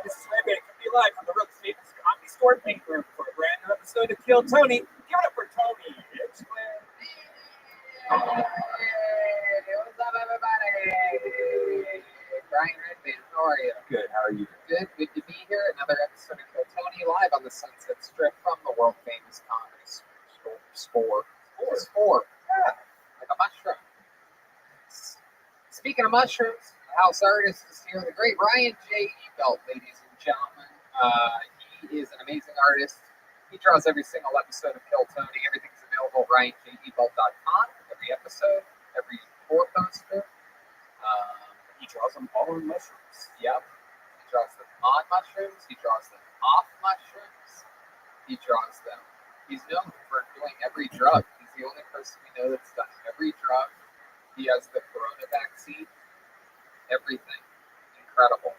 This is Rabbi coming to you live from the Rothschild Comedy Store Pink Room for a brand new episode of Kill Tony. Give it up for Tony. It's Glenn. Hey, what's up, everybody? Brian Redman, how are you? Good. How are you? Good to be here. Another episode of Kill Tony live on the Sunset Strip from the world famous comedy store. Yeah, like a mushroom. Speaking of mushrooms, the house artist is here, the great Ryan J. Ebelt, ladies and gentlemen. He is an amazing artist. He draws every single episode of Kill Tony. Everything's available at RyanJEbelt.com. Every episode, every four poster. He draws them all on mushrooms. Yep. He draws them on mushrooms. He draws them off mushrooms. He draws them. He's known for doing every drug. He's the only person we know that's done every drug. He has the corona vaccine. Everything. Incredible.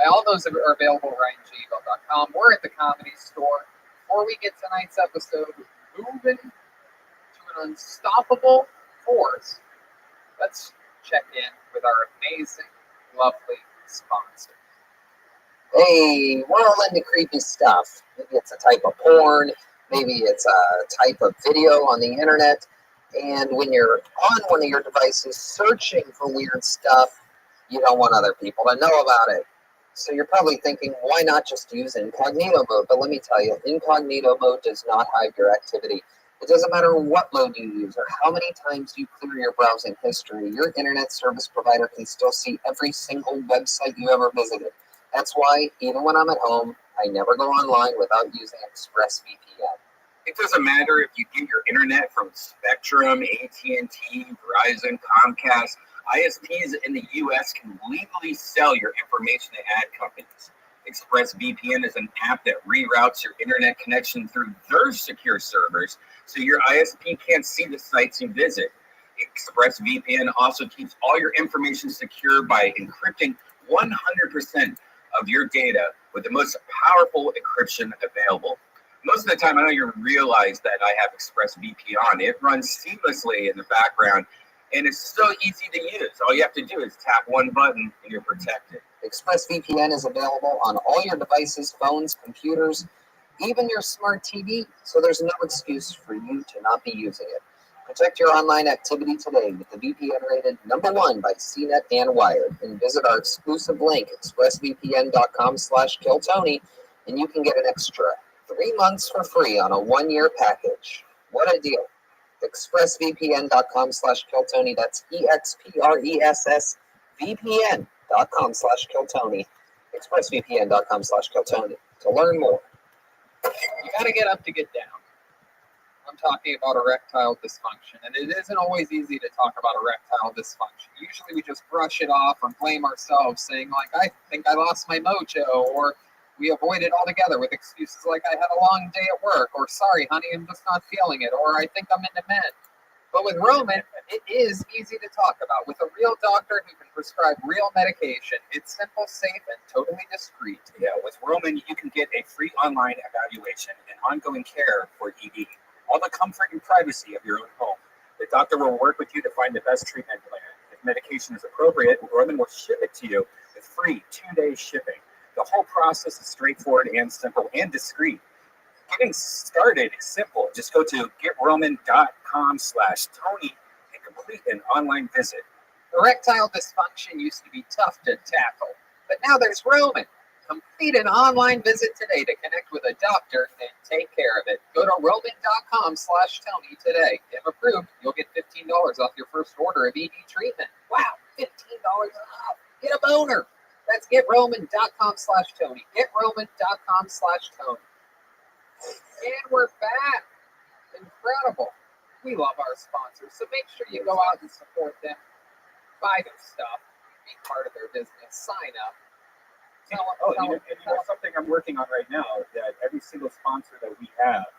All those are available at RyanJEbelt.com. We're at the Comedy Store. Before we get tonight's episode, moving to an unstoppable force, let's check in with our amazing, lovely sponsor. Hey, we're all into creepy stuff. Maybe it's a type of porn. Maybe it's a type of video on the internet. And when you're on one of your devices searching for weird stuff, you don't want other people to know about it. So you're probably thinking, why not just use incognito mode? But let me tell you, incognito mode does not hide your activity. It doesn't matter what mode you use or how many times you clear your browsing history. Your internet service provider can still see every single website you ever visited. That's why, even when I'm at home, I never go online without using ExpressVPN. It doesn't matter if you get your internet from Spectrum, AT&T, Verizon, Comcast. ISPs in the U.S. can legally sell your information to ad companies. ExpressVPN is an app that reroutes your internet connection through their secure servers, so your ISP can't see the sites you visit. ExpressVPN also keeps all your information secure by encrypting 100% of your data with the most powerful encryption available. Most of the time, I don't even realize that I have ExpressVPN on. It runs seamlessly in the background, and it's so easy to use. All you have to do is tap one button, and you're protected. ExpressVPN is available on all your devices, phones, computers, even your smart TV, so there's no excuse for you to not be using it. Protect your online activity today with the VPN rated #1 by CNET and Wired, and visit our exclusive link, expressvpn.com/killtony, and you can get an extra 3 months for free on a 1-year package. What a deal. expressvpn.com/killtony. That's expressvpn.com/killtony. expressvpn.com/killtony to learn more. You got to get up to get down. I'm talking about erectile dysfunction, and it isn't always easy to talk about erectile dysfunction. Usually we just brush it off or blame ourselves, saying like, I think I lost my mojo, or we avoid it altogether with excuses like I had a long day at work, or sorry, honey, I'm just not feeling it, or I think I'm into men. But with Roman, it is easy to talk about. With a real doctor who can prescribe real medication, it's simple, safe, and totally discreet. Yeah, with Roman, you can get a free online evaluation and ongoing care for ED. All the comfort and privacy of your own home. The doctor will work with you to find the best treatment plan. If medication is appropriate, Roman will ship it to you with free 2-day shipping. The whole process is straightforward and simple and discreet. Getting started is simple. Just go to getroman.com/Tony and complete an online visit. Erectile dysfunction used to be tough to tackle, but now there's Roman. Complete an online visit today to connect with a doctor and take care of it. Go to roman.com/Tony today. If approved, you'll get $15 off your first order of ED treatment. Wow, $15 off. Get a boner. That's getroman.com/Tony. Getroman.com/Tony. And we're back. Incredible. We love our sponsors, so make sure you go out and support them. Buy their stuff. Be part of their business. Sign up. You know something I'm working on right now, that every single sponsor that we have,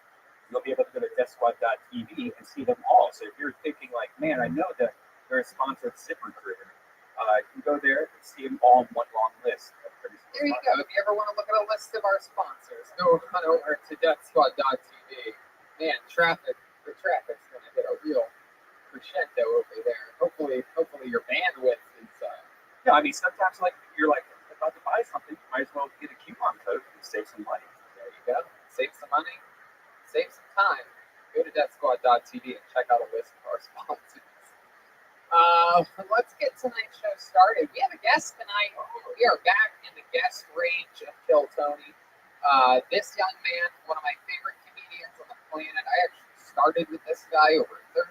you'll be able to go to DeathSquad.tv and see them all. So if you're thinking like, man, I know that they're a sponsor of ZipRecruiter, you can go there and see them all in one long list. There you go. If you ever want to look at a list of our sponsors, go on over to DeathSquad.tv. Man, the traffic's going to hit a real crescendo over there. Hopefully your bandwidth is. Yeah, I mean, sometimes like you're like about to buy something, you might as well get a coupon code and save some money. There you go. Save some money, save some time. Go to DeathSquad.tv and check out a list of our sponsors. Let's get tonight's show started. We have a guest tonight. We are back in the guest range of Kill Tony. This young man, one of my favorite comedians on the planet. I actually started with this guy over 13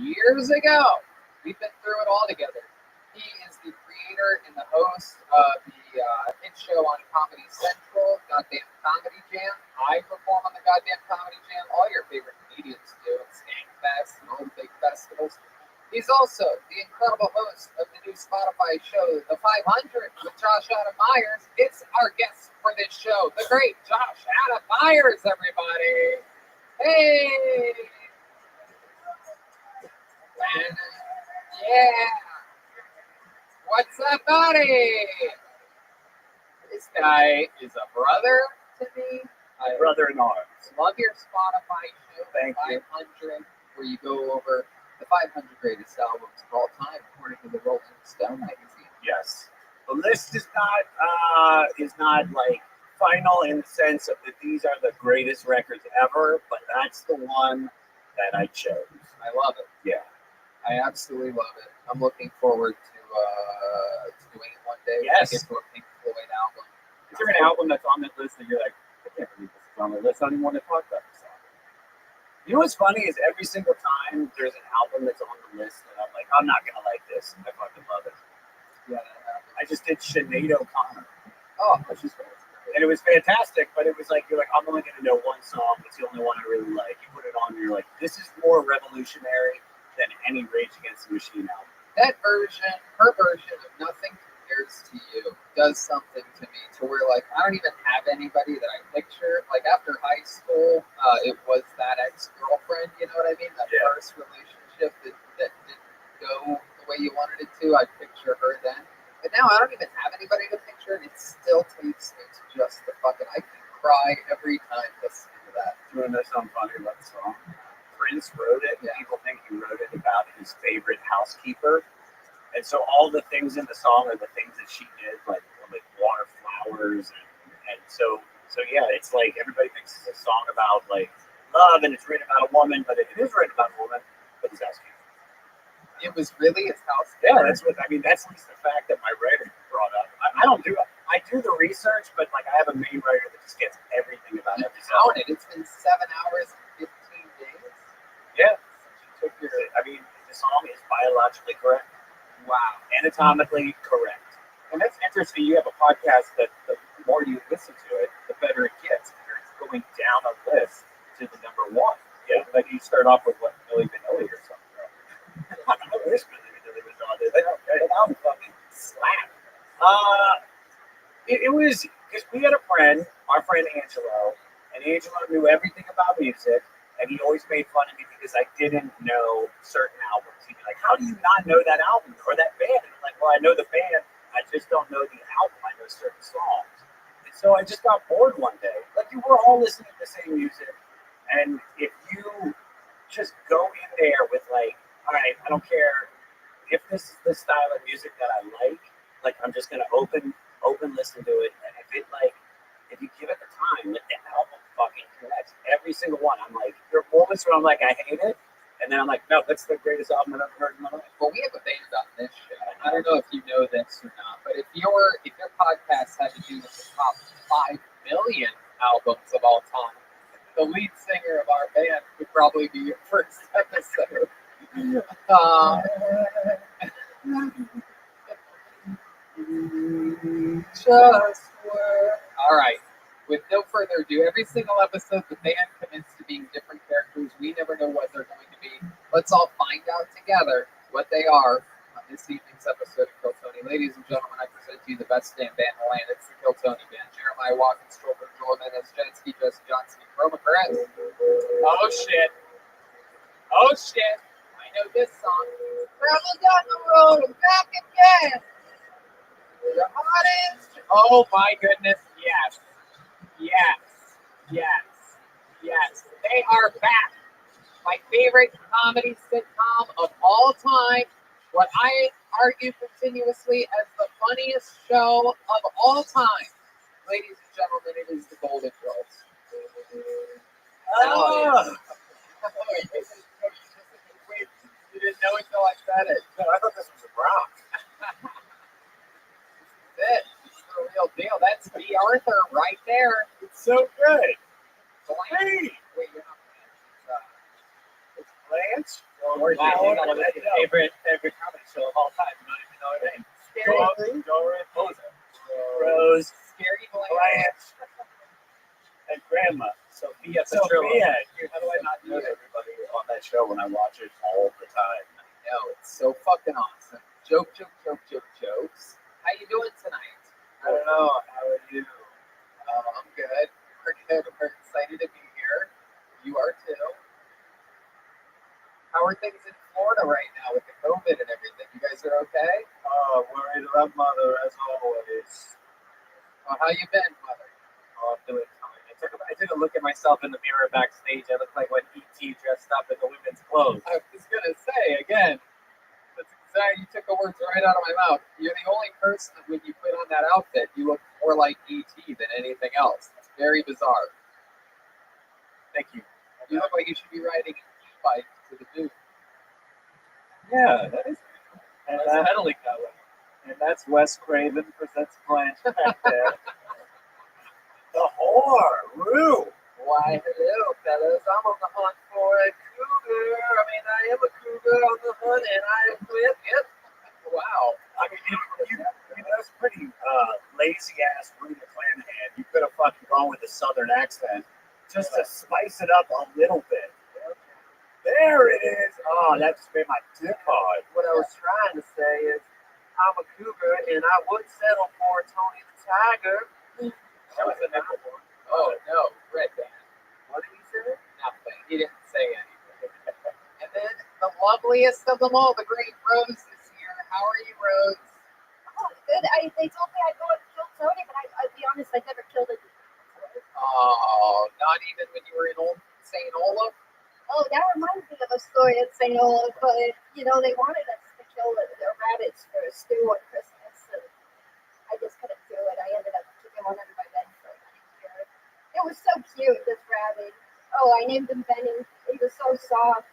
years ago. We've been through it all together. He is the creator and the host of the hit show on Comedy Central, Goddamn Comedy Jam. I perform on the Goddamn Comedy Jam. All your favorite comedians do. Skankfest and all the big festivals. He's also the incredible host of the new Spotify show, The 500 with Josh Adam Myers. It's our guest for this show, the great Josh Adam Myers, everybody. Hey! And, yeah! What's up, buddy? This guy is a brother to me. Brother in arms. Love your Spotify show, Thank you. 500, where you go over the 500 greatest albums of all time, according to the Rolling Stone magazine. Yes. The list is not like final in the sense of that these are the greatest records ever, but that's the one that I chose. I love it. Yeah. I absolutely love it. I'm looking forward to doing it one day. Yes. Get to a Pink Floyd album. Is there an album that's on that list that you're like, I can't believe this is on the list? I don't even want to talk about this album. You know what's funny is every single time there's an album that's on the list and I'm like, I'm not gonna like this, and I fucking love it. Yeah. I just did Sinead O'Connor. Oh, that's just great. And it was fantastic, but it was like, you're like, I'm only gonna know one song, it's the only one I really like. You put it on and you're like, this is more revolutionary than any Rage Against the Machine album. That version, her version of Nothing Compares to You, does something to me to where, like, I don't even have anybody that I picture. Like, after high school, it was that ex-girlfriend, you know what I mean? That first relationship that didn't go the way you wanted it to. I'd picture her then. But now I don't even have anybody to picture, and it still takes me to just the fucking, I can cry every time listening to that. You want to know something funny about the song? Prince wrote it. Yeah. People think he wrote it about his favorite housekeeper. And so all the things in the song are the things that she did, like water flowers. And so yeah, it's like everybody thinks it's a song about like love and it's written about a woman, but it is written about a woman, but his housekeeper. It was really his house. Yeah, that's at least the fact that my writer brought up. I do the research, but like I have a main writer that just gets everything about every song. It's been 7 hours and 15 days. Yeah. The song is biologically correct. Wow. Anatomically correct. And that's interesting. You have a podcast that the more you listen to it, the better it gets. It's going down a list to the number one. Yeah. Like you start off with what, Milli Vanilli or something. I wish Milli Vanilli was on there. That album fucking slap. It was because we had a friend, our friend Angelo, and Angelo knew everything about music. And he always made fun of me because I didn't know certain albums. He'd be like, how do you not know that album or that band? And I'm like, well, I know the band. I just don't know the album. I know certain songs. And so I just got bored one day. Like, you were all listening to the same music. And if you just go in there with like, all right, I don't care if this is the style of music that I like I'm just going to open listen to it. And if you give it the time, let the album fucking connect. Every single one. I'm like, there are moments where I'm like, I hate it. And then I'm like, no, that's the greatest album I've ever heard in my life. Well, we have a band on this show. I don't know if you know this or not, but if your podcast had to do with the top 5 million albums of all time, the lead singer of our band would probably be your first episode. Just work. All right. with no further ado, every single episode the band commits to being different characters. We never know what they're going to be. Let's all find out together what they are on this evening's episode of Kill Tony. Ladies and gentlemen, I present to you the best damn band in the land. It's the Kill Tony Band. Jeremiah Watkins, Strober, Joel Menes, Jensky, Jesse Johnson, and Chroma Perez. Oh shit. Oh shit. I know this song. Travel down the road and back again. The hottest. Oh my goodness, yes. Yes. Yes. Yes. They are back. My favorite comedy sitcom of all time. What I argue continuously as the funniest show of all time. Ladies and gentlemen, it is the Golden Girls. Oh, You didn't know until I said it. no, I thought this was a rock. That's it. It's the real deal. That's B. Arthur right there. It's so good. Blanche. Hey, Wait, you're not Blanche. it's Blanche. Or Wow, favorite comedy show of all time. You don't even know her name. Scary. Dora, Rose, Scary Blanche. Blanche, and Grandma. Sophia Sophia. Petrillo. How do I not know everybody on that show when I watch it all the time? No, it's so fucking awesome. Jokes. How you doing tonight? I don't know. How are you? I'm good. Pretty good. We're excited to be here. You are too. How are things in Florida right now with the COVID and everything? You guys are okay? Oh, worried about mother as always. Oh, how you been, mother? Oh, I'm doing fine. I took a look at myself in the mirror backstage. I look like when E.T. dressed up in the women's clothes. I was gonna say again. That's exactly. You took the words right out of my mouth. You're the only person that when you put on that outfit, you look more like E.T. than anything else. It's very bizarre. Thank you. You look like you should be riding an e-bike to the booth. Yeah, that is. And That's pedaling that way. And that's Wes Craven presents Blanche back there. The whore, Rue. Why, hello, fellas. I'm on the hunt for a cougar. I am a cougar on the hunt, and I am with it. Wow. I mean, that's pretty lazy ass Rue McClanahan. You could have fucking gone with a southern accent just to spice it up a little bit. There it is. Oh, that just made my dick hard. What I was trying to say is, I'm a cougar, and I would settle for Tony the Tiger. That was a nickel one. Oh, no, Red Band. What did he say? Nothing. He didn't say anything. And then the loveliest of them all, the great Rose is here. How are you, Rose? Oh, good. They told me I'd go and kill Tony, but I'll be honest, I never killed it. Oh, not even when you were in old St. Olaf? Oh, that reminds me of a story at St. Olaf, but, they wanted us to kill the rabbits for a stew on Christmas, and I just couldn't do it. I ended up keeping one under my bed for about a year. It was so cute, this rabbit. Oh, I named him Benny. He was so soft.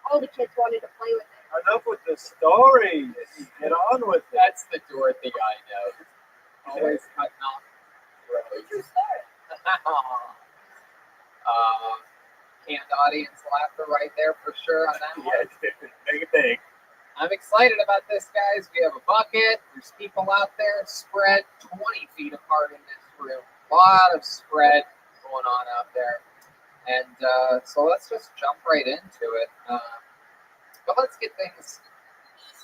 All the kids wanted to play with him. Enough with the stories. Get on with it. That's the Dorothy I know. Always cutting off. True story. Canned audience laughter right there for sure on that one. Yeah, make it big. I'm excited about this, guys. We have a bucket. There's people out there spread 20 feet apart in this room. A lot of spread going on out there. And so let's just jump right into it. But let's get things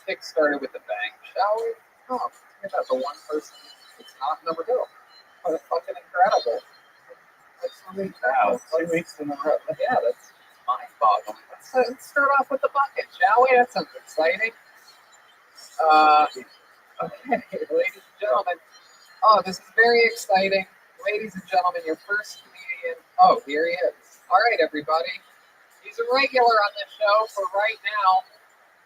kick-started with a bang, shall we? Oh, think about the one person that's not number two. Oh, that's fucking incredible. That's something Wow, 2 weeks in a row. yeah, that's mind-boggling. Let's start off with the bucket, shall we? That sounds exciting. Okay, ladies and gentlemen. Oh, this is very exciting. Ladies and gentlemen, your first comedian. Oh, here he is. All right, everybody. He's a regular on this show for right now.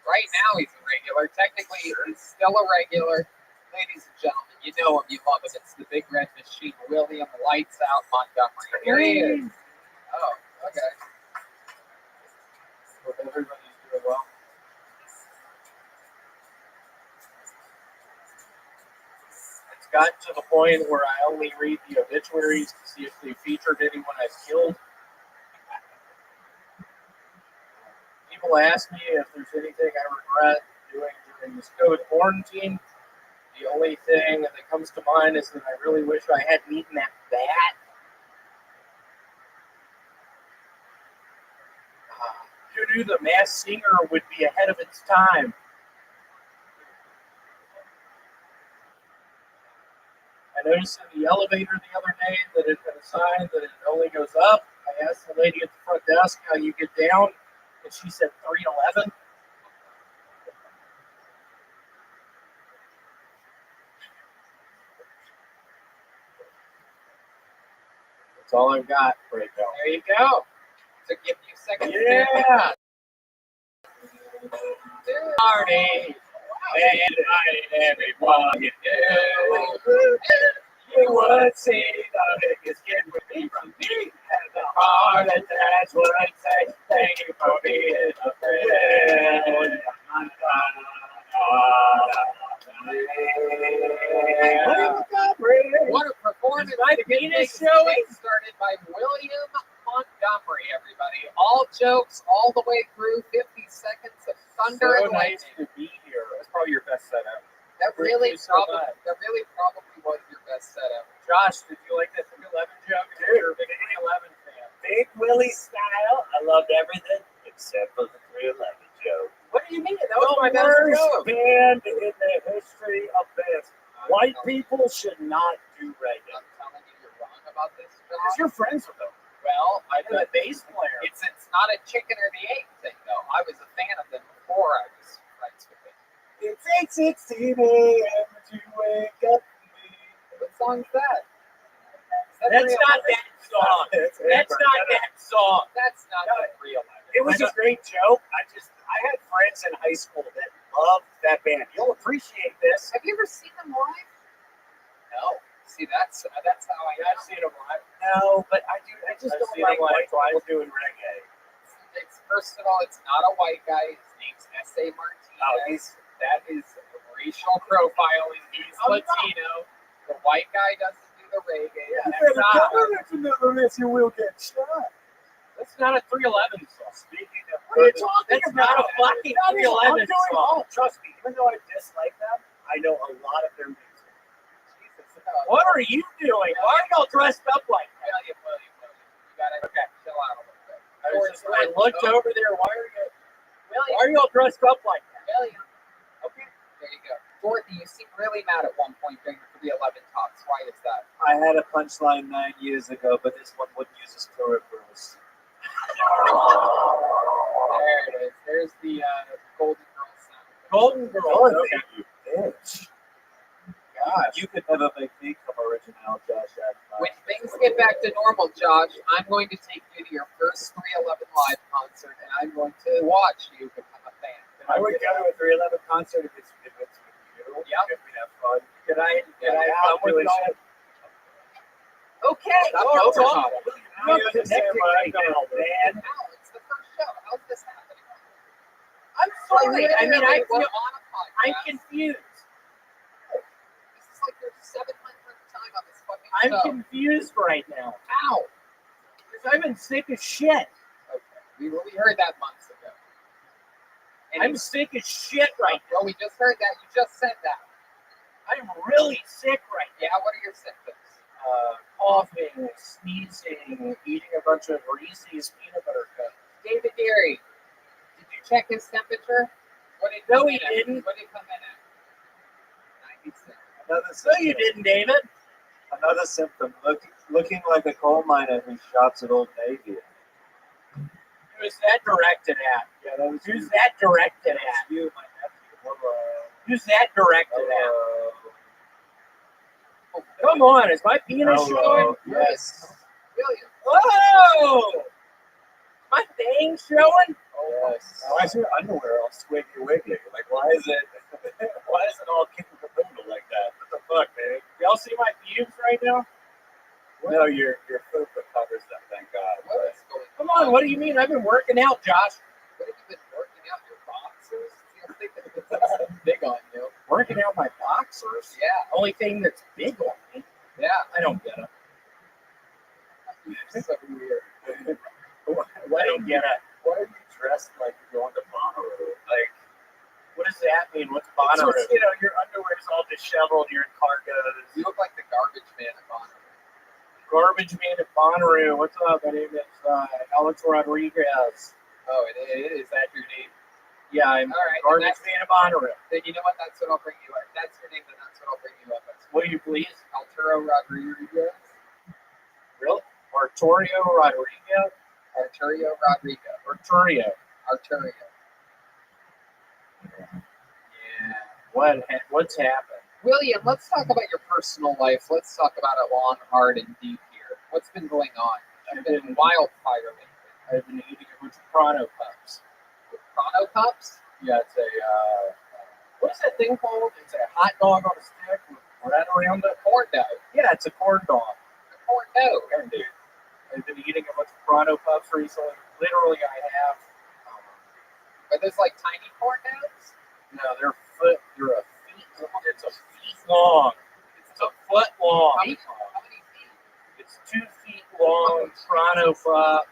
Right now, he's a regular. Technically, he's still a regular. Ladies and gentlemen, you know him, you love him. It's the Big Red Machine, William Lights Out Montgomery. Here he is. Oh, okay. Hope everybody's doing well. It's gotten to the point where I only read the obituaries to see if they featured anyone I've killed. People ask me if there's anything I regret doing during this COVID quarantine. The only thing that comes to mind is that I really wish I hadn't eaten that bat. knew the Masked Singer would be ahead of its time. I noticed in the elevator the other day that it had a sign that it only goes up. I asked the lady at the front desk how you get down, and she said 311. That's all I've got right now. There you go. Took you a few seconds. Yeah. Party. And invited everyone you knew. You would see the biggest kid would be from me. And the heart attached would say, thank you for being a friend. What a performance. My to get penis things showing. started by William Montgomery, everybody. All jokes, all the way through 50 seconds of thunder So and nice lightning. to be here. That's probably your best set ever. That Thank really you so much. probably was your best set ever. Josh, did you like that 311 joke? You're a big 311 fan. Big Willie style. I loved everything except for the 311 joke. What do you mean? That was The my best worst joke. band in the history of bands. White people should not do reggae. I'm telling you, you're wrong about this, Because Josh. you're friends with them. Well, I'm the bass player. it's not a chicken or the egg thing, though. I was a fan of them before I was friends with them. It's 8:16 a.m. to wake up. What song's that? That's not that song. That's not that song. That's not No, the real one. It was a great joke. I had friends in high school that loved that band. You'll appreciate this. Have you ever seen them live? No. See, that's how I I've seen them live. No, but I just I've don't seen like them white live people doing reggae. It's first of all, it's not a white guy. His name's S.A. Martinez. Oh, That is racial profiling. He's I'm not. Latino. The white guy doesn't do the reggae. You That's better not. cover it, unless you will get shot. That's not a 311 song. Speaking of, What are you talking that's about? not a fucking That is- I'm 311 doing song. Trust me, even though I dislike them, I know a lot of their music. Jesus. What are you doing? Why are y'all dressed up like that? William. You gotta chill out a little bit. I looked over there. Why William. are y'all dressed up like that? William. Okay. There you go. Dorothy, you seem really mad at one point during the 311 talks. Why is that? I had a punchline 9 years ago, but this one wouldn't use his chorus. There it is. There's the Golden Girls sound. Golden Girls. Okay. You bitch. Gosh. You could never make me come original, Josh. When things get back to normal, Josh, I'm going to take you to your first 311 live concert, and I'm going to watch you become a fan. I would go to a 311 concert if it's with you. Yep. If we have fun. Could I I'll come do with it. y'all? Okay. Stop Well, talking. You understand what I know, man. Al, it's the first show. How's this happening? I'm sorry. I mean, I We're feel, on a podcast. I'm confused. This is like your 700th time on this fucking I'm show. confused right now. Ow. Because I've been sick as shit. Okay. We heard that months ago. I'm sick as shit right now. Well, we just heard that. You just said that. I'm really sick right Yeah, what are your symptoms? now. Coughing, sneezing, eating a bunch of Reese's peanut butter cups. David Deary, did you check his temperature? What did No, come he in at? didn't. What did it come in at? 96. Another No, symptom. you didn't, David. Another symptom. Looking like a coal miner who shops at Old Navy. Who's that directed at? Yeah, that was Who's that directed That's at? you, my nephew. Hello. Who's that directed at? Hello. Come on, is my penis Hello. showing? Yes. William. Whoa! My thing showing? Yes. Why is your underwear all squiggly wiggly? Like, why is it all kicking the boodle like that? What the fuck, man? Y'all see my pubes right now? No, your fupa covers them, thank God. What is going Come on, what do you mean? I've been working out, Josh. What have you been working out your boxers? I think that's big on you. Working out my boxers. Yeah, Only thing that's big on me. yeah. I don't get it. You're so weird. I don't get it. Why are you dressed like you're going to Bonnaroo? Like, What does that mean? What's it's Bonnaroo? just, your underwear's all disheveled, you're in cargos. You look like the garbage man at Bonner. Garbage man at Bonnaroo. What's up? My name is Alex Rodriguez. Oh, is that your name? Yeah, I'm All right, garbage man of honor. Then you know what? That's what I'll bring you up. That's your name, then that's what I'll bring you up as. Will you please? Arturo Rodriguez. Really? Arturo Rodriguez? Arturo Rodriguez. Arturo. Arturo. Yeah. What's happened? William, let's talk about your personal life. Let's talk about it long, hard, and deep here. What's been going on? You've been wildfire lately. I've been eating a bunch of Prano cups. Prano cups? Yeah, it's a, what is that thing called? It's a hot dog on a stick with bread around it. Corn dough. Yeah, it's a corn dog. A corn dough. And dude, I've been eating a bunch of Prano cups recently. Literally, I have. Are those like tiny corn dogs? No, they're a feet. It's a feet long. It's a foot long. How many feet? It's 2 feet long. Prano cup.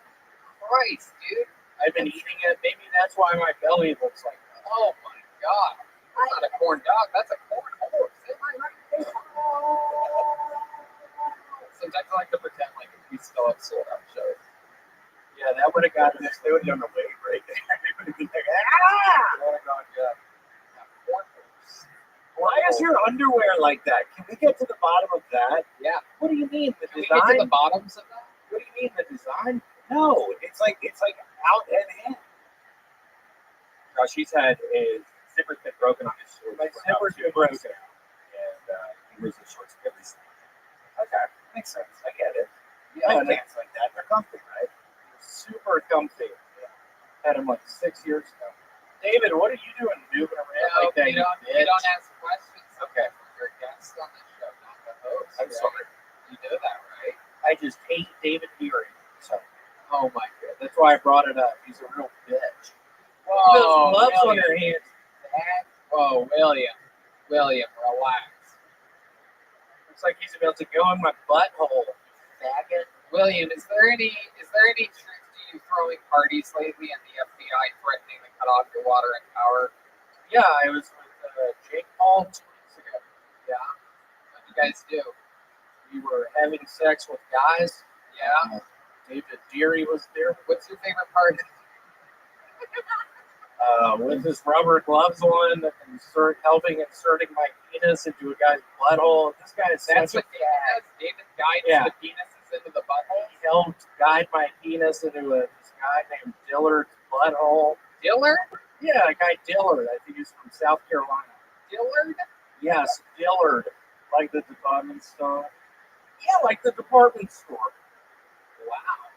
Christ, dude. I've been eating it. Maybe that's why my belly looks like that. Oh my god. That's not a corn dog, that's a corn horse. Am I right? Sometimes I like to pretend like we still have sold out shows. Yeah, that would have gotten us. They would have done the wave right there. They would have been like, ah! That would have gone good. Corn horse. Why is your underwear like that? Can we get to the bottom of that? Yeah. What do you mean? The Can we get to design? the bottoms of that? What do you mean the design? No, it's like out and in. Gosh, he's had his zipper's been broken on his shorts. My for about zipper's 2 been months broken. now, and he wears his shorts every single day. Okay, makes sense. I get it. Yeah, My and pants like that. They're comfy, right? super comfy. Had them like 6 years ago. David, what are you doing moving around like that? You don't ask questions. Okay. You're a guest on the show, not the host. I'm right? sorry. You know that, right? I just hate David Deering. So Oh my god. that's why I brought it up. He's a real bitch. Whoa, Those gloves on William. your hands. That? Whoa, William. William, relax. Looks like he's about to go in my butthole. Faggot. William, is there any truth to you throwing parties lately and the FBI threatening to cut off your water and power? Yeah, I was with Jake Paul 2 weeks ago. Yeah. What do you guys do? We were having sex with guys. Yeah. David Deary was there What's your favorite part? with his rubber gloves on, inserting my penis into a guy's butthole. This guy is That's such what a David does. David guides Yeah. the penises into the butthole. He helped guide my penis into this guy named Dillard's butthole. Dillard? Yeah, a guy Dillard. I think he's from South Carolina. Dillard? Yes, Dillard. Like the department store? Yeah, like the department store. Wow.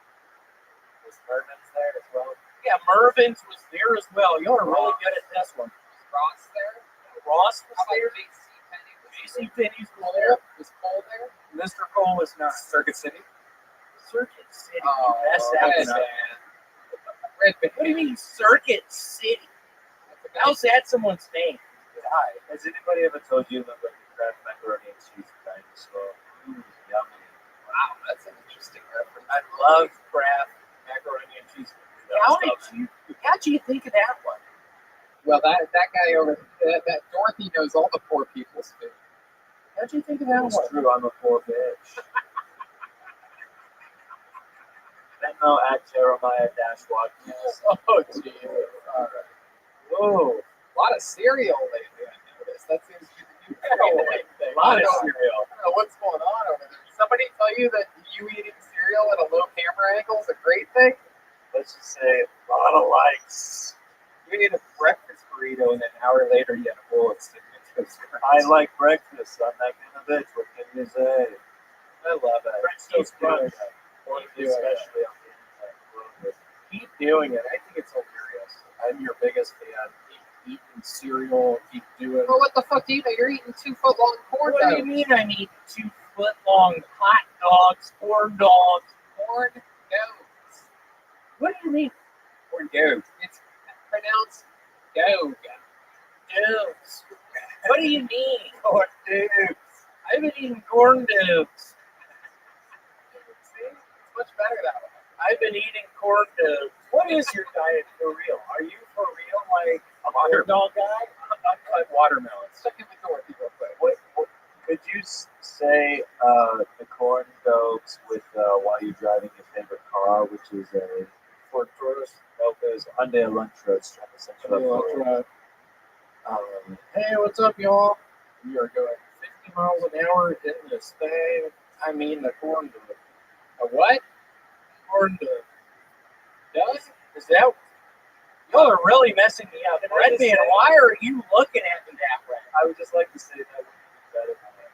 Was Mervin's there as well? Yeah, Mervin's was there as well. Y'all are really good at this one. Was Ross there? Ross was How there. about JCPenney? JC Penney's was Cole? there. Was Cole there? Mr. Cole was not. Circuit City. Circuit City. Oh, That's Red that. Band. Red Band. What do you mean Circuit City? How's that someone's name? Hi. Has anybody ever told you that like Kraft macaroni and cheese dinosaur? Yummy. Wow, that's an interesting reference. I love Kraft macaroni and cheese. How'd you think of that one? Well, that guy over that Dorothy knows all the poor people's food. How'd you think of that It's one? true, I'm a poor bitch. Venmo at Jeremiah Watkins. Oh, Jesus. All right. Whoa. A lot of cereal lately, I noticed. That seems to be the new thing. A lot I of don't cereal. know what's going on over there. Did somebody tell you that you eating cereal at a low camera angle is a great thing? Let's just say a lot of likes. You need a Breakfast burrito, and then an hour later, you had a bowl of cinnamon toast crunch. I like breakfast. I'm that kind of bitch. What can you say? I love it. French toast crunch. Especially on the internet. Keep doing it. I think it's hilarious. I'm your biggest fan. Keep eating cereal. Keep doing. Well, what the fuck do you know? You're eating 2 foot long corn What do you dogs. mean? I'm eating 2 foot long hot dogs, corn dogs. Corn dogs. What do you mean? Corn dogs. It's pronounced dog. Dogs. What do you mean? Corn dogs. I've been eating corn dogs. See? It's much better that way. I've been eating corn dogs. What is your diet for real? Are you for real like a corn dog guy? Uncut watermelons. Check in with Dorothy real quick. What could you say the corn dogs with while you're driving your favorite car, which is a Ford Taurus? Elka's Hyundai Elantra's trying to set it up for you. Elantra. Hey, what's up, y'all? We are going 50 miles an hour in this thing. I mean, the corn dog. A what? Corn dog. Does? Is that? Y'all are really messing me up. Can I just Redman, say- why are you looking at me that way? I would just like to say that would be better than that.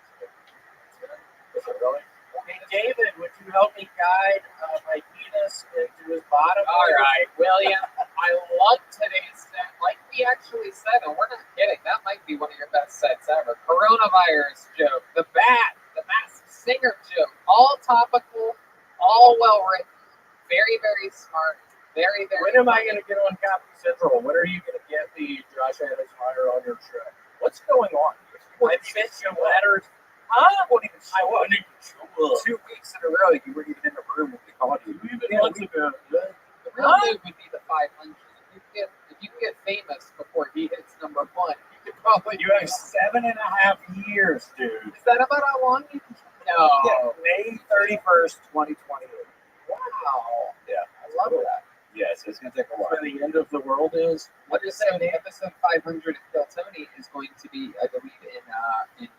Is it really? Hey, David, would you help me guide my penis into his bottom? All right, William. I love today's set. Like we actually said, and we're not kidding. That might be one of your best sets ever. Coronavirus joke, the Masked Singer joke, all topical, all well written, very, very smart, very, very. When am I going to get on Comedy Central? When are you going to get the Josh Adams fire on your track? What's going on? I sent you letters. Huh? I wasn't even sure. 2 weeks in a row, you weren't even in the room when we called you. Months ago. The real move would be the 500. If you can get famous before he hits number one, you could probably. You have 7.5 years, dude. Is that about how long you can? No. Yeah, May 31st, 2028. Wow. Yeah. I love that. Yes, it's going to take a while. Where the end of the world is. Episode 500 of Kill Tony is going to be, I believe, in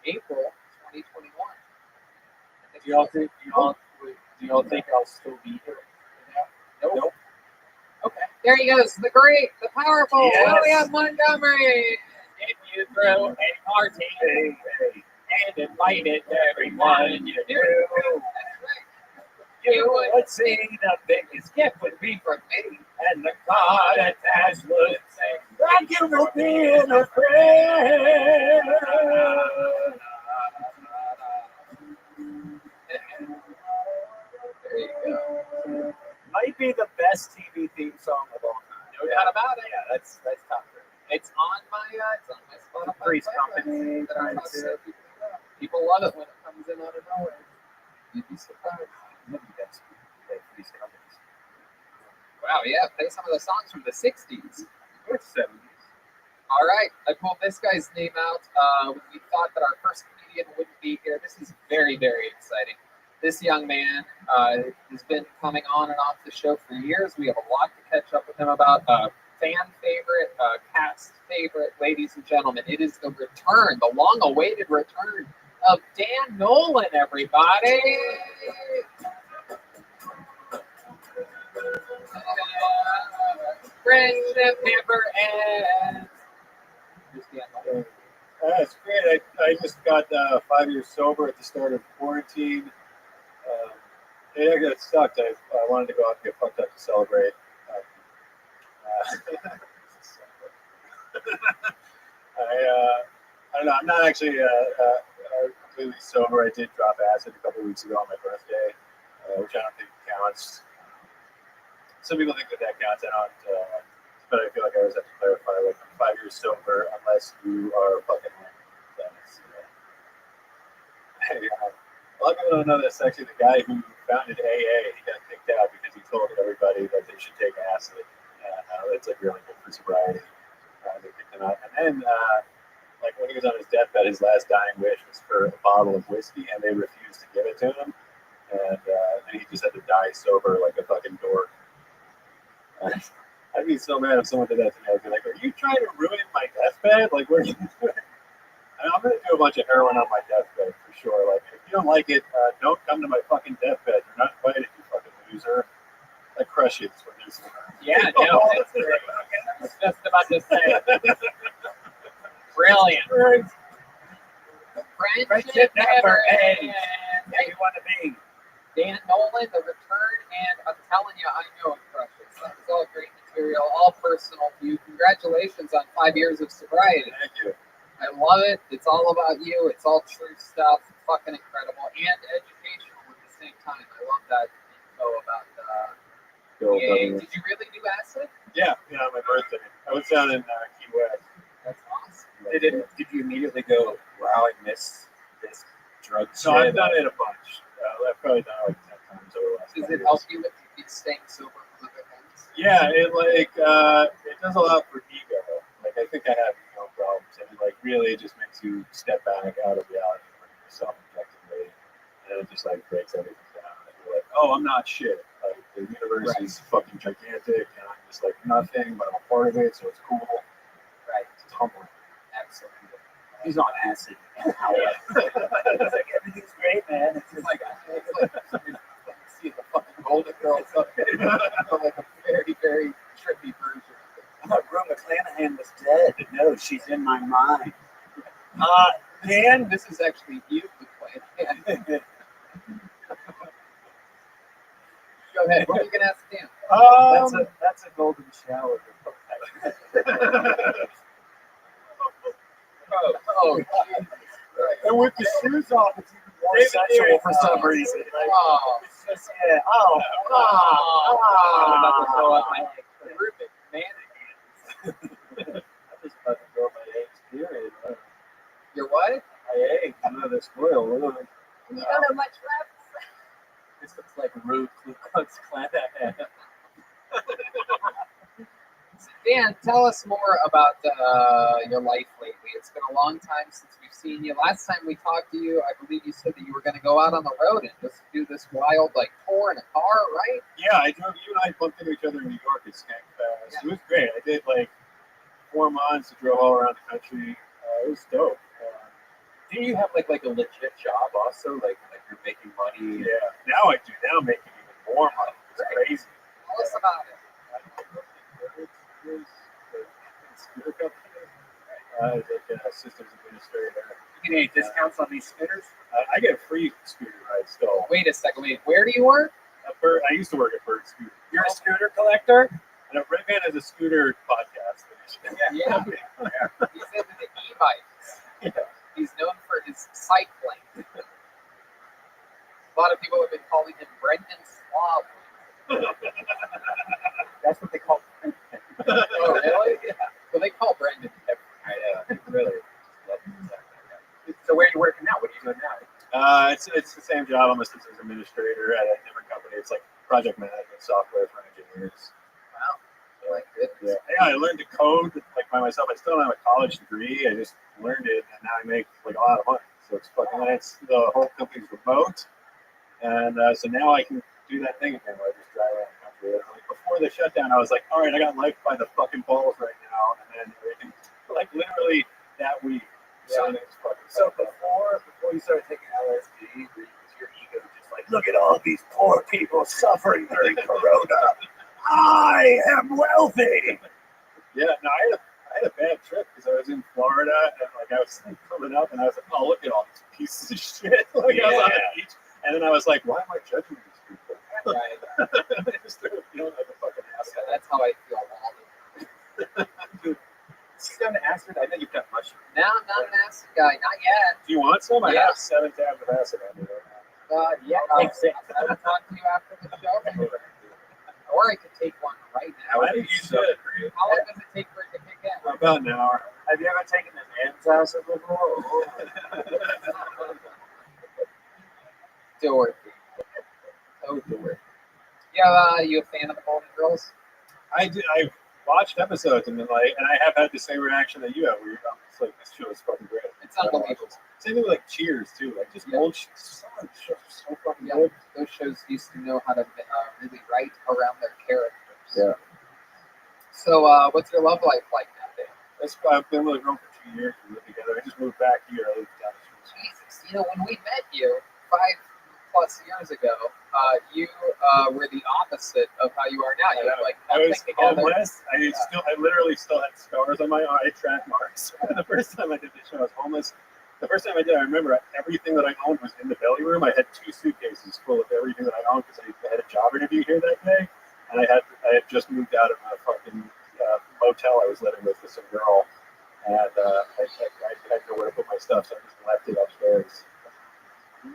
April 2021. Do y'all think I'll still be here? Nope. Okay. There he goes. The great, the powerful Yes. William Montgomery. If you throw a party and invited everyone you knew, you would see the biggest gift would be from me, and the card attached would say, "Thank you for being a friend." There you go. Might be the best TV theme song of all time. No doubt about it. Yeah, that's top three. It's on my Spotify. Three's playlist Company, that I'm Three's talking to people about. People love it when it comes in out of nowhere. You'd be surprised. These companies. Wow, yeah, play some of the songs from the 60s. Or 70s. All right, I pulled this guy's name out when we thought that our first comedian wouldn't be here. This is very, very exciting. This young man has been coming on and off the show for years. We have a lot to catch up with him about. Fan favorite, cast favorite, ladies and gentlemen. It is the return, the long-awaited return of Dan Nolan, everybody. Friendship never ends. Here's Dan Nolan. That's great. I just got 5 years sober at the start of quarantine. Yeah, it sucked. I wanted to go out and get fucked up to celebrate. I don't know. I'm not actually completely sober. I did drop acid a couple weeks ago on my birthday, which I don't think counts. Some people think that counts. I don't. But I feel like I always have to clarify. Like, I'm 5 years sober unless you are fucking hammered. A lot of people don't know that's actually the guy who founded AA. He got kicked out because he told everybody that they should take acid. It's like really good for sobriety. They kicked him out. And then, like when he was on his deathbed, his last dying wish was for a bottle of whiskey, and they refused to give it to him. And he just had to die sober like a fucking dork. I'd be so mad if someone did that to me. I'd be like, "Are you trying to ruin my deathbed? Like, what are you doing?" I'm gonna do a bunch of heroin on my deathbed for sure. Like, if you don't like it, don't come to my fucking deathbed. You're not invited, you fucking loser. I crush it. That's what it is. Yeah, no, that's great. I was just about to say. Brilliant. Friendship never ends. Yeah, you want to be. Dan Nolan, the return, and I'm telling you, I know it crushes. That was all great material, all personal to you. Congratulations on 5 years of sobriety. Thank you. I love it. It's all about you. It's all true stuff. Fucking incredible and educational at the same time. I love that info about EA. Did you really do acid? Yeah, on my birthday. I was down in Key West. That's awesome. Did you immediately go, wow, I missed this drug shit? No, I've done it a bunch. I've probably done it like 10 times over the last Does 5 it years. help you with staying sober from other things? Yeah, it does a lot for ego. Like, I think I have no problems, and it really just makes you step back out of reality when you're self-objectively, and it just like breaks everything down. And you're like, oh, I'm not shit. Like, The universe is fucking gigantic, and I'm just like nothing, but I'm a part of it, so it's cool. Right. It's humbling. Absolutely. He's on acid. It's like everything's great, man. It's like see the fucking Golden Girls up there, but like a very, very trippy version. I thought Rue McClanahan was dead. No, she's in my mind. Dan, this is actually you, McClanahan. Go ahead. What are you gonna ask Dan? That's a golden shower. Oh, Jesus. And with the shoes off, it's even more David sexual Deere. for some reason. Like, Oh, It's just, yeah. I'm about to throw up my terrific mannequins. I'm just about to throw my eggs, period. Your what? My eggs, another spoil. You don't have much left. This looks like Rue Ku Klux Klan. Dan, tell us more about your life lately. It's been a long time since we've seen you. Last time we talked to you, I believe you said that you were going to go out on the road and just do this wild tour in a car, right? Yeah, I drove. You and I bumped into each other in New York at Skank Fest. Yeah. It was great. I did 4 months. I drove all around the country. It was dope. Do you have like a legit job also? Like you're making money? Yeah. Now I do. Now I'm making even more money. It's crazy. Tell us about it. Scooter company. Like a systems administrator. You get any discounts on these scooters? I get a free scooter ride still. Wait a second. Wait, where do you work? I used to work at Bird Scooter. You're a scooter collector? And Red Man has a scooter podcast. Yeah. He's into the e-bikes. Yeah. He's known for his cycling. A lot of people have been calling him Brendan Slob. That's what they call it. Oh, really? Yeah. Well, they call Brendan everything. Really. So where are you working now? What are you doing now? It's the same job. I'm a systems administrator at a different company. It's like project management software for engineers. Wow. My goodness. Yeah, I learned to code by myself. I still don't have a college degree. I just learned it, and now I make a lot of money. So it's fucking. And it's the whole company's remote, and so now I can do that thing again where I just drive around the country. Before the shutdown, I was like, all right, I got life by the fucking balls right now, and then everything, literally that week. Yeah. So before you started taking LSD, was your ego just like, look at all these poor people suffering during Corona. I am wealthy. Yeah, no, I had a bad trip because I was in Florida and I was coming up and I was like, oh, look at all these pieces of shit. I was on the beach, and then I was like, why am I judging these people? Right. I just started feeling like a fucking asshole. That's how I feel all the time. You've done acid? I know you've done mushrooms. No, I'm not an acid guy. Not yet. Do you want some? I Yeah. have 7 tabs of acid on me right now. Yeah. Take 6. I will talk to you after the show. Or I could take one right now. I think you should. How long does it take for it to kick in? About an hour. Have you ever taken an acid before? Dorothy. Oh, Dorothy. Yeah, you a fan of the Golden Girls? I've watched episodes and been and I have had the same reaction that you have, where you're just like, this show is fucking great. It's unbelievable. Same thing with Cheers too, just old shit. So fucking Yeah, good. those shows used to know how to really write around their characters. Yeah. So, what's your love life like now, Dan? I've been with a girl for 2 years. We lived together. I just moved back here. I lived down the street. Jesus, when we met you 5+ years ago, you were the opposite of how you are now. You had I was nothing together. homeless. I literally still had scars on my arm. I had track marks. The first time I did this show, I was homeless. The first time I did, I remember everything that I owned was in the belly room. I had 2 suitcases full of everything that I owned because I had a job interview here that day, and I had just moved out of my fucking motel I was living with some girl, and I didn't know where to put my stuff, so I just left it upstairs.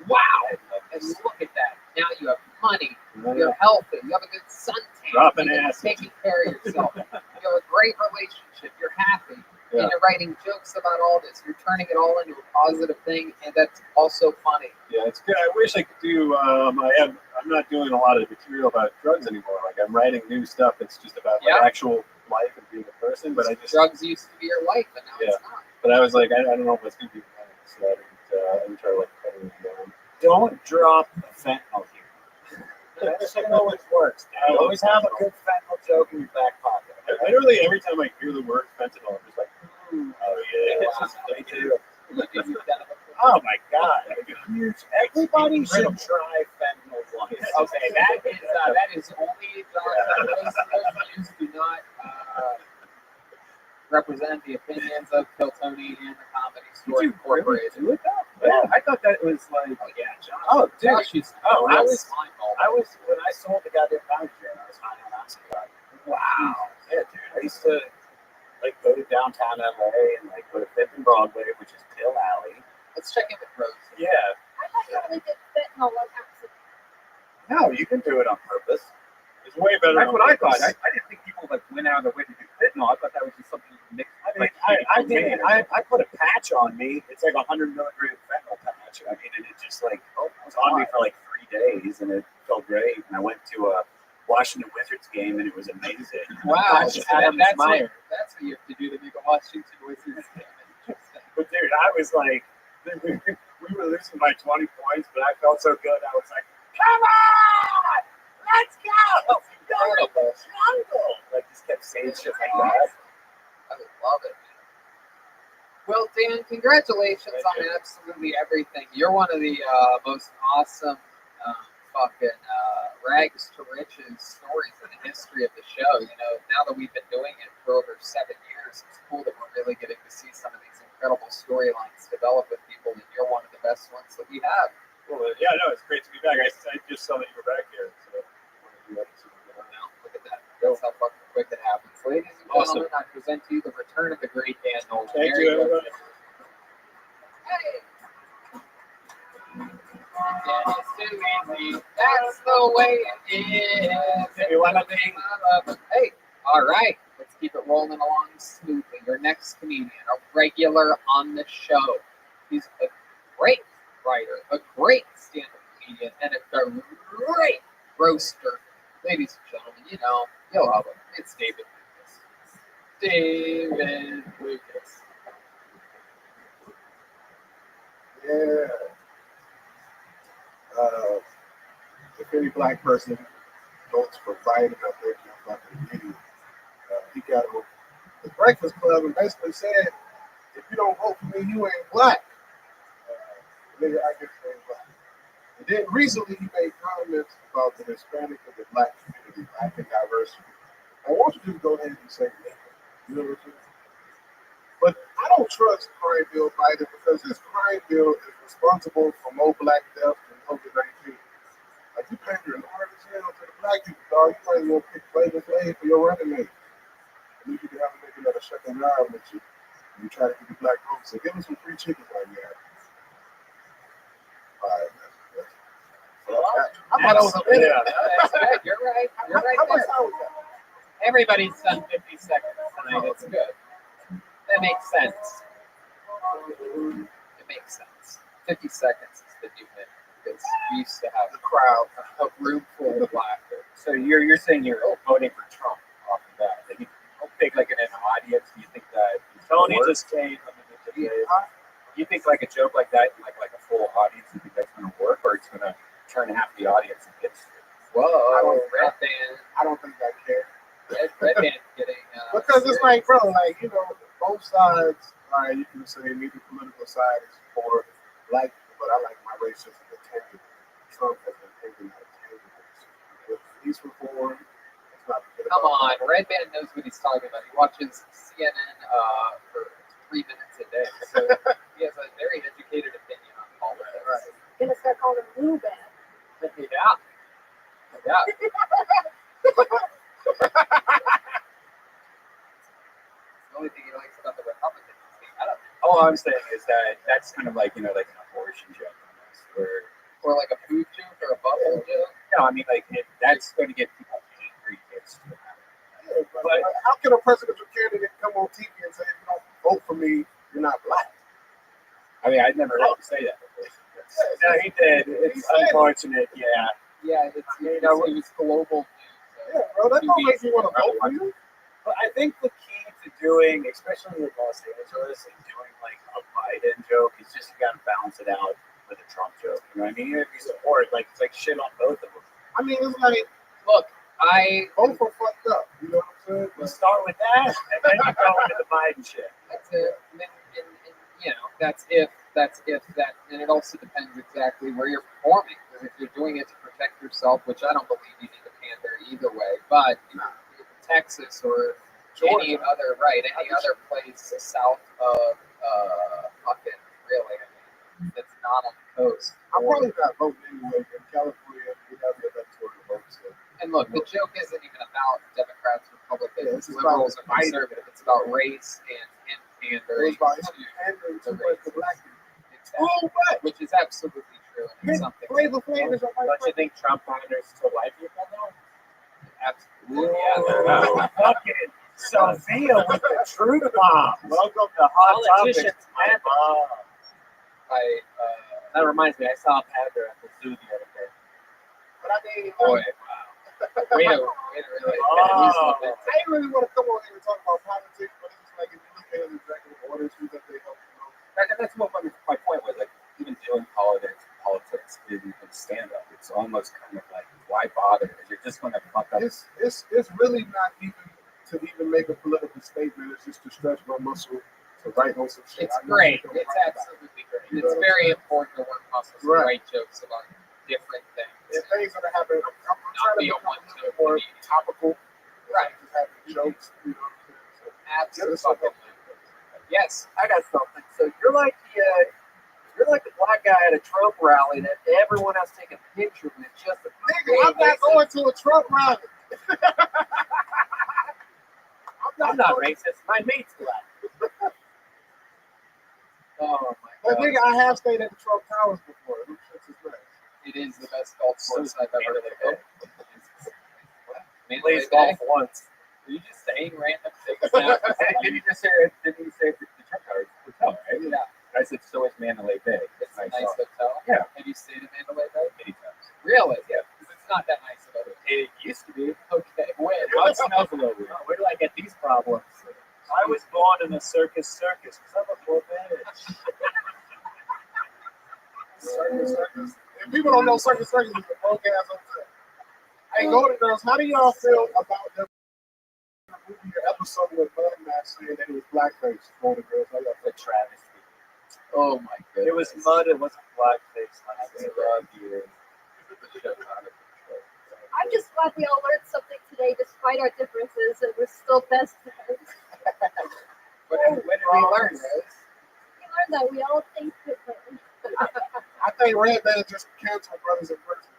Wow! And look at that. Now you have money. Yeah. You're healthy. You have a good suntan. Dropping You're acid. taking care of yourself. You have a great relationship. You're happy. Yeah. And you're writing jokes about all this. You're turning it all into a positive thing, and that's also funny. Yeah, it's good. I wish I could do. I'm not doing a lot of material about drugs anymore. I'm writing new stuff that's just about my actual life and being a person. But Drugs used to be your life, but now it's not. But I was like, I don't know if it's gonna be nice, so I didn't try cutting it down. Don't drop the fentanyl here. Medicine always works. I love Always have a fentanyl. good fentanyl joke in your back pocket. Literally every time I hear the word fentanyl, I'm just like, Ooh. oh yeah, It's just me too. Oh my god! Everybody should try fentanyl once. Okay, that is only those views do not represent the opinions of Kiltony and the Comedy Store Did you really Incorporated. do it though? Yeah, I thought that was like. Oh yeah, Josh. Oh, dude. Josh used to Oh, I was Seinfeld. when I sold the goddamn bounty chair, I was high on Oxycontin. Wow. Yeah, dude. I used to like go to downtown LA and like go to Fifth and Broadway, which is Pill Alley. Let's check in with Rose. Yeah. I thought you only did fentanyl on accident. No, you can do it on purpose. it's way better. That's on what I thought. purpose. I didn't think people like went out of their way to do fentanyl. I thought that was just something you mixed. I mean, like, I did it. cocaine. I put a patch on me. It's like 100 milligram fentanyl patch. I mean, and it just like was on me for like 3 days, and it felt great. And I went to a Washington Wizards game, and it was amazing. Wow, Patch that's Adams what Meyer. you have to do to make a Washington Wizards game. But dude, I was like, we were losing by 20 points, but I felt so good. I was like, come on, let's go, Incredible. jungle. Like just kept saying shit like that. I would love it. Well, Dan, congratulations on absolutely everything. You're one of the most awesome fucking rags to riches stories in the history of the show. You know, now that we've been doing it for over 7 years, it's cool that we're really getting to see some of these incredible storylines develop with people, and you're one of the best ones that we have. Well, yeah, no, it's great to be back. I just saw that you were back here. So, Now, look at that. That's how fucking quick it happens. Ladies and Awesome. gentlemen, I present to you the return of the great Dan Nolan. thank There you, go. everybody. Hey. Dan is too easy. That's the way it is. You want to Hey, all right. Let's keep it rolling along smoothly. Your next comedian, a regular on the show. He's a great writer, a great stand-up comedian, and a great roaster. Ladies and gentlemen, you know, you'll love him. It's David Lucas. David Lucas. Yeah. If any black person votes for Biden, I think you're fucking idiot. He got on the Breakfast Club and basically said, if you don't vote for me, you ain't black. Nigga, I guess you ain't black. And then recently he made comments about the Hispanic and the black community, black and diversity. I want you to just go ahead and say that. You know what I'm saying? But I don't trust crime bill Biden because his crime bill is responsible for more black deaths than COVID-19. Like you pay your hard as hell to the black people, dog. You might as well pick Flavor Flav for your running mate. At least you can have a nigga that'll shut them down with you. And you try to get the black votes. So give them some free chicken while you have it. All right, I thought I was a minute. Yeah. That's good. You're right. You're right How much there. time was that? Everybody's done 50 seconds tonight. It's good. That makes sense. It makes sense. 50 seconds is the new minute because we used to have The crowd. a room full of laughter. So you're saying you're voting for Trump off of that? Like you don't think like in an audience, do you think that Tony work? just came. You think like a joke like that, like a full audience, you think that's going to work, or it's going to turn half the audience against it? Whoa, Red Band. I don't think I care. Red Band getting. Because it's like, bro, like, you know, both sides, right, you can say neither political side is for black people, but I like my racism tangible. Trump has been taking out tangibles. With police reform, it's not good. Come on, Red Band knows what he's talking about. He watches CNN for 3 minutes a day, so he has a very educated opinion on all of this. Right. Gonna start calling them blue band. Yeah. Yeah. The only thing he likes about the Republicans is the element. All I'm saying is that that's kind of like like an abortion joke, almost, where Or like a food joke or a bubble joke. I mean like that's going to get people angry. It's Yeah, but how can a presidential candidate come on TV and say, if you don't vote for me, you're not black? I mean, I'd never heard him say that before. No, he did. It's unfortunate. Yeah. Yeah, it was global news. Yeah, bro, that don't make me want to vote for you. But I think the key to doing, especially with Los Angeles, and doing like a Biden joke is just you got to balance it out with a Trump joke. You know what I mean? Even if you support, like it's like shit on both of them. I mean, it's like Look, both are fucked up. You know what I'm saying? We'll start with that, and then you go into the Biden shit. that's it. And, you know, that's if that, and it also depends exactly where you're performing. Because if you're doing it to protect yourself, which I don't believe you need to pander either way, but Texas or any other place south of fucking really, I mean, that's not on the coast. I'm probably not voting anyway. In California, we have the electoral vote. So. And look, the joke isn't even about Democrats, Republicans, Yeah, liberals, or about conservative. It's about race and pandering It's about to pandering the too much to race. black people. Exactly. What? Which is absolutely true. And it's something. Flavor Flav is a white Don't you think Trump panders to white people though? Absolutely. Yeah. Fucking Sophia with the truth bomb. Welcome to Hot Topics. That reminds me, I saw a pander at the zoo the other day. But I mean, Boy, wow. Way to really. Oh. I didn't really want to come on here and talk about politics, but it's just like if you look at the executive orders, who that they help you know. That's what my point was. Like, even doing politics in stand up, it's almost kind of like, why bother? Because you're just going to fuck up. It's really not even to even make a political statement. It's just to stretch my muscle to write on some shit. It's I know great. you don't It's write about. absolutely great. It's very important to work muscles and write jokes about different things. If things that are happening, I'm trying to be a become a one-to little bit more topical. Right. Just having jokes, you know. So, Absolutely. Yes. I got something. So you're like the black guy at a Trump rally that everyone else take a picture with just to nigga, I'm not going to a Trump rally. I'm not racist. My mate's black. Oh my But god. nigga, I have stayed at the Trump Towers before. Them shits is nice. It is the best golf course I've ever been to. Plays golf once. Are you just saying random things now? Did you say the Trump Tower hotel, right? Yeah. I said, so is Mandalay Bay. It's a nice hotel. Yeah. Have you stayed in Mandalay Bay? Many times. Really? Yeah. Because it's not that nice of a hotel. It used to be. Okay. When? Now it smells a little weird. Oh, where do I get these problems? I was born in a circus because I'm a poor bitch. Circus. If people don't know Circus is a broke ass hotel. Hey, Golden Girls, how do y'all feel about the movie or episode with Bud Match saying that it was blackface? Golden Girls, how y'all The feel? travesty. Oh my goodness. It was mud. It wasn't blackface. I'm just glad we all learned something today, despite our differences, and we're still best friends. What did we learn, Rose? We learned that we all think differently. I think Red Band just canceled Brothers in Prison.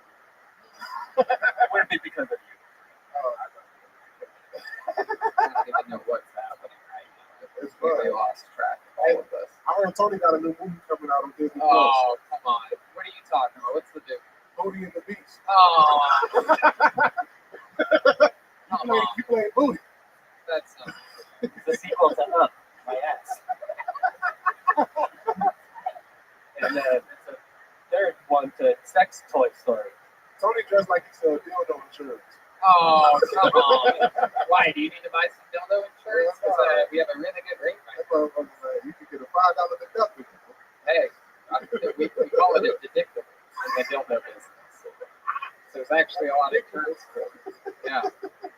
It wouldn't be because of you. I don't even know what's happening right now. It's We fun. lost track of all of this. I heard Tony got a new movie coming out on Disney Plus. Oh, come on. What are you talking about? What's the difference? Booty and the Beast. Oh, come on. You play Booty. That's not. The sequel to Up, my ass. And it's a third one to Sex Toy Story. Tony dressed like he said dildo insurance. Oh, come on. Why? Do you need to buy some dildo insurance? Because we have a really good rate right That motherfucker said you could get a $5 deductible. now. Hey, we call it a deductible in the dildo business. So there's actually a lot of insurance. Yeah.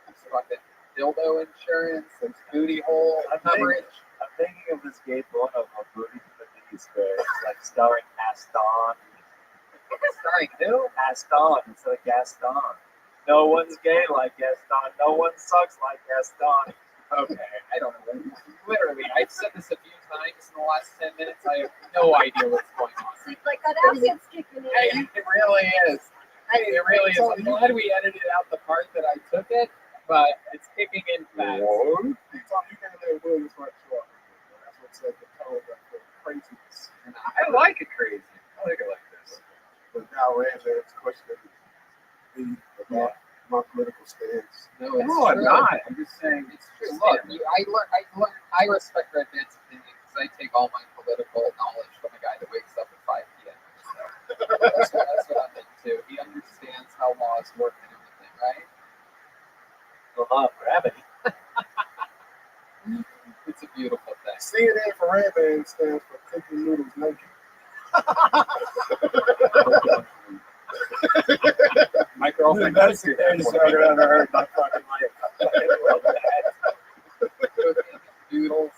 It's fucking dildo insurance, and booty hole coverage. I'm thinking of this gay porno called Booty to the Beast, where it's like starring Aston. Starring who? Aston instead of Gaston. No one's gay like Gaston. No one sucks like Gaston. Okay, I don't know. Literally, I've said this a few times in the last 10 minutes. I have no idea what's going on. Seems like that acid's kicking in. Hey, it really is. Hey, it really is. I'm glad we edited out the part that I took it, but it's kicking in fast. You can't let Williams run the show. That's what said the tone of the craziness. I like it crazy. I like it like this. But now Rand's questioning me about my political stance. No, it's No, I'm true. not. I'm just saying. It's true. Look, I respect Red Man's opinion because I take all my political knowledge from a guy that wakes up at 5 p.m. So that's what I'm into. He understands how laws work and everything, right? The law of gravity. It's a beautiful thing. CNN for Rand stands for Cooking Noodles Naked. My girlfriend That's does do the that. greatest for song me. I've ever heard in my fucking life. I love that. Noodles.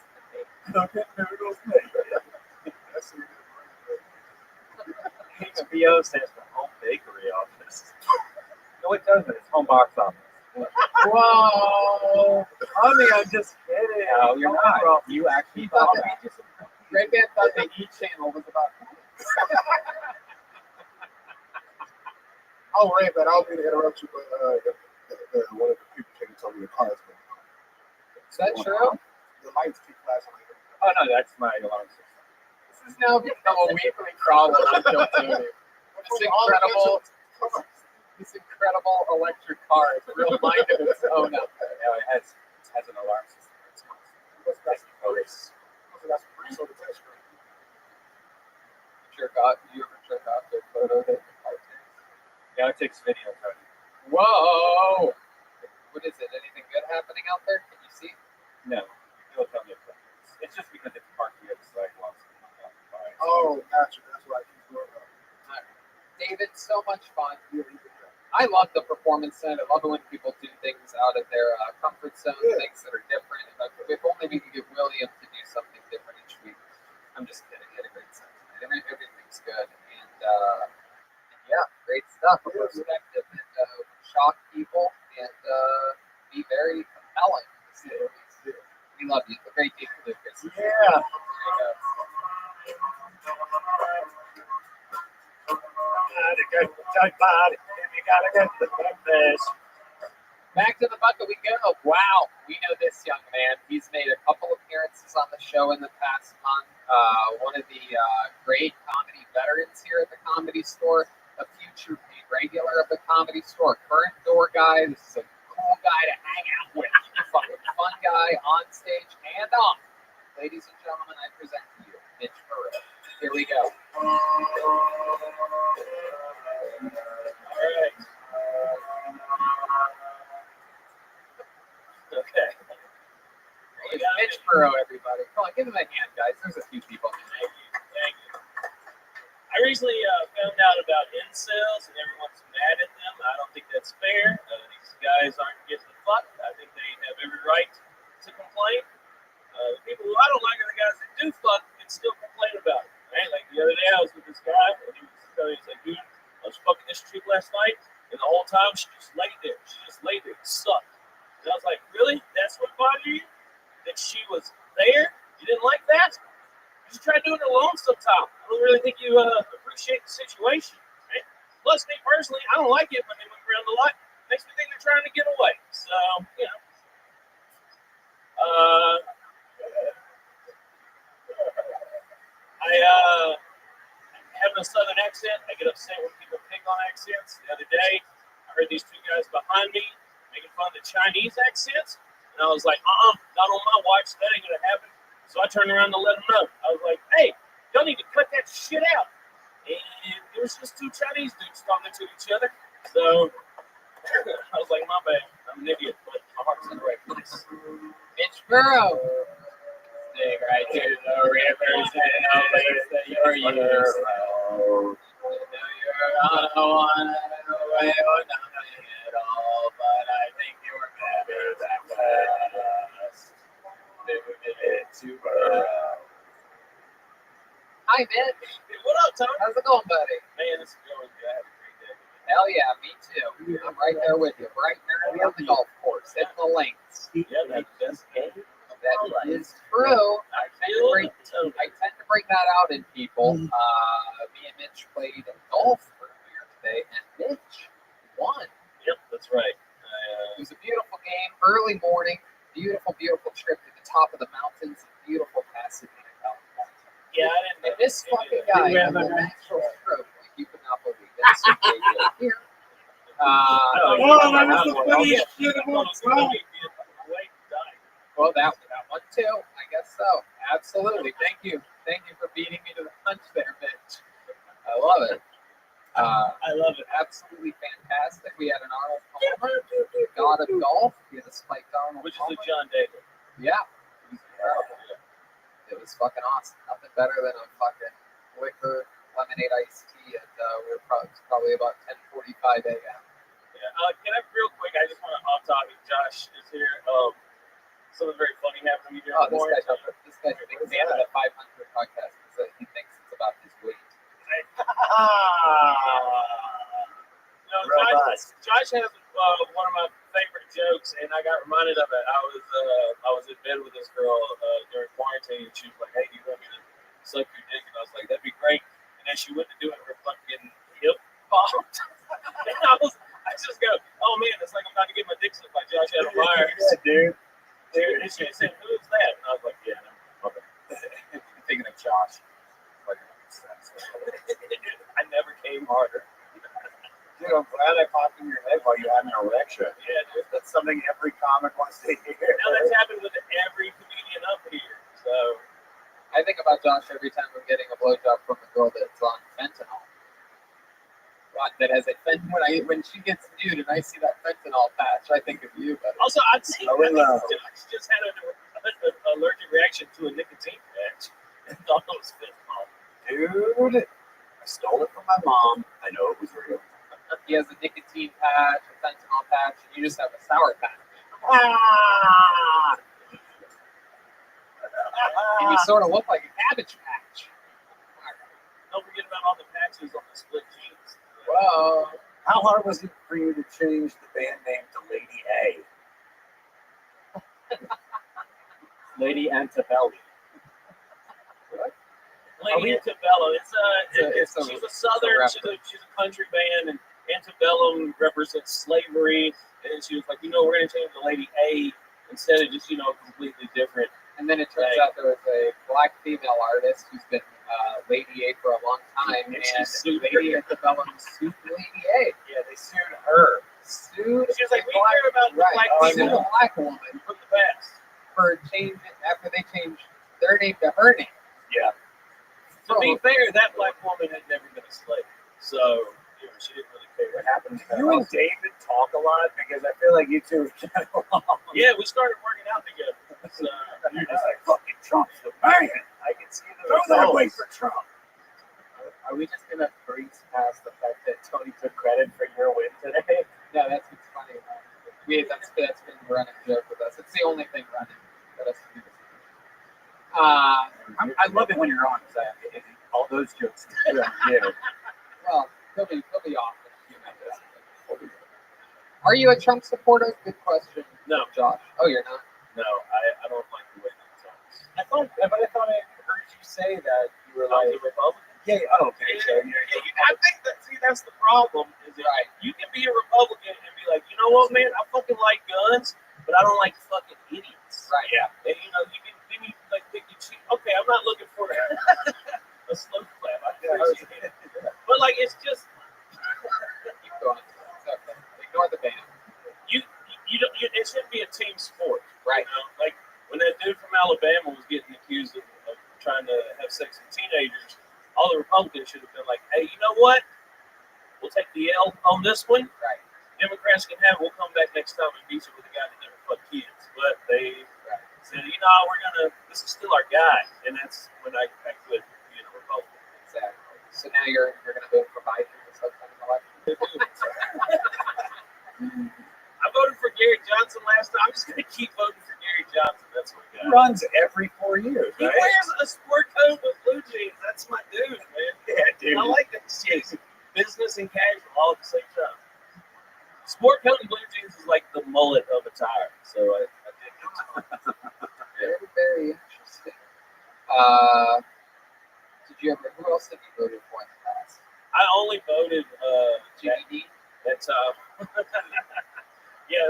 Cooking noodles, mate. That's HBO stands for Home Bakery Office. No, it doesn't. It's home box office. Whoa. Honey, I'm just kidding. No, you're not. You actually He thought thought that. that Red Man thought the E channel was about I'll rant, but I don't mean to interrupt you, but one of the people came and told me the car is going on. Is that true? The lights keep flashing like that. Oh no, that's my alarm system. This has now become a weekly problem on Joe Tony. This incredible electric car is a real mind of its own out there. Yeah, it has an alarm system. It's That's pretty sort of test screen. You ever jerk out their photo that the car takes? Yeah, it takes video, Tony. Whoa! What is it? Anything good happening out there? Can you see? No, it'll tell me. It's just because it's parked near the sidewalks. Oh, gotcha. That's why I keep going up. David, so much fun. I love the performance center. I love it when people do things out of their comfort zone, things that are different. If only we could get William to do something different each week. I'm just kidding. He had a great set tonight. Everything's good. And yeah, great stuff. A perspective that would shock people and be very compelling. We love you. A great day for Lucas. Yeah. Gotta get the jug body, and you gotta get the fish. Back to the bucket we go. Wow, we know this young man. He's made a couple appearances on the show in the past month. One of the great comedy veterans here at the Comedy Store, a future regular of the Comedy Store, current door guy. This is a cool guy to hang out with. Fucking fun guy on stage and off. Ladies and gentlemen, I present to you Mitch Burrow. Here we go. All right. Okay. It's Mitch Burrow, everybody. Come on, give him a hand, guys. There's a few people. Thank you. I recently found out about incels and everyone's mad at them. I don't think that's fair. These guys aren't getting the fuck. I think they have every right to complain. The people who I don't like are the guys that do fuck and still complain about it. Right? Like the other day, I was with this guy and he was like, dude, I was fucking this chick last night, and the whole time she just laid there. She just laid there. It sucked. And I was like, really? That's what bothered you? That she was there? You didn't like that? You should try doing it alone sometime. I don't really think you appreciate the situation. Right? Plus, me personally, I don't like it when they move around a lot. Makes me think they're trying to get away. So, you know. I have a southern accent. I get upset when people pick on accents. The other day, I heard these two guys behind me making fun of the Chinese accents. And I was like, not on my watch. That ain't going to happen. So I turned around to let them know. I was like, hey, y'all need to cut that shit out. And it was just two Chinese dudes talking to each other. So I was like, my bad. I'm an idiot, but my heart's in the right place. Mitch Burrow. Dig right to the rivers and the lakes that you're used to. You're on a one way or nothing at all, but I think you're better than West. To Burrow. Hi, Mitch. Hey, what up, Tom? How's it going, buddy? Man, this is going good. I had a great day. Hell yeah, me too. I'm right there with you. Bright and early on the golf course, hitting the links. Yeah, that's good. That is true. I tend to bring that out in people. Me and Mitch played golf earlier today, and Mitch won. Yep, that's right. It was a beautiful game, early morning, beautiful, beautiful trip to the top of the mountains, beautiful Pasadena, California. Yeah, I didn't. And this fucking guy has a natural stroke like you could not believe. That's so big here. That was the funniest shit of all time. Well, that one too. I guess so. Absolutely. Thank you for beating me to the punch there, Mitch. I love it. I love it. Absolutely fantastic. We had an Arnold Palmer, God of Golf. We had a Spike Arnold Which is Palmer. a John David. Yeah. It was incredible. It was fucking awesome. Nothing better than a fucking liquor lemonade iced tea at probably about 10:45 a.m. Yeah. Can I real quick? I just want to off topic. Josh is here. Something very funny happened to me during Oh, the quarantine. this guy's a big fan of the 500 podcast because he thinks it's about his weight. No, Josh has one of my favorite jokes, and I got reminded of it. I was in bed with this girl during quarantine, and she was like, "Hey, do you want me to suck your dick?" And I was like, "That'd be great." And then she went to do it, her fucking hip popped, and I just go, "Oh man, it's like I'm about to get my dick sucked by Josh Adam Myers." Yeah, dude. And she said, "Who is that?" And I was like, "Yeah, no, okay." Thinking of Josh. Like, I never came harder. dude, I'm glad I popped in your head while you had an erection. Yeah, dude. That's something every comic wants to hear. Now that's happened with every comedian up here. So I think about Josh every time I'm getting a blowjob from a girl that's on fentanyl. That has a when she gets nude and I see that fentanyl patch, I think of you. But also, I'd say Oh, no. Josh just had an allergic reaction to a nicotine patch and thought it was fentanyl. Dude, I stole it from my mom. I know it was real. he has a nicotine patch, a fentanyl patch, and you just have a sour patch. Ah! And you sort of look like a cabbage patch. Don't forget about all the patches on the split jeans. Whoa. How hard was it for you to change the band name to Lady A? Lady Antebellum. Lady Antebellum. It's a- She's a southern. She's a country band, and Antebellum represents slavery. And she was like, we're going to change to Lady A instead of just completely different. And then it turns out there was a black female artist who's been Lady A for a long time, And she and sued Lady her. Antebellum sued Lady A. Yeah, they sued her. Sued She was like, a we care about the right, black sued people a black woman from the past. for changing after they changed their name to her name. Yeah. To be fair, that black woman had never been a slave, so she didn't really care what happened. You and David talk a lot because I feel like you two get along. Yeah, we started working out together. So, You're just like, fucking Trump's the man. I can see the results. For Trump. Are we just gonna breeze past the fact that Tony took credit for your win today? Yeah, that's what's funny about it. That's been a running joke with us. It's the only thing running that us to do this. I love it when you're on. All those jokes are good on you. Well, he'll be off in a few minutes. Are you a Trump supporter? Good question. No. Josh. Oh, you're not? no, I don't like the way that sounds. I thought I heard you say that you were I was like, a Republican. Yeah, okay. So I think that's the problem. Is that you can be a Republican and be like, you know what, man, I fucking like guns, but I don't like fucking idiots. Right. Yeah. And you can like pick and choose. Okay, I'm not looking for a slow clap. I appreciate it. But like, it's just Keep going. It's okay. Ignore the ban. you don't. It shouldn't be a team sport, Right. Like when that dude from Alabama was getting accused of trying to have sex with teenagers, all the Republicans should have been like, hey, you know what? We'll take the L on this one. Right. Democrats can have it. We'll come back next time and beat you with a guy that never fucked kids. But they said, this is still our guy. And that's when I quit being a Republican. Exactly. So now you're going to vote for Biden in this upcoming election. I voted for Gary Johnson last time. I'm just going to keep voting for Gary Johnson. That's my he guy. runs every 4 years, He right? wears a sport coat with blue jeans. That's my dude, man. Yeah, dude. I like that shit. Business and casual all at the same time. Sport coat and blue jeans is like the mullet of attire. So I dig it. Very, very interesting. Did you ever? Who else have you voted for in the past? I only voted GDD. that time. Yeah,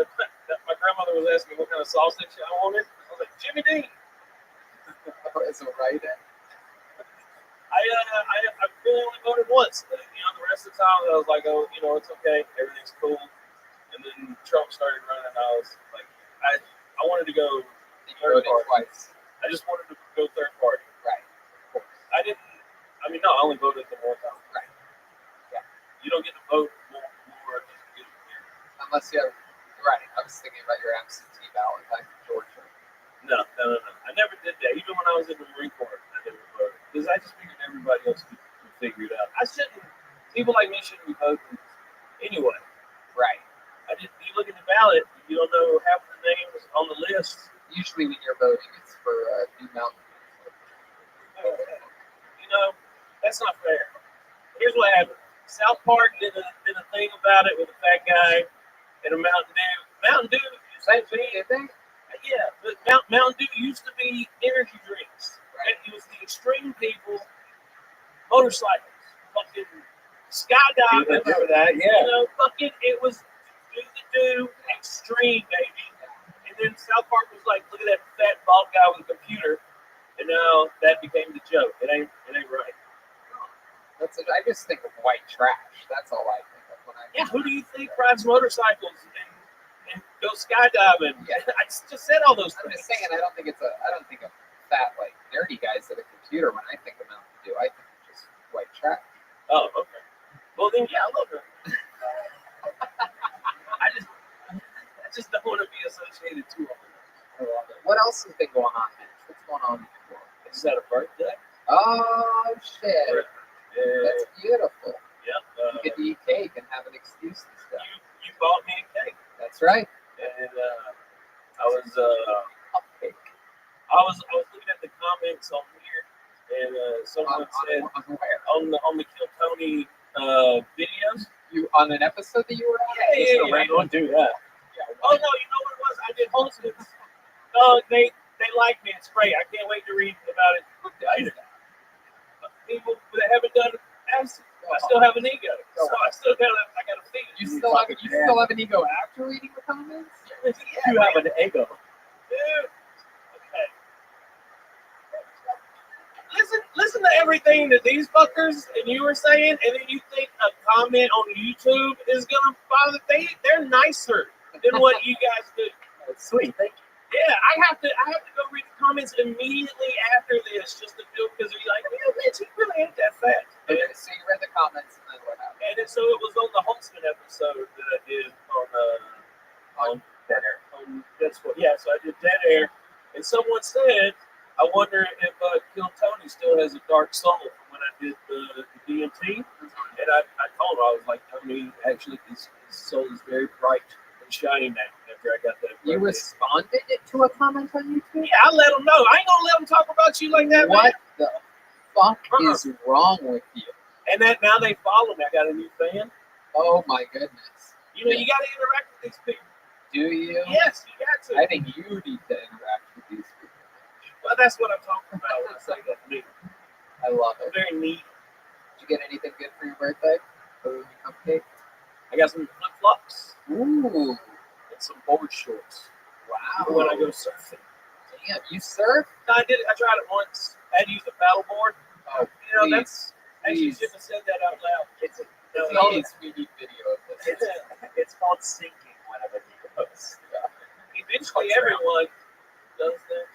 my grandmother was asking me what kind of sausage I wanted. I was like, Jimmy Dean. As a writer. I really only voted once. The rest of the time I was like, oh, it's okay, everything's cool. And then Trump started running, and I was like, I wanted to go You third voted party. twice. I just wanted to go third party. Right. Of course. No, I only voted the one time. Right. Yeah. You don't get to vote more just to get it here. Unless you have. Right. I was thinking about your absentee ballot back in Georgia. No. I never did that. Even when I was in the Marine Corps, I never voted because I just figured everybody else could figure it out. I shouldn't. People like me shouldn't be voting anyway. Right. You look at the ballot, you don't know half the names on the list. Usually when you're voting, it's for New Mountain. You know, that's not fair. Here's what happened. South Park did a thing about it with a fat guy and a Mountain Dew. Mountain Dew, Same thing, did they? yeah, but Mountain Dew used to be energy drinks. Right? It was the extreme people, motorcycles, fucking skydiving. Remember that? You Yeah. know, fucking, it was do extreme, baby. And then South Park was like, look at that fat bald guy with a computer. And now that became the joke. It ain't right. I just think of white trash. That's all I think of when I. Yeah, who do you think rides motorcycles and goes skydiving? Yeah. I just said all those I'm things. just saying, I don't think of fat, like nerdy guys at a computer when I think of Mountain Dew. I think of just white trash. Oh, okay. Well then, yeah, I love her. I just don't want to be associated too often. I love it. What else has been going on, Mitch? What's going on with you? Is that a birthday? Oh shit! Yeah. That's beautiful. Yep. You get to eat cake and have an excuse to stuff. You bought me a cake, That's right. and I was looking at the comments on here, and someone said On where? on the Kill Tony videos. You on an episode that you were on? Yeah. Don't do that. Oh no, you know what it was? I did hostess. Oh, they like me. It's great. I can't wait to read about it later. People that haven't done it, I still have an ego, so I got a feel. You still have an ego after reading the comments? You have an ego. Dude. Okay. Listen to everything that these fuckers and you were saying, and then you think a comment on YouTube is gonna bother. They're nicer than what you guys do. That's sweet. Thank you. Yeah, I have to go read the comments immediately after this just to feel, because you're like, yeah, bitch, he really ain't that fat. Okay, so you read the comments and then what happened? And then, so it was on the Holtzman episode that I did on Dead Air. that's what, yeah. So I did Dead Air, and someone said, I wonder if Kill Tony still has a dark soul from when I did the DMT. And I told him, I was like, Tony, actually, his soul is very bright and shining now. After I got that, You responded to a comment on YouTube? yeah, I let him know. I ain't gonna let him talk about you like that, What man. the fuck is wrong with you? And that now they follow me. I got a new fan. Oh my goodness. You know, you got to interact with these people. Do you? Yes, you got to. I think you need to interact with these people. Well, that's what I'm talking about when I say that. Neat. I love it. Very neat. Did you get anything good for your birthday? Other than the cupcake? I got some flip flops Ooh. and some board shorts. Wow. For when I go surfing. Damn, you surf? No, I did. I tried it once. I had to use the paddle board. Oh, You know, please. that's actually you shouldn't have said that out loud. Please, we need video of this. It's called sinking whenever he goes. Eventually, everyone does that.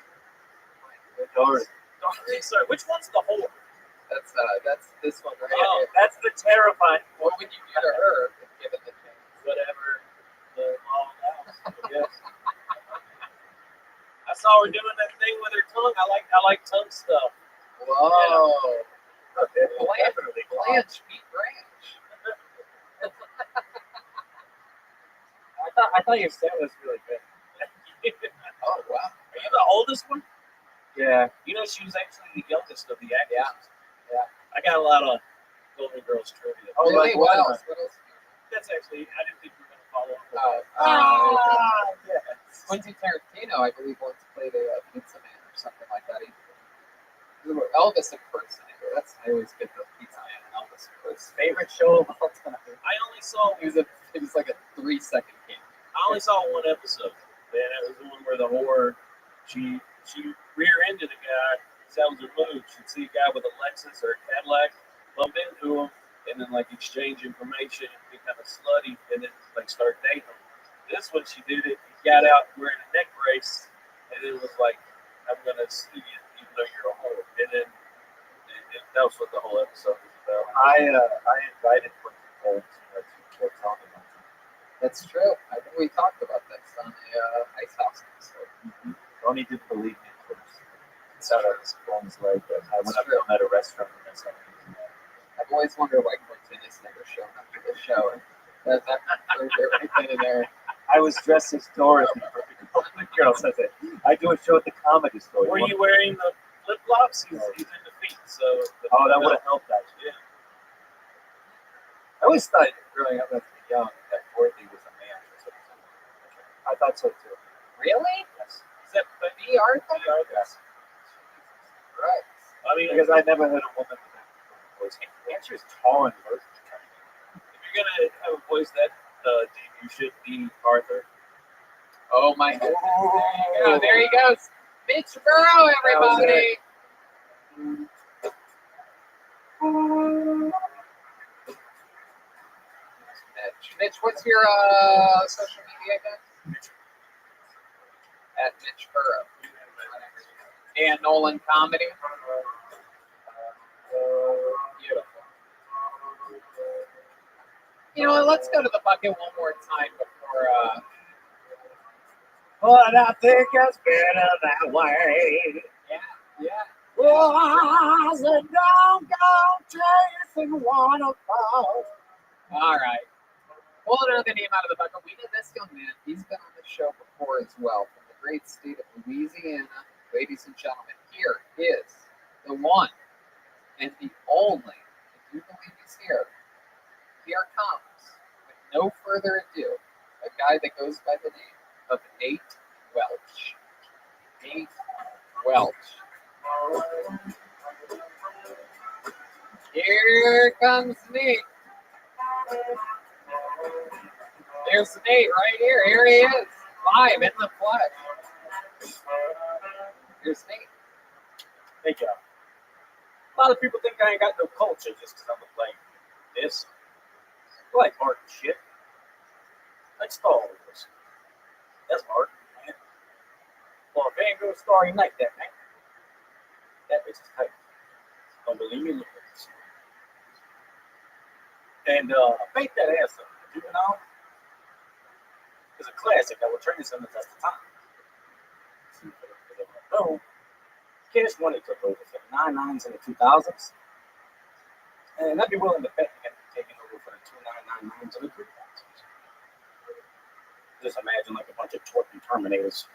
Sorry, which one's the whore? That's this one right Oh, here. That's the terrifying. What would you do to her if given the chance? Whatever the law allows, I guess. I saw her doing that thing with her tongue. I like tongue stuff. Whoa. Definitely. Blanche, meet Branch. I thought your set was really good. Oh, wow. Are you the oldest one? Yeah. You know, she was actually the youngest of the actors. Yeah. I got a lot of Golden Girls trivia. Oh, Really? like What what? else? What else? That's actually, I didn't think you were going to follow up with Oh, that. Yes. Quentin Tarantino, I believe, once played a pizza man or something like that. Elvis impersonator. I always get the pizza man and Elvis impersonator. Favorite show of all time. I only saw It was like a 3-second game. I only saw one episode. And it was the one where the whore, she rear-ended a guy. That was her move. She'd see a guy with a Lexus or a Cadillac, bump into him, and then like exchange information, be kind of slutty, and then like start dating him. This one she did it. He got out wearing a neck brace, and it was like, I'm gonna sue you, even though you're a whore. And then that was what the whole episode was about. I invited Quentin Cole to Kill Tony. That's true. I think we talked about this on the Ice House episode. Tony didn't believe me at first. He thought I was pulling his leg, but I went up to him at a restaurant and I said, I always wonder why Clinton has never shown up to the show. And that right then and there. I was dressed as Dorothy. The girl says it. I do a show at the Comedy Store. Were you wearing the flip flops? He's in defeat, so. Oh, that would have helped actually. Yeah. I always thought growing up as a young that Dorothy was a man or something. I thought so too. Really? Yes. Is that but Me, Arthur? Yes. Right. I mean, Because I never heard a woman with that voice. And she was tall and versatile. if you're gonna have a voice that deep, you should be Arthur. Oh my goodness. There you go. There he goes. Mitch Burrow, everybody. Mitch, what's your social media again? At Mitch Burrow. And Nolan Comedy. Beautiful. You know what? Let's go to the bucket one more time before. But I think it's better that way. Yeah. Was a don't go chasing waterfalls. All right. Pulling another name out of the bucket. We know this young man. He's been on the show before as well. From the great state of Louisiana. Ladies and gentlemen, here is the one and the only. If you believe he's here, here comes, with no further ado, a guy that goes by the name of Nate Welch. Nate Welch. Here comes Nate. There's Nate right here. Here he is, live in the flesh. Here's Nate. Hey, Joe. A lot of people think I ain't got no culture just because I look like this. I like art and shit. Like Star Wars. That's art, man. Well, Van Gogh Starry Night, that man. That bitch is tight. Don't believe me? Look at this. And Bake That Ass Up, Juvenile, is a classic that will turn itself into test of time. No, Cash Money took over for the 99s in the 2000s. And I'd be willing to bet they're going to be taking over for the 2999s in the 3000s. Just imagine like a bunch of twerking Terminators.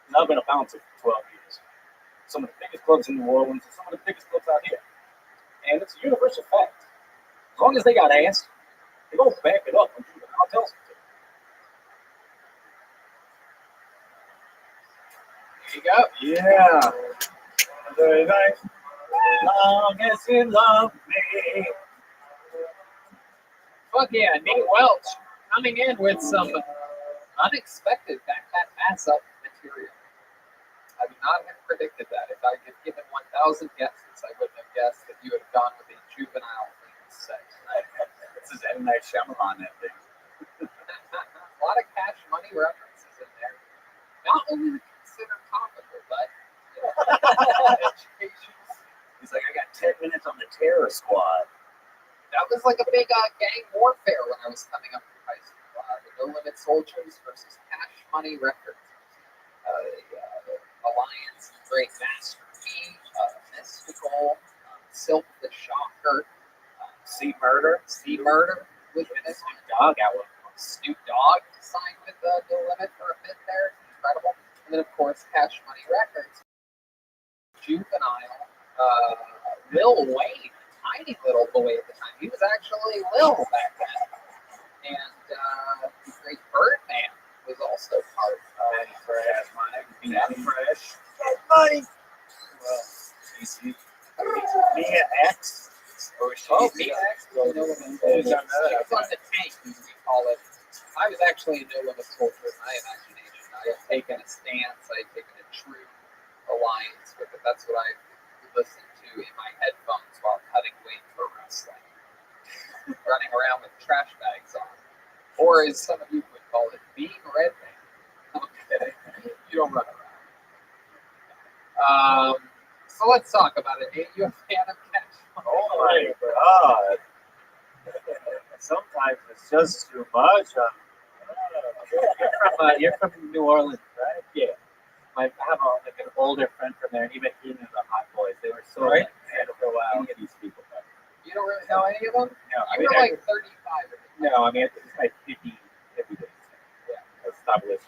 And I've been a bouncer for 12 years. Some of the biggest clubs in New Orleans and some of the biggest clubs out here. And it's a universal fact. As long as they got ass, they gonna back it up when Juvenile tells them to. There you go. Yeah. Very nice. Long as you love me. Fuck yeah, Nate Welch coming in with some unexpected back that ass up material. I would not have predicted that. If I had given 1,000 guesses, I wouldn't have guessed that you would have gone with a juvenile sex. This is M. Night Shyamalan, that thing. A lot of Cash Money references in there. Not only considered topical, but education. He's like, I got 10 minutes on the terror squad. That was like a big gang warfare when I was coming up through high school. The No Limit Soldiers versus Cash Money Records. The Alliance, Great Master P, Mystical, Silk the Shocker, See Murder. with this Snoop Dogg out with Snoop Dogg signed with No Limit for a bit there. Incredible. And then, of course, Cash Money Records. Juvenile, Lil Wayne, tiny little boy at the time. He was actually Lil back then. And the great Birdman was also part of Cash Money. Cash Fresh. Cash Money. Mia X. Mia X. No Limit. It's on the tank, as we call it. I was actually a No Limit soldier in my imagination. I had taken a stance. I had taken a true alliance with it. That's what I listened to in my headphones while cutting weight for wrestling. Running around with trash bags on. Or as some of you would call it, being red man. Okay. You don't run around. So let's talk about it. Nate, you a fan of Cash Money? Oh my God. Sometimes it's just too much. You're from New Orleans, right? Yeah. I have like an older friend from there, and even he knew the hot boys. They were so Right? had to go out. Any of these people. You don't really know any of them? No, I You mean, were like 35 of them. no, I mean, it's like 50 every day. Yeah, that's not listening.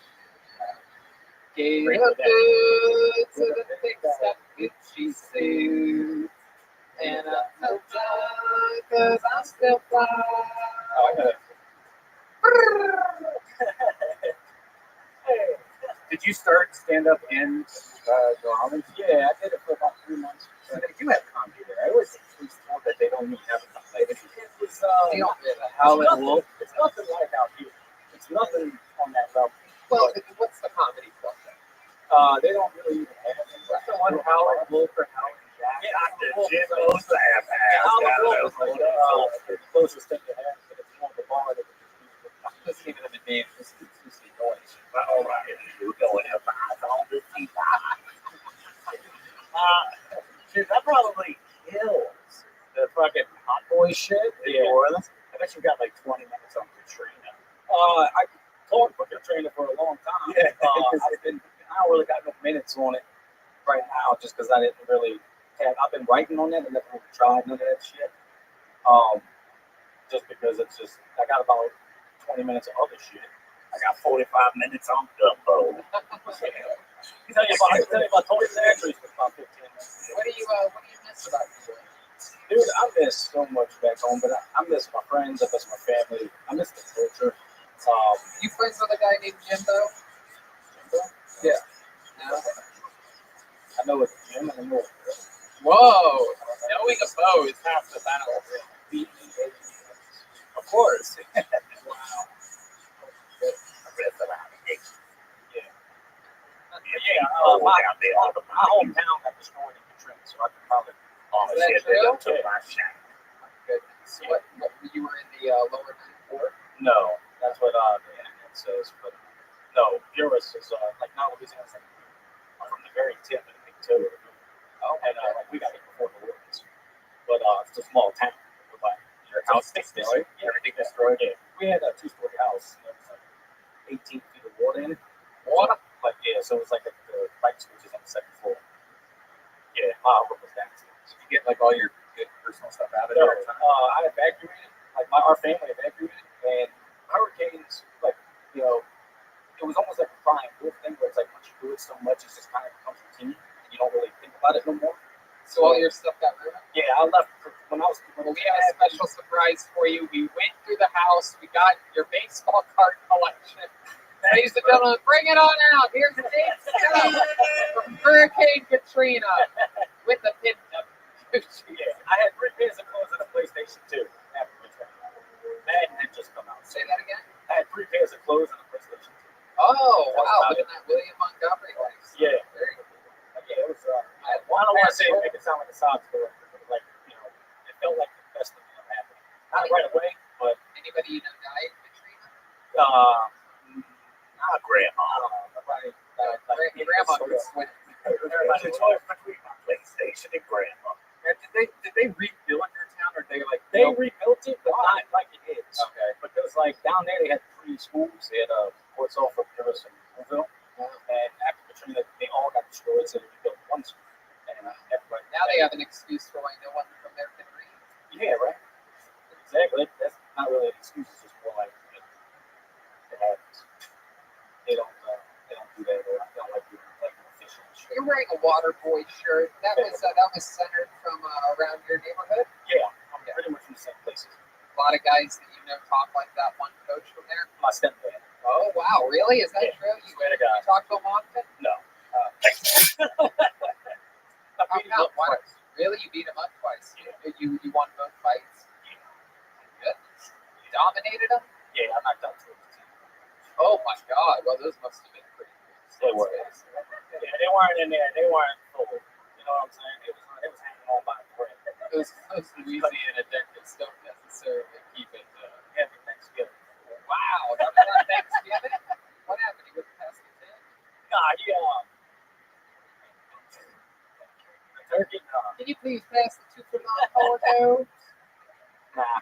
Get Grateful up Dead. good to the thick stuff Gucci suit. And I'm so done cause I'm still fly. Oh, I know that. Did you start stand up in New Orleans? Yeah, I did it for about 3 months. So they do have comedy there. I always was told that they don't even have it. Like, It was They don't really. Howlin' Wolf. It's nothing like out here. It's nothing on that level. Well, what's the comedy club then? They don't really even have it. What's the one Howlin' Wolf or Howlin' Jack? Dr. Jim knows the half Howlin' Wolf is like the closest thing to have, but it's more of a bar that I'm just giving them a name just to see noise. All right, you going up on the feet. Dude, that probably kills the fucking hot boy shit in New Orleans. I bet you got like 20 minutes on Katrina. I talked for Katrina for a long time. Yeah, I don't really got no minutes on it right now just because I didn't really have. I've been writing on it and never really tried none of that shit. Just because it's just, I got about 20 minutes of other shit. I got 45 minutes on Dumbo. I can tell you about Tony Sanders for about 15 minutes. What do you miss about New Orleans? Dude, I miss so much back home, but I miss my friends, I miss my family, I miss the culture. You friends with a guy named Jimbo? Yeah, No. I know it's Jim and I know it's Whoa! Knowing a foe is half the battle. of course. Wow. My hometown got destroyed in Katrina, so I could probably. Is that true? Yeah. Goodness. What you were in the lower ninth ward? No, that's what the internet says, but no, Buras is like not Louisiana's like from the very tip of the big two. Oh, And like we got it before the war. But it's a small town. With, like, Your house destroyed? Yeah, everything destroyed. Yeah, we had a 2-story house. And it was like 18 feet of water in it. Water? Like yeah, so it was like the light switches on the second floor. Yeah, my room was downstairs. Did you get like all your good personal stuff out of No, there? I evacuated. Like our family evacuated, and hurricanes, like it was almost like a crying wolf thing, where it's like once you do it so much, it just kind of becomes routine, and you don't really think about it no more. So all your stuff got ruined? Yeah, I left when I was. Well, we have a special surprise for you. We went through the house. We got your baseball card collection. Ladies and gentlemen, bring it on out. Here's the dance from Hurricane Katrina with the pin. Yeah, I had 3 pairs of clothes and a PlayStation 2 after Katrina. Madden had just come out. Say that again? I had 3 pairs of clothes and a PlayStation 2. Oh, That's wow. about Look at that William Montgomery life. Yeah. Very cool. Yeah, it was. I don't want to say make it sound like a sob story, but like it felt like the best thing that happened. Not right away, but Anybody you know died in Katrina? not grandma. Nobody. Grandma could swim. Everybody choice between my PlayStation and grandma. Did they rebuild your town, or They rebuilt it, but not like it is. Okay. Because like down there, they had 3 schools. They had Fort Sulphur, Paris, and Louisville. And after Katrina, they all got destroyed, so they rebuilt 1 school. And everybody. Now they have an excuse for why no one from there can read. Yeah, right. Exactly. That's not really an excuse. It's just more like it happens. They don't do that. They don't like doing like an official shit. You're wearing a water boy shirt. That was centered from around your neighborhood. Yeah, I'm pretty much in the same places. A lot of guys that you know talk like that one coach from there. My stepdad. Oh wow, really? Is that Yeah. true? You, Swear to God. you talk to him often? No. How come? Why? Really? You beat him up twice? Yeah. You won both fights? Goodness. You dominated him? Yeah, I knocked out 2 of the team. Oh my God. Well, those must have been pretty cool. They were. Yeah, they weren't in there. They weren't full. You know what I'm saying? It was hanging on by a thread. Those Louisiana dentists don't necessarily keep it. Happy Thanksgiving. Wow. That was on Thanksgiving? What happened? You wouldn't pass the 10? Nah, he the turkey. Can you please pass the 2 for $9 Nah.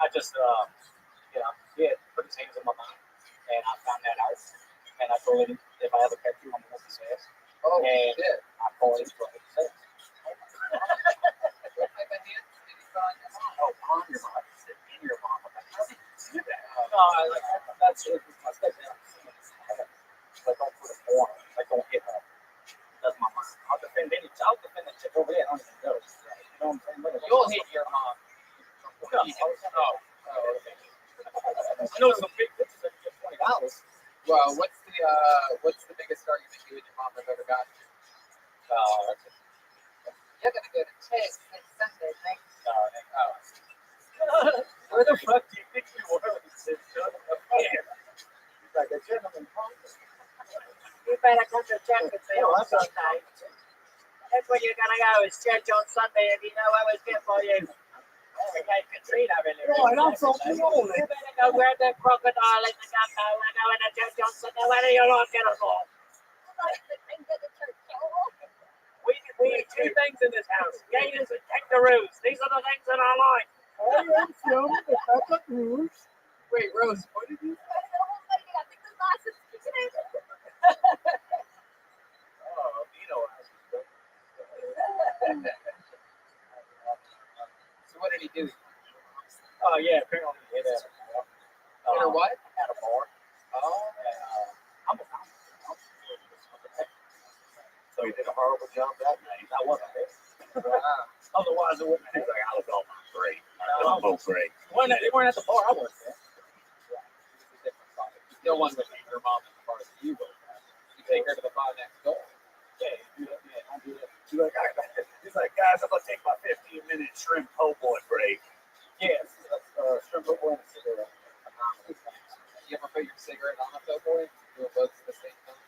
I just he had put his hands in my mouth, and I found that out. And I told him, if I ever catch you, I'm gonna Oh, And shit. I always what it says. What type of hands did you put on your mom? Oh, on your mom. He said, in your mom. I'm like, how did you do that? Oh, No, that's it. My stepdad. But don't put a form. Like, don't hit her. That's my mom. I'll defend any child. I'll defend the chick over there. I don't even know. You know what I'm saying? But you'll hit your mom. No, I know some big bitches that get $20. Well, what's the biggest argument you and your mom have ever gotten? That's You're gonna go to church next Sunday, right? where the fuck do you think you were? He's like a gentleman. You better come to church with me on Sunday. That's where you're gonna go, is church on Sunday if you know what was good for you. Okay, Katrina, really. Right, I'm from New You Orleans. better go grab that crocodile in the gumbo and go into church on Sunday. What do you like it for? We eat two things in this house: gators and kangaroos. These are the things that I like. I am from the Papa Cruz. Wait, Rose, what did you say? Oh, Vito. So what did he do? Oh, yeah, apparently he hit her. Hit her what? At a bar. Oh, I'm a So he did a horrible job that night. I wasn't there. wow. Otherwise, it wouldn't. He's like, I was all great. I'm both great. They weren't at the bar. I wasn't there. No one would take your mom in the bar that you go. You take her to the bar next door. Yeah, you do that. Yeah, I do that. He's like, guys, I'm gonna take my 15-minute shrimp po' boy break. Yes, shrimp po' boy and a cigarette. You ever put your cigarette on a doughboy? Do them both at the same time?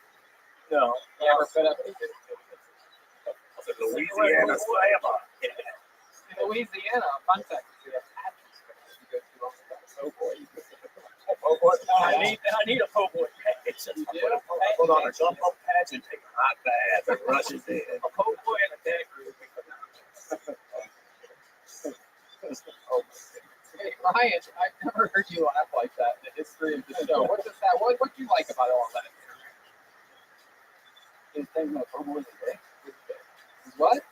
No. You ever put up The Louisiana slammer. in Louisiana? Fun fact: we have patches for that. You go to all the po' boy. I need a po' boy package. You do? Put on a jump up patch and take a hot bath and rush his in. A po' boy and a dad group. Hey Ryan, I've never heard you laugh like that in the history of the show. What do you like about all that? His thing about po' boys is great. What?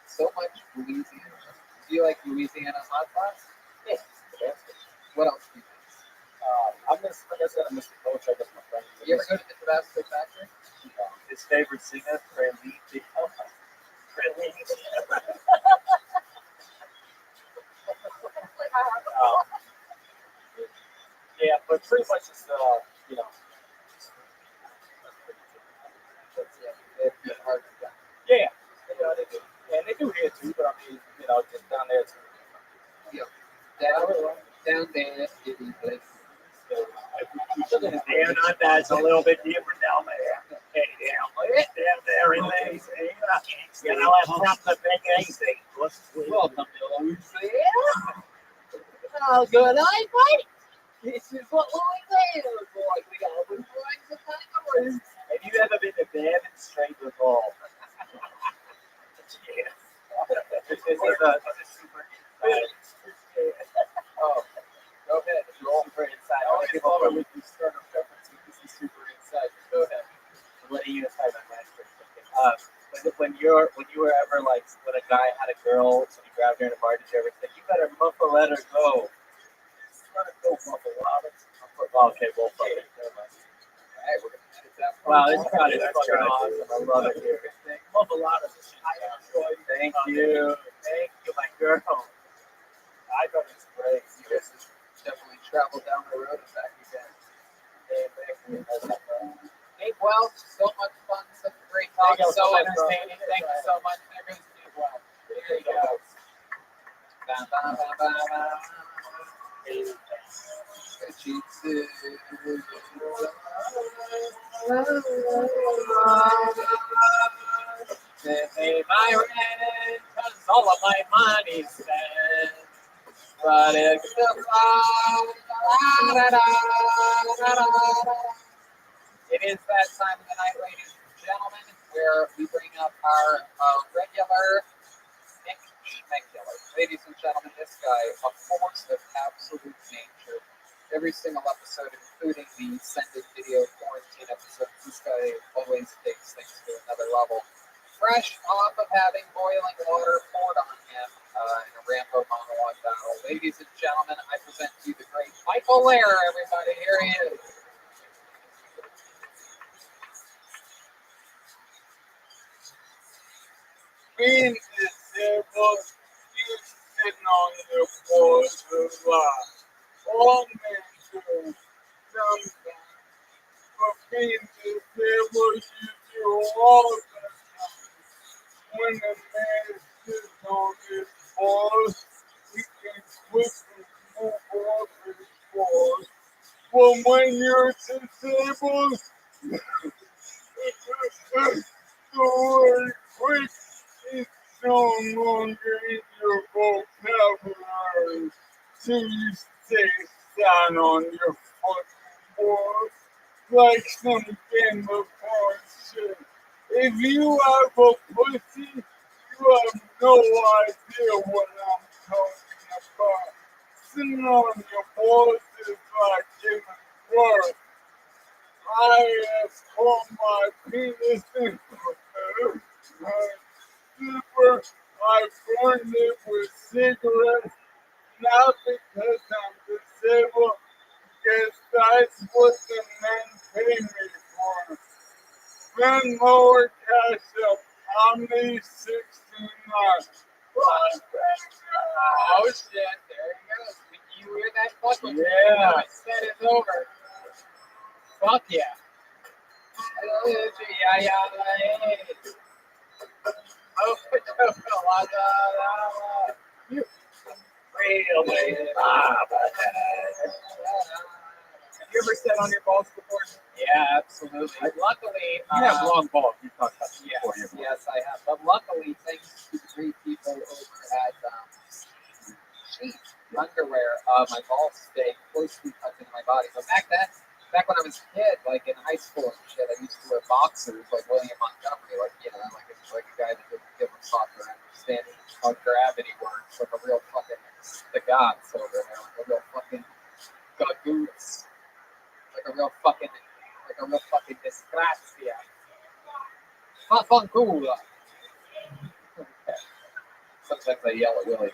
So much Louisiana. Do you like Louisiana hot sauce? Yeah. What else do you think? I miss the culture. I miss my friends. You ever go to the Tabasco factory? His favorite singer, Randy. Yeah, but pretty much it's you know. It's hard to get. Yeah, they do. And they do here too, but I mean, just down there too. Down there, city place. Damn, not that's a little bit different down there. Hey, down there in Lazy. You know, that's from the big AC. Welcome to Louisiana. Oh, good night, buddy. This is what Louisiana is like. We got open flags and kangaroos. Have you ever been to Devon Straight with Ball? Yeah. This is a super Oh, go ahead. roll for inside. I always love it when you start a reference. This is super inside. Go ahead. What do you decide on that? When you were ever like when a guy had a girl, so you grabbed her in a bar, did you ever think you better muffle let her go? Let her go, muffle Robin. Okay, well, fuck it. Never mind. Hey, we're going to edit that part. Wow, this crowd is That's fucking right. awesome. I love it here. Muffle Robin. Thank you. Thank you, my girl. I thought it was great. You guys just definitely traveled down the road and back again. Hey, well, so much fun, such a great talk, so entertaining. Thank you so much. I really did well. There you go. Ba, ba, ba, ba, ba. Pay my rent, 'cause all of my money's spent. But it's it is that time of the night, ladies and gentlemen, where we bring up our regular Nick Schmegular. Ladies and gentlemen, this guy, a force of absolute nature. every single episode, including the sending video quarantine episodes. This guy always takes things to another level. Fresh off of having boiling water poured on him in a Rambo monologue battle. Ladies and gentlemen, I present to you the great Michael Lair, everybody. Here he is. Being disabled, you sitting on the floors of life. All men do sometimes. But being disabled, you do all the time. When a man sits on his floors, he can quickly move off his floors. But when you're disabled, the word quick is no longer in your vocabulary. So you stay down on your fucking floor like some Game of Thrones shit. If you have a pussy, you have no idea what I'm talking about. Sitting on your balls is like giving birth. I have called my penis in super. I burned it with cigarettes, not because I'm disabled, because that's what the men pay me for. Venmo or Cash App, Omni 69. Oh shit, there he goes. You hear that fucking Yeah. set is over. Fuck yeah. Yeah. Oh, you really Have you ever sat on your balls before? Yeah, absolutely. Luckily, You have long balls. We've talked about this yes, before. You have long yes, I have. But luckily, thanks to the great people over at Sheet Underwear, my balls stay closely tucked into my body. But back when I was a kid, like in high school and shit, I used to wear boxers like William Montgomery, like like a guy that didn't give a fuck or understand how gravity works, like a real fucking the gods over there, like a real fucking gagoose, like a real fucking disgrazia. Fanculo. Sometimes I yell at Willie.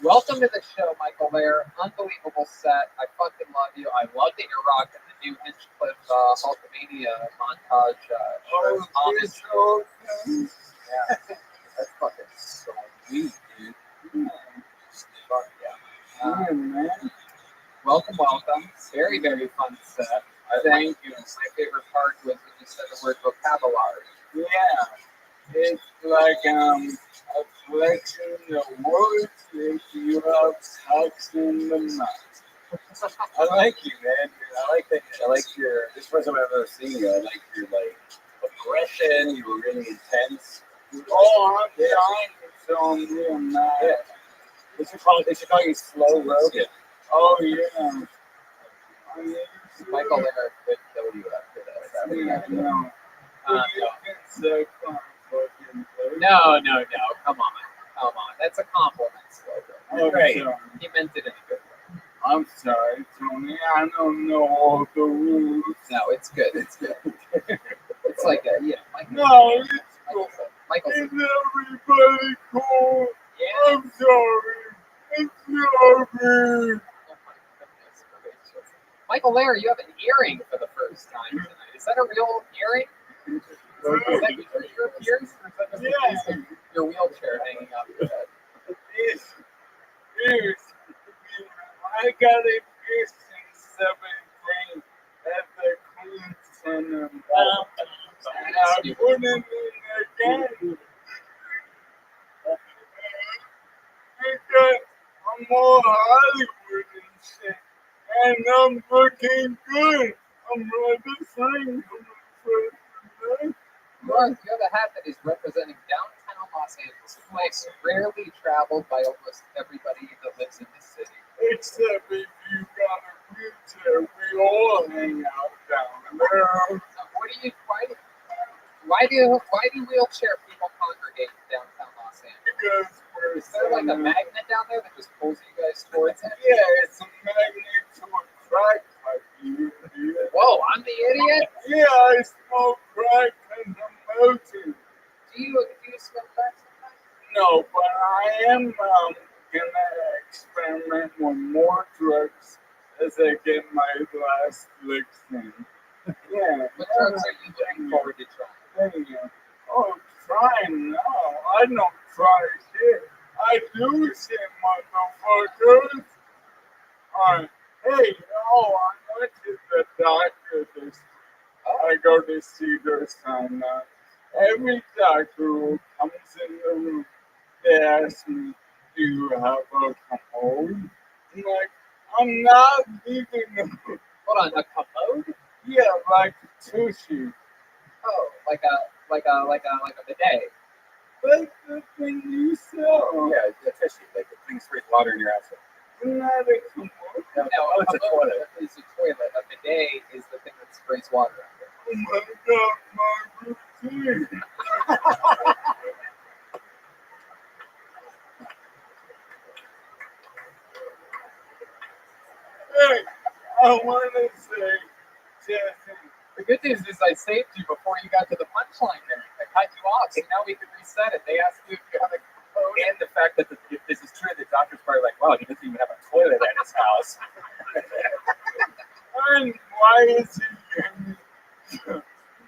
Welcome to the show, Michael Lair. Unbelievable set. I fucking love you. I love that you're rocking the new Hinchcliffe Hulkamania montage. Homage. Yeah, that's fucking so sweet, dude. Fuck yeah. Man. Welcome. Very, very fun set. Thank you. My favorite part was when you said the word vocabulary. Yeah. It's like a collection of words that you have tucked in the mouth. I like you, man. I like that. I like your. This is the first time I've ever seen you. I like your aggression. You were really intense. Oh, I'm trying to show them mad. Yeah. They should call you slow roasted. Oh, yeah. I mean, Michael Lair could kill you after that. yeah, no. You can say fucking No. Come on. That's a compliment, Slogan. I'm Great. sorry. He meant it in a good way. I'm sorry, Tony. I don't know all the rules. No, it's good. It's like Michael. No, it's cool. Michael said, Is everybody cool? yeah. I'm sorry. It's sorry. Oh my goodness gracious. Michael Lair, you have an earring for the first time tonight. Is that a real earring? Is that your ears? Or is that just a piece of your wheelchair hanging out your head? Here's, I got a piercing 7th grade at the Queen Center. And I put it in again. Because I'm more Hollywood and shit. And I'm looking good. I'm rather sing. You have a hat that is representing downtown Los Angeles, a place rarely traveled by almost everybody that lives in the city. Except if you got a wheelchair, we all hang out down there. Why do wheelchair people congregate in downtown Los Angeles? Because we're Is there like a magnet down there that just pulls you guys towards it? Yeah, it's a magnet to a crack pipe, you idiot. Whoa, I'm the idiot? Yeah, I smoke crack in the mountain. Do you smoke crack sometimes? No, but I am gonna experiment with more drugs as I get my last licks in. Yeah. What drugs are you looking forward to trying? Thank you. Oh, trying? No, I don't try shit. I do shit, motherfuckers. Alright. Hey, oh, I went to the doctor this. I go to see their son. Every doctor who comes in the room, they ask me, do you have a commode? I'm like, I'm not leaving the room. Hold on, a commode? Yeah, like a tissue. Oh, like a bidet. That's the thing you sell. Yeah, the tissue, like the thing sprays water in your asshole. Not a commode. No, Oh, it's a commode toilet. is a toilet. A bidet is the thing that sprays water out Oh my god, my routine. Hey, I want to say, Jason, The good news is I saved you before you got to the punchline there. I cut you off, so now we can reset it. They asked you if you have a commode. And the fact that if this is true, the doctor's probably like, wow, he doesn't even have a toilet at his house. and why is he getting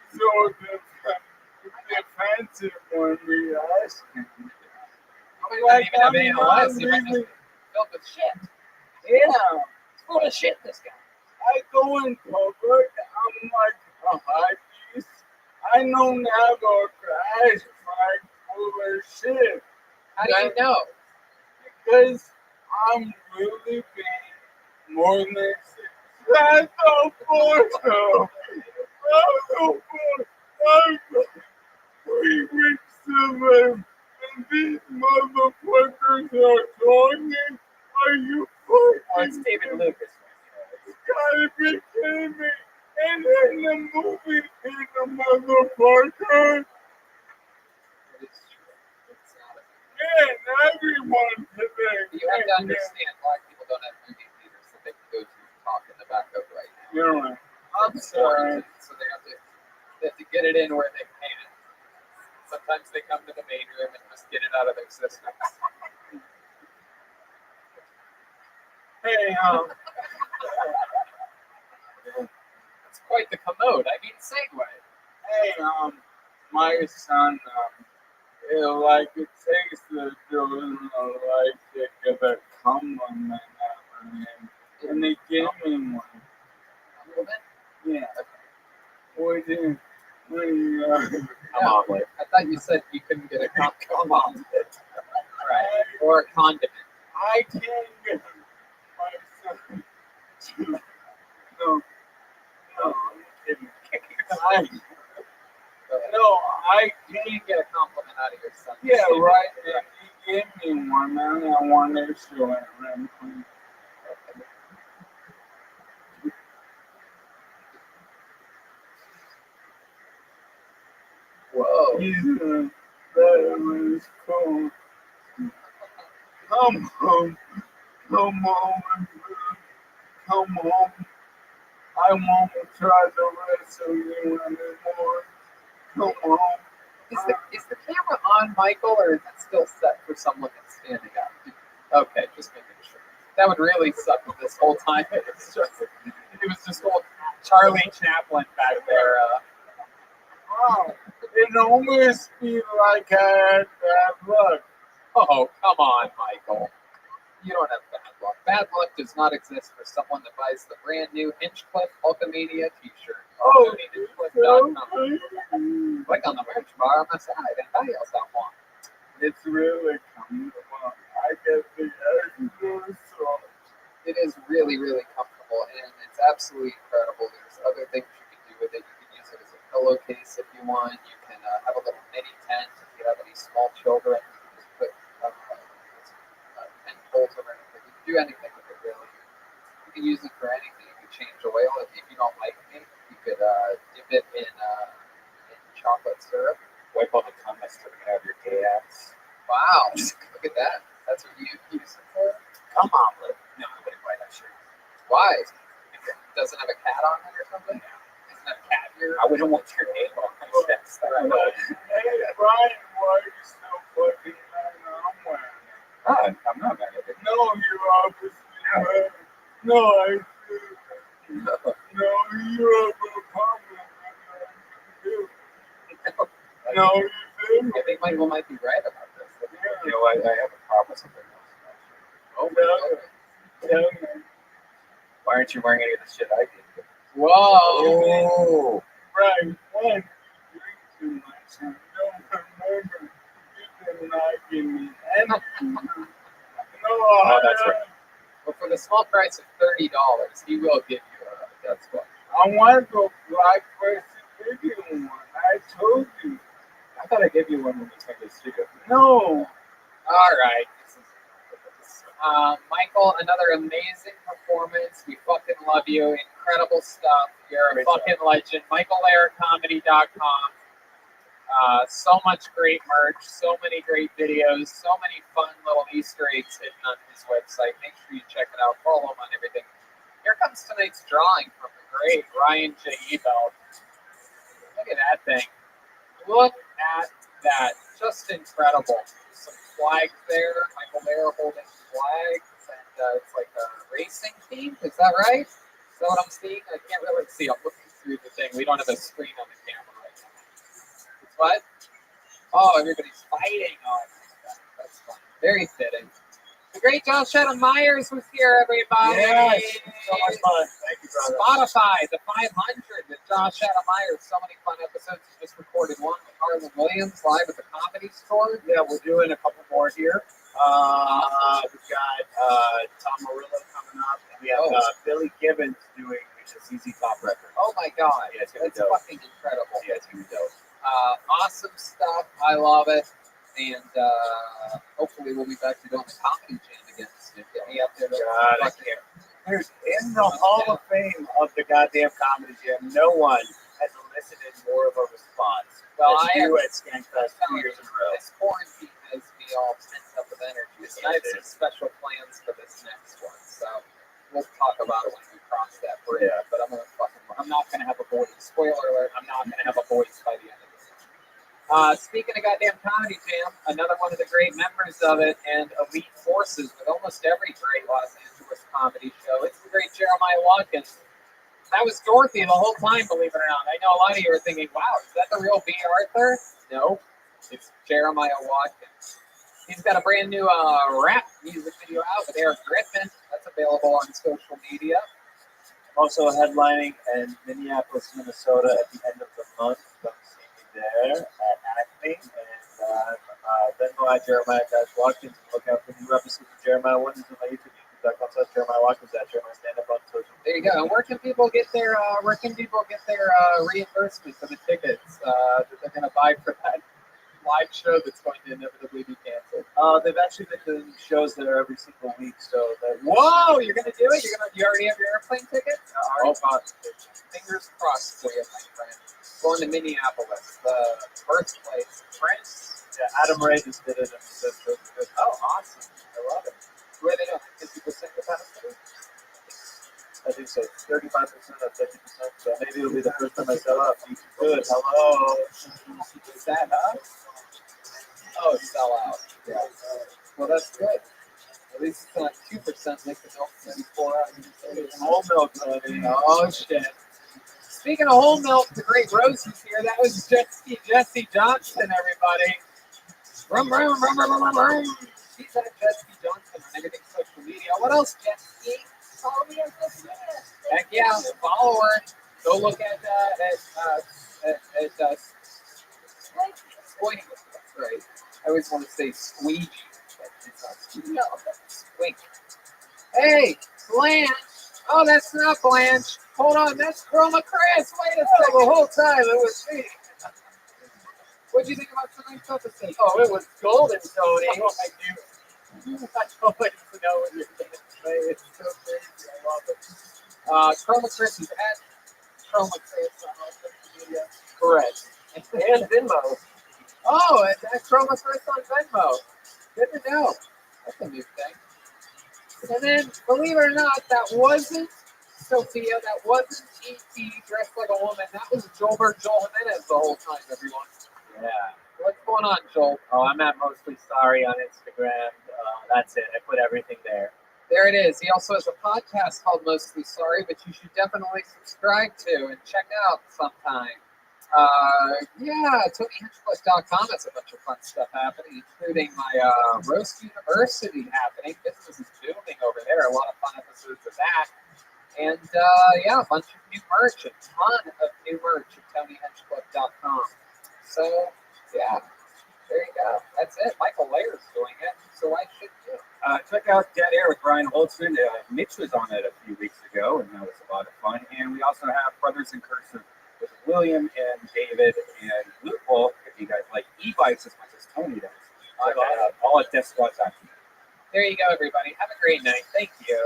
so defensive when we ask him? He doesn't even have any LS. He might just be filled with shit. Yeah. It's full of shit, this guy. I go in public, I'm like a high piece. I don't have a crash bag full of shit. How do you know? Because I'm really being more than six. That's a photo. That's a photo. 3 weeks to live. And these motherfuckers are talking. Are you Well, fucking it's David Lucas. You gotta be kidding me. And in the movie, he's a motherfucker. It's true. It's not a Man, everyone today. You have to understand, black people don't have movie theaters that they can go to and talk in the back of right now. You're right. I'm sorry. So they have to get it in where they can. Sometimes they come to the main room and just get it out of their systems. Hey, It's quite the commode. I mean, segue. hey, my son, it takes the children, to get a compliment out of him. And they give me one. A little bit? Yeah. What do you, Come on, Blake. I thought you said you couldn't get a compliment. Come on. Right. Or a condiment. I can't get my son to, no, I, no, I You can't. can't get a compliment out of your son. Yeah, right. And he gave me one, and I want to show it around. Whoa. That was cool. Come home, come home, come home. I won't try to wrestle you anymore. Come home. Is the camera on, Michael, or is it still set for someone that's standing up? Okay, just making sure. That would really suck if this whole time it was just old Charlie Chaplin back there. Wow, it almost be like I had bad luck. Oh, come on, Michael. You don't have bad luck. Bad luck does not exist for someone that buys the brand new Hinchcliffe Hulkamania t-shirt. Oh, Hinchcliffe.com. Click on the merch bar on the side and buy yourself one. it's really comfortable. I get the extra sauce. It is really, really comfortable, and it's absolutely incredible. There's other things you can do with it. You can use it as a pillowcase if you want. You can have a little mini tent if you have any small children. You can just put tent poles around it. You can do anything with it, really. You can use it for anything. You can change oil. If you don't like it, you could dip it in chocolate syrup. Wipe all the cum that's sticking out of your gay ass. Wow. Look at that. That's what you use it for? Come on, Luke. No, I wouldn't buy that shirt. Why? Doesn't have a cat on it or something? Isn't that a cat here? I wouldn't want your name on my chest. I don't know. Hey, Brian, why are you so fucking mad? I'm wearing it. I'm not mad at it. No, you obviously are. No, I no, you have a problem. No, you do. I think Michael might be right about this. You know, I have a problem with something else. Oh, No. Why aren't you wearing any of the shit I did? Whoa. Oh. Right, one, you drink too much. I don't remember. You didn't like me. And no, Oh, that's right. Well, for the small price of $30, he will give you a death squad. I want the black person video one. I told you. I thought I gave you one when we took this studio. No. All right. Michael, another amazing performance. We fucking love you. Incredible stuff. You're a Great fucking legend. MichaelAirComedy.com. So much great merch, so many great videos, so many fun little Easter eggs hidden on his website. Make sure you check it out. Follow him on everything. Here comes tonight's drawing from the great Ryan J. Ebel. Look at that thing. Look at that. Just incredible. Some flags there. Michael Mayer holding flags. And it's like a racing team. Is that right? Is that what I'm seeing? I can't really see. I'm looking through the thing. We don't have a screen on the camera right now. It's what? Oh, everybody's fighting. Oh, that's fun. Very fitting. The great Josh Adam Myers was here, everybody. Yes, so much fun. Thank you, brother. Spotify, the 500 with Josh Adam Myers. So many fun episodes. We just recorded one with Harlan Williams live at the Comedy Store. Yeah, we're doing a couple more here. We've got Tom Murillo coming up, and we have Billy Gibbons doing the ZZ Top record. Oh my God, Yeah, it's gonna be that's dope. fucking incredible. Yeah, it's gonna be dope. Awesome stuff. I love it. And hopefully we'll be back to doing the comedy jam again soon. Get me up there. God, I can't. Dude, in the Hall of Fame of the goddamn Comedy Jam, no one has elicited more of a response Well, than you at Skankfest 2 years in a row. This quarantine has me all pent up with energy. And I have some special plans for this next one. So we'll talk about it when we cross that bridge. Yeah. But I'm not gonna have a voice. Spoiler alert, I'm not gonna have a voice by the end of this. Speaking of goddamn Comedy Jam, another one of the great members of it and elite forces with almost every great Los Angeles comedy show. It's the great Jeremiah Watkins. That was Dorothy the whole time, believe it or not. I know a lot of you are thinking, wow, is that the real B. Arthur? No, it's Jeremiah Watkins. He's got a brand new rap music video out with Eric Griffin. That's available on social media. I'm also headlining in Minneapolis, Minnesota at the end of the month. Come see me there at Acme. And Venmo at Jeremiah Watkins. And look out for new episodes of Jeremiah Watkins on my YouTube. Jeremiah Watkins at Jeremiah Stand Up on social. There you go. And where can people get their reimbursement for the tickets that they're going to buy for that live show that's going to inevitably be canceled? They've actually been doing shows there every single week. So Whoa, you're going to do it? You already have your airplane ticket? I already bought the tickets. Fingers crossed for you, my friend. Going to Minneapolis, the birthplace of Prince. Yeah, Adam Ray just did it. And he said, good. Oh, awesome. I love it. Where are they doing? 50% capacity? I think so. 35% of 50%. So maybe it'll be the first time I sell out. Good. Hello. Is that up? Oh, sell out. Yeah. Well, that's good. At least it's not 2% like the milk maybe 4 hours. Whole milk, honey. Oh, shit. Speaking of whole milk, the great Rose is here. That was Jesse Johnson, everybody. Rum, rum, rum, rum, rum, rum. She's at Jesse Johnson on everything social media. What else, Jesse? Follow me on social media. Heck yeah, follow her. Go look at Squinty. Right. I always want to say squeegee, but it's not squeegee. No. Squink. Hey, Blanche. Oh, that's not Blanche. Hold on, that's Chroma Chris. Wait a second. The whole time it was me. What'd you think about tonight's episode? Oh, it was golden, Tony. Oh, I do. I always know what you're going to say. It's so crazy. I love it. Chroma Chris is at Chroma Chris on all social media. Correct. And Venmo. Oh, it's at Chroma Chris on Venmo. Good to know. That's a new thing. And then, believe it or not, that wasn't Sophia. That wasn't E.T. dressed like a woman. That was Joel Jimenez the whole time, everyone. Yeah. What's going on, Joel? Oh, I'm at Mostly Sorry on Instagram. That's it. I put everything there. There it is. He also has a podcast called Mostly Sorry, which you should definitely subscribe to and check out sometime. TonyHinchcliffe.com has a bunch of fun stuff happening, including my Roast University happening. Business is booming over there. A lot of fun episodes of that. And a bunch of new merch, a ton of new merch at TonyHinchcliffe.com. So, yeah, there you go. That's it. Michael Layer's doing it, so I should too. Check out Dead Air with Brian Holtzman. Mitch was on it a few weeks ago, and that was a lot of fun. And we also have Brothers in Cursive with William and David and Loophole, if you guys like e-bikes as much as Tony does. Check that out. All at DeathSquad.com. There you go, everybody. Have a great night. Thank you.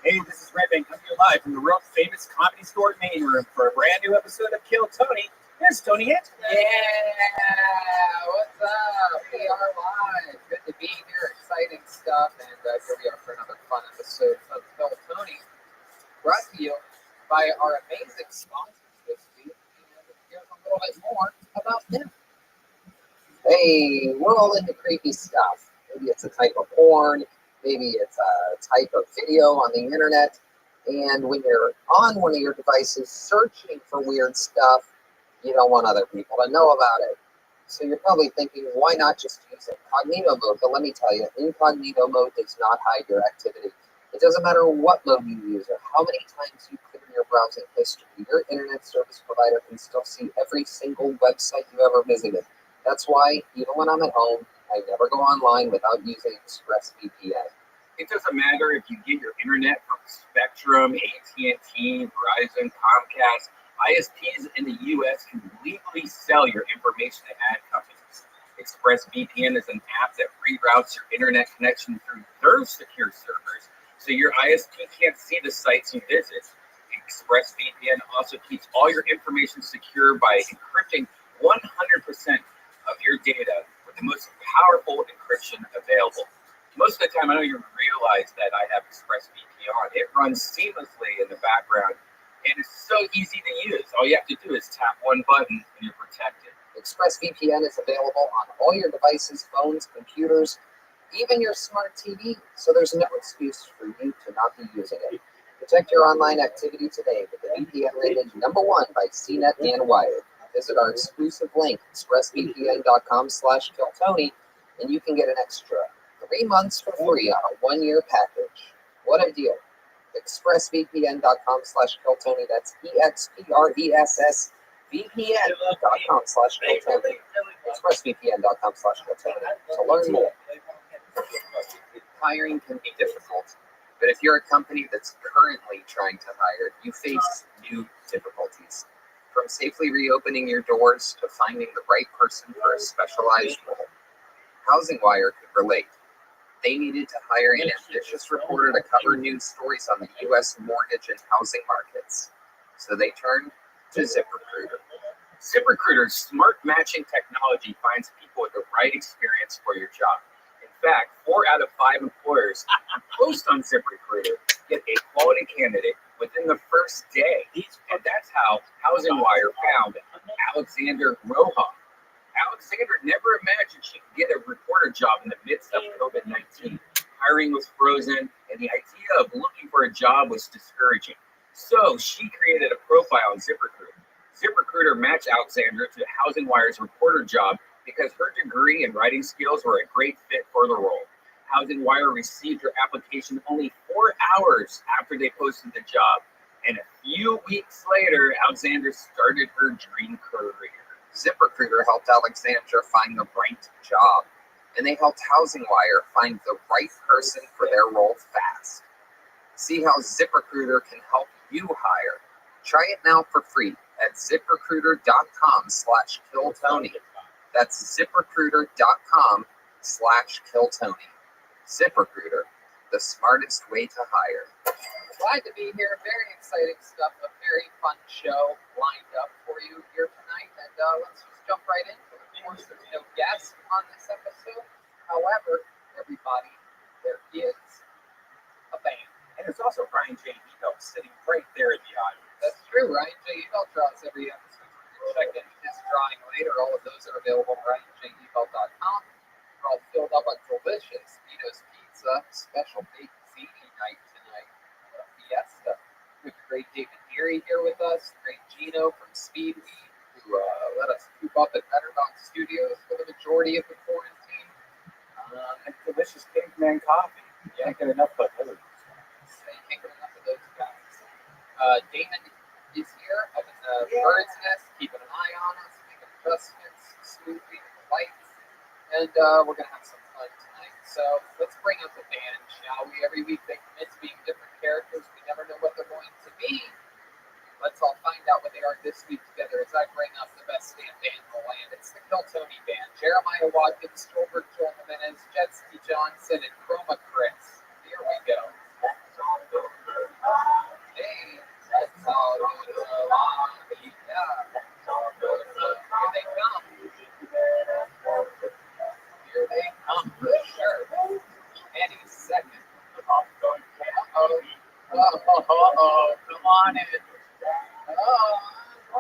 Hey, this is Rabbi coming to you live from the world famous Comedy Store main room for a brand new episode of Kill Tony. Here's Tony Hint. Yeah, what's up? We are live. Good to be here. Exciting stuff. And here we are for another fun episode of Kill Tony. Brought to you by our amazing sponsors this week. And here's a little bit more about them. Hey, we're all into creepy stuff. Maybe it's a type of porn, maybe it's a type of video on the internet. And when you're on one of your devices searching for weird stuff, you don't want other people to know about it. So you're probably thinking, why not just use incognito mode? But let me tell you, incognito mode does not hide your activity. It doesn't matter what mode you use or how many times you clear your browsing history. Your internet service provider can still see every single website you ever visited. That's why, even when I'm at home, I never go online without using ExpressVPN. It doesn't matter if you get your internet from Spectrum, AT&T, Verizon, Comcast. ISPs in the U.S. can legally sell your information to ad companies. ExpressVPN is an app that reroutes your internet connection through their secure servers, so your ISP can't see the sites you visit. ExpressVPN also keeps all your information secure by encrypting 100% of your data with the most powerful encryption available. Most of the time, I don't even realize that I have ExpressVPN on. It runs seamlessly in the background, and it's so easy to use. All you have to do is tap one button, and you're protected. ExpressVPN is available on all your devices, phones, computers, even your smart TV, so there's no excuse for you to not be using it. Protect your online activity today with the VPN rated #1 by CNET and Wired. Visit our exclusive link, expressvpn.com/killtony, and you can get an extra 3 months for free on a 1-year package. What a deal. expressvpn.com/killtony. That's expressvpn.com/killtony. expressvpn.com/killtony to learn more. Hiring can be difficult, but if you're a company that's currently trying to hire, you face new difficulties. From safely reopening your doors to finding the right person for a specialized role. Housing Wire could relate. They needed to hire an ambitious reporter to cover news stories on the U.S. mortgage and housing markets. So they turned to ZipRecruiter. ZipRecruiter's smart matching technology finds people with the right experience for your job. In fact, 4 out of 5 employers who post on ZipRecruiter get a quality candidate within the first day. And that's how Housing Wire found Alexander Rohan. Alexandra never imagined she could get a reporter job in the midst of COVID-19. Hiring was frozen, and the idea of looking for a job was discouraging. So she created a profile on ZipRecruiter. ZipRecruiter matched Alexandra to Housing Wire's reporter job because her degree and writing skills were a great fit for the role. Housing Wire received her application only 4 hours after they posted the job, and a few weeks later, Alexandra started her dream career. ZipRecruiter helped Alexandra find the right job, and they helped Housing Wire find the right person for their role fast. See how ZipRecruiter can help you hire. Try it now for free at ZipRecruiter.com/KillTony. That's ZipRecruiter.com/KillTony. ZipRecruiter, the smartest way to hire. Glad to be here. Very exciting stuff. A very fun show lined up for you here tonight. And let's just jump right into it. Of course, there's no guest on this episode. However, everybody, there is a band. And there's also Ryan J. Eno sitting right there in the audience. That's true. Ryan J. Ebel draws every episode. You can check in his drawing later. All of those are available on RyanJEbel.com. We're all filled up on delicious Eno's Pizza special baked ziti night tonight. Fiesta. We have the great David Geary here with us, the great Gino from Speedweed, who let us coop up at Better Dog Studios for the majority of the quarantine. And delicious caveman coffee. You can't get enough of those. So you can't get enough of those guys. Damon is here up in the bird's nest, keeping an eye on us, making adjustments, smoothing the lights, and we're going to have some fun tonight. So let's bring up the band, shall we? Every week they commit to being different characters. We never know what they're going to be. Let's all find out what they are this week together as I bring up the best stand band in the land. It's the Kill Tony Band. Jeremiah Watkins, Stolbert, Joel Jimenez, Jetski Johnson, and Chroma Chris. Here we go. Hey, that's all good. Yeah. Here they come. Here they come for sure. Any second. Uh-oh. Come on in. Oh,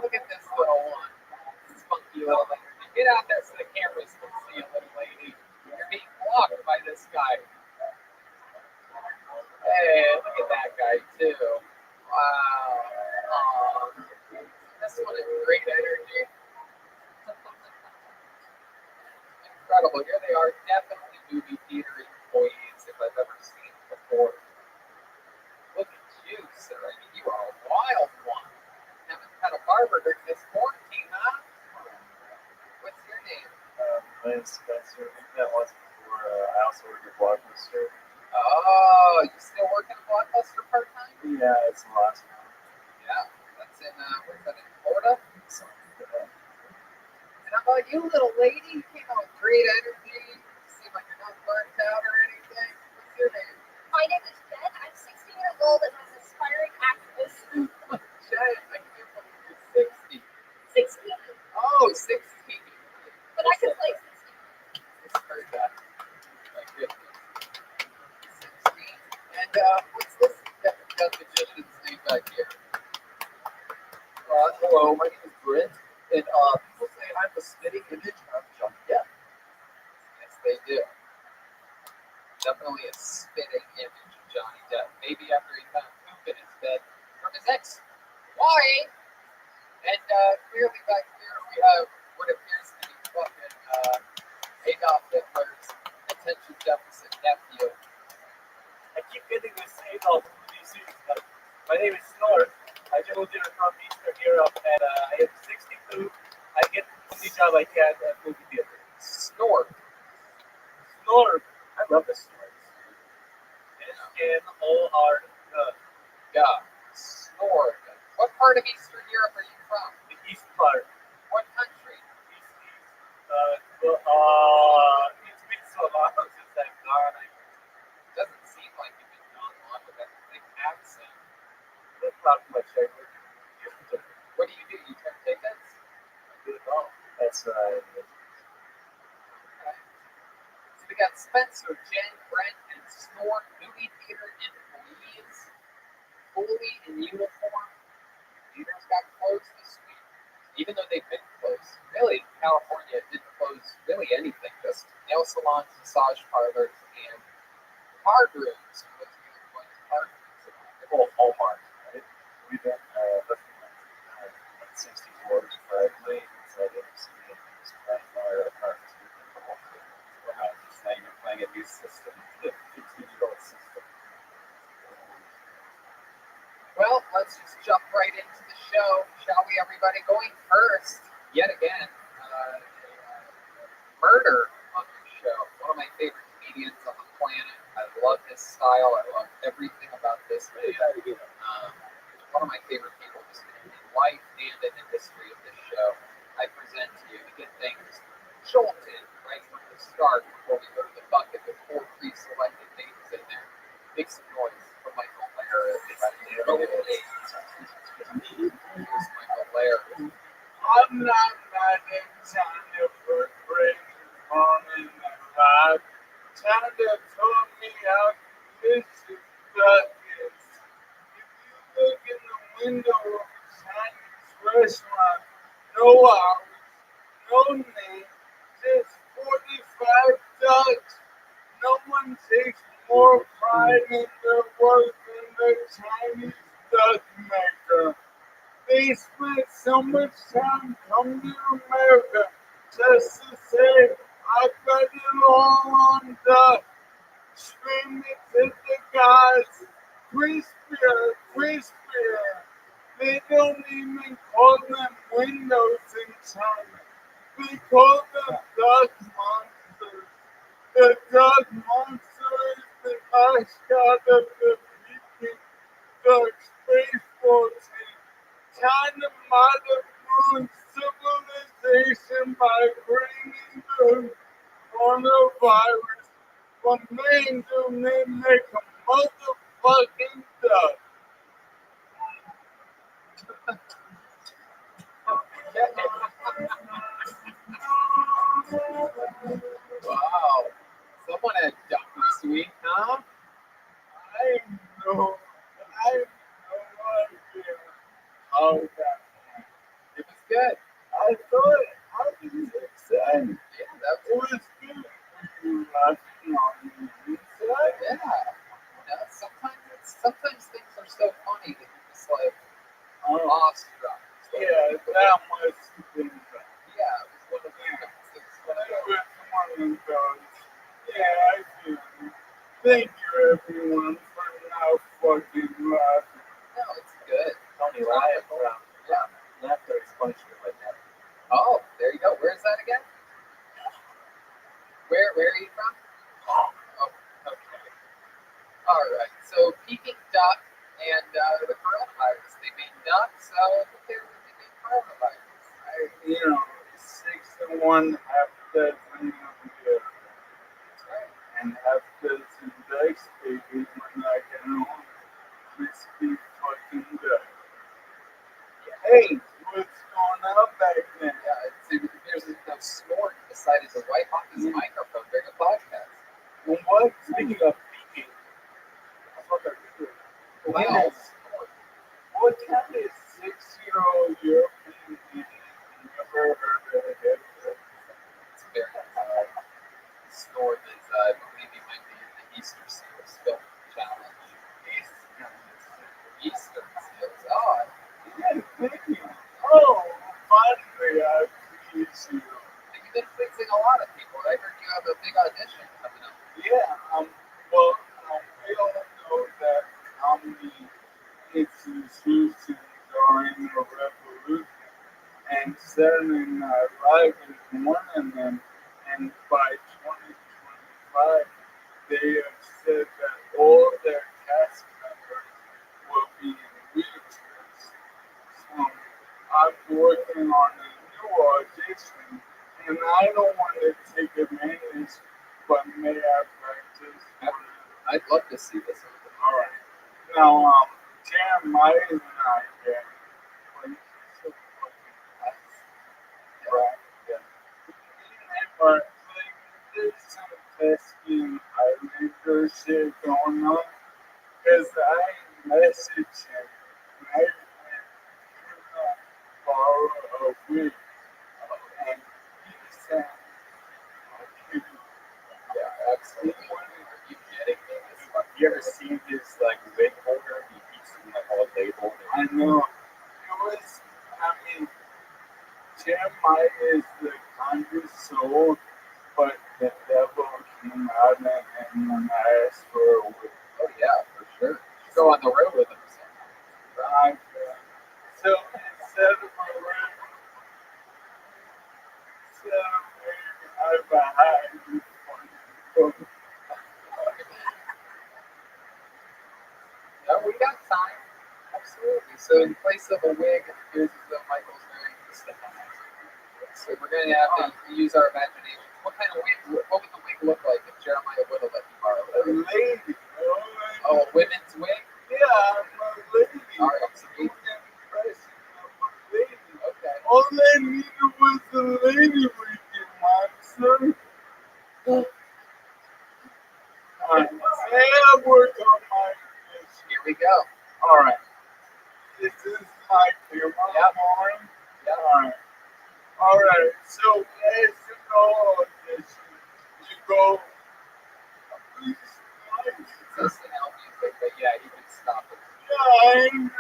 look at this little one. This funky little lady. Get out there so the cameras can see a little lady. You're being blocked by this guy. Hey, look at that guy, too. Wow. This one is great energy. Incredible. Here they are. Definitely movie theater employees if I've ever seen before. Look at you, sir. I mean, you are a wild one. Haven't had a barber during this quarantine, huh? What's your name? My name's Spencer. I think that was before. I also work at Blockbuster. Oh, you still working at Blockbuster part-time? Yeah, it's the last one. Yeah, that's in, where's that, in Florida? And how about you, little lady? You came out with great energy. You seem like you're not burnt out or anything. What's your name? My name is Jen. I'm 16 years old and I'm an aspiring actress. Jen, I can't believe you're 60. 16. Oh, 16. But I can play 16. Just heard that. My goodness. 16. And what's this magician's name back here? Hello, my name is Brent, and people say I'm the spitting image of Johnny Depp. Yes, they do. Definitely a spitting image of Johnny Depp. Maybe after he found poop in his bed from his ex-wife. And clearly back here we have what appears to be fucking Adolf Hitler's attention deficit nephew. I keep getting this Adolf movie series, but my name is Snor. I moved here from Eastern Europe, and I am 62. I get any job I can at movie theater. Snort. Snor. I love this story. S-N-O-R. God. Snort. What part of Eastern Europe are you from? The east part. What country? East. It's been so long since I've gone. It doesn't seem like you've been gone long with that thick accent. That's not much I work. What do? You turn tickets? I do it all. That's right. Okay. So we got Spencer, Jen, Brent, and Snort, movie theater employees, fully in uniform. Theaters got closed this week. even though they've been closed. Really, California didn't close really anything, just nail salons, massage parlors, and card rooms. Which we were going to card rooms. Oh, Hallmark, right? We've been looking at 64 correctly, so I didn't see it. It's playing fire apart. Wow, just now you're playing a new system, a 15-year-old system. Well, let's just jump right into the show, shall we, everybody? Going first, yet again, Murder on the show. One of my favorite comedians on the planet. I love his style. I love everything about this man. One of my favorite people just in life and in the history of this show. I present to you to get things jolted right from the start before we go to the bucket with 4 pre-selected names in there. Make some noise for Michael Lair. Here's Michael Lair. I'm not mad at Tanya for breaking on in the life. Tanya told me how delicious duck is. If you look in the window of Tanya's restaurant, no hours, no name, just 45 ducks. No one takes more pride in their work than the Chinese duck maker. They spent so much time coming to America just to say, I got it all on duck. Screaming to the guys, crispier, crispier. They don't even call them windows in China. They call them duck monsters. The duck monster is the mascot of the Peking Duck baseball team. China might have ruined civilization by bringing the coronavirus, but man, do they make a motherfucking duck. Wow. Someone had ducky sweet, huh? I have no idea how that went. It was good. I thought I was excited. Yeah, that It was good. Were you laughing on the inside? yeah. Sometimes things are so funny that you're just like awestruck. Yeah, that must have been fun. Yeah, it was one of those. It was one of It those. was one of those. Yeah, I feel you. Thank you, everyone, for not fucking laughing. No, it's good. Tony Ryan from Netflix punched it like that. Oh, there you go. Where's that again? Where are you from? Oh, okay. All right. So Peking duck and the coronavirus. They made ducks, so they made coronavirus. You know, 6 to 1, half dozen of you, That's right. and half dozen dice babies when I get home. Crispy fucking duck. Hey, what's going on back then? Yeah, there's a snort decided to wipe off his microphone during a podcast. And what? Speaking of peaking, I thought that we were Wow. What kind of 6-year-old European idiot never heard of it? It's very snort is, I believe he might be in the Easter Seals Film Challenge. Easter Seals. Oh, Yeah, thank you. Oh, finally, I please you. you've been pleasing a lot of people. I heard you have a big audition coming up. Yeah, well, we all know that comedy institutions are in a revolution, and Saturday Night Live is one of them, and by 2025, they have said that all their cast members will be in wheelchairs. So I'm working on a new audition, and I don't want to take advantage, but may I practice? I'd love to see this. All right. Now, Jeremiah and I get like so fucking nice. Right? Yeah. But like, there's some Thespian Highlander shit going on. Because I messaged him, right? And, borrow a wig. And he said, okay, Yeah, absolutely. Are you kidding me? This have you ever seen his like wig holder? He keeps them like all labeled. I know. It was, I mean, Jeremiah is the kindest soul, but the devil came out of him and asked for a wig. Oh yeah, for sure. You go on the road with him. Right. So instead of a wig, I behind you. No, we got time. Absolutely. So in place of a wig, it appears as though Michael's wearing the stabilizer. So we're going to have to use our imagination. What kind of wig? What would the wig look like if Jeremiah would have let you borrow A it? lady. Oh, a women's wig? Yeah, I'm a lady. All right, so I'm an impression of a lady. okay. All I needed was a lady wig in my son. Say I work on my mission. Here we go. All right. This is my camera Yep. on. Yep. All right. So as you know, audition, you go. Please, It's just an L music, but yeah, you can stop it. yeah, I'm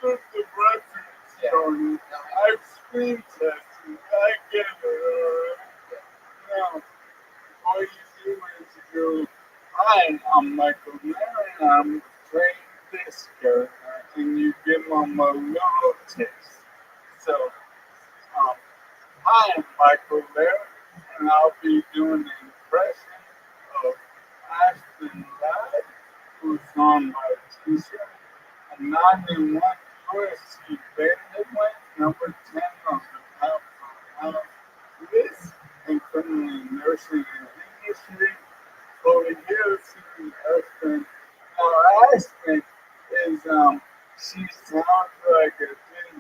just the reference Yeah. story. No, I've screen tested. I get it. Now, all you do is you go, hi, I'm Michael Mayer, and I'm playing this character, and you give them a little taste. So, hi, I'm Michael Mayer, and I'll be doing an impression of Ashton Ladd, who's on my t-shirt, and 91 USC Vanderbilt, number 10 on the top list, and currently nursing an industry for years in Aspen. Now, Aspen is, she sounds like a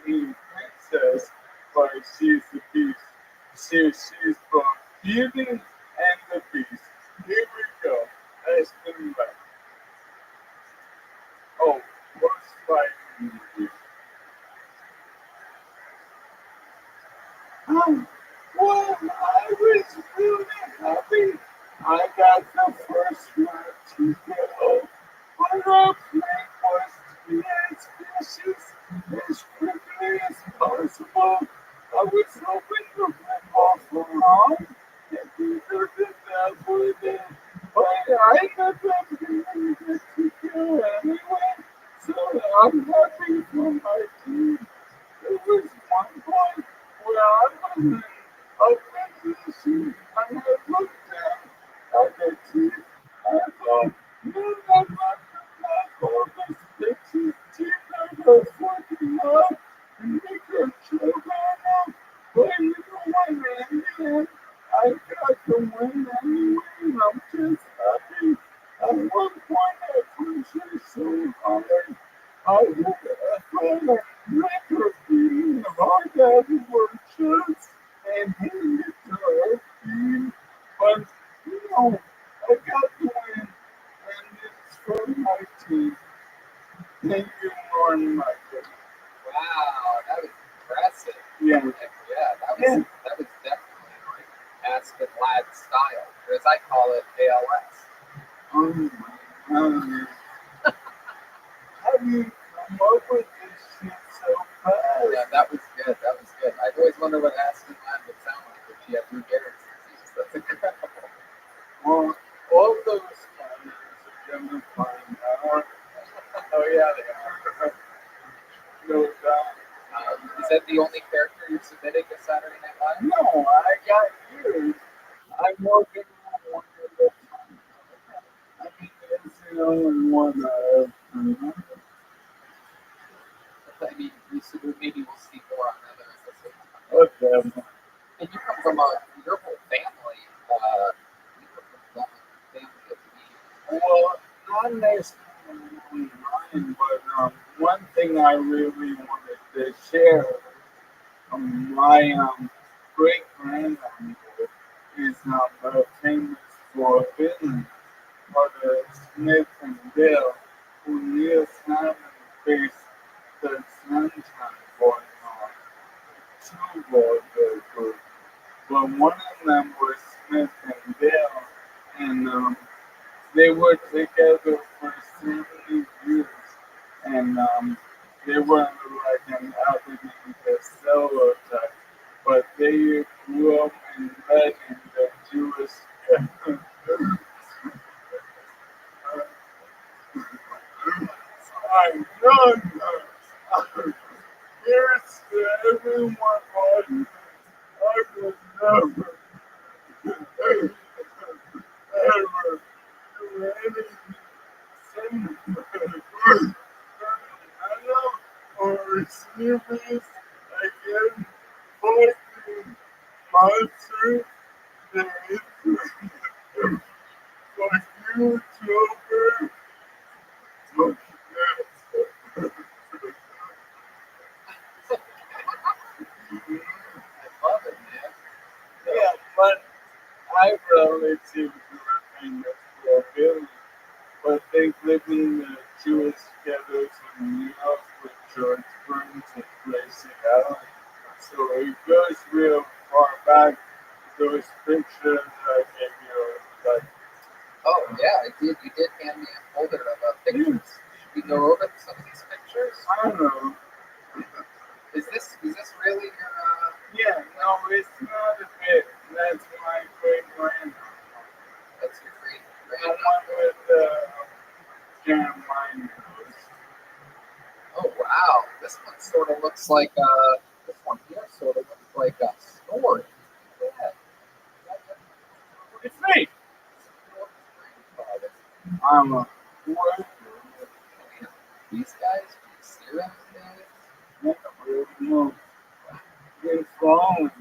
Disney princess, but she's the beast. She's from Beauty and the Beast. Here we go. Aspen back. Oh, what's like music? Well, I was really happy. I got the first match to go. But our plan was to be as vicious as quickly as possible. I was hoping to rip off around and either the devil did. But I got that feeling to go anyway. So I'm happy for my team. There was one point where I was in a position and I looked down at the teeth. I thought, man, I'm not all this bitch's teeth are fucking up and make her choke on them. But you know what, in the end, I got the win anyway, and I'm just happy. At one point, I pushed her so hard. I thought I record being hard out of her chest and hand it to her feet. But, you know, I got the win, and it's for my team. Thank you very much. wow, that was impressive. Yeah. That was definitely like Aspen Ladd style, or as I call it, ALS. How do you come up with this shit so fast? Yeah, that was good. That was good. I've always wondered what Aspen Ladd would sound like if she had Lou Gehrig's disease. That's incredible. Well, all those fighters are gonna find out. Oh yeah, they are. No doubt. Is that the only character you're submitting to Saturday Night Live? No, I got you. I'm working on one of the time. I mean, it's the only one I have. I mean, maybe we'll see more on that as the season comes. Okay. And you come from your whole family. You come from a family of comedians. Well, not necessarily mine, but one thing I really wanted to share, my great grandmother is famous for business, Mother Smith and Bill, who knew Simon faced the sunshine going on. but one of them was Smith and Dale, and they were together for 70 years, and they were like an Albany stereotype, but they grew up and led in the Jewish. I know. Here's to everyone watching. I will never, ever do anything similar. Or receive this again, posting my truth and Instagram for you children. I love it, man. Yeah, but I relative to a famous Bill, but they live in the Jewish ghettos in New York with George Burns and Tracy Allen. So it goes real far back. Those pictures I gave you, like, Oh yeah, I did. You did hand me a folder of pictures. Should we go over some of these pictures? I don't know. Is this really your? Yeah, no, it's not a bit. That's my great grandma. That's your great The grandmother. one with Jeremiah. Oh wow, this one sort of looks like this one here sort of looks like a story. Yeah. It's me. I'm a what? These guys, Sarah's guys. I don't really know. It's falling.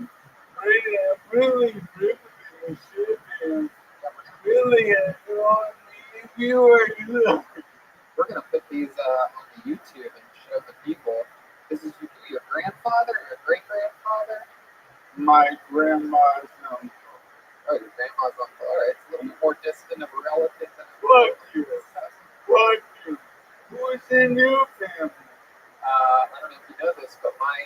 Really, shit, and really, if you were good. We're gonna put these on the YouTube and show the people. This is your grandfather, your great grandfather. My grandma's Oh, your grandma's uncle. All right, it's a little more distant of a relative than fuck you. Fuck you. Who's in your family? I don't know if you know this, but my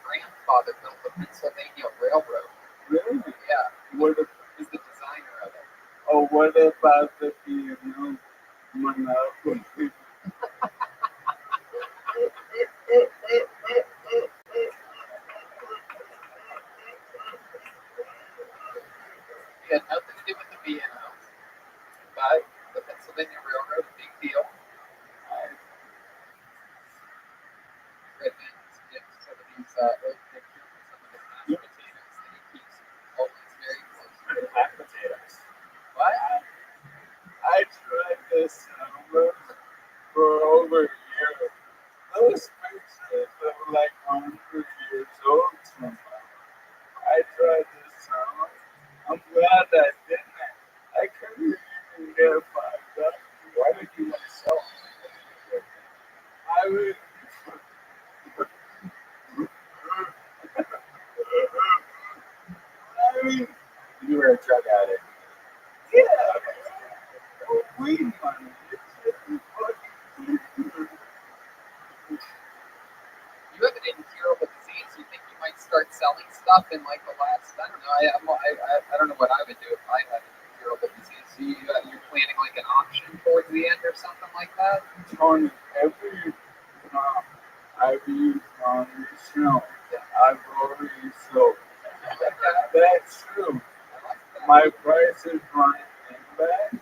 grandfather built the Pennsylvania Railroad. Really? Yeah, What, he's the designer of it. oh, what about the piano? Monopoly. He had nothing to do with the piano, but the Pennsylvania Railroad, a big deal. Red Man's gives some of these old pictures of some of the mashed potatoes that he keeps always very close to. Mashed potatoes. What? I tried this for over a year. Those pictures are like 100 years old somehow. I tried this song. I'm glad I didn't. I couldn't even get $5. Why would you want to sell them? I would. I mean, You were a drug addict. yeah, weed money. It's just fucking. You have an incurable disease. You think you might start selling stuff in like the last? I don't know. I don't know what I would do if I had an incurable disease. So you're planning like an auction towards the end or something like that? On every I've used on this show, I've already sold. That's true. My price is running back.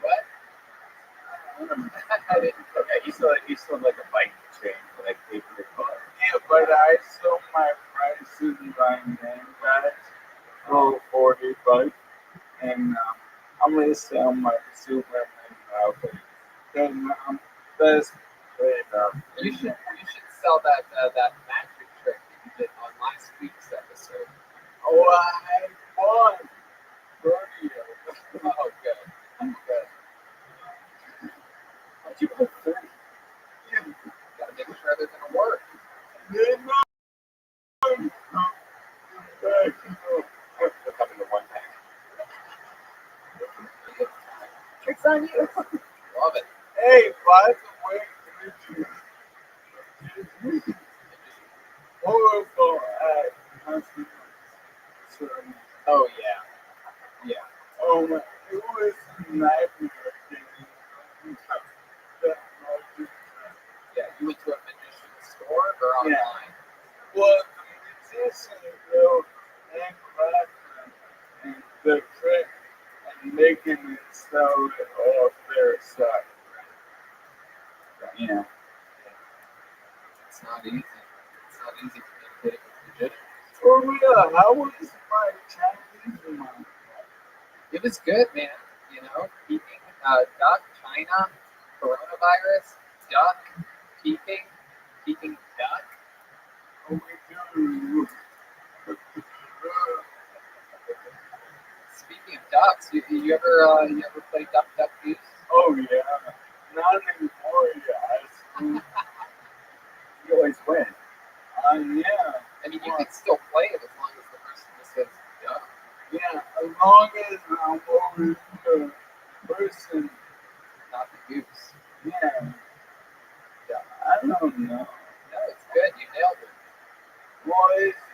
What? I didn't. Yeah, you still have like a bike chain for like $800. Yeah, but I sold my prices right now, guys, for $40, and I'm gonna sell my Superman outfit. Then that's great. You should sell that magic trick that you did on last week's episode. Oh, I won. Rodeo. Oh, good. Good. How'd you go 30? Gotta make sure they're gonna work. Then I'm back. They're coming to one pack. Tricks on you. Love it. Hey, by the way, awesome. Oh yeah, yeah. Oh my, it was a nightmare. Yeah, you went to a magician's store or Yeah. online? Well, the musician built and craftsman and the trick and making it sell it off their site. Yeah. It's not easy. It's not easy communicating with magicians. For real, how was my Chinese money? It was good, man. You know, peeping, duck, China, coronavirus, duck, peeping duck. Oh, we do. Speaking of ducks, you ever play Duck Duck Goose? Oh yeah, not anymore, guys. You always win. Yeah. I mean, you can still play it as long as the person just says duck. Yeah, as long as I'm over the person. Not the goose. Yeah. I don't know. No, it's good. You nailed it. Well, it's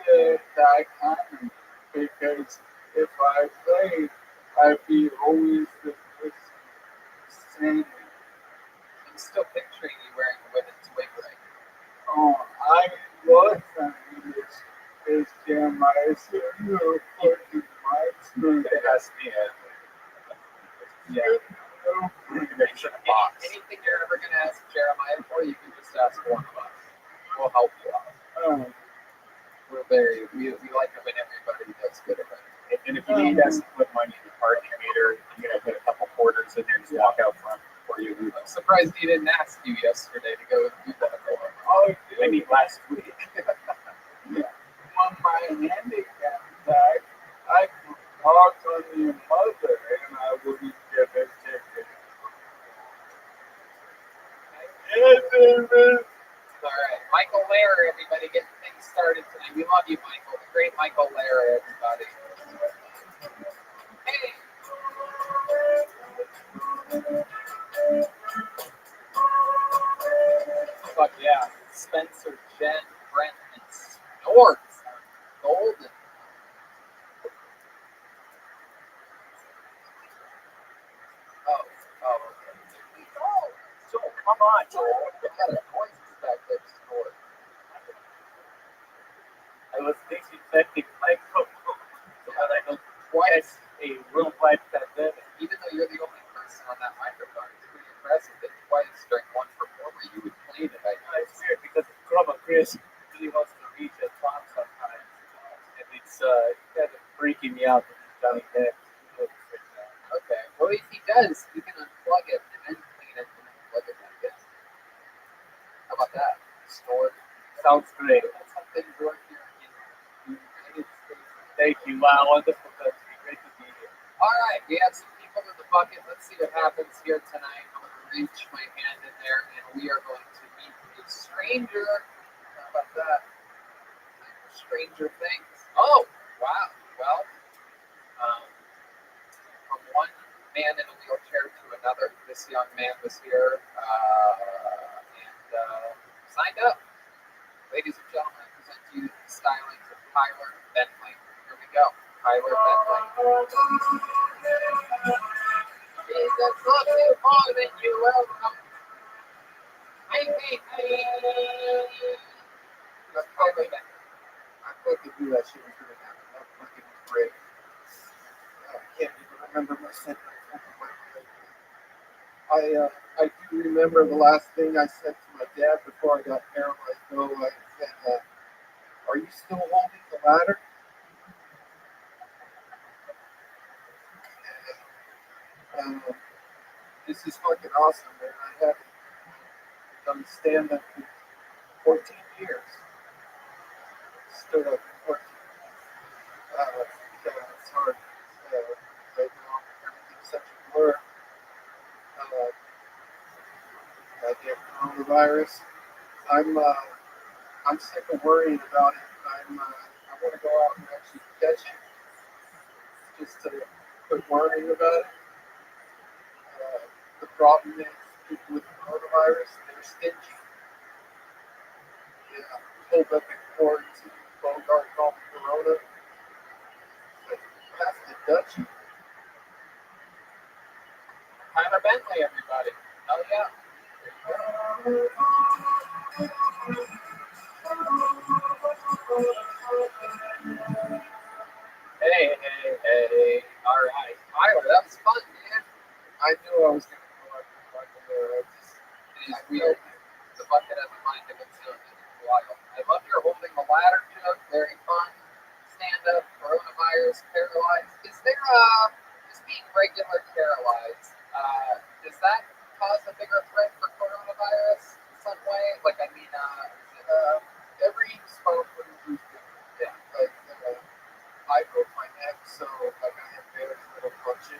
dichotomy because if I play, I'd be always the person standing. I'm still picturing you wearing a women's wig right now. Oh, I was saying this Jeremiah said, you're fucking monster. They asked me. Yeah. Anything you're ever going to ask Jeremiah for, you can just ask one of us. We'll help you out. We like it when everybody does good at it. And if you need us to put money in the parking meter, you're gonna put a couple quarters in there and just walk out front before you leave. I'm surprised he didn't ask you yesterday to go do that. Maybe last week. When my handicap died, I could talk on your mother and I wouldn't get a ticket. Yes, it is. All right, Michael Lehrer, everybody, getting things started tonight. We love you, Michael. The great Michael Lehrer, everybody. Hey. Fuck yeah. Spencer, Jen, Brent, and Snort. Golden. Oh, okay. So come on, I had a voice back there, Snort. I was disinfecting microphone so that I don't twice a worldwide pandemic. Even though you're the only person on that microphone, it's pretty impressive that twice during one performer you would clean it. It's weird because Chroma Chris really wants to reach a top sometimes, and it's kind of freaking me out when he's coming back. Okay. Well, if he does, you can unplug it and then clean it and then plug it back in. How about that? Snort. Sounds great. That's how things work here in the United States. Thank you. Wow, wonderful country. Great to be here. All right, we have some people in the bucket. Let's see what happens here tonight. I'm going to reach my hand in there, and we are going to meet a stranger. How about that? Stranger things. Oh, wow. Well, from one man in a wheelchair to another, this young man was here and signed up. Ladies and gentlemen, I present to you the stylings of Tyler Bentley. Here we go. Tyler Bentley. Jesus loves you more than you welcome. Hey. That's Tyler Bentley. I fucking knew that shit was gonna happen. That fucking was great. I can't even remember my sentence. I do remember the last thing I said to my dad before I got paralyzed. Though I said, "Are you still holding the ladder?" This is fucking awesome, man. I haven't done stand up in 14 years. Stood up in 14 years. It's hard right now. Everything's such a blur. Goddamn coronavirus. I'm sick of worrying about it. I want to go out and actually catch it, just to quit worrying about it. The problem is people with coronavirus, they're stingy. Yeah, pulled up in quarantine. Bogart called me Corona. Dutchie. Tyler Bentley, everybody. Hell yeah. Hey. All right. Tyler, that was fun, man. I knew I was going to go up and fucking there. It is weird. The bucket has a mind of its own. It's wild. I love your holding the ladder joke. Very fun. Stand up, coronavirus, paralyzed. Is there just being regular paralyzed? Does that cause a bigger threat for coronavirus in some way? Like, I mean, Every smoke would lose different. Yeah. Like, I broke my neck, so like I have very little function.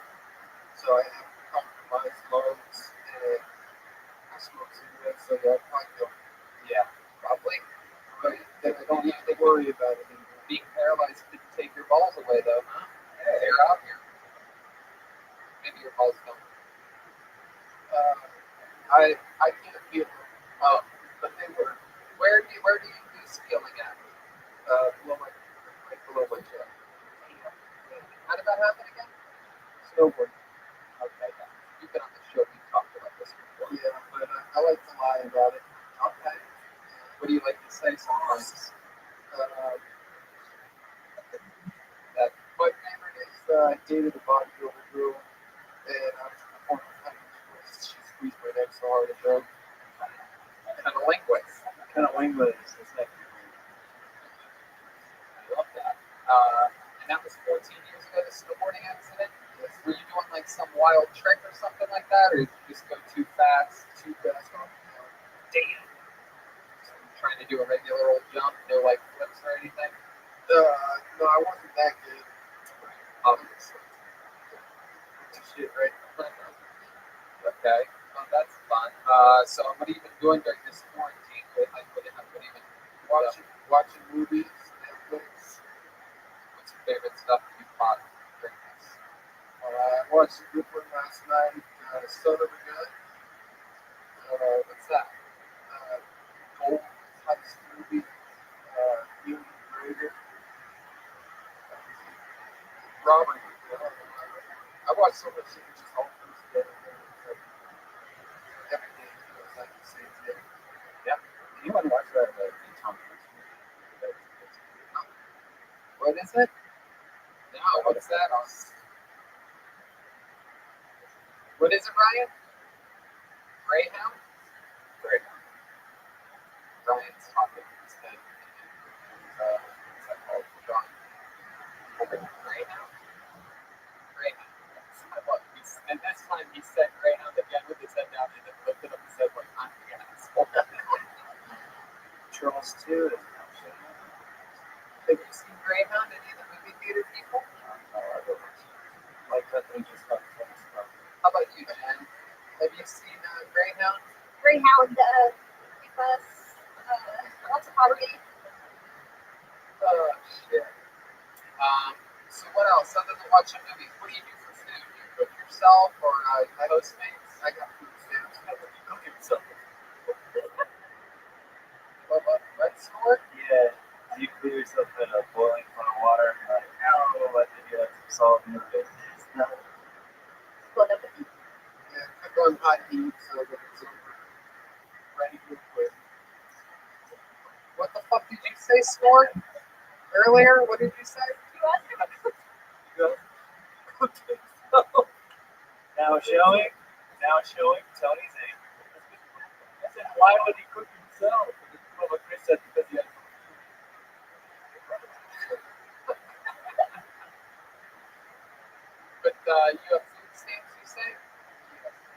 So I have compromised lungs, and I smoke cigarettes, so yeah, I know. Yeah, probably. But then I don't have to worry about it anymore. Being paralyzed didn't take your balls away, though, huh? They're out here. Maybe your balls don't. I can't feel them. Oh, But they were where do you use feeling at? below my, right below my chest. How did that happen again? Snowboard. Okay, yeah. You've been on the show. We talked about this before. Yeah, but I like to lie about it. Okay. What do you like to say sometimes? That my favorite is I dated a bodybuilder girl, and I was performing she squeezed my neck so hard it broke. Kind of language. Kind of language. It's like, I love that. And that was 14 years ago, the snowboarding accident? Yes. Were you doing like some wild trick or something like that? Or did you just go too fast? Too fast off the hill. Damn. So you're trying to do a regular old jump, no like flips or anything? No, I wasn't that good. Obviously. Shit, right? Okay. Well, that's fun. So what have you been doing during this quarantine? What have you been Watching movies, Netflix. What's your favorite stuff that you've caught during this? I watched a good one last night, Son of a Gun. What's that? Old heist movie, Ian McGregor. Robert. I watched so much shit just all comes together. Every day feels like the same thing. anyone watch that Tom Hanks movie? What is it? No, what's that? What is it, Ryan? Greyhound? Greyhound. Ryan's talking in his head. What's that called? John. Greyhound? Greyhound. I love it. And this time he said Greyhound again with his head down and then looked at him and said, like, I'm the asshole. Trolls 2 is Have you seen Greyhound? Any of the movie theater people? like that they just got famous about. How about you, Jen? Have you seen Greyhound? Greyhound, because lots of poverty. Oh, shit. So what else? Other than watching movies, what do you do for food? Do you cook yourself or Postmates? I got food stamps. How would you cook yourself? What store? Yeah. Do you clear yourself in a boiling pot of water and you're like, ow, but then you have some salt in your face? No. Split up. Yeah, cook on hot heat so that it's ready real quick. What the fuck did you say, Snort? Earlier? What did you say? Now showing Tony's age. I said, why would he cook himself? Well, Chris said because he had But you have food stamps, you say?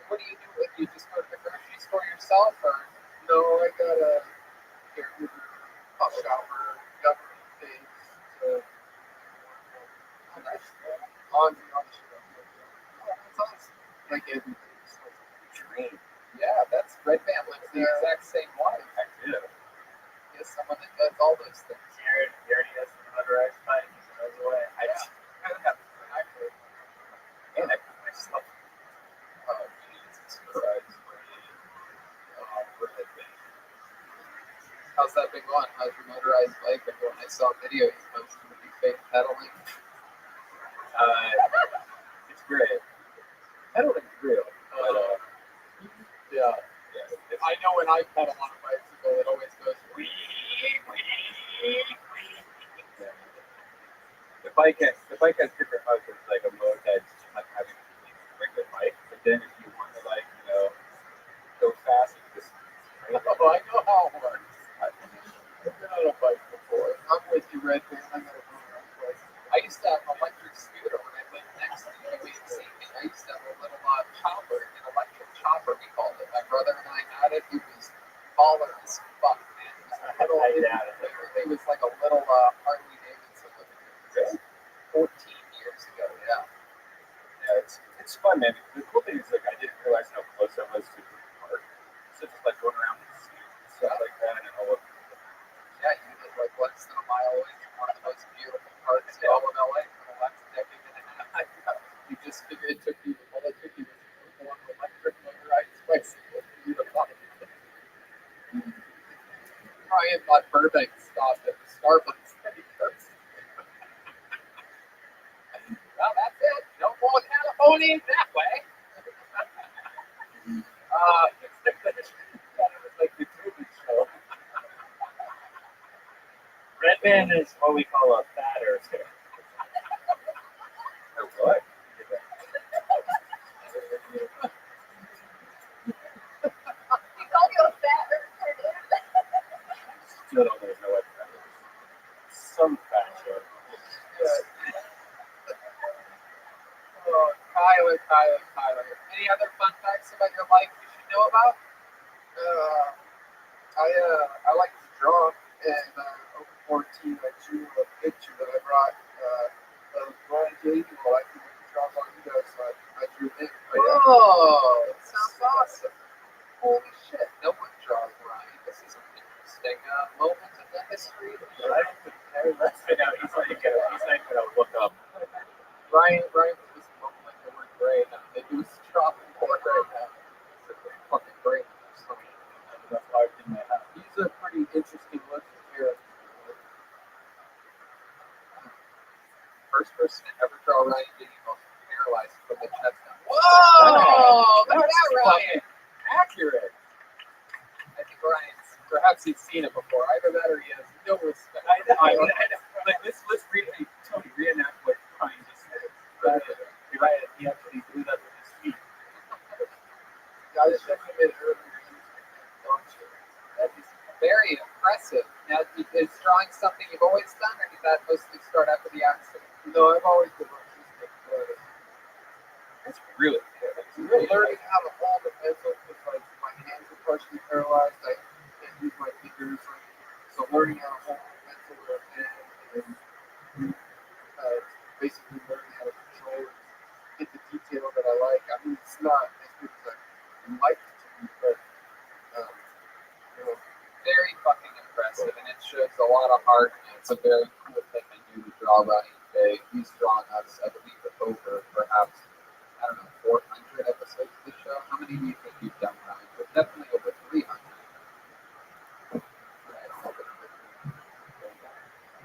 What do you do with you? Just go to the grocery store yourself, or No, I got a caregiver, pop shopper, government things to on the show. that's awesome. Like everything. So, dream. Yeah, that's Red Band lives the exact same life. I do. He is someone that does all those things. Gary has the motorized bike. He goes away. I just Actually, and I cook myself. oh Jesus Christ. How's that been going? How's your motorized bike been going? I saw a video you posted with you fake pedaling. bike has different modes. It's like a mode that's just like having a regular bike, but then if you want to like, go fast, you just Oh, I know how it works. I've been on a bike before. I'm with you, Red Man. I gotta go around twice. I used to have an electric scooter when I lived next to you. We had seen it. I used to have a little chopper, an electric chopper, we called it. My brother and I had it. It was baller as fuck, man. It was like a little Harley Davidson. It was 14 years ago, yeah. Yeah, it's fun, man. The cool thing is like I didn't realize how close I was to the park. So just like going around and stuff like that, and all of Yeah, you live like less than a mile away from one of the most beautiful parts in all of LA for the last decade and a half. You just figured it took you all it took you was one electric motorized bicycle for you to find it. Ryan thought Burbank stopped at the Starbucks that he goes. Well, that's it. No more Californians that way. it was like the Truman Show. Red Man is what we call a fat earther. What? You call you a fat earther, dude? Still don't really know what that is. Some fat show. Oh, Tyler. Any other fun facts about your life we should know about? I like to draw, and over 14, I drew a picture that I brought of Brian J. While I could draw on you guys, so I drew it. Oh, that sounds awesome. Holy shit, no one draws Ryan. This is an interesting moment in the history of the show. He's not gonna look up. Ryan was just mumbling the word great. They do strong board right now. It's a fucking great. That's hard in my house. He's a pretty interesting looking character. First person to ever draw Ryan getting paralyzed from the chest down. Whoa! Look at that, Ryan! Accurate. I think Ryan's perhaps he's seen it before. Either that or he has no respect. I know. Like, let's Tony reenact what Ryan just said. Right, he actually do that with his feet. I just checked him in earlier. That is very impressive. Now, is drawing something you've always done, or did that mostly start after the accident? No, I've always been artistic, but That's really good. learning how to hold a pencil because like my hands are partially paralyzed. I can't use my fingers, so learning how to hold a pencil or a pen and basically learning how to control it, get the detail that I like. I mean, it's not as good as I like it to be, but Very fucking impressive, and it shows a lot of heart. And it's a very cool thing to do to draw Ryan Day. He's drawn us, I believe, over perhaps, I don't know, 400 episodes of the show. How many do you think you've done, Ryan? But definitely over 300.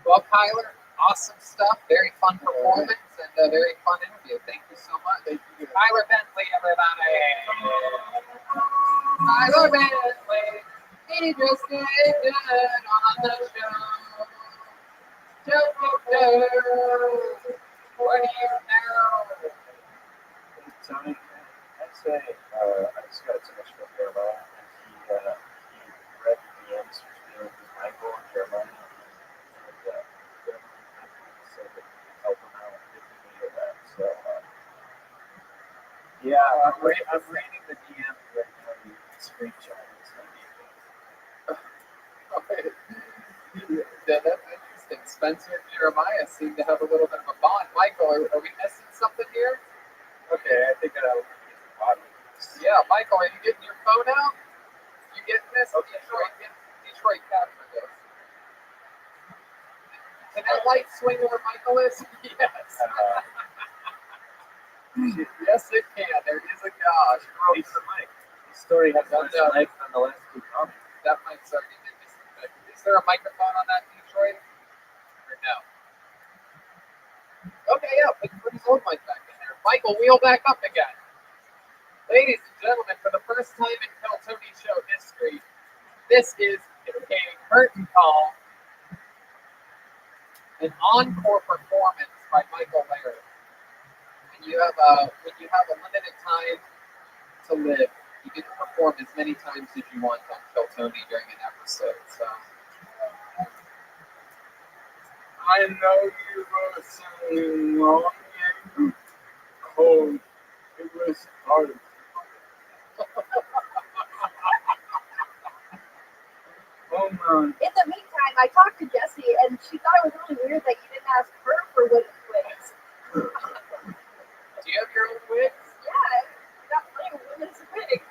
Well, Tyler, awesome stuff. Very fun performance and a very fun interview. Thank you so much. thank you. Tyler Bentley, everybody. Tyler Bentley. He just did on the show. What do you know? Tony, I'd say I just got so much from Jeremiah, and he read the DMs between Michael and Jeremiah, and said that help him out if he needed that. So, yeah, I'm reading the DMs right now. You screenshot it. Yeah, that's interesting. Spencer and Jeremiah seem to have a little bit of a bond. Michael, are we missing something here? Okay, I think I'll get the bottom. Yeah, Michael, are you getting your phone out? You getting this? Okay. Detroit captured this. Can that light swing where Michael is? Yes. Yes, it can. There is a God. This story has less legs than the last two comics. That mic's already been disinfected. Is there a microphone on that Detroit? Or no? Okay, yeah, put his old mic back in there. Michael, wheel back up again. Ladies and gentlemen, for the first time in Tell Tony Show history, this is a curtain call, an encore performance by Michael Laird. When you have a limited time to live, you get to perform as many times as you want on Kill Tony during an episode. So I know you were saying long and cold. It was hard. Oh man. In the meantime, I talked to Jessie, and she thought it was really weird that you didn't ask her for women's wigs. do you have your own wigs? Yeah, I got plenty of women's wigs.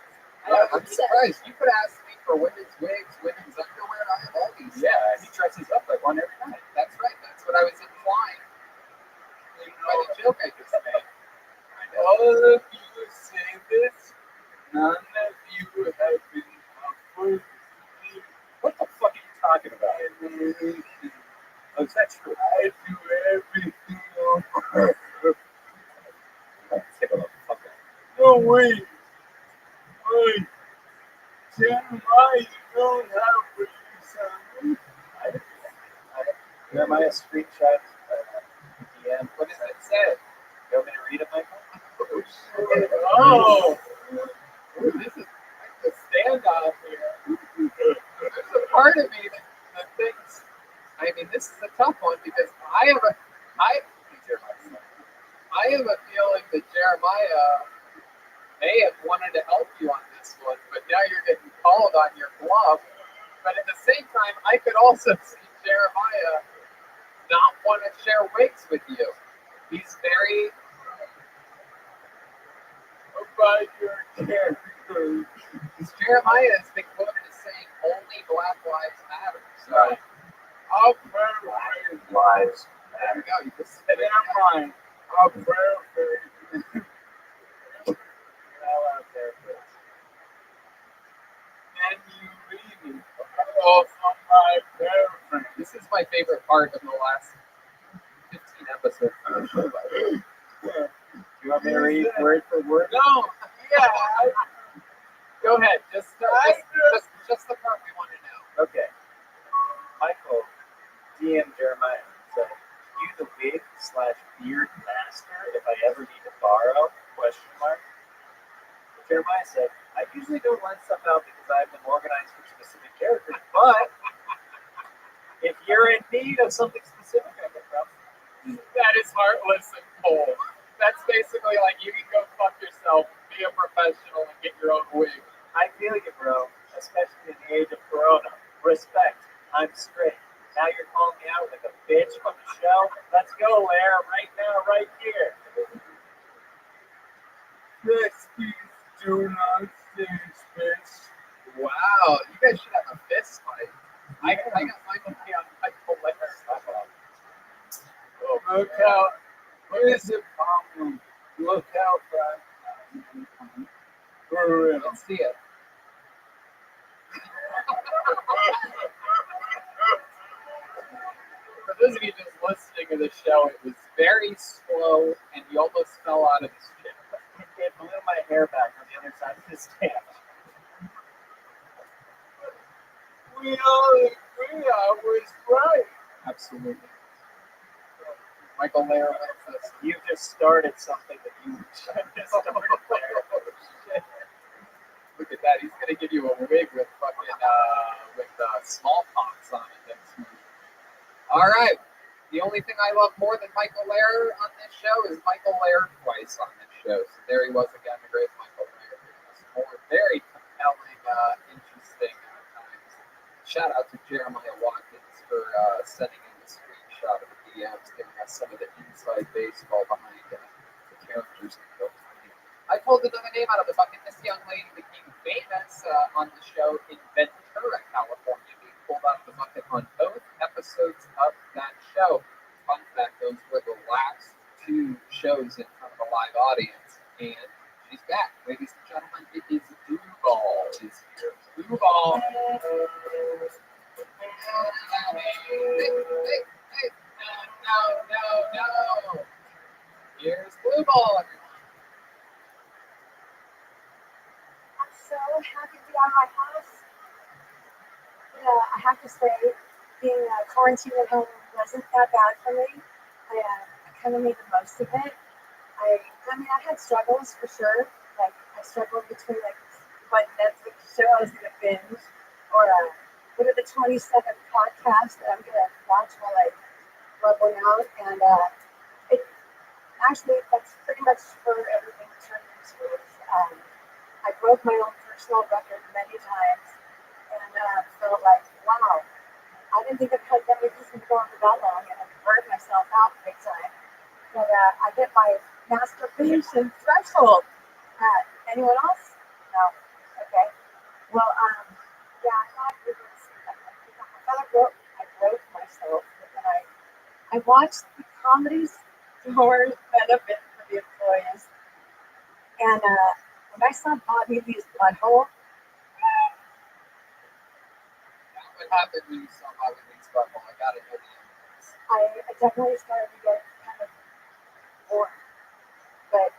I'm surprised. You could ask me for women's wigs, women's underwear. I have all these. Yeah, he dresses up like one every night. That's right. That's what I was implying by the joke I just made. All of you say this. None of you have been offered What the fuck are you talking about? Oh, is that true? I do everything on purpose. Let's take a look. Fuck that. No way. Wait. Jeremiah, you don't have what you sound. Jeremiah screenshot DM. What does it say? You want me to read it, Michael? Oh, this is like the standoff here. There's a part of me that thinks. I mean, this is a tough one because I have a feeling that Jeremiah may have wanted to help you on this one, but now you're getting called on your bluff. But at the same time, I could also see Jeremiah not want to share wigs with you. He's very About your character. Jeremiah has been quoted as saying only Black Lives Matter. So Right. I'll paraphrase. Lies. there you go. You just said it. Never mind. I'll paraphrase. Can you read it? Off on my paraphrase. This is my favorite part of the last 15 episodes of the show. By the way. You want me to read word for word? No, yeah. Go ahead. Just the part we want to know. Okay. Michael, DM Jeremiah, said, you the wig/beard master if I ever need to borrow? Question mark. Jeremiah said, I usually don't lend stuff out because I have them organized for specific characters, but if you're in need of something specific, I can help. That is heartless and cold. That's basically like you can go fuck yourself, be a professional, and get your own wig. I feel you, bro, especially in the age of Corona. Respect. I'm straight. Now you're calling me out like a bitch on the show. Let's go, Lair, right now, right here. Yes, please do not finish this. Wow, you guys should have a fist fight. I got mine with me on Michael Laird. Look out. Here's the problem. Look out, bud. For real. Let's see it. For those of you just listening to the show, it was very slow, and you almost fell out of his chair. It blew my hair back on the other side of the stand. We all agree I was right. Absolutely. Michael Laird wins this. You just started something that you shouldn't have started, Lair. Look at that. He's gonna give you a wig with fucking smallpox on it next week. All right. The only thing I love more than Michael Laird on this show is Michael Laird twice on this show. So there he was again, the great Michael Laird. More very compelling, interesting times. Shout out to Jeremiah Watkins for sending in the screenshot of the DMs, giving us some of the inside baseball behind the characters. I pulled another name out of the bucket. This young lady became famous on the show in Ventura, California, being pulled out of the bucket on both episodes of that show. Fun fact, those were the last two shows in front of a live audience, and she's back. Ladies and gentlemen, it is Duval is here. Duval. Hey, no. Here's Blue Ball, everyone. I'm so happy to be out of my house. I have to say, being quarantined at home wasn't that bad for me. I kind of made the most of it. I mean, I had struggles for sure. Like, I struggled between like what Netflix show I was gonna binge, or what are the 27 podcasts that I'm gonna watch while I rub one out, and it actually that's pretty much for everything turned into. I broke my own personal record many times, and felt like, wow, I didn't think the pandemic was gonna go on for that long, and I burned myself out big time. But I hit my masturbation threshold. Anyone else? No. Okay. Well, yeah, I thought it was. I thought I broke myself, but then I watched the Comedy Store benefit for the employees, and when I saw Bobby Lee's butthole, What happened when you saw Bobby Lee's butthole? I gotta know the evidence. I definitely started to get kind of bored. But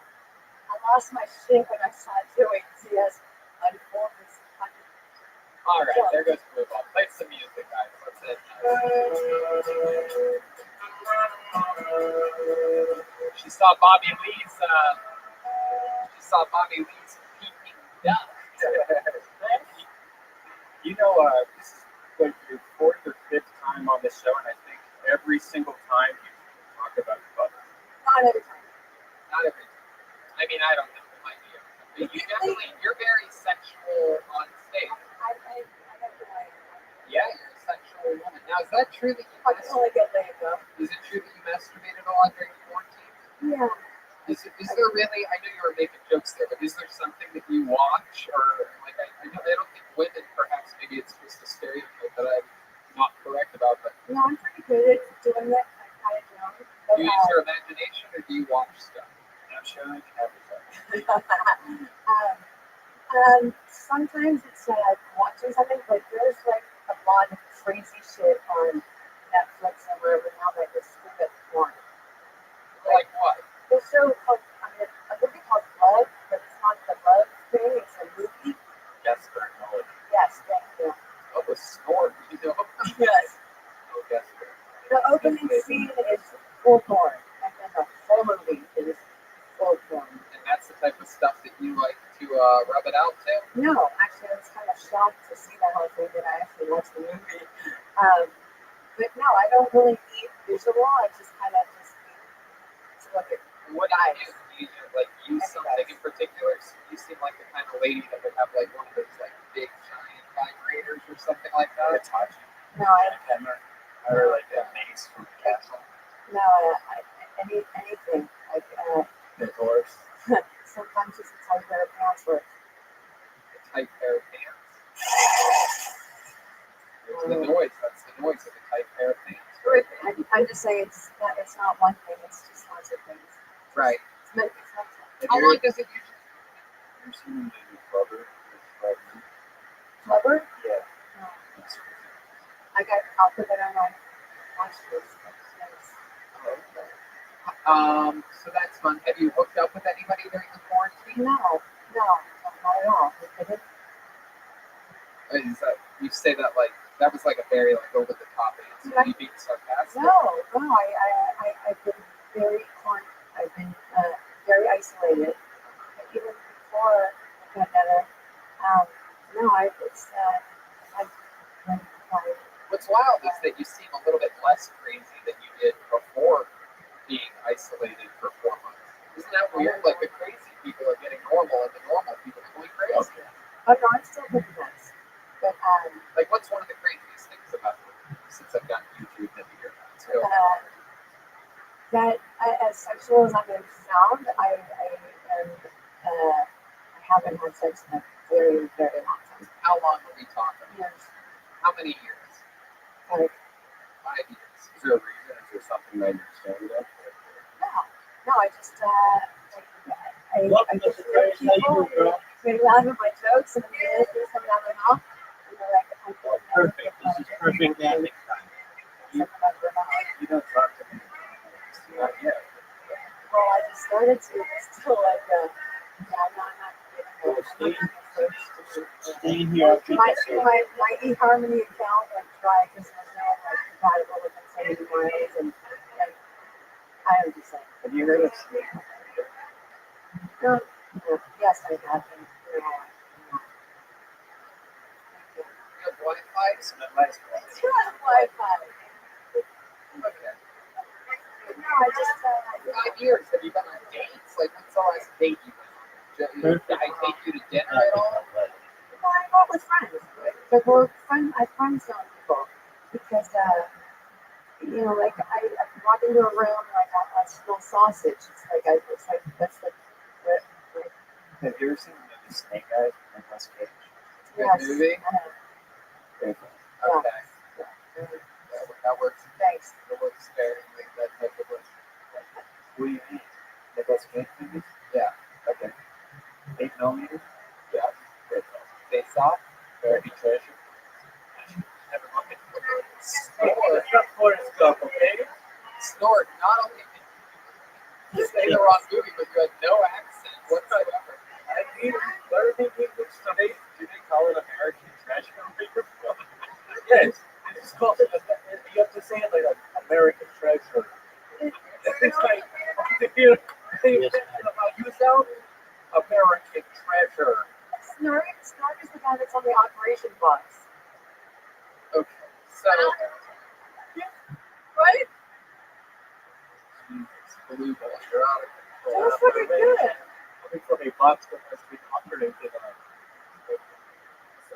I lost my shit when I saw Joey Diaz unfold his fucking. All right, there goes the move on. Play some music, guys. Let's hit. She saw Bobby Lee's. Peeping duck. You know, this is like your fourth or fifth time on this show, and I think every single time you talk about your butt. Not every time. Not every time. I mean, I don't know. It might be every time. But you're very sexual on stage. I got the way. Yeah, you're a sexual woman. Now, is that true that you I can only get laid though. Is it true that you masturbated a lot during quarantine? Yeah. Is there really? I know you were making jokes there, but is there something that you watch or like? I don't think women. Perhaps maybe it's just a stereotype that I'm not correct about. But No, I'm pretty good at doing it. I kind of don't. But, do you use your imagination or do you watch stuff? I'm sure I can have it. sometimes it's watching something, but there's like a lot of crazy shit on Netflix and wherever now that is stupid porn. Like what? This show called, a movie called Blood, but it's not the Blood thing, it's a movie. Jasper Nolan. Yes, thank you. Oh, the snort. You know? Yes. Oh, Jasper. The opening scene is full porn, and then the whole movie is full porn. And that's the type of stuff that you like to rub it out to? No, actually, I was kind of shocked to see that whole thing that I actually watched the movie. But no, I don't really need visual. I just kind of just need to look at What do you like use something in particular? You seem like the kind of lady that would have like one of those like big giant vibrators or something like that. Hitachi. No, I Hammer. Or like a mace from the castle. no, anything like The horse. sometimes just a tight pair of pants work. A tight pair of pants. It's the noise. That's the noise of a tight pair of pants. I'm just saying it's not one thing. It's just lots of things. Right. It's meant it's not. How long does it usually? You've seen the rubber? Rubber? Yeah. No. I'll put that on my watch list. So that's fun. Have you hooked up with anybody during the quarantine? No, not at all. I didn't. Is that, you say that like that was like a very like over the top answer. Are you being sarcastic? No. I've been very isolated. Even before the pandemic. I've been fine. What's wild is that you seem a little bit less crazy than you did before being isolated for 4 months. Isn't that weird? Like the crazy people are getting normal and the normal people are going crazy. Okay. Oh no, I'm still pretty nuts. But Like what's one of the craziest things about it since I've gotten YouTube into your house? So, that as sexual as I've been found, I haven't had sex in a very, very long time. how long are we talking? Years. How many years? Like, 5 years. Is there a reason? Is there something that you're ashamed of? no, I just I just hear people make loud of my jokes and then things coming out of my mouth and they're like, I feel Perfect. This is perfect landing time. something out of their mouth. You don't talk to me. Not yet. Well, I just started to. It's still like, I'm not getting Staying here. my eHarmony account went dry because it was now like compatible within 70 miles and I am just saying. Have you heard of snake? No, no, yes, I have. And, You have Wi-Fi? Some advice. it's not Wi-Fi. Okay. No, I just, 5 years. Have you been on dates? Like, when's the last date you went on? Did I take you to dinner at all? well, I go out with friends. But we're friends, I friends zone people. Because, like I walk into a room, like I smell sausage. It's like, that's the, like, Have you ever seen the movie Snake Eyes? Nicolas Cage? Good yes. movie? Very funny. Yeah. Okay. Yeah. That works. Thanks. That works sparingly. That type of work. What do you mean? Nicolas Cage movies? Yeah. Okay. 8mm? Yeah. Great film. Face off. Dirty Treasure. Never mind. Snort. Not Forrest Gump, okay? Snort. Not only did you say the wrong movie, but you had no accent whatsoever. I mean, learning English today, do they call it American Treasure? Yes. It's called, you have to say it like American Treasure. It's like, you know how you sound? American Treasure. Snort is the guy that's on the operation box. Okay. So, Right? blue ball. You're out of control. That's pretty good. Coming from a box that has been operated on.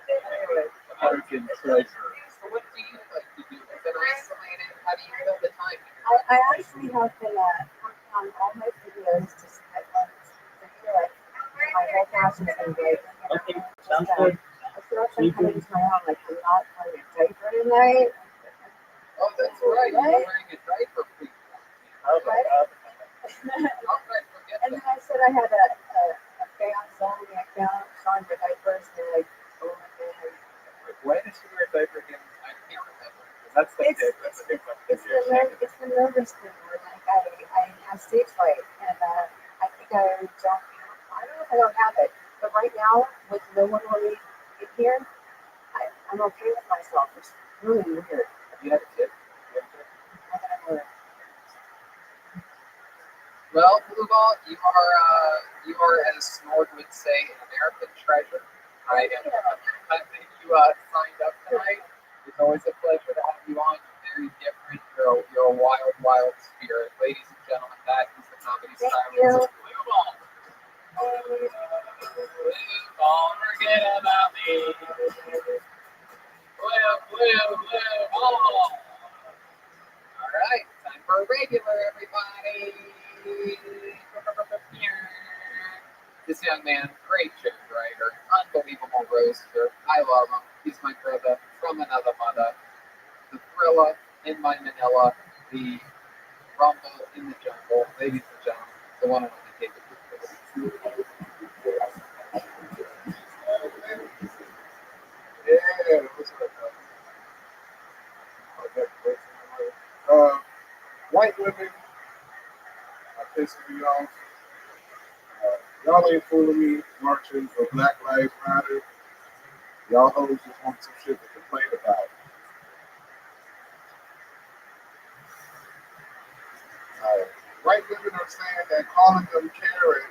Anyway, American Treasure. So what do you like to do? Is it isolated? How do you fill the time? I actually have been working on all my videos to I feel like my whole passion has been like, Okay, sounds good. I feel like I'm coming to my own, like I'm not wearing a diaper tonight. Oh, that's right. You're wearing a diaper, please. How about that? How could I forget And then that? I said I had a fans on the account showing the diapers and they're like, oh my god. When did you wear a diaper again? I can't remember. That's the It's big one. it's the nervous thing where like I have stage fright and I think I don't know if I don't have it, but right now with no one really in here, I'm okay with myself. It's really weird. You have a kid? I don't know. Well, Blue Ball, you are, as Snort would say, an American treasure. I am glad that you signed up tonight. It's always a pleasure to have you on. You're very different. You're a wild, wild spirit. Ladies and gentlemen, that is the comedy Thank style you. of Blue Ball. Blue Ball, forget about me. Blue Ball. All right, time for a regular, everybody. This young man, great joke writer, unbelievable roaster. I love him. He's my brother from another mother. The thriller in my Manila, the rumble in the jungle. Ladies and gentlemen, the one and only David Lucas. Yeah, what's up, white women are pissing me off. Y'all ain't fooling me marching for Black Lives Matter. Y'all hoes just want some shit to complain about. White women are saying that calling them Karen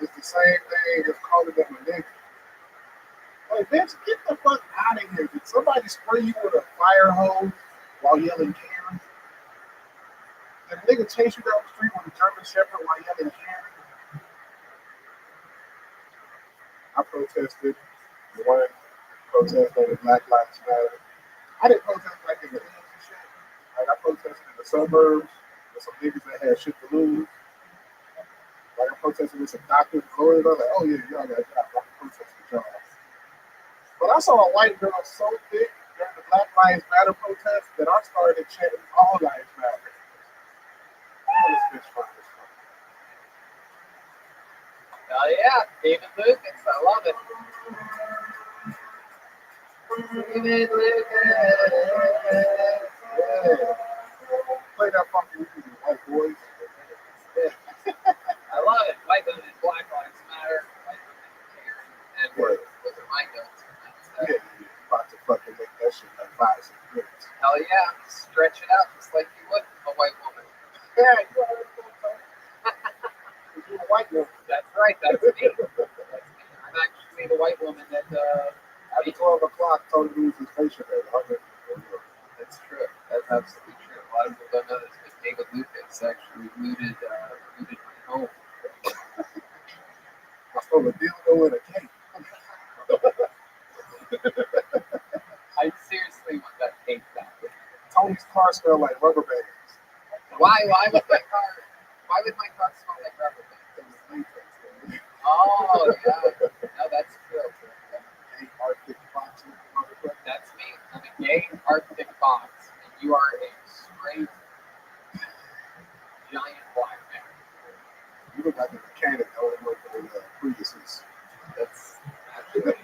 is the same thing as calling them a nigga. Like, bitch, get the fuck out of here. Did somebody spray you with a fire hose while yelling Karen? Did a nigga chase you down the street with a German Shepherd while yelling Karen? I protested. The one protest over Black Lives Matter. I didn't protest like in the hills and shit. Like, I protested in the suburbs with some niggas that had shit to lose. Like, I protested with some doctors and lawyers. I was like, oh yeah, y'all got jobs. I can protest with y'all. But I saw a white girl so thick during the Black Lives Matter protest that I started chanting all lives matter. Oh, this bitch fine as fuck. Oh yeah, David Lucas, I love it. David Lucas. Yeah. Play that fucking music, white boys. I love it. White women, Black Lives Matter. White women care. And Yeah. those are my notes. Yeah, you're about to fucking make that shit like 5 minutes. Hell yeah, stretch it out just like you would a white woman. white woman. That's right. That's me. I'm actually the white woman that. After 12 o'clock, Tony loses his facial hair. That's true. That's absolutely true. A lot of people don't know this, but David Lucas actually looted my home. I stole a dildo in a cake. I seriously want that cake back. Tony's car smelled like rubber bands. Why would my car? Why would my car smell like rubber bands? Oh yeah, no, that's true. Hey, Arctic Fox, motherfucker. That's me. I'm a gay Arctic fox, and you are a straight giant black man. You look like a mechanic that only worked for the Priuses. That's actually,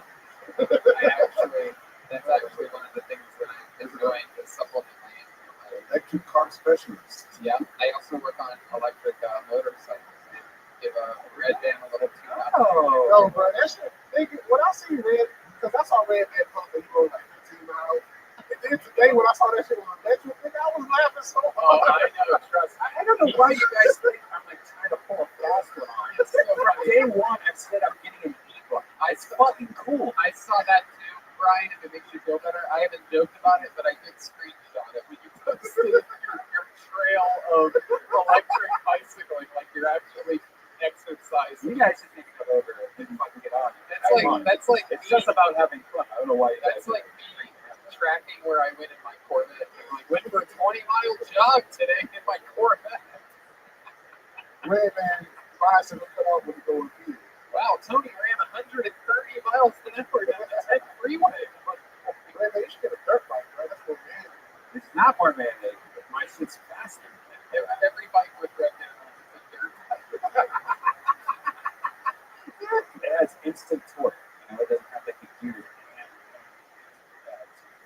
that's actually one of the things that I'm doing to supplement my income. Electric car specialist. Yeah, I also work on electric motorcycles. I give a red band a little tune up. No, bro, that shit, nigga, when I see Red, because I saw Red Man pump and he rode like 15 miles. And then today, when I saw that shit on electric, nigga, I was laughing so Oh, hard. I know, trust me. I don't know why you guys think I'm like trying to pull a fast one on you. So from day one, I said I'm getting an e-book. It's fucking cool. I saw that too, Brian, if it makes you feel better. I haven't joked about it, but I did screenshot it when you posted your trail of electric bicycling, like you're actually exercising. You guys just need to come over and fucking get on. That's like It's just about having fun. I don't know why you guys. That's like me tracking where I went in my Corvette. I'm like, went for a 20-mile jog today in my Corvette. Red Man bicycle cut off when he go in field. Wow, Tony ran 130 miles an hour down the 10 freeway. Red Man, you should get a dirt bike, right? That's what man. It's not more mandated. My shit's faster. Every bike with red down on the dirt. It has instant torque. You know, it doesn't have like the gear.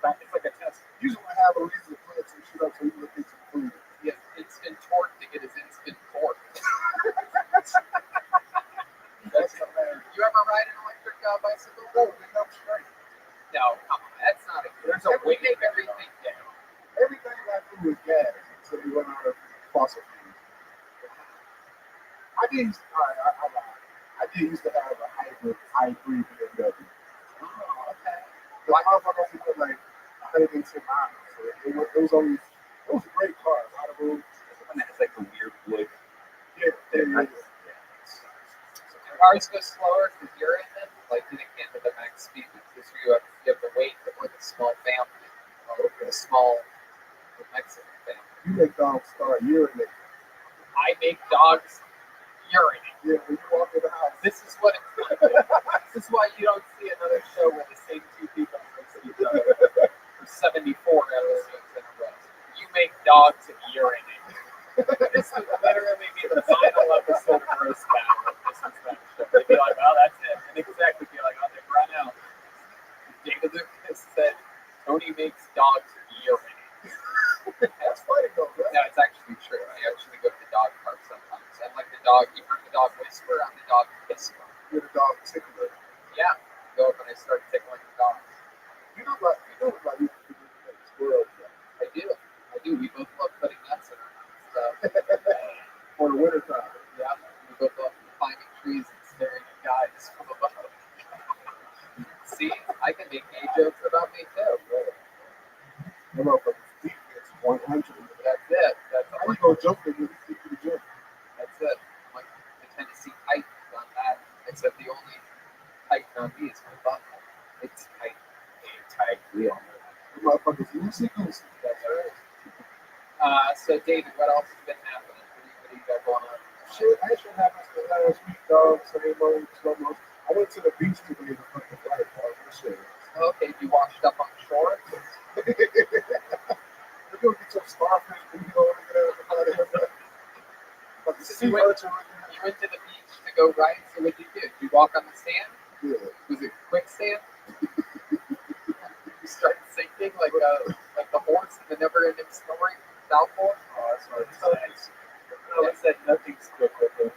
It's like a Tesla. You should have a reason to put some shit up so you can look at some food. He has instant torque to get his instant torque. That's hilarious. You ever ride an electric bicycle? No, nigga, I'm straight. No, come on, that's not a. There's a way take everything down. Everything I do is gas until we run out of fossil fuels. I did used to have a hybrid BMW. Oh, okay. The motherfucker only put like 110 miles. So it was a great car. A lot of room. the one that has like the weird wood. Yeah. So cars go slower because you're in them. Like they can't hit the max speed because you have the weight of like a small family, or a small Mexican family. You make dogs start urinating. I make dogs urinate. Yeah, when you walk in the house. This is what it's like. This is why you don't see another show where the same two people next to each other for 74 episodes in a row. You make dogs urinate. This would literally be the final episode of Roast Battle. This is that show. They'd be like, well, that's it. And Exec would be like, oh, they've run out. David Lucas said, Tony makes dogs urinate. That's funny though, right? No, it's actually true. I actually go to the dog park sometimes. I'm like the dog, you heard the dog whisper, I'm the dog whisper. You're the dog tickler. Yeah. Go up and I start tickling the dog. You know what you do with squirrels. I do. We both love putting nuts in our mouths. For the winter time. Yeah. We both love climbing trees and staring at guys from above. See, I can make gay jokes about me too. The motherfucker's deep. It's 100. That's it. That's How you gonna jump in when you stick to the gym? That's it. I'm like the Tennessee Titans on that. Except the only Titan on me is my butthole. It's tight. Tight. We all know that. The motherfucker's loosey-goosey. That's right. So David, what else has been happening? What do you got going on? Shit, that shit happened to last week, dog. Same old, slow motion. I went to the beach today to fucking fly, dog. That shit. Okay, you washed up on shore. You're gonna get your starfish booty on there. But the sea urchin right You went to the beach to go right, so what did you do? Did you walk on the sand? there. Yeah. Was it quicksand? You started sinking like the horse in the never-ending story, Southport? Oh, that's what it says. No, it said nothing's quick with it.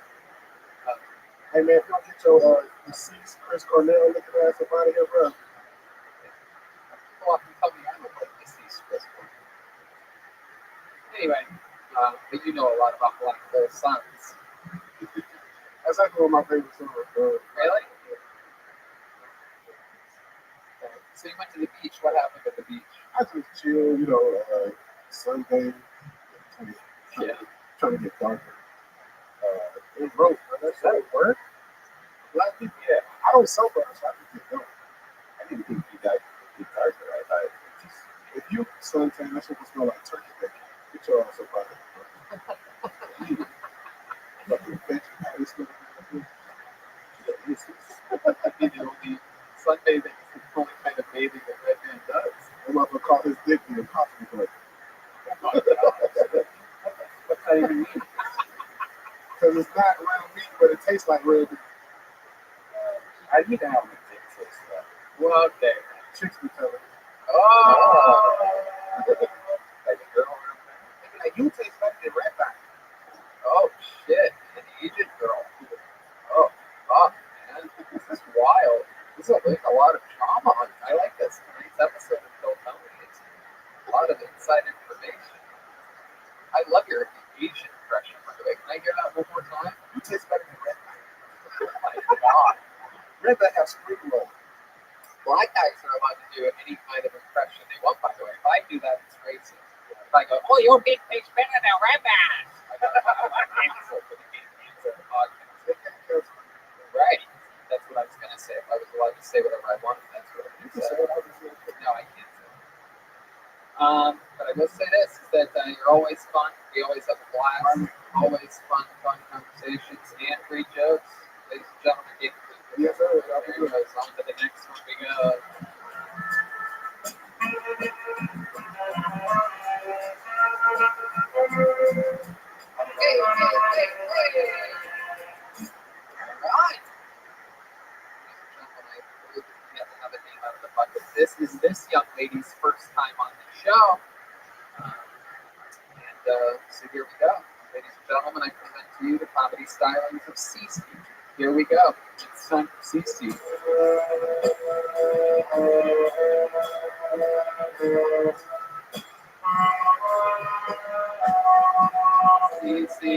Hey man, if you don't get your deceased Chris Cornell looking ass up out of here, bro. People often tell me I look like deceased Chris. Anyway, but you know a lot about black hole suns. That's That's actually one of my favorite songs. Really? Okay. So you went to the beach. What happened at the beach? I just chill, you know, Sunday, Yeah. trying to get darker. It was rope, man. That's that work. Black people, yeah. I don't sober, so I can get dark. I need to get darker. If you suntan, that's what it's smell like turkey bacon. Get your ass up out of here. Fucking bitch, how this smell like Be the only sunbathing is the only kind of bathing that Red Man does. I'm not gonna call his dick the impossible button. What's that even mean? Because it's not real meat, but it tastes like real meat. I need to have a dick taste stuff. Well, okay. Chicks be telling me. Oh! Like a girl. Like, you taste better than Red Back. Oh, shit. An Asian girl. Oh, fuck, man. This is wild. This is like a lot of trauma on. I like this. Tonight's episode of Phil Tony. It's a lot of inside information. I love your Asian impression, by the way. Can I hear that one more time? You taste better than Red Back. Oh my god. Red Back has spring roll. Black guys are allowed to do any kind of impression they want, by the way. If I do that, it's racist. If I go, oh, your big face better than Rabbi. I go, cancel for the game cancel the podcast. Right. That's what I was going to say. If I was allowed to say whatever I wanted, that's what I would say. No, I can't say. But I will say this, is that you're always fun. We always have a blast. Always fun conversations and great jokes. Ladies and gentlemen, get Yes, sir. there he goes. On to the next one we go. Hey. All right. We have to have a name out of the bucket. This is this young lady's first time on the show. So here we go. Ladies and gentlemen, I present to you the comedy stylings of Cece. Here we go. It's time for Cece. Cece.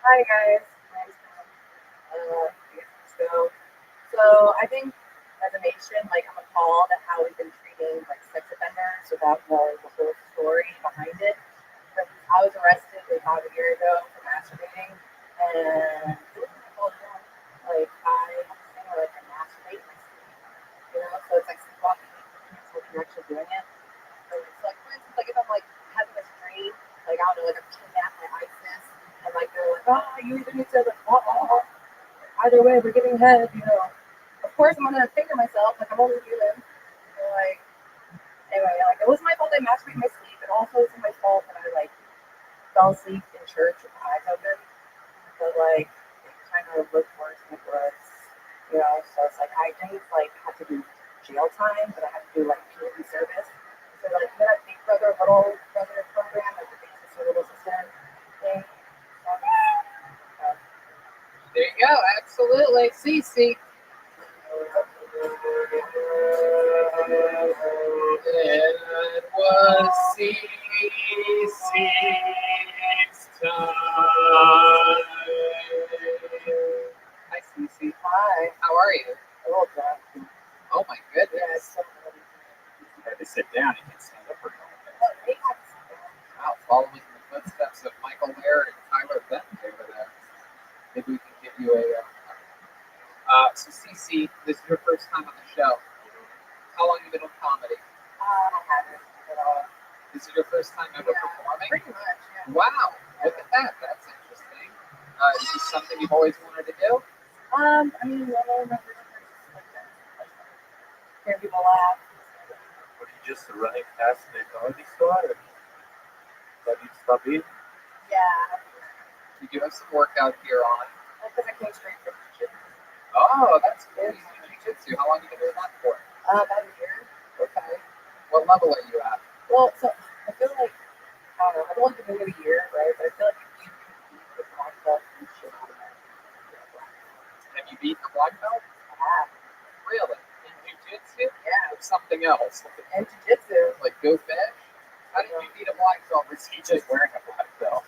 Hi guys. So I think as a nation, like I'm appalled at how we've been treating like sex offenders without knowing the whole story behind it. Like, I was arrested about a year ago for masturbating, and it was my fault. Like I have this thing where like I masturbate in my sleep, you know. So it's like sleepwalking, so you're actually doing it. So it's like, for instance, like if I'm like having this dream, like I don't know, like I'm kidnapped by ISIS, and like they're like, oh, you either need to like, either way, we're getting head, you know. Of course, I'm gonna finger myself, like I'm only human. So, like, anyway, like it was my fault I masturbated in my sleep, and also it's my fault that I like fell asleep in church with my eyes open. But like, it kind of looked worse than it was, you know. So it's like I didn't like have to do jail time, but I had to do like community service. So like, you know that Big Brother, Little Brother program, like the Big Sister, Little Sister thing. There you go. Absolutely. Cece. It was Cece's time. Hi, Cece. Hi. How are you? Oh God. Oh my goodness. You had to sit down and stand up for a moment. Wow, following the footsteps of Michael Laird and Tyler Benton over there. Maybe we can give you a. So Cece, this is your first time on the show. How long have you been on comedy? I haven't at all. This is your first time ever performing? Pretty much, yeah. Wow, look at that. That's interesting. Is this something you've always wanted to do? I mean, I don't remember hearing people laugh. Were you just running past the comedy store? Or did you stop in? Yeah, You do have some workout gear on. because I came straight from the gym. Oh, that's cool. You do jiu-jitsu. How long have you been doing that for? About a year. Okay. What level are you at? Well, so I feel like, I don't know, I've only been doing it a year, right? But I feel like if you compete with black belt, you should Have you beaten a black belt? I have. Really? In jiu-jitsu? Yeah. Or something else? And jiu-jitsu. Like go fish? How did you beat a black belt? Was he just Wearing a black belt.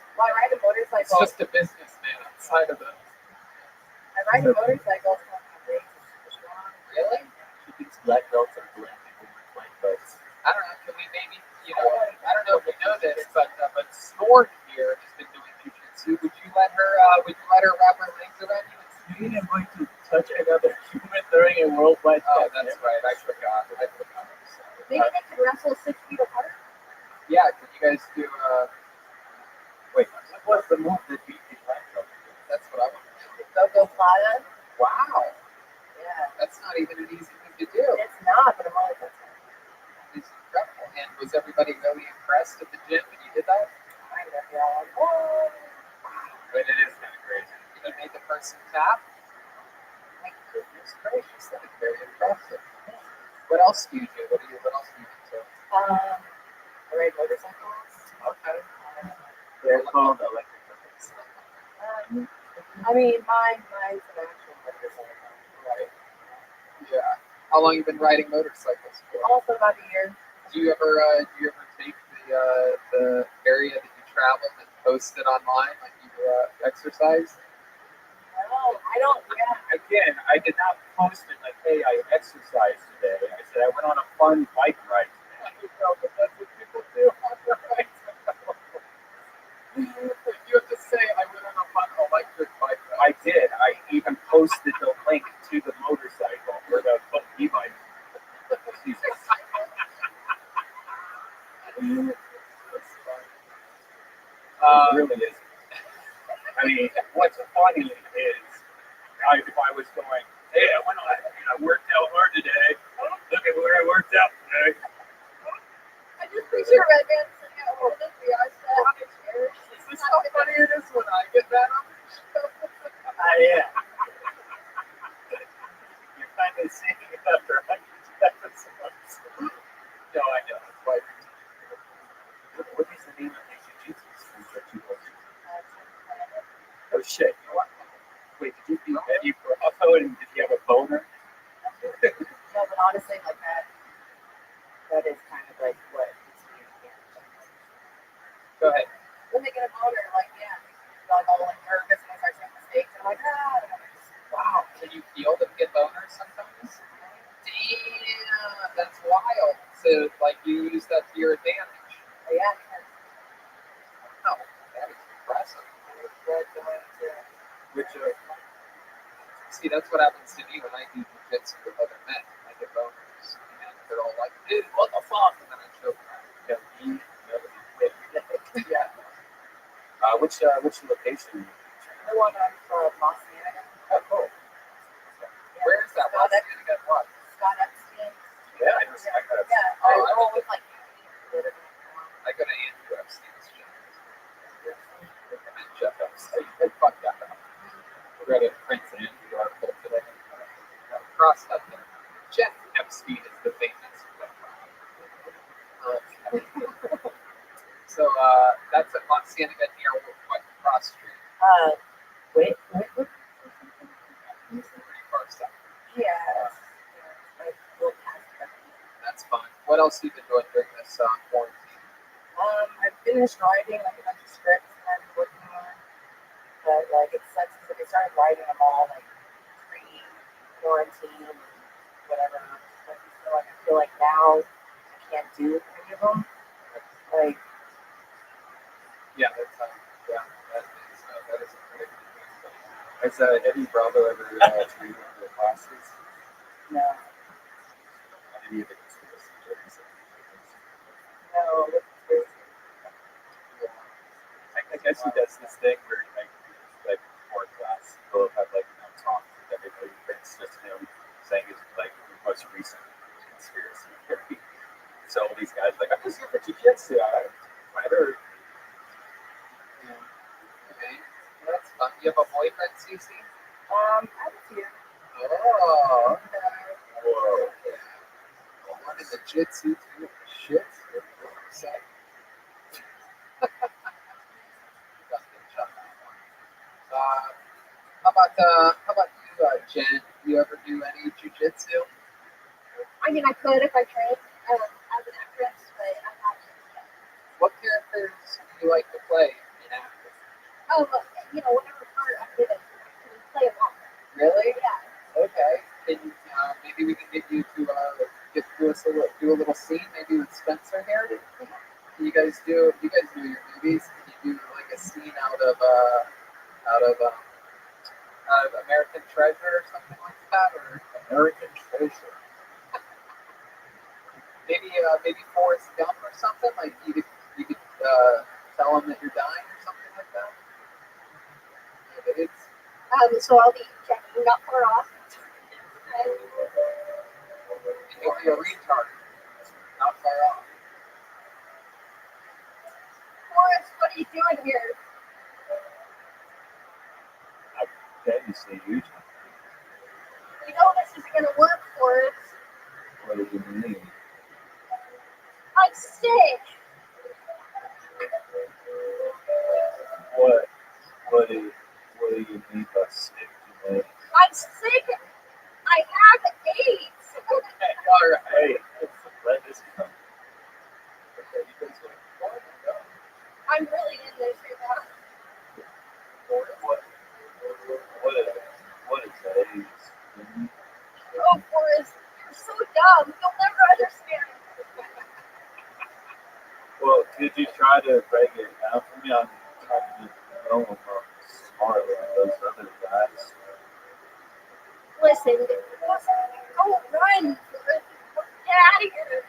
It's just a businessman outside of the. I ride a motorcycle. So I'm Really? She thinks black belts are black people with white belts. I don't know. Can we maybe, I don't know if you know this, but Snort here has been doing jujitsu. Would you let her wrap her legs around you? You didn't want to touch another human during a worldwide Oh, pandemic. that's right. I forgot. Maybe they can wrestle 6 feet apart. Yeah, can you guys do? Wait, what was the move that beat the black belt? That's what I want to do. Go Plata. Wow, Yeah. that's not even an easy thing to do. It's not, but I'm always It's incredible. And was everybody really impressed at the gym when you did that? kind of, yeah. Whoa. But it is kind of crazy. You made the person tap. My goodness gracious, that is very impressive. What else do you do? What else do you do? I ride motorcycles. Okay. They're called electric buckets. I mean, mine's an actual motorcycle. Right. Yeah. How long you been riding motorcycles for? Also about a year. Do you ever take the area that you travel and post it online like you exercise? No, I don't. Yeah. Again, I did not post it like, hey, I exercised today. I said I went on a fun bike ride today. But that's what people do on their bikes. You have to say I went on a fun electric bike I ride. did. I even posted the link to the motorcycle or the e-bike. Jesus. It really is. I mean, what's funny is, if I was going, hey, I worked out hard today. Look at where I worked out today. I just picture a red man sitting at home with the yard set on a chair. This is how funny it is when I get that on the show. Yeah. You're finally seeing it after 100 episodes. No, I know. That's why. What is the name of the jiu-jitsu school that you go to? Oh shit! Wait, did you and did you have a boner? No, but honestly, like that is kind of like what it's Go ahead. when they get a boner, like, yeah, they're like all like nervous and I start making mistakes and I'm like, Wow. Can you feel them get boners sometimes? Damn, that's wild. So, like, you use that to your advantage. yeah, Wow, that is impressive. Which See, that's what happens to me when I do jiu-jitsu with other men. I get boners, and they're all like, dude, what the fuck? And then I choke them. Yeah. which location? the one on Montana. Oh, cool. Where is that? Scott What's the name of what? Scott Epstein. Yeah, I just got it. Yeah, Oh, I roll with like I go to Andrew Epstein's gym. And Jeff Epstein. Fuck that. I read a Prince Andrew article today. Cross that there. Jeff Epstein is the famous. So that's at Montana near what cross street? wait. Pretty far south. Yeah. Like, little past that. That's fun. What else have you been doing during this quarantine? I finished writing like a bunch of scripts that I'm working on, but like it sucks because I started writing them all like pre-quarantine and whatever. But so like, I feel like now I can't do any of them. Like, Yeah, that's that is a pretty good thing. Has Eddie Bravo ever treated the classes? no, Any of the conspiracy theories? no. I guess he does this thing where like before class, he'll have like talk with everybody. It's just him saying his like most recent conspiracy theory. So all these guys like, I'm just here for jiu-jitsu. I heard. Okay, that's fun. You have a boyfriend, Cece? I have a few. Oh, okay. Whoa. What is a jitsu too? Shit. So, how about you, Jen? You ever do any jujitsu? I mean, I could if I trained as an actress, but I'm not. What characters do you like to play in acting? You know, whatever part I did it, I can play along. Really? Yeah. Okay. Can maybe we can get you to do a little scene, maybe with Spencer here. Can you guys do your movies? Can you do like a scene out of American Treasure or something like that, or American treasure. maybe Forrest Gump or something? Like you could tell him that you're dying or something like that. Yeah, So I'll be checking not far off. And you'll be a retard, not far off. Forrest, what are you doing here? Okay, you see you. You know this isn't going to work, Forrest. What do you mean? I'm sick. What do you mean by sick to me? I'm sick. I have AIDS. Okay, all right. Hey, let this come. Okay, you guys want to go? I'm really in this right now. What is AIDS? Oh, Forrest, you're so dumb. You'll never understand. Well, could you try to break it down for me? I'm trying to know I'm smart like those other guys. Listen, don't run, Forrest. Get out of here.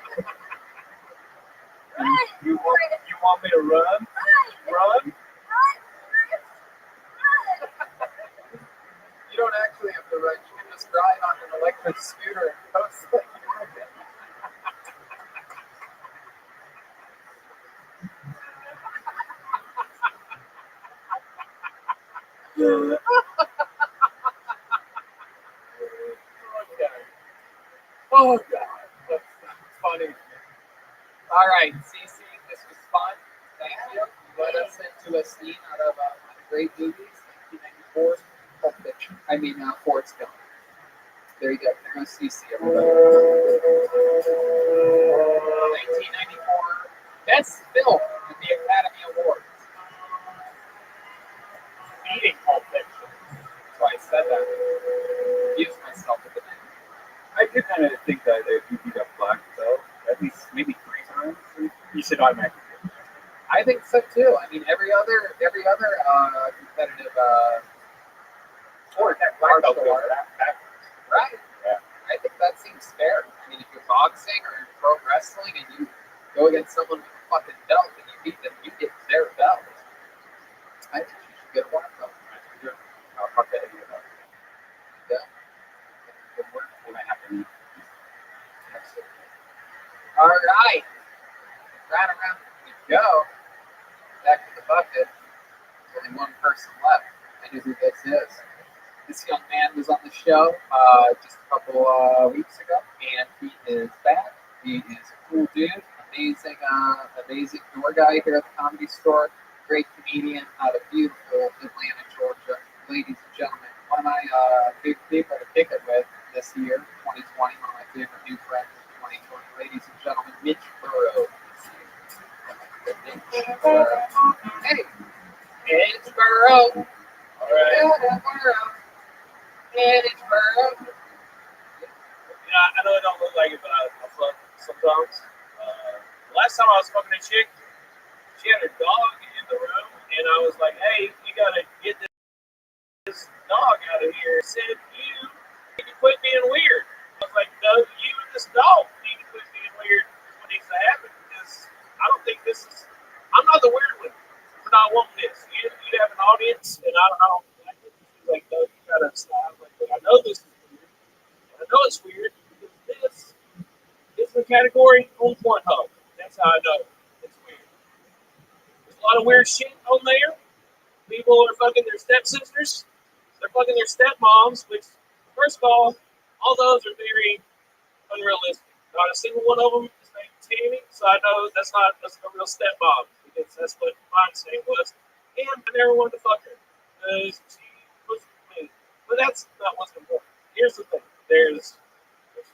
Run, You Forrest. want me to run? Run. Run? Run, Forrest. Run. You don't actually have to run. You can just ride on an electric scooter and coast like Yeah. oh god, that's funny. All right, Cece, this was fun. Thank you. You led us into a scene out of one of the great movies, 1994. Forrest Gump. There you go. There goes Cece, everybody. 1994 Best Film at the Academy Awards. Beating Pulp Fiction. That's why I said that. Confused myself at the name. I do kind of think that if you beat up Black Belt, at least maybe 3 times, you should automatically get it. I think so too. I mean, every other competitive sport, martial art, right? Yeah. I think that seems fair. I mean, if you're boxing or you're pro wrestling and you go against someone with a fucking belt and you beat them, you get their belt. I think you should get a black belt. I'll talk to Eddie about it. Yeah. Good work. We might have to meet. Absolutely. All right. Round around we go. Back to the bucket. There's only one person left. I know who this is. This young man was on the show just a couple weeks ago, and he is back. He is a cool dude, amazing door guy here at the Comedy Store. Great comedian out of beautiful Atlanta, Georgia. Ladies and gentlemen, one of my big people to kick it with this year, 2020, one of my favorite new friends of 2020. Ladies and gentlemen, Mitch Burrow. Hey, Mitch Burrow. All right. Mitch Burrow. Yeah, I know it don't look like it, but I fuck sometimes. Last time I was fucking a chick, she had her dog in the room, and I was like, "Hey, you gotta get this dog out of here." I said, "You need to quit being weird." I was like, "No, you and this dog need to quit being weird. What needs to happen? Because I don't think this is. I'm not the weird one for not wanting this. You have an audience, and I don't like it." She's like, "No, you gotta stop." Like, I know this is weird. I know it's weird because this is the category on Pornhub. That's how I know it's weird. There's a lot of weird shit on there. People are fucking their stepsisters. They're fucking their stepmoms, which, first of all those are very unrealistic. Not a single one of them is named Tammy, so I know that's not a real stepmom, because that's what mine saying was. And I never wanted to fuck her because she was mean. But that's not what's important. Here's the thing: there's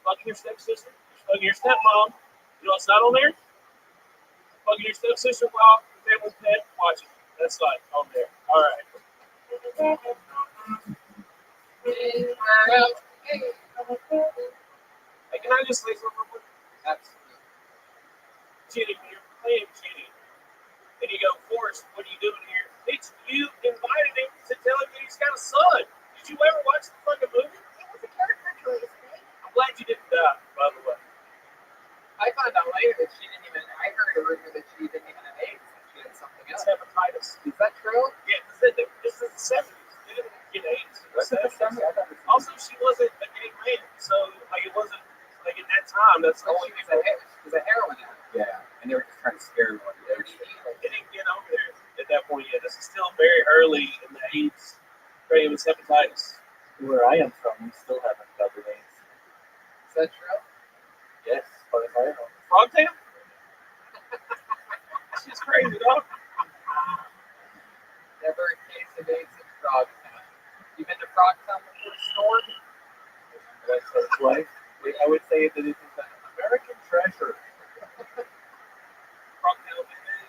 fucking your stepsister, there's fucking your stepmom. You know what's not on there? Fucking your stepsister while the family's dead, watching. That's not on there. I All right. Hey, can I just say something real quick? Absolutely. Jenny, when you're playing Jenny, and you go, Forrest, what are you doing here? It's you invited him to tell him that he's got a son. Did you ever watch the fucking movie? It was a character choice, right? I'm glad you didn't die, by the way. I found out later that she didn't even. I heard a rumor that she didn't even have AIDS. That she had something It's else. hepatitis. Is that true? Yeah, this is the 70s. They didn't get AIDS in the 70s. Also, she wasn't a gay man, so like it wasn't like in that time. That's the Like only she thing. was a heroin addict. Yeah, and they were just trying to scare everyone. They didn't get over there at that point yet. This is still very early in the AIDS. It was hepatitis. Where I am from, we still haven't covered AIDS. Is that true? Yes, as far as I know. Frogtown? She's crazy, dog. Never a case of AIDS in Frogtown. You been to Frogtown before, Snort? That's its life. I would say that it is an American treasure. Frogtown, baby.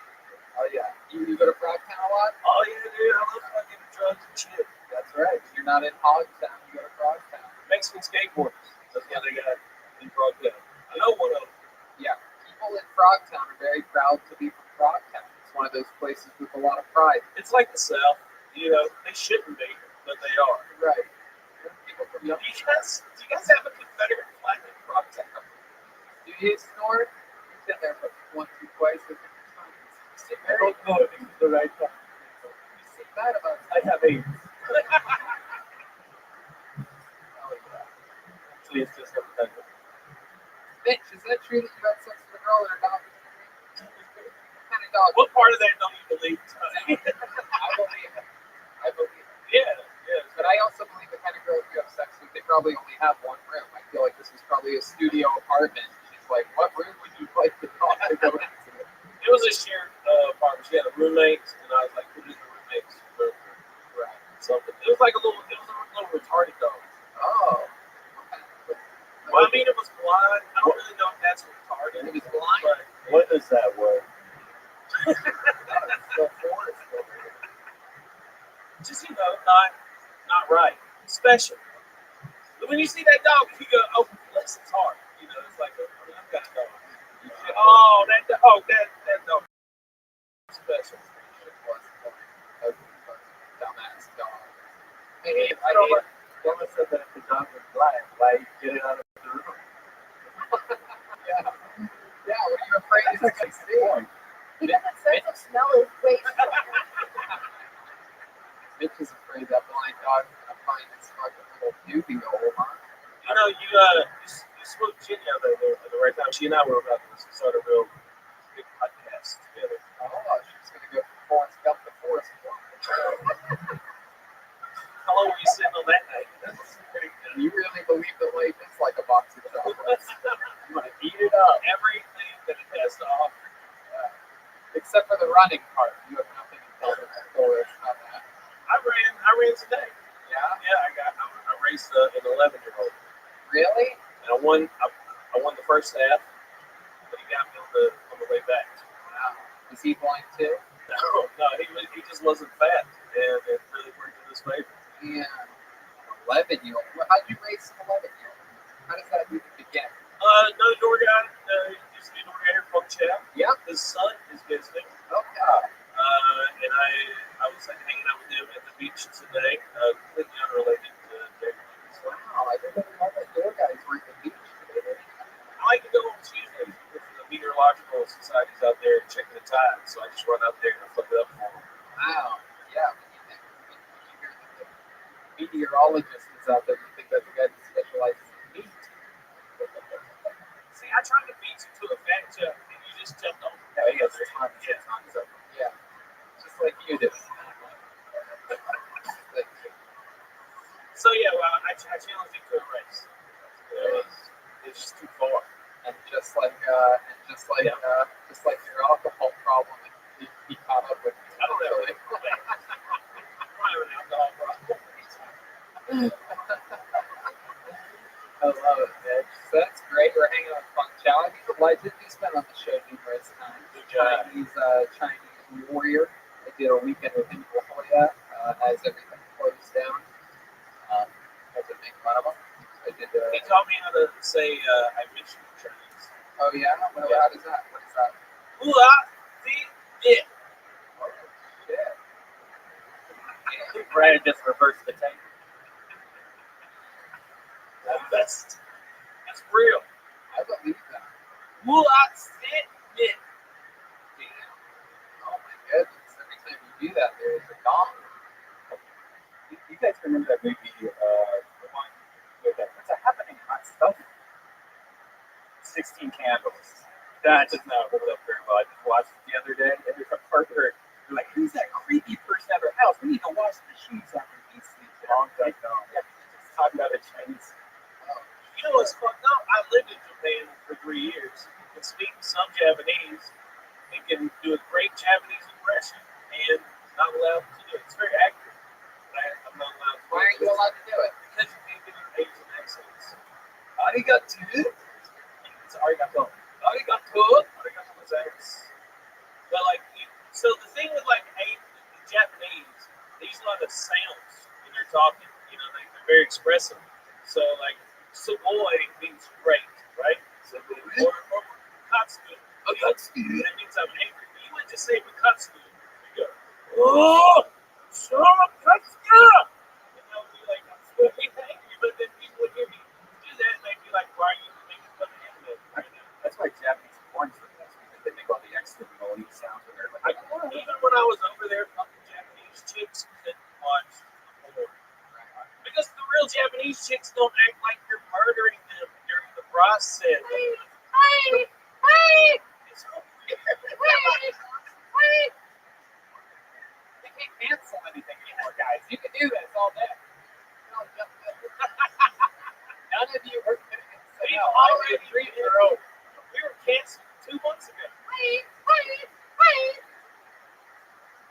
Oh yeah. You go to Frogtown a lot? Oh, yeah, dude. I love fucking drugs and shit. That's right. You're not in Hogtown. You go to Frogtown. Mexican skateboarders. That's what they got in Frogtown. I know one of them. Yeah. People in Frogtown are very proud to be from Frogtown. It's one of those places with a lot of pride. It's like the South. You know, they shouldn't be, but they are. Right. People from Do you guys have a Confederate flag in Frogtown? Do you Snort? You've been there once or twice. You seem I very. don't know if it's the right time. You seem bad about it. I have AIDS. Oh, yeah. Actually, it's just hepatitis. Mitch, is that true that you had sex with a girl that adopted you? What kind of dog? What part of that don't you believe? I believe it. I believe it. Yeah, yeah. But I also believe the kind of girls you have sex with, they probably only have one room. I feel like this was probably a studio apartment. She's like, what room would you like the dog to go into? It was a shared apartment. She had a roommate, and I was like, "Who is the roommate's room?" Right. Something. It was like a little retarded dog. Oh. Well, I mean, it was blind. I don't really know if that's retarded. It was blind? But What is that word? So Forrest over here. just not right. Special. But when you see that dog, you go, "Oh, bless his heart." You know, it's like that kind of dog. You say, "Oh, that dog, that dog, special." Dumbass dog. I don't know. Someone said that if the dog was blind, why get it out of the room? Yeah. Yeah, what are you afraid it's going to see? Because its sense of smell is way Mitch is afraid that blind dog's going to find his fucking little doobie hole, huh? You know, you swooped Jenny out there at the right time. She and I were about to start a real big podcast together. Oh, she's going to go from Forrest Gump to Forrest Gump. How long were you sitting on that night? That's pretty good. You really believe that life is like a box of chocolates? You want to eat it up. Everything that it has to offer. Except for the running part. You have nothing to tell the Forrest on that. I ran today. Yeah? Yeah, I raced an 11-year-old. Really? And I won the first half, but he got me on the way back. Wow. Is he blind too? No, he just wasn't fat, and it really worked in his favor. Yeah. 11-year-old. Well, how'd you race an 11-year-old? How does that even begin? Another door guy, used to be a door guy here called Chad. Yep. His son is visiting. Okay. And I was like hanging out with him at the beach today, completely unrelated to David. Wow, I didn't know that door guys were at the beach today. I like to go on Tuesdays with the meteorological societies out there checking the tide, so I just run out there and flip it up for them. Wow. Yeah. When you hear that the meteorologist is out there, you think that's a guy that specializes in meat. See, I tried to beat you to a fact check, and you just jumped on. Yeah, he has tons of them. Yeah. Just like you do. So yeah, well, I challenged him to a race. It's just too far. And just like your alcohol problem, he caught up with you. I don't have an alcohol problem. I love it, Mitch. So that's great. We're hanging out with Funk Chow. He's a legend. He's been on the show numerous times. Chinese warrior. I did a weekend with him in La Australia as everything closed down. I did make fun of them. I did. He taught me how to say I miss you in Chinese. Oh yeah. Well, how does that? What is that? Hula, see, yeah. Oh shit. Brad just reversed the tape. That's real. I believe that. Hula, sit, yeah. Damn. Oh my goodness. Every time you do that, there is a gong. You guys remember that movie, the one with that, what's happening hot stuff? 16 Candles. That does not hold up very well. I just watched it the other day, and there's a part where they're like, who's that creepy person at our house? We need to wash the sheets after he sleeps. Long time ago. Yeah, just talking about a Chinese. You know what's fucked up? I lived in Japan for 3 years. I can speak some Japanese and can do a great Japanese impression and not allowed to do it. It's very accurate. But I'm not allowed to do it. Why aren't you allowed to do it? Because you can't get an Asian accents. Arigato. It's arigato. Arigato. Arigato gozaimasu. But like, so the thing with like the Japanese, they use a lot of sounds when they're talking. You know, they're very expressive. So like, Sugoi means great, right? Or Katsu. That means I'm angry. But you would just say Katsu. You go, oh, so Katsu. And I would be like, I'm fucking angry. But then people would hear me do that and they'd be like, why are you making fun of him right now? That's why Japanese porn's the best, because they make all the extra moaning sounds when they're like, Even when I was over there, fucking Japanese chicks couldn't watch porn. Because the real Japanese chicks don't act like you're murdering them during the process. It's You can't cancel anything anymore, guys. You can do this all day. None of you are going to say, We no, already I agree your own. We were canceled 2 months ago.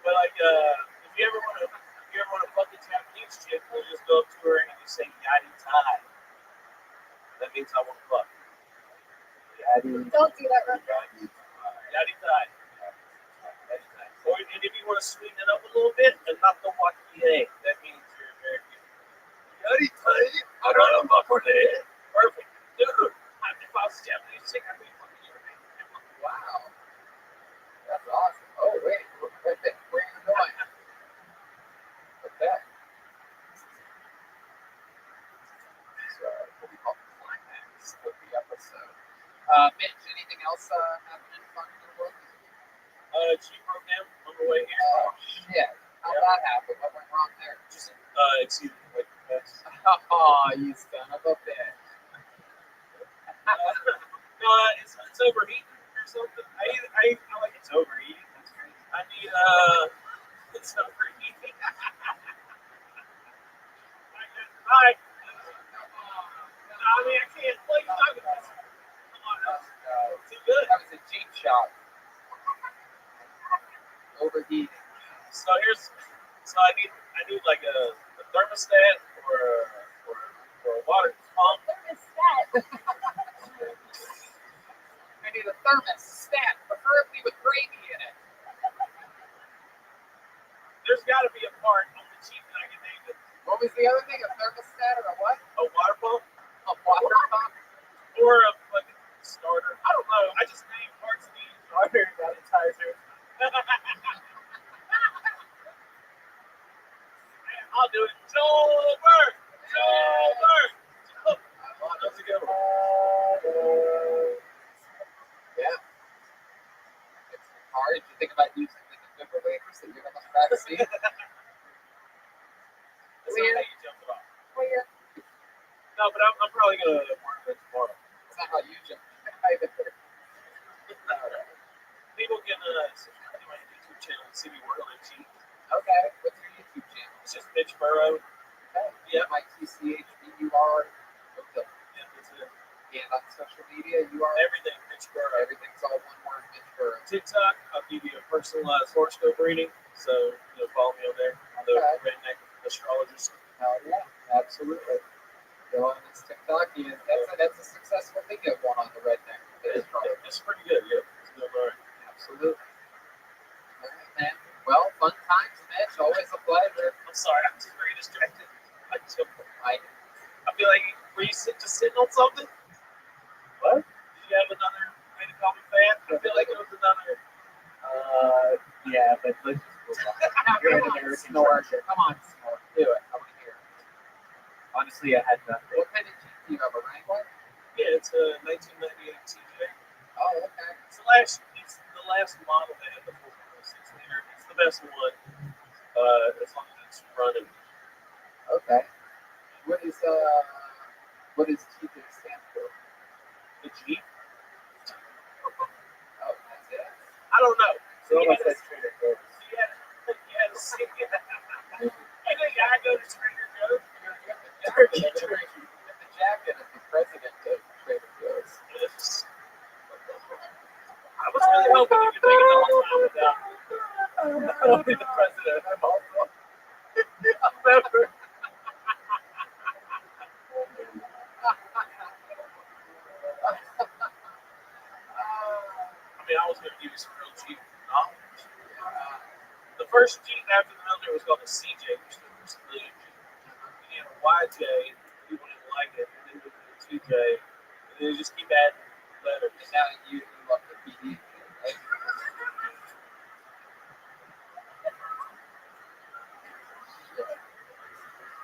But like, if you ever want to fuck a Japanese chick, we'll just go up to her and you say yadi tai. That means I want to fuck. Don't do that, Rabbi. Yadi tai. Yadi tai. Or and if you want to sweeten it up a little bit, and not the wakie, that means you're American. Yadi tai. Perfect. Dude, if I was a Japanese chick, I'd be fucking you. Wow. That's awesome. Oh, wait. Where are you going? Okay. So, what we call the climax of the episode. Mitch, anything else happening fun in the world? She broke down on the way here. Oh, shit. How'd that happen? What went wrong there? Just, excuse me, wait, that's, Oh, you son of a bitch. no, it's overheating or something. I like it's overheating. That's crazy. I need, it's overheating. Alright. I mean, I can't play talking about this. Come on, that's too good. That was a cheap shot. Overheating. So I need like a thermostat or a water pump. Thermostat. I need a thermostat, preferably with gravy in it. There's got to be a part on the cheap that I can name it. What was the other thing? A thermostat or a what? A water pump A water pump? or a fucking starter. I don't know. I just name parts of these starter sanitizer. I'll do it. Joel. That's a good one. Yeah. It's hard. Did you think about using the defibrillators that you're on the back seat? That's not how you jump it off. Where? No, but I'm probably going to work with it tomorrow. It's not how you jump either. People can subscribe to my YouTube channel, see me work on cheap. Okay. What's your YouTube channel? It's just Mitch Burrow. Okay. Yeah. MITCHBUR. Okay. Yeah, that's it. And on social media, you are Everything, Mitch Burrow. everything's all one word, Mitch Burrow. TikTok, I'll give you a personalized horoscope reading. So, follow me on there. The Okay. redneck astrologist. Hell yeah, absolutely. Go on this TikTok, and that's a successful video going on the redneck. It's pretty good, yeah. It's good, all right. Absolutely. All right, man. Well, fun times, Mitch. Always a pleasure. I'm sorry, I'm just very distracted. I I feel like, were you just sitting on something? What? Did you have another way to call me fat? I feel like it was another. Yeah, but let's just move on. now You're come an on, American snore. treasure. Come on, snore. Do it. I want to hear it. Honestly, I had nothing. What kind of Jeep do you have? A Wrangler? Yeah, it's a 1998 TJ. Oh, okay. It's the last model they had, the 4.06 liter. It's the best one, as long as it's running. Okay. What does Jeep stand for? The Jeep? Oh, that's it. I don't know. So You I had said Trader Joe's. you had to see it. I think I go to Trader Joe's. Turkey drink. The jacket of the president of Trader Joe's. Yes. I was really hoping you could make it the whole time without Not only the president, I'm also a member. I mean, I was going to give you some real cheap knowledge. The first Jeep after the military was called a CJ, which stood for civilian Jeep. And a YJ, people didn't like it, and then moved to the 2J, and then they just keep adding letters. And now you love the PD. Right?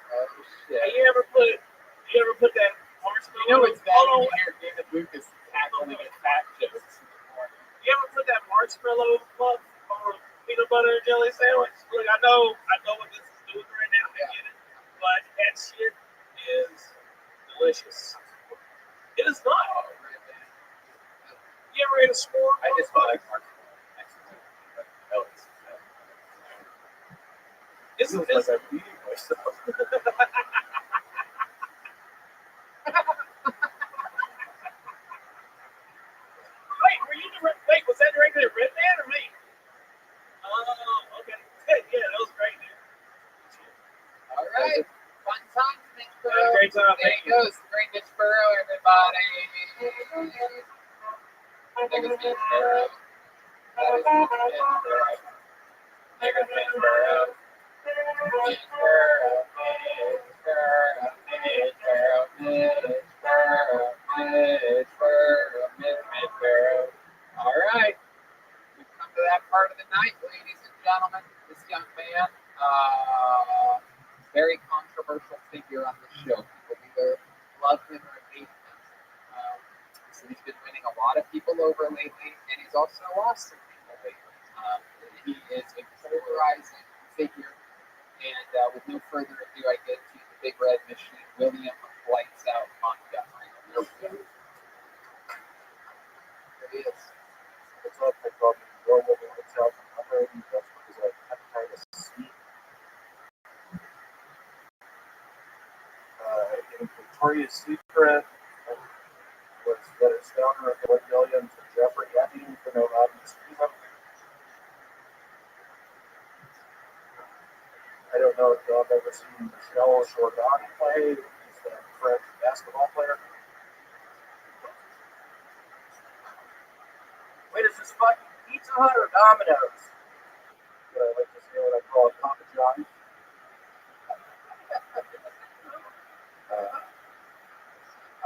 Oh shit. Hey, you ever put that marshmallow? You know it's bad Hold when on. you hear David Lucas tackling at fat jokes. You ever put that marshmallow puff or peanut butter and jelly sandwich? Look, I know what this is doing right now. I get it, but that shit is delicious. It is not. You ever ate a s'more? I just like marshmallows. It's It feels like I'm beating myself. Wait, was that directed at Red Man or me? Oh, okay. Yeah, that was great, dude. All right. Fun time, Mitchboro. Had a great time. There Thank he goes. Great Mitchboro, everybody. There's Mitchboro. That is Mitchboro. There's Mitchboro. Mitchboro. All right. We've come to that part of the night, ladies and gentlemen. This young man, very controversial figure on the show. People either love him or hate him. So he's been winning a lot of people over lately, and he's also lost some people lately. He is a polarizing figure. And with no further ado, I get to the big red machine, William Lights Out Montgomery. There he is. What's up? I called him Global Lights Out Montgomery. That's because I hepatitis C. In Victoria's Secret was that it's founder of Lloyd Williams and Jeffrey Epstein for no obvious reason. I don't know if y'all have ever seen Michelle Jordan play. He's a French basketball player. Wait, is this fucking Pizza Hut or Domino's? But I like to say what I call a Papa John.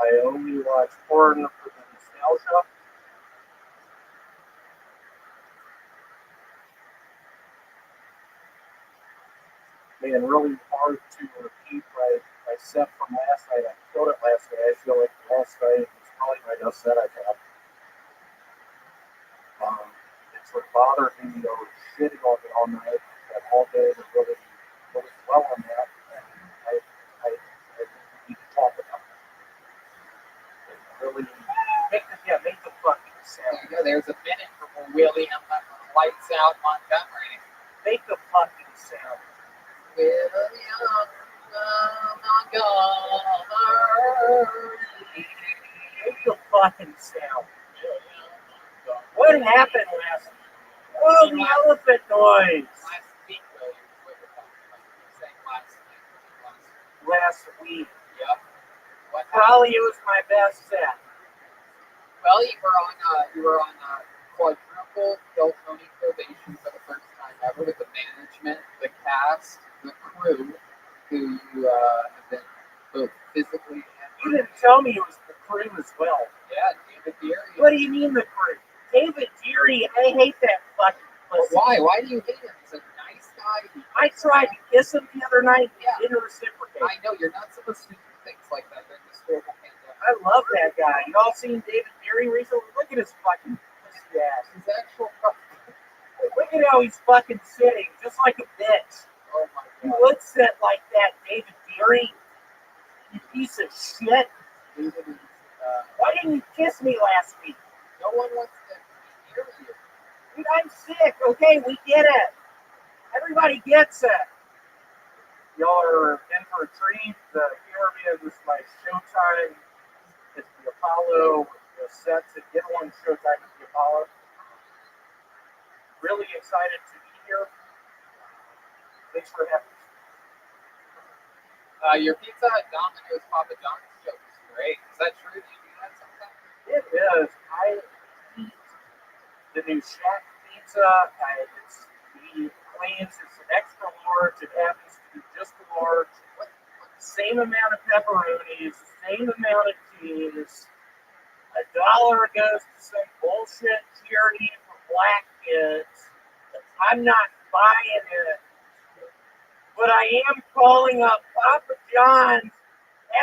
I only watch porn for the nostalgia. Man, really hard to repeat my set from last night. I killed it last night. I feel like last night was probably my best set I've had. It's what bothered me, I was shitting on it all night, that all day to really well on that. And I need to talk about it. Really make the fucking sound. There you go. There's a minute for William Lights Out Montgomery. Make the fucking sound. William Montgomery. Make the fucking sound. What happened last week? Oh, the elephant noise. Last week, William, is what you're talking about. You're saying last week. Last week. Yep. What Probably it was my best set. Well, you were on quadruple Deltoni probation for the first time ever with the management, the cast, the crew who you have been both physically and You didn't tell me it was the crew as well. yeah, David Deary. What do you mean the crew? David Deary, I hate that fucking But pussy. why? Why do you hate him? He's a nice guy. I tried to kiss him the other night. Yeah. He didn't reciprocate. I know you're not supposed to do things like that during this horrible pandemic. I love that guy. Y'all seen David Deary recently? Look at his fucking pussy ass. His actual. Look at how he's fucking sitting, just like a bitch. Oh my You god. would sit like that, David Deary. You piece of shit. David is, Why didn't you kiss me last week? no one wants to hear you. Dude, I'm sick. Okay, we get it. Everybody gets it. Y'all are in for a treat. The Caribbean is my showtime. It's the Apollo. The set to get on showtime at the Apollo. Really excited to be here. Thanks for having me. Your pizza at Domino's Papa John's joke is great. Is that true? Do you do that sometimes? It is. I eat the new Shack pizza. It's he claims it's an extra large. It happens to be just a large. Same amount of pepperonis, same amount of cheese. $1 goes to some bullshit charity for black kids. I'm not buying it. But I am calling up Papa John's,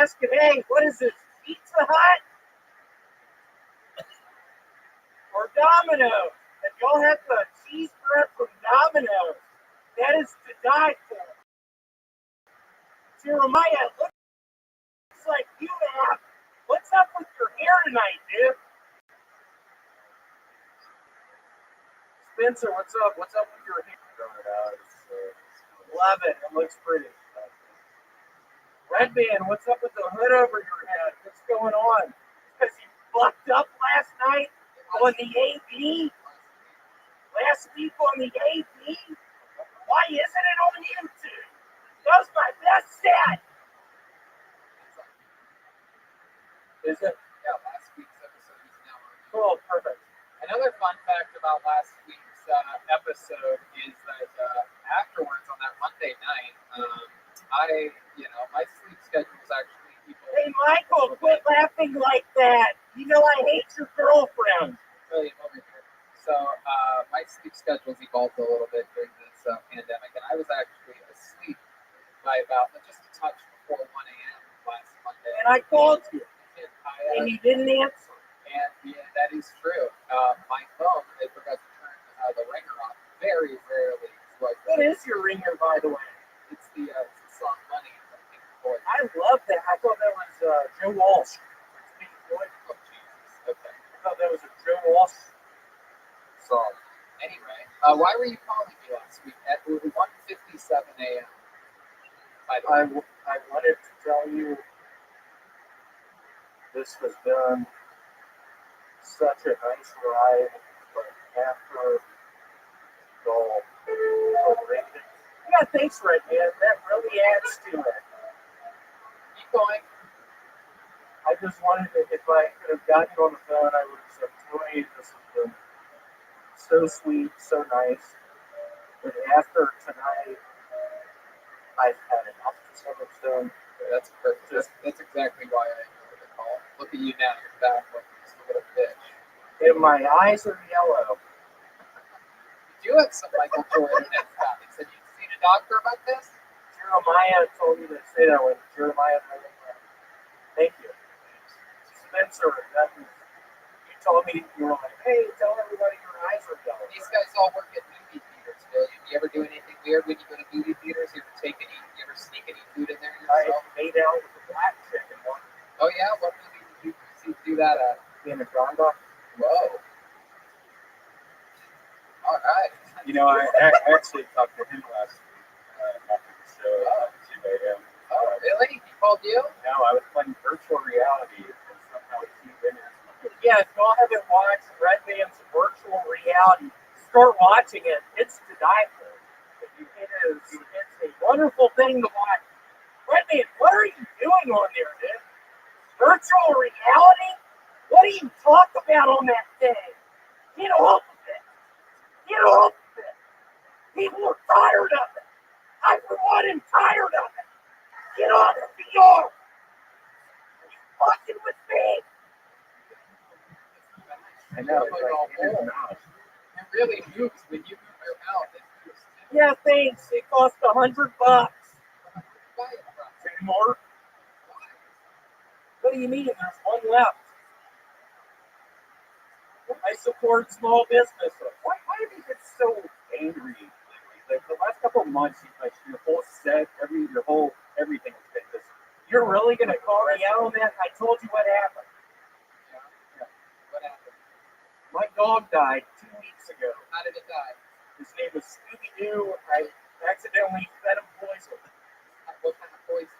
asking, hey, what is this, Pizza Hut? Or Domino's? If y'all have the cheese bread from Domino's, that is to die for. Jeremiah, looks like you have. What's up with your hair tonight, dude? Spencer, what's up? What's up with your hair? Love it. It looks pretty. Red Band, what's up with the hood over your head? What's going on? Because you fucked up last night on the AP? Last week on the AP? Why isn't it on YouTube? That was my best set. Is it? Yeah, last week's episode is now on. Cool, perfect. Another fun fact about last week's episode is that afterwards on that Monday night, my sleep schedule was actually Hey, Michael, quit laughing like that. You know I hate your girlfriend. William over here. So my sleep schedule's evolved a little bit during this pandemic, and I was actually asleep by about just a touch before 1 a.m. last Monday. And I called you, and And you didn't answer. yeah, that is true. My phone, I forgot to turn the ringer off. Very rarely. What is your ringer, by the way? It's the song Money from Pink Floyd. I love that. I thought that was Joe Walsh. Pink Floyd. Oh, Jesus. Okay. I thought that was a Joe Walsh song. Anyway, why were you calling me last week at 1:57 a.m.? By the way. I wanted to tell you this has been such a nice ride, but after the rating. Yeah, thanks, Red Man. That really adds to it. Keep going. I just wanted to, if I could have gotten you on the phone, I would have said, Tony, this has been so sweet, so nice. But after tonight, I've had enough to some extent. That's perfect. That's exactly why I ignored the call. Look at you now. You're back like just a little bitch. And my eyes are yellow. You do have some Michael Jordan stuff. He said you'd seen a doctor about this? Jeremiah told me to say that when Jeremiah told me that. Thank you. Spencer, you told me, you were like, hey, tell everybody your eyes are yellow. These guys all work at movie theaters, William. You ever do anything weird when you go to movie theaters? You ever sneak any food in there yourself? I made out with a black chick in one Oh yeah? What movie did you see do that at? in a Granda. Whoa. Alright. You know, I actually talked to him last week after the show. Oh, really? He called you? No, I was playing virtual reality, and somehow he came in as Yeah, if y'all haven't watched Red Band's virtual reality, start watching it. It's to die for. It's a wonderful thing to watch. Red Band, what are you doing on there, dude? Virtual reality? What do you talk about on that thing? Get off of it. Get off of it. People are tired of it. I, for one, I'm tired of it. Get off the yard. You fucking with me. I know. It's Like like all in his full. mouth. It really moves when you move your mouth. It moves too. Yeah, thanks. It cost $100. Buy it from. Any more? What do you mean? There's one left. I support small businesses. Why have you been so angry lately? Like the last couple of months, like your whole set, your whole everything has been this. You're really going to call me out on that? I told you what happened. Yeah. What happened? My dog died 2 weeks ago. How did it die? His name was Scooby-Doo. I accidentally fed him poison. What kind of poison?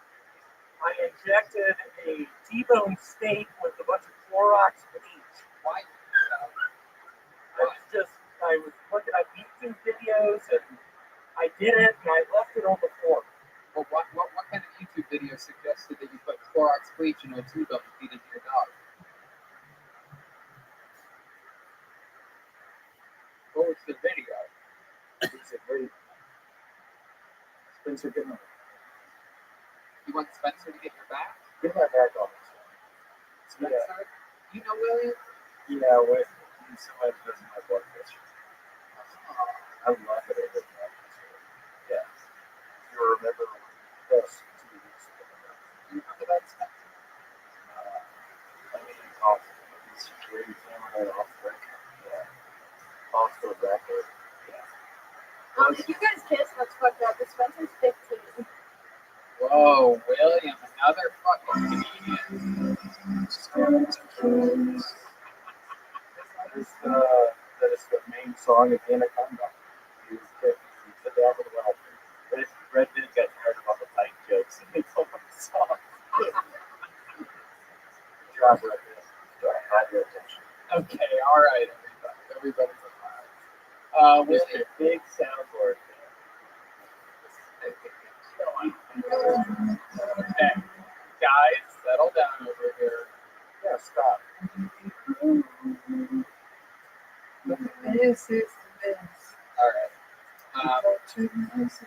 I injected a T-bone steak with a bunch of Clorox bleach. Why did you do that? I was looking at YouTube videos and I did it and I left it on the floor. Well, what kind of YouTube video suggested that you put Clorox bleach in a T-bone and feed it to your dog? What was the video? It's a great Spencer Goodman. You want Spencer to get your back? Get my back on this. Spencer? You know William? Yeah, with somebody who doesn't have blood pressure. I love it over blood pressure. Yeah. You remember this 2 weeks ago? Do you remember that, Spencer? I mean, off the security camera off the record. Yeah. Off the record. Yeah. Did you guys kiss? That's fucked up. Spencer's 15. Whoa, William, another fucking comedian. That is the main song of Anaconda. You sit down with the well. Red did get tired of all the tight jokes and they told him the song. Good job, Red. I had your attention. Okay, all right, everybody's alive. With William, a big soundboard. okay, guys, settle down over here. Yeah, stop. This is the best. All right. Keep going, William.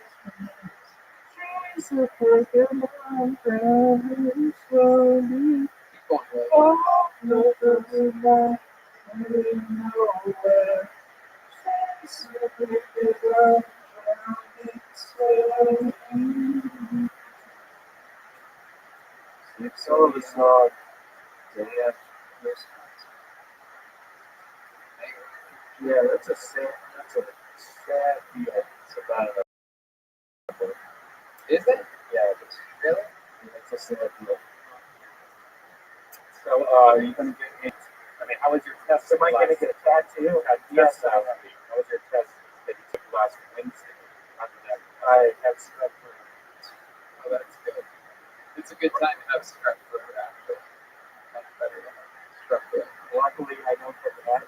Some of the song, Dan, yeah, that's a sad deal. It's about Is it? yeah, it's Really? it's a sad deal. So, are you going to get? I mean, how was your test? Am I going to get a tattoo? Yes, how was your test that you took last Wednesday? How did that? I had strep throat. Oh, that's good. It's a good time to have strep throat, actually. Much better than strep throat. Luckily, I don't get that.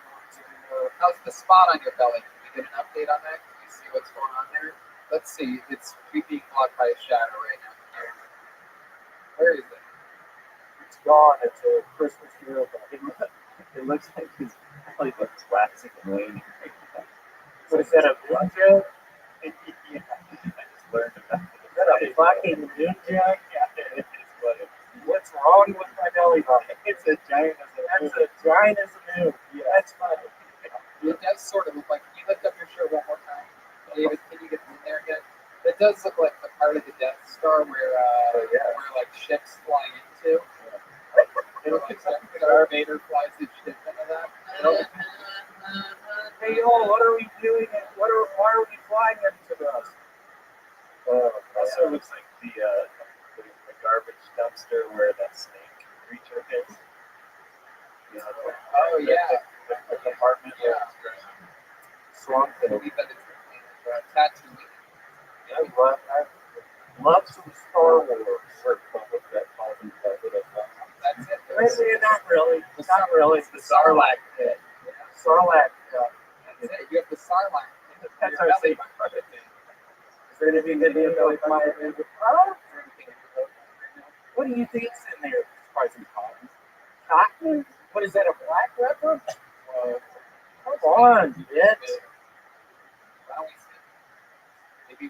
How's the spot on your belly? Can we get an update on that? Can you see what's going on there? Let's see. It's being blocked by a shadow right now. Where is it? It's gone. It's a Christmas miracle. It looks like his belly looks waxing and waning. What is that, a moon joke? Yeah, I just learned about it. Is that a fucking moon joke? Yeah, it is funny. What's wrong with my belly button? It's a giant as a That's a giant as a moon. Yeah. That's funny. It does sort of look like. Can you lift up your shirt one more time? David, can you get in there again? It does look like the part of the Death Star where like ships fly into. It looks like Darth Vader flies his ship into that. Hey, y'all, what are we doing? Why are we flying into this? Also looks like the garbage dumpster where that snake creature is. You know, Oh, yeah. the apartment. Yeah. Swamp I Thing. believe that it's Tatooine. I love some Star Wars. That's it. Maybe not really. Not really. It's the Sarlacc pit. Sarlacc. That's it. You have the Sarlacc pit. That's Your our belly secret. button. Is there anything to do with my? Huh? What do you think's in there? Probably some cotton. Cotton? What is that? A black pepper? Come on, bitch. Why don't we see? Maybe.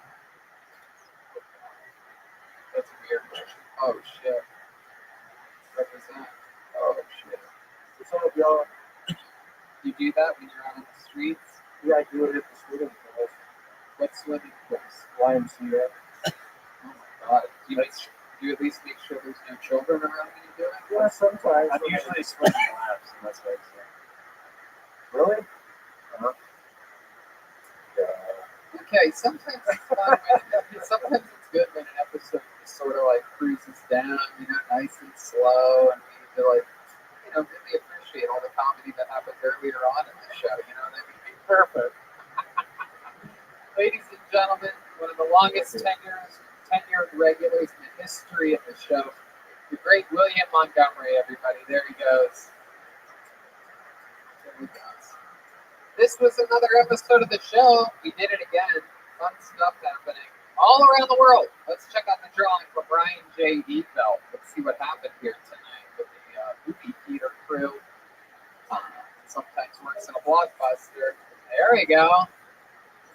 beer. Oh shit. Represent. Oh shit. What's up, y'all? You do that when you're out on the streets? Yeah, I do it at the swimming pool. What swimming pools? YMCA. Oh my god. Do you at least make sure there's no children around when you do it? Yeah, sometimes. I'm usually swimming laps, and that's what I say. Really? Uh-huh. Yeah. Okay, sometimes it's fun sometimes it's good when an episode just sort of like cruises down, nice and slow, and we need to like, really appreciate all the comedy that happened earlier on in the show, you know what I mean? Perfect. Ladies and gentlemen, one of the longest tenured regulars in the history of the show, the great William Montgomery, everybody. There he goes. There he goes. This was another episode of the show. We did it again. Fun stuff happening all around the world. Let's check out the drawing for Brian J. Eatfeld. Let's see what happened here tonight with the movie theater crew. Sometimes works in a blockbuster. There we go.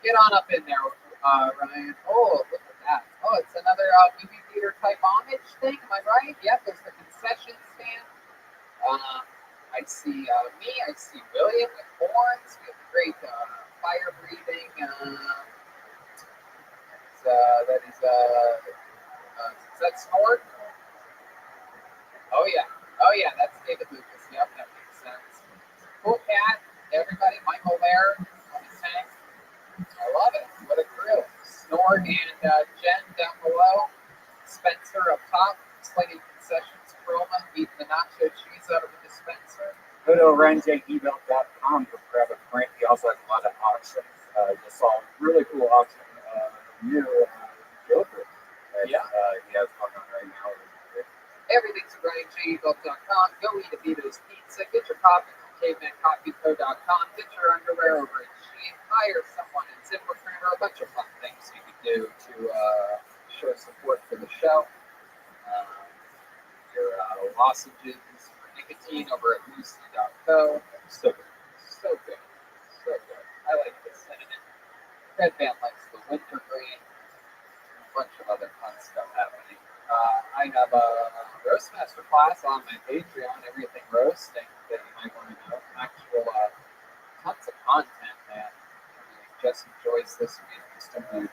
Get on up in there, Ryan. Oh, look at that. Oh, it's another movie theater type homage thing. Am I right? Yep, there's the concession stand. I see me. I see William with horns. We have the great fire breathing. Is that Snort? Oh yeah, that's David Lucas. Yep, that makes sense. Cool cat. Everybody, Michael Laird on the tank. I love it. What a crew. Snort and Jen down below. Spencer up top, slinging concessions, Chroma, eating the nacho cheese out of the dispenser. Go to RenJEvelt.com to grab a print. He also has a lot of auctions. Just saw a really cool auction new Joker. He has going on right now. Everything's at RyanJEvelt.com. Go eat a Vito's Pizza. Get your coffee from CavemanCoffeeCo.com. Get your underwear over at Shein. Hire someone in ZipRecruiter. A bunch of fun things you can do to show support for the show. Your lozenges for nicotine over at Lucy.co. So good. So good. So good. I like the cinnamon. Red Band likes the wintergreen. A bunch of other fun stuff happening. I have a Roastmaster class on my Patreon, Everything Roasting, that you might want to know. Actual tons of content, man. Jesse Joyce this week, Christina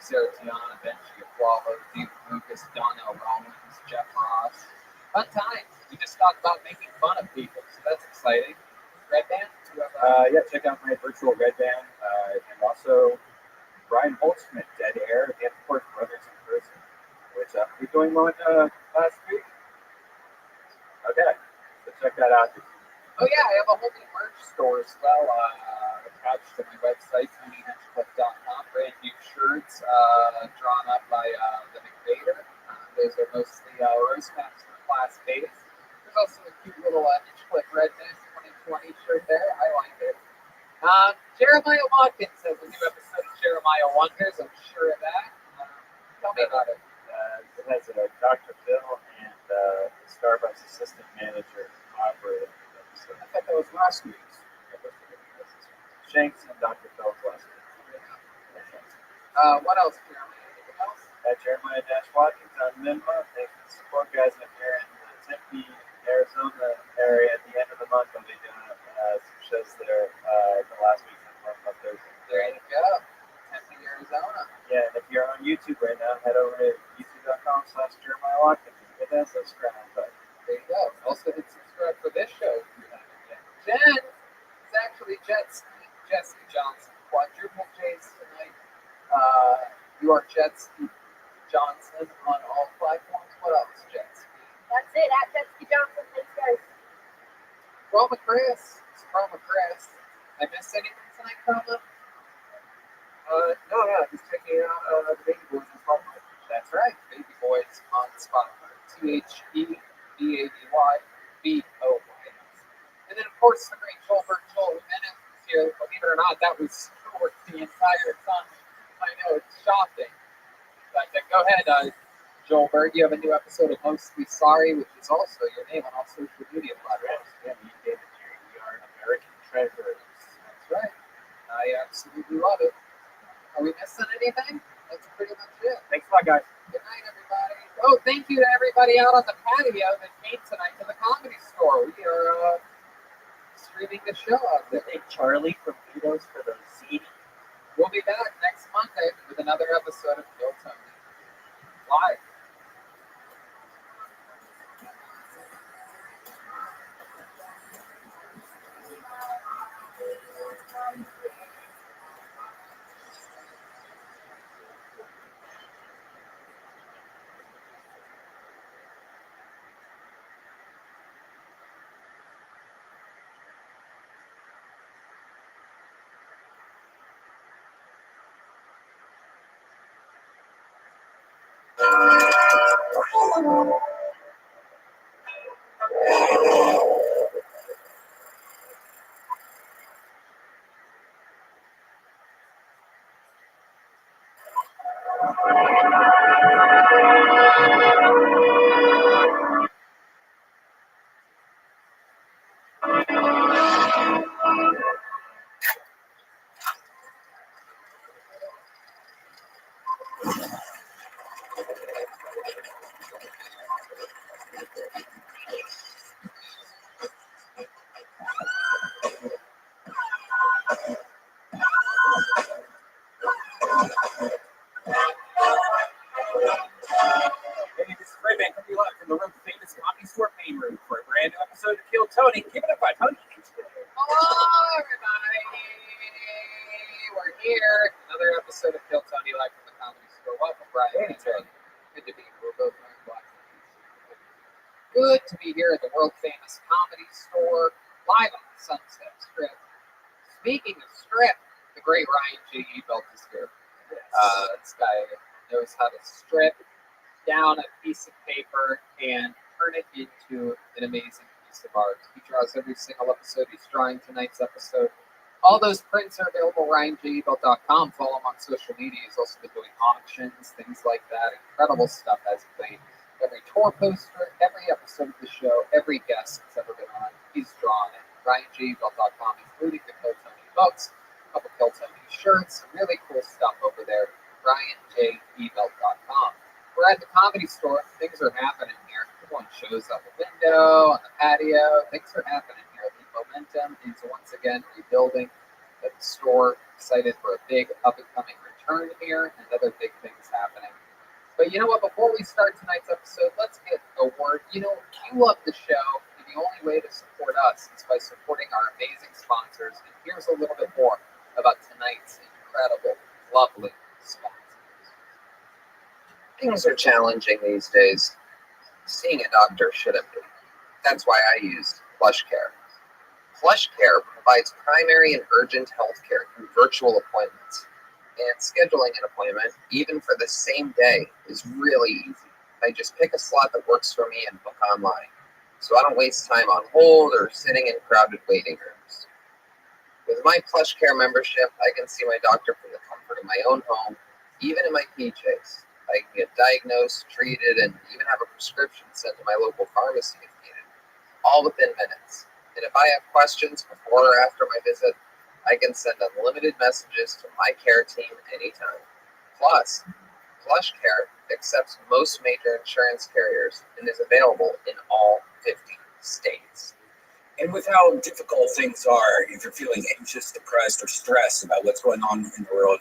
Sarah Tiana, Benji Aflalo, Dave Lucas, Donnell Rollins, Jeff Ross. Fun times. We just talked about making fun of people, so that's exciting. Red Band? Yeah, check out my virtual Red Band. And also Brian Holtzman, Dead Air, and of course Brothers in Prison, which we're doing one last week. Okay, so check that out. Oh yeah, I have a whole new merch store as well attached to my website, TonyHinchcliffe.com. Brand new shirts drawn up by the McVader. Those are mostly Roastmaster class based. There's also a cute little Hinchcliffe Redneck 2020 shirt there. I like it. Jeremiah Watkins has a new episode of Jeremiah Wonders. I'm sure of that. Tell me about it. It has Dr. Phil and the Starbucks assistant manager operating. So I thought that was last week's. Shanks and Dr. Phil's last week. What else, Jeremiah? Anything else? Jeremiah-Watkins on Minma. Thanks for the support, guys. If you're in the Tempe, Arizona area at the end of the month, I'll be doing some shows there the last week of the month on Thursday. There you go. Tempe, Arizona. Yeah, and if you're on YouTube right now, head over to youtube.com/JeremiahWatkins and hit that subscribe button. There you go. Also hit subscribe for this show if you haven't yet. Jen is actually Jesse Johnson. Quadruple J's tonight. You are Jetski Johnson on all platforms. What else, Jetski? That's it, at Jetski Johnson. Thanks, guys. Chroma Chris. It's Chroma Chris. I missed anything tonight, Chroma? No, just checking out the Baby Boys on Spotify. That's right. Baby Boys on Spotify. THEBABYBOYS. And then, of course, the great Joel Bennett is here. Believe it or not, that was short the entire time. I know, it's shocking. But go ahead, Joel Berg. You have a new episode of Mostly Sorry, which is also your name on all social media platforms. Yeah, you gave it here. We are an American treasure. That's right. I absolutely love it. Are we missing anything? That's pretty much it. Thanks a lot, guys. Good night, everybody. Oh, thank you to everybody out on the patio that came tonight to the Comedy Store. We are streaming the show out there. Hey, Charlie from Vito's for the CD. We'll be back next Monday with another episode of Kill Tony Live. Hey, this is Rabbi coming live from the world famous Comedy Store main room for a brand new episode of Kill Tony. Give it up, by Tony. Hello, everybody. We're here. Another episode of Kill Tony Live from the Comedy Store. Welcome, Brian. Good to be here. We're both wearing black. Good to be here at the world famous Comedy Store, live on the Sunset Strip. Speaking of strip, the great Ryan G. Ebelt is here. This guy knows how to strip down a piece of paper and turn it into an amazing piece of art. He draws every single episode. He's drawing tonight's episode. All those prints are available at RyanJEbelt.com. Follow him on social media. He's also been doing auctions, things like that. Incredible stuff as he made. Every tour poster, every episode of the show, every guest that's ever been on, he's drawn it. RyanJEbelt.com, including the Kill Tony books, a couple Kill Tony shirts, some really cool stuff over there. RyanJEbelt.com. We're at the Comedy Store. Things are happening here. Everyone shows up the window, on the patio. Things are happening here. The momentum is once again rebuilding at the store. Excited for a big up-and-coming return here and other big things happening. But you know what? Before we start tonight's episode, let's get a word. You know, you love the show, and the only way to support us is by supporting our amazing sponsors. And here's a little bit more about tonight's incredible, lovely sponsors. Things are challenging these days. Seeing a doctor shouldn't be. That's why I used PlushCare. PlushCare provides primary and urgent health care through virtual appointments. And scheduling an appointment, even for the same day, is really easy. I just pick a slot that works for me and book online. So I don't waste time on hold or sitting in crowded waiting rooms. With my PlushCare membership, I can see my doctor from the comfort of my own home, even in my PJs. I can get diagnosed, treated, and even have a prescription sent to my local pharmacy if needed, all within minutes. And if I have questions before or after my visit, I can send unlimited messages to my care team anytime. Plus, PlushCare accepts most major insurance carriers and is available in all 50 states. And with how difficult things are, if you're feeling anxious, depressed, or stressed about what's going on in the world,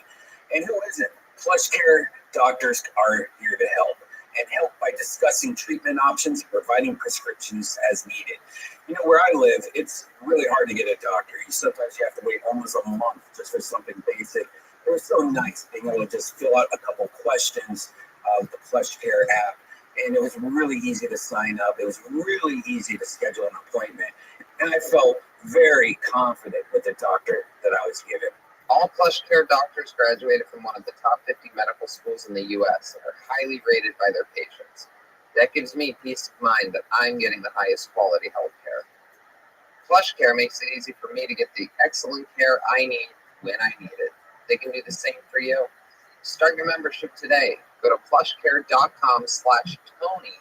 and who isn't, PlushCare doctors are here to help, and help by discussing treatment options and providing prescriptions as needed. You know, where I live, it's really hard to get a doctor. Sometimes you have to wait almost a month just for something basic. It was so nice being able to just fill out a couple questions of the PlushCare app, and it was really easy to sign up. It was really easy to schedule an appointment, and I felt very confident with the doctor that I was given. All PlushCare doctors graduated from one of the top 50 medical schools in the U.S. and are highly rated by their patients. That gives me peace of mind that I'm getting the highest quality health care. PlushCare makes it easy for me to get the excellent care I need when I need it. They can do the same for you. Start your membership today. Go to plushcare.com/Tony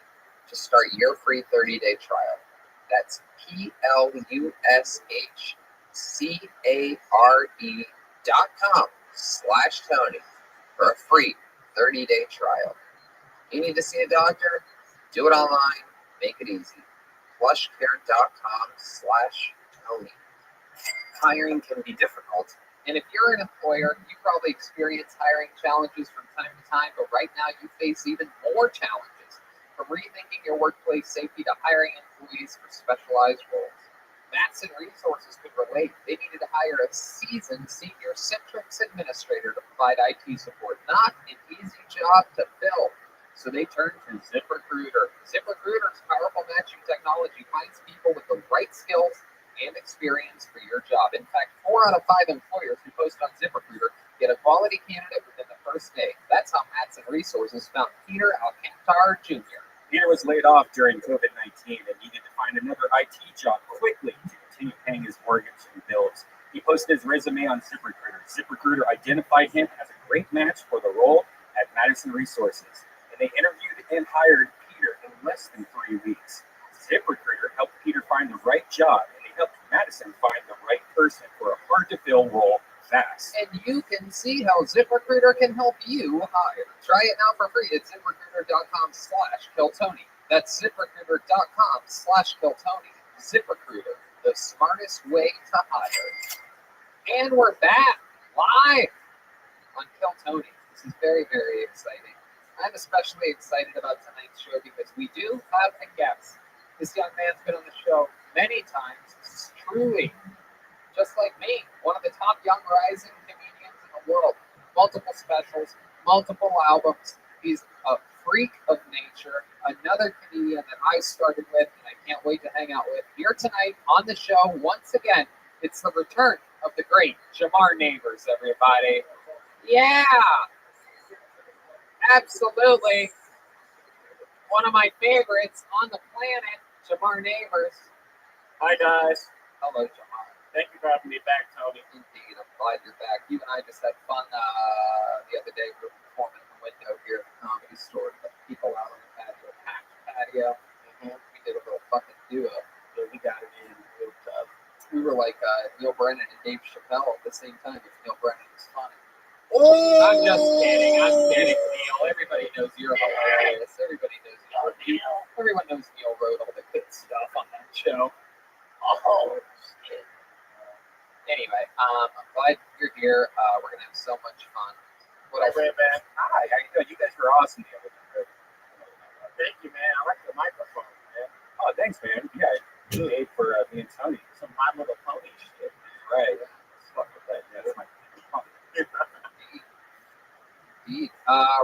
to start your free 30-day trial. That's PlushCare.com/Tony for a free 30-day trial. You need to see a doctor? Do it online. Make it easy. Plushcare.com/Tony. Hiring can be difficult. And if you're an employer, you probably experience hiring challenges from time to time, but right now you face even more challenges. From rethinking your workplace safety to hiring employees for specialized roles. Matson Resources could relate. They needed to hire a seasoned senior Citrix administrator to provide IT support. Not an easy job to fill. So they turned to ZipRecruiter. ZipRecruiter's powerful matching technology finds people with the right skills and experience for your job. In fact, 4 out of 5 employers who post on ZipRecruiter get a quality candidate within the first day. That's how Matson Resources found Peter Alcantar Jr. Peter was laid off during COVID-19 and needed to find another IT job quickly to continue paying his mortgage and bills. He posted his resume on ZipRecruiter. ZipRecruiter identified him as a great match for the role at Madison Resources, and they interviewed and hired Peter in less than 3 weeks. ZipRecruiter helped Peter find the right job, and they helped Madison find the right person for a hard-to-fill role fast. And you can see how ZipRecruiter can help you hire. Try it now for free at ZipRecruiter.com/KillTony. That's ZipRecruiter.com/KillTony. ZipRecruiter, the smartest way to hire. And we're back live on Kill Tony. This is very, very exciting. I'm especially excited about tonight's show because we do have a guest. This young man's been on the show many times. This is truly, just like me, one of the top young rising comedians in the world. Multiple specials, multiple albums. He's a freak of nature. Another comedian that I started with and I can't wait to hang out with. Here tonight on the show, once again, it's the return of the great Jamar Neighbors, everybody. Yeah, absolutely. One of my favorites on the planet, Jamar Neighbors. Hi, guys. Hello, Jamar. Thank you for having me back, Tony. Indeed, I'm glad you're back. You and I just had fun the other day. We were performing in the window here at the Comedy Store. The people out on the patio, packed patio. We did a little fucking duo. Yeah, we got it in real tough. We were like Neil Brennan and Dave Chappelle at the same time. If Neil Brennan was funny. Oh! I'm just kidding. I'm kidding, Neil. Everybody knows you're hilarious. Everybody knows Neil. Everyone knows Neil wrote all the good stuff on that show. Oh, shit. Anyway, I'm glad you're here. We're gonna have so much fun. What else? Hey, man. Hi, how you doing? You guys were awesome the other day. Thank you, man. I like the microphone, man. Oh, thanks, man. Yeah, you made for me and Tony. Some My Little Pony shit. Right. Fuck with that. Yeah, that's my Indeed.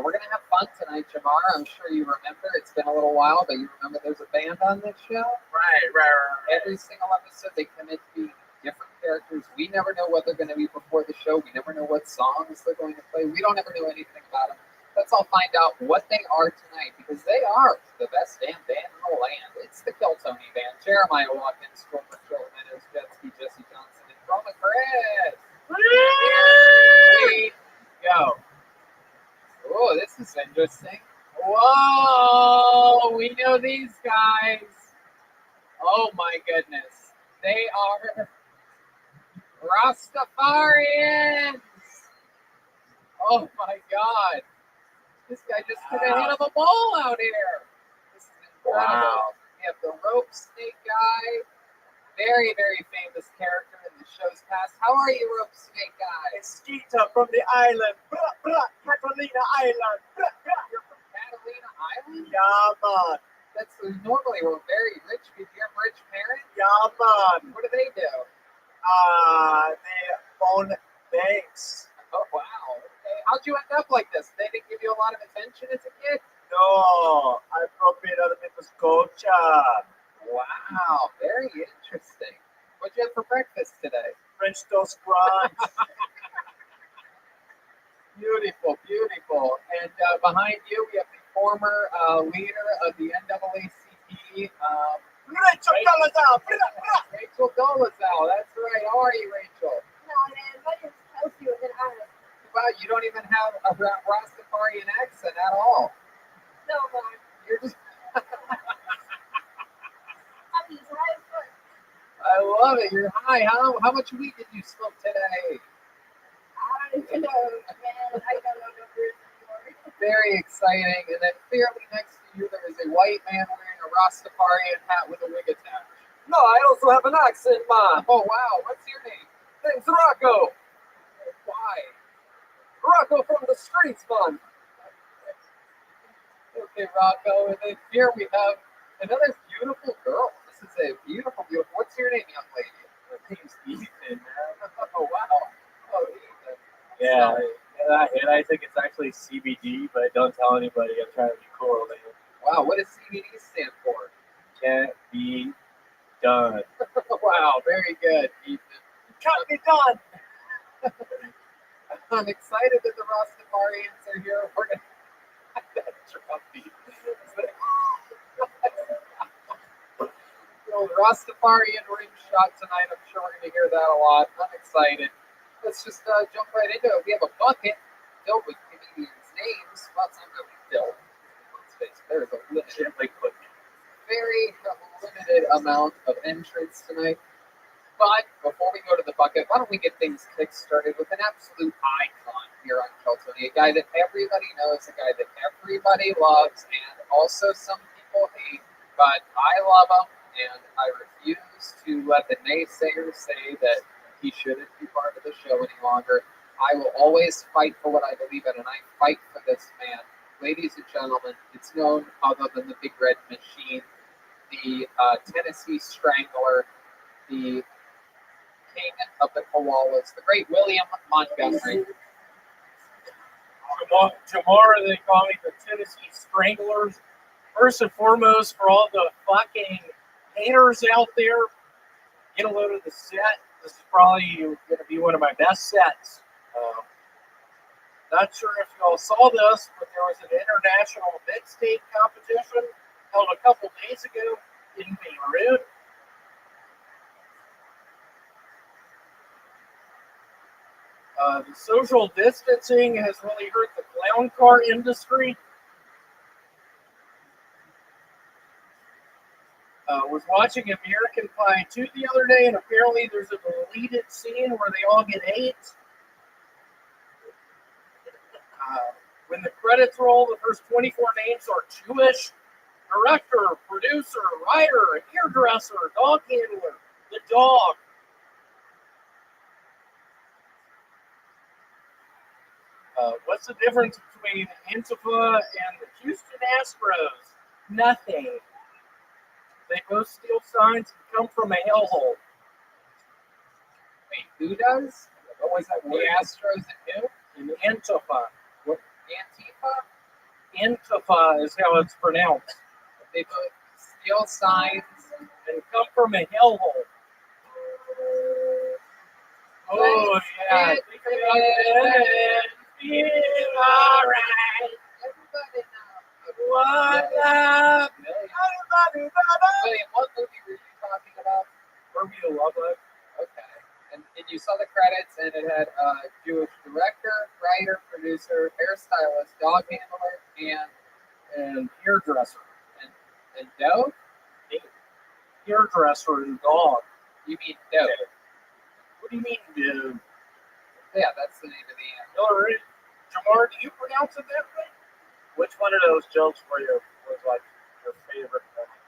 We're gonna have fun tonight, Jamar. I'm sure you remember. It's been a little while, but you remember there's a band on this show. Right. Every single episode, they commit to being different characters. We never know what they're going to be before the show. We never know what songs they're going to play. We don't ever know anything about them. Let's all find out what they are tonight, because they are the best damn band in the land. It's the Kill Tony Band. Jeremiah Watkins, Corbin Meadows, Jetsky, Jesse Johnson, and Roma Chris. Here we go. Oh, this is interesting. Whoa, we know these guys. Oh my goodness. They are Rastafarians. Oh my God. This guy just hit a hit of a ball out here. This is incredible. Wow. We have the rope snake guy. Very, very famous character in the show's past. How are you, rope snake guy? It's Skeeter from the island. Catalina Island. You're from Catalina Island? Yeah, man. That's normally we're very rich. Do you have rich parents? Yeah, man. What do they do? They own banks. Oh, wow. Okay. How'd you end up like this? They didn't give you a lot of attention as a kid? No, I appropriate other people's culture. Wow. Very interesting. What'd you have for breakfast today? French toast crunch. Beautiful, beautiful. And behind you, we have the former leader of the NAACP, Rachel Dolezal. Rachel Dolezal. That's right. How are you, Rachel? No, man, my name's Kelsey with an I. Wow, you don't even have a Rastafarian accent at all. No, man. You're just. I'm just having fun. I love it. You're high. How much weed did you smoke today? I don't even know, man. I don't know numbers anymore. Very exciting. And then clearly next to you, there is a white man wearing a Rastafarian hat with a wig attached. No, I also have an accent, man. Oh, wow. What's your name? Name's Rocco. Why? Rocco from the streets, man. Okay, Rocco. And then here we have another beautiful girl. This is a beautiful. What's your name, young lady? My name's Ethan, man. Oh, wow. Oh, Ethan. Yeah, and I think it's actually CBD, but don't tell anybody. I'm trying to be cool, man. Wow, what does CBD stand for? Can't be done. Wow, very good, Ethan. Can't be done. I'm excited that the Rastafarians are here. We're going to have that trophy. The old Rastafarian ring shot tonight. I'm sure we're going to hear that a lot. I'm excited. Let's just jump right into it. We have a bucket filled with comedians' names. Well, it's not really filled. Let's face it, there's a very limited amount of entrants tonight. But before we go to the bucket, why don't we get things kick-started with an absolute icon here on Keltoni, a guy that everybody knows, a guy that everybody loves, and also some people hate, but I love him, and I refuse to let the naysayers say that he shouldn't be part of the show any longer. I will always fight for what I believe in, and I fight for this man. Ladies and gentlemen, it's known other than the Big Red Machine, the Tennessee Strangler, the King of the Koalas, the great William Montgomery. Tomorrow they call me the Tennessee Stranglers. First and foremost, for all the fucking haters out there, get a load of the set. This is probably going to be one of my best sets. Not sure if you all saw this, but there was an international mixtape competition held a couple days ago in Beirut. The social distancing has really hurt the clown car industry. Was watching American Pie 2 the other day, and apparently there's a deleted scene where they all get AIDS. When the credits roll, the first 24 names are Jewish. Director, producer, writer, hairdresser, dog handler, the dog. What's the difference between Antifa and the Houston Astros? Nothing. They both steal signs and come from a hellhole. Wait, who does? What was that? The Astros and who? And Antifa. What? Antifa? Antifa is how it's pronounced. They both steal signs and come from a hellhole. Oh, yeah. Feel alright. Everybody knows. What up? Wait, what movie were you talking about? Bermuda Love Life. Okay. And you saw the credits, and it had Jewish director, writer, producer, hairstylist, dog handler, and hairdresser. And dog? Hairdresser and dog. You mean dog? What do you mean, dude? Yeah, that's the name of the animal. Jamar, do you pronounce it that way? Which one of those jokes was like your favorite?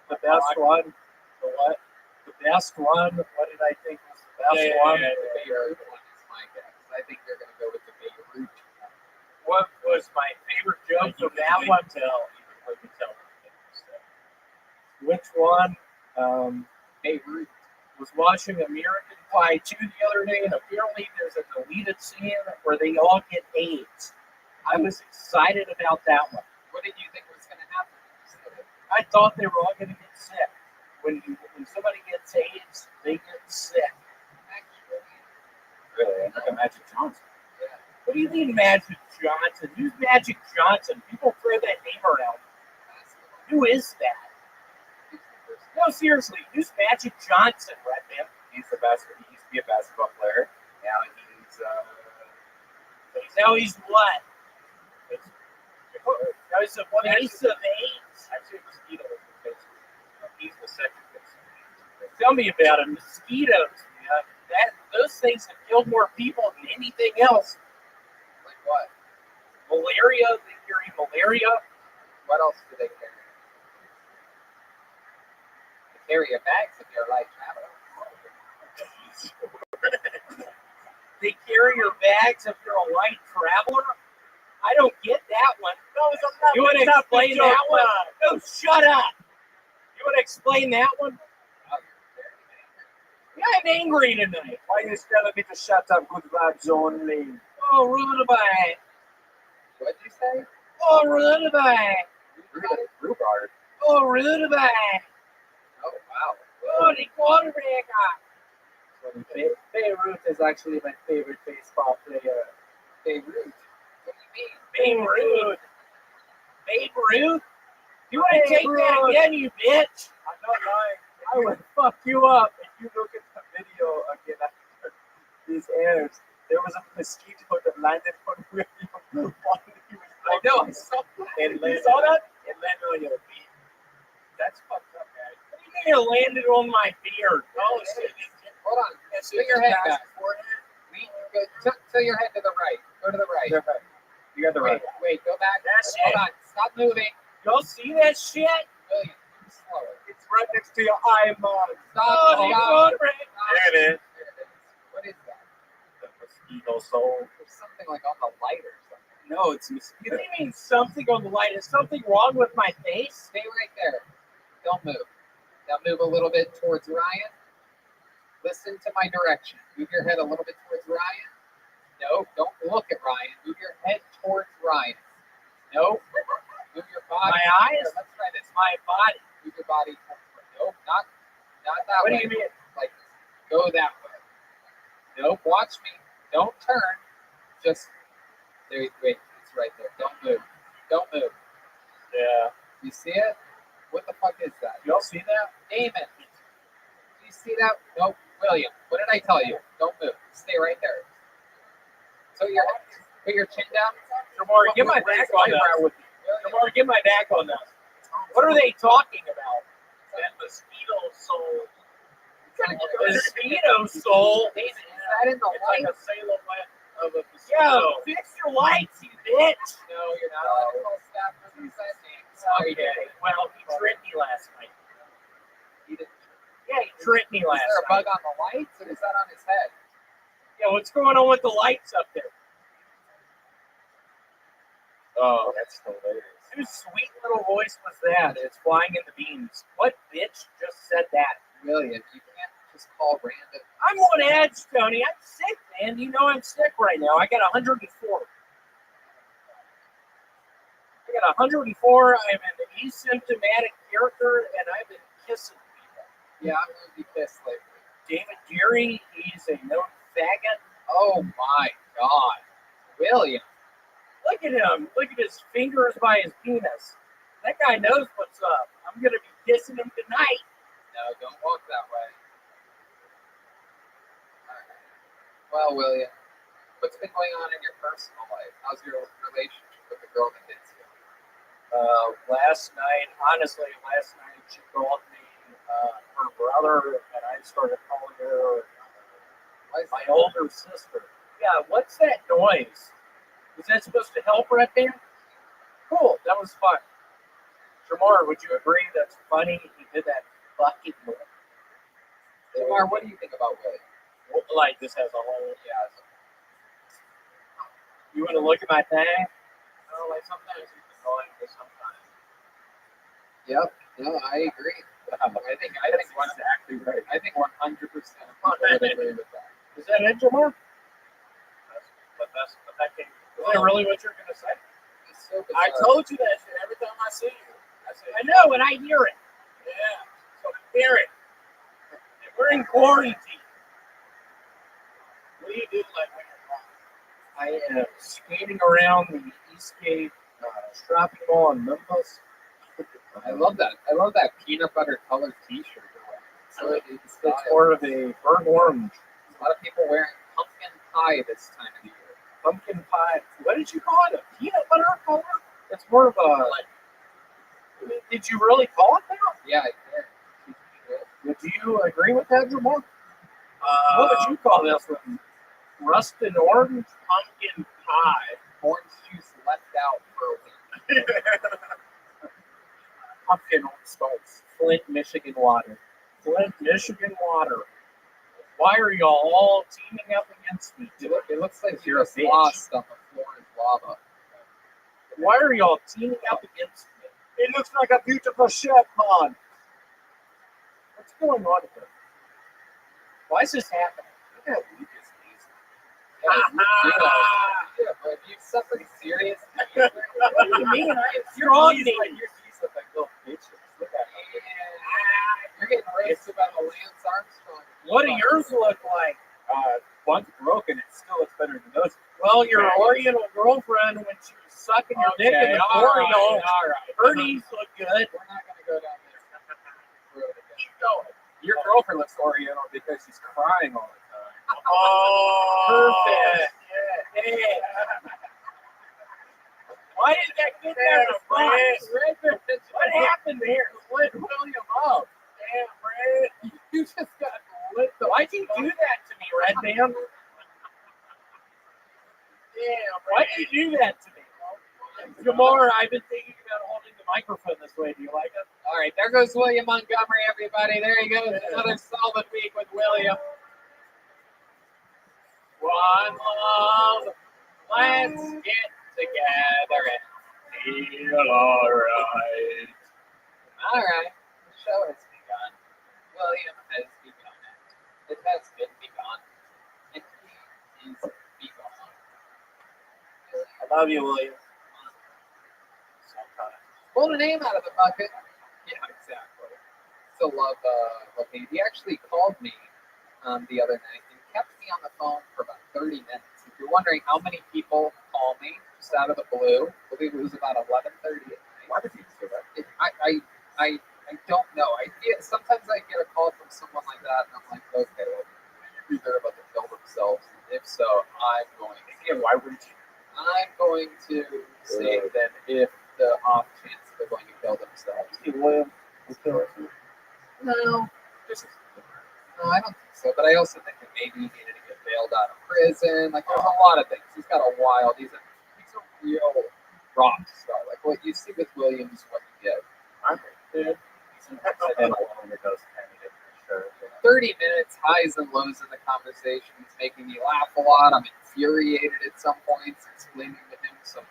The best one? The what? The best one? What did I think was the best one? Yeah, the Beirut one is my guess. I think you're going to go with the Beirut. What was my favorite joke from that one? You can tell. Which one? Beirut. Was watching American Pie 2 the other day, and apparently there's a deleted scene where they all get AIDS. I was excited about that one. What did you think was going to happen? I thought they were all going to get sick. When somebody gets AIDS, they get sick. Really? Like a Magic Johnson. Yeah. What do you mean Magic Johnson? Who's Magic Johnson? People throw that name around. Who is that? No, seriously, who's Magic Johnson, Redman? He used to be a basketball player. Now he's what? Now he's a face of AIDS. Actually, mosquito was the face. He's the second face. Tell me about it. Mosquitoes. Those things have killed more people than anything else. Like what? Malaria, they carry malaria. What else do they carry? They carry your bags if you're light traveler. They carry your bags if you're a light traveler. I don't get that one. You want to explain that one? No, shut up. You want to explain that one? Yeah, I'm angry tonight. Why you telling me to shut up? Good vibes only. Oh, Runaby. What'd you say? Oh, Runaby. Rhubarb. Oh, Runaby. Oh, wow. Oh, the quarterback. Beirut is actually my favorite baseball player. Beirut. What do you mean? Babe Ruth. Babe Ruth? You want to take that again, you bitch? I'm not lying. I will fuck you up if you look at the video again after these airs. There was a mosquito that landed on William while he was I know, I saw that. It landed, saw that? It landed on your feet. That's fucked up, guys. What do you mean it landed on my beard? Oh, shit. Hold on. Tilt your head back. Tilt your head to the right. Go to the right. You got the right. Wait, go back. That's Hold it. on. Stop moving. Y'all see that shit? William, move slower. It's right next to your eye, Mom. Stop. Oh, the Stop. quarterback. There it is. There it is. What is that? The mosquito soul. There's something like on the light or something. No, it's What mosquito. do you mean something on the light? Is something wrong with my face? Stay right there. Don't move. Now move a little bit towards Ryan. Listen to my direction. Move your head a little bit towards Ryan. No, don't look at Ryan. Move your head towards Ryan. No. Move your body. My eyes? Here, let's try this. My body. Move your body. Nope, not that What way. do you mean? Like, go that way. Nope, watch me. Don't turn. Just, wait, it's right there. Don't move. Don't move. Yeah. You see it? What the fuck is that? Y'all see that? Damon. Do you see that? Nope. William, what did I tell you? Don't move. Stay right there. So put your chin down. Jamar, get my back on that. Jamar, get my back on that. What are they talking about? That mosquito soul. Mosquito soul? Damon, is that in the It's like light? a silhouette of a mosquito. Yo, fix your lights, you bitch. No, you're not allowed to call staff members that name. Okay, well, he tricked me last night. He didn't. Yeah, he tricked me Is last there a night. bug on the lights, or is that on his head? Yeah, what's going on with the lights up there? Oh, that's hilarious. Whose sweet little voice was that? It's flying in the beams. What bitch just said that? William, you can't just call random. I'm on edge, Tony. I'm sick, man. You know I'm sick right now. I got 104. I got 104. I'm an asymptomatic character, and I've been kissing people. Yeah, I'm going to be pissed lately. David Geary, he's a known faggot. Oh my God. William. Look at him. Look at his fingers by his penis. That guy knows what's up. I'm going to be kissing him tonight. No, don't walk that way. Well, William, what's been going on in your personal life? How's your relationship with the girl that hits you? Last night she called me her brother, and I started calling her my older sister. Yeah, what's that noise? Was that supposed to help right there? Cool, that was fun. Jamar, would you agree that's funny? He did that fucking noise. Jamar, what do you think about William? Like this has a whole, Yeah. you want to look at my thing? Oh, like sometimes you can go into sometimes. Yep. No, I agree. I think That's exactly right. I think 100% I would agree with that. Is that it, Jamar? But that came. Is that really what you're going to say? It's so I bizarre. told you that shit every time I see you. I know, and I hear it. Yeah, so I hear it. And we're in quarantine. What do you do like when you're gone? I am skating around the Eastgate shopping mall in Memphis. I love that. I love that peanut butter colored T-shirt you're wearing. It's It's more of a burnt orange. a lot of people wearing pumpkin pie this time of the year. Pumpkin pie. What did you call it? A peanut butter color? It's more of a. Did you really call it that? Yeah, I did. Would you agree with that, Jamar? What would you call this one? Rusted orange pumpkin pie. orange juice left out for a week. Pumpkin spice. Flint, Michigan water. Flint, Michigan water. Why are y'all all teaming up against me? It looks like You're you're a bitch. lost on the floor in lava. Why are y'all teaming up against me? It looks like a beautiful chef, man. What's going on here? Why is this happening? Look at Lucas. Yeah, but if you suffered serious injury, What do you mean? You're on me. you're seasoned like little bitches. Look at you. You're getting roasted by the Lance Armstrong. What do yours look like? One's broken. It still looks better than those. Well, your Oriental girlfriend, when she was sucking your dick in the Oriental, her knees look good. We're not going to go down this road again. Keep going. Your girlfriend looks Oriental because she's crying all the time. Oh, perfect. Yeah. Why did that get there? What happened there? Lit William up. Damn, Red. You just got lit the Why'd you do that to me, Red Man? Damn, why'd you do that to me? Jamar, I've been thinking about holding the microphone this way. Do you like it? All right, there goes William Montgomery, everybody. There he goes. Another solid week with William. One love. Let's get together and feel all right. All right, the show has begun. William has begun it. It has been begun. And he is begun. I love you, William. Pulled a name out of the bucket. Yeah, exactly. Still love him. He actually called me the other night and kept me on the phone for about 30 minutes. If you're wondering how many people call me just out of the blue, I believe it was about 11:30 at night. Why would you do that? I don't know. Sometimes I get a call from someone like that, and I'm like, okay, well, maybe they're about to kill themselves. And if so, I'm going to. Again, why wouldn't you? I'm going to save them if the off chance they're going to kill themselves. Hey, William. No, no, I don't think so. But I also think that maybe he needed to get bailed out of prison. Like, there's a lot of things. He's got a wild. He's a real rock star. Like what you see with Williams, what you get. I'm good. I did alone with those candidates for sure. 30 minutes, highs and lows in the conversation. He's making me laugh a lot. I'm infuriated at some points, explaining to him some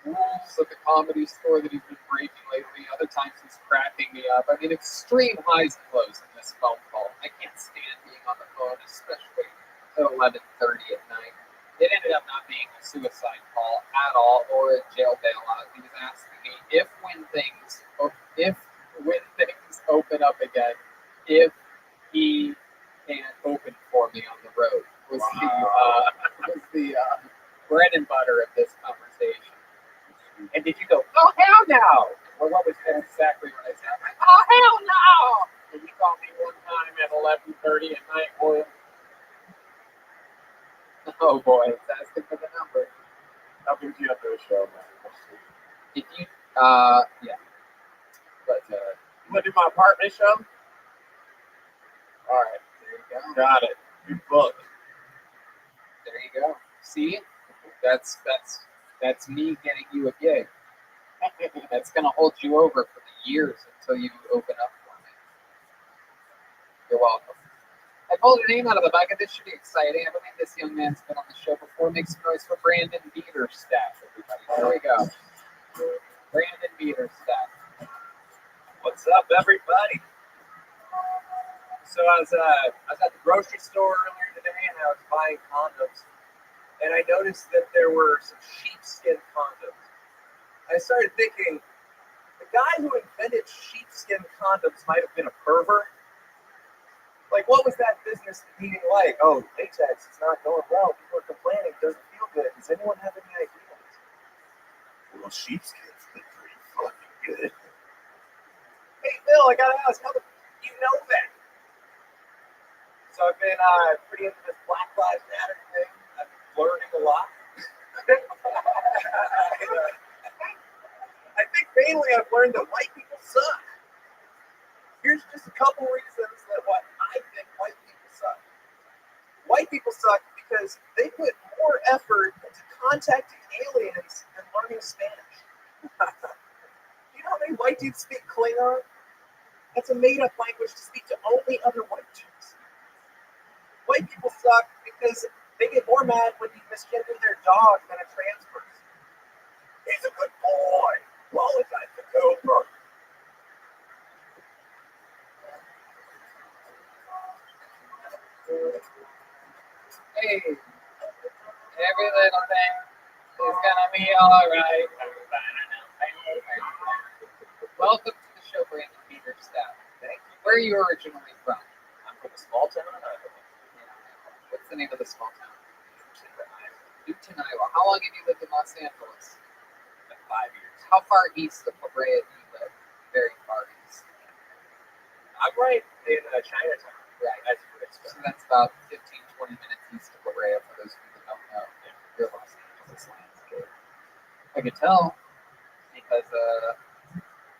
rules of the comedy store that he's been breaking lately. Other times he's cracking me up. I mean, extreme highs and lows in this phone call. I can't stand being on the phone, especially at 11:30 at night. It ended up not being a suicide call at all or a jail bailout. He was asking me if when things open up again, if he can open for me on the road. Was the bread and butter of this conversation. And did you go, oh, hell no? Or what was that exactly what I said? I'm like, oh, hell no! And you called me one time at 11:30 at night, boy. Oh, boy, it's asking for the number. I'll give you up to a show, man. If you, yeah. But, You want to do my apartment show? all right, there you go. Got it. Good book. There you go. See? That's me getting you a gig. That's going to hold you over for the years until you open up for me. You're welcome. I pulled a name out of the bucket. This should be exciting. I believe this young man's been on the show before. Make some noise for Brandon Beaterstaff, everybody. There we go. Brandon Beaterstaff. What's up, everybody? So I was at the grocery store earlier today, and I was buying condoms, and I noticed that there were some sheepskin condoms. I started thinking, the guy who invented sheepskin condoms might have been a pervert. Like, what was that business meeting like? Oh, latex is not going well. People are complaining. It doesn't feel good. Does anyone have any ideas? Well, sheepskin's been pretty fucking good. Hey, Bill, I gotta ask, how the you know that? So I've been pretty into this Black Lives Matter thing. I've been learning a lot. I think mainly I've learned that white people suck. Here's just a couple reasons that what I think white people suck. White people suck because they put more effort into contacting aliens and learning Spanish. You know how many white dudes speak Klingon? That's a made-up language to speak to only other white dudes. White people suck because they get more mad when you misgender their dog than a trans person. He's a good boy. Apologize to Cooper. Hey, every little thing is gonna be alright. Welcome to the show, Brandon Peterstaff. Where are you originally from? I'm from a small town in Iowa. What's the name of the small town? Newton, Iowa. How long have you lived in Los Angeles? 5 years. How far east of La Brea do you live? Very far east. I'm right in Chinatown. Right. As you would expect. So that's about 15, 20 minutes east of La Brea for those of you that don't know your Los Angeles landscape. I could tell because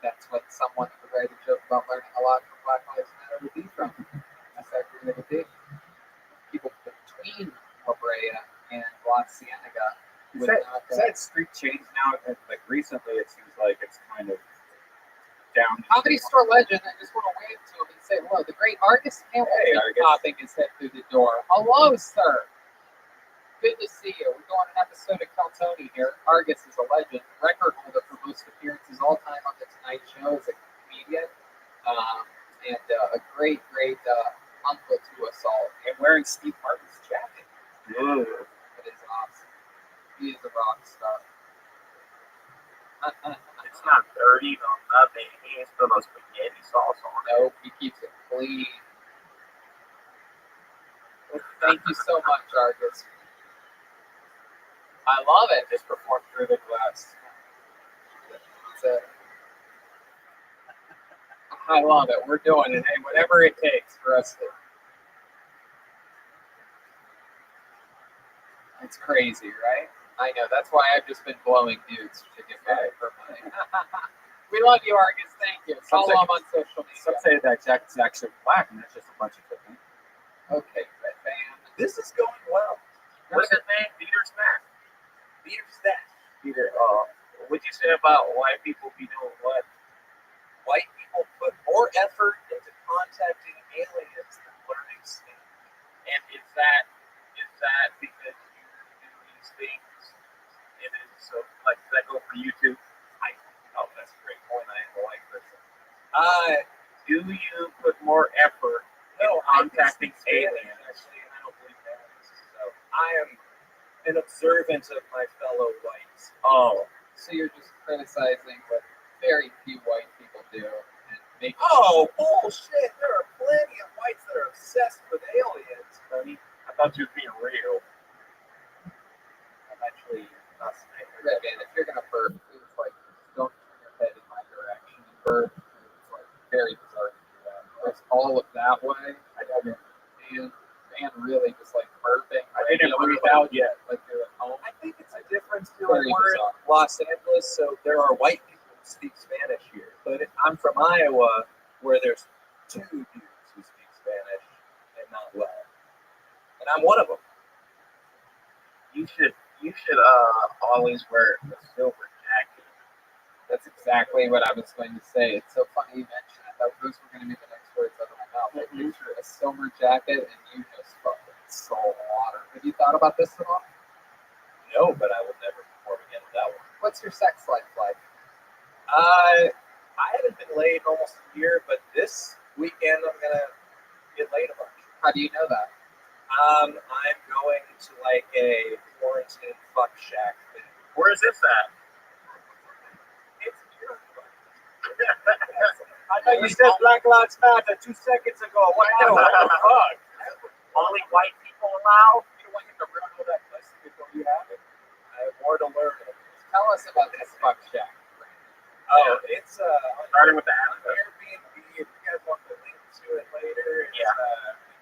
that's what someone who wrote a joke about learning a lot from Black Lives Matter would be from. That's actually what it would be. People between La Brea and La Cienega Is would that, not is that street changed now? Like recently, it seems like it's kind of down. Comedy Store legend, I just want to wave to him and say hello. The great Argus Hamilton Hey, Argus. popping his head through the door. Hello, sir. Good to see you. We're doing an episode of Caltoni here. Argus is a legend, record holder for most appearances all time on The Tonight Show as a comedian, and a great uncle to us all. And wearing Steve Martin's jacket. Ooh. It is awesome. He is a rock star. It's not dirty, no nothing. He ain't still no spaghetti sauce on it. Nope, he keeps it clean. Thank you so much, Argus. I love it. Just performed through the glass. I love it. We're doing it. Hey, whatever it takes for us to. It's crazy, right? I know. That's why I've just been blowing dudes to get paid for money. We love you, Argus. Thank you. Follow him on social media. Some say that jacket's actually black, and that's just a bunch of cooking. Okay, Red Band. This is going well. What's his name? Peter Snack. Peter Stack. Peter, what'd you say about white people be doing what? White people put more effort into contacting aliens than learning Spanish. And is that because you do these things? It is so like does that go for you too? That's a great point. I am a white person. Do you put more effort in contacting aliens? Actually, and I don't believe that. So I am an observant of my fellow whites. Oh, So you're just criticizing what very few white people do and making. Oh, bullshit. There are plenty of whites that are obsessed with aliens, honey. I thought you were being real. I'm actually not saying Red Band, if you're gonna burp, please like don't turn your head in my direction and burp. It's like very bizarre to do that. Just all of that way. And really just like burping. I didn't regularly, breathe out yet. Like you're at home. I think it's a difference too. Very We're in bizarre. Los Angeles, so there are white people who speak Spanish here. But I'm from Iowa, where there's 2 dudes who speak Spanish and not well. And I'm one of them. You should always wear a silver jacket. That's exactly what I was going to say. It's so funny you mentioned it. Those were going to be the next words out of my mouth. I picture a silver jacket and you just fucking soul water. Have you thought about this at all? No, but I will never perform again without one. What's your sex life like? I haven't been laid in almost a year, but this weekend I'm gonna get laid a bunch. How do you know that? I'm going to like a quarantine fuck shack thing. Where is this at? It's here. I thought you said Black Lives Matter 2 seconds ago. What the fuck? Only white people allowed? You don't want him to ruin all that pussy before you have it. I have more to learn. Tell us about this fuck shack. Oh, it's Starting with the on answer. Airbnb. If you guys want the link to it later, it's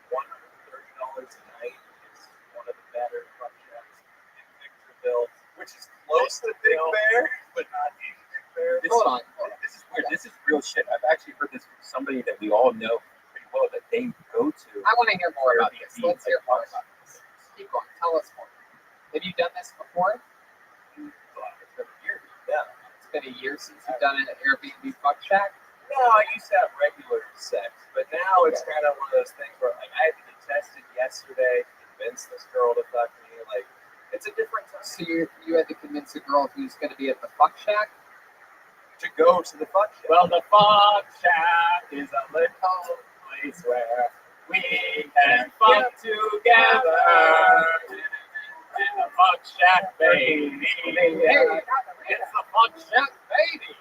$130 a night. It's one of the better fuck shacks in Victorville, which is close to Big Bear, but not in Big Bear. Hold on. This is weird. This is real shit. I've actually heard this from somebody that we all know pretty well that they go to. I want to hear more about this. Let's hear more about this. Keep going. Tell us more. Have you done this before? It's been years. Yeah. It's been a year since you've done an Airbnb fuck shack. No, I used to have regular sex, but now it's kind of one of those things where like I had to get tested yesterday to convince this girl to fuck me. Like it's a different time So you had to convince a girl who's going to be at the fuck shack. to go to the fuck shack. Well, the fuck shack is a little place where we can fuck together. In the fuck shack, baby. It's the fuck shack, baby.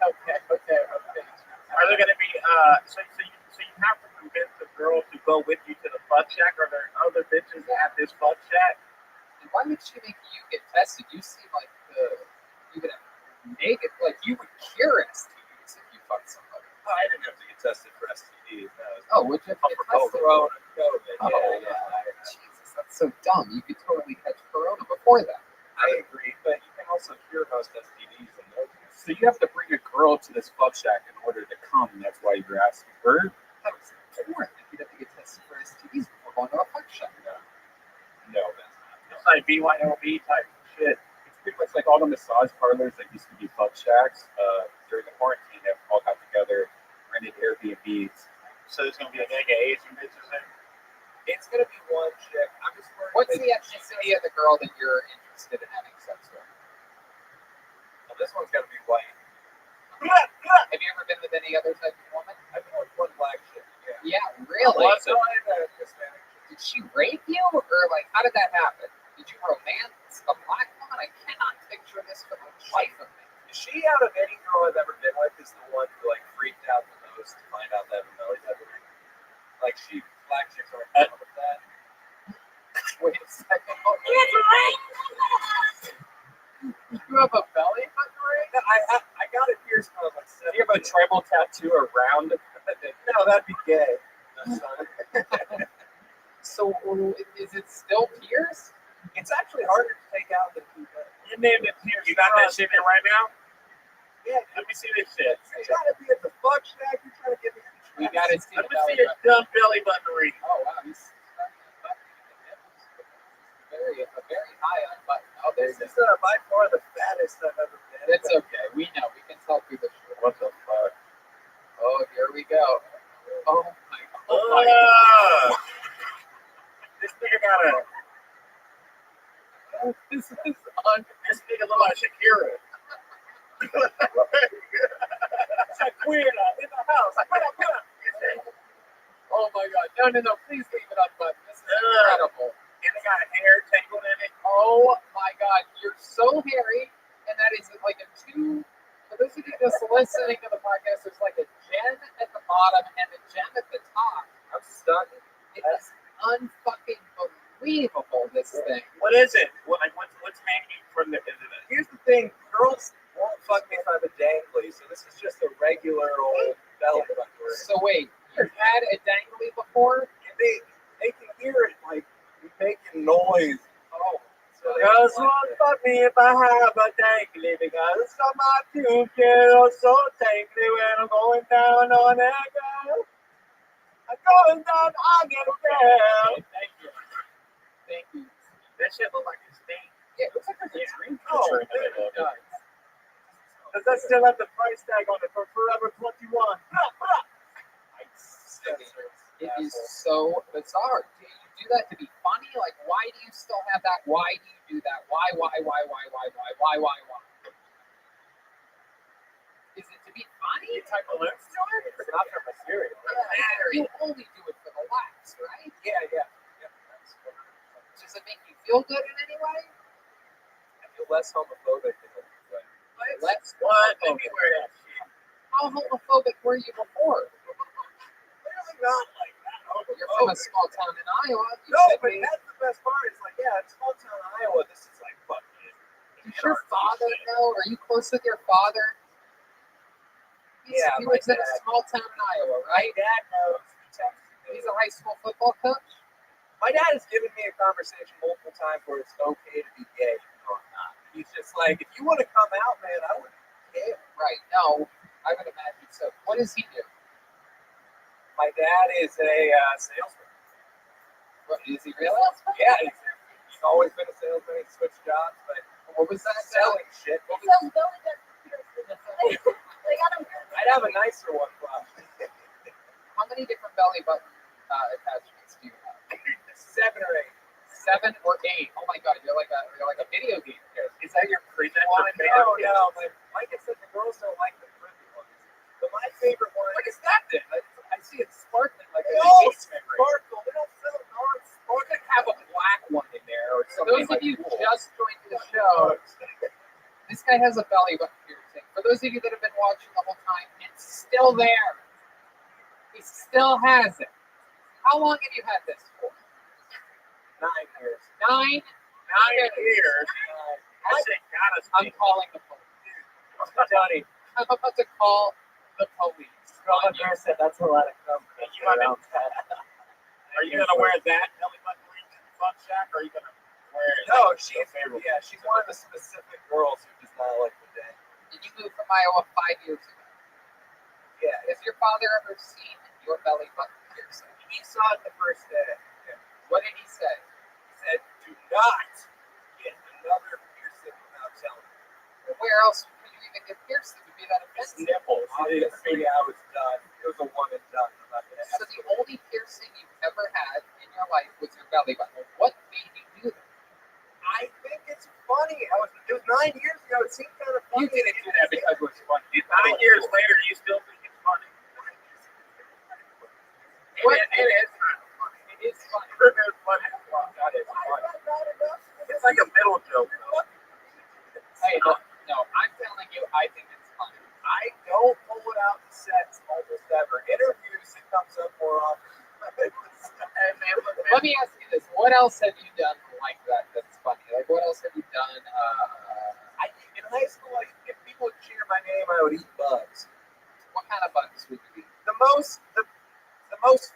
Okay. Are there going to be, so you have to convince the girl to go with you to the fuck shack? Are there other bitches at this fuck shack? And why would she make you get tested? You seem like you could have naked, like you would cure STDs if you fucked somebody. I didn't have to get tested for STDs. Oh, would you have to get tested? Corona, COVID. Oh, yeah. Jesus, that's so dumb. You could totally catch corona before that. I agree, but you can also cure most STDs and those. So you have to bring a girl to this fuck shack in order to come, and that's why you're asking her? That was porn. You'd have to get tested for STDs before going to a fuck shack. No, that's not. It's like BYOB type shit. It's pretty much like all the massage parlors that used to be fuck shacks. During the quarantine, they all got together, rented Airbnbs. So there's going to be a mega Asian bitches there. It's gonna be one chick. I'm just worried. What's the ethnicity of the girl that you're interested in having sex with? Well, this one's gotta be white. Have you ever been with any other type of woman? I've been with one black chick. Yeah, really? Was it? Hispanic. Did she rape you, or like how did that happen? Did you romance a black woman? I cannot picture this for the life of me. She, out of any girl I've ever been with, is the one who like freaked out the most to find out that Melly had a ring. Like black chicks aren't down with that. Wait a second. Oh, you have a belly button ring? No, I got it pierced when I was like 7. Do you have a tribal tattoo around? No, that'd be gay. So is it still pierced? It's actually harder to take out than keep it. You named it here. You got that shit in right now? Yeah, Let me see this shit. you're trying to be at the fuck shack. You're trying to get me. We got to see Let the me belly see your button. dumb belly button ring. Oh wow, he's very high on button. Oh, This there's is by far the fattest I've ever been. It's okay. We know. We can tell through the shit. What the fuck? Oh, here we go. Oh my God. This nigga got a. This is This nigga look like Shakira. Shakira in the house. Oh my God. No. Please leave it unbuttoned. This is incredible. And they got hair tangled in it. Oh my God. You're so hairy. And that is like a two. For those of you just listening to the podcast, there's like a gem at the bottom and a gem at the top. I'm stunned. It is unfucking believable, this thing. What is it? What's hanging from the? Is it a, Here's the thing, girls won't fuck me if I'm a dangly, so this is just a regular old belly button ring. So wait, you had a dangly before? And they can hear it like making noise. Oh. So Girls won't fuck me if I have a dangly because some my two girls so tangly when I'm going down on that girl. I'm going down, I get down. Thank you. That shit look like a stink. Yeah, it looks like there's a dream Oh, picture in the middle of it. Does that still have the price tag on it for Forever 21? It is so bizarre. Do you do that to be funny? Like, why do you still have that? Why do you do that? Why? Is it to be funny? You type of lips to it? It's not from a cereal. You only do it for the laughs, right? Yeah. Does it make you feel good in any way? I feel less homophobic than Let's go. Let me wear that shit. How homophobic were you before? Clearly not like that. You're from a small town in Iowa. You No, should but be. that's the best part. It's like, yeah, it's small town Iowa. This is like, fuck it. Does your father know? Are you close with your father? Yeah, He my lives in a dad. small town in Iowa, My right? dad knows. He's a high school football coach. My dad has given me a conversation multiple times where it's okay to be gay. No, I'm not. He's just like, if you want to come out, man, I wouldn't care. Right. No, I would imagine so. What does he do? My dad is a salesman. What, is he really? Yeah, he's always been a salesman. He switched jobs, but What was that? selling shit. What was, So belly button piercings. They got them. I'd have a nicer one, probably. How many different belly button attachments do you have? 7 or 8. 7 or 8? Oh my god, you're like a video game character. Is that your present? No. Like I said, the girls don't like the pretty ones. But my favorite one. What is that then? I see it sparkling like They a all case memory. sparkle. They don't sell non-sparkle. Or could have a black one in there or For something. those Those of you cool. just joined the show, this guy has a belly button piercing. For those of you that have been watching the whole time, it's still there. He still has it. How long have you had this for? 9 years. 9 years. I say, I'm calling the police. Johnny, I'm about to call the police. Girl said that's a lot of company. You haven't- Are you gonna wear that belly button ring to the Fun Shack, or are you gonna wear? No, your she's favorite. she's one of the specific girls who does not like the day. Did you move from Iowa 5 years ago? Yeah, Has your father ever seen your belly button piercing? he saw it the first day. Yeah. What did he say? He said, "Do not get another piercing without telling me." Where else could you even get pierced? It would be that His offensive. nipples. Obviously, I was done. It was a one and done. I'm not gonna So ask the you. only piercing you've ever had in your life was your belly button. What made you do that? I think it's funny. It was 9 years ago. It seemed kind of funny. You didn't do that because it was funny. 9 years later, you still think it's funny. What? It is kind of funny. It is funny. It is funny. That is funny. It's like a middle joke, though. Hey, no, I'm telling you, I think it's funny. I don't pull it out in sets almost ever. Interviews, it comes up more often. Let me ask you this: what else have you done like that? That's funny. Like, what else have you done? In high school, if people would cheer my name, I would eat bugs. What kind of bugs would you eat? The most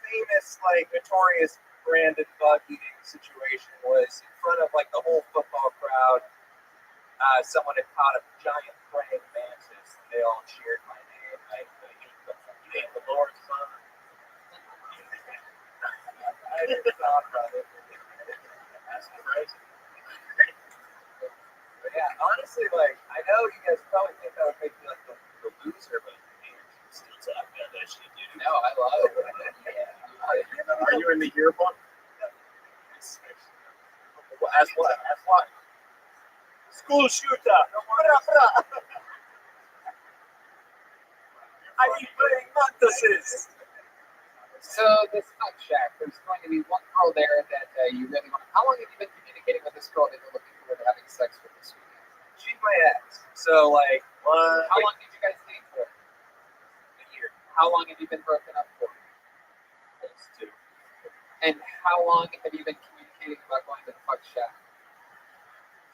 famous, notorious branded bug eating situation was in front of the whole football crowd. Someone had caught a giant praying mantis, and they all cheered my name. I ate the Lord's Son. I didn't thought about it. That's crazy. But yeah, honestly, I know you guys probably think that would make me the loser, but Still talking about that shit, dude. No, I love it. Are you in the yearbook? Well, as what? School shooter. I eat praying mantises. So this Fun Shack, there's going to be one girl there that you really want. How long have you been communicating with this girl that you're looking forward to having sex with this weekend? She's my ex. So How long did you guys date for? a year. How long have you been broken up for? Almost 2. And how long have you been communicating about going to the Fun Shack?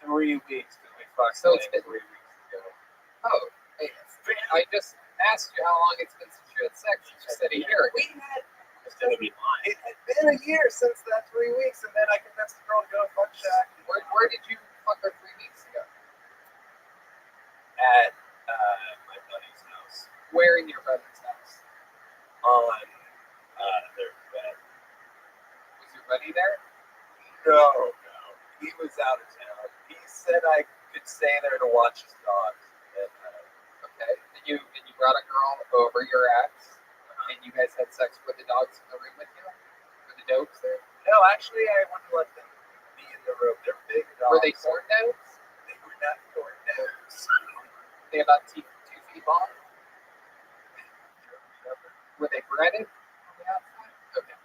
3 weeks because we fucked So like it's been- 3 weeks ago. Oh, hey, I just asked you how long it's been since you had sex. You said a year ago. We had It's gonna be mine. it had been a year since that 3 weeks, and then I convinced the girl to go to Fuck Shack Where did you fuck her 3 weeks ago? at my buddy's house Where in your brother's house? on Their bed. Was your buddy there? no, he was out of town. He said I could stay there to watch his dogs. And, Okay. And you brought a girl over your ex, and you guys had sex with the dogs in the room with you? Were the dogs there? no, actually, I wouldn't let them be in the room. They're big dogs. Were they corn dogs? They were not corn dogs. They about 2 feet long? Were they breaded on the outside? Okay.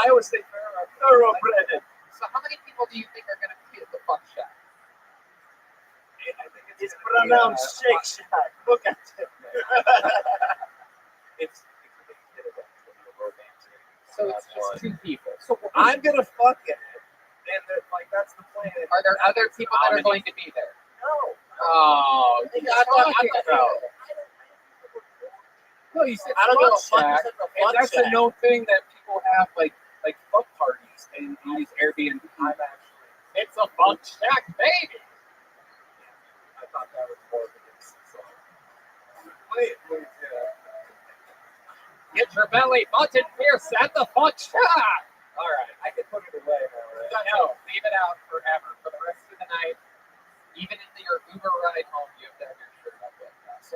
Iowa State Fair. Thoroughbred. So how many people do you think are going to be at the Fuck Shack? I think It's gonna be, pronounced Shake Shack. Look at it. It's a big hit event. It's gonna be a romantic. So it's just 2 people. So I'm gonna fuck it, and that's the plan. are there other people that are going to be there? No. Oh, I thought No, you said I don't know. Fuck Shack, And and that's a known thing that people have, like fuck parties and these Airbnb. I'm actually. It's a Fuck Shack, baby. I thought that was more of an instant song. Please, Get your belly button pierced at the Fuck Shack. All right, I can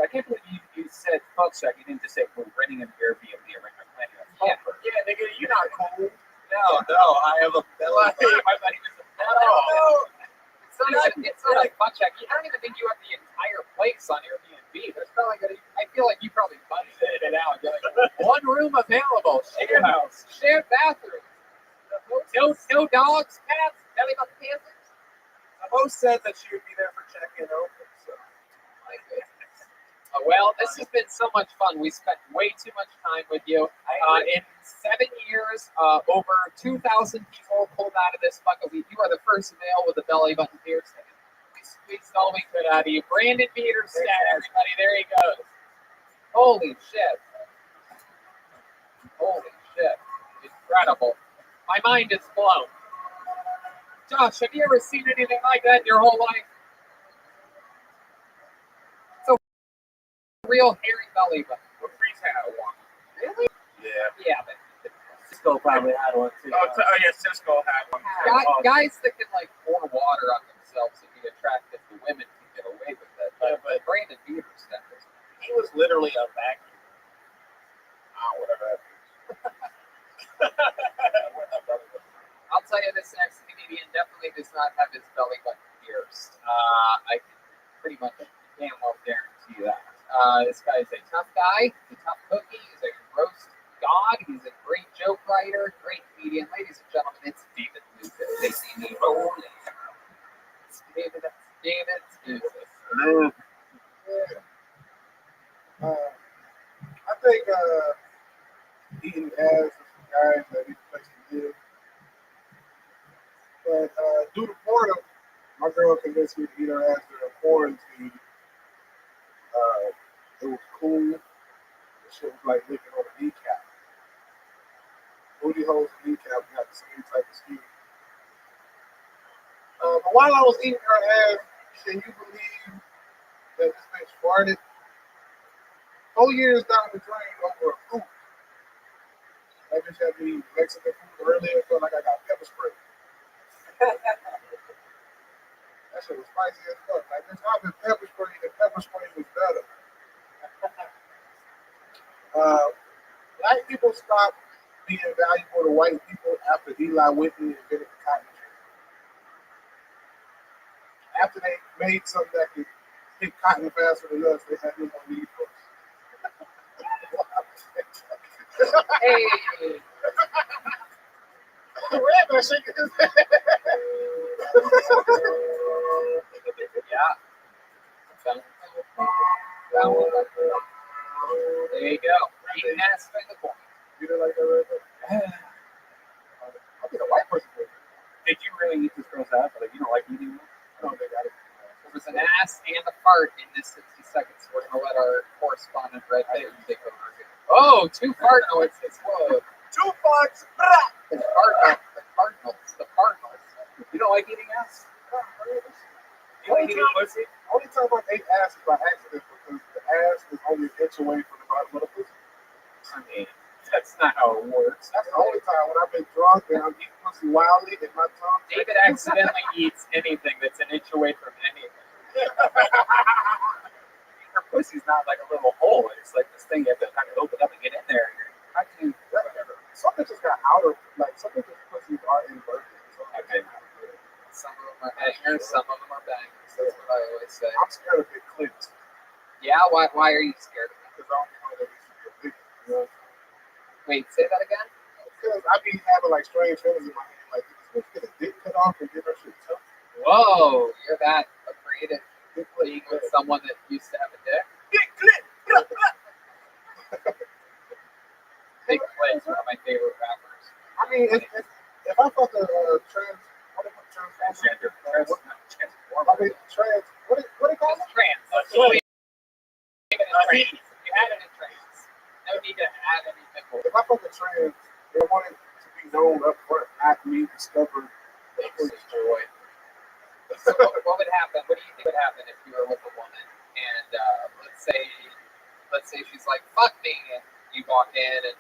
can't believe you said fuck check. You didn't just say we're renting an Airbnb or renting a planning a Yeah. fuck. Yeah, nigga, you're not cool. No, I have a belly. My buddy was No. It's not a butt check. I don't even think you have the entire place on Airbnb. There's probably gonna. I feel like you probably budgeted it out. You're like, one room available, shared house, shared bathroom. No dogs, cats, belly button panthers. The host said that she would be there for check-in open, so. My goodness. Well, this has been so much fun. We spent way too much time with you. In 7 years, over 2,000 people pulled out of this bucket. You are the first male with a belly button piercing. We squeezed all we could out of you. Brandon Peterson, everybody. There he goes. Holy shit. Holy shit. Incredible. My mind is blown. Josh, have you ever seen anything like that in your whole life? It's a real hairy belly button. Freeze had one. Really? Yeah. Yeah, but Cisco probably had one too. Yeah, Cisco had one. guys that can like pour water on themselves and be attractive to women can get away with it. But Brandon Peterson, He was literally a vacuum. Whatever that means. I'll tell you, this next comedian definitely does not have his belly button pierced. I can pretty much damn well guarantee that. This guy is a tough guy, a tough cookie, he's a roast god, he's a great joke writer, great comedian. Ladies and gentlemen, it's David Lucas. They see me rolling. It's David Lucas. I think eating ass is a guy that needs a place to live. But due to boredom, my girl convinced me to eat her ass during quarantine. It was cool. The shit was like licking on a kneecap. Booty holes and kneecap got the same type of skin. But while I was eating her ass, can you believe that this bitch farted 4 years down the drain over a poop? That bitch had me Mexican food earlier. Felt like I got pepper spray. That shit was spicy as fuck. Like, bitch, I've been pepper spray, and pepper spray was better. Black people stopped being valuable to white people after Eli Whitney invented the cotton gin. After they made something that could pick cotton faster than us, they had no more need for us. Hey! Rabbi shaking his head. Yeah. There you go. Eating ass in the corner. You didn't like that, Rabbi? I'll be the white person for it. Did you really eat this girl's ass? Like, you don't like eating them? I don't think I did. There was an ass and a fart in this 60 seconds. We're going to let our correspondent Red Bay take over. Oh, 2 fart noises. Whoa. 2 farts. The Cardinals. You don't like eating ass? You like eating pussy? Only time I ate ass is by accident because the ass is only an inch away from the bottom of the pussy. I mean, that's not how it works. That's the only time when I've been drunk and I'm eating pussy wildly in my tongue. David accidentally eats anything that's an inch away from anything. Her pussy's not like a little hole. It's like this thing you have to kind of open up and get in there. How can you? Some bitches got outer, like some bitches' pussies are inverted. Okay. Some of them are hangers, some of them are bangers. That's what I always say. I'm scared of big clips Yeah, why are you scared of because I don't know that we should be big. You know? Wait, say that again? Because I be having like strange feelings in my head, like this bitch get a dick cut off and get her shit tough. Whoa, you're that afraid of being with someone that used to have a dick? Big clip. Big Clay's one of my favorite rappers. I mean, if I fuck a trans, what do you call Transgender. I mean, trans, what do you call It's it? trans. You had it in trans. No need to add anything more. If I fuck a trans, they want it to be known up front, not me discovering It was joy. So what would happen? What do you think would happen if you were with a woman and let's say she's like, fuck me, and you walk in and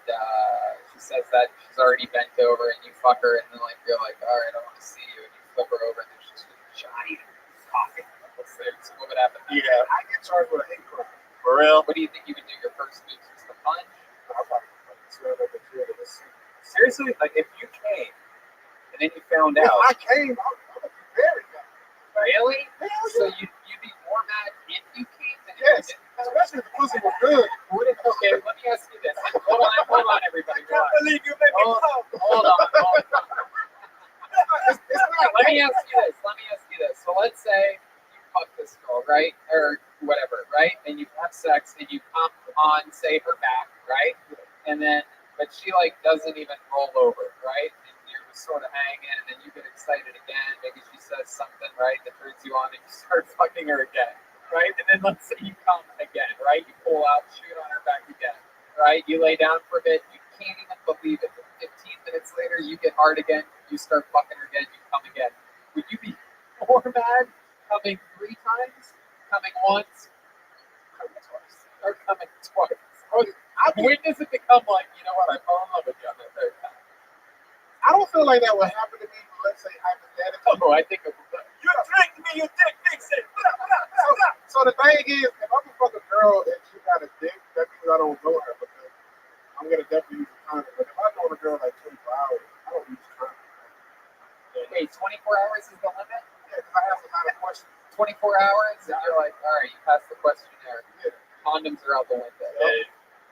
she says that she's already bent over and you fuck her and then like you're like, all right, I want to see you, and you flip her over and there's just a giant coffin. So what would happen then? Yeah, I get charged with a hate crime. For real? What do you think you would do? Your first move is the punch? I'm probably gonna swear up the kid in the seat. Seriously, like if you came and then you found If out, I came, I'm a very guy. Really? Hell So yeah. you'd be more mad if you came than if Yes, you didn't? especially if the pussy was good. Okay, let me ask you this. Hold on, everybody. I can't believe you made me Hold come. on. It's not Let me ask you this. So let's say you fuck this girl, right? Or whatever, right? And you have sex and you come on, say, her back, right? And then, but she like doesn't even roll over, right? And you're just sort of hanging and then you get excited again. Maybe she says something, right, that turns you on and you start fucking her again, right? And then let's say you come again, right? You pull out, shoot on her back again, right? You lay down for a bit. You can't even believe it. 15 minutes later, you get hard again. You start fucking her again. You come again. Would you be more mad coming 3 times, coming once, coming twice, or coming twice? When does it become like, you know what, I fell in love with you on the 3rd time? I don't feel like that would happen to me, but let's say hypothetically. Oh, I think it would. You drink me, you dick fixing. So the thing is, if I'm a fucking girl and she got a dick, that means I don't know her because I'm gonna definitely use a condom. But if I know the girl like 24 hours, I don't use a condom. Wait, 24 hours is the limit? Yeah, because I ask a lot of questions. 24 hours, and you're like, all right, you passed the questionnaire. Condoms are out the window.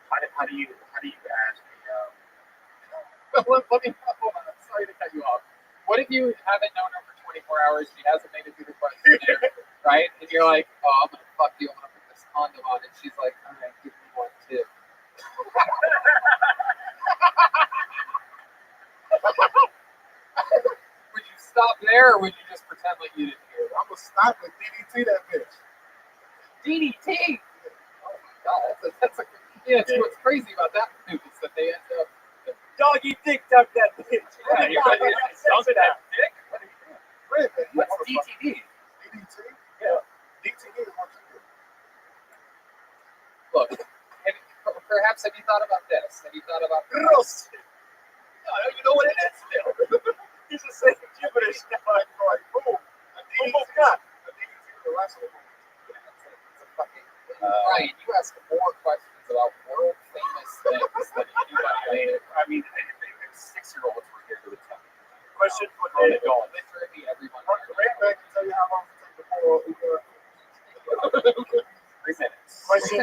how do you ask me? Let me hold on. I'm sorry to cut you off. What if you haven't known her for 24 hours? She hasn't made it through the questionnaire, right? And you're like, oh, I'm gonna fuck you. I'm gonna put this condom on, and she's like, all right, give me one too. Would you stop there, or would you just pretend like you didn't hear it? I'm gonna stop and DDT that bitch. DDT. Oh my god, that's a yeah. It's what's crazy about that move is that they end up. Doggy dick tuck that bitch. Yeah, you're ready to sell that dick. What are you doing? Wait a minute. What's DTD? DTD? DDT? Yeah. DTD is what you do. Look, perhaps have you thought about this? Have you thought about Gross. No, you know what it is still. He's just saying gibberish. Like, boom. A DDT. A DDT is the rest of the movie. It's a fucking. Ryan, you ask more questions about world famous things than anybody. I mean, if 6-year-olds were here to tell me. Question for Oh, the adult. literally everyone. Back to tell you how long it takes before 3 minutes. question.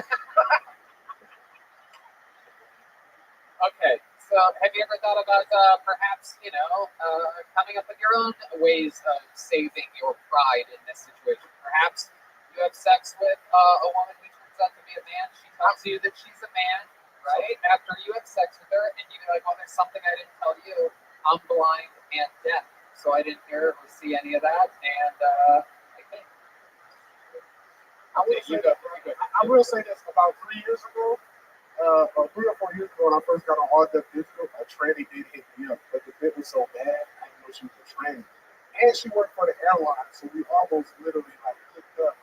Okay, so have you ever thought about perhaps, coming up with your own ways of saving your pride in this situation? Perhaps you have sex with a woman who turns out to be a man. She tells you that she's a man, right? After you have sex with her, and you're like, well, there's something I didn't tell you. I'm blind and deaf, so I didn't hear or see any of that, and I can't. I will say this about 3 years ago, or 3 or 4 years ago, when I first got on All Def Digital, a tranny did hit me up, but the bit was so bad, I didn't know she was a tranny. And she worked for the airline, so we almost literally like hooked up.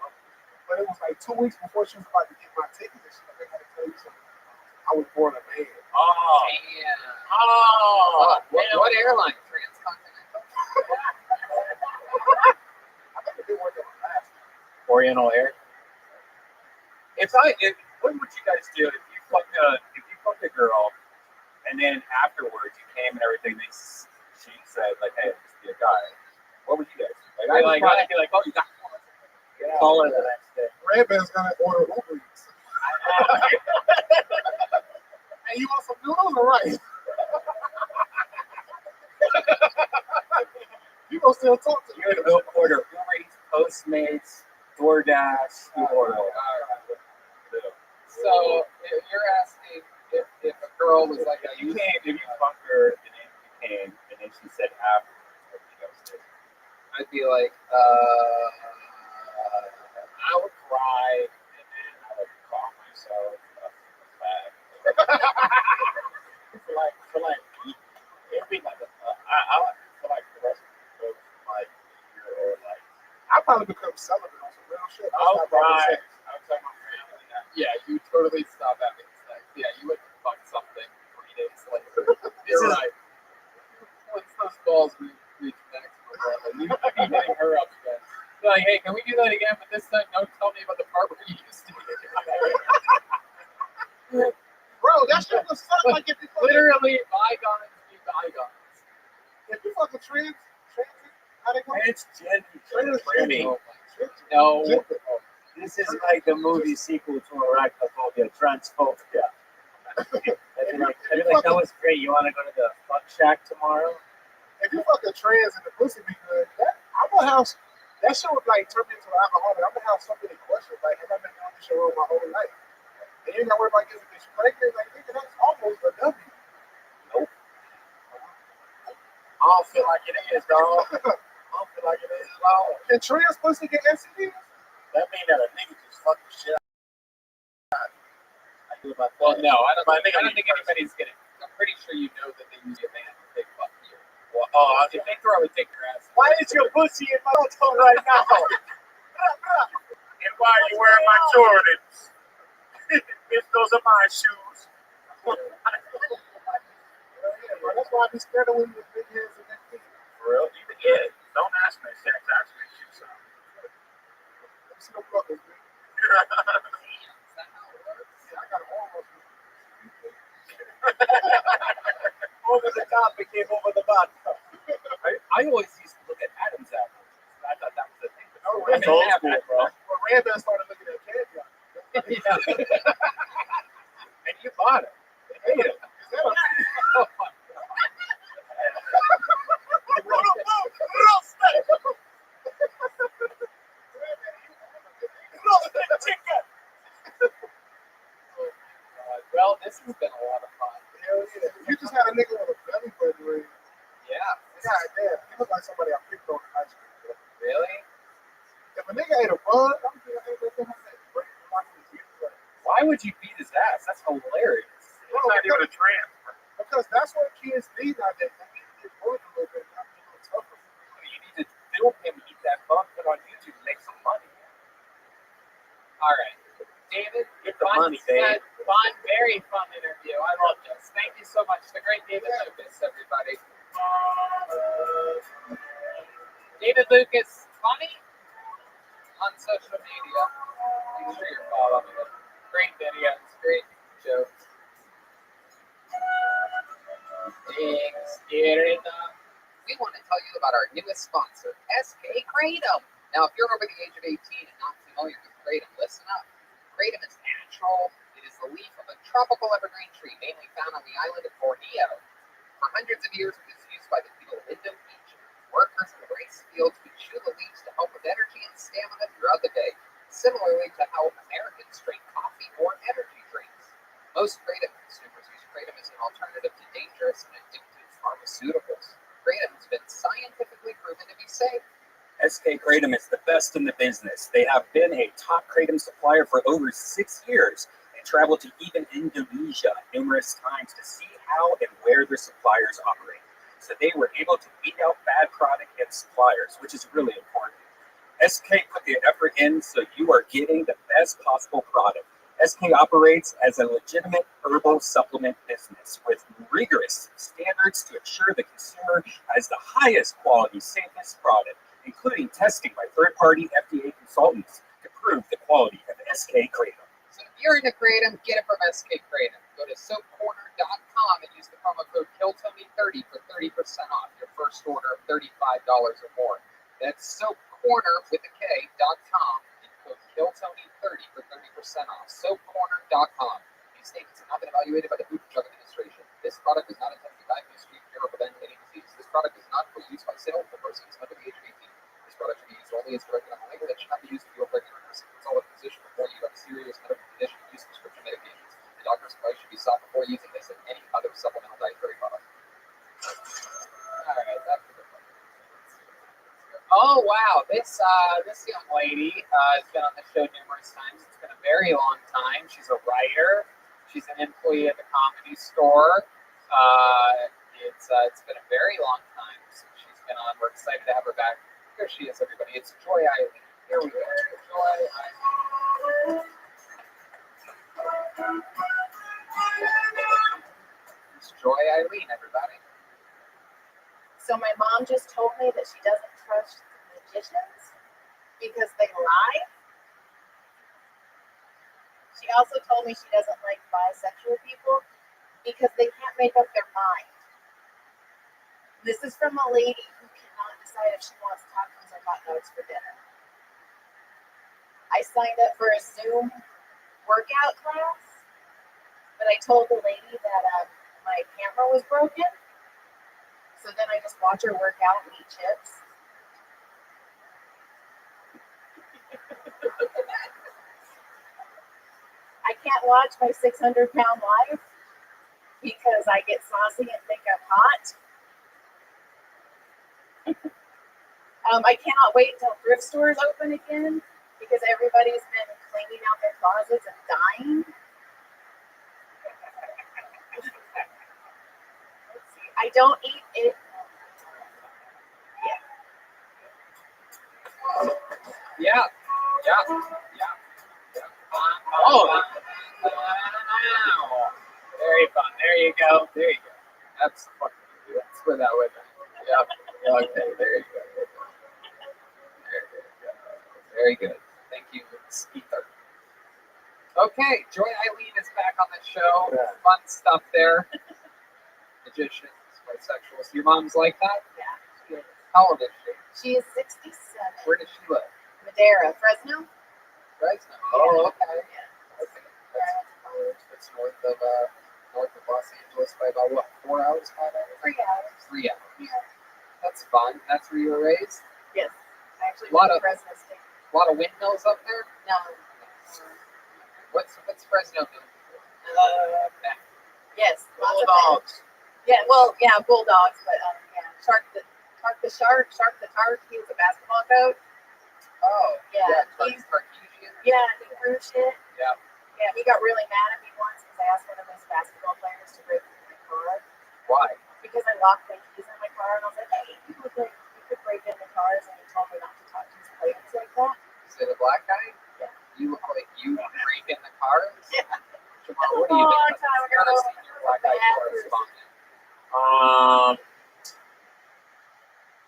But it was like 2 weeks before she was about to get my ticket, and she's like, I gotta tell you something. I was born a man. Oh. Damn. Oh. What airline? Transcontinental? I think it did work on my last time. Oriental Air. What would you guys do if you fucked a girl, and then afterwards you came and everything? She said like, "Hey, just be a guy." What would you guys do? I'd be like, "Oh, you got." Call her the next day. Redman's gonna order Uber Eats. Hey, you want some noodles or rice? You gonna still talk to me? You're gonna order Uber Eats, Postmates, DoorDash. You order. So you're asking if a girl was like, If you fucked her and then you came and then she said afterwards, what would you guys do? I'd be like, I would cry and then I would call myself a fag. for like, it'd be like I like for like the rest of my year or like. I'll probably become celibate on some real shit. I'll cry. I'll tell my family that. yeah, you totally stop having sex. Yeah, you would fuck something 3 days later. This You're is right. Once those balls reach maximum level, you could be hitting her up again. You're like, hey, can we do that again? But this time, don't tell me about the part where you used to be. Like if you fucking, Literally, bygones be bygones. if you fucking transit, how they call it? It's gender Transgender. tranny. No. Gender. This is like the movie sequel to Arachnophobia, Transphobia. I'd be like, that was great. You want to go to the fuck shack tomorrow? If you fucking trans and the pussy be good, I'm gonna have that shit would like turn me into an alcoholic. I'm gonna have so many questions. Like, have I been doing this shit all my whole life? And you ain't gotta worry about getting this pregnant. Like, nigga, that's almost a W. Nope. I don't feel like it is, dog. I don't feel like it is at all. Can trans pussy get STDs? That means that a nigga just fuck the shit out. I do about Well, that. no, I don't But think anybody's getting. I'm pretty sure you know that they use a man to take fuck you. Well, If they throw it, take your ass. why is your pussy in my tongue right now? And why are you wearing my Jordans? If those are my shoes. That's why I be scared of women with big heads and big feet. For real? Even yeah. Don't ask me sex. Ask me to shoot something. Let me see them buckles, man. Damn, is that how it works? Yeah, I got almost. Over the top became over the bottom. I always used to look at Adam's apples. I thought that was a thing. Oh, That's old school, bro. When Randall started looking at candy, Yeah. And you bought it. hey, is that a Oh my God. Well, this has been a lot of fun. hell yeah? You just had a nigga with a belly button ring. Yeah. God damn, he look like somebody I picked on in high school. Really? If a nigga ate a bun, I'm thinking, hey, let him have that break. Why would you beat his ass? That's hilarious. Bro, Not even a tramp. because that's what kids need nowadays. They need to get bullied a little bit, not be a little tougher. You need to film him eat that bun, put it on YouTube, and make some money. All right. David, Get the money, Dave. Fun, very fun interview. I love this. Thank you so much. The great David Lucas, everybody. David Lucas, funny on social media. Make sure you're following him. Great videos, great jokes. Thanks, we want to tell you about our newest sponsor, SK Kratom. Now, if you're over the age of 18 and not familiar with Kratom, listen up. Kratom is natural. It is the leaf of a tropical evergreen tree mainly found on the island of Borneo. For hundreds of years, it was used by the people of Indonesia. Workers in the rice fields would chew the leaves to help with energy and stamina throughout the day, similarly to how Americans drink coffee or energy drinks. Most Kratom consumers use Kratom as an alternative to dangerous and addictive pharmaceuticals. Kratom has been scientifically proven to be safe. SK Kratom is the best in the business. They have been a top Kratom supplier for over 6 years and traveled to even Indonesia numerous times to see how and where their suppliers operate. So they were able to weed out bad product and suppliers, which is really important. SK put the effort in so you are getting the best possible product. SK operates as a legitimate herbal supplement business with rigorous standards to ensure the consumer has the highest quality, safest product, including testing by third-party FDA consultants to prove the quality of SK Kratom. So if you're into Kratom, get it from SK Kratom. Go to soapcorner.com and use the promo code KILLTONY30 for 30% off your first order of $35 or more. That's soapcorner with a K.com and code KILLTONY30 for 30% off. Soapcorner.com. These statements have not been evaluated by the Food and Drug Administration. This product is not intended to diagnose, treat, cure, or prevent any disease. This product is not for use by sale for persons under the age of 18. This product should be used only as directed on the label. That should not be used if you are pregnant or nursing. Consult with a physician before you have a serious medical condition and use prescription medications. The doctor's advice should be sought before using this and any other supplemental dietary product. All right, that's a good one. Oh wow, this young lady has been on the show numerous times. It's been a very long time. She's a writer. She's an employee at the Comedy Store. It's been a very long time since she's been on. We're excited to have her back. Here she is, everybody. It's Joy Eileen. Here we go. Joy Eileen. It's Joy Eileen, everybody. So my mom just told me that she doesn't trust magicians because they lie. She also told me she doesn't like bisexual people because they can't make up their mind. This is from a lady who cannot decide if she wants tacos or hot dogs for dinner. I signed up for a Zoom workout class, but I told the lady that my camera was broken. So then I just watch her work out and eat chips. I can't watch my 600-pound life because I get saucy and think I'm hot. I cannot wait until thrift stores open again because everybody's been cleaning out their closets and dying. Let's see. I don't eat it. Yeah. Oh, wow. Very fun. There you go. That's fucking good. Let's put that with it. Yep. Okay, there you go. Very good. Thank you, speaker. Okay, Joy Eileen is back on the show. Fun stuff there. Magicians, bisexuals. Your mom's like that? Yeah. How old is she? She is 67. Where does she live? Madeira, Fresno. Fresno. Oh, okay. Yeah. Okay. That's north of Los Angeles by about what? 4 hours, 5 hours? 3 hours. 3 hours. Yeah. That's fun. That's where you were raised? Yes. I actually Lot went to of- Fresno State. A lot of windmills up there? No. What's Fresno known for? Yes. Lots of Bulldogs. things. Yeah. Well, yeah, bulldogs, but yeah, Shark the Tart. He was a basketball coach. Oh, Yeah. Tarkisian. Yeah, he threw shit. Yeah. Yeah, he got really mad at me once because I asked one of his basketball players to break into my car Why? because I locked my keys in my car, and I was like, hey, you look like you could break into cars, and he told me not to talk to his players like that. Is it a black guy? Yeah. You look like you break in the cars? Yeah. Jamal, what do you Long think? time You're ago. a senior black guy Bad correspondent.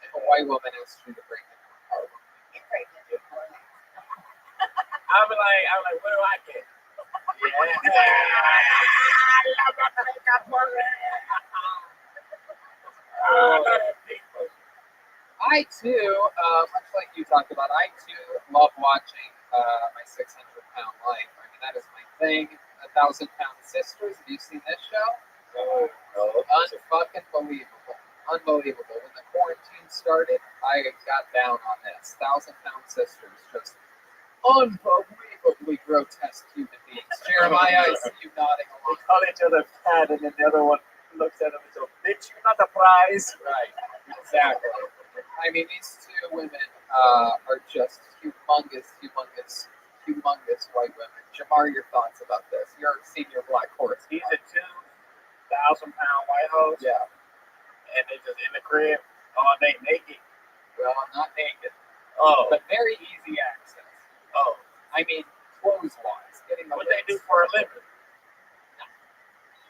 If a white woman asked you to break into a car, You break into a car. I'm like, what do I get? I too, much like you talked about, I too love watching my 600-pound life. I mean, that is my thing. 1,000-Pound Sisters. Have you seen this show? No. Unfucking believable. Unbelievable. When the quarantine started, I got down on this. 1,000-Pound Sisters. Just unbelievably grotesque human beings. Jeremiah, I see you nodding They along. call each other fat, and then the other one looks at him and says, bitch, you're not the prize. Right. Exactly. I mean, these two women are just humongous white women. Jamar, your thoughts about this? You're a senior black horse. He's a 2,000-pound white house, Yeah. and they just in the crib all day naked. Well, not naked, Oh, but very easy access. oh. I mean, clothes-wise, getting the What they do lips. for a living?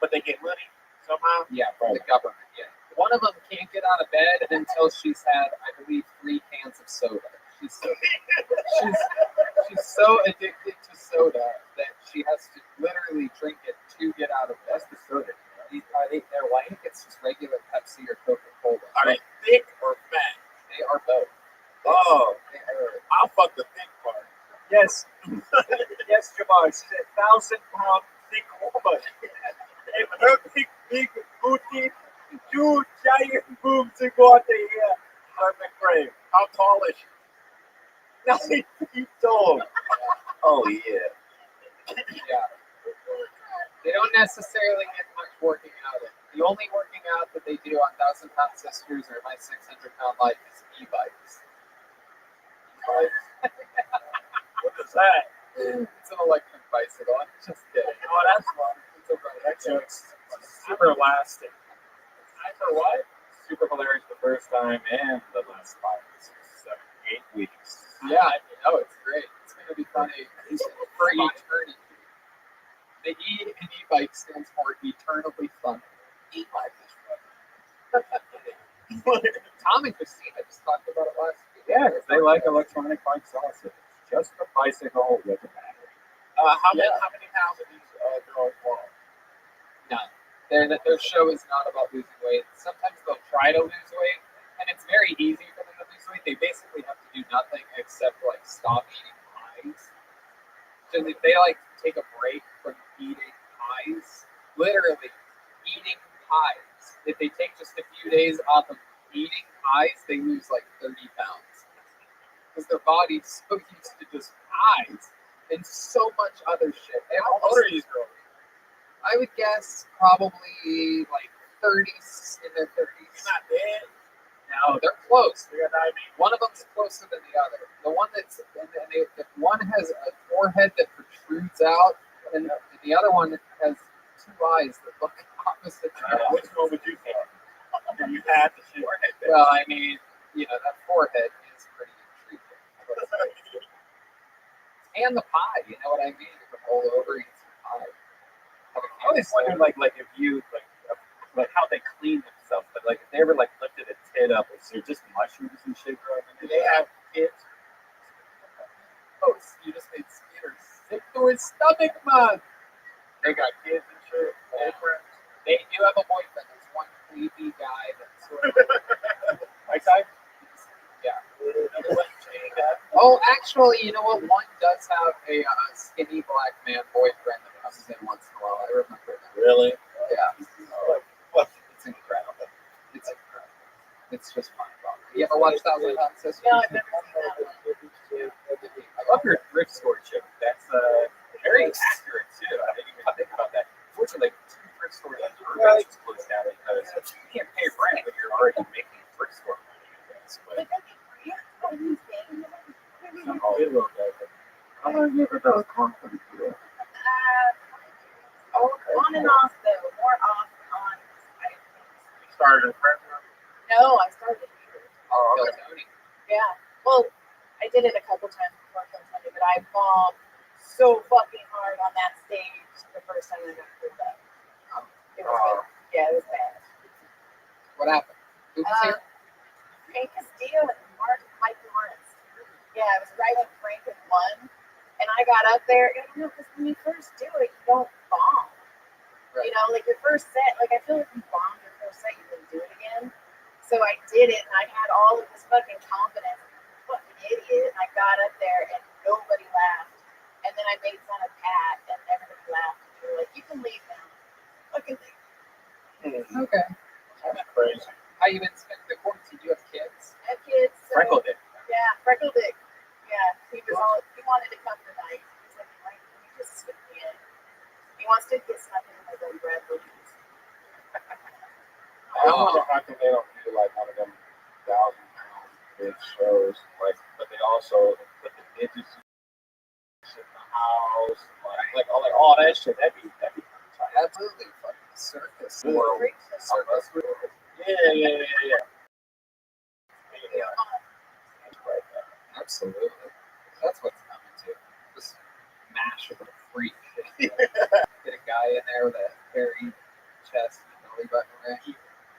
But they get money somehow. Yeah, from the government, yeah. One of them can't get out of bed until she's had, I believe, 3 cans of soda. She's so addicted to soda that she has to literally drink it to get out of bed. That's the soda. They're white. It's just regular Pepsi or Coca-Cola. Are they thick or fat? They are both. Oh, They are. I'll fuck the thick part. Yes. Yes, Jamar. She's a 1,000-pound thick woman. And her big booty, 2 giant boobs to go out there. Perfect frame. How tall is she? 9 feet tall. Oh, yeah. Yeah. They don't necessarily get much working out in. The only working out that they do on 1,000-Pound Sisters or my 600-pound life is e-bikes. What is that? It's an electric bicycle. I'm just kidding. Oh, that's fun. It's a electric. Super elastic. I know what? Super hilarious the first time and the last 5, 6, 7, 8 weeks. Yeah, no, it's great. It's going to be funny for eternity. The E in e-bike stands for eternally funny. E-bike is funny. Tom and Christina just talked about it last week. Yeah, because they like electronic bike sausage. Just a bicycle with a battery. How many pounds of these girls want? None. Their show is not about losing weight. Sometimes they'll try to lose weight, and it's very easy for them to lose weight. They basically have to do nothing except like stop eating pies. So if they like take a break from eating pies, literally eating pies. If they take just a few days off of eating pies, they lose like 30 pounds because their body's so used to just pies and so much other shit. How old are these girls? I would guess probably like 30s, in their 30s. Not dead. No, they're close. They got diabetes. One of them's closer than the other. The one that's the one has a forehead that protrudes out, and the other one has two eyes that look opposite. Which one would you pick? You had the forehead. Well, I mean, that forehead is pretty intriguing. And the pie, you know what I mean? You can roll over, eat some pie. I always wondered, like if you like how they clean themselves, but like if they ever like lifted a tit up, is there just mushrooms and shit growing in Do it? they have kids? Oh, you just made Skeeter sick to his stomach, man. They got kids and shit. Boyfriends. They do have a boyfriend. There's one creepy guy that's sort of My type. yeah. Another one chained up. Oh, actually, you know what? One does have a skinny black man boyfriend that comes in once in a while. I remember that. Really? Yeah. It's incredible. It's incredible. It's just mind-boggling. You ever watch Thousand Pound Sisters? No, I've never seen that one. I love your thrift store chick. That's very accurate too. I didn't even think about that. Fortunately, like, 2 thrift stores in Burbank just closed down because you can't pay rent, but you're already making thrift store money. I guess. But somehow it will go. I never know confidence. On and off though, more off than on. You started a friend group. No, I started here. Oh, Bill okay. Tony. Yeah. Well, I did it a couple times before Kill Tony, but I bombed so fucking hard on that stage the first time I got pulled up. It was good. Yeah, it was bad. What happened? Who was here? Frank Castillo and Mike Lawrence. Yeah, it was right when Frank had won. And I got up there, and because when you first do it, you don't bomb. Right. You know, like your first set, like I feel like you bombed your first set, you wouldn't do it again. So I did it, and I had all of this fucking confidence. Fucking idiot. And I got up there, and nobody laughed. And then I made fun of Pat, and everybody laughed. And they were like, you can leave now. Fucking leave. Okay. That's crazy. How you been spending the quarantine? Do you have kids? I have kids. So, Freckle did. Yeah, Freckle Dick. Yeah, he wanted to come tonight. He's like, can you just slip me in? He wants to get snuck in my buddy Bradley. I wonder how come they don't do like one of them 1,000-pound big shows, like, but they also put the midgets shit in the house, like all that shit. That'd be tight. Absolutely. Fucking circus. Or Circus. yeah. Absolutely. That's what's coming to. Just mash with a freak. Get a guy in there with a hairy chest and a belly button rash. You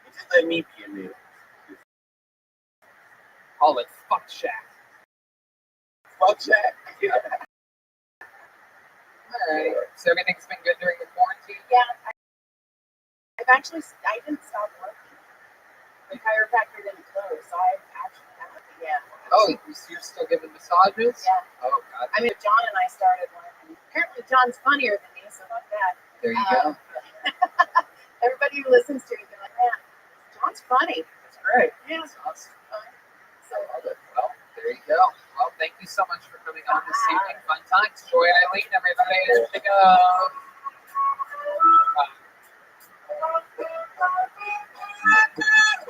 just let me be in there. Call it Fuck Shack. Fuck that. Yeah. Alright. So everything's been good during the quarantine? Yeah, I didn't stop working. The chiropractor didn't close, so I've actually had it. Yeah. Oh, you're still giving massages? Yeah. Oh, God. I mean, John and I started one. Apparently, John's funnier than me, so fuck that. There you go. Everybody who listens to it, they're like, man, John's funny. That's great. Yeah. That's awesome. So, I love it. Well, there you go. Well, thank you so much for coming on this evening. Fun times. Joy Eileen, everybody. Here we go.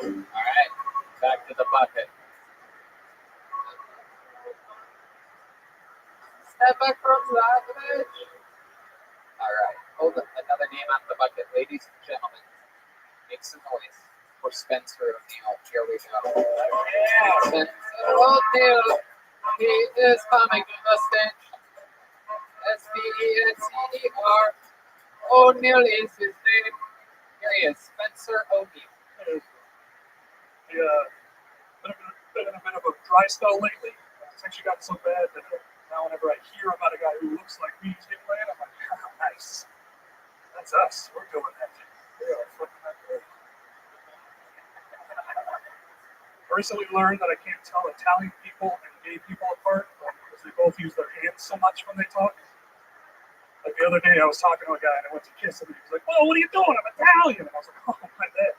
All right. Back to the bucket. Step back from the All right. Hold another name out of the bucket. Ladies and gentlemen, make some noise for Spencer O'Neill. Here we go. Yeah. Spencer O'Neill. He is coming to the stage. S-P-E-N-C-E-R. O'Neill is his name. Here he is, Spencer O'Neill. Been in a bit of a dry spell lately. It's actually gotten so bad that now whenever I hear about a guy who looks like me getting laid, I'm like, oh, nice. That's us. We're doing that. I recently learned that I can't tell Italian people and gay people apart because they both use their hands so much when they talk. Like the other day, I was talking to a guy and I went to kiss him and he was like, "Oh, what are you doing? I'm Italian." And I was like, "Oh, my bad."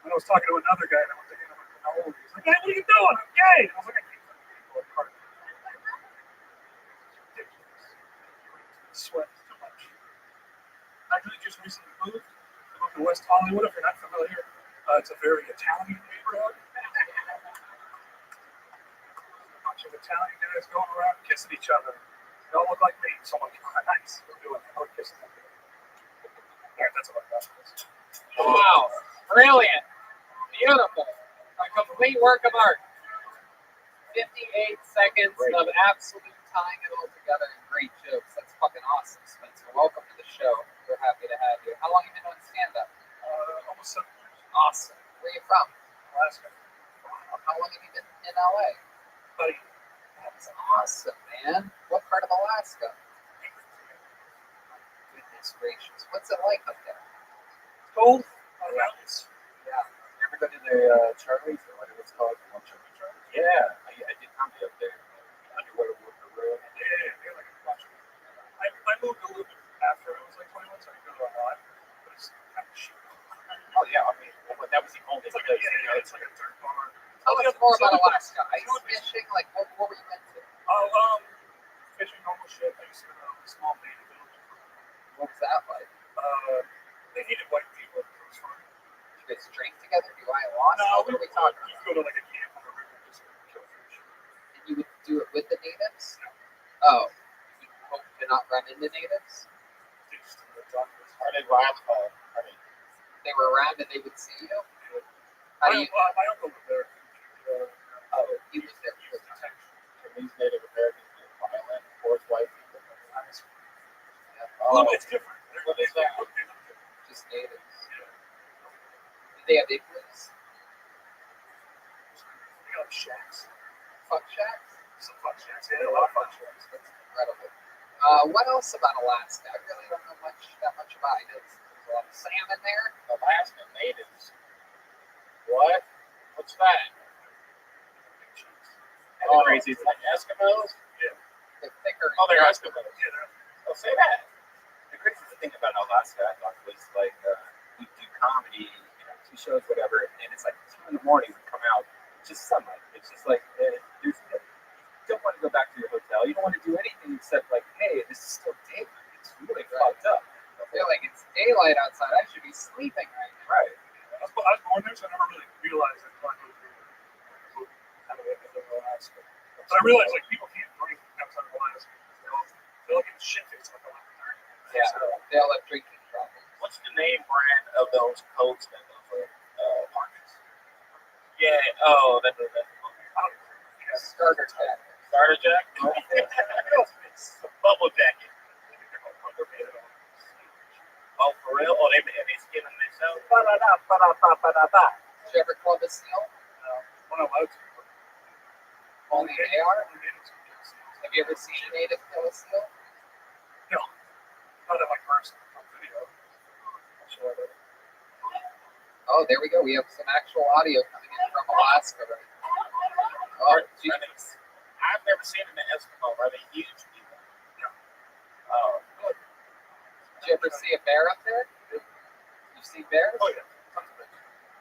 And I was talking to another guy and I went to him and I went, "How old are you?" He's like, "Hey, what are you doing? I'm gay." And I was like, "I can't tell people apart." Ridiculous. Sweat too much. Actually, just recently moved. I moved to West Hollywood. If you're not familiar, it's a very Italian neighborhood. A bunch of Italian guys going around kissing each other. They all look like me. So I'm like, "Oh, nice. We're doing it. We're kissing them." All right, that's what I got. Wow, brilliant, beautiful, a complete work of art. 58 seconds of absolute tying it all together and great jokes. That's fucking awesome, Spencer. Welcome to the show. We're happy to have you. How long have you been doing stand-up? Almost 7 years. Awesome. Where are you from? Alaska. How long have you been in LA? Buddy. That's awesome, man. What part of Alaska? Goodness gracious. What's it like up there? Cold. Mountains. Yeah. You ever go to the Charlie's or whatever it's called? Charlie's? Yeah, I did comedy up there. Underwater Worker Road. Yeah, like a bunch of. I moved a little bit after I was like 21, so I didn't go to a lot. But it's kind of shit. Oh yeah, I mean, well, that was the only It's like place. it's like a dirt bar. Tell us more about Alaska. Ice fishing? Like, what were you into? Oh, fishing, normal shit. I used to go to a small native village. What was that like? They hated white people. It was fun. Did you guys drink together? Do ayahuasca? No, What are we talking you about? go to like a camp on the river and just kill fish. And you would do it with the natives? Oh, you hope to not run into natives? Just doctors. Are they wild? I mean, They were around and they would see you? How do you? My uncle lived there. Oh, he was there for the time. these Native Americans are violent towards white people. Oh, It's different. What is that? just natives. Did they have igloos? They got shacks. Fuck shacks? Some fuck shacks. Yeah, a lot of fuck shacks. That's incredible. What else about Alaska? I really don't know that much about. I know there's a lot of salmon there. Alaska natives. What? What's that? Oh, crazy. It's like Eskimos? They're thicker. Oh, they're Eskimos. Yeah, they're Oh, say that. The crazy thing about Alaska, I thought, was like we do comedy, 2 shows, whatever, and it's like 2 in the morning. We come out, it's just sunlight. It's just like there's you don't want to go back to your hotel. You don't want to do anything except like, hey, this is still daylight. It's really fucked up. I feel like it's daylight outside. I should be sleeping right now. Right. I was born there, so I never really realized that until I moved here. Alaska. But I realized like people can't drink outside of Alaska. They'll get shit faced like a lot of time. Yeah, they all have drinking problems. What's the name brand of those coats that those markets? Yeah. Oh, that's Starter jacket. Starter jack. Bubble jacket. Oh, for real? Oh, they skin them themselves. Did you ever club a seal? When I allowed to. Only they are? Have you ever seen a native kill a seal? No. Not in my person. On video. Oh, there we go. We have some actual audio coming in from Alaska right now. Oh, Jesus. I've never seen an Eskimo. Are they huge people? Oh, good. Did you ever see a bear up there? You see bears? Oh, yeah. Tons of it.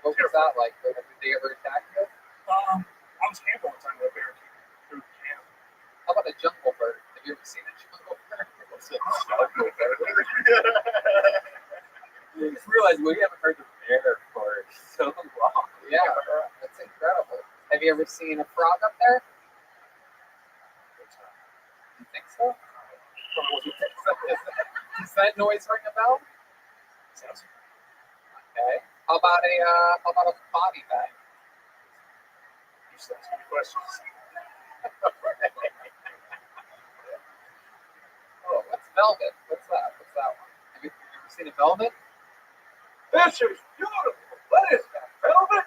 What was that like? Did they ever attack you? I was camping one time with a bear through the camp. How about a jungle bird? Have you ever seen a jungle bird? I just realized we haven't heard the bear for so long. Yeah, that's incredible. Have you ever seen a frog up there? You think so? Does that noise ring a bell? Okay. How about a body bag? You just ask me questions. Oh, what's velvet? What's that? What's that one? Have you ever seen a velvet? This is beautiful. What is that? Velvet?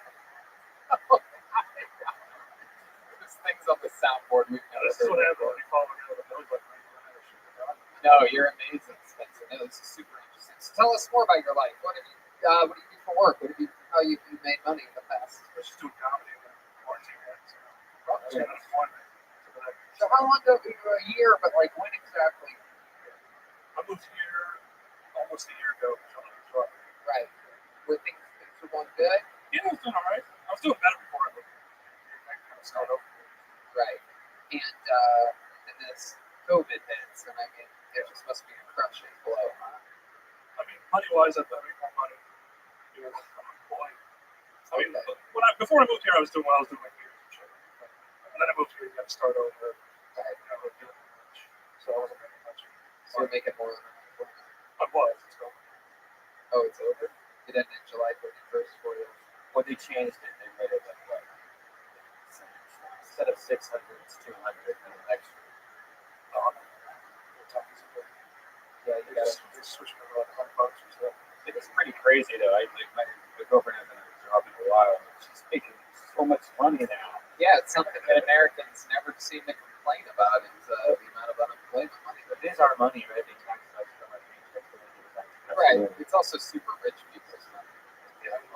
This thing's on the soundboard. We've never This is heard what it happens before. when you fall in the belly button. No, you're amazing, Spencer. No, this is super interesting. So Tell us more about your life. What do you do for work? How you made money in the past? I was just doing comedy and quarantine. Okay. So So how long ago? A year, but like when exactly? I moved here almost a year ago. Right. Were things were going good? Yeah, I was doing all right. I was doing better before I moved. I kind of started over. Right. And then this COVID hits, and I mean, there just must be a crushing blow, huh? I mean, money-wise, I've made more money. I'm employed. I mean, before I moved here, I was doing what I was doing like years and shit. And then I moved here, you got to start over. Right. Not really doing much. So I wasn't making much. So you're making more than I was. It's over. Oh, it's over? It ended July 31st for you. When they changed it, they made it like what? Instead of 600, it's 200 and an extra. Yeah, you got to switch it over like $100 or so. It's pretty crazy though. My girlfriend hasn't had a job in a while. She's making so much money now. Yeah, it's something that Americans never seem to complain about is the amount of unemployment money. But it is our money, right? They tax us from our paycheck. Right. It's also super rich people's money.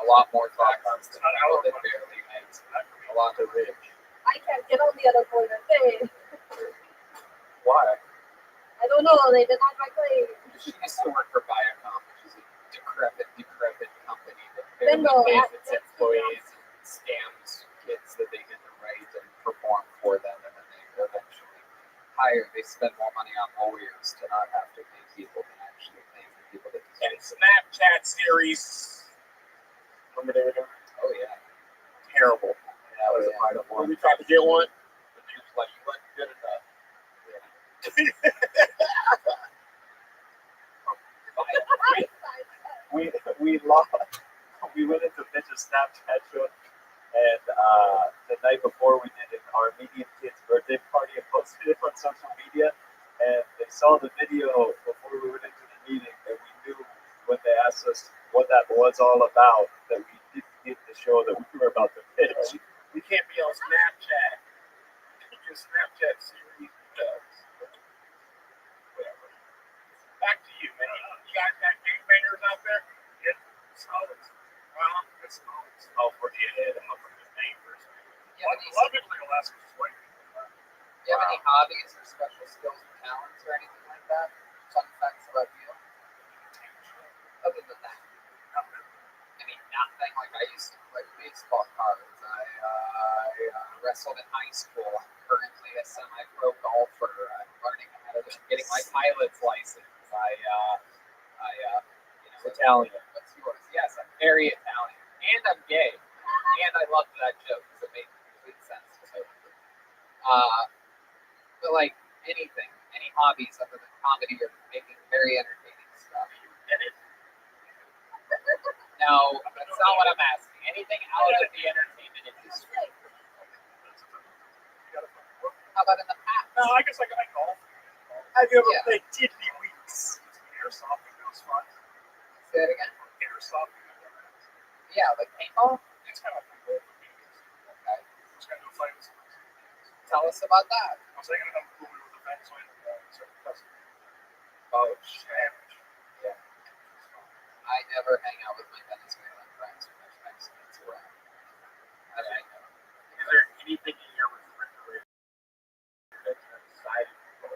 A lot more taxes than people that barely make. A lot of rich. I can't get on the unemployment thing. Why? I don't know. They denied my claim. She used to work for Viacom, which is a decrepit company that Bingo. barely pays its employees and scams kids that they get to write and perform for them, and then they eventually they spend more money on lawyers to not have to pay people than actually paying the people that And Snapchat series. Remember they were doing Oh yeah. terrible. That was a part of When one. we tried to get one, the dude was like, "You wasn't good enough." We lost. We went into bitch's Snapchat show, and the night before we did it, our medium kid's birthday party, and posted it on social media. And they saw the video before we went into the meeting, and we knew when they asked us what that was all about that we didn't get the show that we were about to pitch. We can't be on Snapchat. Your Snapchat series does. Whatever. Back to you, man. You guys got gangbangers out there? Yeah. Solids. Well, it's solids. Oh, for the neighbors. Yeah, A lot of people think Alaska's just white people. Do you have any hobbies or special skills or talents or anything like that? Fun facts about you? Other than that, I mean, nothing. Like I used to play baseball cards. I wrestled in high school. I'm currently a semi-pro golfer. I'm learning how to getting my pilot's license. Italian. What's yours? Yes, I'm very Italian, and I'm gay, and I love that joke because it made complete sense to me. But like anything, any hobbies other than comedy or making very entertaining stuff. No, that's not what I'm asking. Anything out of the entertainment industry. How about in the past? No, I guess I golf. Have you ever Yeah. played Tiddlywinks? Airsoft, it was fun. Say it again. Airsoft. Yeah, like paintball. It's kind of fun. Okay. Just got to go fight with someone. Tell us about that. I was thinking about moving with a Venezuelan customer. Oh shit. Yeah. I never hang out with my Venezuelan friends when there's Mexicans around. That I know. Is there anything in your refrigerator that you're excited for?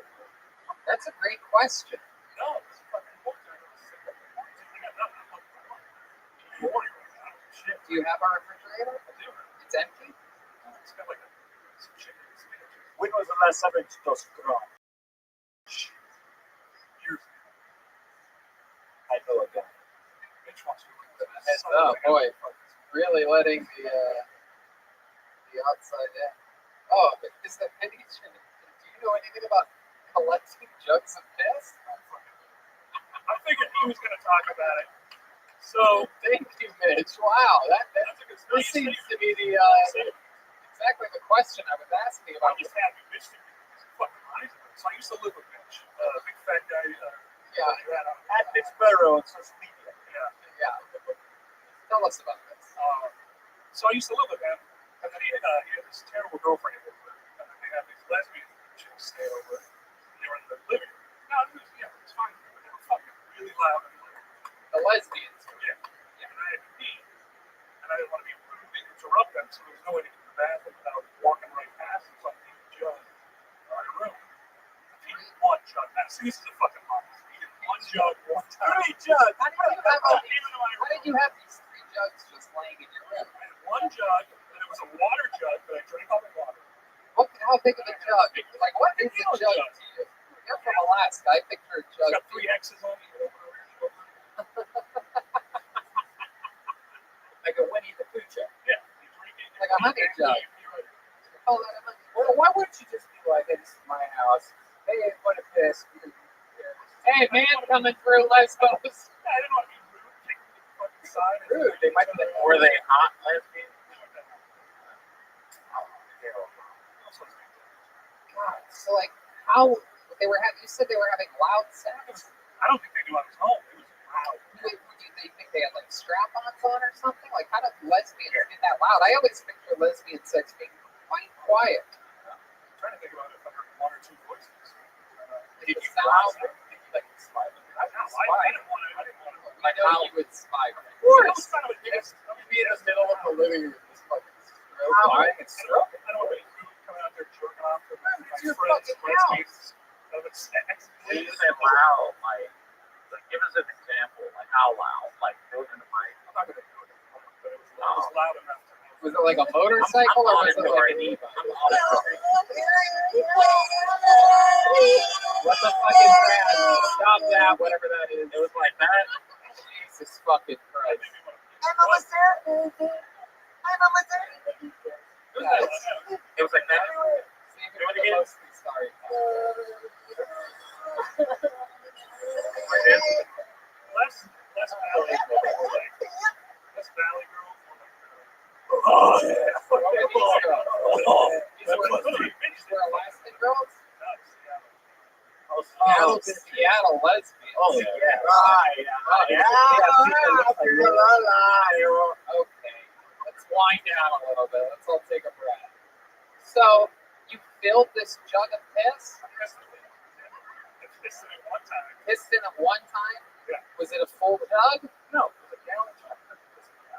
That's a great question. No, it's fucking important. I got nothing. I'm looking for one. Shit. Do you have a refrigerator? I do. It's empty. It's got like some chicken. When was the last time you took strong? Years. I know a guy. Bitch wants to Heads up, boy. Really letting the outside in. Oh, but is that any? Do you know anything about collecting jugs of piss? I figured he was going to talk about it. So, Thank you, Mitch. Wow, that's a good story. this seems to be the exactly the question I was asking I'm about. just happy Mitch did it. He's fucking nice. So I used to live with Mitch, big fat guy. Yeah, At Pittsburgh on social media. yeah. Tell us about this. So I used to live with him, and then he had this terrible girlfriend he lived with, and then they had these lesbian chicks stay over, and they were in the living room. No, it was fine. But they were fucking really loud. And lesbians. Yeah. And I had to pee. And I didn't want to be rude and interrupt them, so there was no way to get to the bathroom without walking right past them. So I peed the jug in my room. I peed one jug. Now, see, this is a fucking lie. I peed one jug one time. Jug. How did you have these 3 jugs just laying in your room? I had one jug, and it was a water jug that I drank all the water. How big of a jug? Like, what is a jug to you? You're from Alaska. I picture a It's jug. got 3 X's on it. Over your shoulder. Like a Winnie the Pooh jug. Yeah. You drink it. Like a honey jug. Oh, that honey. Well, why wouldn't you just be like, this is my house. Hey, what a piss. Hey, man, coming through Lesbos. I didn't want to be rude. Kick me to the fucking side. Rude. They might be. Were they hot lesbians? God, so like, how they were having? You said they were having loud sex. I don't think they knew I was home. It was loud. Wait, do they think they had like strap-ons on or something? Like, how do lesbians get that loud? I always picture lesbian sex being quite quiet. I'm trying to think about if I heard 1 or 2 voices. Did you sound? Did you like spy them? I didn't want to. I know you would spy. Of course. I was kind of a guest. I You'd be in the middle of the living room, just fucking Spying and stuff. I don't want to be rude coming out there jerking off to my your friends. fucking house. Having sex. When you say loud, like, give us an example. Like, how loud? Like, go to the mic. I'm not going to do it, but it was loud enough to me. Was it like a motorcycle or was it like an e-bike? What the fucking crap? Stop that, whatever that is. It was like that. Jesus fucking Christ. It was like that. See, if it was mostly sorry. Less Valley girl. Less Valley girl. Oh, yeah. These were Alaskan girls? Oh, Oh, Seattle lesbians. Oh, yeah. Right. Okay, let's wind down a little bit. Let's all take a breath. So, you filled this jug of piss? Pissed in it one time. Pissed in it one time? Yeah. Was it a full jug? No, it was a gallon jug.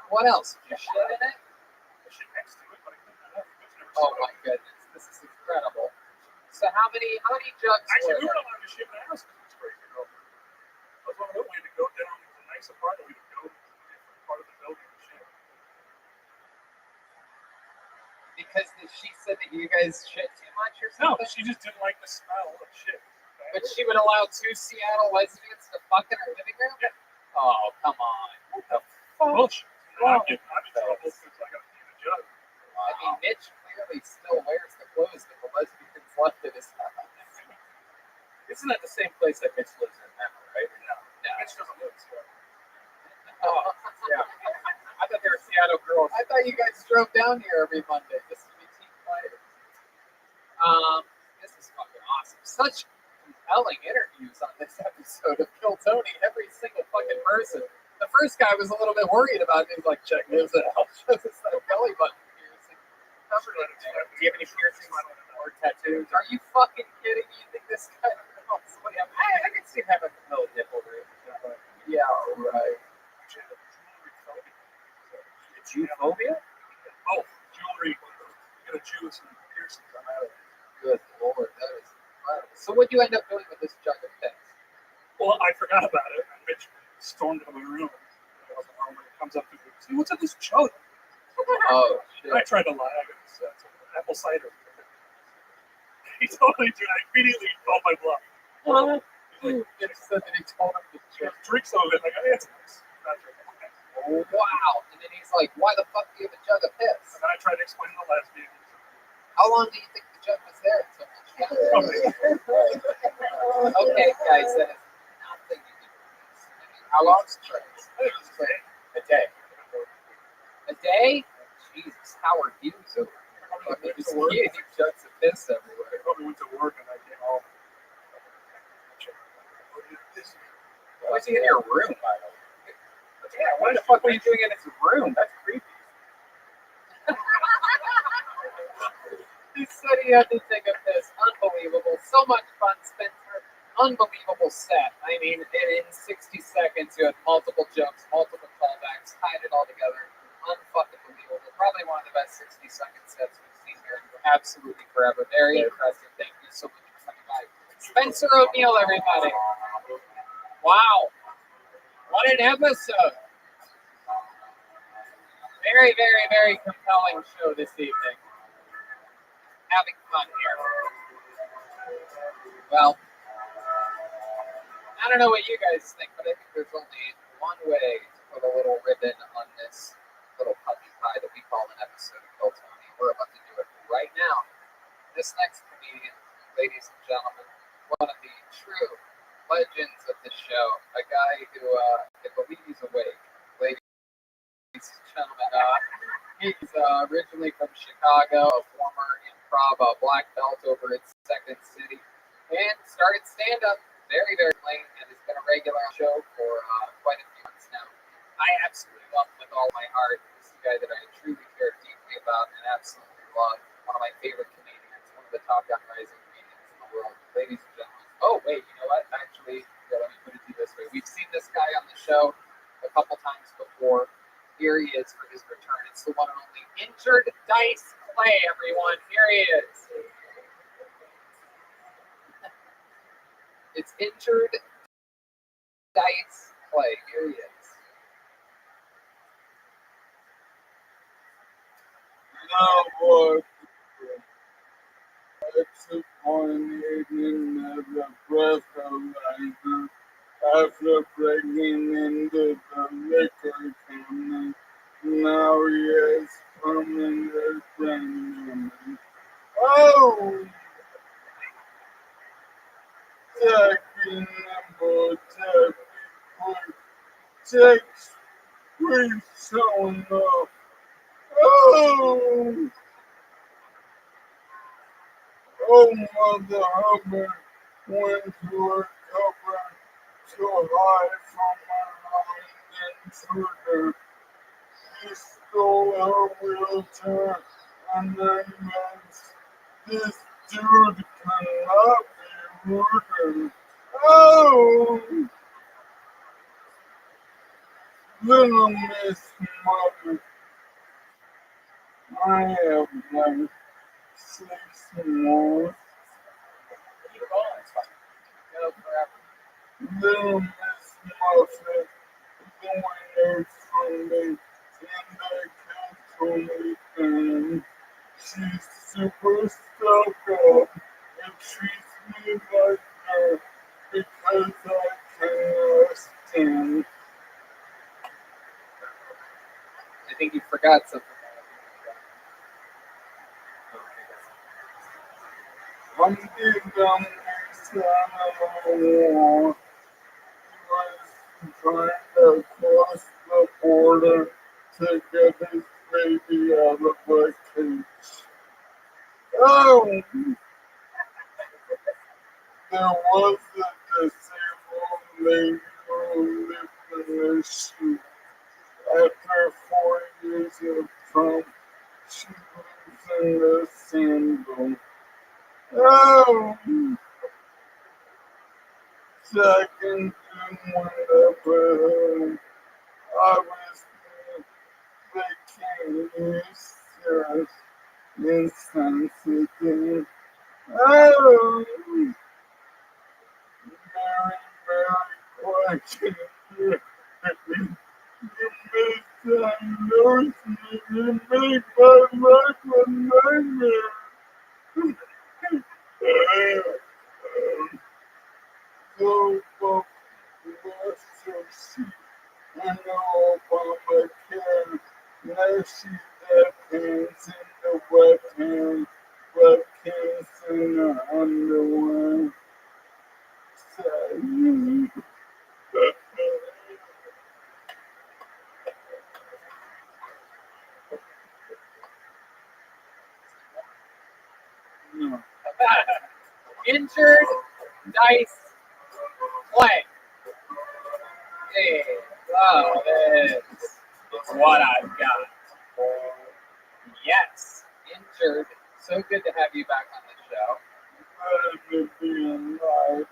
What else? Did you shit in it? I shit next to it, but I couldn't have it. Oh my goodness, this is incredible. So how many jugs Actually, we were were there? allowed to shit in the house because it was crazy girlfriend. I was one of them. We had to go down to a nice apartment. We had to go to a different part of the building and shit. Because she said that you guys shit too much or No, something? she just didn't like the smell of shit. But she would allow 2 Seattle lesbians to fuck in her living room? Yeah. Oh, come on. What the fuck? Bullshit. I'm in trouble because I got to the jug. I mean, Mitch clearly still wears the clothes that the lesbians left at his house. Isn't that the same place that Mitch lives in now, right? No. Mitch doesn't live in Seattle. Oh, Yeah. I thought they were Seattle girls. I thought you guys drove down here every Monday just to be team players. This is fucking awesome. Such compelling interviews on this episode of Kill Tony. Every single fucking person. The first guy was a little bit worried about it. He was like, check this out. Shows us that belly button piercing. Covered in hair. Do you have any piercings or tattoos? Are you fucking kidding me? You think this guy knows what I'm I can see him having a little nipple ring. Yeah, right. Jew-phobia? Oh, jewelry. You got a Jew with some piercings. I'm out of it. Good lord, that is incredible. So what'd you end up doing with this jug of piss? Well, I forgot about it. And Mitch stormed into my room. I wasn't home, and he comes up to me and says, "What's in this jug?" Oh, shit. I tried to lie. I got this apple cider. He totally did. I immediately called my bluff. He's like, Mitch said that he told him to drink some of it. Like, hey, it's nice. Not drinking. Oh, wow. And then he's like, why the fuck do you have a jug of piss? And then I tried to explain to the lesbian. How long do you think the jug was there until Mitch got it? Okay, guys, that is nothing to do with this. I mean, how long's the trip? A day. A day? Jesus, Howard Hughes over here. Fucking just getting jugs of piss everywhere. I probably went to work and I came home. Why is he in your room, by the way? Yeah, why the fuck were you doing in his room? That's creepy. He said he had to take a piss. Unbelievable. So much fun, Spencer. unbelievable set. I mean, in 60 seconds, you had multiple jokes, multiple callbacks, tied it all together. Unfucking believable. Probably one of the best 60-second sets we've seen here absolutely forever. Very impressive. Thank you so much for coming by. Spencer O'Neill, everybody. Wow. What an episode. Very, very, very compelling show this evening. Having fun here. Well, I don't know what you guys think, but I think there's only one way to put a little ribbon on this little puppy pie that we call an episode of Bill Tony. We're about to do it right now. This next comedian, ladies and gentlemen, one of the true legends of the show, a guy who I believe he's awake. Ladies and gentlemen, he's originally from Chicago, a former improv black belt over at Second City, and started stand-up very, very late and has been a regular on the show for quite a few months now. I absolutely love him with all my heart. This is a guy that I truly care deeply about and absolutely love. One of my favorite comedians, one of the top young rising comedians in the world. Ladies and gentlemen. Oh, wait, you know what? Actually, let me put it to you this way. We've seen this guy on the show a couple times before. Here he is for his return. It's the one and only Injured Dice Clay, everyone. Here he is. It's Injured Dice Clay. Here he is. Now what? Disappointed in the breathalyzer after breaking into the liquor cabinet. Now he is permanent brain damage. Oh! Taking number takes free showing up. Oh! Oh, Mother Hubbard went to her cupboard to hide from an intruder. She stole her wheelchair and then this dude cannot be murdered. Oh! Little Miss Mother, I have like 6 more. Keep going, it's fine. Go forever. Little Miss Muffet, the winner Sunday, and I can she's super stuck up and treats me like her because I cannot stand. I think you forgot something. I'm deep down inside of a war. He was trying to cross the border to get his baby out of a cage. Oh! There was a disabled lady who lived in the shoe. After 4 years of Trump, she lives in the sandal. Oh! Second to one up ahead. Obviously, they can't use serious insensitive. Oh! Very, very question. You misdiagnosed me. You make my life a nightmare. So, lost your seat. I know Obamacare. Now she's left hands in the wet hand, but hands in her underwear. Sad. No. Injured Dice Clay. Hey, wow, it's what I've got. Yes, Injured. So good to have you back on the show. Glad to be alive.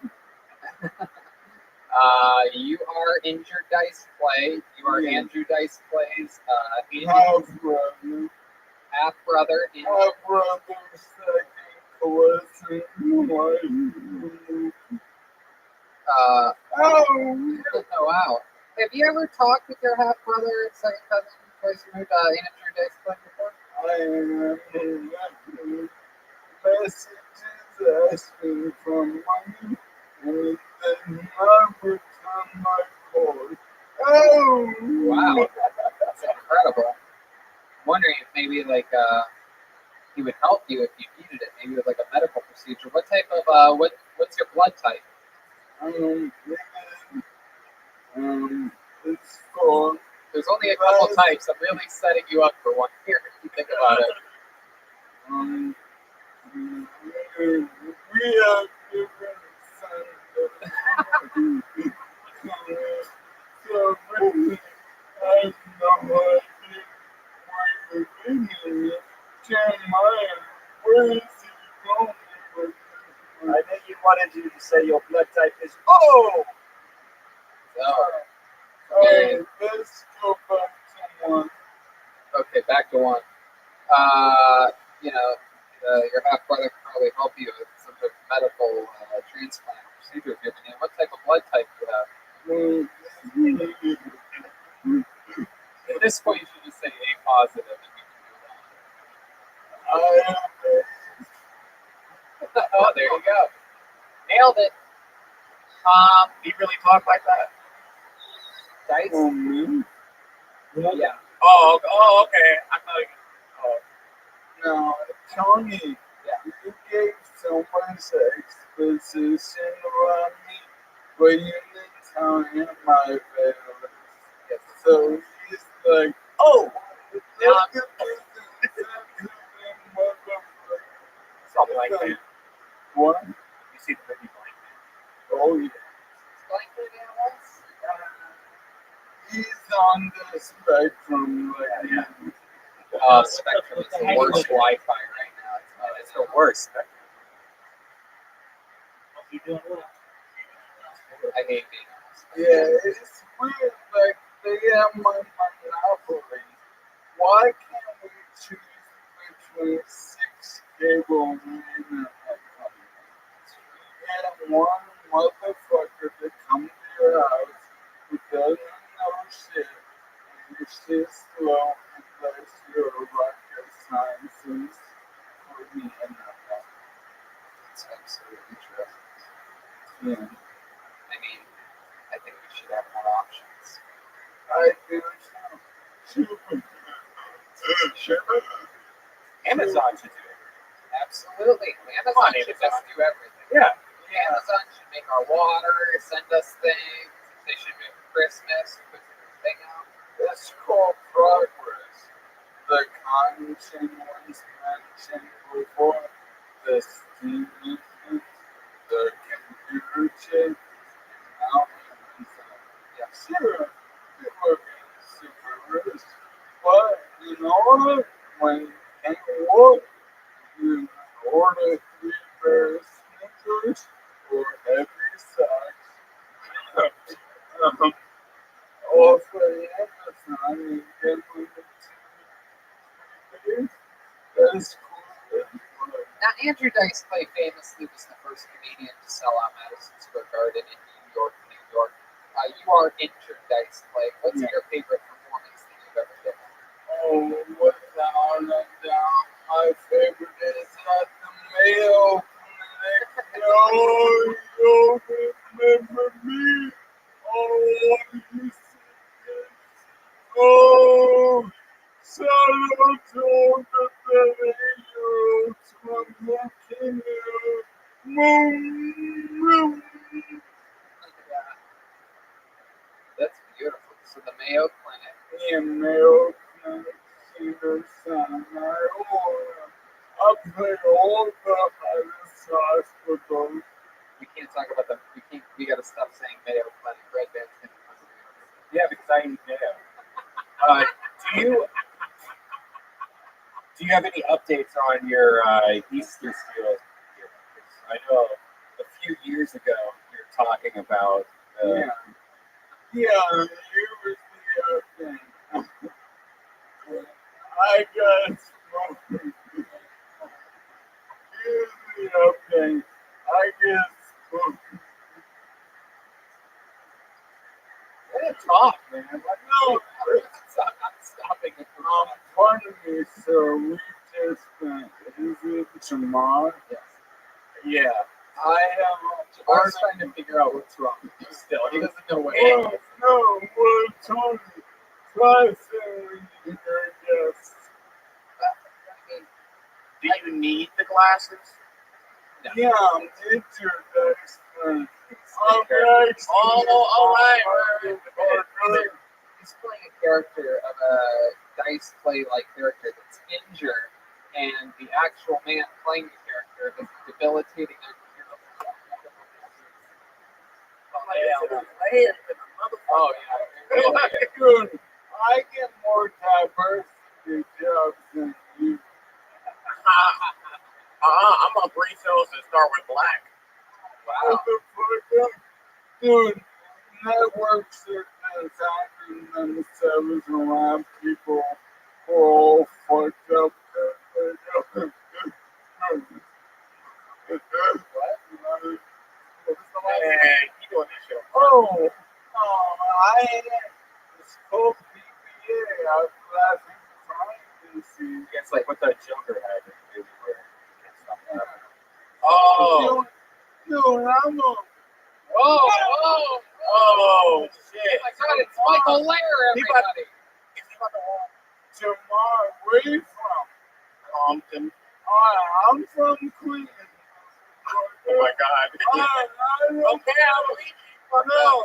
You are Injured Dice Play. You are Andrew Dice Plays. Half brother. Half brother. Half brother, second cousin. Oh, Oh, wow. Have you ever talked with your half brother and second cousin twice removed, Andrew Dice Play before? I am messages asking for money, and then never turn my call. Oh, Wow. That's incredible. I'm wondering if maybe, like, he would help you if you needed it, maybe with, like, a medical procedure. What type of, what's your blood type? It's called. There's only a couple types. I'm really setting you up for one here if you think about it. We have different sons. So really, I have no idea where you're thinking. Jeremiah, where is he going with this? I think he wanted you to say your blood type is O. Alright, let's go back to one. Okay, back to one. You know, your half brother can probably help you with some sort of medical transplant procedure if you're in. What type of blood type do you have? At this point, you should just say A positive and we can move on. Oh, there you go. Nailed it. He really talk like that? Dice? Yeah. Oh, okay. I thought you. Oh. Now, Tony, you gave so much exposition about me, but you didn't tell him my favorite. So he's like, oh, look at this insensitive motherfucker. Something like that. What? You see the movie Blind Man? Oh, yeah. He's on the spectrum right now. Spectrum is the worst Wi-Fi right now. It's the worst. I hate being honest. Yeah, it's weird. Like, they have my monopoly. Why can't we choose between 6 cable men and get one motherfucker to come to your house who doesn't know shit, and you're shit slow unless you're a rocket scientist for the NFL. It's absolutely true. Yeah. I mean, I think we should have more options. I do too. Sure. Amazon should do it. Absolutely. Amazon should just do everything. Yeah. Amazon should make our water, send us things. They should make Christmas, put everything out. It's called progress. The content was mentioned before, the steam engine, the computer chip, now Amazon. Yeah, sure, people are being super rich, but you know what? When you can't walk, you order 3 pairs of sneakers or every socks. Off of Amazon and get them in 2 days. That's cool. Now, Andrew Dice Clay famously was the first Canadian to sell out Madison Square Garden in New York, New York. You are Andrew Dice Clay. What's your favorite performance that you've ever done? Oh, without a doubt, my favorite is at the Mayo Clinic. Yo, remember me? Oh, you see this? Oh, shout out to all the 7-8-year-olds from Virginia. Moo. That's beautiful. So the Mayo Clinic. Yeah, Mayo Clinic, Cedar Sinai. I played all the highest hospitals. We can't talk about them. We got to stop saying Mayo Clinic. Red Band's going to come to me. Yeah, because I eat mayo. Do you have any updates on your Easter seals? I know a few years ago, your talking about. Yeah, you was the thing. I got smoking. You the thing. I get smoking. Let him talk, man. Like, No, I'm stopping it. pardon me, sir. We just spent. Is it tomorrow? Yes. Yeah. I have. Jamar's trying to figure out what's wrong with you still. He doesn't know what Oh, no, well, Tony, try saying your yes. Do you need the glasses? Yeah, I'm interested. Okay. all right. Okay. He's playing a character of a dice play-like character that's injured, and the actual man playing the character is debilitating. Oh yeah. Dude, I get more diversity jobs than you. I'm gonna breathe those and start with black. What the fuck? Dude, networks are designing themselves around people who are all fucked up. Hey, you doing this shit? Oh, I it's called PPA. I was laughing trying to see. It's like what that Joker had in the movie where he can't stop laughing. Oh, Dude, I'm a oh, shit. Oh my God, it's Michael Lair, everybody. Jamar. Where you from? Compton. I'm from Queens. Oh my God. I don't Okay, I believe you. know.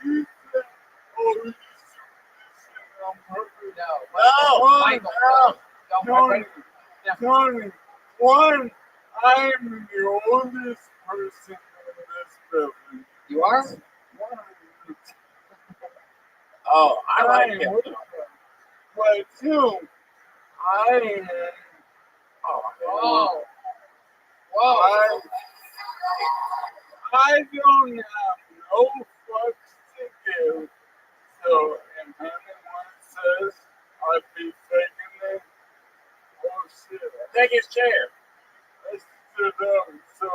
You said, oh, you said on purpose. No, Michael. No, Tony, Tony, one, I'm the oldest person in this building. You are? Oh, I like him. But two, I am. Oh. Whoa. I don't have no fucks to give. So if anyone says I'd be faking it, oh shit. Take his chair. I stood up, so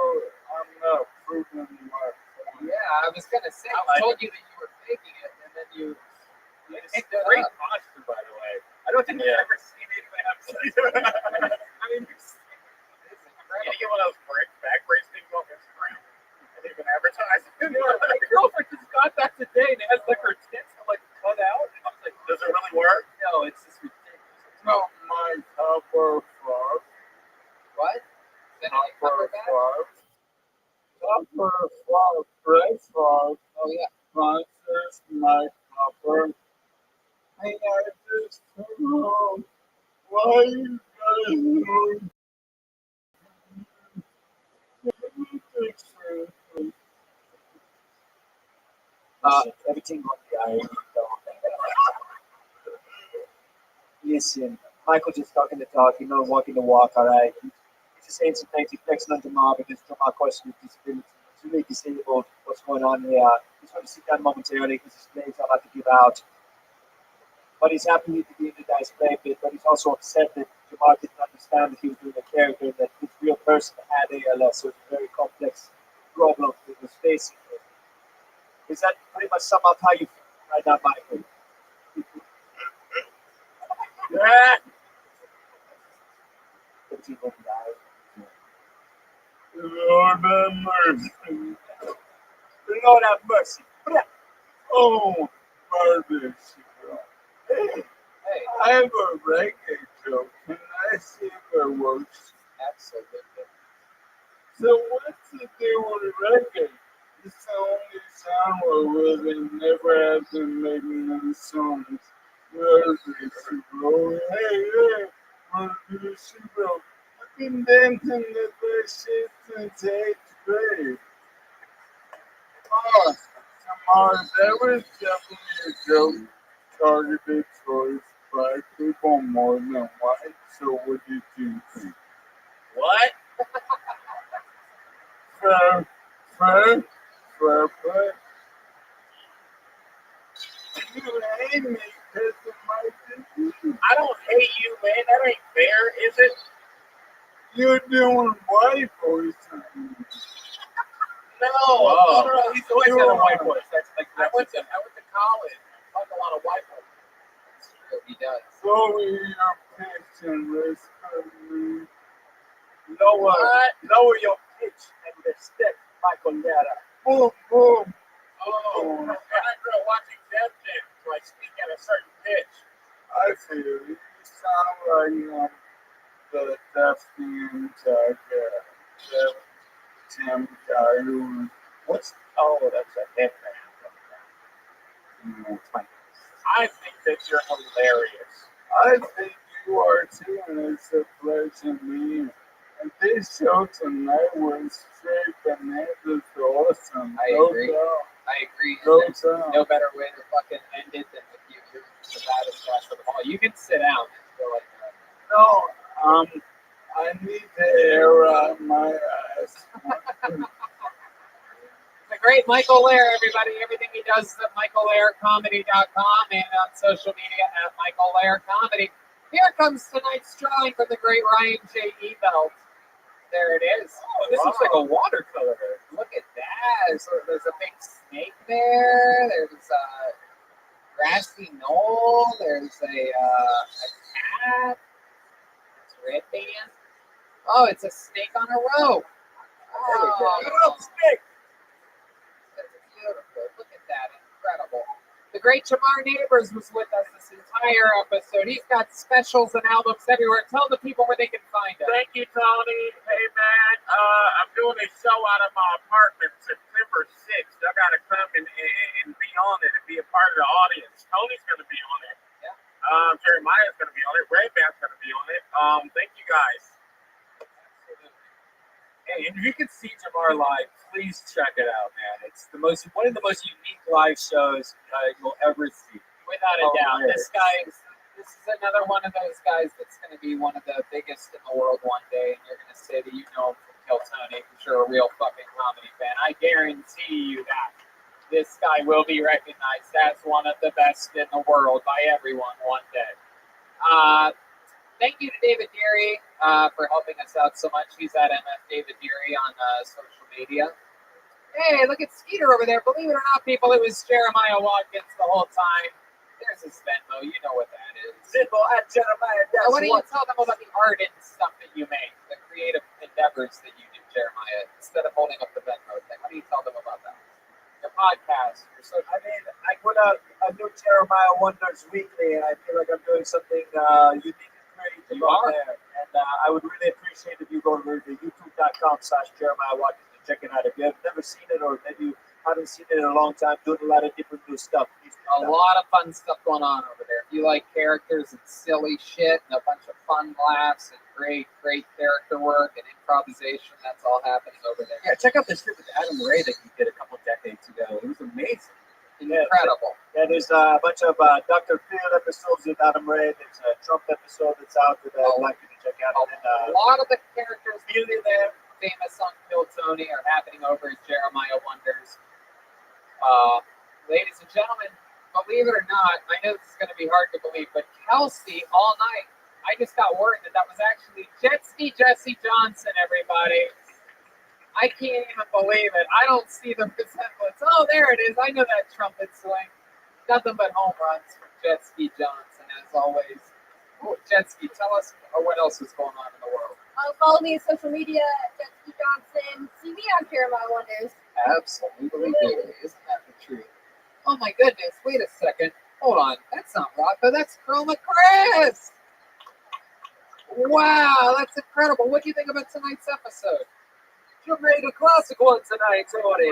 I'm not proving my point. Yeah, I was gonna say. I I like told you that you were faking it, and then you It's stood great up. posture, by the way. I don't think I've ever seen anyone have I mean, you get one of those back brace things off Instagram. And they've been advertising. My girlfriend just got that today, and it has like her tits like cut out. And I was like, Does it really work? no, it's just ridiculous. It's Not my copper frog. what? Then I cover Copper that? frog. Copper frog. Red frog. Oh yeah. Sponsors my copper. Hey, I just come home. Why you guys doing? Everything on the island. Listen, Michael just talking the talk, walking the walk, all right? He's just saying some things, he's flexing on Jamar because Jamar questions his disability. He's really disabled. What's going on here? He's going to sit down momentarily because his name's not about to give out. But he's happy to be in the dice play bit, but he's also upset that Jamar didn't understand that he was doing a character, that this real person had ALS, so it's a very complex problem he was facing. Is that pretty much sum up how you feel right now, Michael? Yeah. Lord have mercy. Lord have mercy. Oh, mercy. Hey, Hey, I have a reggae joke. Can I see if it works? absolutely. So what's the deal with reggae? It's the only genre where they never have been making any songs. Mercy, bro. Hey, mercy, bro. I've been dancing to this shit since 8th grade. Oh, Tamara, that was definitely a joke targeted towards black people more than white. So what did you think? What? Fair, fair, purpose. You hate me because of my disease. I don't hate you, man. That ain't fair, is it? You're doing white voice on me. No, he's always You had a are. white voice. That's like I went to college. I talk a lot of white voice. It's true, he does. So your pitch and risk of me. Lower your pitch and respect Michael Lera. Boom, boom. Oh, and I grew up watching Death Jam, so I speak at a certain pitch. I feel you. You sound like the Deathfiend Tim guy who What's that's a hit man. I think that you're hilarious. I think you are too, and it's a pleasure meeting. And this show tonight was straight bananas awesome. I No agree. doubt. I agree. No There's doubt. no better way to fucking end it than with you. You're the baddest guy of them all. You can sit down and feel like that. No, I need to air out my ass. The great Michael Lair, everybody. Everything he does is at michaellaircomedy.com and on social media at Michael Lair Comedy. Here comes tonight's drawing from the great Ryan J. Ebelt. There it is. Oh, this looks like a watercolor. Look at that. There's a big snake there. There's a grassy knoll. There's a cat. It's red band. Oh, it's a snake on a rope. Oh, Snake. that's beautiful. Look at that. Incredible. The great Jamar Neighbors was with us this entire episode. He's got specials and albums everywhere. Tell the people where they can find him. Thank you, Tony. Hey, man, I'm doing a show out of my apartment September 6th. I got to come and be on it and be a part of the audience. Tony's going to be on it. Yeah. Jeremiah's going to be on it. Ray Man's going to be on it. Thank you, guys. Hey, and if you can see Jamar live, please check it out, man. It's one of the most unique live shows you'll ever see. Without a doubt. yeah. This is another one of those guys that's going to be one of the biggest in the world one day, and you're going to say that you know him from Kill Tony because you're a real fucking comedy fan. I guarantee you that. This guy will be recognized as one of the best in the world by everyone one day. Thank you to David Deary for helping us out so much. He's at MF David Deary on social media. Hey, look at Skeeter over there. Believe it or not, people, it was Jeremiah Watkins the whole time. There's his Venmo. You know what that is. Venmo at Jeremiah. Now, what do you tell them about the art and stuff that you make, the creative endeavors that you do, Jeremiah, instead of holding up the Venmo thing? What do you tell them about that? Your podcast, your social I put out a new Jeremiah Wonders weekly, and I feel like I'm doing something unique and creative on there. And I would really appreciate if you go to the youtube.com/Jeremiah Watkins and check it out. If you have never seen it, or maybe you haven't seen it in a long time, doing a lot of different new stuff. A lot of fun stuff going on over there. If you like characters and silly shit and a bunch of fun laughs and great character work and improvisation, that's all happening over there. Yeah, check out the shit with Adam Ray that you did a couple decades ago. It was amazing. Incredible. Yeah, there's a bunch of Dr. Phil episodes with Adam Ray. There's a Trump episode that's out that I'd like you to check out. A lot of the characters really there, famous on Kill Tony, are happening over at Jeremiah Wonders. Ladies and gentlemen, believe it or not, I know this is going to be hard to believe, but Kelsey all night, I just got word that was actually Jet Ski Jesse Johnson, everybody. I can't even believe it. I don't see the resemblance. Oh, there it is. I know that trumpet swing. Nothing but home runs from Jet Ski Johnson, as always. Oh, Jet Ski, tell us what else is going on in the world. Follow me on social media at Jet Ski Johnson. See me on Jeremiah Wonders. Absolutely do. Isn't that the truth? Oh my goodness, wait a second. Hold on. That's not Rocco, that's Chroma Chris. Wow, that's incredible. What do you think about tonight's episode? You made a classic one tonight, Tony.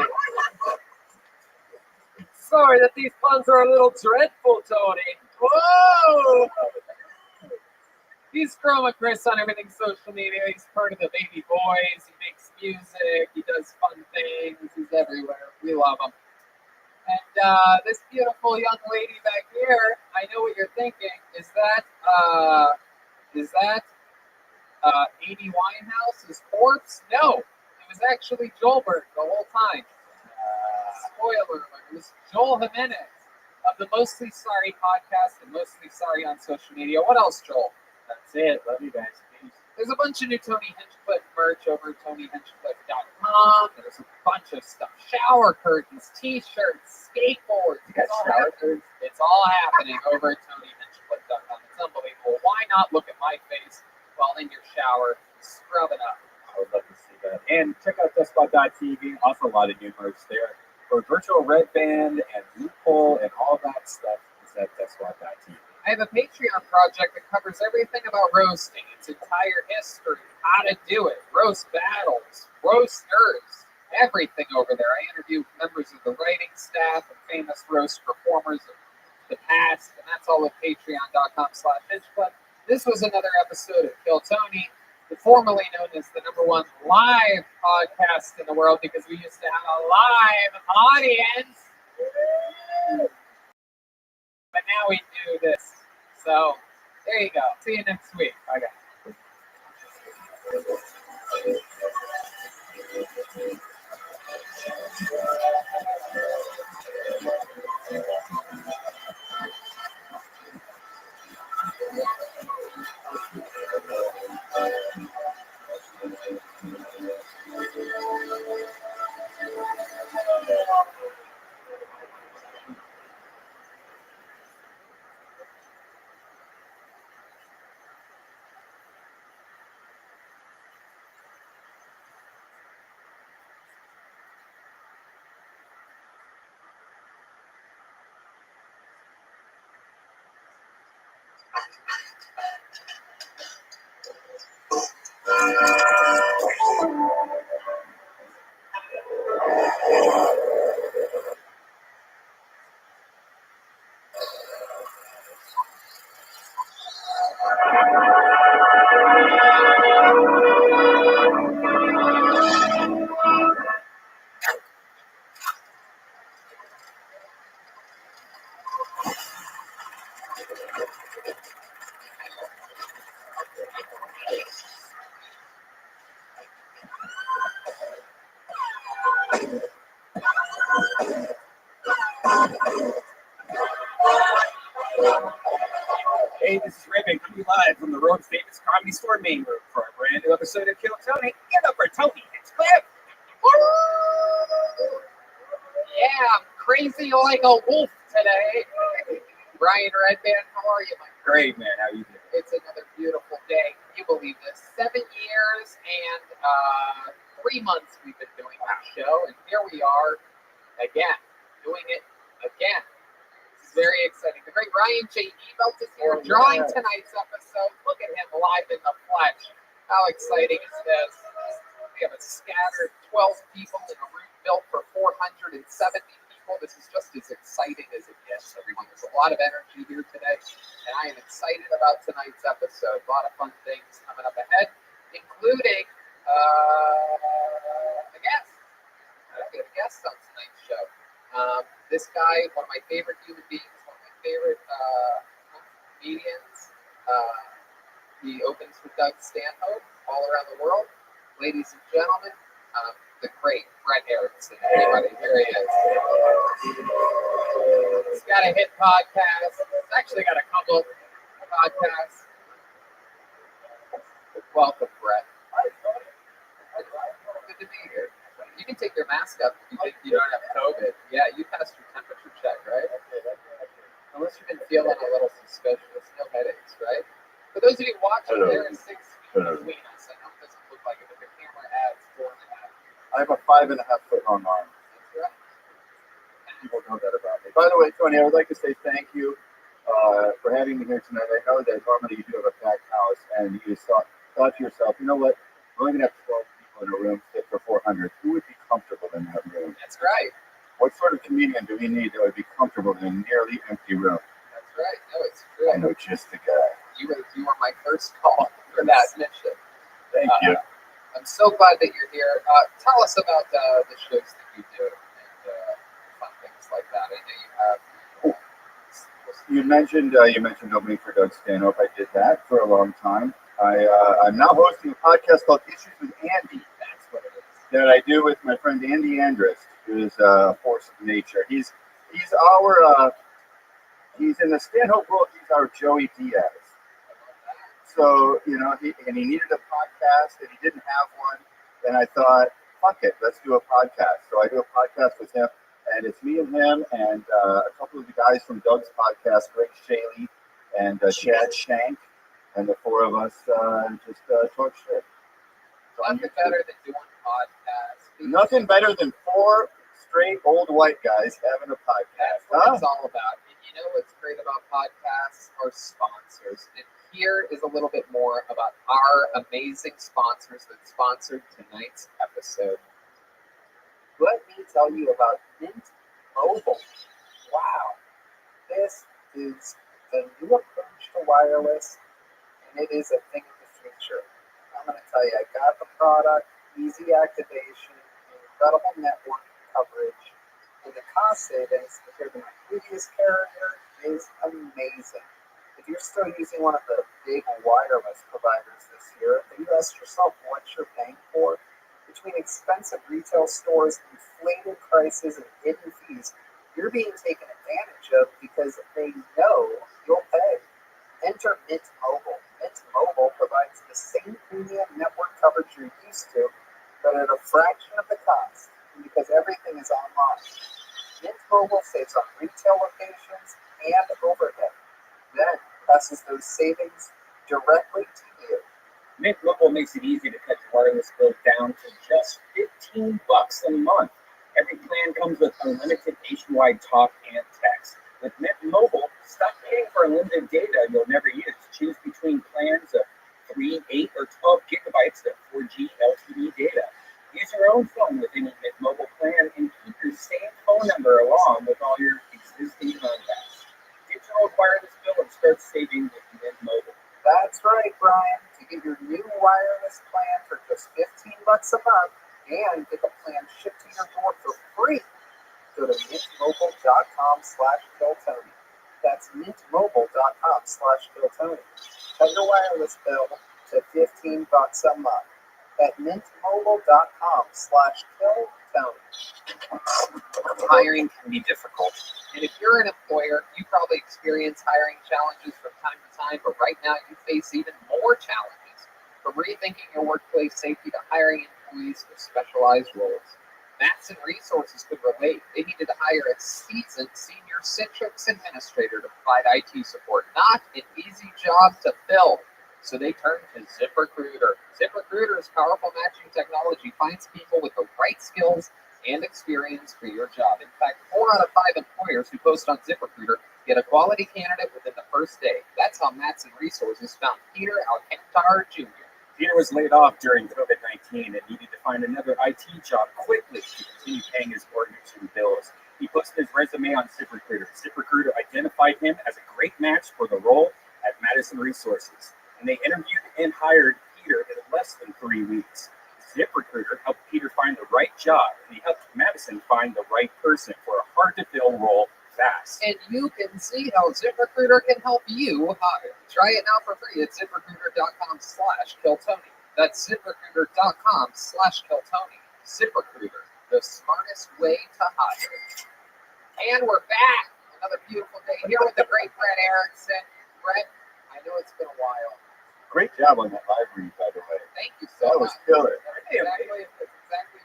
Sorry that these puns are a little dreadful, Tony. Whoa! He's Chroma Chris on everything social media. He's part of the Baby Boys. He makes music. He does fun things. He's everywhere. We love him. And this beautiful young lady back here, I know what you're thinking. Is that Amy Winehouse's corpse? No, it was actually Joelberg the whole time. Spoiler alert, it was Joel Jimenez of the Mostly Sorry podcast and Mostly Sorry on social media. What else, Joel? That's it. Love you guys. Peace. There's a bunch of new Tony Hinchcliffe merch over at TonyHinchcliffe.com. There's a bunch of stuff. Shower curtains, t-shirts, skateboards. You got shower curtains? It's all happening over at TonyHinchcliffe.com. It's unbelievable. Why not look at my face while in your shower, scrubbing up? I would love to see that. And check out Despot.tv. Also a lot of new merch there. For virtual red band and loophole and all that stuff is at Despot.tv. I have a Patreon project that covers everything about roasting, its entire history, how to do it, roast battles, roasters, everything over there. I interview members of the writing staff and famous roast performers of the past, and that's all at patreon.com/Hinchcliffe. This was another episode of Kill Tony, formerly known as the #1 live podcast in the world because we used to have a live audience. But now we do this. So, there you go. See you next week. Okay. Hey, this is Rabbi coming live from the Road Famous Comedy Store main room for a brand new episode of Kill Tony. Give up for Tony Hinchcliffe. Yeah, I'm crazy like a wolf today. Brian Redband, how are you, my friend? Great, man. How you doing? It's another beautiful day. Can you believe this? 7 years and 3 months we've been doing our show, and here we are again, doing it again. This is very exciting. The great Ryan J. Ebelt is here, drawing tonight's episode. Look at him live in the flesh. How exciting is this? We have a scattered 12 people in a room built for 470 people. This is just as exciting as it gets, everyone. There's a lot of energy here today, and I am excited about tonight's episode. A lot of fun things coming up ahead, including a guest. We have a guest on tonight's show. This guy, one of my favorite human beings, one of my favorite comedians. He opens with Doug Stanhope all around the world. Ladies and gentlemen, the great Brett Erickson. Everybody, here he is. He's got a hit podcast. He's actually got a couple of podcasts. Welcome, Brett. Good to be here. You can take your mask up if you think you don't have COVID. Yeah, you passed your temperature check, right? Unless you've been feeling a little suspicious. No headaches, right? For those of you watching, there are 6 feet between us. I know it doesn't look like it, but the camera adds 4.5. I have a 5.5 foot long arm. That's right. People know that about me. By the way, Tony, I would like to say thank you for having me here tonight. I know that normally you do have a packed house, and you thought to yourself, you know what? We're only going to have 12 people in a room fit for 400. Who would be comfortable in that room? That's right. What sort of comedian do we need that would be comfortable in a nearly empty room? That's right. No, it's true. I know just the guy. You were my first call for that mission. Thank you. I'm so glad that you're here. Tell us about the shows that you do and fun things like that. I know you have. You mentioned opening for Doug Stanhope. I did that for a long time. I'm now hosting a podcast called Issues with Andy. That's what it is. That I do with my friend Andy Andrist. who's a force of nature. He's our he's in the Stanhope role. He's our Joey Diaz. So he needed a podcast and he didn't have one. And I thought, fuck it, let's do a podcast. So I do a podcast with him, and it's me and him and a couple of the guys from Doug's podcast, Greg Shaley and Chad Shank, and the four of us just talk shit. Nothing better than doing podcasts. Nothing better than four straight old white guys having a podcast. That's what it's all about. And you know what's great about podcasts are sponsors. And here is a little bit more about our amazing sponsors that sponsored tonight's episode. Let me tell you about Mint Mobile. Wow. This is the new approach to wireless, and it is a thing of the future. I'm going to tell you, I got the product, easy activation, incredible network coverage, and the cost savings compared to my previous carrier is amazing. If you're still using one of the big wireless providers this year, then you ask yourself what you're paying for. Between expensive retail stores, inflated prices, and hidden fees, you're being taken advantage of because they know you'll pay. Enter Mint Mobile. Mint Mobile provides the same premium network coverage you're used to, but at a fraction of the cost, and because everything is online. Mint Mobile saves on retail locations and overhead, then passes those savings directly to you. Mint Mobile makes it easy to cut your wireless bill down to just $15 a month. Every plan comes with unlimited nationwide talk and text. With Mint Mobile, stop paying for unlimited data you'll never use. Choose between plans of 3, 8, or 12 gigabytes of 4G LTE data. Use your own phone with any Mint Mobile plan and keep your same phone number along with all your existing contacts. Get your old wireless bill and start saving with Mint Mobile. That's right, Brian. To get your new wireless plan for just $15 a month and get the plan shipped to your door for free, go to mintmobile.com/KillTony. That's mintmobile.com/KillTony. Cut your wireless bill to $15 a month at mintmobile.com/KillTony. Hiring can be difficult. And if you're an employer, you probably experience hiring challenges from time to time, but right now you face even more challenges. From rethinking your workplace safety to hiring employees for specialized roles. Matson Resources could relate. They needed to hire a seasoned senior Citrix administrator to provide IT support, not an easy job to fill. So they turned to ZipRecruiter. ZipRecruiter's powerful matching technology finds people with the right skills and experience for your job. In fact, 4 out of 5 employers who post on ZipRecruiter get a quality candidate within the first day. That's how Matson Resources found Peter Alcantar Jr. Peter was laid off during COVID-19 and needed to find another IT job quickly to continue paying his mortgage and bills. He posted his resume on ZipRecruiter. ZipRecruiter identified him as a great match for the role at Madison Resources, and they interviewed and hired Peter in less than 3 weeks. ZipRecruiter helped Peter find the right job, and he helped Madison find the right person for a hard-to-fill role fast. And you can see how ZipRecruiter can help you hire. Try it now for free at ZipRecruiter.com/KillTony. That's ZipRecruiter.com/KillTony. ZipRecruiter, the smartest way to hire. And we're back. Another beautiful day here with the great Brett Erickson. Brett, I know it's been a while. Great job on that live read, by the way. Thank you so That much. was killer. That's exactly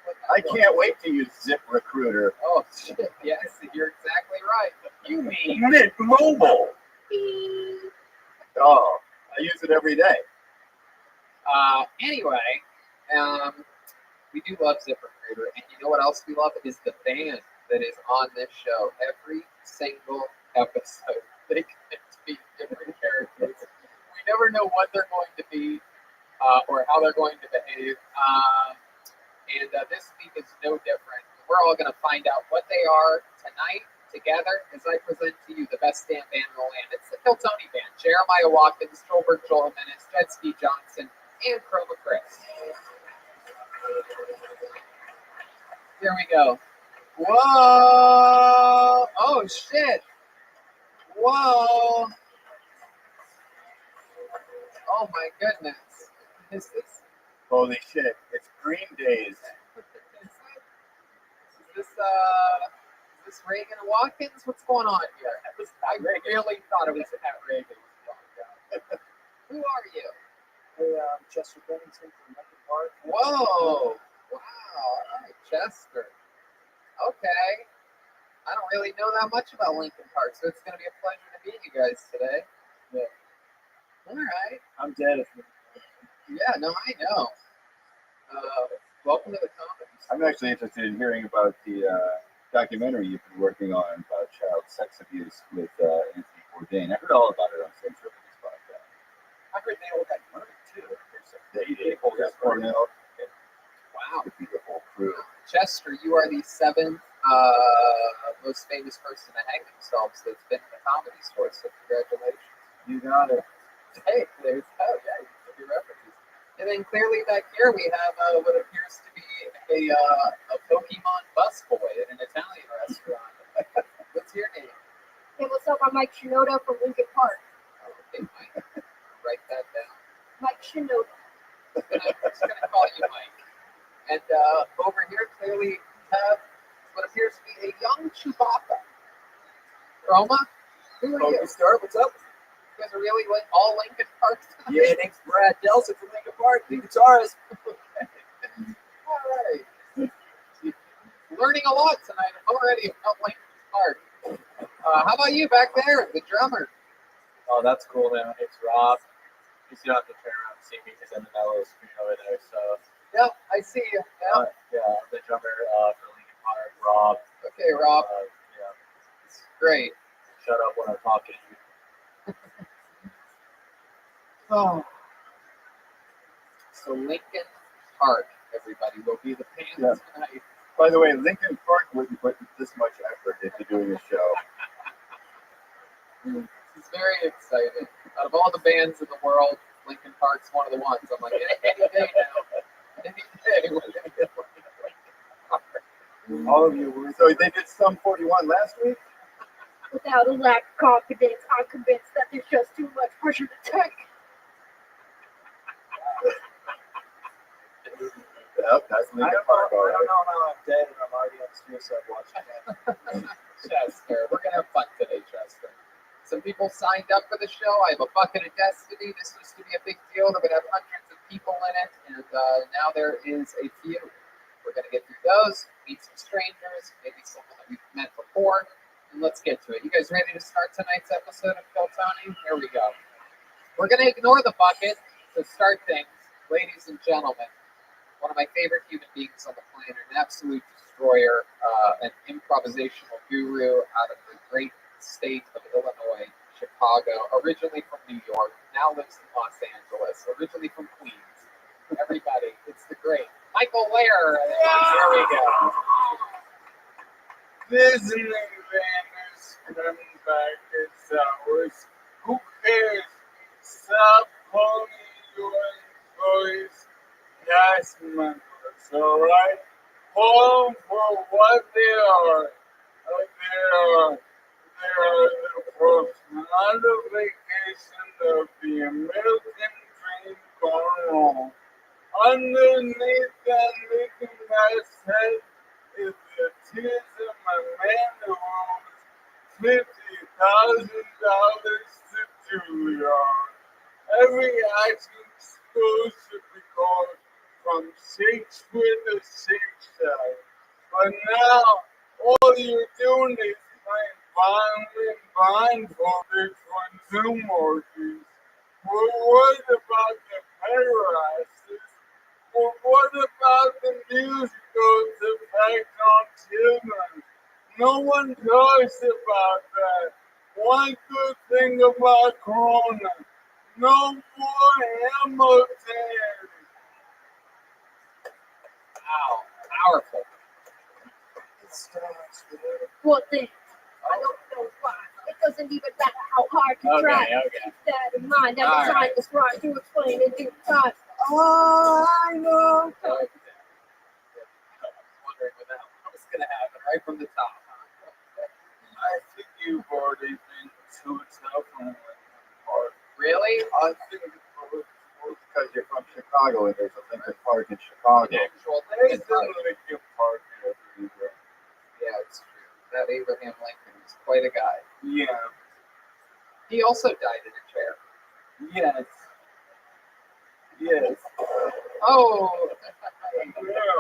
what I can't wait to use ZipRecruiter. Oh, shit. Yes, you're exactly right. You mean Mint Mobile? Oh, I use it every day. Anyway, we do love ZipRecruiter, and you know what else we love is the band that is on this show. Every single episode, they get to be different characters. We never know what they're going to be or how they're going to behave. And this week is no different. We're all going to find out what they are tonight together as I present to you the best damn band in the land. It's the Kiltony Band. Jeremiah Watkins, Stolberg Joel Menace, Jetski Johnson, and Chroma Chris. Here we go. Whoa! Oh, shit! Whoa! Oh, my goodness. Is this... Holy shit, it's Green Days. this Reagan and Watkins? What's going on here? I really thought it was Pat Reagan. Who are you? Hey, Chester Bennington from Lincoln Park. Whoa! Wow! All right, Chester. Okay. I don't really know that much about Lincoln Park, so it's going to be a pleasure to meet you guys today. Yeah. All right. I'm dead if you. Yeah, no, I know. Welcome to the Commons. I'm actually interested in hearing about the documentary you've been working on about child sex abuse with Anthony Bourdain. I heard all about it on Sam Tripoli's podcast. I heard they all got murdered too. They did. Cornell. Wow. Would be the whole crew. Chester, you are the seventh most famous person to hang themselves that's been in the Comedy Store, so congratulations. You got it. Hey, there's yeah, you can do references. And then clearly back here we have what appears to be a Pokemon busboy at an Italian restaurant. What's your name? Hey, what's up? I'm Mike Shinoda from Lincoln Park. Okay, Mike. Write that down. Mike Shinoda. I'm just going to call you Mike. And over here clearly have what appears to be a young Chewbacca. Roma, who are you? Star, what's up? You guys are really all Lincoln Park tonight? Yeah, name's Brad Delson from Lincoln Park, the guitarist. All right. Learning a lot tonight already about Lincoln Park. How about you back there, the drummer? Oh, that's cool, man. It's Rob. You don't have to turn around and see me because I'm in that little screen over there. So, Yep, I see you. Yep. yeah, the drummer for Lincoln Park, Rob. Okay, Rob. Yeah, Great. shut up when I'm talking. Oh. So Lincoln Park, everybody, will be the fans tonight. By the way, Lincoln Park wouldn't put this much effort into doing a show. It's very exciting. Out of all the bands in the world, Lincoln Park's one of the ones. I'm like, any day now. Any day we're gonna get Lincoln Park. All of you were. So they did Sum 41 last week? Without a lack of confidence, I'm convinced that there's just too much pressure to take. Yep, that's Lincoln Park. All I right. don't know how I'm dead and I'm already on suicide watch. Chester, we're gonna have fun today, Chester. Some people signed up for the show. I have a bucket of destiny. This used to be a big deal. There would have hundreds of people in it, and now there is a few. We're gonna get through those, meet some strangers, maybe someone that we've met before, and let's get to it. You guys ready to start tonight's episode of Phil Tony? Here we go. We're gonna ignore the bucket to start things, ladies and gentlemen. One of my favorite human beings on the planet, an absolute destroyer, an improvisational guru out of the great state of Illinois, Chicago, originally from New York, now lives in Los Angeles, originally from Queens. Everybody, it's the great Michael Lair. Here we go. Listening banners coming back as ours. Who cares? Stop calling your employees cast members, alright? Call them for what they are. They are the personification of the American dream gone wrong. Underneath that Mickey Mouse head is the tears of a man who owes $50,000 to Juilliard. Every acting school should be called From Shakespeare to Shakespeare. But now, all you're doing is playing blindfolded for Zoom orgies. Well, what about the pederasties? Well, what about the musicals effect on children? No one talks about that. One good thing about Corona, no more hemorrhage. Wow, powerful. One thing, I don't know why. It doesn't even matter how hard you try. Keep that in mind. Every time it's right to explain in due time. Oh, I know. I was wondering when that was going to happen, right from the top. I think you've already been too tough on Lincoln Park. Really? I think it's because you're from Chicago and there's a Lincoln Park in Chicago. Actual There's Lincoln a Park. Lincoln Park everywhere. it's true. That Abraham Lincoln was quite a guy. Yeah. He also died in a chair. Yes. Yes. Oh, Yeah.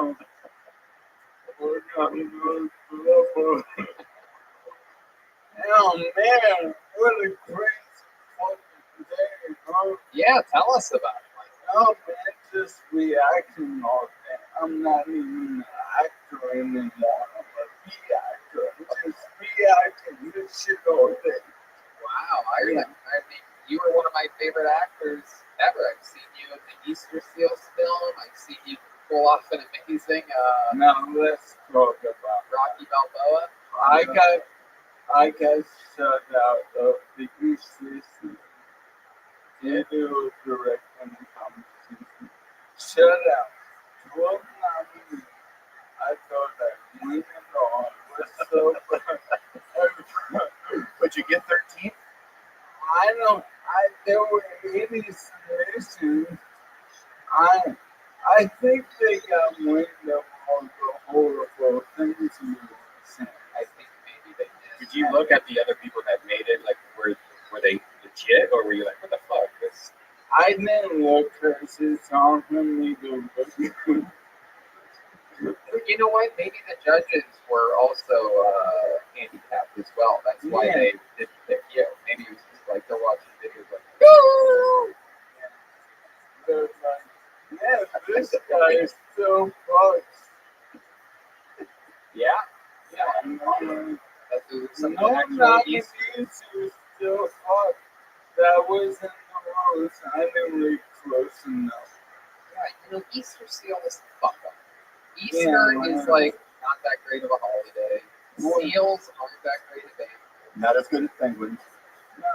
Oh man, what a great fucking day, huh? yeah. Tell us about it. Oh man, just reacting all day. I'm not even an actor anymore. I'm a reactor. I'm just reacting this shit all day. Wow, I mean, you were one of my favorite actors ever. I've seen you in the Easter Seals film. I've seen you pull off an amazing Now let's talk about Rocky Balboa. I got shut out of the UCC. Video directing competition. Shut out. 12 nominees. I thought I win it all. It was so fun. But you get 13th? There were 80 submissions. I think they got wind of all the horrible things you were saying. I think maybe they did. Did you look at the other people that made it? Like, were they legit, or were you like, what the fuck? This... I didn't look because it's on me to look. You know what? Maybe the judges were also handicapped as well. That's why they didn't pick you. Maybe it was just like they're watching videos like, no! They're like, yeah, this guy is so fucked. Yeah. No, not easy to still fuck. That wasn't the most anyway close enough. Yeah, Easter seal is fuck up. Easter is like not that great of a holiday. Seals aren't that great of a thing. Not as good as penguins.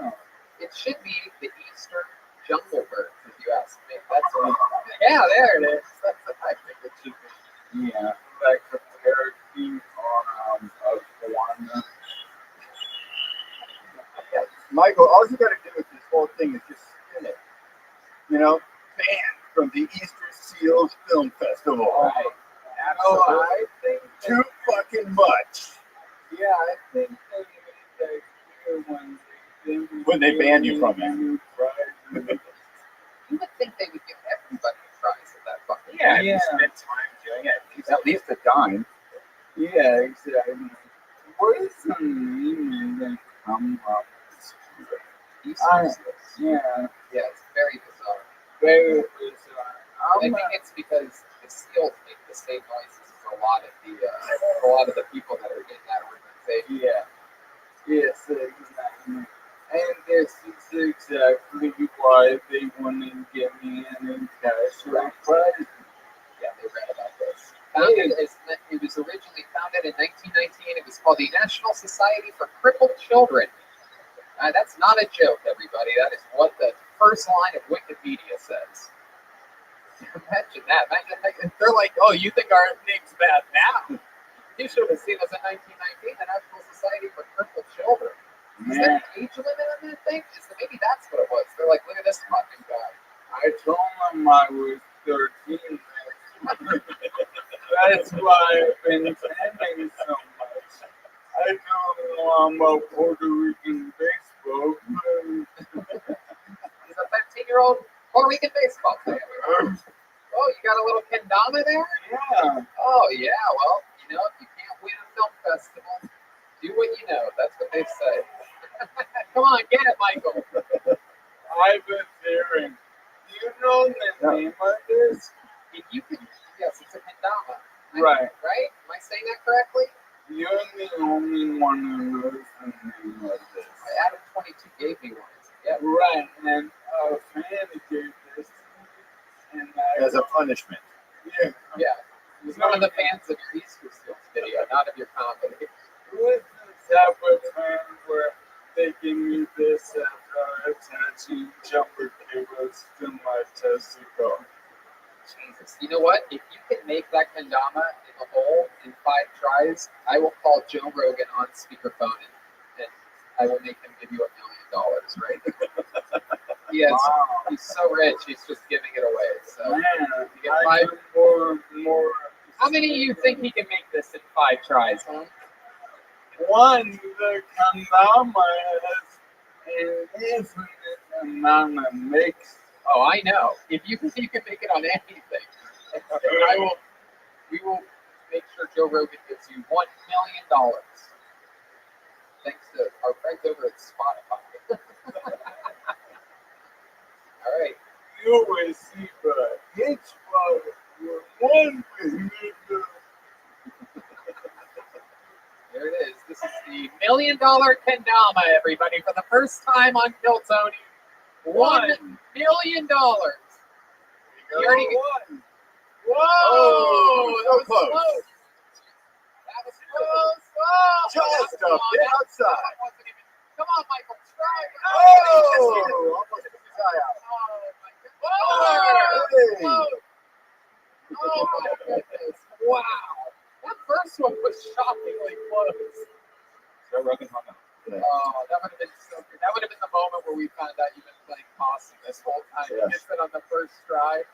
No. It should be the Easter jungle bird, if you ask me. That's what yeah, there it is. That's what I think it should be. Yeah, like the parakeet on Rwanda. Michael, all you gotta do with this whole thing is just spin it. You know, banned from the Easter Seals Film Festival. Right. Oh, I think Too fucking much. yeah, I think they made that clear when They banned you from it. You would think they would give everybody a prize at that fucking Yeah, if Yeah. you spend time doing it, it's at least a dime. Yeah, exactly. What is the meaning that come up? Easter seals. Yeah, Yeah, it's very bizarre. very bizarre. I think it's because the seals make the same noises as a lot of the people that are in that organization. Yeah. Yes, exactly. And this is exactly why they want to get me in cash or prize. Yeah, they read about this. It was originally founded in 1919. It was called the National Society for Crippled Children. That's not a joke, everybody. That is what the first line of Wikipedia says. Imagine that. They're like, oh, you think our name's bad now? You should have seen us in 1919, the National Society for Crippled Children. Is there an age limit on that thing? Maybe that's what it was. They're like, look at this fucking guy. I told them I was 13. That's why I've been attending so much. I told them I'm a Puerto Rican baseball player. He's a 13-year-old Puerto Rican baseball player. Oh, you got a little kendama there? Yeah. Oh, yeah. Well, if you can't win a film festival, do what you know. That's what they say. Come on, get it, Michael. I've been hearing. Do you know the name of this? If you can, yes, it's a kendama. Right. Right? Am I saying that correctly? You're the only one who knows the name of this. Adam 22 gave me one. Yeah. Right, and a fan gave this to me, and As a punishment. yeah. Yeah. He's one of the fans of your Easter Seals video, not of your comedy. It was the type of fan where they give me this after attaching jumper cables to my testicle. Jesus. You know what? If you can make that kendama in the hole in 5 tries, I will call Joe Rogan on speakerphone and I will make him give you $1 million, right? Yes. Wow. He's so rich, he's just giving it away. So Man, you get I 5. do more. How many of you think he can make this in 5 tries, huh? one the condomas and infinite amount of mix. Oh, I know. If you can make it on anything, we will make sure Joe Rogan gives you $1 million. Thanks to our friends over at Spotify. All right. You will see the each one with There it is. This is the $1 million kendama, everybody, for the first time on Kill Tony. $1 million. You already one. Whoa! Oh, that was so close. close. That was close. Oh, Just that was a bit that outside. one wasn't even. Come on, Michael. Try. Oh, almost took his eye out. Oh, my goodness. Hey. Whoa! Oh, my goodness. Wow. That first one was shockingly close. Joe Rogan hung up. Oh, that would have been so good. That would have been the moment where we found out you've been playing possum this whole time. You Yes. missed it on the first try.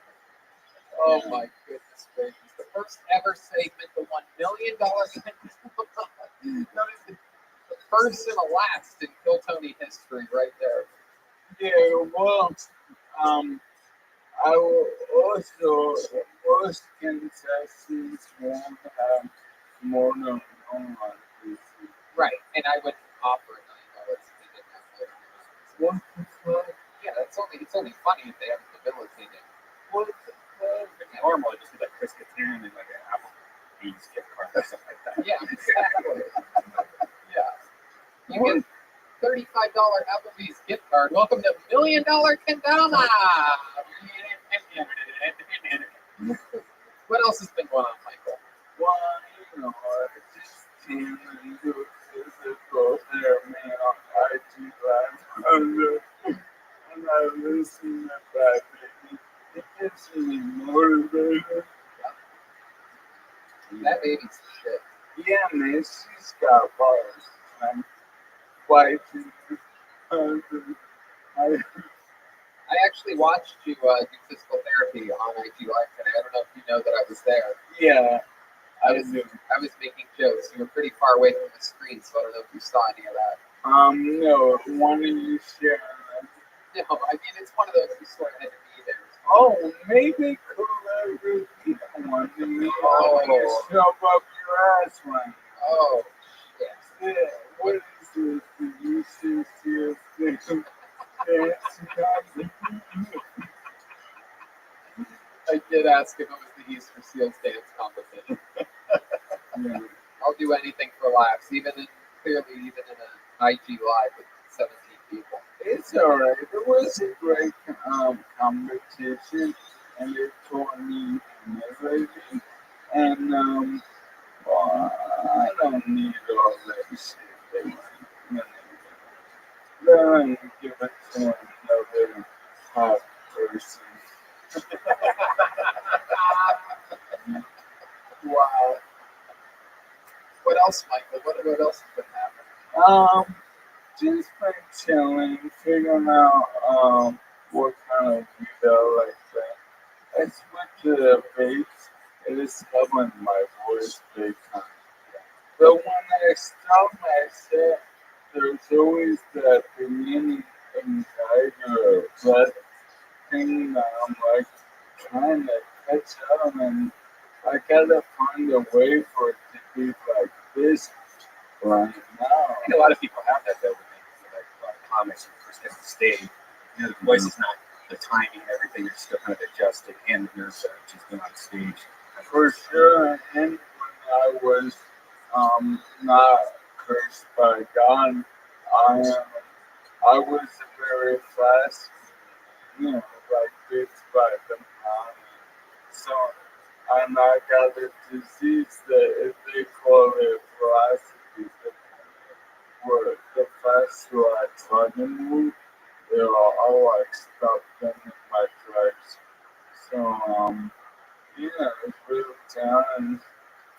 Oh my goodness gracious. The first ever segment, the $1 million Notice the first and the last in Kill Tony history right there. Yeah, well, I will also, most contestants won't have more than one on this. Right, and I would offer $1 million if they didn't have it. What the fuck? Yeah, it's only funny if they have an debilitating. What the fuck? Normal, just be like Chris Kattan and like an Applebee's gift card or something like that. Yeah, exactly. Yeah. You get $35 Applebee's gift card. Welcome to $1 Million Kendama. What else has been going on, Michael? Well, you know, I just came and do physical therapy on IG Live. And I listen to that, baby. It gets me motivated. That baby's shit. Yeah, man, she's got bars. I'm fighting. I actually watched you do physical therapy on IG Live today. I don't know if you know that I was there. Yeah, I was making jokes. You were pretty far away from the screen, so I don't know if you saw any of that. no, one of you share. No, I mean, it's one of those you sort of had to be there. Oh, maybe collaborate one to me. Oh. Shove up your ass one. Oh, shit. Yeah, what is this? The UCCS thing? I did ask if it was the Easter Seals dance competition. Yeah. I'll do anything for laughs, even in an IG Live with 17 people. It's alright. It was a great competition, and it taught me everything. And well, I don't need all that shit. Then give it to another hot person. Wow. What else, Michael? What else has been happening? Just been chilling, figuring out what kind of beat I like that. I switched to the bass. It is helping my voice big time. But when I stop my set, there's always that beginning anxiety or breath thing that I'm like trying to catch up, and I gotta find a way for it to be like this right now. I think a lot of people have that though when they like a lot of comics when you first get on stage. You know, the voice is not the timing and everything, you're still kind of adjusting and the nerves are just going on stage. For sure, and when I was not cursed by God, I was very fast, you know, like bits by the pound. So I got a disease that they call it philosophy, where the faster I try to move, I'll like stop them in my tracks. So yeah, it's really challenging.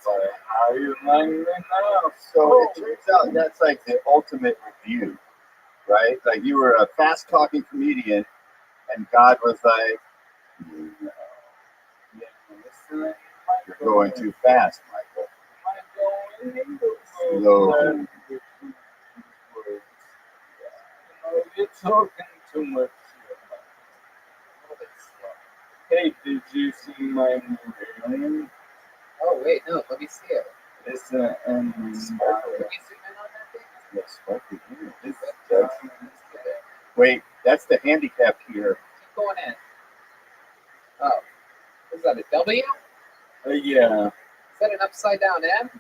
Like, how you like me now? So it turns out that's like the ultimate review, right? Like you were a fast talking comedian, and God was like, no, you're going too fast, Michael. Slow. Oh, you're talking too much. A little bit slow. Hey, did you see my new alien? Oh wait, no, let me see it. It's an Can you zoom in on that thing? Yes, sparkly. That's That's- too big. Wait, that's the handicap here. Keep going in. Oh, is that a W? yeah. Is that an upside down M?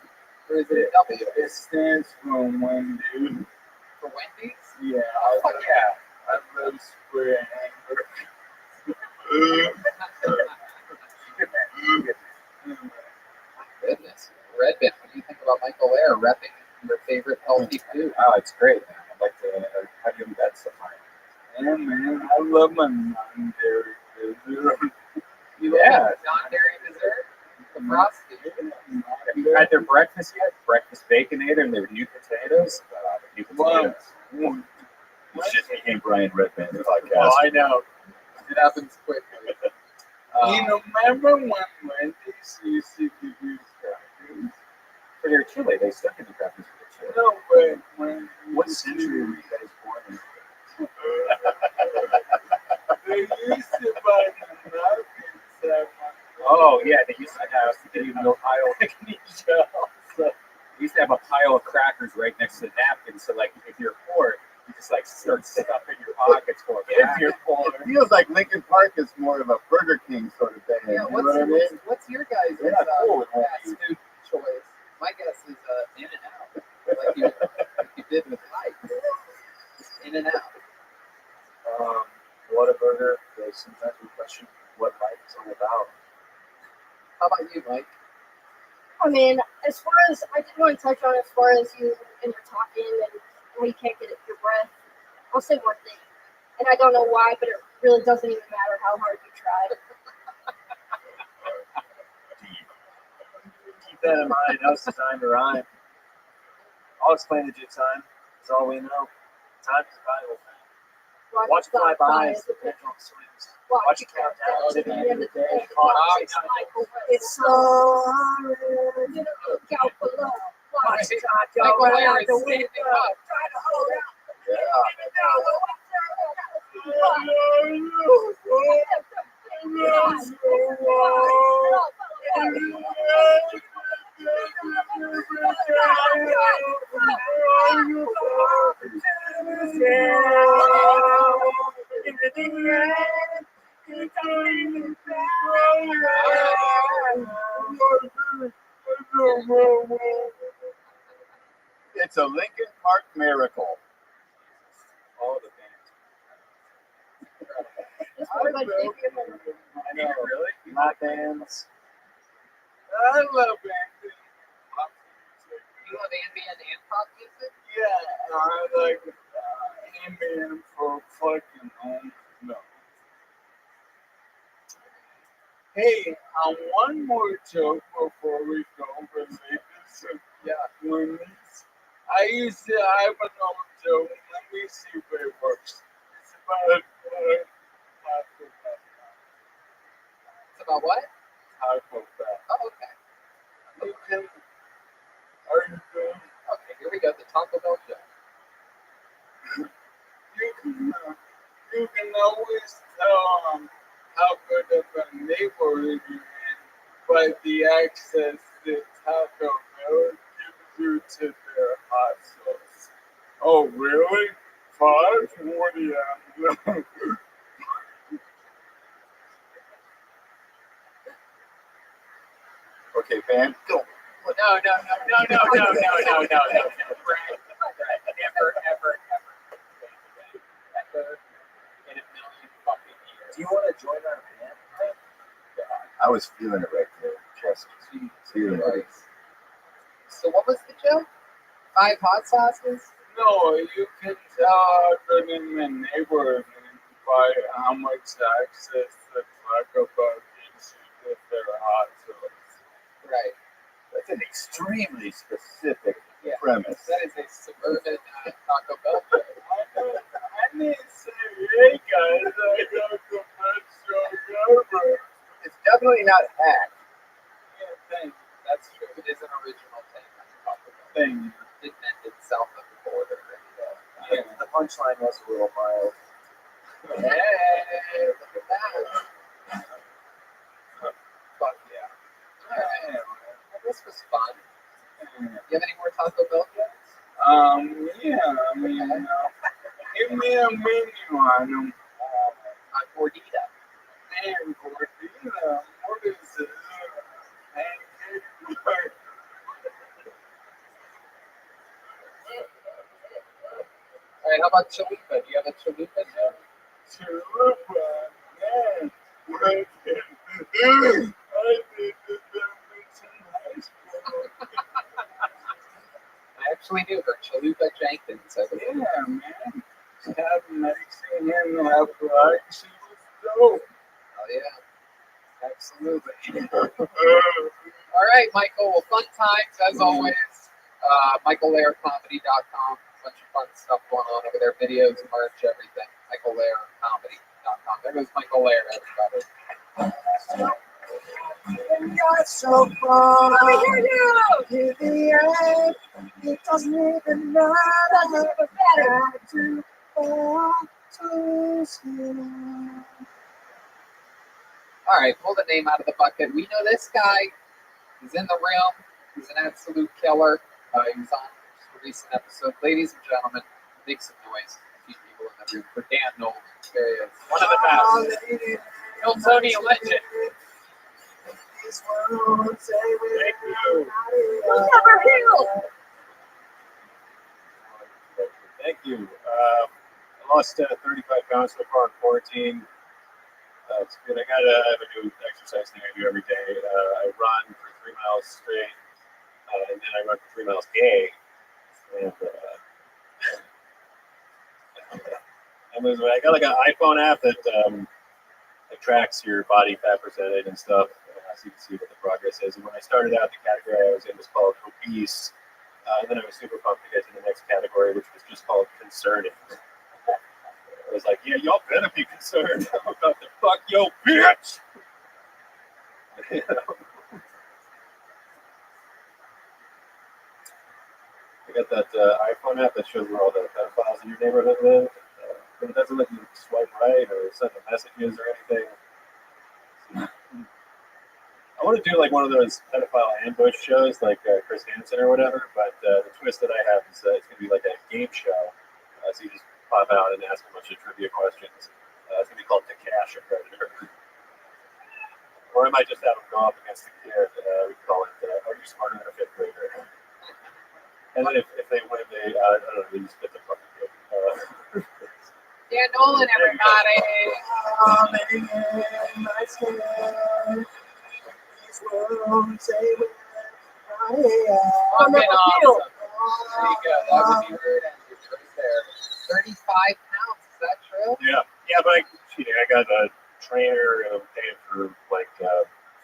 Or is it a W? It stands for Wendy. For Wendy's? Yeah, Oh, yeah. I love square hamburgers. Goodness. Red Band, what do you think about Michael Air repping your favorite healthy food? Oh, it's great, man. I'd like to have you bet sometime. Yeah, man, I love my non-dairy dessert. You love non-dairy dessert? The Frosty. Have you had their breakfast yet? Breakfast baconator and their new potatoes? New potatoes. It's just me and Brian Redband podcast. Oh, I know. It happens quickly. You remember when Wendy's used to give you crackers? For their chili, they still give you crackers for their chili. No, but when What century were you guys born in? they used to buy the napkins at Oh, yeah, they used to have a pile so they used to have a pile of crackers right next to the napkin. So, like, if you're poor, you just like start stuffing your pockets full of crackers. If you're poor. It feels like Lincoln Park is more of a Burger King sort of thing. Yeah, You know what I mean? what's your guys' They're not cool with fast food choice? My guess is In and Out, like you did with Mike. Just In and Out. Whataburger, because sometimes we question what life is all about. How about you, Mike? I mean, as far as I did want to touch on, as far as you and you're talking and we can't get your breath, I'll say one thing, and I don't know why, but it really doesn't even matter how hard you try. Keep that in mind. That was designed to rhyme. I'll explain the jig time. That's all we know. Time is valuable. Watch it fly by as the pendulum swings. Watch it count down to the end of the day. It's so hard. Look out below. Watch it go Michael right Air out is the standing window. up. Try to hold out. It's a Lincoln Park miracle. All the bands. I know, Really? My bands. I love Andy. You love ambient and pop music? Yeah, I like ambient for fucking home. No. Hey, one more joke before we go related to Wendy's. I used to have an old joke. Let me see if it works. It's about Taco Bell. It's about what? Taco Bell. Oh, okay. You can. Are you good? Okay, here we go. The Taco Bell show. You can always tell how good of a neighborhood you're in by the access that Taco Bell gives you to their hot sauce. Oh, really? 540. Okay, Van, go. No. Brad. Never. Ever in a million fucking years. Do you want to join our band? I was feeling it right there. Just feeling it. Right. So what was the joke? 5 hot sauces? No, you can tell how good in the neighborhood by how much access the Taco Bell gives you to their hot sauce. Right. That's an extremely specific Yeah. premise. That is a suburban Taco Bell joke. I didn't say, hey guys, I got the best show ever. It's definitely not hack. Yeah, thing. That's true. It is an original take on Taco Bell. Thing. It meant itself at the border. The fun punchline was a little mild. Hey, look at that. Fuck yeah. Alright. Well, this was fun. You have any more Taco Bell jokes? Yeah, I mean, give me a menu on them. On Gordita. Man, Gordita, what is it? Pancake. Alright, how about chalupa? Do you have a chalupa joke? Chalupa, man. What can do? I did this in high school. I actually knew her, Chalupa Jenkins. I believe. Yeah, man. Have medicine and have rice. She was dope. Oh, yeah. Absolutely. All right, Michael. Well, fun times as always. MichaelLairComedy.com. Bunch of fun stuff going on over there. Videos, merch, everything. MichaelLairComedy.com. There goes Michael Lair, everybody. You're so far. Let me hear you. In the end, it doesn't even matter. To fall to skin. All right, pull the name out of the bucket. We know this guy. He's in the realm. He's an absolute killer. He was on just a recent episode. Ladies and gentlemen, make some noise. A few people in the room for Dan Nolan. There he is. One of the best. Hiltonian legend. Thank you. Never healed. Thank you. I lost 35 pounds so far in quarantine. It's good. I have a new exercise thing I do every day. I run for 3 miles straight, and then I run for 3 miles gay. And I got like an iPhone app that it tracks your body fat percentage and stuff, so you can see what the progress is. And when I started out, the category I was in was called obese. And then I was super pumped to get to the next category, which was just called concerning. I was like, yeah, y'all better be concerned. I'm about to fuck your bitch. You know? I got that iPhone app that shows where all the pedophiles in your neighborhood live. But it doesn't let you swipe right or send them messages or anything. I want to do like one of those pedophile ambush shows like Chris Hansen or whatever, but the twist that I have is it's going to be like a game show. So you just pop out and ask a bunch of trivia questions. It's going to be called To Cash a Predator. Or I might just have them go up against the kid. We call it Are You Smarter Than a Fifth Grader? And then if they win, they, I don't know, they just get the fucking kid. Dan Nolan, everybody. Fucking awesome. There you go. That would be weird ending right there. 35 pounds, is that true? Yeah, but I got a trainer and I'm paying for like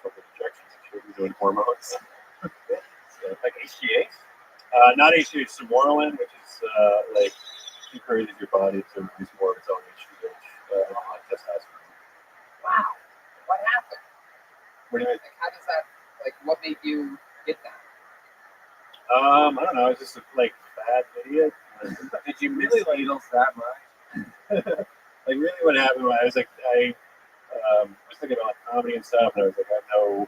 fucking injections and shit. We're doing hormones. So, like HGH? Not HGH, Samoralin, which is like encourages your body to release more of its own HGH, like testosterone. Wow. What happened? What do you mean? Like, how does that, like, what made you get that? I don't know. I was just like fat idiot. Did you miss needles that much? Like really, what happened was I was like was thinking about like, comedy and stuff, and I was like, I have no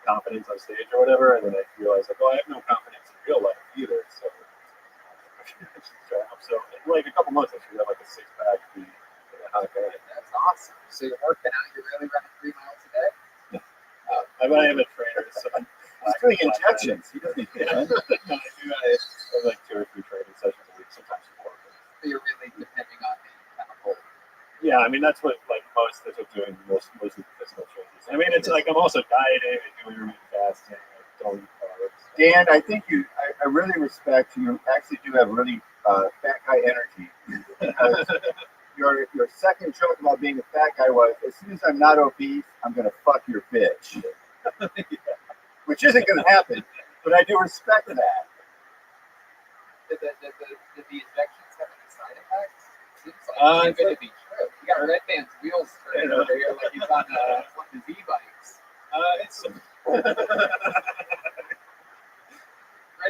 confidence on stage or whatever, and then I realized like, oh, I have no confidence in real life either. So I should try out. So in like a couple months, I should have like a 6-pack. Be hot guy. That's awesome. So you're working out. You're really running 3 miles a day. I have a trainer. So He's doing injections. He doesn't need to run. No, I have like 2 or 3 training sessions a week, sometimes 4. So you're really depending on the chemical. Yeah, I mean that's what like most of doing most of the physical changes. I mean it's like I'm also dieting and doing intermittent fasting. I don't eat carbs. Dan, I think I really respect you. Actually, do have really fat guy energy. Because your second joke about being a fat guy was, as soon as I'm not obese, I'm gonna fuck your bitch. Which isn't gonna happen, but I do respect that. Did the injections have any side effects? Seems like too good to be true. You got Red Band's wheels turning over here like he's on one of his e-bikes. It's Red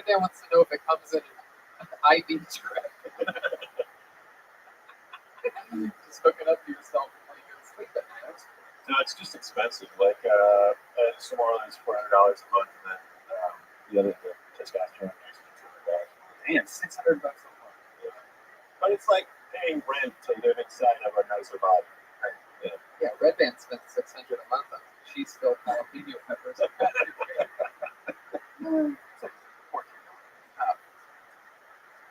Band wants to know if it comes in an IV drip. just hook it up to yourself before you go to sleep at night. No, it's just expensive. Like, Somorland is $400 a month, and then the other, the testosterone is $200. Damn, $600 a month. Yeah. But it's like paying rent to live inside of a nicer body. Right? Yeah, Red Band spends $600 a month on cheese filled jalapeno peppers. It's like $14.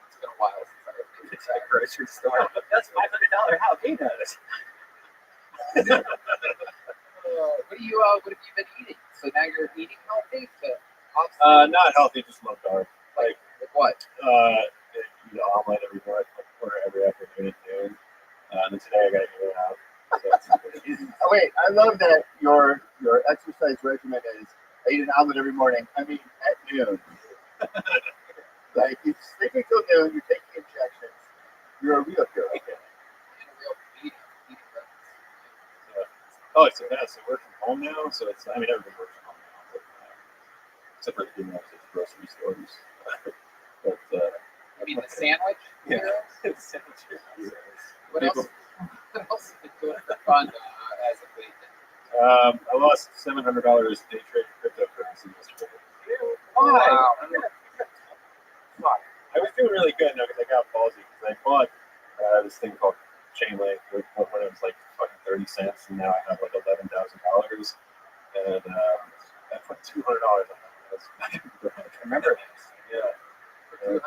It's been a while since I heard It's at a grocery store. That's $500 jalapenos. what have you been eating? So now you're eating healthy to offset? Not healthy, just low carb. Like what? Eat an omelet every morning or every afternoon at noon. And then today I got to eat it out. Oh, wait, I love that your exercise regimen is I eat an omelet every morning. I mean, at noon. Like, you're sleeping till noon, you're taking injections. You're a real hero. And a real eating Oh, it's the best. I work from home now, so it's, I mean, everybody works from home now, but, except for the people at the grocery stores. But, I mean, the sandwich? yeah. Heroes? What else have you been doing for fun as of late? I lost $700 day trading cryptocurrency yesterday. Why? Fuck. I was doing really good now because I got ballsy because I bought this thing called Chainlink when it was like fucking 30 cents, and now I have like $11,000, and I put $200 on it. I remember this. Yeah. For 200 and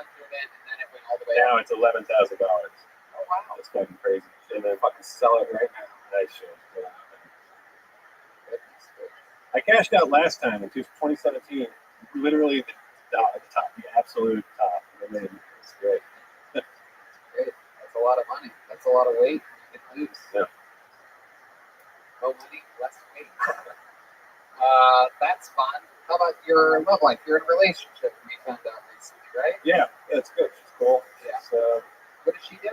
then it went all the way Now up. it's $11,000. Oh, wow. It's fucking crazy. And then Fucking sell it right now. I should. Yeah. I cashed out last time in 2017. Literally the top, the absolute top. I mean, it's great. Great. That's a lot of money. That's a lot of weight you can lose. Yeah. No money, less weight. That's fun. How about your love life? You're in a relationship, we found out recently, right? Yeah, it's good. She's cool. Yeah. So What does she do?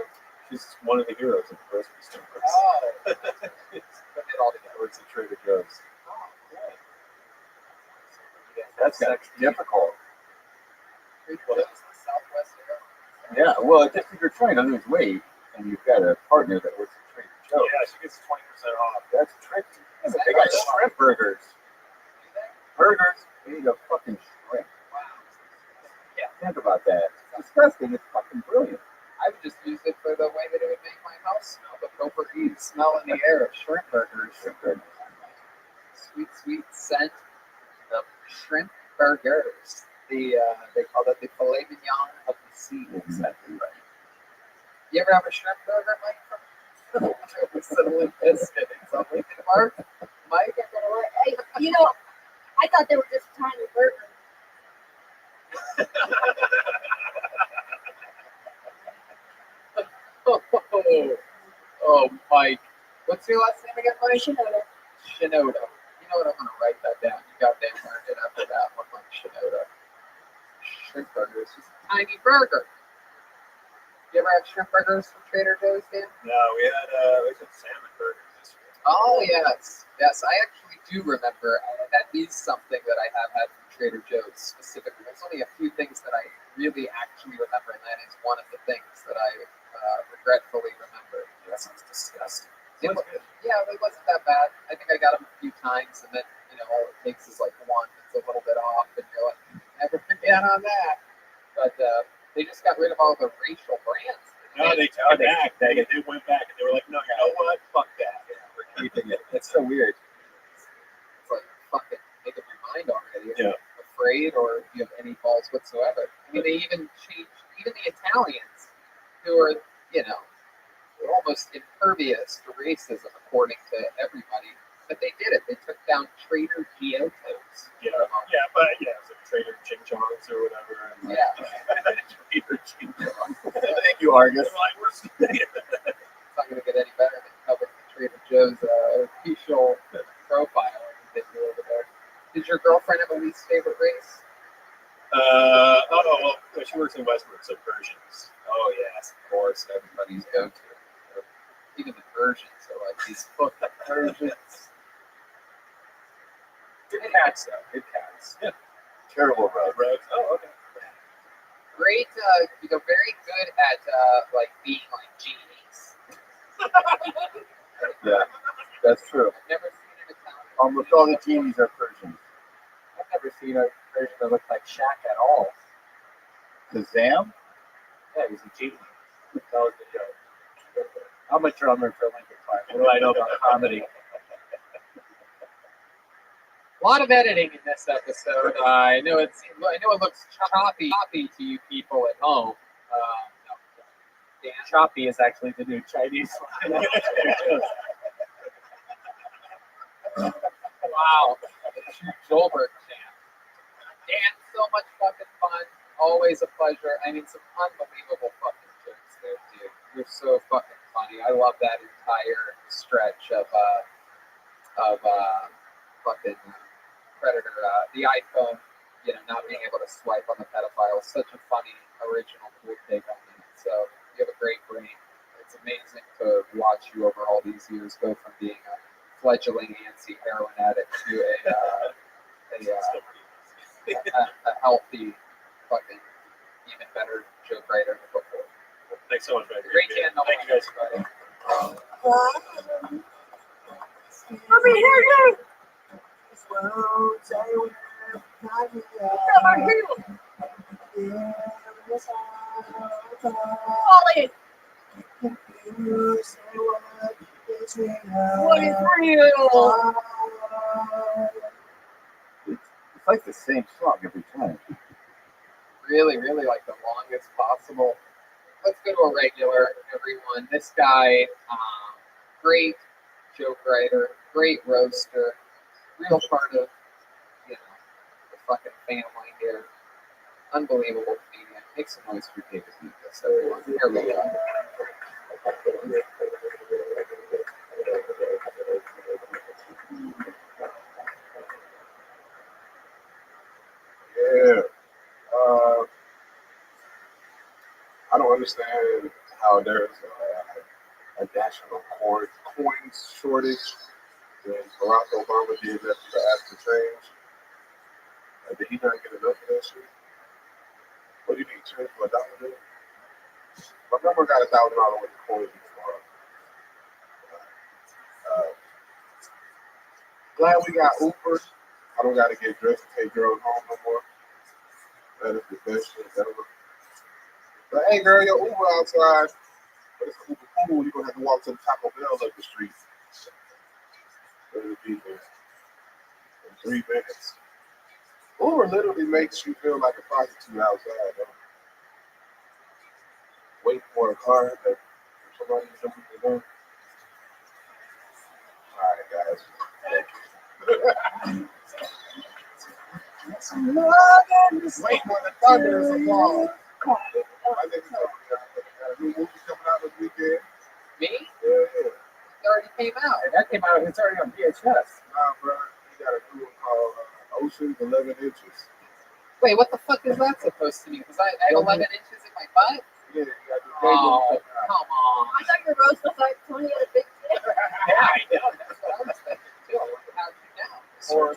she's one of the heroes of the grocery store. Oh, put it all together. Works at Trader Joe's. Oh, good. That's difficult. Well, that's the Southwest area. Yeah, well, just if you're trying to lose weight and you've got a partner that works at Trader Joe's, Yeah, she gets 20% off. that's tricky. They got shrimp burgers. Burgers made of fucking shrimp. Wow. Yeah, think about that. It's disgusting. It's fucking brilliant. I would just use it for the way that it would make my house smell. The potpourri smell in the air of shrimp burgers. Sweet, sweet scent of shrimp burgers. They call that the filet mignon of the sea. Exactly right. You ever have a shrimp burger, Mike? It's a Limp Bizkit. It's on Lincoln Park. Mike? Hey, you know, I thought they were just tiny burgers. Oh, Mike. What's your last name again, Mike? Shinoda. Shinoda. You know what? I'm going to write that down. You goddamn learned it after that one, Mike Shinoda. Shrimp burger is just a tiny burger. You ever had shrimp burgers from Trader Joe's, Dan? No, we had salmon burgers this week. Oh, yes. Yes, I actually do remember. That is something that I have had from Trader Joe's specifically. There's only a few things that I really actually remember, and that is one of the things that I regretfully remember. That sounds disgusting. It wasn't that bad. I think I got them a few times, and then, all it takes is like one that's a little bit off, and you're like, never forget on that. But they just got rid of all the racial brands. No, they took it back. They went back and they were like, no, you know what? Fuck that. Yeah, we're keeping it. It's so weird. It's like, fucking make up your mind already. Yeah. Afraid, or you have any balls whatsoever. I mean, they even changed, even the Italians, who are, almost impervious to racism, according to everybody. But they did it. They took down Trader Giotto's. Yeah, so Trader Ching Chongs or whatever. And Trader Ching Chongs. Thank you, Argus. It's not going to get any better than covering the Trader Joe's official profile that you over there. Did your girlfriend have a least favorite race? She works in Westwood, so Persians. Oh, yes, of course. Everybody's go-to. Even the Persians are like these fucking Persians. Good cats, though. Good cats. Yeah. Terrible road. Oh, okay. Great, very good at being like genies. Yeah, that's true. I've never seen an Italian. Almost all the genies are Persian. I've never seen a version that looked like Shaq at all. Kazam? Yeah, he's a genius. That was the joke. I'm a drummer for Linkin Park. What do I know about comedy? A lot of editing in this episode. I know it looks choppy to you people at home. No, Dan. Choppy is actually the new Chinese line. Wow, the true Joelberg chant. Dan, so much fucking fun. Always a pleasure. I mean, some unbelievable fucking jokes there, dude. You're so fucking funny. I love that entire stretch of fucking Predator. The iPhone, not being able to swipe on the pedophile. Such a funny, original, cool take on that. So you have a great brain. It's amazing to watch you over all these years go from being a fledgling anti-heroin addict to a healthy, fucking, even better joke writer. Thanks so much, man. Great to end the Thank you guys. Over here, Ollie, what is real? It's like the same song every time. Really, really like the longest possible. Let's go to a regular, everyone. This guy, great joke writer, great roaster, real part of, the fucking family here. Unbelievable comedian. Make some noise for David Lucas, everyone. Here we go. Yeah. I don't understand how there's a national coin shortage when Barack Obama did that to ask to change. Did he not get enough of that shit? What do you need to change for $1? My grandma got $1,000 worth of coins before. Glad we got Uber. I don't got to get dressed to take girls home no more. That is the best shit ever. But hey, girl, your Uber outside. But it's Uber cool. You're going to have to walk to the Taco Bell up the street. It'll be there in 3 minutes. Uber literally makes you feel like a prostitute outside, though. Wait for a car that somebody jumping the door. All right, guys. Wait for the thunder is applause. My nigga told me got a new movie coming out this weekend. Me? Yeah. It already came out. That came out. It's already on VHS. Nah, bro. He got a new one called Ocean's 11 Inches. Wait, what the fuck is that supposed to mean? Because I have 11 inches in my butt? Yeah, you got to Oh, come on. I thought your roast was like 20 at a big dick. Yeah, I know. That's what I was thinking, too. How'd you know? Or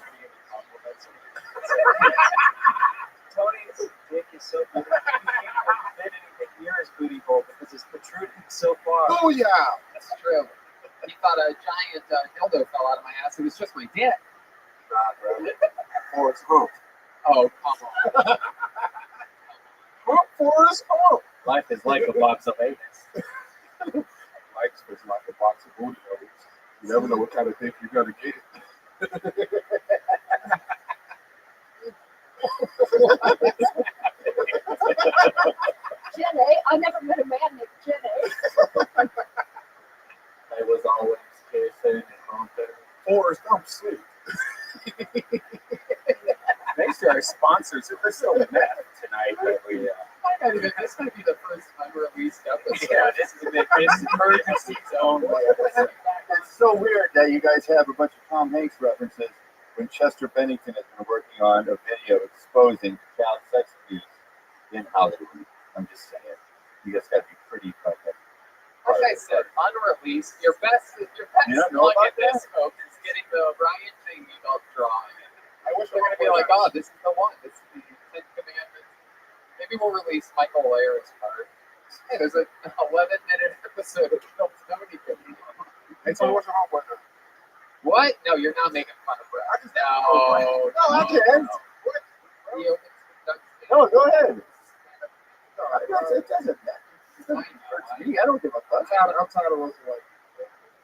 Tony's dick is so big. He can't fit anything near his booty hole because it's protruding so far. Booyah! That's true. He thought a giant dildo fell out of my ass. It was just my dick. Nah, bro. Forrest Hump. Oh, come on. Hump, Forrest Hump. Life is like a box of eggs. Life's just like a box of booty holes. You never know what kind of dick you're going to get. Jenny, I never met a man named Jenny. I was always kissing and humping. Forrest Hump sleep. Thanks to our sponsors. We're still meth tonight. But This might be the first unreleased episode. yeah, this is emergency zone. It's so weird that you guys have a bunch of Tom Hanks references when Chester Bennington has been working on a video exposing child sex abuse in Hollywood. I'm just saying. You guys got to be pretty fucking. Like I said, unreleased. Your best You don't know look about at this, folks, is getting the Ryan J. drawing. I wish They're going to be like, oh, this is the one. This is the Ten Commandments. Maybe we'll release Michael Lair's part. Hey, there's an 11-minute episode of Kill Tony. Hey, Hey, Tony, what's your homeboy name? What? No, you're not making fun of Brett. I just No. No, I can't. What? He opens the No, go ahead. No, it doesn't matter. I don't give a fuck. I'm tired of looking like.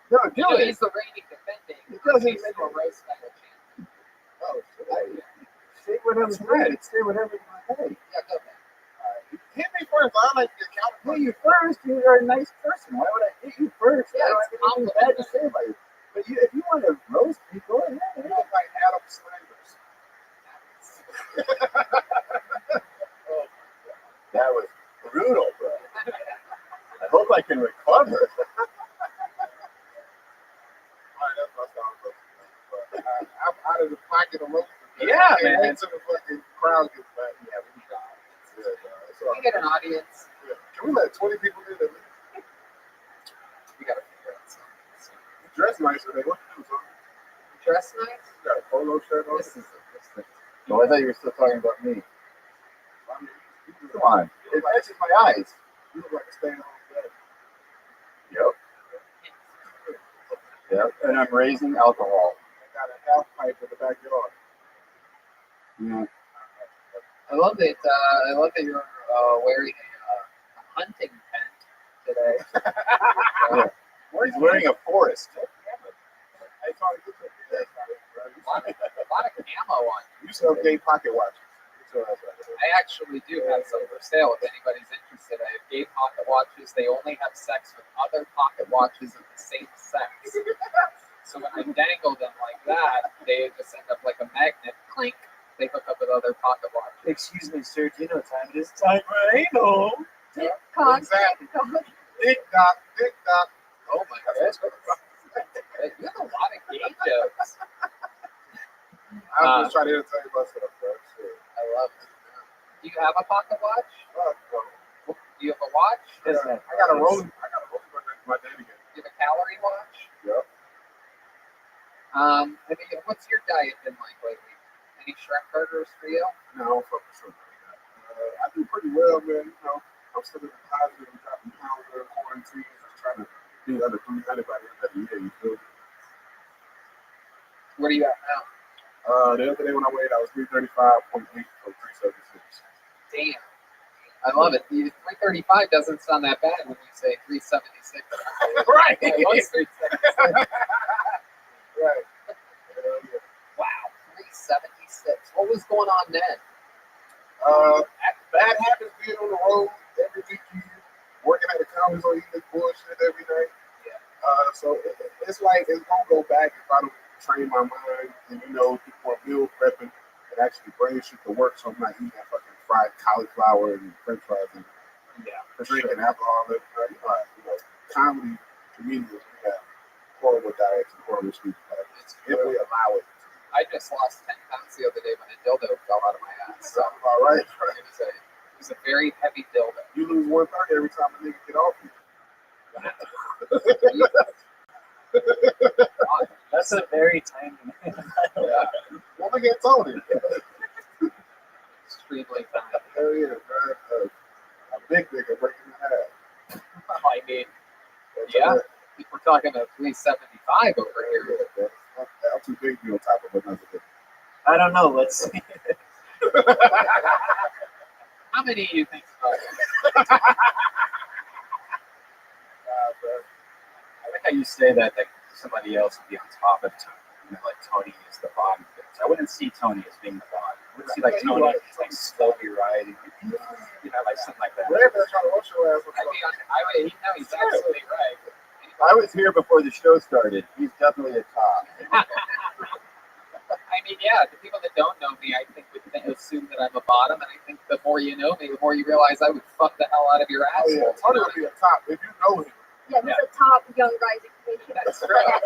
No, do it. He's the reigning defending. It doesn't make make a roast battle champion. Oh, shit. Say whatever's right. Say whatever you want to say. Yeah, go ahead. Hit me first. I like the account. Hit you first. You're a nice person. Why would I hit you first? Yeah, I don't it's have anything bad to say about you. But if you want to roast me, go ahead. You look like Adam Sanders. That was brutal, bro. I hope I can recover. I'm out of the pocket of rope. Yeah, man. Wait till the fucking crowd gets back. Yeah, we need We get an audience. Yeah. Can we let 20 people in? We gotta figure out something. You dress nice today. What you do, son? Dress nice? You got a polo shirt on? This is a No, I thought you were still talking about me. I mean, Come on. It matches my eyes. you look like a stay-at-home dad. Yep. Yep. And I'm raising alcohol. I got a half pipe in the backyard. Yeah. I love that. I love that you're wearing a hunting tent today. He's wearing a forest. I thought you took that. A lot of camo on. You sell gay pocket watches. I actually do have some for sale if anybody's interested. I have gay pocket watches. They only have sex with other pocket watches of the same sex. So when I dangle them like that, they just end up like a magnet. Clink. They hook up with other pocket watches. Excuse me, sir. Do you know what time it is? Time for anal. Exactly. Dick doc, dick doc. Oh my goodness. You have a lot of gay jokes. I'm just trying to entertain myself, bro. Shit. I love it. Do you have a pocket watch? Do you have a watch? I got a rolling. My daddy gave Do you have a calorie watch? Yep. I mean, what's your diet been like lately? Any shrimp burgers for you? No, fuck with something like that. I do pretty well, man. You know, I'm still in the positive. I'm dropping pounds during quarantine. Just trying to be under 300 by the end of the year. You feel me? What are you at now? The other day when I weighed, I was 335.8 from 376. Damn. I love it. 335 doesn't sound that bad when you say 376. Right. It was 376. Right. Wow. 376. What was going on then? Bad habits being on the road every weekend, working at the comedy store, eating this bullshit every night. Yeah. So it's like it's gonna go back if I don't train my mind and people are meal prepping and actually bring shit to work, so I'm not eating that fucking fried cauliflower and French fries and drinking alcohol. Comedy comedians have horrible diets and horrible sleep patterns. If we allow it. I just lost 10 pounds the other day when a dildo fell out of my ass. So all right. It was a very heavy dildo. You lose 130 every time a nigga get off you. That's a very tiny man. Well, look at Tony. Extremely tiny. Hell yeah, man. A big nigga breaking the half. I mean, yeah. We're talking a 375 over here. I'm too big to be on top of another thing. I don't know. Let's see. How many do you think about it? I like how you say that somebody else would be on top of Tony. Like Tony is the bottom. I wouldn't see Tony as being the bottom. I wouldn't see Tony like slowly riding, like something like that. They're trying to rush your ass. He's absolutely right. I was here before the show started. He's definitely a top. I mean, yeah, the people that don't know me, I think would assume that I'm a bottom, and I think the more you know me, the more you realize I would fuck the hell out of your ass. Oh, yeah. Tony would be a top if you know him. Yeah, he's a top young rising comedian. That's right.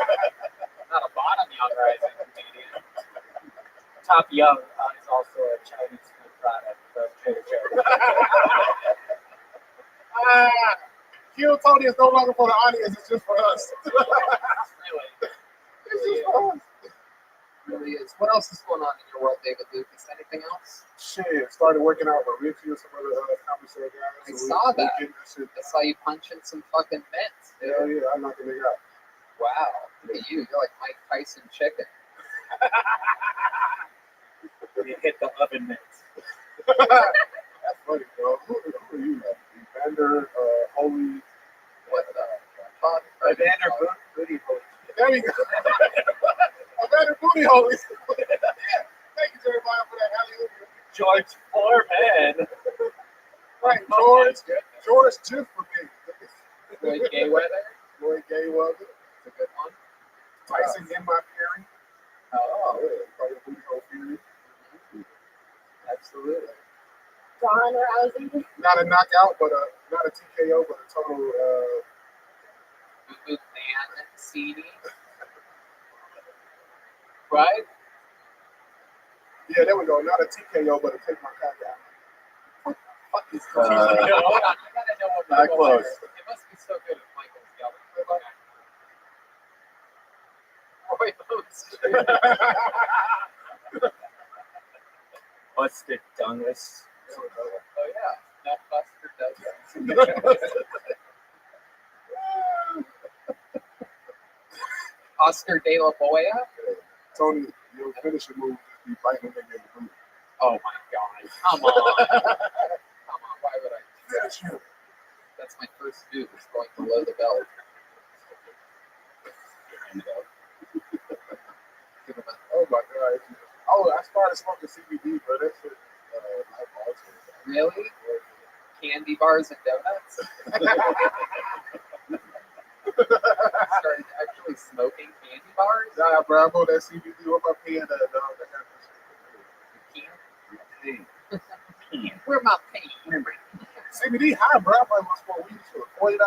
Not a bottom young rising comedian. Top Young is also a Chinese food product from Trader Joe's. Kill Tony is no longer for the audience, it's just for us. Really. It's just for us. Really is. What else is going on in your world, David Lucas? Anything else? Shit, started working out with Richie and some other comedy show guys. I saw that. I saw you punching some fucking mitts. Hell yeah, I'm not gonna out. Wow, look at you. You're like Mike Tyson chicken. You hit the oven mitts. That's funny, bro. Who are you? Evander Holy. What the? Evander Booty Hole. There we go. Evander Booty Holy. Thank you, Jeremiah, for that alley-oop. George Foreman. Right, George Jiff for me. Floyd Mayweather. Floyd Mayweather. It's a good one. Tyson in my Fury. Oh, Yeah, probably Booty Hole Fury. absolutely. Ron Rousey. Not a knockout, but not a TKO, but a total. Mancini. Right? Yeah, there we go. Not a TKO, but a take my cock out. Fuck is Hold on, I gotta know what Not people close. are. It must be so good if Michael's yelling. Roy Bones. Busted Dungus. Oh yeah, Nut Buster does that. Oscar De La Hoya. Tony, your finishing move just be biting him in the boot. Oh my god! Come on, come on. Why would I? Finish him. That's my first move. Is going below the belt. Give him a Oh my god. Oh, I started smoking CBD, but that shit. Life altering. really candy bars and donuts. Started actually smoking candy bars. Nah, bro, I bought that CBD. What my pen at, dog? Where my paint? CBD high, bro. I might want more weed for $40.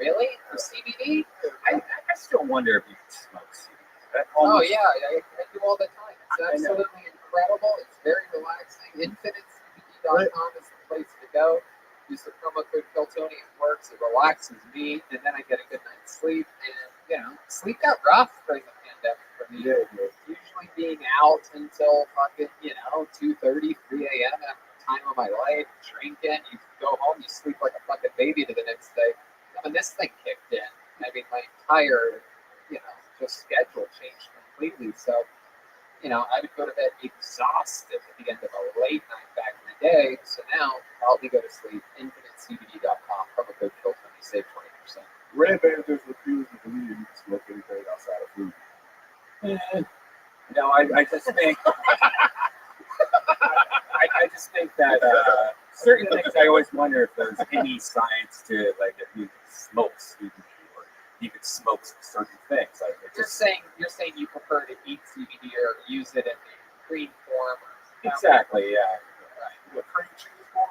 Really? For CBD? I still wonder if you can smoke CBD. Oh yeah, I do all the time. It's absolutely incredible. It's very relaxing. InfiniteCBD.com is the place to go. Use the promo code KillTony. It works. It relaxes me, and then I get a good night's sleep. And sleep got rough during the pandemic for me. Yeah. Usually being out until fucking 2:30, 3 a.m. at the time of my life, drinking. You go home, you sleep like a fucking baby to the next day. And when this thing kicked in, I mean, my entire just schedule changed completely. So, I would go to bed exhausted at the end of a late night back in the day. So now I'll go to sleep. InfiniteCBD.com. Promo code KillTony. Save 20%. Red Banders refuse to believe you can smoke anything outside of food. No, I just think I just think that certain things I always wonder if there's any science to like if you can smoke CBD or you can smoke certain things. Like You're saying you prefer to eat CBD or use it in the green form. exactly, yeah. Right. The cream cheese form?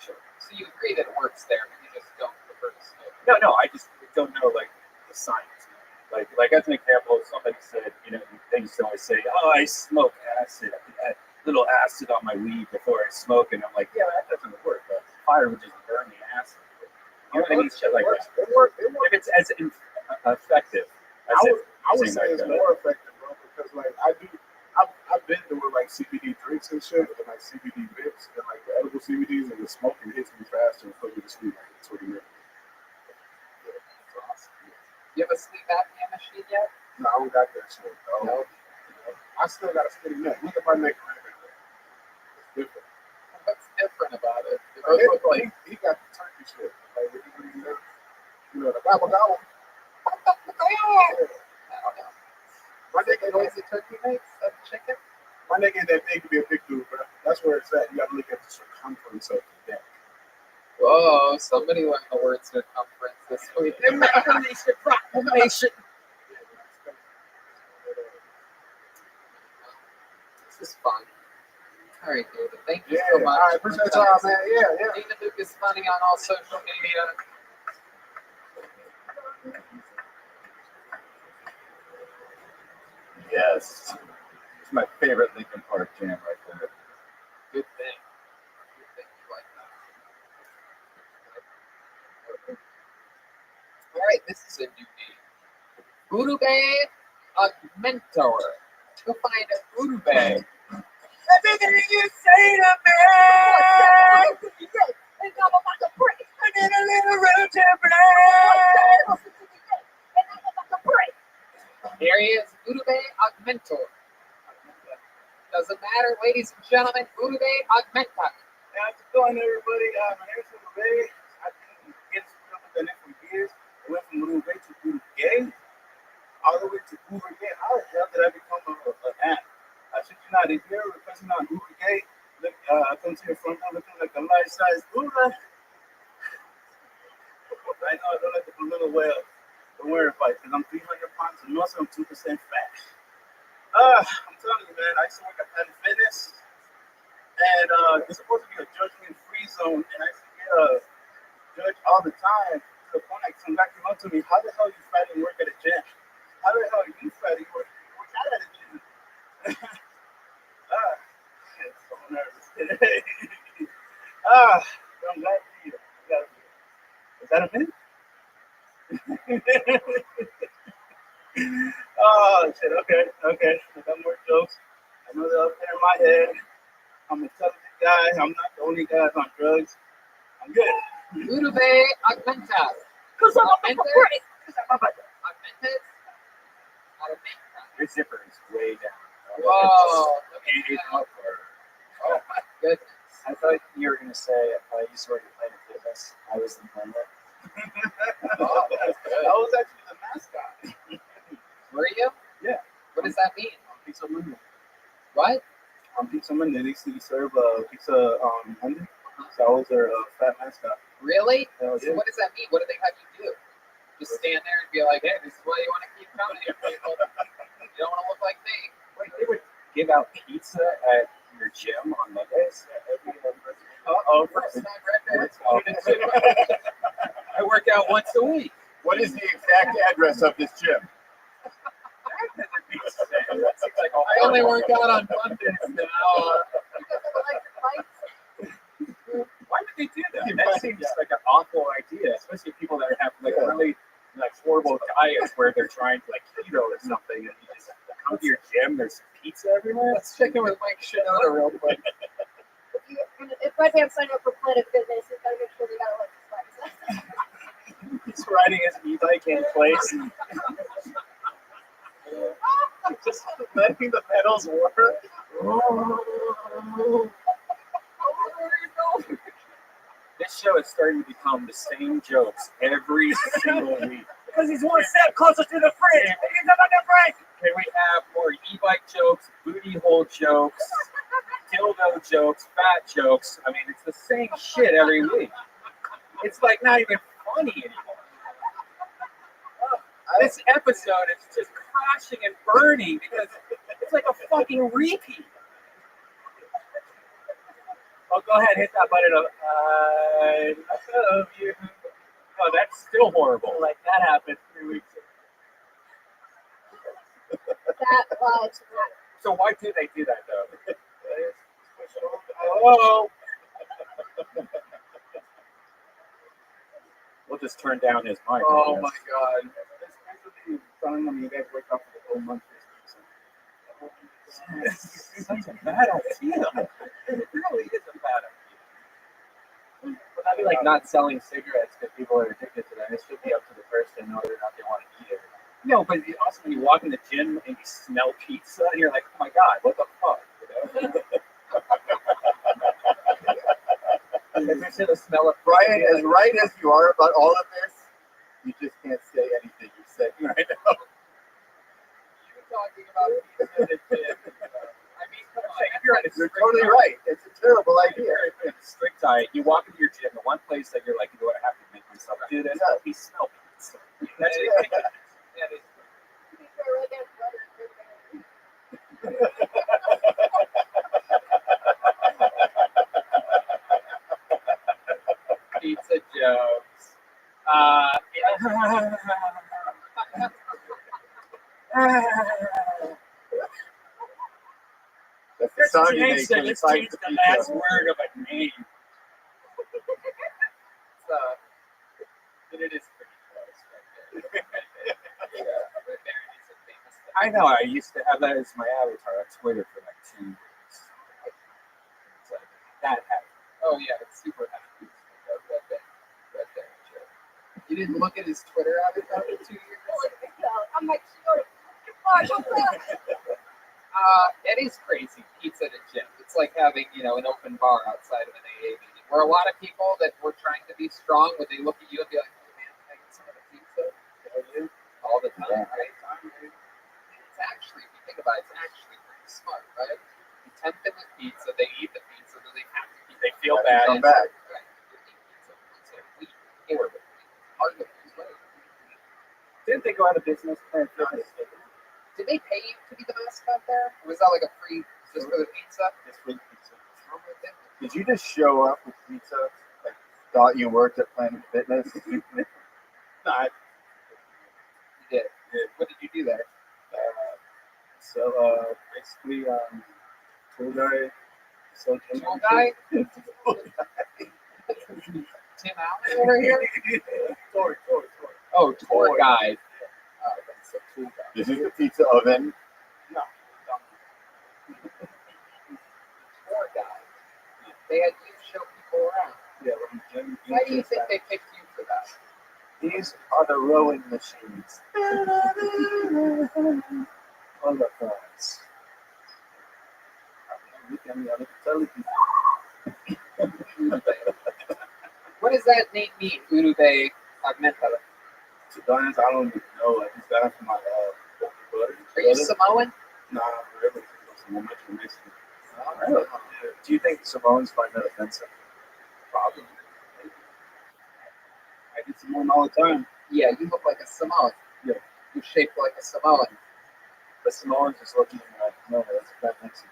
Sure. So you agree that it works there, but you just don't prefer to smoke. No, I just don't know like the science. Like as an example, somebody said, they used to always say, "Oh, I smoke acid. I put a little acid on my weed before I smoke," and I'm like, "Yeah, that doesn't work. The fire would just burn the acid." You know what I mean? Shit like that. It works. If it's as effective, I would say it's more effective, bro, because like I've been doing like CBD drinks and shit, and like CBD mix, and like the edible CBDs, and the smoking hits me faster and put me to sleep like 20 minutes. You have a sleep apnea machine yet? No, I don't got that shit. No. I still got a skinny neck. Look at my neck right now. It's different. What's different about it? It Like, both look like he got the turkey shit. Like, the gobble gobble. I don't know. My neck The ain't noise the turkey makes of chicken? my neck ain't that big to be a big dude, bro. That's where it's at. You gotta look at the circumference of the neck. Whoa, somebody learned the word circumference this week. Proclamation. This is fun. All right, David. Thank you so much. I appreciate y'all, man. Yeah. David Luke is funny on all social media. Yes. It's my favorite Linkin Park jam right there. Good thing. Good thing you like that. All right, this is a new name. Urube Augmentor. Go find Urube. Everything you say to me, And I'm about to break. I need a little room to play. And I'm about to break. Here he is, Urube Augmentor. Doesn't matter, ladies and gentlemen, Urube Augmenta. How's it going, everybody? My name is Rabbi. I've been getting screwed up with that name for years. I went from Rabbi to Gay, all the way to Uber Gay. How the hell did I become an app? I should you not, if you're requesting on Uber Gay, look, I come to your front door looking like a life-size Uber. I know I look like a little whale. Don't worry about it, because I'm 300 pounds and also I'm 2% fat. I'm telling you, man, I used to work at Planet Fitness, and it's supposed to be a judgment-free zone, and I used to get judged all the time to the point like some guy came up to me, how the hell you fat and work at a gym? How the hell are you fat and work out at a gym? I'm so nervous today. I'm glad to see you. Is that a minute? Oh shit, okay. I got more jokes. I know they're up there in my head. I'm an intelligent guy. I'm not the only guy on drugs. I'm good. Urube Augmenta. Augmented. Your zipper is way down. Whoa. It's up or- Oh my goodness. I thought you were going to say I used to work at Planet Fitness. I was the planet. Oh, that's good. I was actually the mascot. Were you? Yeah. What does that mean? On Pizza Monday. What? On Pizza Monday, they used to serve pizza Monday. So I was their fat mascot. Really? Hell So yeah. what does that mean? What do they have you do? Just stand there and be like, hey, this is why you want to keep coming here, people. You don't want to look like me. Wait, they would give out pizza at your gym on Mondays? First time right there. I work out once a week. What is the exact address of this gym? I only work out on Mondays now. Why would they do that? That seems like an awful idea, especially people that have like really like horrible diets where they're trying to like keto or something, and you just come to your gym, there's pizza everywhere. Let's check in with Mike Shinoda real quick. If Red Hand sign up for Planet Fitness, you gotta make sure they got electric bikes. He's riding his e-bike in place. Just letting the pedals work. This show is starting to become the same jokes every single week. Because he's one step closer to the fridge. He's up on the break. Can we have more e-bike jokes, booty hole jokes, dildo jokes, fat jokes? I mean, it's the same shit every week. It's like not even funny anymore. This episode is just crashing and burning because it's like a fucking repeat. Oh, go ahead, hit that button. I love you. Oh, that's still horrible. Like that happened 3 weeks ago. That was So why did they do that though? Hello. We'll just turn down his mic. Oh my god. It's basically telling them you guys wake up for the whole month. It's such a bad idea. It really is a bad idea. Would that be like not selling cigarettes because people are addicted to them? It should be up to the person whether or not they want to eat it. No, but also when you walk in the gym and you smell pizza, and you're like, oh my god, what the fuck? You know? If you see the smell of Brian, as right as you are about all of this, you just can't say anything you're saying right now. You talking about pizza in the gym. I mean, come on. If you're on a You're totally right. It's a terrible idea. If you're in a strict diet, you walk into your gym, the one place that you're like, you know what, I have to make myself do this, we smell pizza. That's ridiculous. That is to be fair, Red Hand's brother is very pizza jokes. That's the sound you make when you Let's fight change the the last pizza. word of a name. But it is pretty close right there. Red Baron is a famous thing. I know, I used to have that as my avatar on Twitter for like 2 years. It's like, that happened. Oh yeah, it's super happy. Red Baron joke. You didn't look at his Twitter avatar for 2 years? I'm like, sure. gosh, what's that? It is crazy. Pizza at a gym. It's like having, an open bar outside of an AA meeting, where a lot of people that were trying to be strong, when they look at you and be like, "Hey man, can I get some of the pizza?" All the time, right? It's actually, if you think about it, it's actually pretty smart, right? You tempt them with pizza, they eat the pizza, then they have to eat. They feel bad. Come back. Right. You eat pizza once a week, or arguably, right? Didn't they go out of business? Did they pay you to be the mascot there? Or was that like a free just for the pizza? Just for the pizza. Oh my goodness. Did you just show up with pizza? Like, thought you worked at Planet Fitness? You did. What did you do there? Basically, tool guy. Tool guy? Tim Allen over here? Tour. Oh, tour guide. Oh, that's a tool guy. This is the pizza oven. No. Tour guide. They had you show people around. Yeah, Why do you think they picked you for that? these are the rowing machines. All the cars. What does that name mean? Urube Augmentada. To be honest, I don't even know. I just got it from my brother. Are you Samoan? Nah, really. I'm much Mexican. Really? Do you think Samoans find that offensive? Probably. I get Samoan all the time. Yeah, you look like a Samoan. Yeah. You're shaped like a Samoan. The Samoans just looking like, no, that's a bad Mexican.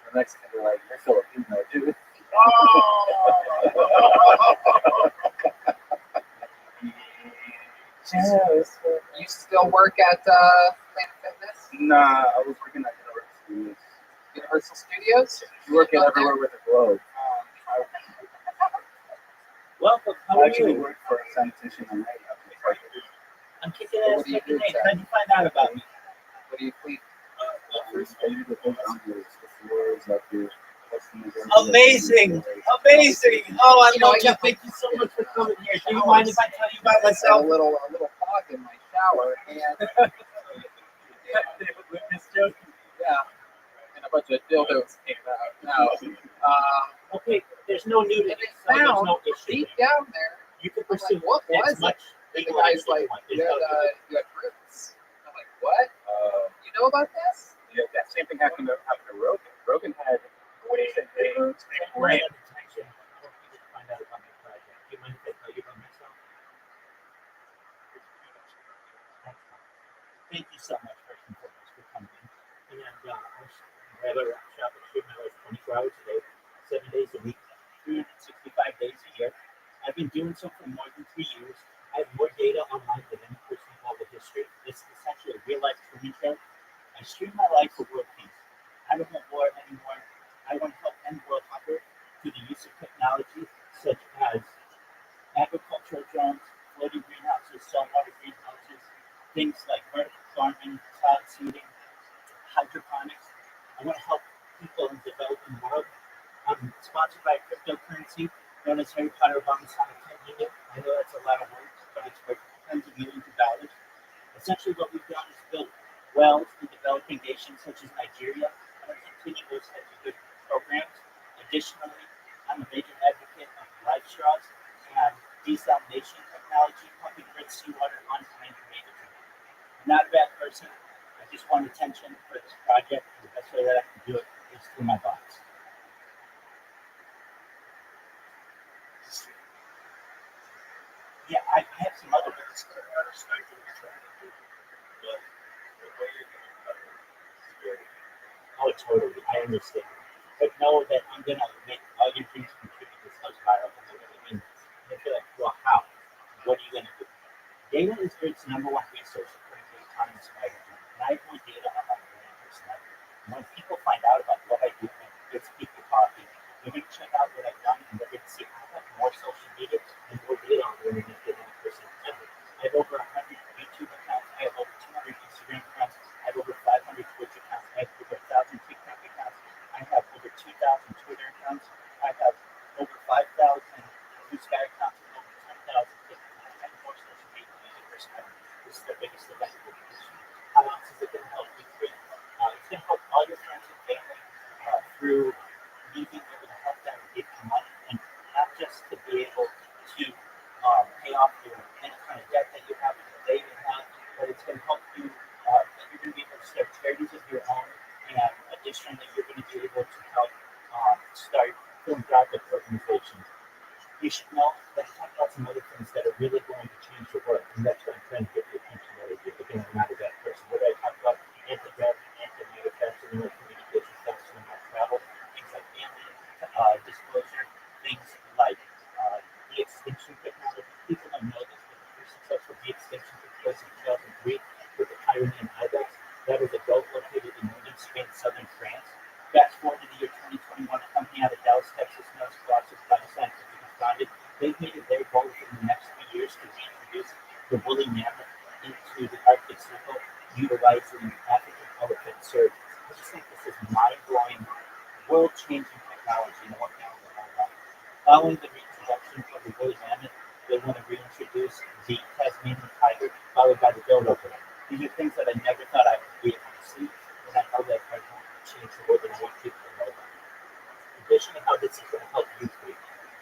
The Mexicans are like, you're Filipino, dude. You still work at Planet Fitness? Nah, I was working at Universal. Universal Studios? You work everywhere with a globe. Welcome. How I are actually you? work for a sanitation and I'm kicking What ass. do you Kicking do, ass. Jack? How'd you find out about me? What do you clean? first I usually put down the floors up here. Amazing. Amazing. Oh, I love you. Thank you so much for coming here. Do you mind if I tell you about I got myself? a little fog in my shower, and and a bunch of dildos came out. Now, Okay, there's no nudity, and they so there's found no issue. deep down there. You can I'm pursue like, what was as much And the legal guy's action like, you want. you There's no nudity. had roots. I'm like, what? You know about this? Yeah, that same thing happened to Rogan. Rogan had what he said, they We're ran. out of detention. I hope you didn't find out about my project. Do you mind if I tell you about myself? Thank you so much, first and foremost, for coming in. And I have a shop at Street My Life 24 hours a day, 7 days a week, 365 days a year. I've been doing so for more than 3 years. I have more data online than any person in all the history. It's essentially a real life Truman Show. I stream my life for world peace. I don't want war anymore. I want to help end world hunger through the use of technology such as agricultural drones, floating greenhouses, saltwater greenhouses, things like vertical farming, cloud seeding, hydroponics. I want to help people in the developing world. I'm sponsored by a cryptocurrency known as Harry Potter Obama Sonic 10 Unit. I know that's a lot of work, but it's worth tens of millions of dollars. Essentially, what we've done is built wells in developing nations such as Nigeria. I want to continue those types of good programs. Additionally, I'm a major advocate of life straws and desalination technology, pumping grid seawater on time to make it drink. I'm not a bad person. I just want attention for this project. The best way that I can do it is through my box. Yeah, I have some other books. Oh, totally. I understand. But know that I'm going to make all your dreams come true because those viral and they're going to win. And they feel like, well, how? What are you going to do? Data is Earth's number one resource according to the Economist magazine. And I have more data on my brand personality. And when people find out about what I do and it gets people talking, they're going to check out what I've done and they're going to see I have more social media and more data on the internet than any person ever. I have over 100 YouTube accounts. I have over 200 Instagram accounts. I have over 500 Twitch accounts. I have over 1,000 TikTok accounts. I have over 2,000 Twitter accounts. I have over 5,000 Blue Sky accounts and over 10,000 TikTok accounts. I have more social media than any person ever. This is the you any kind of debt that you have, they may have, but it's going to help you. You're going to be able to start charities of your own, and additionally, you're going to be able to help start philanthropic organizations. You should know that I talk about some other things that are really going to change the world, and that's what I'm trying to get your attention right here. Again, I'm not a bad person. What did I talk about? Anti-gravity, anti-manufacturing, communication, counseling, travel, things like family disclosure, things like de-extinction technology. People don't know this, but the first successful de-extinction took place in 2003 with the Pyrenean ibex. That was a goat located in northern Spain, southern France. Fast forward to the year 2021, a company out of Dallas, Texas, known as Rothschild Biosciences, founded. They've made it their goal in the next few years to reintroduce the woolly mammoth into the Arctic Circle, utilizing African elephant surgeons. I just think this is mind-blowing, world-changing technology, and what now is all about. Following the reintroduction of the woolly mammoth, they want to reintroduce the Tasmanian tiger, followed by the dodo bird. These are things that I never thought I would be able to see, and I know that are going to change the world and I want people to know about. Additionally, how this is going to help you free.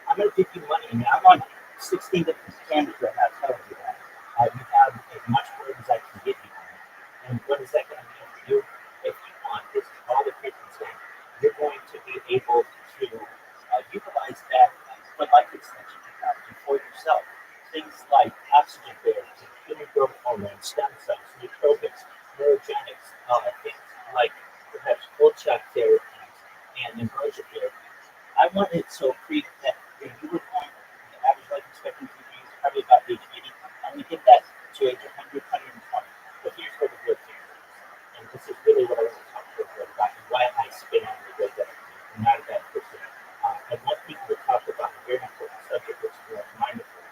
I'm going to give you money. I mean, I'm on 16 different cameras right now telling you that. You have as much word as I can give you. And what is that going to mean for you? If you want, this is all the frequency saying, you're going to be able to utilize that for life extension technology for yourself. Things like oxygen therapy, human growth hormone, stem cells, nootropics, neurogenics, things like perhaps cold shock therapies and ambrosia therapy. I want it so free that you would want the average life expectancy is probably about age 80. I'm going to get that to age 100, 120. But here's where the real thing is. And this is really what I want to talk to you about and why I span the way that I'm not a bad person. I want people to talk about a very important subject, which is mindful.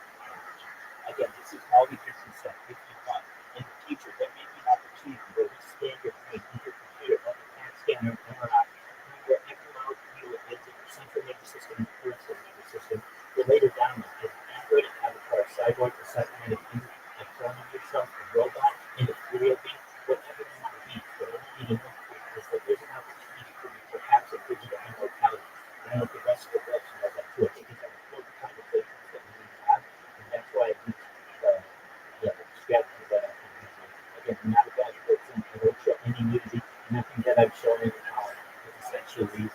Again, this is all we can consent if you want. In the future, there may be an opportunity where we scan your brain in your computer, like a CAT scanner, MRI, wherever molecule is in your central nervous system and peripheral nervous system, you're later down as an android, an avatar, a cyborg, a cybernetic being, a clone of yourself, a robot, an ethereal being, whatever you want to be. What I want you to know is that there's an opportunity for you perhaps a digital immortality. And I know the rest of the world knows that too. I think these are important conversations that we need to have, and that's why I think the strategy that I'm using. Again, I'm not a bad person. I don't show any nudity. Nothing that I'm showing is essentially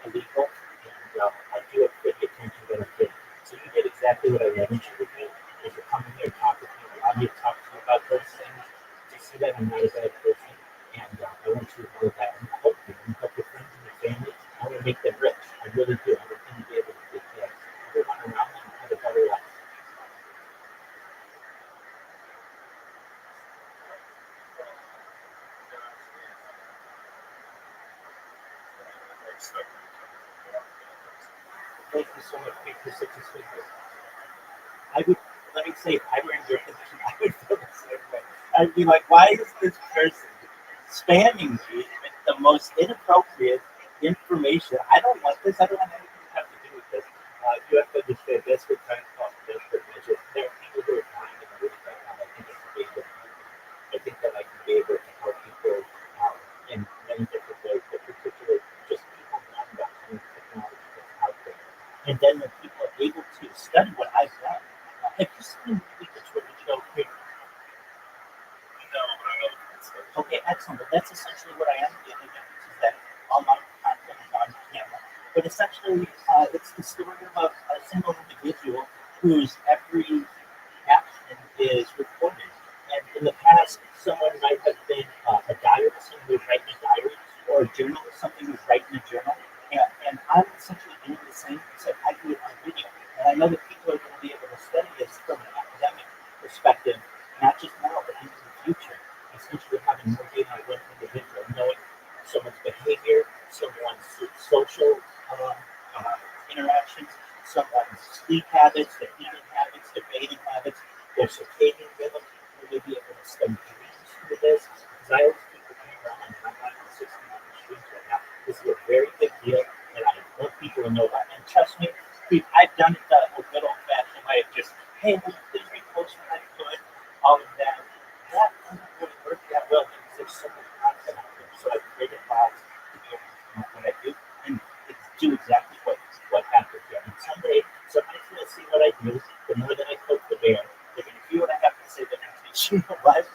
illegal, and I do appreciate the attention that I'm getting. So you did exactly what I wanted you to do, is to come in here and talk with me, allow me to talk to you about those things, to see that I'm not a bad person, and I want you to know that I'm helping you, I'm helping your friends and your family. I want to make them rich. I really do. I want them to be able to take care of everyone around them and have a better life. Thank you so much for such a sweet gift. I would, let me say, if I were in your position, I would feel the same way. I'd be like, why is this person spamming me with the most inappropriate information? I don't want this. I don't want anything to have to do with this. You have to understand desperate times call for desperate measures. There are people who are dying in the world right now. I think that I can be able to help people in many different ways, but particularly just people knowing about some of the technology that's out there. And then when people are able to study what I've done, have you seen the movie The Truman Show? Okay, excellent. But that's essentially what I am doing, which is that online content is on camera. But essentially, it's the story of a single individual whose every action is recorded. And in the past, someone might have been a diarist, someone who's writing a diary, or a journalist, something who's writing a journal. And I'm essentially doing the same, except I do it on video. And I know that people are going to be able to study this from an academic perspective, not just now, but into the future. Essentially having more data on one individual, knowing someone's behavior, someone's social interactions, someone's sleep habits, their eating habits, their bathing habits, their circadian rhythm. We may be able to study dreams through this. Because I always keep the camera on, and I'm on 60 different streams right now. This is a very big deal that I want people to know about. And trust me, I've done it a good old-fashioned way of just, hey, will you please repost when I could, all of that. That doesn't really work that well because there's so much content out there. So I created bots to be able to promote what I do and do exactly what happens here. And someday, somebody's going to see what I do. The more that I coach the you know what?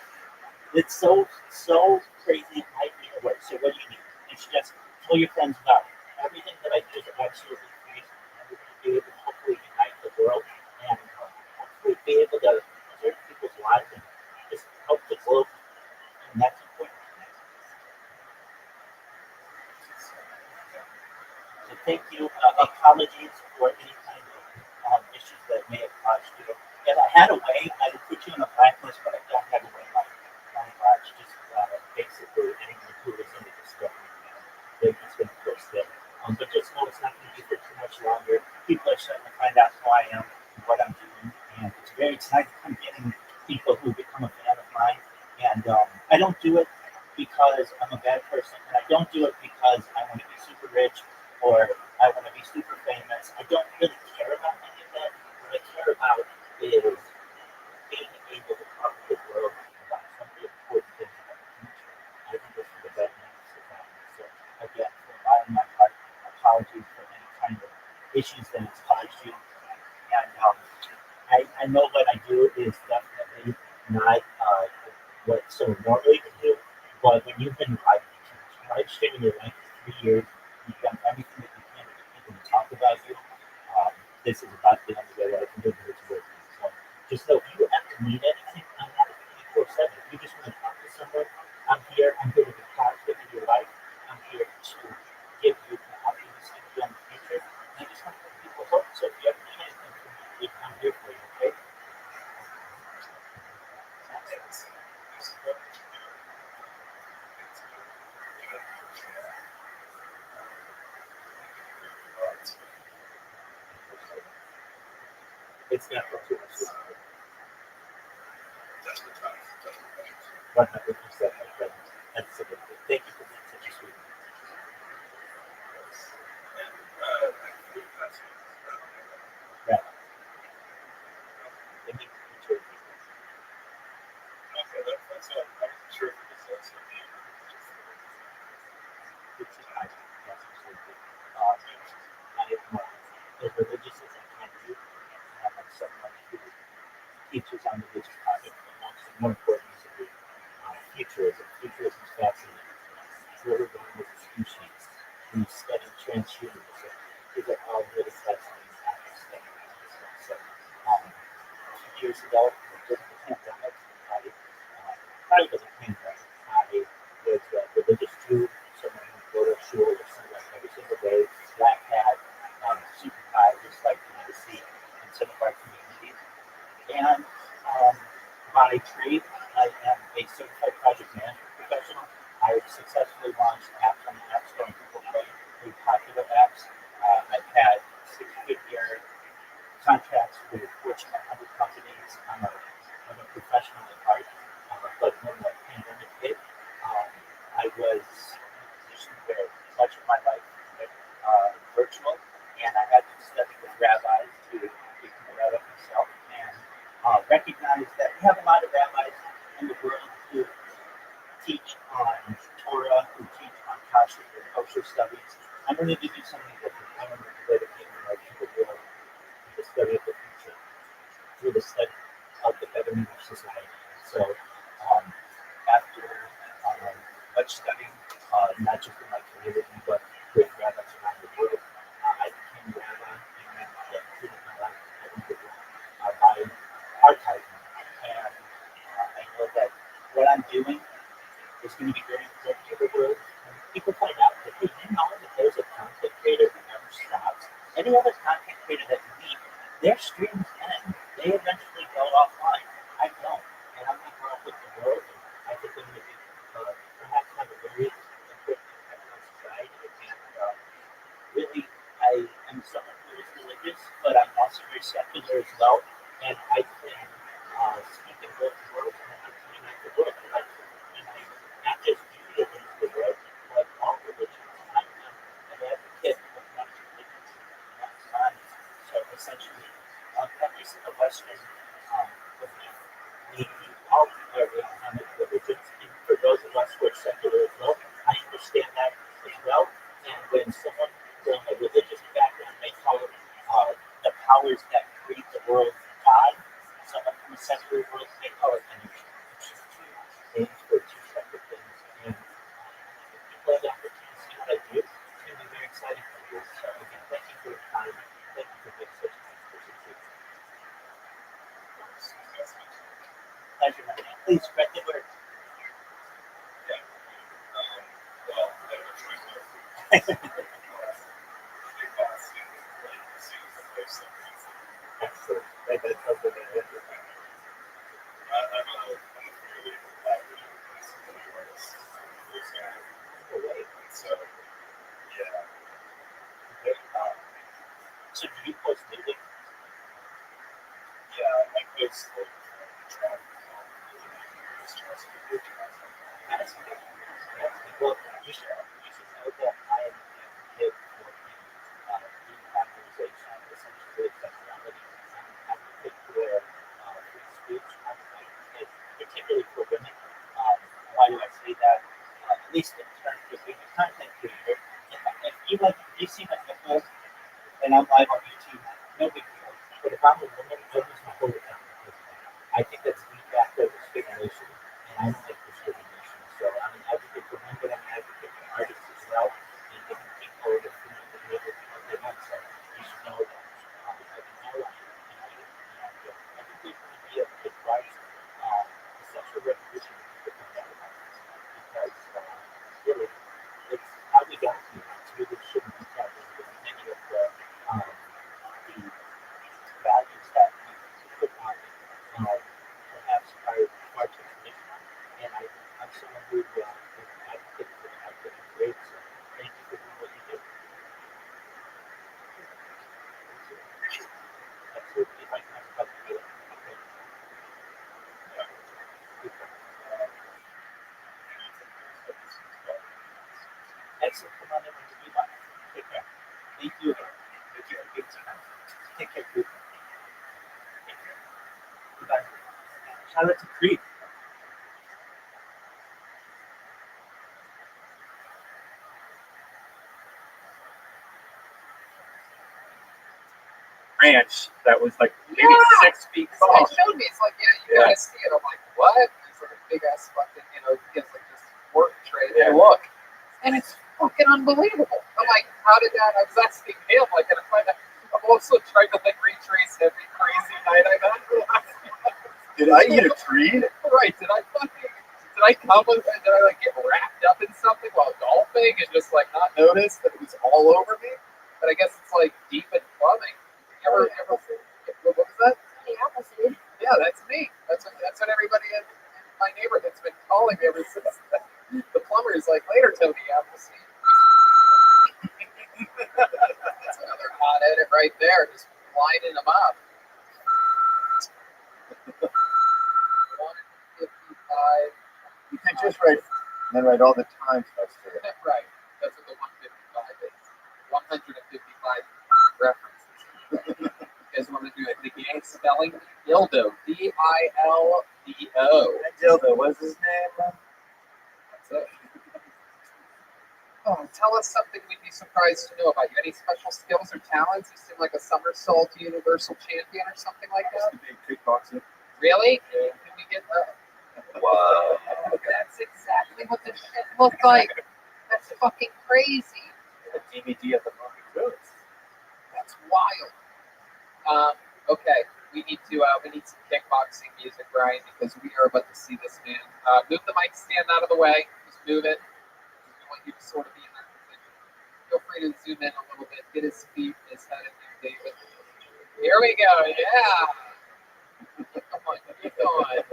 It's so crazy. I need to work. So what do you need? It's just tell your friends about it. Everything that I do is absolutely free. And we're going to be able to hopefully unite the world and hopefully be able to serve people's lives and just help the globe. And that's important. So thank you. Apologies for any kind of issues that may have caused you. If I had a way, I would put you on a blacklist, but I don't have a way. My watch just basically anyone who is in the discovery, they're just going to push them. But just know it's not going to be for too much longer. People are starting to find out who I am and what I'm doing, and it's very exciting. I'm getting people who become a fan of mine, and I don't do it because I'm a bad person, and I don't do it because I want to be super rich or I want to be super famous. I don't really care about any of that. What I care about is being able to talk to the world about some of the important things about the future. I think this is the betterment of society. So again, from the bottom of my heart, apologies for any kind of issues that it's caused you. And I know what I do is definitely not what someone normally would do, but when you've been live streaming your life for 3 years, you've done everything that you can to get people to talk about you. This is about the end of the way that I can do this work. So just know if you ever need anything, I'm not 24/7. If you just want to talk to someone, I'm here. I'm here to be positive in your life. I'm here to give you the optimistic young future. And I just want to give people hope. So if you ever need anything from me, I'm here for you, okay? It's not for too much longer. 100%, my friend. Absolutely. Thank you for being such a sweet. Right. They need to mature people. It's an idea. That's absolutely. I am as religious as I can be, and I'm someone who teaches on religious topics, but more importantly, futurism. Futurism is fascinating. Where we're going with the species. We study transhumanism. These are all really fascinating topics that we discuss. So, 2 years ago, during the pandemic, probably was a pandemic. I was a religious Jew, someone who go to shul or somewhere every single day, black hat, super high, just like you to see in some of our communities. And by trade, I am a certified project management professional. I successfully launched apps on the App Store and Google Play, very popular apps. I've had 6-figure contracts with Fortune 100 companies. I'm a professional at heart, but when the pandemic hit, I was in a position where much of my life went virtual, and I had to study with rabbis to become a rabbi myself, and recognize that we have a lot of rabbis in the world who teach on Torah, who teach on kosher studies. I'm going to give you something different. I'm going to dedicate my life to the world, the study of the future, through the study of the betterment of society. So after much studying, not just in my community, but with rabbis around the world, I became a rabbi and I dedicated my life to the world by archiving. And I know that what I'm doing is going to be very important to the world. And people point out that, hey, you know that there's a content creator who never stops. Any other content creator that you meet, their streams end. They eventually go offline. I don't. And I'm going to grow up with the world. And I think I'm going to be perhaps have a very important impact on society. And really, I am someone who is religious, but I'm also very secular as well. And I can speak in both worlds and I can unite the world. And I not just Judaism is the world, but all religions. I am an advocate of not religions, not science. So essentially, every single Western belief, we all are economic religions. And for those of us who are secular as well, I understand that as well. And when someone from a religious background may call it the powers that create the world God, someone from a secular world may call it energy. Please spread the word. Excellent. That's something that so do you post music? Well, you should know that I am a big for demonetization, essentially sexuality. I'm advocate for free speech. I'm advocate particularly for women. Why do I say that? At least in terms of being a content creator. If you see my videos and I'm live on YouTube, no big deal. But if I'm a woman, I lose my whole account. I think that's de facto discrimination, and I don't like discrimination. So I'm an advocate for men, but I'm an advocate for artists as well, and giving people the freedom to be able to do what they want. So you should know that I've been highlighted, and I think there's going to be a big rise a sexual revolution that comes out of this, because really, it's how we got here. It's really shouldn't be counted with many of the values that we put on it. Perhaps are too traditional, and I'm someone who advocates for the fact that I'm great. So thank you for doing what you do. Absolutely, if I can have a couple of minutes. Okay. Excellent. Come on in and be back. Take care. Thank you again. Take care. Good time. Take care. Good. Take care. Goodbye. Shout out to Creed. Branch that was like maybe Yeah. 6 feet So tall. he showed me. It's like, yeah, you gotta see it. I'm like, what? It's like a big ass fucking, he has like this work tray there. Look, and it's fucking unbelievable. I'm like, how did that? I was asking him, like, and I'm also trying to like retrace every crazy night I got. Did I eat a tree? Right? Did I come with it? Did I like get wrapped up in something while golfing and just like not notice that it was all over me? But I guess it's like deep in plumbing. Ever what was that? The apple seed. Yeah, that's me. That's what everybody in my neighborhood's been calling me ever since. The plumber's like, later, Tony Appleseed. That's another hot edit right there, just lining them up. 155. You can just write and then write all the time stuff to it. Right. That's what the 155 is. 155 references. You guys want to do it? The gang spelling? Dildo. D-I-L-D-O. That dildo, what's his name? That's it. Oh, tell us something we'd be surprised to know about you. Any special skills or talents? You seem like a somersault universal champion or something like that. Big kickboxing. Really? Can we get that? Whoa. That's exactly what this shit looked like. That's fucking crazy. The DVD of the movie. That's wild. Okay, we need some kickboxing music, Brian, because we are about to see this man. Move the mic stand out of the way. Just move it. We want you to sort of be in that position. Feel free to zoom in a little bit. Get his feet, his head in there, David. Here we go. Yeah. Come on, keep going.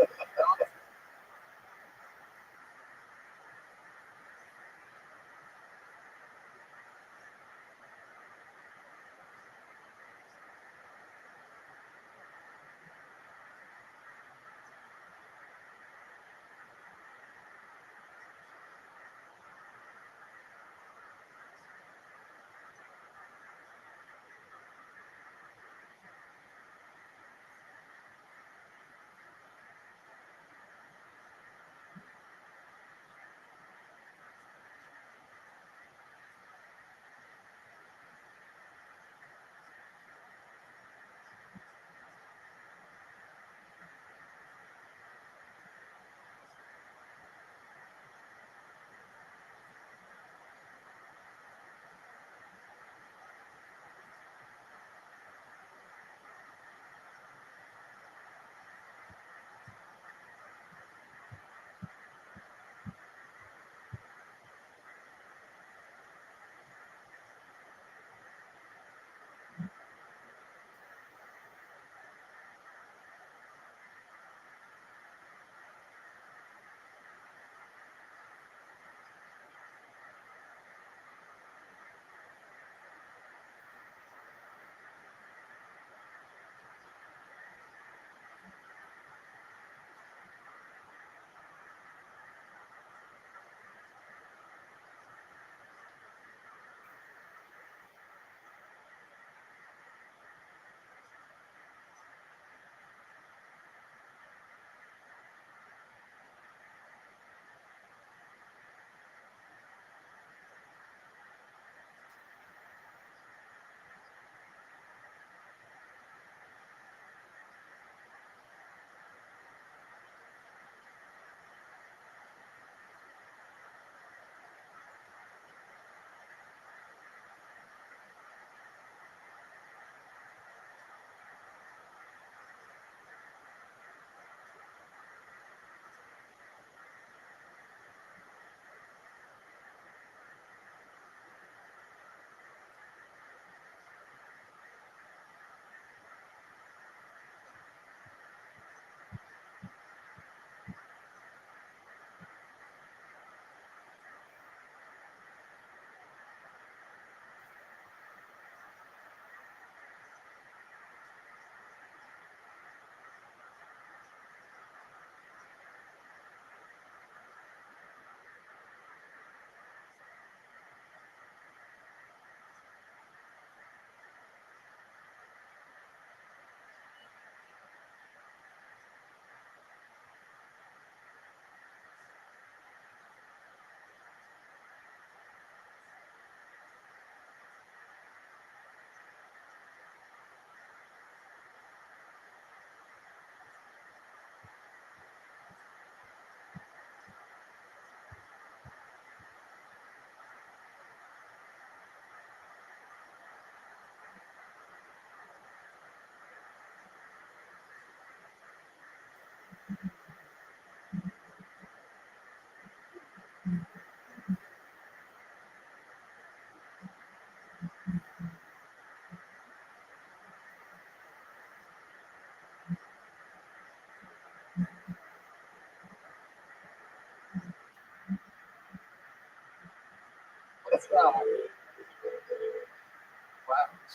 What's wow,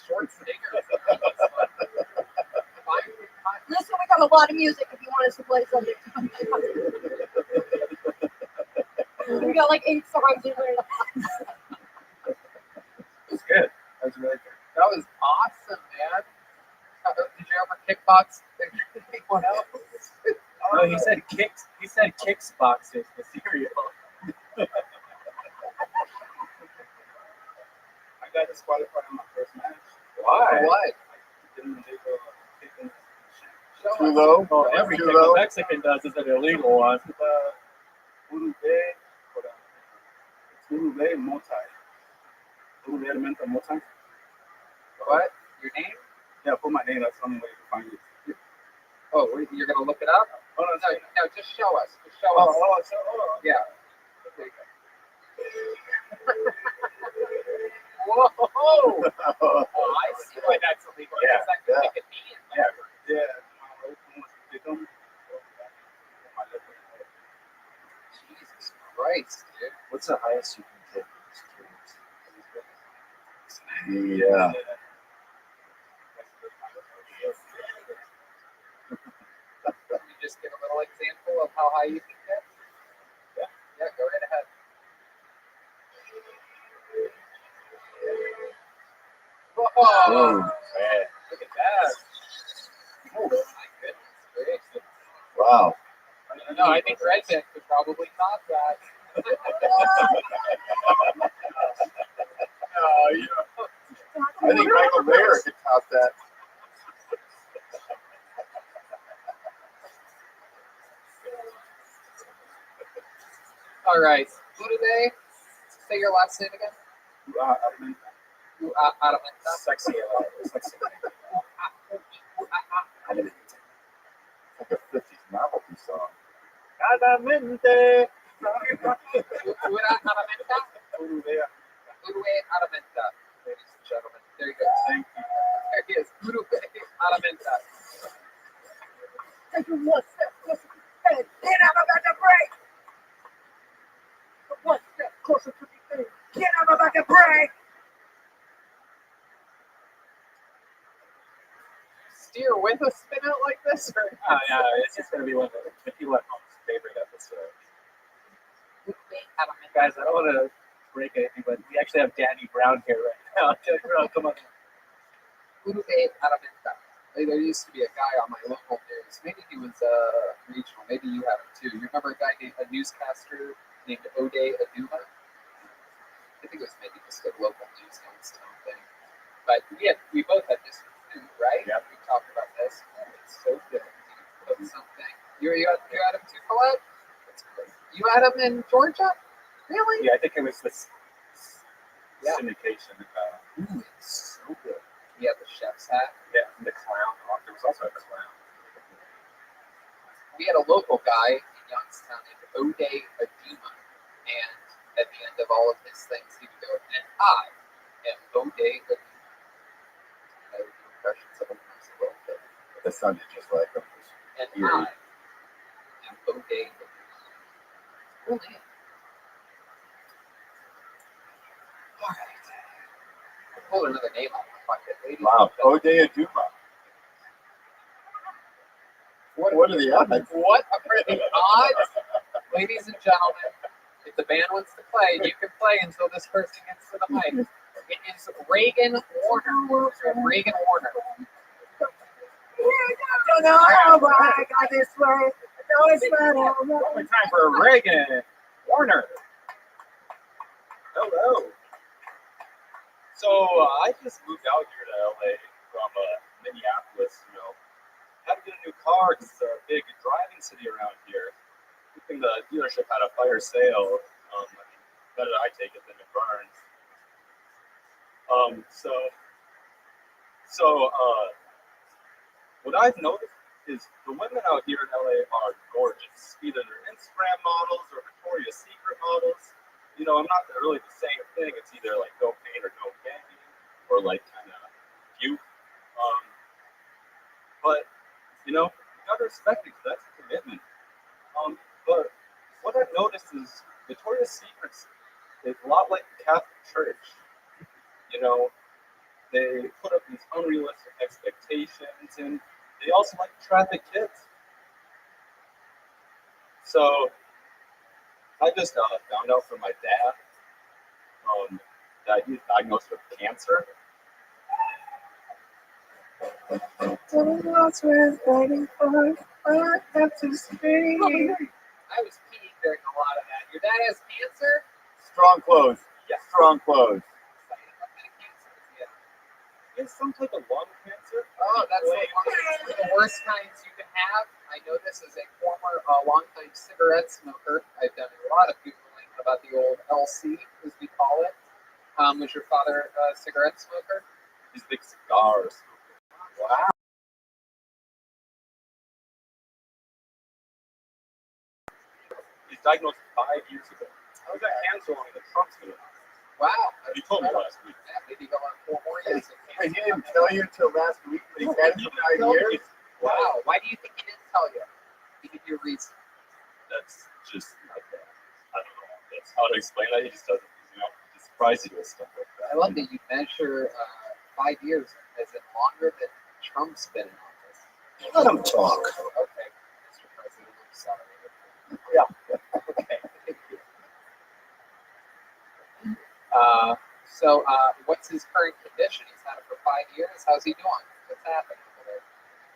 short singers. Listen, we got a lot of music if you want us to play something. We got like 8 songs in there. It's good. That's really good. That was awesome, man. Did you ever kickbox anyone else? No, he said kicks. He said kicks boxes. The cereal. I got disqualified in my first match. Why? For what? Didn't they go kicking Show too us. low? Oh, everything Too low? a Mexican does is an illegal one. Urube Motai. Urube Elementa Motai. What? Your name? Yeah, put my name. That's the only way to find it. Oh, you're gonna look it up? Oh, No, just show us. Just show oh, us. oh. Yeah. There you go. Whoa! Oh, I see why that's illegal. Yeah, It's like a convenience. Yeah. Jesus Christ, dude. What's the highest you can take? Yeah. Can you just give a little example of how high you can get? Yeah, go right ahead. Whoa! Man. Look at that. Oh, my goodness gracious. Wow. No, I think Redneck could probably top that. No, you I think Michael Mayer could top that. All right. Who do they? Say your last name again. Aramenta. Sexy. Sexy. Like a 50s novelty song. Claramente. Aramenta. Urue Aramenta. Ladies and gentlemen. There you go. Thank you. There he is. Urue Aramenta. Take it 1 step closer to the finish. Then I'm about to break. 1 step closer to the finish. Then I'm about to break. Steer with a spin out like this? Or? Oh, yeah, it's just gonna be one of the people at home's favorite episodes. Guys, I don't want to break anything, but we actually have Danny Brown here right now. Come on. Urue Aramenta. There used to be a guy on my local news. Maybe he was regional. Maybe you have him too. You remember a newscaster named Ode Aduma? I think it was maybe just a local news Youngstown thing. But we both had this food, right? Yeah. We talked about this. Oh, it's so good. You cook something. You had him too, Colette? That's great. You had him in Georgia? Really? Yeah, I think it was this Yeah. syndication. Ooh, it's so good. He had the chef's hat. Yeah, the clown. There was also a clown. We had a local guy in Youngstown named Ode Aduma, and at the end of all of his things, he would go, and I am Ode Aduma. I would do impressions of him when I was a little kid. That sounded just like him. And Eerie. I am Ode Aduma. Cool name. All right. I'll pull another name out of my pocket. Ladies Wow. and gentlemen. Ode Aduma. What are the odds? What are the odds? Ladies and gentlemen, if the band wants to play, you can play until this person gets to the mic. It is Reagan Warner. Reagan Warner. Don't know how I got this way. No, it's not all right. Only time for Reagan Warner. Hello. So I just moved out here to LA from Minneapolis. Had to get a new car because it's a big driving city around here. I think the dealership had a fire sale. Better I take it than it burns. What I've noticed is the women out here in LA are that's a commitment. But what I've noticed is Victoria's Secrets is a lot like the Catholic Church. You know, they put up these unrealistic expectations, and they also like to traffic kids. So I just found out from my dad that he's diagnosed with cancer. I was peeing during a lot of that. Your dad has cancer? Strong clothes. Yeah, strong clothes. What kind of cancer is he have? He has some type of lung cancer. Oh, that's one of the worst kinds you can have. I know this as a former, longtime cigarette smoker. I've done a lot of Googling about the old LC, as we call it. Was your father a cigarette smoker? He's big cigars. Wow. He's diagnosed 5 years ago. I got cancer on the Trump's gonna. Wow. He told me last week. Yeah, maybe he'll have 4 more years of He cancer. didn't tell you until last week that he's had it for 5 years. Wow. Why do you think he didn't tell you? He gave you a reason. That's just like that. I don't know. That's how to explain that. He just doesn't, just surprise you with stuff like that. I love that you measure 5 years as in longer than Trump's been in office. Let him talk. Okay, Mr. President, I'm sorry. Yeah. Okay, thank you. What's his current condition? He's had it for 5 years. How's he doing? What's happening over there?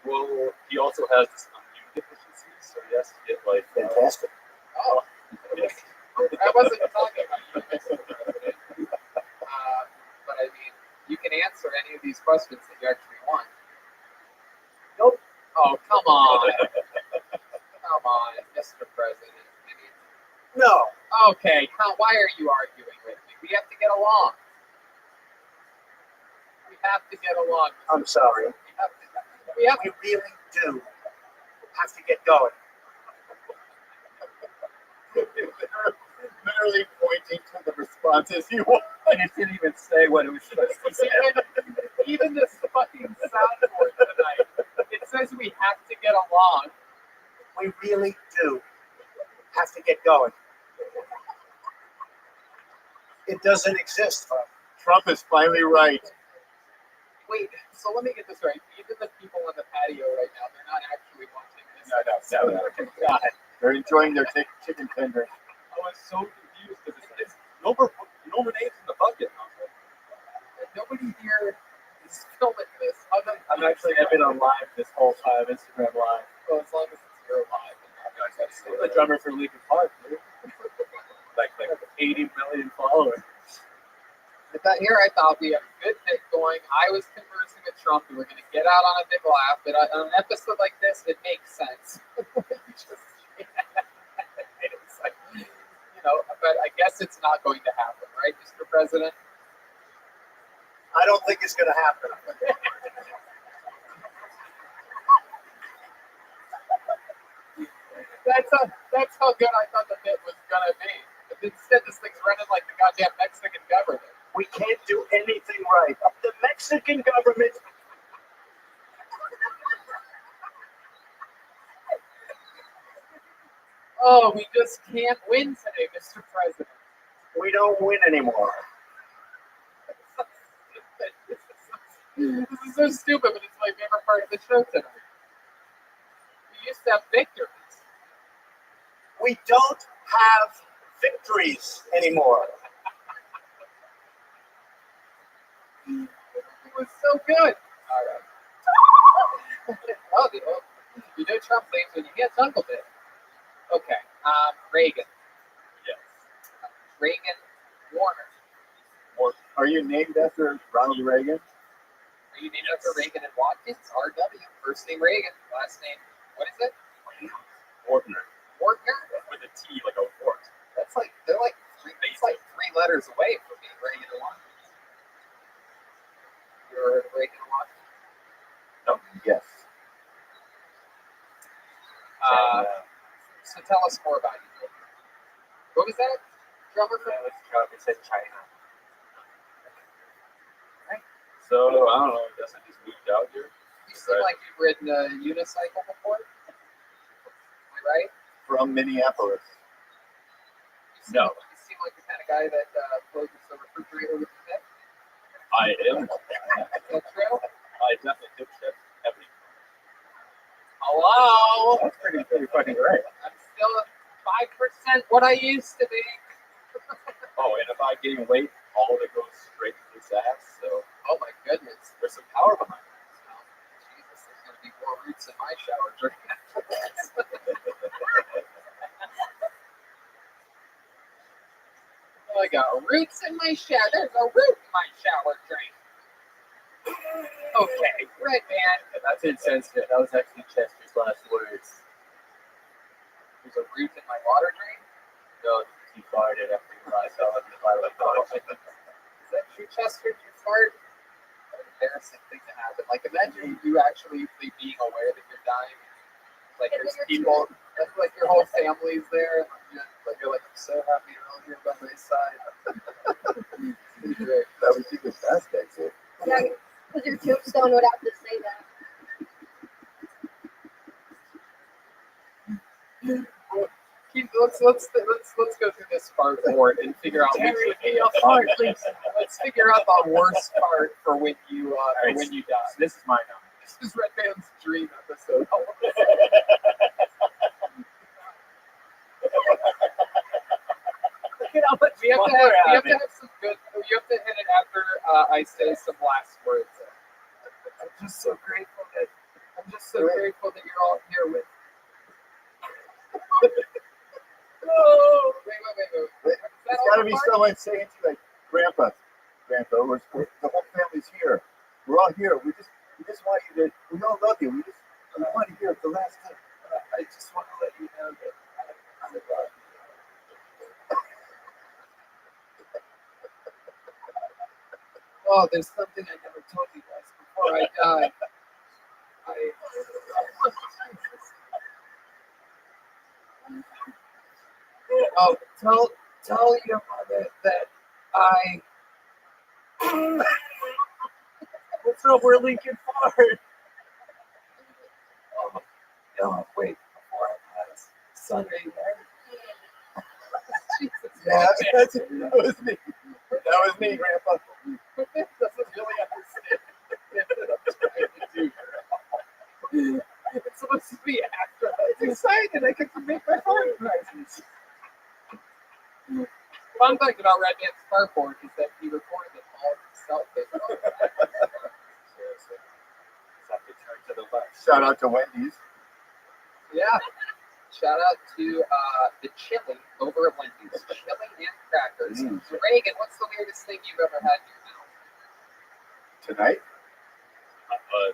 Well, he also has this immune deficiency, so he has to get like. Fantastic. Oh, Yes. I wasn't talking about you, Mr. President. But I mean, you can answer any of these questions that you actually want. Nope. Oh, come on. Come on, Mr. President. I mean, No. okay, why are you arguing with me? We have to get along. We have to get along. I'm sorry. We have We really do have to get going. Literally pointing to the responses he wants. And he didn't even say what it was supposed to say. even this fucking soundboard tonight. It says we have to get along. We really do have to get going. It doesn't exist. Trump is finally right. Wait, so let me get this right. Even the people on the patio right now, they're not actually watching this. No. God. They're enjoying their chicken tenders. I was so confused because it's no names in the bucket. And nobody here is filming this. I've been on live this whole time, Instagram live. Well, as long as it's your live. I'm the drummer for Linkin Park, dude. like 80 million followers. I thought we had a good bit going. I was conversing with Trump, and we're going to get out on a big laugh. But on an episode like this, it makes sense. It's like, but I guess it's not going to happen, right, Mr. President? I don't think it's going to happen. That's how good I thought the bit was going to be. But instead, this thing's running like the goddamn Mexican government. We can't do anything right. The Mexican government. Oh, we just can't win today, Mr. President. We don't win anymore. This is so stupid, but it's my favorite part of the show tonight. We used to have victories. We don't have victories anymore. It was so good. All right. Trump claims when you get Uncle Bit. Okay. Reagan. Yes. Reagan Warner. Are you named after Ronald Reagan? Are you named after Reagan and Watkins? RW. First name Reagan. Last name, what is it? Ortner. Ortner? With a T, like a fort. It's like three letters away from being Reagan and Watkins. You ever heard of Reagan and Watkins? No. Yes. So tell us more about you. What was that? Drummer from? It said China. So, I don't know, I guess I just moved out here. You seem like you've ridden a unicycle before. right? From Minneapolis. No, You seem like the kind of guy that closes the refrigerator with a tip. I am. Is that true? I definitely dip chip everything. Hello? That's pretty fucking great. I'm still at 5% what I used to be. Oh, and if I gain weight, all of it goes straight to this ass. So Oh my goodness. there's some power behind it. Jesus, there's going to be more roots in my shower drink after this. Oh, I got roots in my shower. There's a root in my shower drink. Okay, Red Man. That's insensitive. That was actually Chester's last words. There's a root in my water drink. No, he farted after he realized how unviolent it was. Is that true, Chester? Did you fart? What an embarrassing thing to happen. Like, imagine you actually being aware that you're dying. Like, there's people, like your whole family's there. But you're like, I'm so happy you're all here by my side. Great. That would be the best exit. Yeah, because your tombstone would have to say that. Let's go through this part more and figure out let's figure out the worst part for when you die. This is my number. This is Red Man's dream episode. Look at how much We have fun to have, we're we have to having. have some good. You have to hit it after I say some last words. I'm just so grateful that you're all here with. Oh, wait. It's got to be someone saying to you, like, Grandpa, the whole family's here. We're all here. We just want you to. We all love you. We want to hear it the last time. I just want to let you know that I love you. Oh, there's something I never told you guys before I die. Oh, tell your mother that I. What's up? We're Lincoln Park. No, wait, before I pass. Sunday night. Jesus, Yeah, man. that was me. That was me, Grandpa. This doesn't really understand what I'm trying to do. It's supposed to be after. It's exciting. I get to make my phone noises. Fun fact about Red Man's carport is that he recorded it all himself. Seriously. Just have to turn to the left. Shout out to Wendy's. Yeah. Shout out to the chili over at Wendy's. Chili and crackers. Reagan, what's the weirdest thing you've ever had in your mouth? Tonight?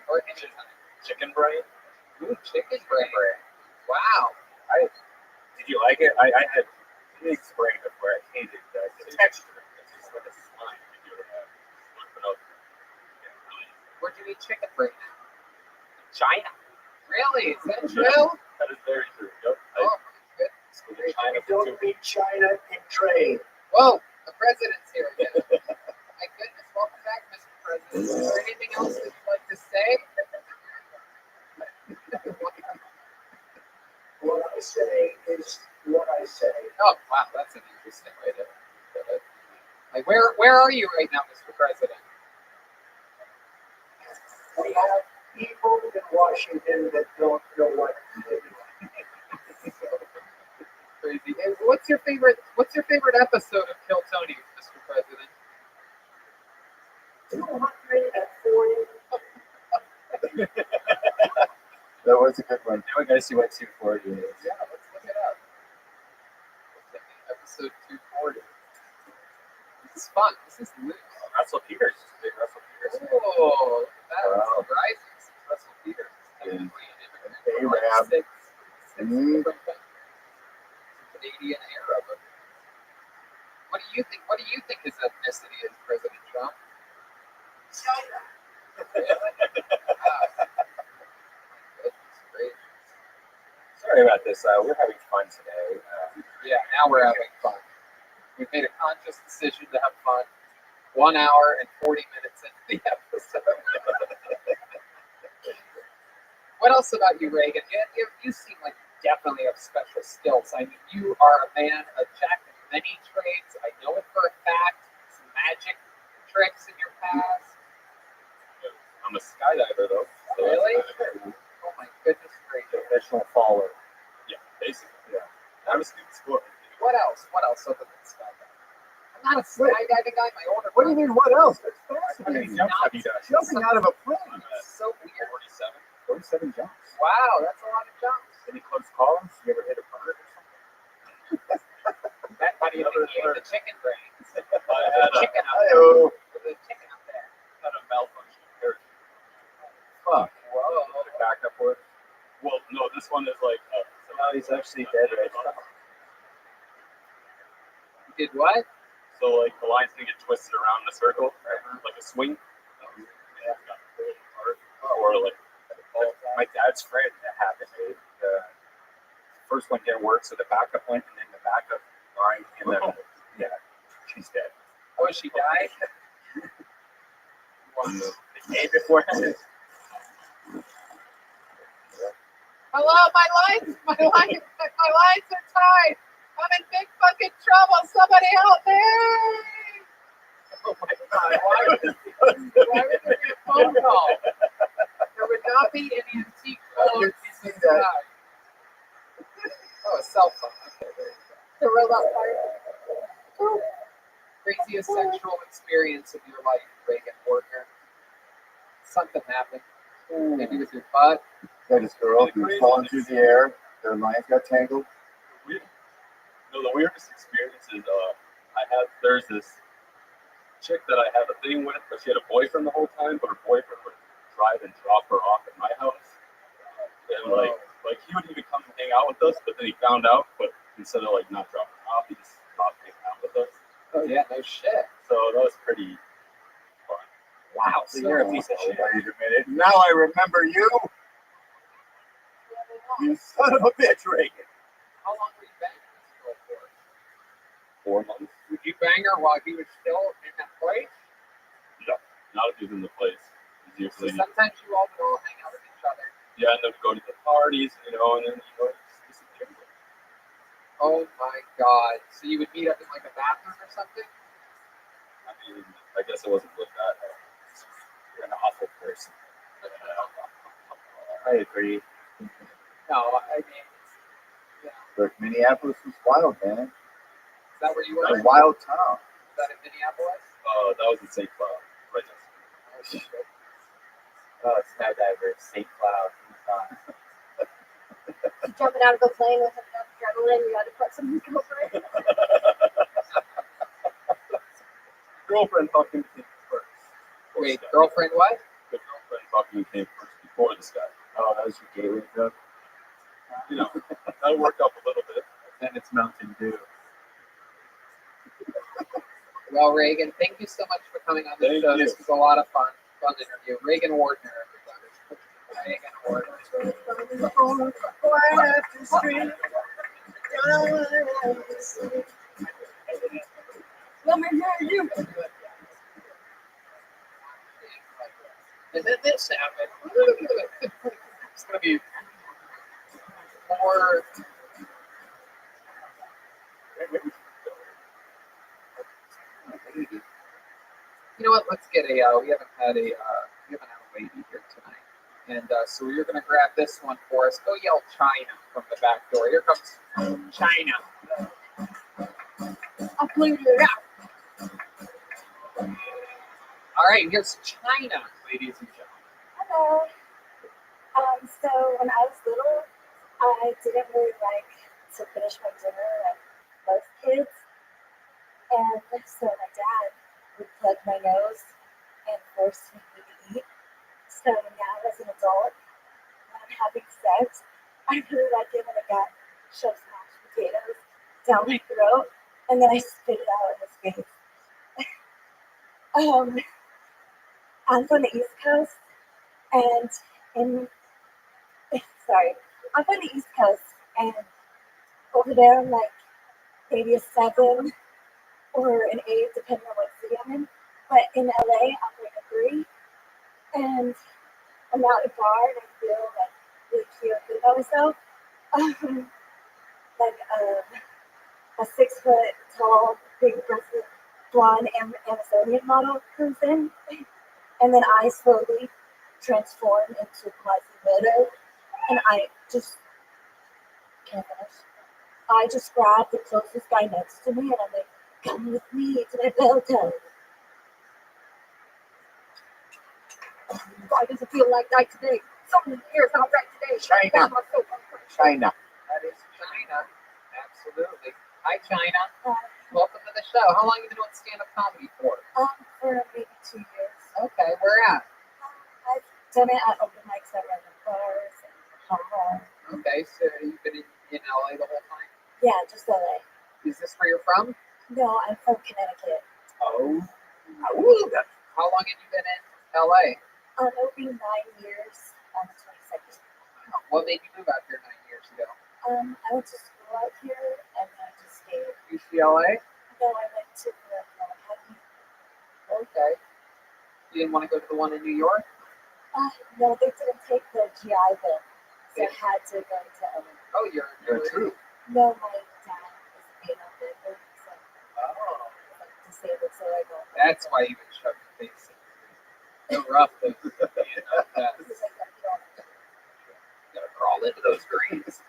Or anytime? Chicken brain. Ooh, chicken brain. Wow. Did you like it? I had pig brain before. I hated the texture. It's just like a slime. If you ever had one. Where'd you eat chicken brain at? China. Really? Is that true? That is very true. Yep. Oh, my goodness. China Don't beat China in trade. Whoa, the president's here again. My goodness, welcome back, Mr. President. Is there anything else that you'd like to say? What I say is what I say. Oh, wow, that's an interesting way to put it. Like, where are you right now, Mr. President? We have people in Washington that don't know what to do. Crazy. And what's your favorite episode of Kill Tony, Mr. President? 240. That was a good one. Now we gotta see what 240 is. Yeah, let's look it up. Episode 240. This is fun. This is loose. Russell Peters. Big Russell Peters. Oh, that was Wow. surprising. Russell Peters. Yeah. A-Rab. Mhm. Canadian era. But what do you think? What do you think his ethnicity is, President Trump? China. Great. Sorry about this. We're having fun today. Yeah, now we're having fun. We've made a conscious decision to have fun. 1 hour and 40 minutes into the episode. What else about you, Reagan? You seem like definitely have special skills. I mean, you are a man, a jack of many trades. I know it for a fact. Some magic tricks in your past. I'm a skydiver though. So Really? that's kinda cool. Oh my goodness gracious. Professional faller. Yeah, basically. Yeah. I was student sport. What else? What else other than skydiving? I'm not a skydiving guy. My older What do you mean, what else? That's How many fascinating. jumps have you done? Jumping out of a plane. So weird. 47. 47 jumps. Wow, that's a lot of jumps. Any close calls? You ever hit a bird or something? How do you think you ate the chicken brains? I had a, Chicken out there. Hi-yo. The chicken out there. had a malfunction parachute. Fuck. Whoa. Back up with. Well, no, this one is like. So now he's actually dead right now. You did what? So like the lines didn't get twisted around in a circle, like a swing. Yeah. Or like my dad's friend that happened. The first one didn't work, so the backup went, and then the backup line, and then yeah, she's dead. Oh, she died? The day before. Hello, my lines are tied. I'm in big fucking trouble. Somebody help me! Oh my god, why would there be a phone call? There would not be any antique phones in the sky. Oh, a cell phone. Okay, there you go. The robot part. Craziest sexual experience of your life, Reagan Wardner. Something happened. Maybe with your butt. Got this girl who was falling through the air. Their lines got tangled. No, the weirdest experience is there's this chick that I have a thing with, but she had a boyfriend the whole time, but her boyfriend would drive and drop her off at my house. And like he would even come and hang out with us, but then he found out, but instead of like not dropping her off, he just stopped hanging out with us. Oh yeah, no shit. So that was pretty fun. Wow, So you're a piece of shit. Wait a minute. Now I remember you. You son of a bitch, Reagan. How long were you banging this girl for? 4 months. Would you bang her while he was still in that place? No, not if he's in the place. He's So usually sometimes you all would all hang out with each other. and then go to the parties, and then just disappear. Oh my god. So you would meet up in like a bathroom or something? I mean, I guess it wasn't with that. You're an awful person. I agree. No, I mean, yeah. Look, Minneapolis was wild, man. Is that where you were? A wild town. Is that in Minneapolis? That was in St. Cloud, right next to me. Oh, skydiver, St. Cloud. Jumping out of a plane with enough adrenaline, you had to put some over it. Girlfriend fucking came first. Wait, girlfriend what? The girlfriend fucking came first before this guy. Oh, that was your gateway drug? You know, that'll work up a little bit. Then it's Mountain Dew. Well, Reagan, thank you so much for coming on the Thank show. you. This was a lot of fun. Fun interview. Reagan Wardner, everybody. Reagan Wardner. Let me hear you. And then this happened. It's going to be more. You know what? Let's get a. We haven't had a lady here tonight, and so you're going to grab this one for us. Go yell China from the back door. Here comes China. I'll clear it out. All right, here's China, ladies and gentlemen. Hello. So when I was little, I didn't really like to finish my dinner like most kids. And so my dad would plug my nose and force me to eat. So now as an adult, when I'm having sex, I really like it when a guy shoves mashed potatoes down my throat and then I spit it out in his face. I'm from the East Coast, and I'm from the East Coast, and over there I'm like maybe a 7 or an 8, depending on what city I'm in. But in LA, I'm like a 3, and I'm out at a bar, and I feel like really cute, good about myself. like a 6 foot tall, big breasted, blonde Amazonian model comes in, and then I slowly transform into Quasimodo, and I just can't finish. I just grab the closest guy next to me, and I'm like, "Come with me to my hotel." Why does it feel like night today? Something here is not right today. China. China. That is China. Absolutely. Hi, China. Welcome to the show. How long have you been doing stand-up comedy for? For maybe 2 years. Okay, where at? I've done it at open mics at random bars and Hong. Okay, so you've been in LA the whole time? Yeah, just LA. Is this where you're from? No, I'm from Connecticut. Oh. How long have you been in LA? It'll be 9 years on the 22nd. What made you move out here 9 years ago? I went to school out here and then I just stayed. UCLA? No, I went to the Academy. Okay. You didn't want to go to the one in New York? No, they didn't take the GI bill, so I had to go to LA. Oh, you're true. No, my dad is a pain on member, so Oh. I'm disabled, so I don't. That's why you would shove your face in. So rough those Vietnam tests. Gotta crawl into those greens.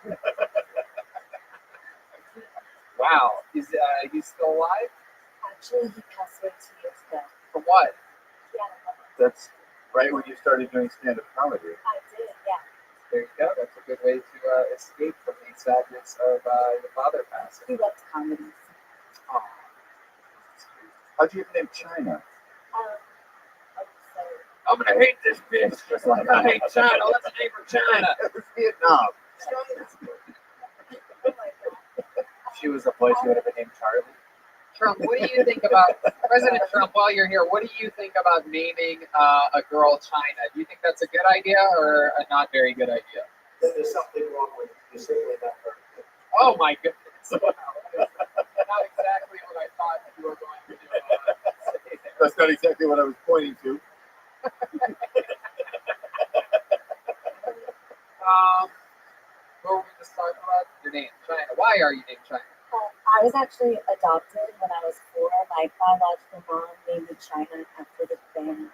Wow. Is he still alive? Actually, he passed away 2 years ago. For what? Yeah, That's right when you started doing stand-up comedy. I did, yeah. There you go. That's a good way to escape from the sadness of your father passing. He loved comedy. Oh. How'd you get the name China? So I'm gonna hate this bitch just like I hate China. Let's name her China. It was Vietnam. She was a boy, she would have been named Charlie. Trump, what do you think about President Trump? While you're here, what do you think about naming a girl China? Do you think that's a good idea or a not very good idea? Then there's something wrong with it. You're simply not her. Oh my goodness! Wow. Not exactly what I thought you were going to do. That's not exactly what I was pointing to. What were we just talking about? Your name, China. Why are you named China? I was actually adopted when I was 4. My biological mom named me China after the band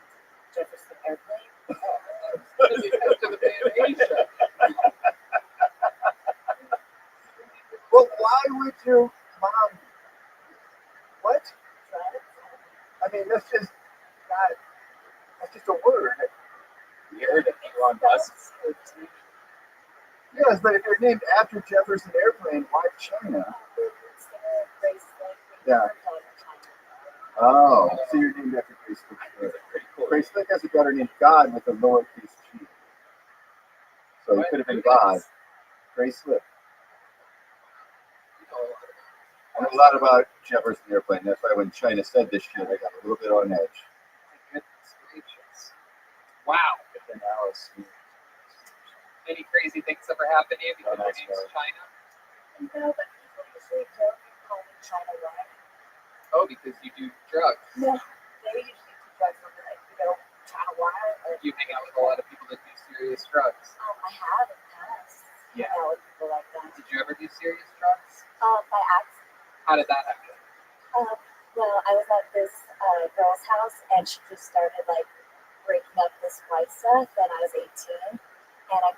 Jefferson Airplane. After the band Asia. Well, why would your mom? What? I mean, that's just not. That's just a word. You heard of Elon Musk? Yes, but if you're named after Jefferson Airplane, why China? Yeah. Oh, so you're named after Grace Slick. Grace Slick has a daughter named God with a lowercase g. So it could have been God. Grace Slick. I know a lot about Jefferson Airplane. That's why when China said this shit, I got a little bit on edge. Goodness gracious. Wow. Any crazy things ever happened to you because your name's China? No, but people usually don't call me China White. Oh, because you do drugs. No, they usually do drugs when they're like, China White. Or, You hang out with a lot of people that do serious drugs. I have in the past. Yeah. Hang out with people like that. Did you ever do serious drugs? By accident. How did that happen? Well, I was at this girl's house, and she just started like breaking up this white stuff, and I was 18, and I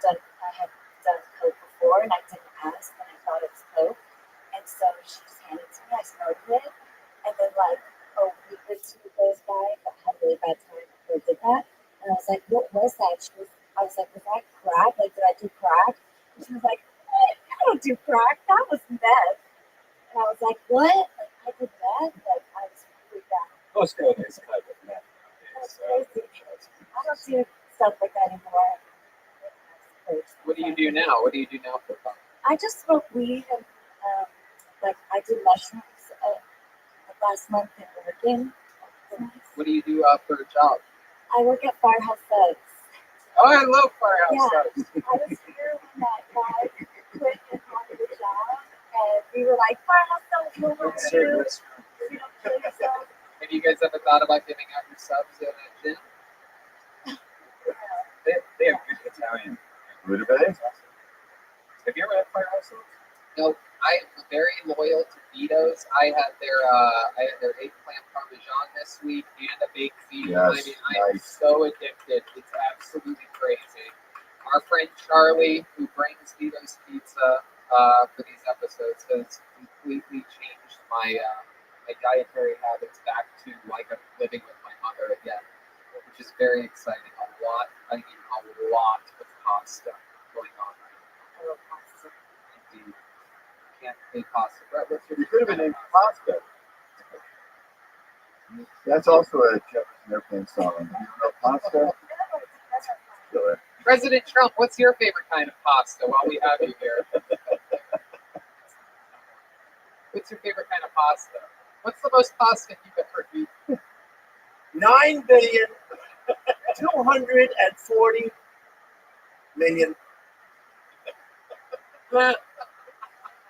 had done coke before, and I didn't ask, and I thought it was coke, and so she just handed it to me. I snorted it, and then like a week or 2 goes by, I had a really bad time before I did that, and I was like, "What was that?" I was like, "Was that crack? Like, did I do crack?" And she was like, "What? I don't do crack. That was meth." And I was like, "What? Like, I did meth?" Like, I was freaked out. Most girls is kind of meth. That's crazy. I don't do stuff like that anymore. What do you do now? What do you do now for fun? I just smoke weed and like I did mushrooms last month in Oregon. What do you do for a job? I work at Firehouse Subs. Oh, I love Firehouse Yeah. Subs. I was here when that guy quit and wanted a job, and we were like, Firehouse Subs, we'll work with you. You don't kill yourself. Have you guys ever thought about giving out your subs at a gym? They have good Italian. Rutabaga? Have you ever had Firehouse Subs? No, I am very loyal to Vito's. I had their eggplant parmesan this week and a baked ziti. I Yes, mean, I am nice. so addicted. It's absolutely crazy. Our friend Charlie, who brings Vito's Pizza for these episodes, has completely changed my my dietary habits back to like I'm living with my mother again, which is very exciting. A lot of pasta going on right now. Indeed. Can't make pasta. Brett, what's your You could have been named Pasta. That's also a Jefferson Airplane song. You know Pasta? Killer. President Trump, what's your favorite kind of pasta while we have you here? What's your favorite kind of pasta? What's the most pasta you've ever eaten? 9,240,000,000.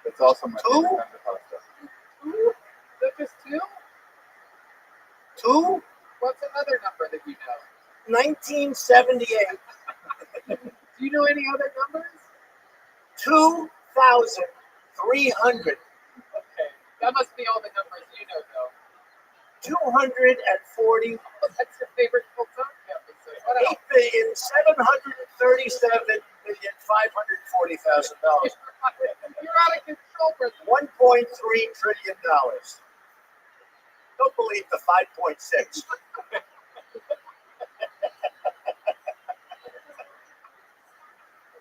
It's also my favorite kind of pasta. Two? Is that just two? Two? What's another number that you know? 1978. Do you know any other numbers? 2,300. Okay. That must be all the numbers you know, though. 240. That's your favorite Coltoni episode. What else? 8,737,540,000. You're out of control, President. $1.3 trillion. Don't believe the 5.6.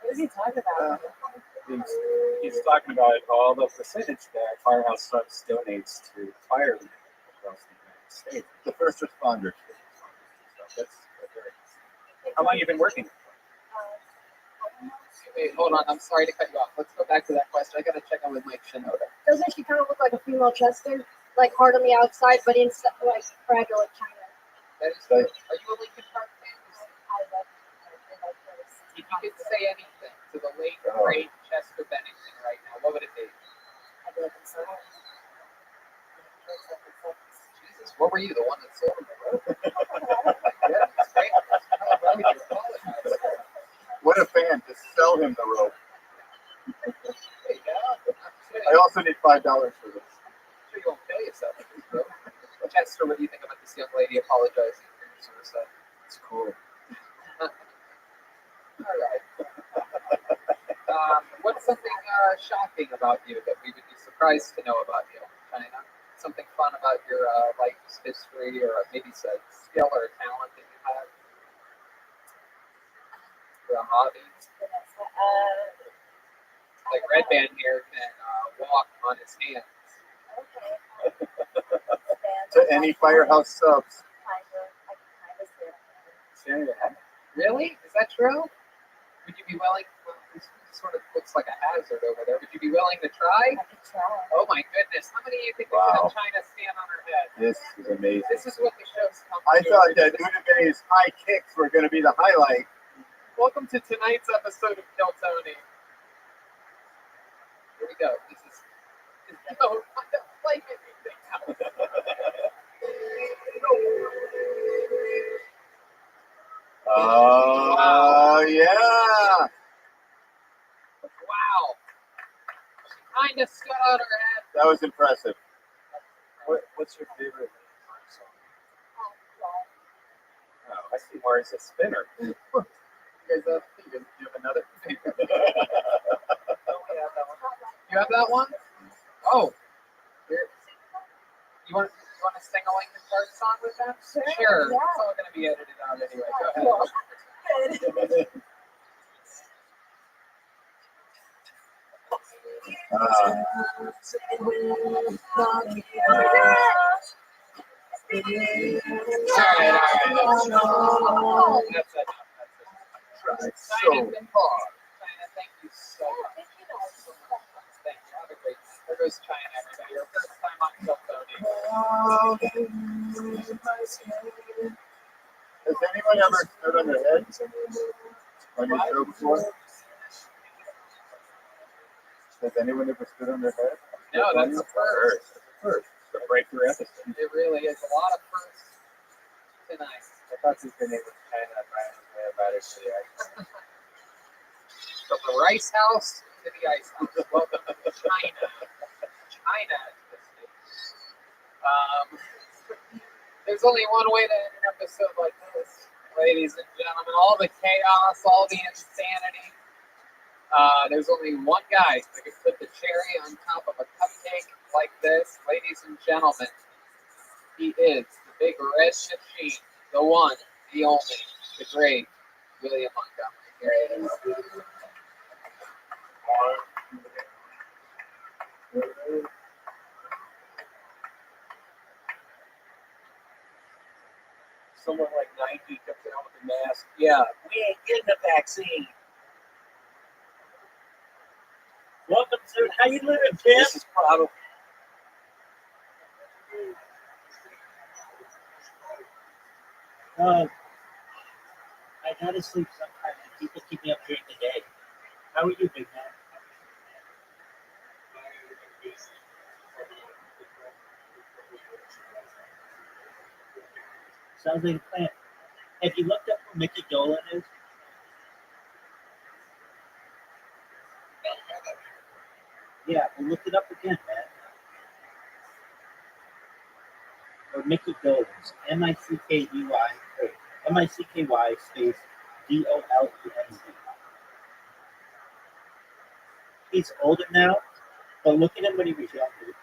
What is he talking about? He's talking about all the percentage that Firehouse Subs donates to firemen across the United States. The first responders. That's very. How long have you been working? Wait, hold on. I'm sorry to cut you off. Let's go back to that question. I gotta check on with Mike Shinoda. Doesn't she kind of look like a female Chester? Like hard on the outside, but inside like fragile like China. That is good. Are you a Lincoln Park fan? If you could say anything to the late great Chester Bennington right now, what would it be? Jesus, what were you, the one that sold him the rope? Yeah, that's great. Why would you apologize? What a fan to sell him the rope. Hey, yeah. I also need $5 for this. Sure you won't kill yourself with this rope. Chester, what do you think about this young lady apologizing for your suicide? It's cool. All right. What's something shocking about you that we would be surprised to know about you, China? Something fun about your life's history, or maybe a skill or a talent that you have, or a hobby? Like Red Band here can walk on his hands. To any Firehouse Subs. Really? Is that true? Would you be willing? This sort of looks like a hazard over there. Would you be willing to try? I could try. Oh my goodness! How many do you think we could have China stand on her head? This is amazing. This is what the show's come I to. thought that Udabay's high kicks were going to be the highlight. Welcome to tonight's episode of Kill Tony. Here we go. This is no, I'm not like anything else. Oh, yeah. Wow. She kind of stood on her head. That was impressive. What's your favorite song? Oh, I see more as a spinner. You guys have another favorite? You have that one? Oh. Here. You want to sing a Linkin Park song with them? Sure. Yeah. It's all going to be edited out anyway. Go ahead. That's enough. China, thank you so much. Thank you. Have a great night. There goes China, everybody. Our first time on Kill Tony. Has anyone ever stood on their head on your show before? Has anyone ever stood on their head? No, that's the first. First. The breakthrough episode. It really is. A lot of firsts tonight. I thought his name was China. Brian was way about it today. From the Rice House to the Ice House. Welcome to China. China to the States. There's only one way to end an episode like this, ladies and gentlemen. All the chaos, all the insanity. There's only one guy that can put the cherry on top of a cupcake like this. Ladies and gentlemen, he is the big red machine, the one, the only, the great William Montgomery. Here it is. Someone like Nike comes out with a mask. Yeah, we ain't getting the vaccine. Welcome to how you living, Tim? This is probably. I gotta sleep sometimes, and people keep me up during the day. How are you, big man? Sounds like a plan. Have you looked up who Mickey Dolan is? Yeah, well, look it up again, man. Or Mickey Dolenz, M-I-C-K-Y space D-O-L-E-N-Z. He's older now, but look at him when he was younger.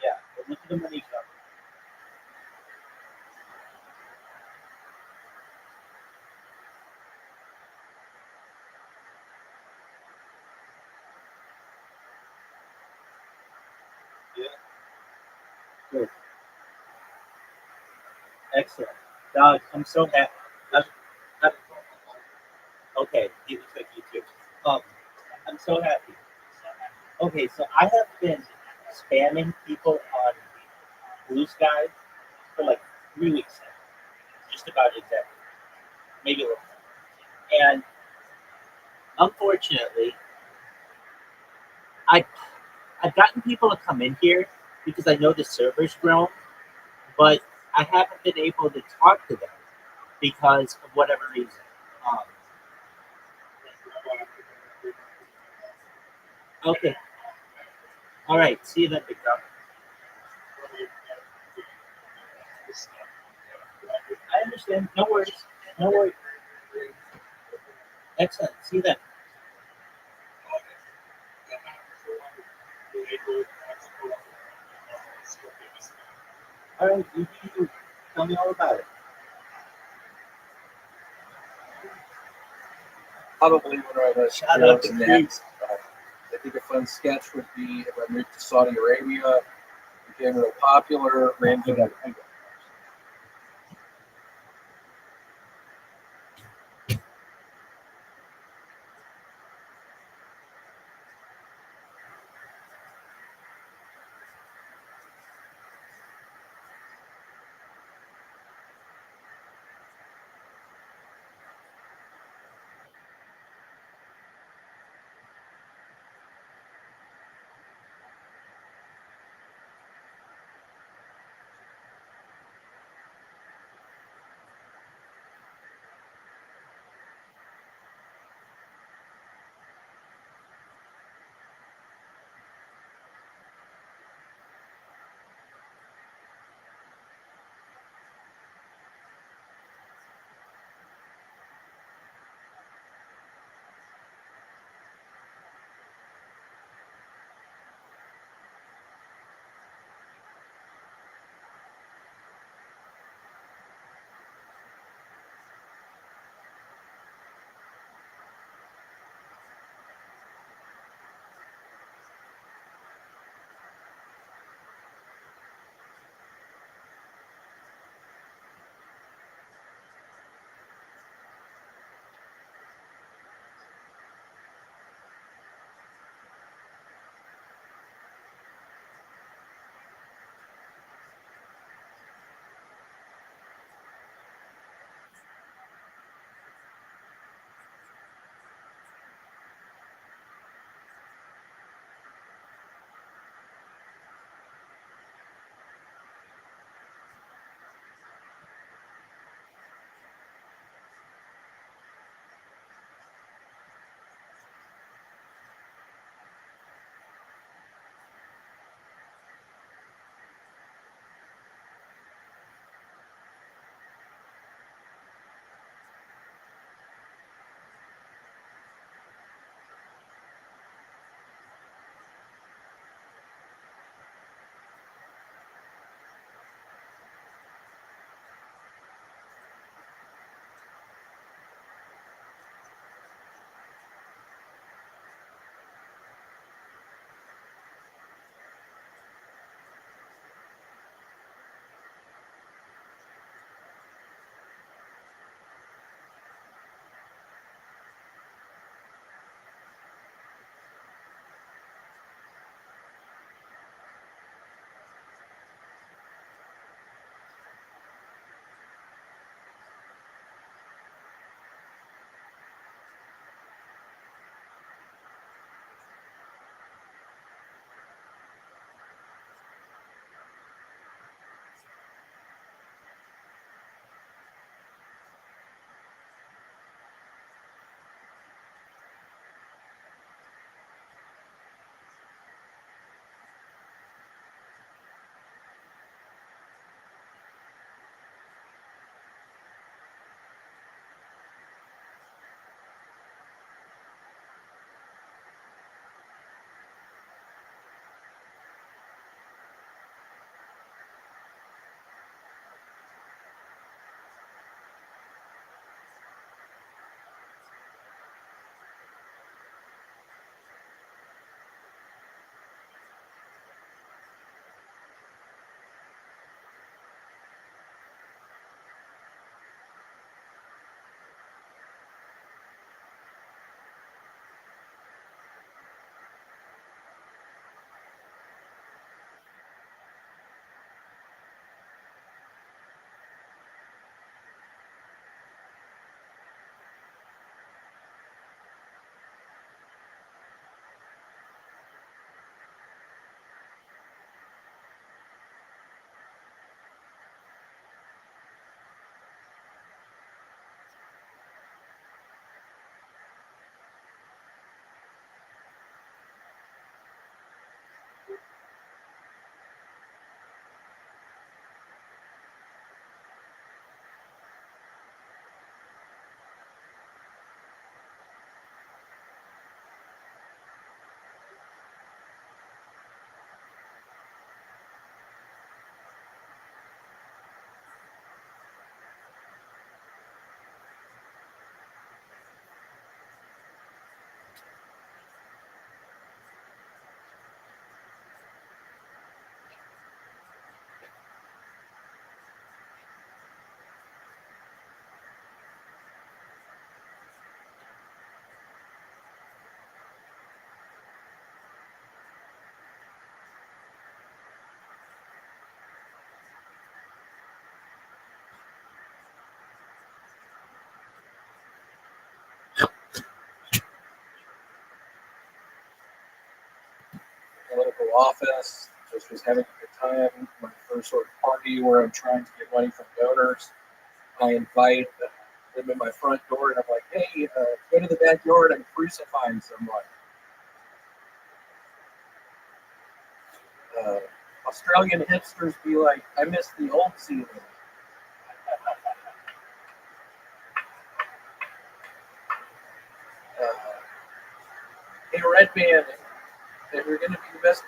Yeah, but look at him when he's younger. Yeah. Good. Excellent. Dog, I'm so happy. Okay, he looks like you too. I'm so happy. Okay, so I have been spamming people on Blue Sky for like 3 weeks now. Just about exactly. Maybe a little more. And unfortunately, I've gotten people to come in here because I know the server's grown, but I haven't been able to talk to them because of whatever reason. Okay. All right. See you then, big dog. I understand. No worries. No worries. Excellent. See you then. All right. You tell me all about it. Probably when I was Shout out to next. I think a fun sketch would be if I moved to Saudi Arabia, became real popular, ran for that. political office. Just was having a good time. My first sort of party where I'm trying to get money from donors. I invite them in my front door, and I'm like, "Hey, go to the backyard. I'm crucifying someone." Australian hipsters be like, "I miss the old ceiling." Hey, Red Man, if you're going to be the best,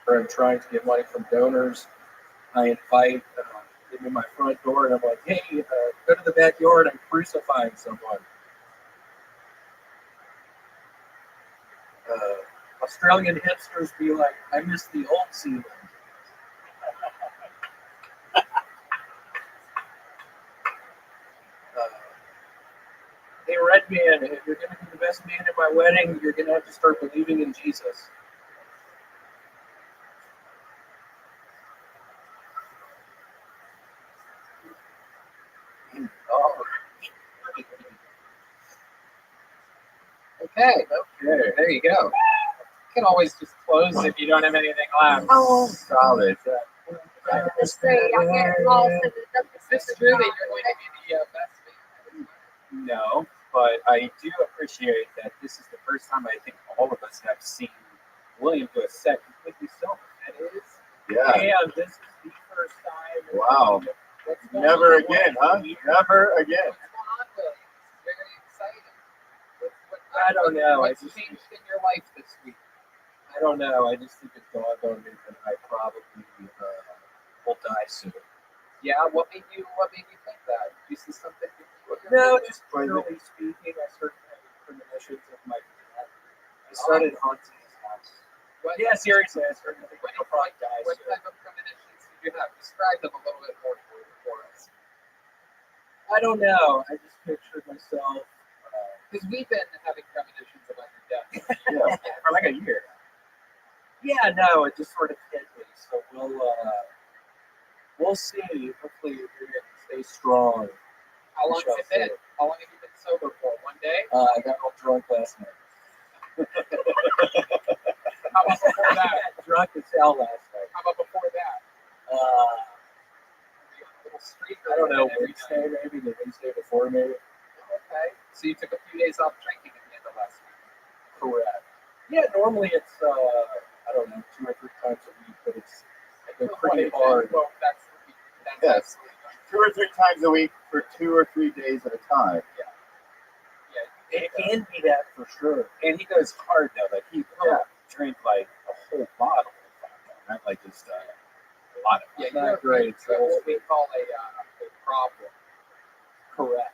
or I'm trying to get money from donors, I invite them in my front door, and I'm like, "Hey, go to the backyard. I'm crucifying someone." Australian hipsters be like, "I miss the old ceiling." Hey, Red Man, if you're going to be the best man at my wedding, you're going to have to start believing in Jesus. Oh. Okay, there you go. You can always just close if you don't have anything left. Oh, Solid. that's great. I'm getting lost in the darkness. Is this true that you're going to be the best man? No, but I do appreciate that this is the first time I think all of us have seen William do a set completely sober. That is. Yeah. And this is the first time. Wow. What's going Never on? again, huh? Never again. What's going on, William? It's very exciting. I don't know. What's changed in your life this week? I don't know. I just think it dawned on me that I probably will die soon. Yeah, what made you think that? Is this something that you No, just generally speaking, I started having premonitions of my death. I started haunting his house. Yeah, seriously, I started thinking I'll probably die What soon. type of premonitions did you have? Describe them a little bit more for us. I don't know. I just pictured myself Because we've been having premonitions about your death. Yeah. for like a year. Yeah, no, it just sort of hit me. So we'll see. Hopefully, you're going to stay strong. How long has it been? How long have you been sober for? One day? I got all drunk last night. How about before that? Drunk as hell last night. How about before that? Uh, Were you on a little streak? I don't know, Every Wednesday night? maybe, the Wednesday before maybe. Okay. So you took a few days off drinking at the end of last week. Correct. Yeah, normally it's, I don't know, 2 or 3 times a week, but I go pretty hard. Well, that's Yes. 2 or 3 times a week for 2 or 3 days at a time. Yeah, it can be that for sure. And he goes hard though, like he will drink like a whole bottle, not like just a lot of it. Yeah, you're great. So what we call a problem. Correct.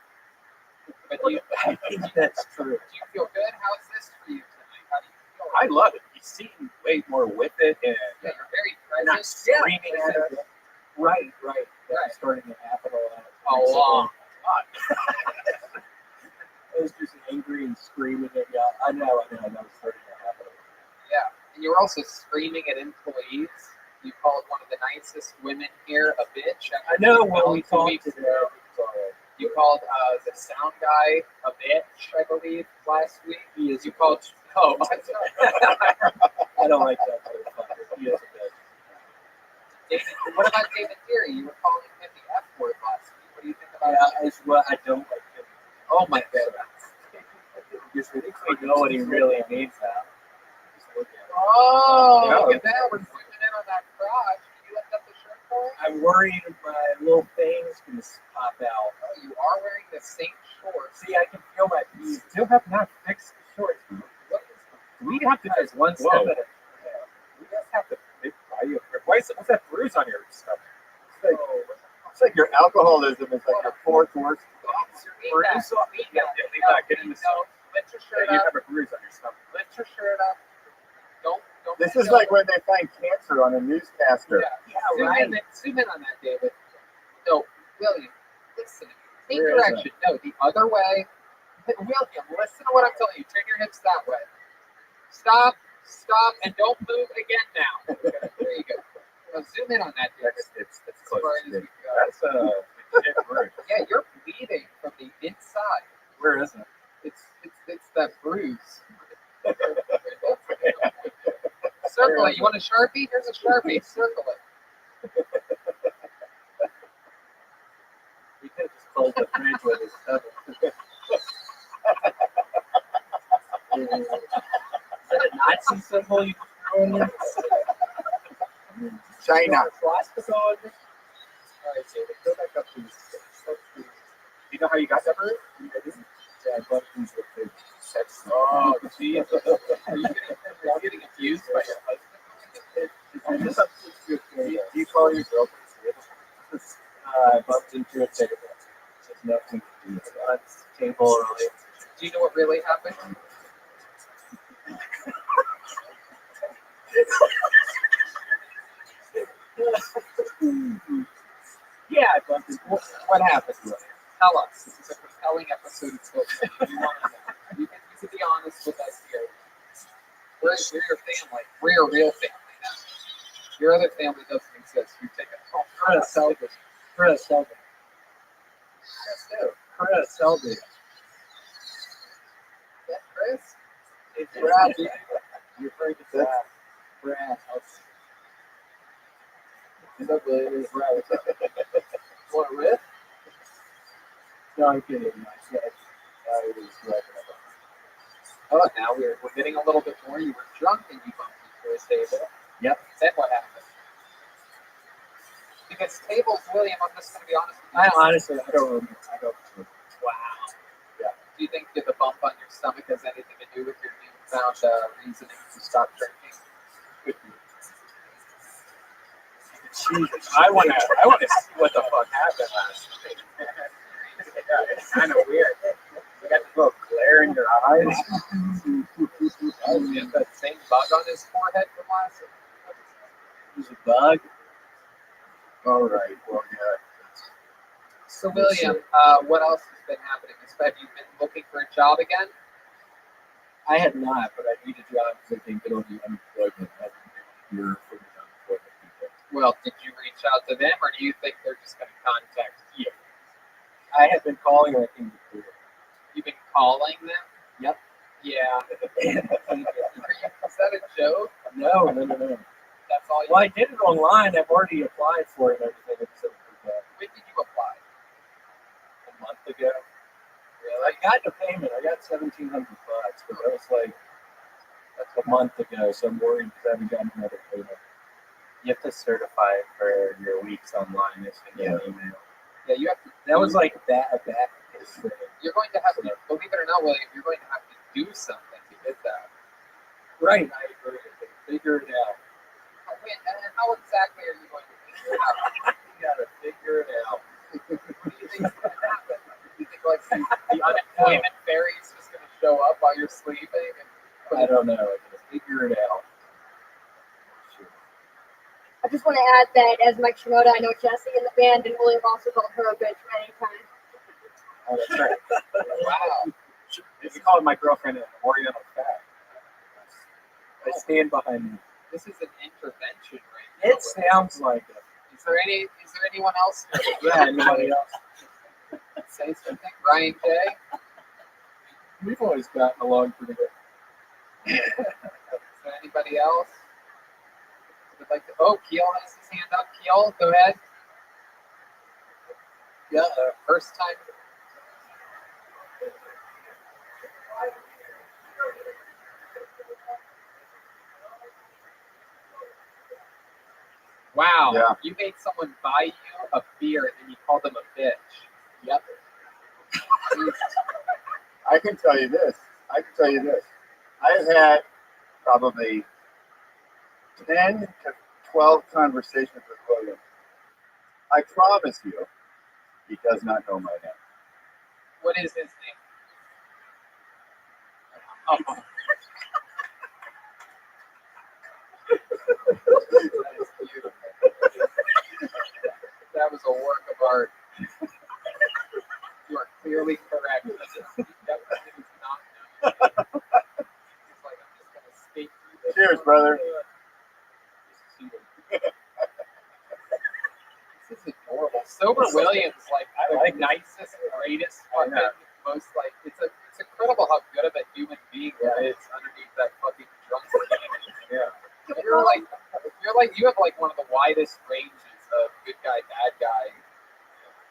But you, I think that's true. do you feel good? How's this for you tonight? How do you feel? I love it. You seem way more with it, and Yeah, you're very not present. screaming at us. Right. That's starting to happen A lot. I was just angry and screaming at you. I know. That was starting to happen. Yeah, and you were also screaming at employees. You called one of the nicest women here a bitch. I know when we 2 talked weeks today. ago. You called the sound guy a bitch, I believe, last week. He is. You called. Oh, I don't like that motherfucker. He is a bitch. David, what about David Geary? You were calling him the F word last week. What do you think about that? As well, I don't like him. Oh my goodness. Because we think we know what he really means now. Just look at him. Oh, Yeah. look at that. We're zooming in on that crotch. Did you lift up the shirt for it? I'm worried my little thing's gonna pop out. Oh, you are wearing the same shorts. See, I can feel my feet. Still have not fixed the shorts. What is We have to just one step at a time. We just have to buy you a what's that bruise on your stomach? It's like your alcoholism is like your fourth worst. Bruise on me? Yeah, leave that. Get in the No, lift your shirt You up. have a bruise on your stomach. Lift your shirt up. Don't. This bend is like over. when they find cancer on a newscaster. Yeah, zoom in on that, David. No, William, listen to me. Take Where is direction. No, the other way. William, listen to what I'm telling you. Turn your hips that way. Stop, and don't move again now. Okay, there you go. Now zoom in on that, David. It's As close. far as we go. That's a legit bruise. Yeah, you're bleeding from the inside. Where is it? It's that bruise. Circle it. You want a Sharpie? Here's a Sharpie. Circle it. You could just close the fridge with his pebble. Is that a Nazi symbol you throw in there? China. Swastika on there? All right, David, go back up to this. Do you know how you got that bird? Yeah, I bumped into a pig. Oh, geez. Are you getting abused by your husband? Do you call your girlfriend? I bumped into a pig. There's nothing to do with that. Table early. Do you know what really happened? Yeah, I bumped into What happened? Tell us. This is a compelling episode of Filter. You want to know. You can be honest with us here. We're your family. We're your real family now. Your other family doesn't exist. You've taken it home. Chris Selby. Chris Selby. Yes, too. Chris Selby. That Chris? It's Brad. You're afraid to say Brad. It's ugly. It is Brad. What, Riff? No, I'm kidding. I said it was right. Oh, now we're getting a little bit more. You were drunk and you bumped into a table. Yep. Then what happened? Because tables, William, I'm just going to be honest with you. I honestly, I don't remember. Wow. Yeah. Do you think that the bump on your stomach has anything to do with your newfound reasoning to stop drinking? Jesus, I want to see what the fuck happened last night. It's kind of weird. You got this little glare in your eyes. Oh, he has that same bug on his forehead from last week. There's a bug. All right. Well, yeah. So, William, what else has been happening? Have you been looking for a job again? I have not, but I need a job because I can't get over the unemployment. I haven't been here for the unemployment people. Well, did you reach out to them, or do you think they're just going to contact you? I have been calling and I can't get through. You've been calling them? Yep. Yeah. Is that a joke? No. That's all you. Well, I did it online. I've already applied for it and everything. When did you apply? A month ago. Really? I got the payment. I got $1,700, but that was like a month ago. So I'm worried because I haven't gotten another payment. You have to certify for your weeks online. It's an email. Yeah, you have to. That was like that. You're going to have to, believe it or not, William, you're going to have to do something to get that. Right. I agree. Figure it out. Wait, and how exactly are you going to figure it out? You gotta figure it out. What do you think is going to happen? Do you think like the unemployment fairy is just going to show up while you're sleeping? I don't know. I gotta figure it out. I just want to add that as Mike Shimoda, I know Jesse in the band, and William also called her a bitch many times. Oh, that's right. Wow. You can call my girlfriend an Oriental fat. I stand behind you. This is an intervention right now. It sounds like it. Is there anyone else? Yeah, anybody else? Say something. Ryan J. We've always gotten along pretty good. Is there anybody else? Would like to? Oh, Keel has his hand up. Keel, go ahead. Yeah, first time. Wow, Yeah. You made someone buy you a beer and you called them a bitch. Yep. I can tell you this. I've had probably 10 to 12 conversations with William. I promise you, he does not know my name. What is his name? Oh. That is beautiful. That was a work of art. You are clearly correct. That definitely is not known. It's like I'm just going to skate through this. Cheers, brother. This is adorable. Sober Williams, like the nicest, greatest, fucking, most like it's incredible how good of a human being that is underneath that fucking drunk demon. Yeah. you have like one of the widest ranges of good guy, bad guy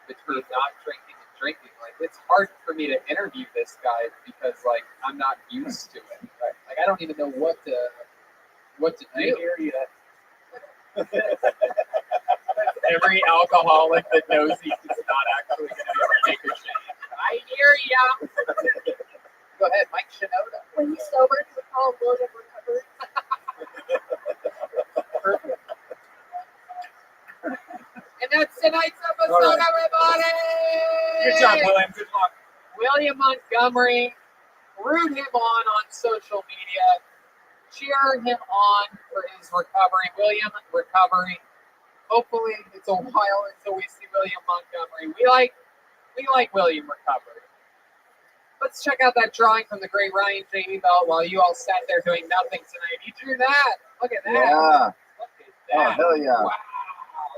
between not drinking and drinking. Like it's hard for me to interview this guy because like I'm not used to it. Like I don't even know what to do. I hear you. Every alcoholic that knows he's not actually going to be able to make a change. I hear ya. Go ahead, Mike Shinoda. When he's sober, we call him William Recovered. And that's tonight's episode, All right. everybody. Good job, William. Good luck. William Montgomery. Root him on social media. Cheer him on for his recovery. William Recovery. Hopefully, it's a while until we see William Montgomery. We like William Recovery. Let's check out that drawing from the great Ryan J. Ebelt while you all sat there doing nothing tonight. He drew that. Look at that. Yeah. Look at Oh, that. hell yeah. Wow,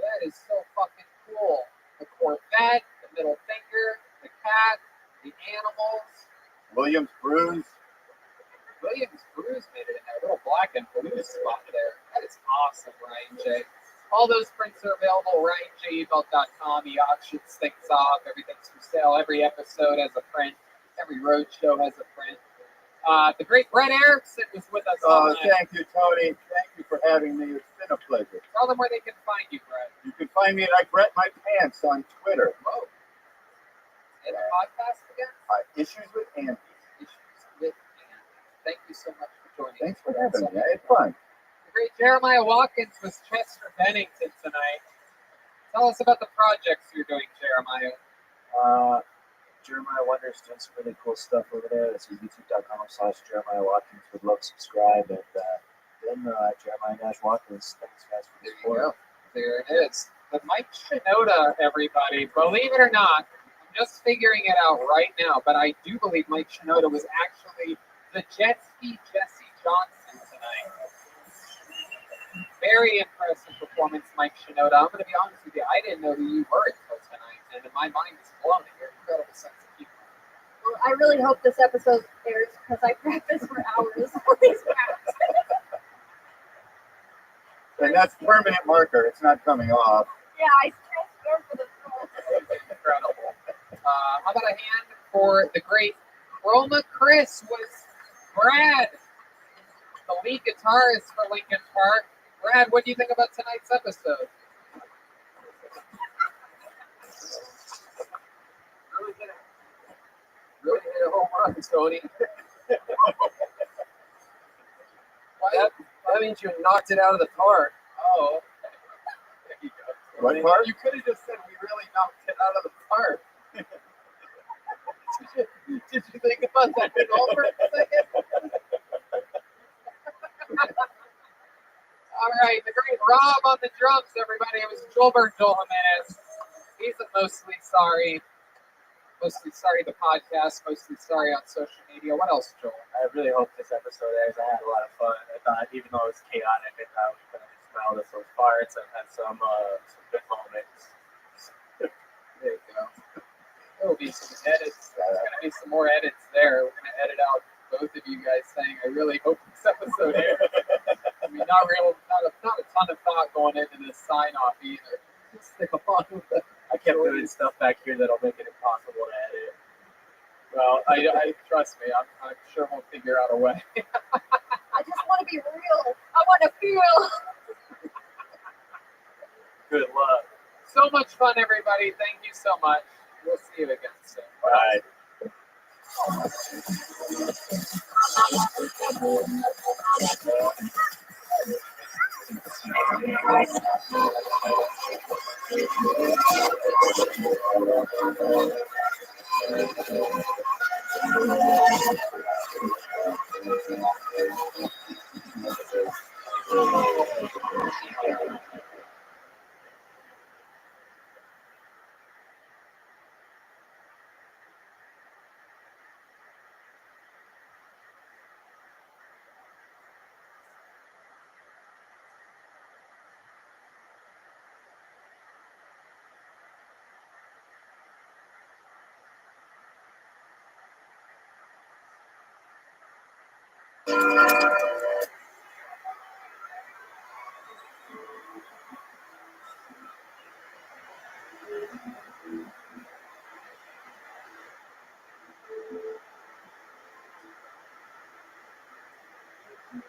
that is so fucking cool. The Corvette, the middle finger, the cat, the animals. Williams Bruise. Williams Bruise made it in there. A little black and blue spot there. That is awesome, Ryan J. All those prints are available at RyanJEbelt.com. He auctions things off. Everything's for sale. Every episode has a print. Every road show has a print. The great Brett Erickson was with us. Oh, thank you, Tony. Thank you for having me. It's been a pleasure. Tell them where they can find you, Brett. You can find me at I Brett My Pants on Twitter. Whoa. And the podcast again? Issues with Andy. Issues with Andy. Thank you so much for joining Thanks us. for having me. I had fun. The great Jeremiah Watkins was Chester Bennington tonight. Tell us about the projects you're doing, Jeremiah. Jeremiah Wonders doing some really cool stuff over there. That's youtube.com/Jeremiah Watkins. Would love to subscribe. And then Jeremiah Watkins. Thanks, guys, for the support. There it is. But Mike Shinoda, everybody, believe it or not, I'm just figuring it out right now, but I do believe Mike Shinoda was actually the jet ski Jesse Johnson tonight. Very impressive performance, Mike Shinoda. I'm going to be honest with you, I didn't know who you were until tonight, and my mind is blown at your incredible sense of humor. Well, I really hope this episode airs because I practiced for hours for these raps. And that's permanent marker. It's not coming off. Yeah, I transferred for the film. Incredible. How about a hand for the great Chroma Chris was Brad, the lead guitarist for Linkin Park. Brad, what do you think about tonight's episode? Really hit a home run, Tony. That means you knocked it out of the park. Oh, there you go. What part? You could have just said we really knocked it out of the park. Did you think about that at all for a second? All right, the great Rob on the drums, everybody. It was Joelberg Joel Jimenez. He's a mostly sorry the podcast, mostly sorry on social media. What else, Joel? I really hope this episode airs. I had a lot of fun. I thought, even though it was chaotic, I thought we could have smelled at some farts and had some good moments. There you go. There will be some edits. There's going to be some more edits there. We're going to edit out both of you guys saying, I really hope this episode airs. I mean, not a ton of thought going into this sign-off either. Just stick along with it. I kept doing stuff back here that'll make it impossible to edit. Well, I trust me. I'm sure we'll figure out a way. I just want to be real. I want to feel. Good luck. So much fun, everybody. Thank you so much. We'll see you again soon. Bye. Hey,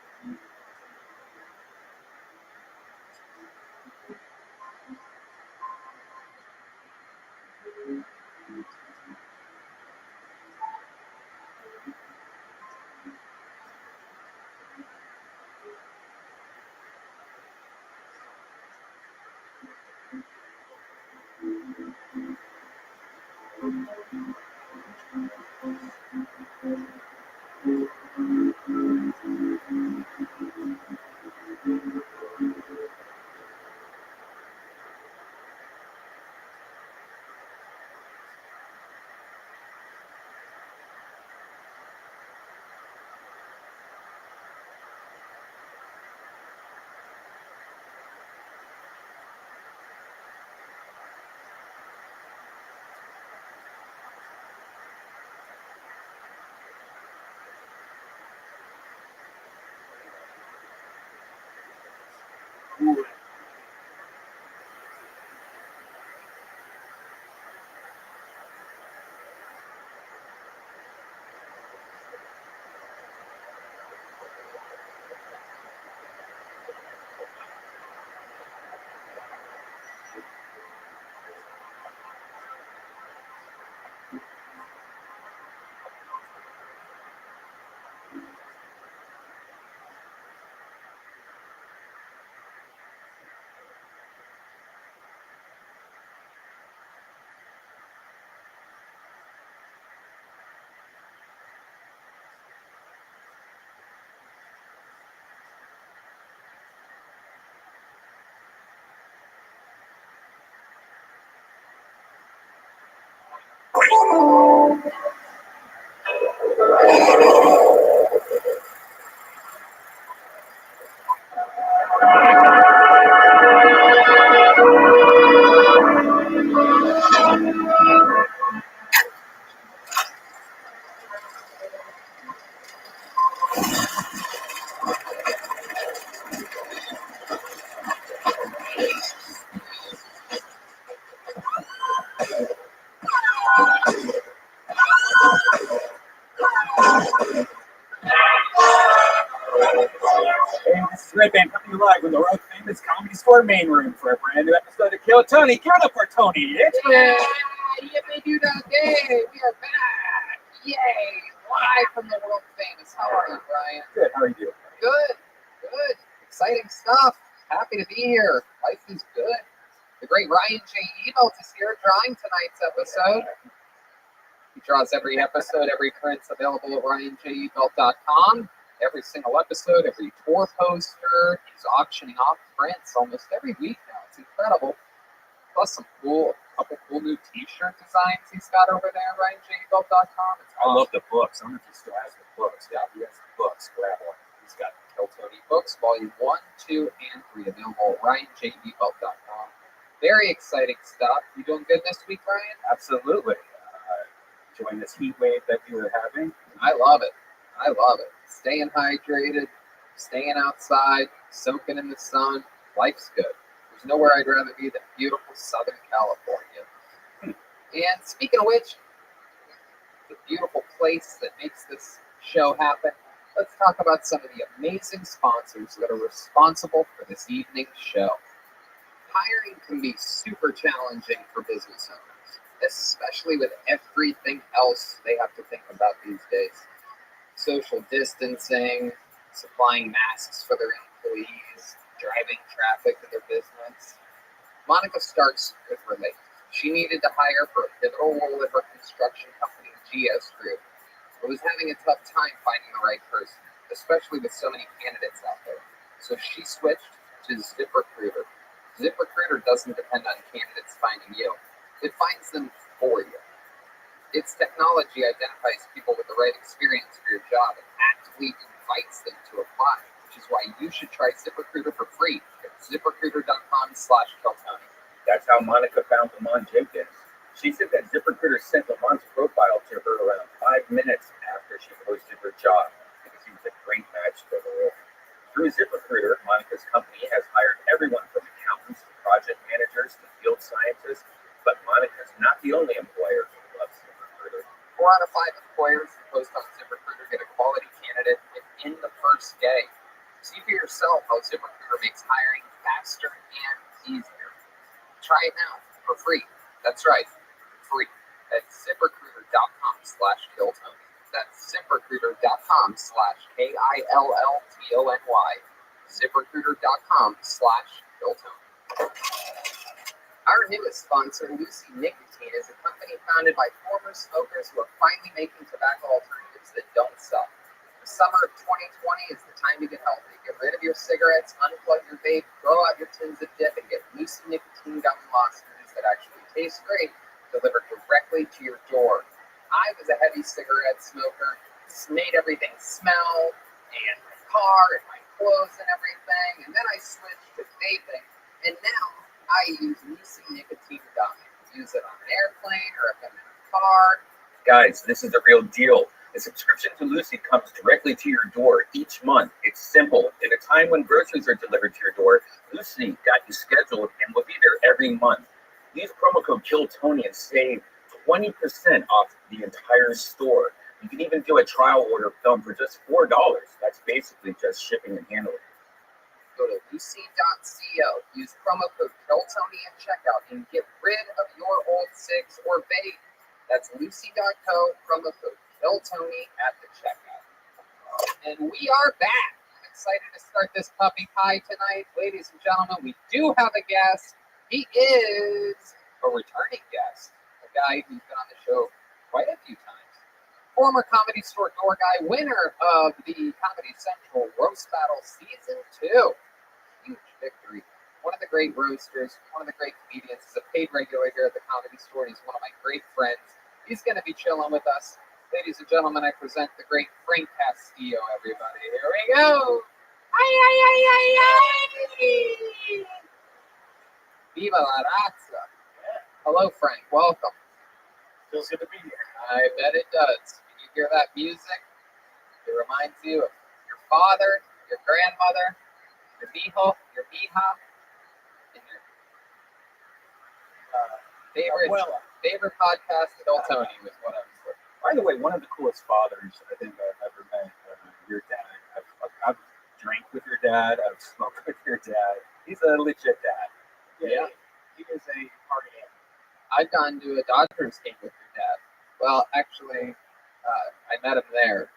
this is Red Band coming to you live from the world famous Comedy Store main room for a brand new episode of Kill Tony. Give it up for Tony. Yeah, yippee doo dah day. We are back. Yay. Live from the world famous. How are you, Brian? Good. How are you doing? Good. Good. Exciting stuff. Happy to be here. Life is good. The great Ryan J. Ebelt is here drawing tonight's episode. He draws every episode, every print's available at ryanjebelt.com. Every single episode, every tour poster. He's auctioning off prints almost every week now. It's incredible. Plus a couple cool new t-shirt designs he's got over there at ryanjebelt.com. I love the books. I don't know if he still has the books. Yeah, he has the books. Grab one. He's got Kill Tony Books, Volume 1, 2, and 3 available at ryanjebelt.com. Very exciting stuff. You doing good this week, Ryan? Absolutely. Enjoying this heat wave that we were having. I love it. I love it. Staying hydrated, staying outside, soaking in the sun. Life's good. There's nowhere I'd rather be than beautiful Southern California. And speaking of which, the beautiful place that makes this show happen, let's talk about some of the amazing sponsors that are responsible for this evening's show. Hiring can be super challenging for business owners, especially with everything else they have to think about these days. Social distancing, supplying masks for their employees, driving traffic to their business. Monica starts with Relate. She needed to hire for a pivotal role at her construction company, GS Group, but was having a tough time finding the right person, especially with so many candidates out there. So she switched to ZipRecruiter. ZipRecruiter doesn't depend on candidates finding you. It finds them for you. Its technology identifies people with the right experience for your job and actively invites them to apply, which is why you should try ZipRecruiter for free at ZipRecruiter.com/KillTony. That's how Monica found Lamont Jenkins. She said that ZipRecruiter sent Lamont's profile to her around 5 minutes after she posted her job because he was a great match for the role. Through ZipRecruiter, Monica's company has hired everyone from accountants to project managers to field scientists, but Monica's not the only employer who loves ZipRecruiter. 4 out of 5 employers who post on ZipRecruiter get a quality candidate within the reverse gay. See for yourself how ZipRecruiter makes hiring faster and easier. Try it now for free. That's right, free at ZipRecruiter.com/KillTony. That's ZipRecruiter.com/KILLTONY. ZipRecruiter.com/KillTony. Our newest sponsor, Lucy Nicotine, is a company founded by former smokers who are finally making tobacco alternatives that don't suck. The summer of 2020 is the time to get healthy. Get rid of your cigarettes, unplug your vape, throw out your tins of dip, and get Lucy Nicotine gum monsters that actually taste great, delivered directly to your door. I was a heavy cigarette smoker. This made everything smell, and my car, and my clothes, and everything. And then I switched to vaping, and now I use Lucy Nicotine gum. Use it on an airplane or if I'm in a car. Guys, this is the real deal. The subscription to Lucy comes directly to your door each month. It's simple. At a time when groceries are delivered to your door, Lucy got you scheduled and will be there every month. Use promo code KillTony and save 20% off the entire store. You can even do a trial order film for just $4. That's basically just shipping and handling. Go to lucy.co, use promo code KillTony at checkout, and get rid of your old cigs or vape. That's lucy.co, promo code KillTony at the checkout. And we are back. I'm excited to start this puppy pie tonight. Ladies and gentlemen, we do have a guest. He is a returning guest, a guy who's been on the show quite a few times. Former Comedy Store Door Guy, winner of the Comedy Central Roast Battle Season 2. Huge victory. One of the great roasters, one of the great comedians. He's a paid regular here at the Comedy Store. He's one of my great friends. He's going to be chilling with us. Ladies and gentlemen, I present the great Frank Castillo, everybody. Here we go. Viva la razza. Hello, Frank. Welcome. Feels good to be here. I bet it does. When you hear that music, it reminds you of your father, your grandmother, your mijo, your mija, and your favorite podcast, Kill Tony, was what I was looking for. By the way, one of the coolest fathers I think I've ever met. Your dad. I've drank with your dad. I've smoked with your dad. He's a legit dad. Yeah. He is a party animal. I've gone to a Dodgers game with your dad. Well, actually, I met him there.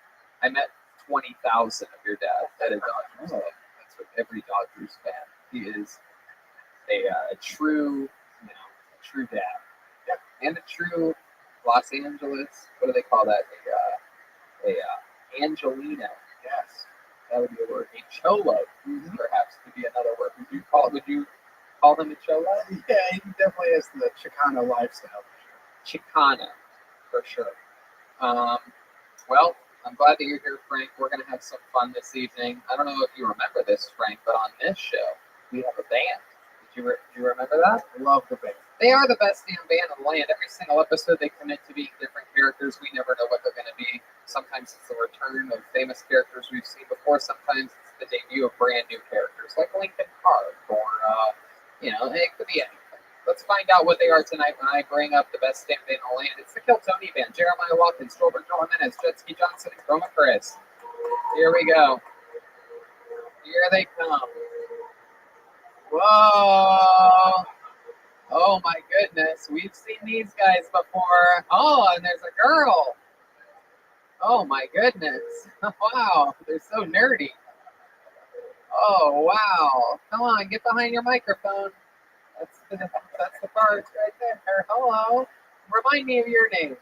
I met 20,000 of your dad at a Dodgers game. That's what every Dodgers fan. He is a true, true dad. Yeah. And a true Los Angeles, what do they call that? Angelino. Yes. That would be a word. A cholo, perhaps, could be another word. Would you call him a cholo? Yeah, he definitely has the Chicano lifestyle. Chicano, for sure. Well, I'm glad that you're here, Frank. We're going to have some fun this evening. I don't know if you remember this, Frank, but on this show, we have a band. Did you remember that? Love the band. They are the best damn band in the land. Every single episode, they commit to being different characters. We never know what they're going to be. Sometimes it's the return of famous characters we've seen before. Sometimes it's the debut of brand new characters, like Lincoln Park, or, it could be anything. Let's find out what they are tonight when I bring up the best damn band in the land. It's the Kill Tony Band. Jeremiah Watkins, Stolbert, Joe Jimenez, Jetski Johnson, and Chroma Chris. Here we go. Here they come. Whoa. Oh my goodness. We've seen these guys before. Oh, and there's a girl. Oh my goodness. Wow. They're so nerdy. Oh, wow. Come on, get behind your microphone. That's the part right there. Hello. Remind me of your name.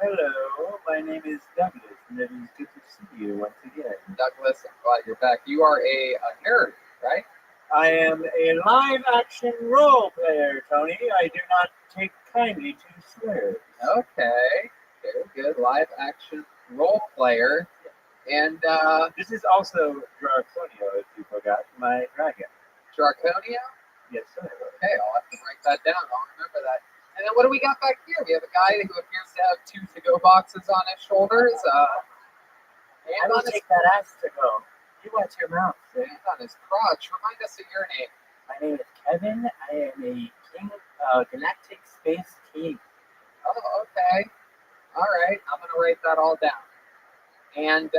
Hello, my name is Douglas, and it is good to see you once again. Douglas, I'm glad you're back. You are a nerd, right? I am a live-action role player, Tony. I do not take kindly to swears. Okay. Very good. Live-action role player. And this is also Draconio, if you forgot, my dragon. Draconio? Yes, sir. Okay, I'll have to write that down. I'll remember that. And then what do we got back here? We have a guy who appears to have 2 to-go boxes on his shoulders. I don't take that ass to go. You watch your mouth. And on his crotch. Remind us of your name. My name is Kevin. I am a king, galactic space king. Oh, okay. All right. I'm going to write that all down. And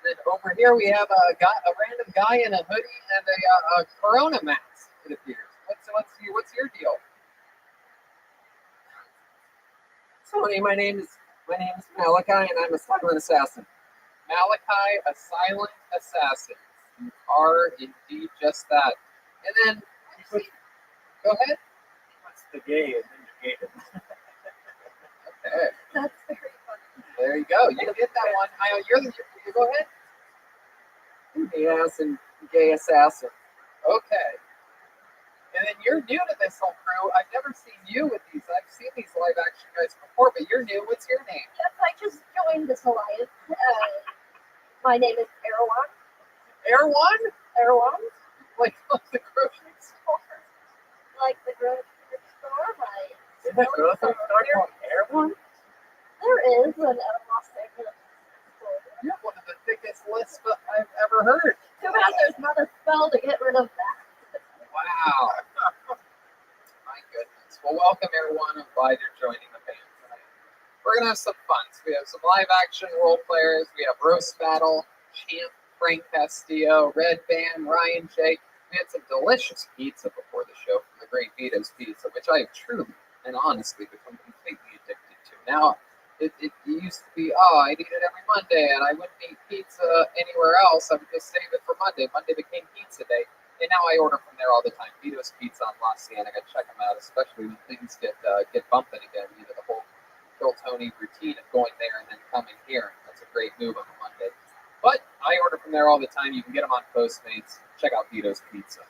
then over here we have a random guy in a hoodie and a Corona mask. It appears. What's your deal? Tony, my name is Malachi, and I'm a silent assassin. Malachi, a silent assassin. You are indeed just that. And then, go ahead. What's the gay and indicated? Okay. That's very funny. There you go. You get that one. You go ahead. Yes, and gay assassin. Okay. And then you're new to this whole crew. I've never seen you with these. I've seen these live action guys before, but you're new. What's your name? Yes, I just joined this alliance. My name is Erwan. Erwan? Erwan, Like the grocery store. like the grocery store, right? Isn't that grocery store called Airborne? There is an Los Angeles store. You have one of the thickest lists I've ever heard. Too bad there's not a spell to get rid of that. Wow. My goodness. Well, welcome everyone. I'm glad you're joining the band tonight. We're going to have some fun. So we have some live action role players. We have Roast Battle, Champ, Frank Castillo, Red Band, Ryan Jake. We had some delicious pizza before the show from the Great Vito's Pizza, which I have truly and honestly become completely addicted to. Now, it used to be, I'd eat it every Monday and I wouldn't eat pizza anywhere else. I would just save it for Monday. Monday became pizza day. And now I order from there all the time. Vito's Pizza on La Cienega. Check them out, especially when things get bumping again. You know, the whole Phil Tony routine of going there and then coming here. That's a great move on a Monday. But I order from there all the time. You can get them on Postmates. Check out Vito's Pizza.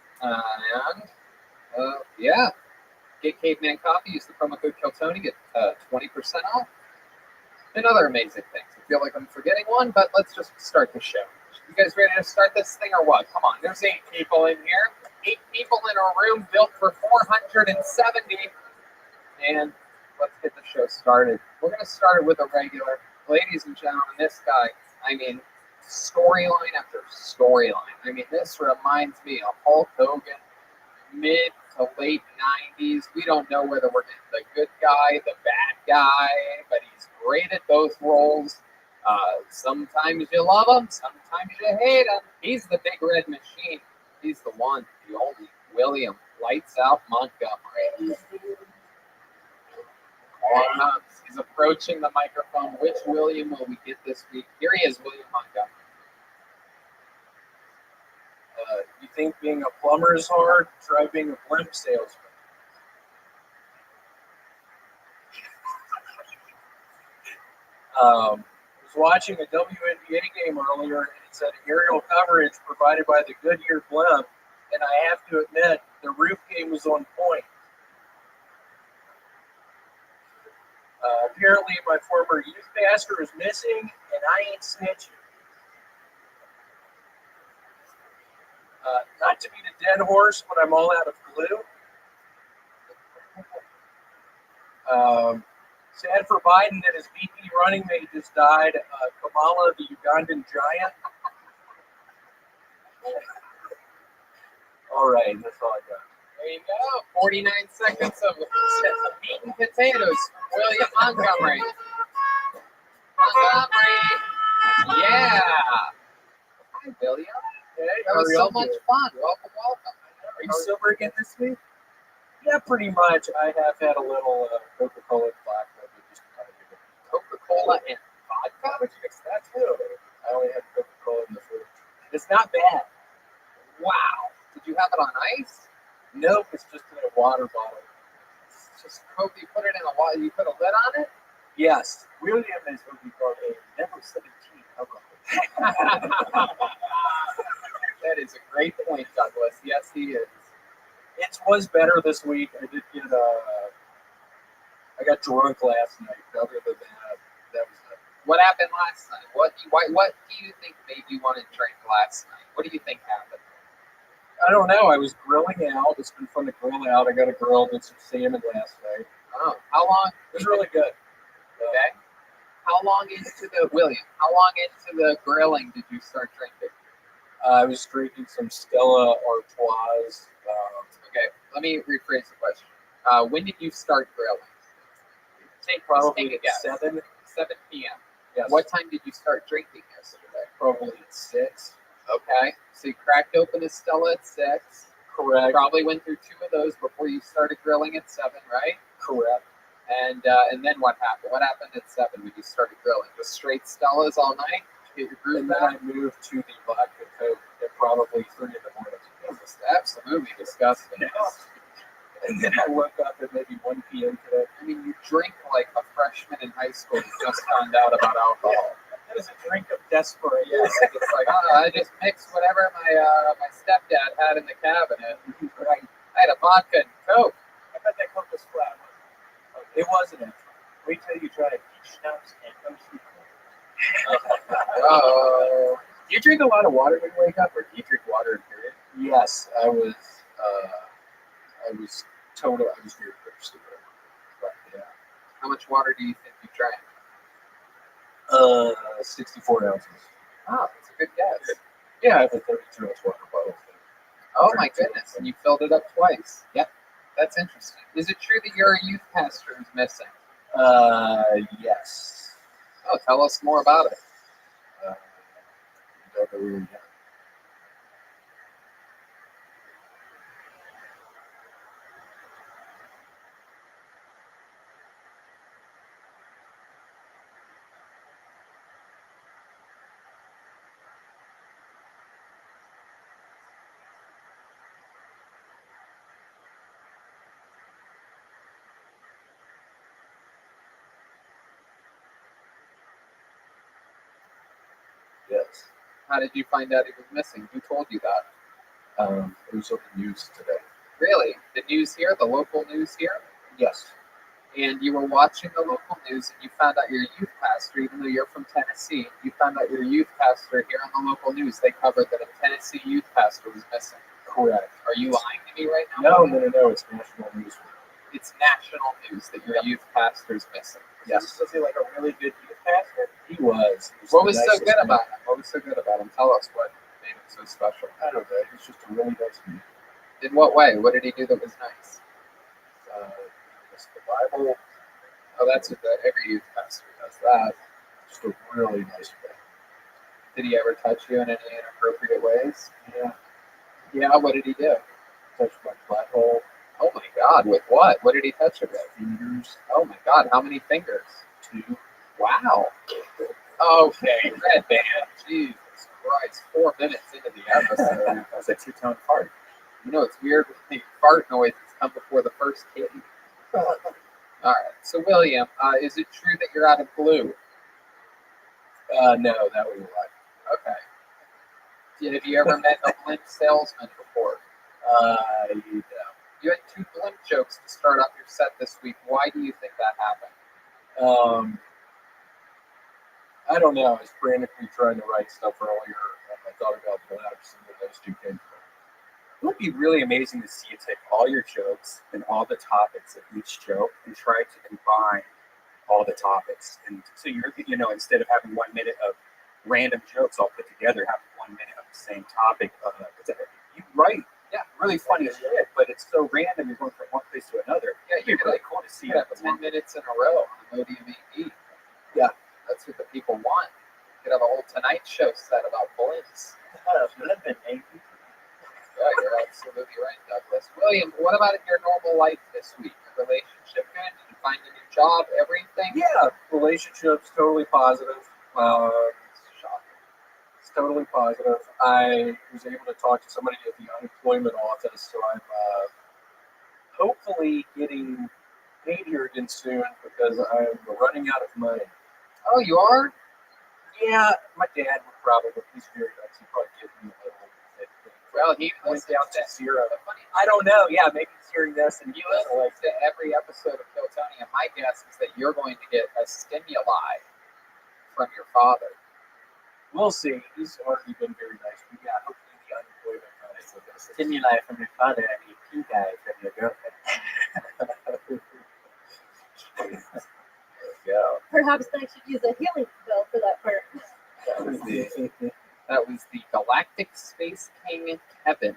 Get Caveman Coffee. Use the promo code KillTony. Get 20% off. And other amazing things. I feel like I'm forgetting one, but let's just start the show. You guys ready to start this thing or what? Come on, there's 8 people in here. 8 people in a room built for 470. And let's get the show started. We're going to start it with a regular. Ladies and gentlemen, this guy, storyline after storyline. This reminds me of Hulk Hogan, mid to late 90s. We don't know whether we're getting the good guy, the bad guy, but he's great at both roles. Sometimes you love him, sometimes you hate him. He's the big red machine. He's the one, the only William Lights Out Montgomery. He's approaching the microphone. Which William will we get this week? Here he is, William Montgomery. You think being a plumber is hard? Try being a blimp salesman. I was watching a WNBA game earlier, and it said aerial coverage provided by the Goodyear blimp, and I have to admit, the roof game was on point. Apparently, my former youth pastor is missing, and I ain't snitching. Not to beat a dead horse, but I'm all out of glue. Sad for Biden that his VP running mate just died. Kamala, the Ugandan giant. All right, that's all I got. There you go. 49 seconds of meat and potatoes. William Montgomery. Yeah. Hi, William. Hey, That was so much fun. Welcome. Are you sober again this week? Yeah, pretty much. I have had a little Coca-Cola and vodka. Coca-Cola and vodka? Would you mix that too? I only had Coca-Cola in the fridge. It's not bad. Wow. Did you have it on ice? Nope, it's just in a water bottle. It's just Coke. You put it in a water. You put a lid on it? Yes. William is what we call a number 17 alcohol. That is a great point, Douglas. Yes, he is. It was better this week. I did get I got drunk last night. Other than that was it. What happened last night? What do you think made you want to drink last night? What do you think happened? I don't know. I was grilling out. It's been fun to grill out. I got a grill and some salmon last night. Oh, how long? It was really good. Okay. How long into the grilling did you start drinking? I was drinking some Stella Artois. Okay, let me rephrase the question. When did you start grilling? Probably take a guess. 7 p.m. Yes. What time did you start drinking yesterday? probably at 6. Okay. So you cracked open a Stella at 6. Correct. Probably went through 2 of those before you started grilling at 7, right? Correct. And then what happened? What happened at 7 when you started grilling? Just straight Stellas all night? Get your groove And then back? I moved to the vodka Coke at probably 3 in the morning. That's absolutely disgusting. And then I woke up at maybe 1 p.m. today. I mean, you drink like a freshman in high school who just found out about alcohol. That is a drink of desperation. Yes, it's like, I just mixed whatever my stepdad had in the cabinet. Right. I had a vodka and Coke. I bet that Coke was flat. It wasn't it. Wait till you try peach schnapps and toasted Oh, Do you drink a lot of water when you wake up, or do you drink water in period? Yes, I was very thirsty. But yeah. how much water do you think you drank? 64 ounces. Oh, that's a good guess. Yeah, I have a 32 ounce water bottle. Oh my goodness, and you filled it up twice. Yep, that's interesting. Is it true that your youth pastor is missing? Yes. Oh, tell us more about it. Don't know where we got. Yes. How did you find out he was missing? Who told you that? It was on the news today. Really? The news here? The local news here? Yes. And you were watching the local news and you found out your youth pastor, even though you're from Tennessee, you found out your youth pastor here on the local news, they covered that a Tennessee youth pastor was missing. Correct. Are you lying to me right now? No. It's national news. It's national news that your youth pastor's missing. Yes. Was he like a really good youth pastor? He was. What was so good about him? What was so good about him? Tell us what made him so special. I don't know. He's just a really nice man. In what way? What did he do that was nice? Just the Bible. Oh, that's what every youth pastor does that. Just a really nice man. Did he ever touch you in any inappropriate ways? Yeah. Yeah, what did he do? Touched my butthole. Oh my God, with what? What did he touch you with? Fingers. Oh my God, how many fingers? 2. Wow. Okay, Red Band. Jesus Christ, 4 minutes into the episode. That was a 2-tone fart. You know, it's weird when the fart noises come before the first kitten. All right, so William, is it true that you're out of glue? No, that was a lie. Okay. Have you ever met a blimp salesman before? You know. You had 2 blimp jokes to start off your set this week. Why do you think that happened? I don't know. I was frantically trying to write stuff earlier, and I thought about blimps, and then those 2 came from. It would be really amazing to see you take all your jokes and all the topics of each joke and try to combine all the topics. And so instead of having 1 minute of random jokes all put together, have 1 minute of the same topic. You write, really funny shit, but it's so random. You're going from one place to another. Yeah, you're really cool to see You have that. 10 minutes in a row on ODMAP. Yeah. That's what the people want. You could have a whole Tonight Show set about blimps. Yeah, you're absolutely right, Douglas. William, what about in your normal life this week? Your relationship good? Did you find a new job? Everything? Yeah, relationships totally positive. Shocking. It's totally positive. I was able to talk to somebody at the unemployment office, so I'm hopefully getting paid here again soon because I'm running out of money. Oh, you are? Yeah, my dad would probably, he's very nice, he'd probably give me a little bit. Well, he Went down to 0. The funny I don't know. Yeah, maybe he's hearing this and you listen to every episode of Kill Tony, and my guess is that you're going to get a stimuli from your father. We'll see. He's already been very nice. But yeah, hopefully the unemployment money will get us. Stimuli from your father and the pink eye from your girlfriend. Yeah. Perhaps I should use a healing spell for that part. That was the Galactic Space King Kevin.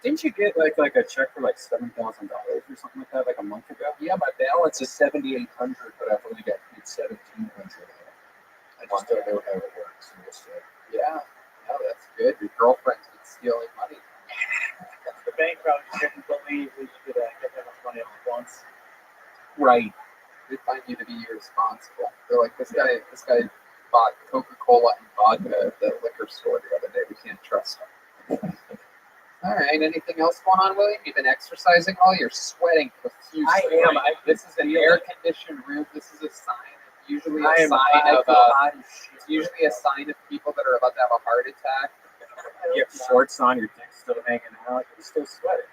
Didn't you get like a check for like $7,000 or something like that like a month ago? Yeah, my balance is $7,800, but I've only got paid $1,700. I just don't know how it works. Yeah, no, that's good. Your girlfriend's been stealing money. The bank probably didn't believe that you could get that much money all at once. Right. They find you to be irresponsible. They're like, this guy bought Coca-Cola and vodka at the liquor store the other day. We can't trust him. All right. Anything else going on, William? You've been exercising all. You're sweating profusely. I am. This is an air-conditioned room. This is a sign. Usually a sign of it's usually a sign of people that are about to have a heart attack. You have shorts on, your dick's still hanging out, you're still sweating.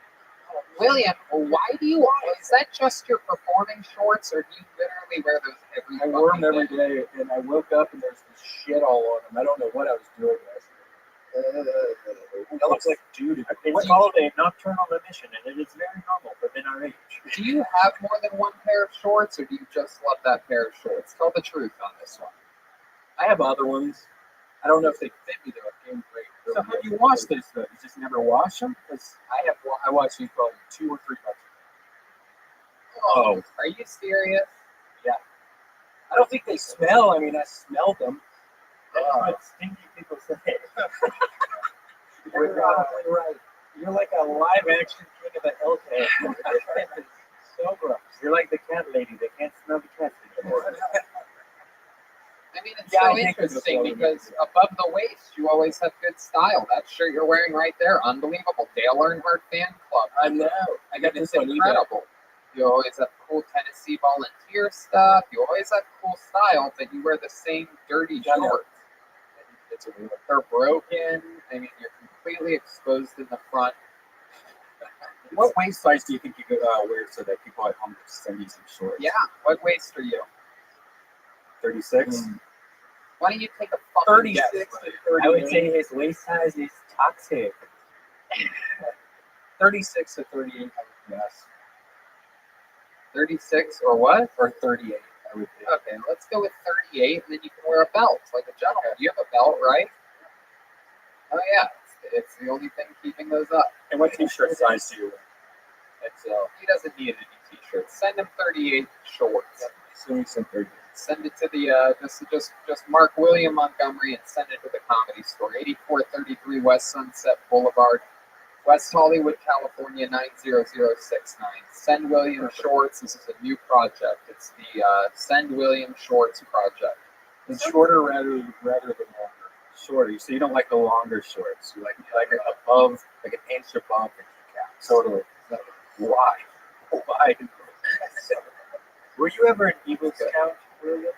William, why do you? Is that just your performing shorts, or do you literally wear those every? I wore them every day, and I woke up and there's this shit all on them. I don't know what I was doing last night. That looks like dude. It's called a nocturnal emission, and it is very normal within our age. Do you have more than one pair of shorts, or do you just love that pair of shorts? Tell the truth on this one. I have other ones. I don't know if they fit me though. It came great. So how do you wash those though? You just never wash them? Because I wash these probably 2 or 3 times. Oh, are you serious? Yeah. I don't think they smell. I mean, I smelled them. That's what stinky people say. You're probably right. You're like a live action king of the hill cat. So gross. You're like the cat lady. They can't smell the cats anymore. I mean, it's so interesting because above the waist, you always have good style. That shirt you're wearing right there, unbelievable. Dale Earnhardt fan club. I know. I got this on incredible. You always have cool Tennessee volunteer stuff. You always have cool style, but you wear the same dirty shorts. They're broken. I mean, you're completely exposed in the front. what waist size do you think you could wear so that people at home could send you some shorts? Yeah. What waist are you? 36? Why don't you take a fucking 36 guess? to 38. I would say his waist size is toxic. 36 to 38, I would guess. 36 or what? Or 38, I would think. Okay, let's go with 38, and then you can wear a belt like a gentleman. You have a belt, right? Oh yeah, it's the only thing keeping those up. And what t-shirt size do you wear? He doesn't need any t-shirts. Send him 38 shorts. So we said 38. Send it to the just mark William Montgomery and send it to the Comedy Store, 8433 West Sunset Boulevard, West Hollywood, California 90069. Send William Shorts. This is a new project. It's the Send William Shorts project. It's shorter rather than longer. Shorter. So you don't like the longer shorts. You like it above, like an inch above the kneecap. Totally. Why? Why? Were you ever an Eagle Scout, William?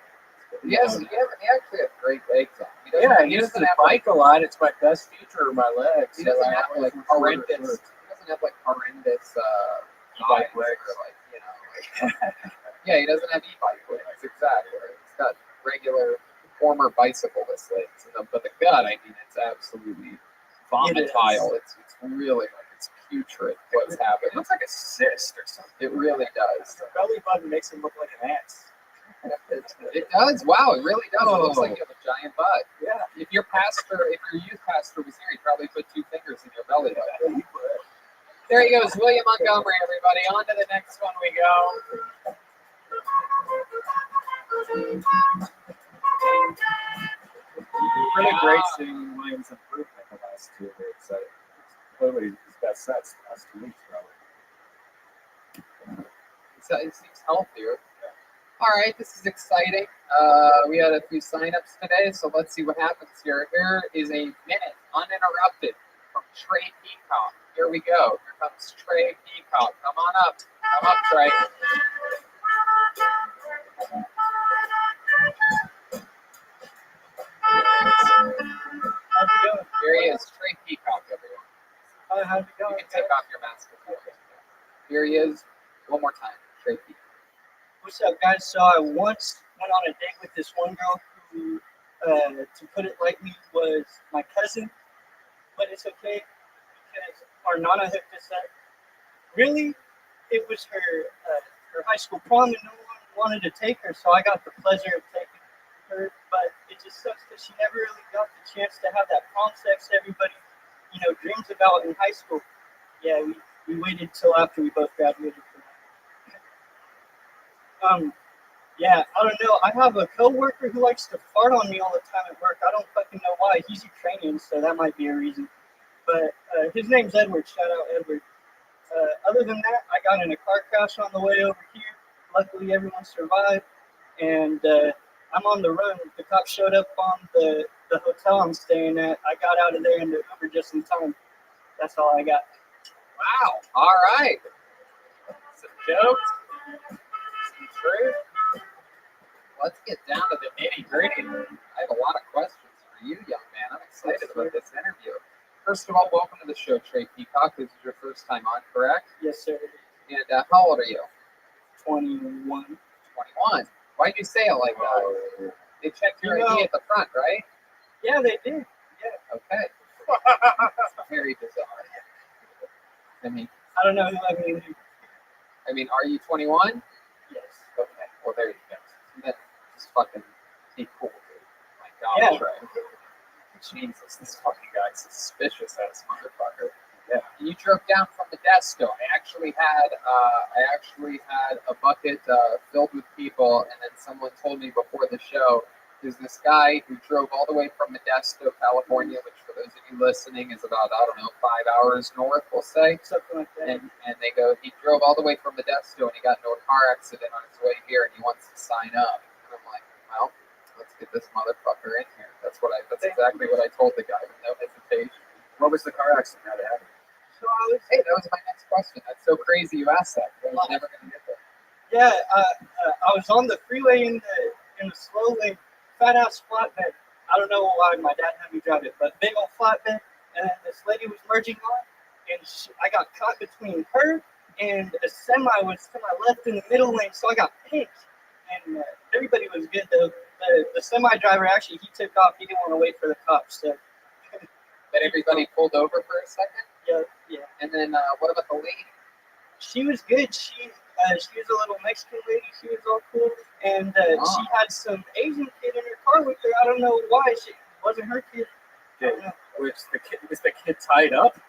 Yes, he actually has great legs on. Yeah, he doesn't have bike a lot. It's my best feature of my legs. He doesn't have like horrendous. He doesn't have like horrendous E-bike legs. or like yeah, he doesn't have e-bike legs. Exactly. He's got regular former bicyclist legs. But the gut, I mean, it's absolutely vomitile. It's really like it's putrid what's It happening. looks like a cyst or something. It really does. The belly button makes him look like an ass. It does. Wow, it really does. It looks Oh. like you have a giant butt. Yeah. If your youth pastor was here, he'd probably put 2 fingers in your belly button. There he goes, William Montgomery, everybody. On to the next one we go. Really great seeing Williams improvement the last 2 weeks. Clearly, his best sets the last 2 weeks, probably. He seems healthier. All right, this is exciting. We had a few signups today, so let's see what happens here. Here is a minute uninterrupted from Trey Peacock. Here we go. Here comes Trey Peacock. Come on up. Come up, Trey. Here he is, Trey Peacock, everyone. How's it going? You can take off your mask. Here he is. One more time, Trey Peacock. What's up, guys? So I once went on a date with this one girl who, to put it lightly, was my cousin. But it's okay because our Nana hooked us up. Really, it was her high school prom, and no one wanted to take her, so I got the pleasure of taking her. But it just sucks that she never really got the chance to have that prom sex everybody, dreams about in high school. Yeah, we waited till after we both graduated from that. Yeah, I don't know. I have a coworker who likes to fart on me all the time at work. I don't fucking know why. He's Ukrainian, so that might be a reason. But his name's Edward. Shout out Edward. Other than that, I got in a car crash on the way over here. Luckily, everyone survived. And I'm on the run. The cops showed up on the hotel I'm staying at. I got out of there in the Uber just in time. That's all I got. Wow. All right. Some jokes. Some truth. Let's get down to the nitty gritty. I have a lot of questions for you, young man. I'm excited about this interview. First of all, welcome to the show, Trey Peacock. This is your first time on, correct? Yes, sir. And how old are you? 21. 21. Why'd you say it like that? They checked your ID at the front, right? Yeah, they did. Yeah. Okay. Very bizarre. I mean, I don't know who let me in. I mean, are you 21? Yes. Okay. Well, there you go. Then just fucking be cool, dude. My God, Yeah. Trey. Jesus, this fucking guy's suspicious ass motherfucker. Yeah. You drove down from Modesto. I actually had a bucket filled with people, and then someone told me before the show, there's this guy who drove all the way from Modesto, California, which for those of you listening is about, I don't know, 5 hours north, we'll say. Something like that. And they go, he drove all the way from Modesto and he got into a car accident on his way here and he wants to sign up. And I'm like, well, let's get this motherfucker in here. That's exactly what I told the guy with no hesitation. What was the car accident that happened? Hey, that was my next question. That's so crazy you asked that. I was never going to get there. Yeah, I was on the freeway in the slow lane, fat ass flatbed. I don't know why my dad had me drive it, but big old flatbed. And this lady was merging on, and I got caught between her and a semi was to my left in the middle lane, so I got pinked. And everybody was good though. The semi driver actually he took off. He didn't want to wait for the cops. So. But everybody pulled over for a second. Yeah. And then what about the lady? She was good. She was a little Mexican lady. She was all cool, and she had some Asian kid in her car with her. I don't know why. She wasn't her kid. Was the kid tied up?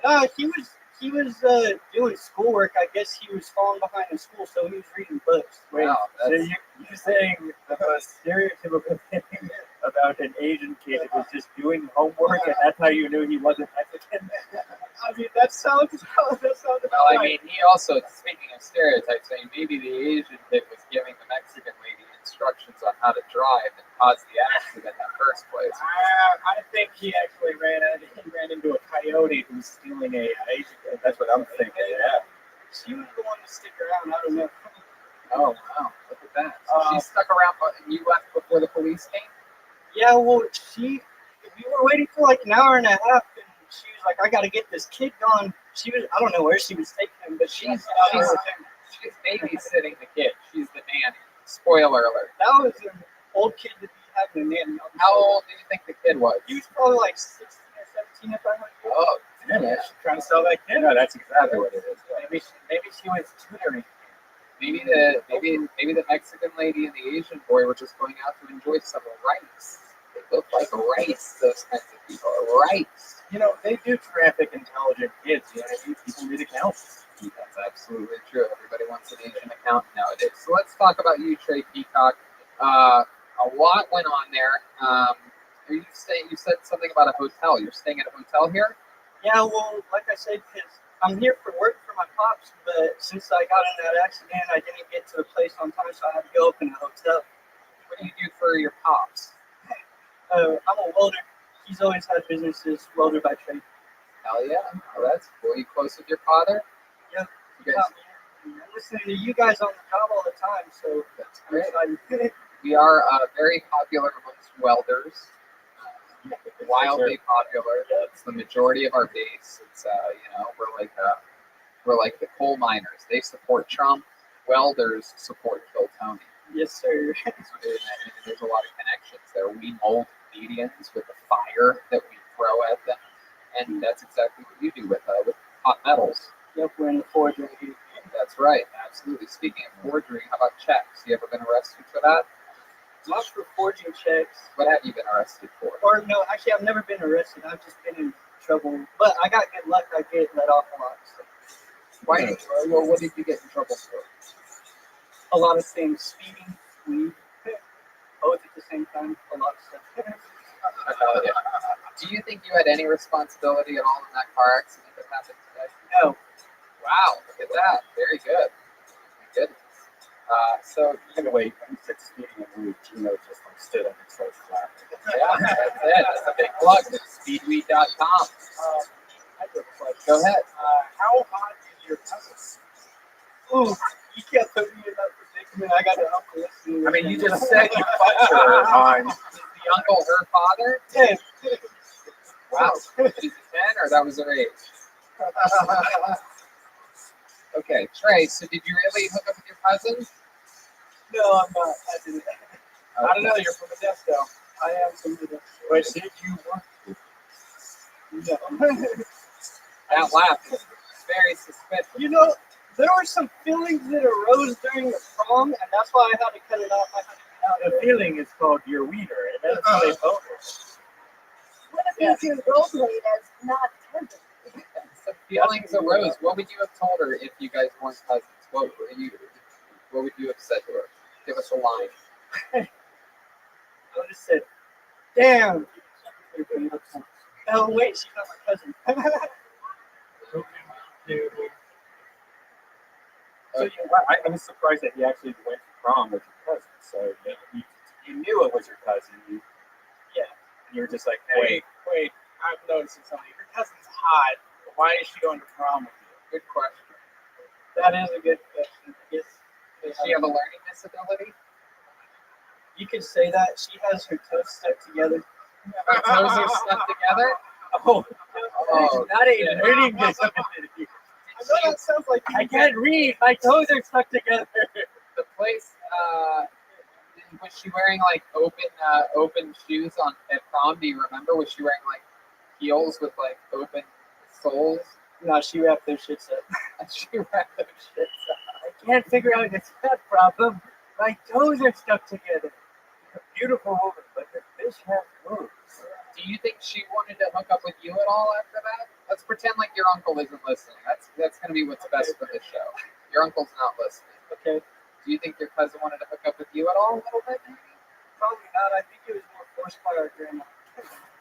No, he was doing schoolwork. I guess he was falling behind in school, so he was reading books. Wait, Wow, so you're saying the most stereotypical thing about an Asian kid was just doing homework, and that's how you knew he wasn't Mexican? I mean, that sounds Well, I mean, he also, speaking of stereotypes, I mean, maybe the Asian kid was giving the Mexican lady instructions on how to drive and caused the accident in the first place. I think he actually ran into a coyote who was stealing a Asian kid. That's what I'm thinking. Yeah. She was the one to stick around. I don't know. Oh, wow. Look at that. So she stuck around, but you left before the police came? Yeah, well, we were waiting for like an hour and a half, and she was like, I got to get this kid gone. I don't know where she was taking him, but she's babysitting the kid. She's the nanny. Spoiler alert. That was an old kid to be having a nanny. How old do you think the kid was? He was probably like 16 or 17 if I remember. Oh, Yeah, she's trying to sell that kid. No, that's exactly what it is. Maybe she was tutoring. Maybe the Mexican lady and the Asian boy were just going out to enjoy some rice. They look like rice, those kinds of people. Rice. You know, they do traffic intelligent kids. You know, people need accountants. That's absolutely true. Everybody wants an Asian accountant nowadays. So let's talk about you, Trey Peacock. A lot went on there. You said something about a hotel. You're staying at a hotel here? Yeah, well, like I said, because I'm here for work for my pops, but since I got in that accident, I didn't get to the place on time, so I had to go open a hotel. What do you do for your pops? I'm a welder. He's always had businesses, welder by trade. Hell yeah. Oh, that's cool. You close with your father? Yeah. You guys, I'm listening to you guys on the job all the time, so that's great. I'm excited. We are very popular amongst welders. Wildly popular. It's the majority of our base. It's we're like the coal miners. They support Trump. Welders support Kill Tony. Yes, sir. There's a lot of connections there. We mold medians with the fire that we throw at them, and that's exactly what you do with hot metals. Yep, we're in the forgery. That's right, absolutely. Speaking of forgery, how about checks? You ever been arrested for that? Not for forging checks. What have you been arrested for? Or no, actually, I've never been arrested. I've just been in trouble. But I got good luck. I get let off a lot. So. Why? Well, what did you get in trouble for? a lot of things, speeding, weed, both at the same time, a lot of stuff. Do you think you had any responsibility at all in that car accident that happened today? No. Wow, look at that. Very good. My goodness. So In a way, when he said speeding and weed, just like stood up and started clapping. yeah, that's it. That's a big plug. Speedweed.com. I have a question. Go ahead. How hot is your cousin? Ooh, you can't put me in that predicament. I got an uncle listening. I mean, you just said you fucked her on. Is the uncle her father? 10. Wow. Is it 10 or that was her age? Okay, Trey, so did you really hook up with your cousin? No, I'm not. I didn't. I don't know, you're from Modesto. I am from the. But did you want to? No. That laugh is very suspicious. You know, there were some feelings that arose during the prom, and that's why I had to cut it off. I had to get out The of it. feeling is called your weeder, and that's how they vote. What if you rolled it as not tender? Some feelings arose. What would you have told her if you guys weren't cousins? What would you have said to her? Give us a line. I would have said, damn. Oh, wait, she's not my cousin. So I was surprised that he actually went to prom with your cousin. So you knew it was your cousin. Yeah. And you were just like, hey. Wait, I'm noticing something. Your cousin's hot. Why is she going to prom with you? Good question. That is a good question. Yes. Does she have a learning disability? You could say that. She has her toes stuck together. Her toes are stuck together? Oh, Not a learning disability. I know that sounds like I can't read. My toes are stuck together. The place, was she wearing like open shoes on at prom? Do you remember? Was she wearing like heels with like open soles? No, she wrapped their shits up. She wrapped those shits up. I can't figure out this problem. My toes are stuck together. You're a beautiful woman, but the fish has moves. Do you think she wanted to hook up with you at all after that? Let's pretend like your uncle isn't listening. That's going to be what's best for this show. Your uncle's not listening. Okay. Do you think your cousin wanted to hook up with you at all a little bit? Maybe? Probably not. I think it was more forced by our grandma.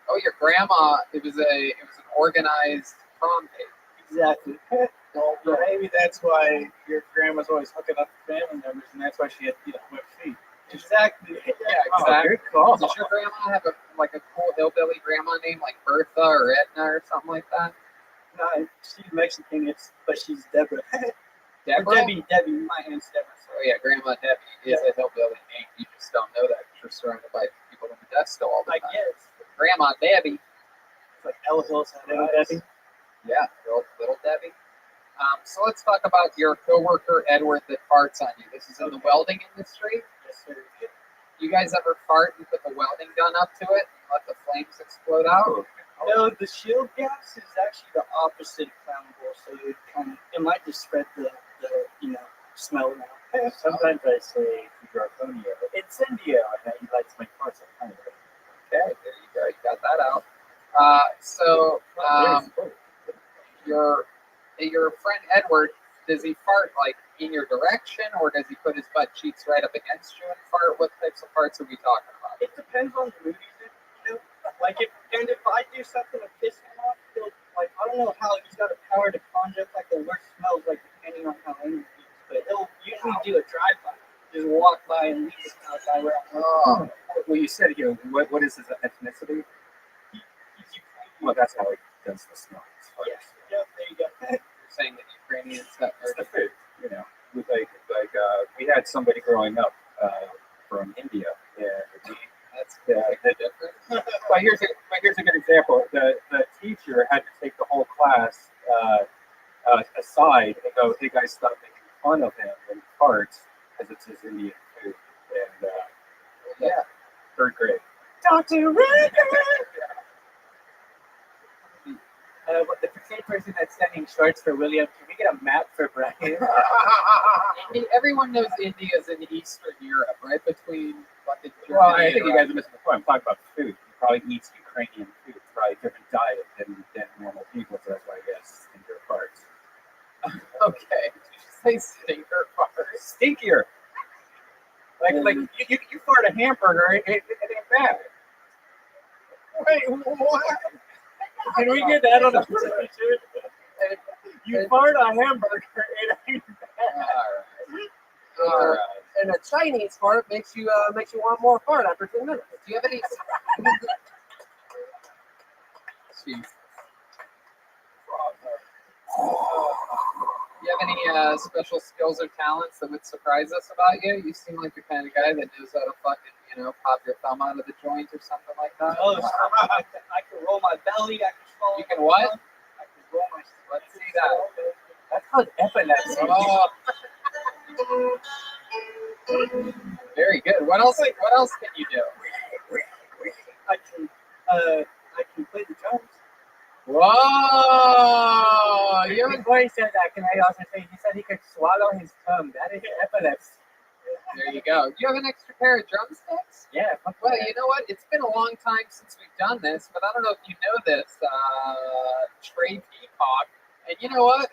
Oh, your grandma. It was an organized prom date. Exactly. Well, maybe that's why your grandma's always hooking up with family members, and that's why she had quick feet. Exactly. Yeah, Oh, exactly. good call. Does your grandma have a cool hillbilly grandma named like Bertha or Edna or something like that? No, she's Mexican, but she's Deborah. Deborah? Debbie. My aunt's Deborah. Oh yeah, Grandma Debbie is a hillbilly name. You just don't know that because you're surrounded by people in Modesto all the I time. guess. Grandma Debbie. It's like El Hills. Little Debbie. Yeah, little Debbie. So let's talk about your coworker Edward that farts on you. This is in the welding industry. Yes, sir. You guys ever fart and put the welding gun up to it and let the flames explode out? No, the shield gas is actually the opposite of flammable, so it might just spread the smell around. Sometimes I say Draconio. Incendio, and then he likes my parts. Okay, there you go. You got that out. Your friend Edward, does he fart like in your direction, or does he put his butt cheeks right up against you and fart? What types of farts are we talking about? It depends on the mood he's in, Like if I do something to piss him off, he'll I don't know how he's got the power to conjure up like the worst smells, like depending on how angry he is. But he'll usually do a drive-by, just walk by and leave the smell by where I'm Oh, well, you said what is his ethnicity? He's Ukrainian. Well, that's how he does the smell. Yes. Yep, there you go. You're saying that Ukrainians have It's the food, With we had somebody growing up from India, and that's different. But here's a good example. The teacher had to take the whole class aside and go, "Hey guys, stop making fun of him when he farts because it's his Indian food." And third grade. Dr. The same person that's sending shorts for William, can we get a map for Brian? Everyone knows India's in Eastern Europe, right between fucking Germany. Well, I think you guys are missing the point. I'm talking about food. He probably eats Ukrainian food. It's probably a different diet than normal people, so that's why he has stinker farts. Okay. Did you say stinker farts? Stinkier. Like you fart a hamburger, it ain't bad. Wait, what? Can we get that on a t-shirt? You fart a hamburger, it ain't bad. All right. And a Chinese fart makes you want more fart after 2 minutes. Do you have any? Jeez. Do you have any special skills or talents that would surprise us about you? You seem like the kind of guy that knows how to fucking, pop your thumb out of the joint or something like that. Oh, I can roll my belly. I can swallow. You can what? I can roll my. Let's see that. That's called epilepsy. Oh. Very good. What else can you do? I can play the drums. Whoa! Before he said that, can I also say he said he could swallow his tongue? That is epilepsy. There you go. You have an extra pair of drumsticks? Yeah. Well, you know what? It's been a long time since we've done this, but I don't know if you know this, Trey Peacock. And you know what?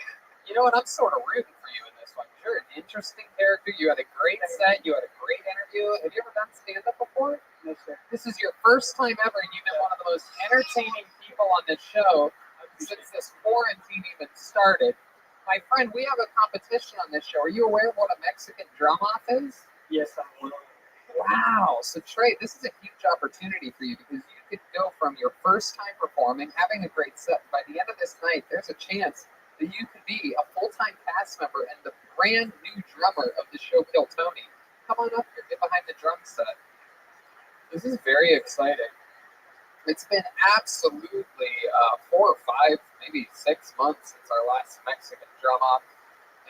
I'm sort of rooting for you in this one. You're an interesting character. You had a great set. You had a great interview. Have you ever done stand-up before? No, sir. This is your first time ever, and you've been one of the most entertaining people on this show since this quarantine even started. My friend, we have a competition on this show. Are you aware of what a Mexican drum-off is? Yes, I'm one. Wow. So, Trey, this is a huge opportunity for you because you could go from your first time performing, having a great set. By the end of this night, there's a chance that you could be a full-time cast member and the brand new drummer of the show, Kill Tony. Come on up here. Get behind the drum set. This is very exciting. It's been absolutely 4 or 5, maybe 6 months since our last Mexican drum off,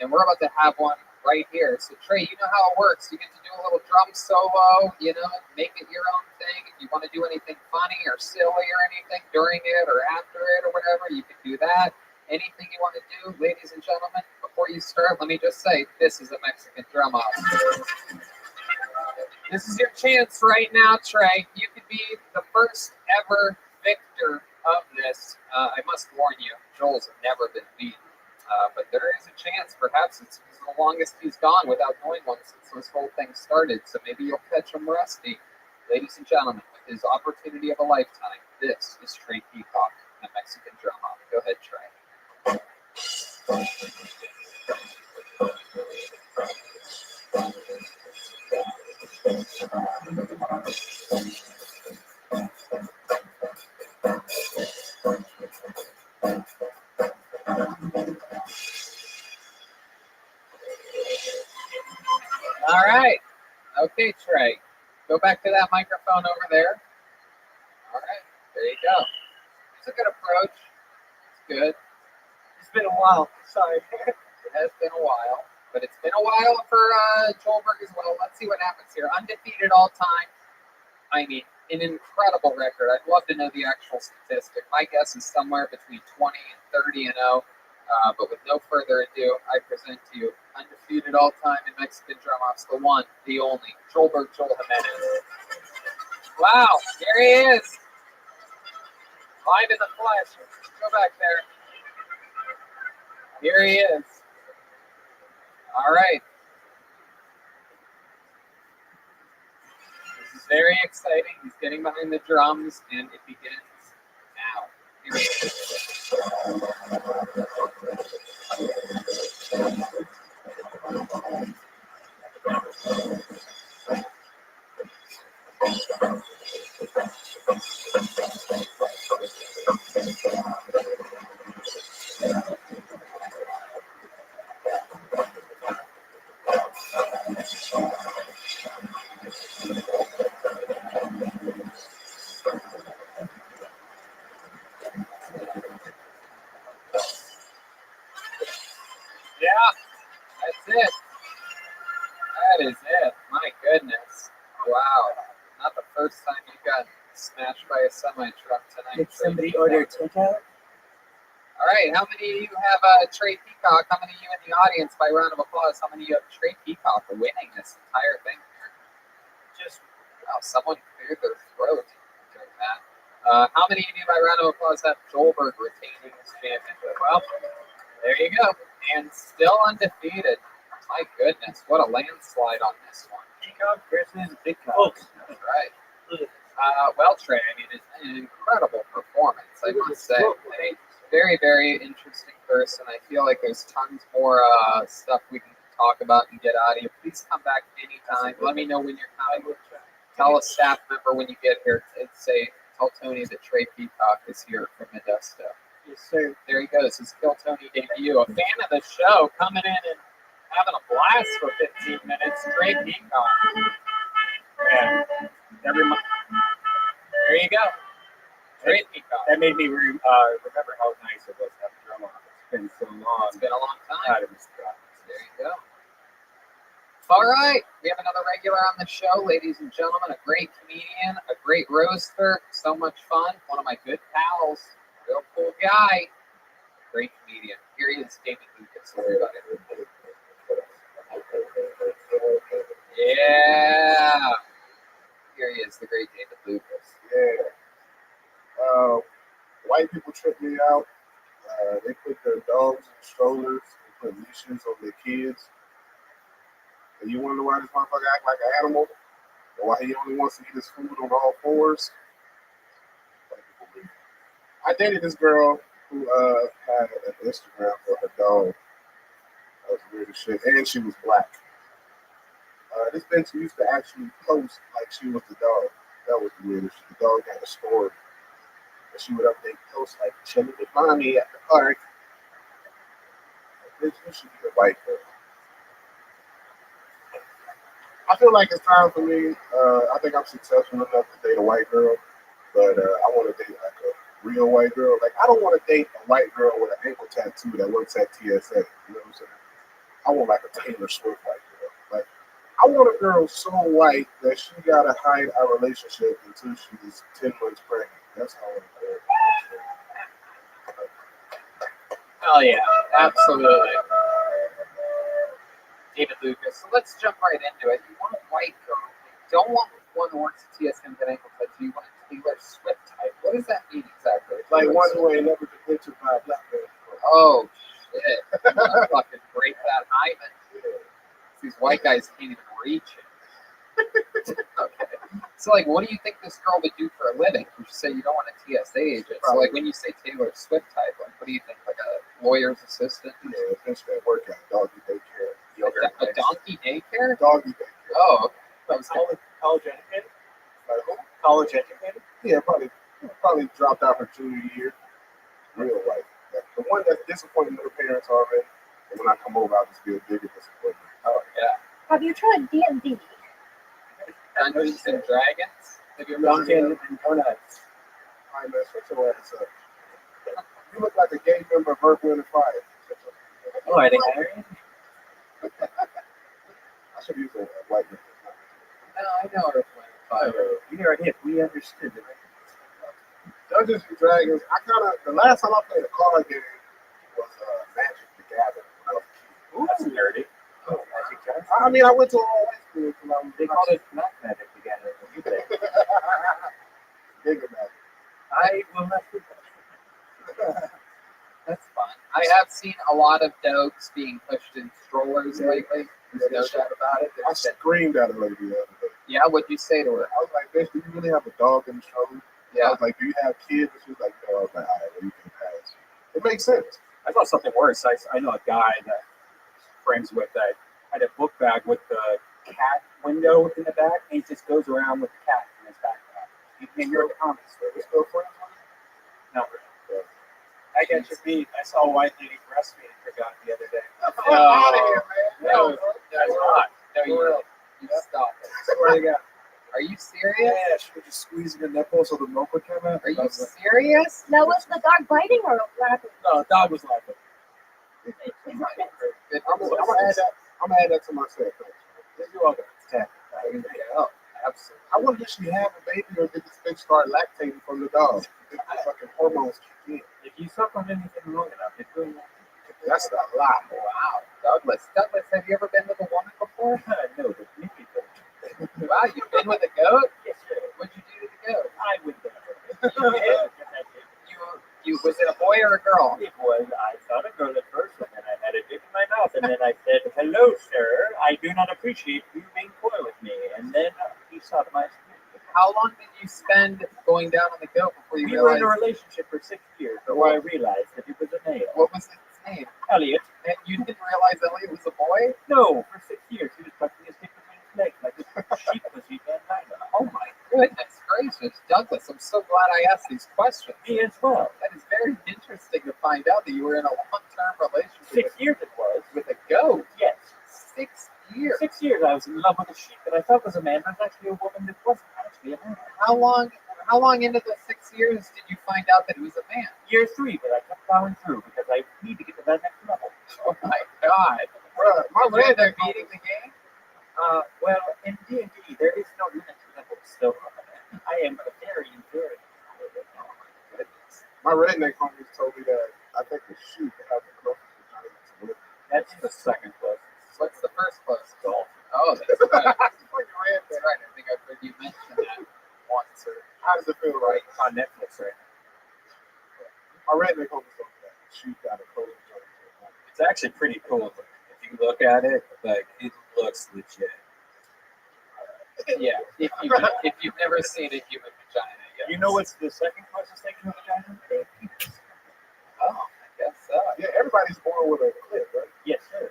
and we're about to have one right here. So Trey, you know how it works. You get to do a little drum solo, make it your own thing. If you want to do anything funny or silly or anything during it or after it or whatever, you can do that. Anything you want to do, ladies and gentlemen, before you start, let me just say, this is a Mexican drum off. This is your chance right now, Trey. You could be the first ever victor of this. I must warn you, Joel's never been beaten. But there is a chance, perhaps it's the longest he's gone without knowing one since this whole thing started. So maybe you'll catch him rusty. Ladies and gentlemen, with his opportunity of a lifetime, this is Trey Peacock, the Mexican drum off. Go ahead, Trey. All right. Okay, Trey. Go back to that microphone over there. All right. There you go. It's a good approach. It's good. It's been a while. Sorry. It has been a while, but it's been a while for Joelberg as well. Let's see what happens here. Undefeated all time. I mean, an incredible record. I'd love to know the actual statistic. My guess is somewhere between 20 and 30-0. But with no further ado, I present to you undefeated all time in Mexican drum offs, the one, the only, Joelberg Joel Jimenez. Wow, here he is. Live in the flesh. Go back there. Here he is. All right. This is very exciting. He's getting behind the drums, and it begins now. Here he is. Yeah, that's it. That is it. My goodness. Wow. Not the first time you got smashed by a semi-truck tonight. Did somebody order takeout? All right. How many of you have Trey Peacock? How many of you in the audience, by round of applause, how many of you have Trey Peacock winning this entire thing here? Just wow, someone cleared their throat during that. How many of you, by round of applause, have Joelberg retaining his championship? Well, there you go. And still undefeated. My goodness, what a landslide on this one. you cock versus big cock. That's right. Well, Trey, I mean, it's an incredible performance, I must say. I mean, very, very interesting person. I feel like there's tons more stuff we can talk about and get out of you. Please come back anytime. Let me know when you're coming. Tell a staff member when you get here. Tell Tony that Trey Peacock is here from Modesto. Yes, sir. There he goes. His Kill Tony debut. A fan of the show, coming in and having a blast for 15 minutes. Trey Peacock. Yeah. Every month. There you go. Trey Peacock. That made me remember how nice it was to have a drum on. It's been so long. It's been a long time. God, it was good. There you go. All right. We have another regular on the show, ladies and gentlemen. A great comedian, a great roaster. So much fun. One of my good pals. Real cool guy. Great comedian. Here he is, David Lucas. Everybody. Yeah. Here he is, the great David Lucas. Yeah. White people trip me out. They put their dogs in strollers. They put leashes on their kids. And you wonder why this motherfucker act like an animal? Or why he only wants to eat his food on all fours? I dated this girl who had an Instagram for her dog. That was weird as shit. And she was black. This bitch used to actually post like she was the dog. That was the weirdest shit. The dog had a story. And she would update posts like chilling with mommy at the park. Bitch, you should be a white girl. I feel like it's time for me. I think I'm successful enough to date a white girl, but I want to date like a real white girl. Like, I don't want to date a white girl with an ankle tattoo that works at TSA. You know what I'm saying? I want like a Taylor Swift white girl. Like, I want a girl so white that she gotta hide our relationship until she's 10 months pregnant. That's how I want to do it. Hell yeah, absolutely. David Lucas. So let's jump right into it. You want a white girl. You don't want one who works at TSM with an ankle tattoo. You want a Taylor Swift type. What does that mean exactly? Like one who ain't never been pictured by a black man. Oh, shit. I'm gonna fucking break that hymen. These white guys can't even reach it. Okay. So, like, what do you think this girl would do for a living? You say you don't want a TSA agent. So, like, when you say Taylor Swift type, like, what do you think? Like a lawyer's assistant? Yeah, essentially work at doggy daycare. A donkey daycare? Doggy daycare. Oh, okay. Like college educated? Like who? College educated? Yeah, probably dropped out her junior year. Real white. Like, the one that's disappointed with her parents already. And when I come over, I'll just be a bigger disappointment. Oh, yeah. Have you tried D&D? Dungeons and Dragons? Have you ever Dunkin' and Donuts. All right, man, shut your ass up. You look like a gay member of Earth, Wind, and Fire. Oh, are they married? I should use a white man. No, I know Earth, Wind, and Fire. We are hip. We understood it. Dungeons and Dragons, the last time I played a card game was Magic the Gathering when I was a kid. Ooh, that's nerdy. Oh, I mean, I went to all white school. They called it Black Magic together. Bigger Magic. I will not do that. That's fun. I have seen a lot of dogs being pushed in strollers lately. There's no doubt about it. I screamed at a lady the other day. Yeah, what'd you say to her? I was like, bitch, do you really have a dog in the stroller? I Yeah. was like, do you have kids? And she was like, no. I was like, all right, well, you can pass. It makes sense. I thought something worse. I know a guy that friends with that had a book bag with the cat window in the back, and he just goes around with the cat in his backpack. And you're a comic store. You still friends with her? Not really. I got your beat. I saw a white lady breastfeeding her dog the other day. Get out of here, man. No, that's not. No, you stop it. Swear to God. Are you serious? Yeah, she was just squeezing the nipple so the milk would come out. Are you serious? Now, was the dog biting or laughing? No, the dog was laughing. I'm gonna add that to my set. You're welcome. Yeah, absolutely. I wonder if she have a baby or did this bitch start lactating from the dog? Did the fucking hormones kick in? If you suck on anything long enough, it's going to That's a lot. Wow, Douglas, have you ever been with a woman before? No, but maybe Wow, you've been with a goat? yes, sir. What'd you do to the goat? I would do You did? You was it a boy or a girl? It was. I thought a girl at first, and then I had a dick in my mouth, and then I said, "Hello, sir. I do not appreciate you being coy with me." And then he sodomized me. How long did you spend going down on the goat before you We were in realized? a relationship for 6 years before I realized that it was a male. What was its name? Elliot. And you didn't realize Elliot was a boy? No, for 6 years he was tucking his dick between his legs like a sheep was eating at night. Oh my goodness gracious, Douglas! I'm so glad I asked these questions. Me as well. That is very interesting to find out that you were in a long-term relationship 6 years it was. with a goat. Yes. 6 years. 6 years I was in love with a sheep that I thought was a man, but was actually a woman that wasn't actually a man. How long into the 6 years did you find out that it was a man? Year 3, but I kept plowing through because I need to get to that next level. Oh my God! Bruh, my Did you end redneck up beating the game? Well, in D&D, there is no limit to levels, so I am a very, very my redneck homies told me that I think the sheep have the closest vagina to women. That's the second closest. What's the first closest? Dolphin. Oh, that's right. Redneck. That's right. I think I've heard you mention that once. Or How does it feel right? On Netflix, right? My redneck homies told me that the sheep got a closest vagina to women. It's actually pretty cool. If you look at it, like it looks legit. yeah, if you've never seen a human vagina, yes. You know what's the second closest thing to a vagina? Oh, I guess so. Yeah, everybody's born with a clit, right? Yes, sir.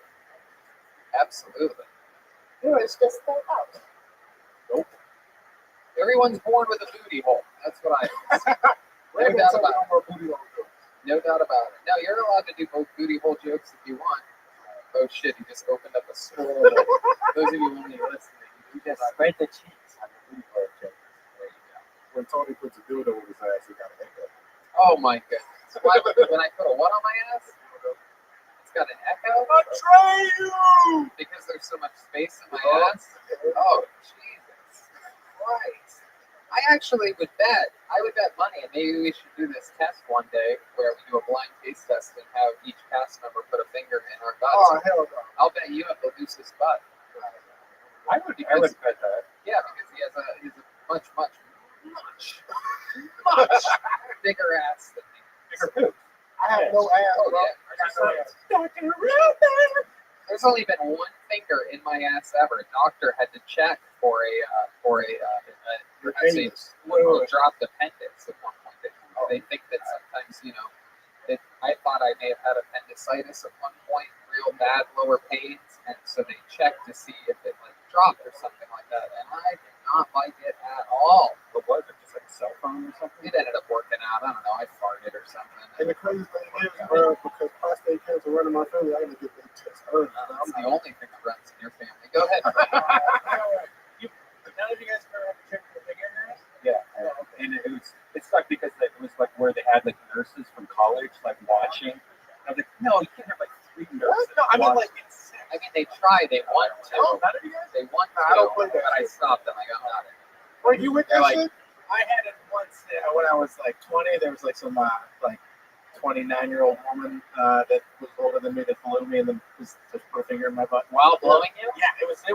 Absolutely. Yours just fell out. Nope. Everyone's born with a booty hole. That's what I think. Ray doubt told me about no more booty hole jokes. No doubt about it. Now, you're allowed to do both booty hole jokes if you want. Oh, shit, he just opened up a scroll. Those of you only listening, You just spread the cheeks on the booty hole joke. there you go. When Tony puts a dildo in his ass, he got an echo. Oh, my goodness. Why would, when I put a what on my ass? It's got an echo? Betray you! Because there's so much space in my ass? Oh, Jesus Christ. I actually would bet money, and maybe we should do this test one day where we do a blind taste test and have each cast member put a finger in our butts. Oh, hell no. I'll bet you have the loosest butt. I would bet that. Yeah, because he has a much bigger ass than me. Bigger poop. I have no ass, Oh, bro. yeah. I got no ass. Dr. Rabbi! There's only been one finger in my ass ever. A doctor had to check for a dropped appendix at one point. They think that sometimes, that I thought I may have had appendicitis at one point, real bad lower pains, and so they checked to see if it dropped or something like that. And I did not like it at all. What was it? Just like a cell phone or something? It ended up working out. I don't know. I farted or something. And the crazy thing is, bro, because prostate cancer running my family, I had to get that test early. That's the only thing that runs in your family. Go ahead. None of you guys ever had to check the finger in your ass? Yeah. And it sucked because it was like where they had like nurses from college like watching. I was like, no, you can't have like 3 nurses. No, I mean, watching. They try. They want to. None of you guys? They want to. I don't play that but I shit. stopped them. I got out of it. Were you with They're that like- shit? I had it once when I was like 20. There was like some like 29-year-old woman that was older than me that flew me and then just put a finger in my butt While blowing you? Yeah, it was a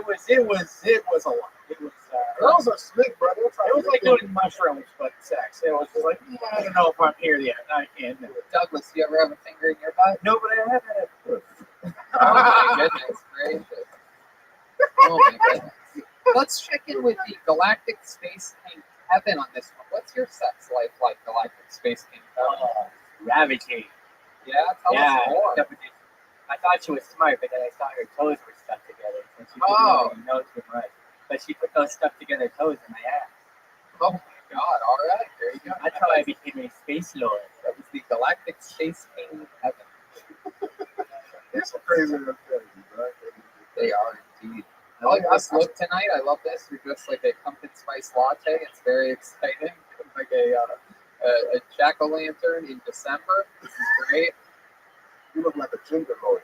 lot. It was Girls are slick, bro. They'll try it was to like get doing mushrooms but sex. It was just like I don't know if I'm here yet. I can't. Douglas, you ever have a finger in your butt? No, but I have had it. Oh my goodness gracious. Oh my goodness. Let's check in with the Galactic Space King Kevin on this one. What's your sex life like, Galactic Space King Kevin? Gravity. Yeah, tell us more. I thought she was smart, but then I saw her toes were stuck together. And she didn't Oh. really know too much. But she put those stuck together toes in my ass. Oh my God, all right, there you go. That's how I became a space lord. That was the Galactic Space King Kevin. It's some crazy ass things, bro. They are indeed. I like this look tonight. I love this. You're dressed like a pumpkin spice latte. It's very exciting. Like a jack-o'-lantern in December. This is great. You look like a gender lawyer.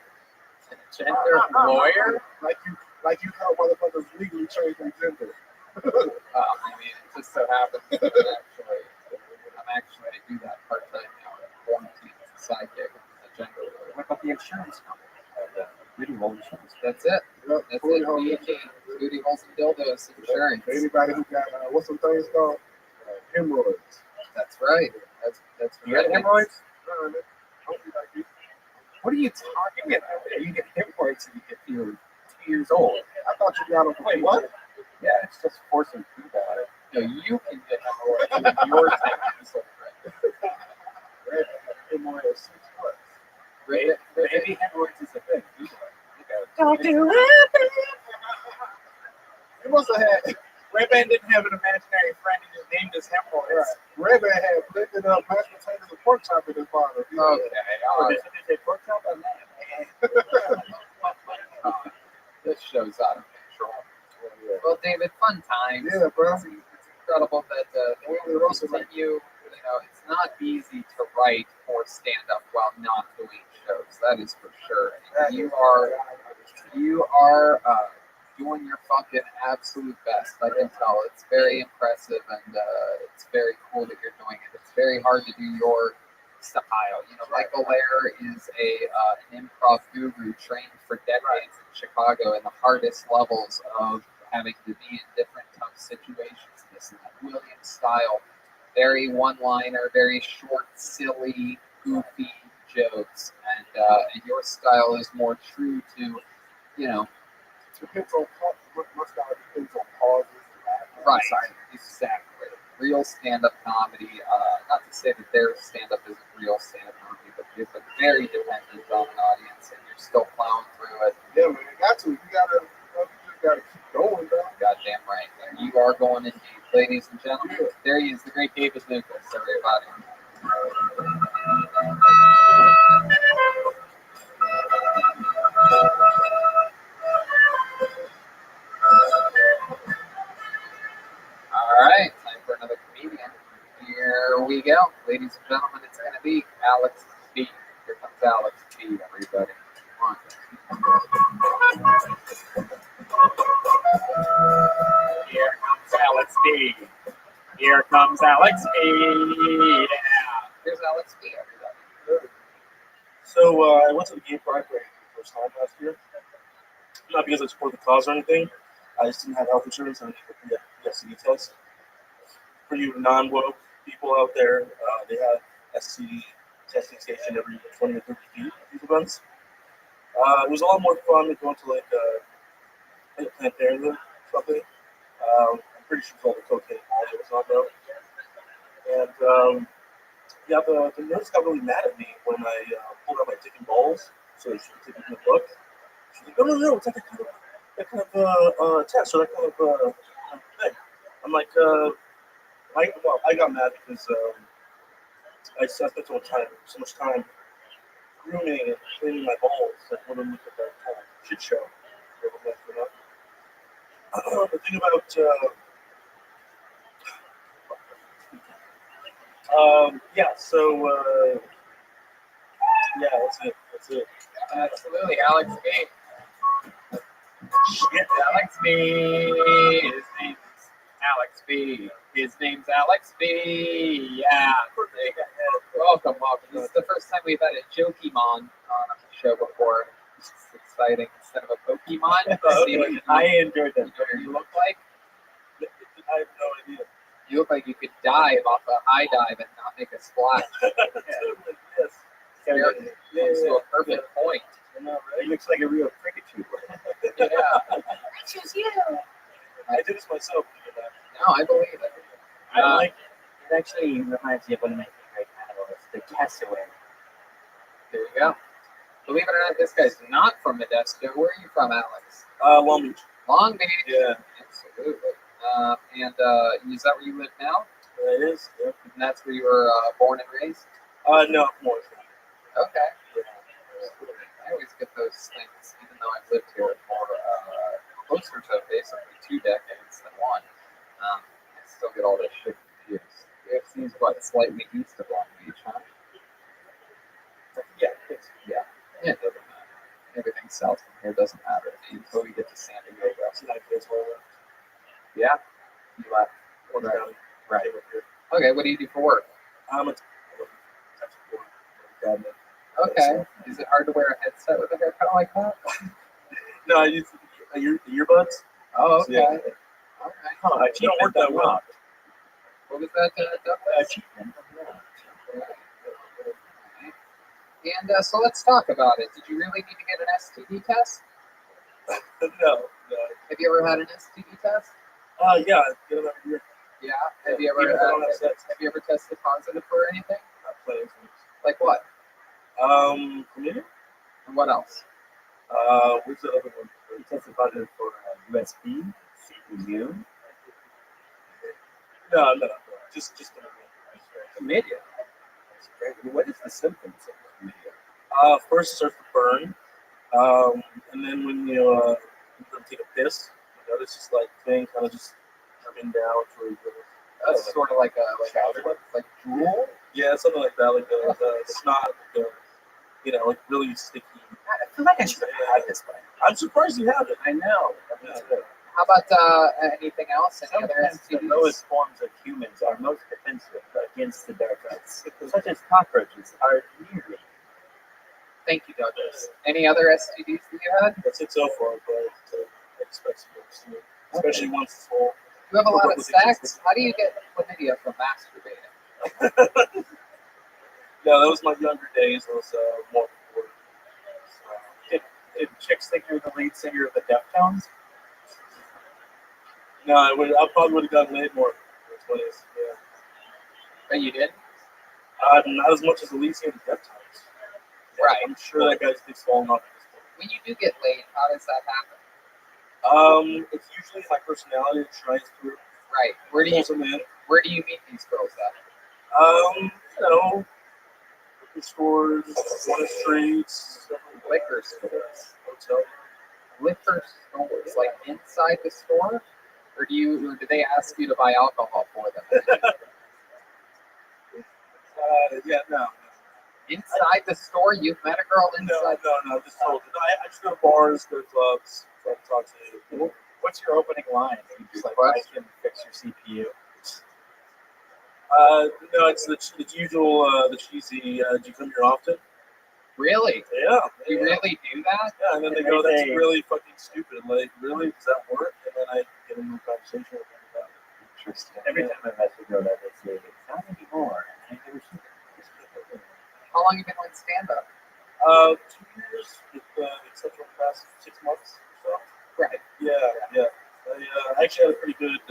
Gender lawyer? Like you help motherfuckers legally change their gender. I mean, it just so happens that I do that part-time now. Quarantine as a sidekick, a gender lawyer. What about the insurance company? Booty hole insurance. That's it. Yep. That's Booty it. hole Booty holes and dildos insurance. For anybody who got what's some things called hemorrhoids. That's right. That's You got hemorrhoids? No, man. Don't be like you. What are you talking about? You get hemorrhoids if you're 2 years old. I thought you got them. Wait, what? Yeah, it's just forcing food out. No, you can get hemorrhoids when you're taking insulin. Hemorrhoids. Maybe hemorrhoids is a thing. He must have had. Red-Man didn't have an imaginary friend and just named his hemorrhoids. Red-Man had blended up mashed potatoes and pork chop in his bottle. Okay, all right. They pork chop on that. This show's out of control. Well, David, fun times. Yeah, bro. It's incredible that we continue. You know, it's not easy to write or stand up while not doing shows. That is for sure. And you are doing your fucking absolute best. I can tell. It's very impressive, and it's very cool that you're doing it. It's very hard to do your style. You know, Michael Lair is an improv guru trained for decades in Chicago in the hardest levels of having to be in different tough situations. This is Williams style, very one-liner, very short, silly, goofy jokes, and your style is more true to, you know. Depends on my style depends on pauses. Right, exactly. Real stand-up comedy. Not to say that their stand-up isn't real stand-up comedy, but very dependent on an audience, and you're still plowing through it. Yeah, man, you got to. You just gotta keep going, bro. Goddamn right. And you are going indeed, ladies and gentlemen. There he is, the great David Lucas, everybody. All right, time for another comedian. Here we go. Ladies and gentlemen, it's going to be Alex B. Here comes Alex B, everybody. Come on. Here comes Alex B. Here comes Alex B. Yeah. Here's Alex B, everybody. So I went to the gay pride parade for the first time last year. Not because I support the cause or anything. I just didn't have health insurance and I didn't get the STD test. For you non-woke people out there, they have STD testing station every 20 or 30 feet at these events. It was a lot more fun than going to like a Planned Parenthood or something. I'm pretty sure it's all the cocaine balls or something. And yeah, the nurse got really mad at me when I pulled out my dick and balls so she could take it in the book. She's like, no, it's like that kind of test or that kind of thing. I'm like, I got mad because I spent so much time grooming and cleaning my balls that wouldn't look at that shit show. The thing about that's it. Absolutely, Alex B. Shit, Alex B. His name's Alex B. His name's Alex B. Yeah. Welcome. This is the first time we've had a Jokemon on the show before. It's exciting. Instead of a Pokemon, I enjoyed that. You look like? I have no idea. You look like you could dive off a high dive and not make a splash. Yes. Comes to a perfect point. He looks like a real Pikachu. Yeah. I choose you. I did this myself. No, I believe it. I like it. It actually reminds me of one of my favorite animals, the cassowary. There you go. Believe it or not, this guy's not from Modesto. Where are you from, Alex? Long Beach. Long Beach. Yeah. Absolutely. And is that where you live now? It is. Yeah. And that's where you were born and raised? No, more. Okay. I always get those things, even though I've lived here for closer to basically 2 decades than one. I still get all this shit confused. KFC's what, slightly east of Long Beach, huh? Yeah. Yeah, it doesn't matter. Everything south from here doesn't matter until we get to San Diego. Yeah, you left. Right. Okay, what do you do for work? I'm a cabinet. Okay. Is it hard to wear a headset with a haircut like that? No, I use earbuds. Oh, okay. Yeah. All right. You don't work that well. What was that, Doug? Achievement. And so let's talk about it. Did you really need to get an STD test? No. Have you ever had an STD test? Yeah, I get them every year. Yeah. Have you ever Even if I don't have sex. have you ever tested positive for anything? Plenty of things. Like what? Chlamydia? And what else? What's the other one? You tested positive for USB, CPU. No. Just Chlamydia. That's great. What is the symptoms of chlamydia? first starts to burn, and then when you take a piss, this just like thing kind of just coming down through. That's sort of like drool. Yeah, something like that, like the snot, like really sticky. I feel like I should have had this by now. I'm surprised you haven't. I know. How about anything else? Any other Sometimes the STDs? lowest forms of humans are most defensive against the dark arts, such as cockroaches are near me. Thank you, Douglas. Any other STDs that you had? That's it so far, but I expect some more, especially once it's full. You have a lot of sex. How do you get chlamydia from masturbating? No, that was my younger days. It was more important. Did chicks think you were the lead singer of the Deftones? No, I probably would have gotten laid more in the 20s. Yeah. But you did? Not as much as the lead singer of the Deftones. Right. I'm sure that guy's dick's falling off at this point. When you do get laid, how does that happen? It's usually my personality that shines through. Right. Where do you meet these girls at? Liquor stores, water streets, Liquor stores. hotel. Liquor stores, like inside the store, or do they ask you to buy alcohol for them? No. Inside the store, you've met a girl inside. No. Just told you. No, I just go to bars, go to clubs, so I can talk to you. What's your opening line? You just like, I can fix your CPU. No, it's the usual, the cheesy. Do you come here often? Really? Yeah. You really do that? Yeah, and then they go, "That's really fucking stupid." Like, really? Does that work? And then I get into a conversation with them about it. Interesting. Every time I mess with a girl, that they say, "Not anymore." I never seen it. How long have you been doing stand-up? 2 years, with except for the past 6 months. So. Right. Yeah. I actually had a pretty good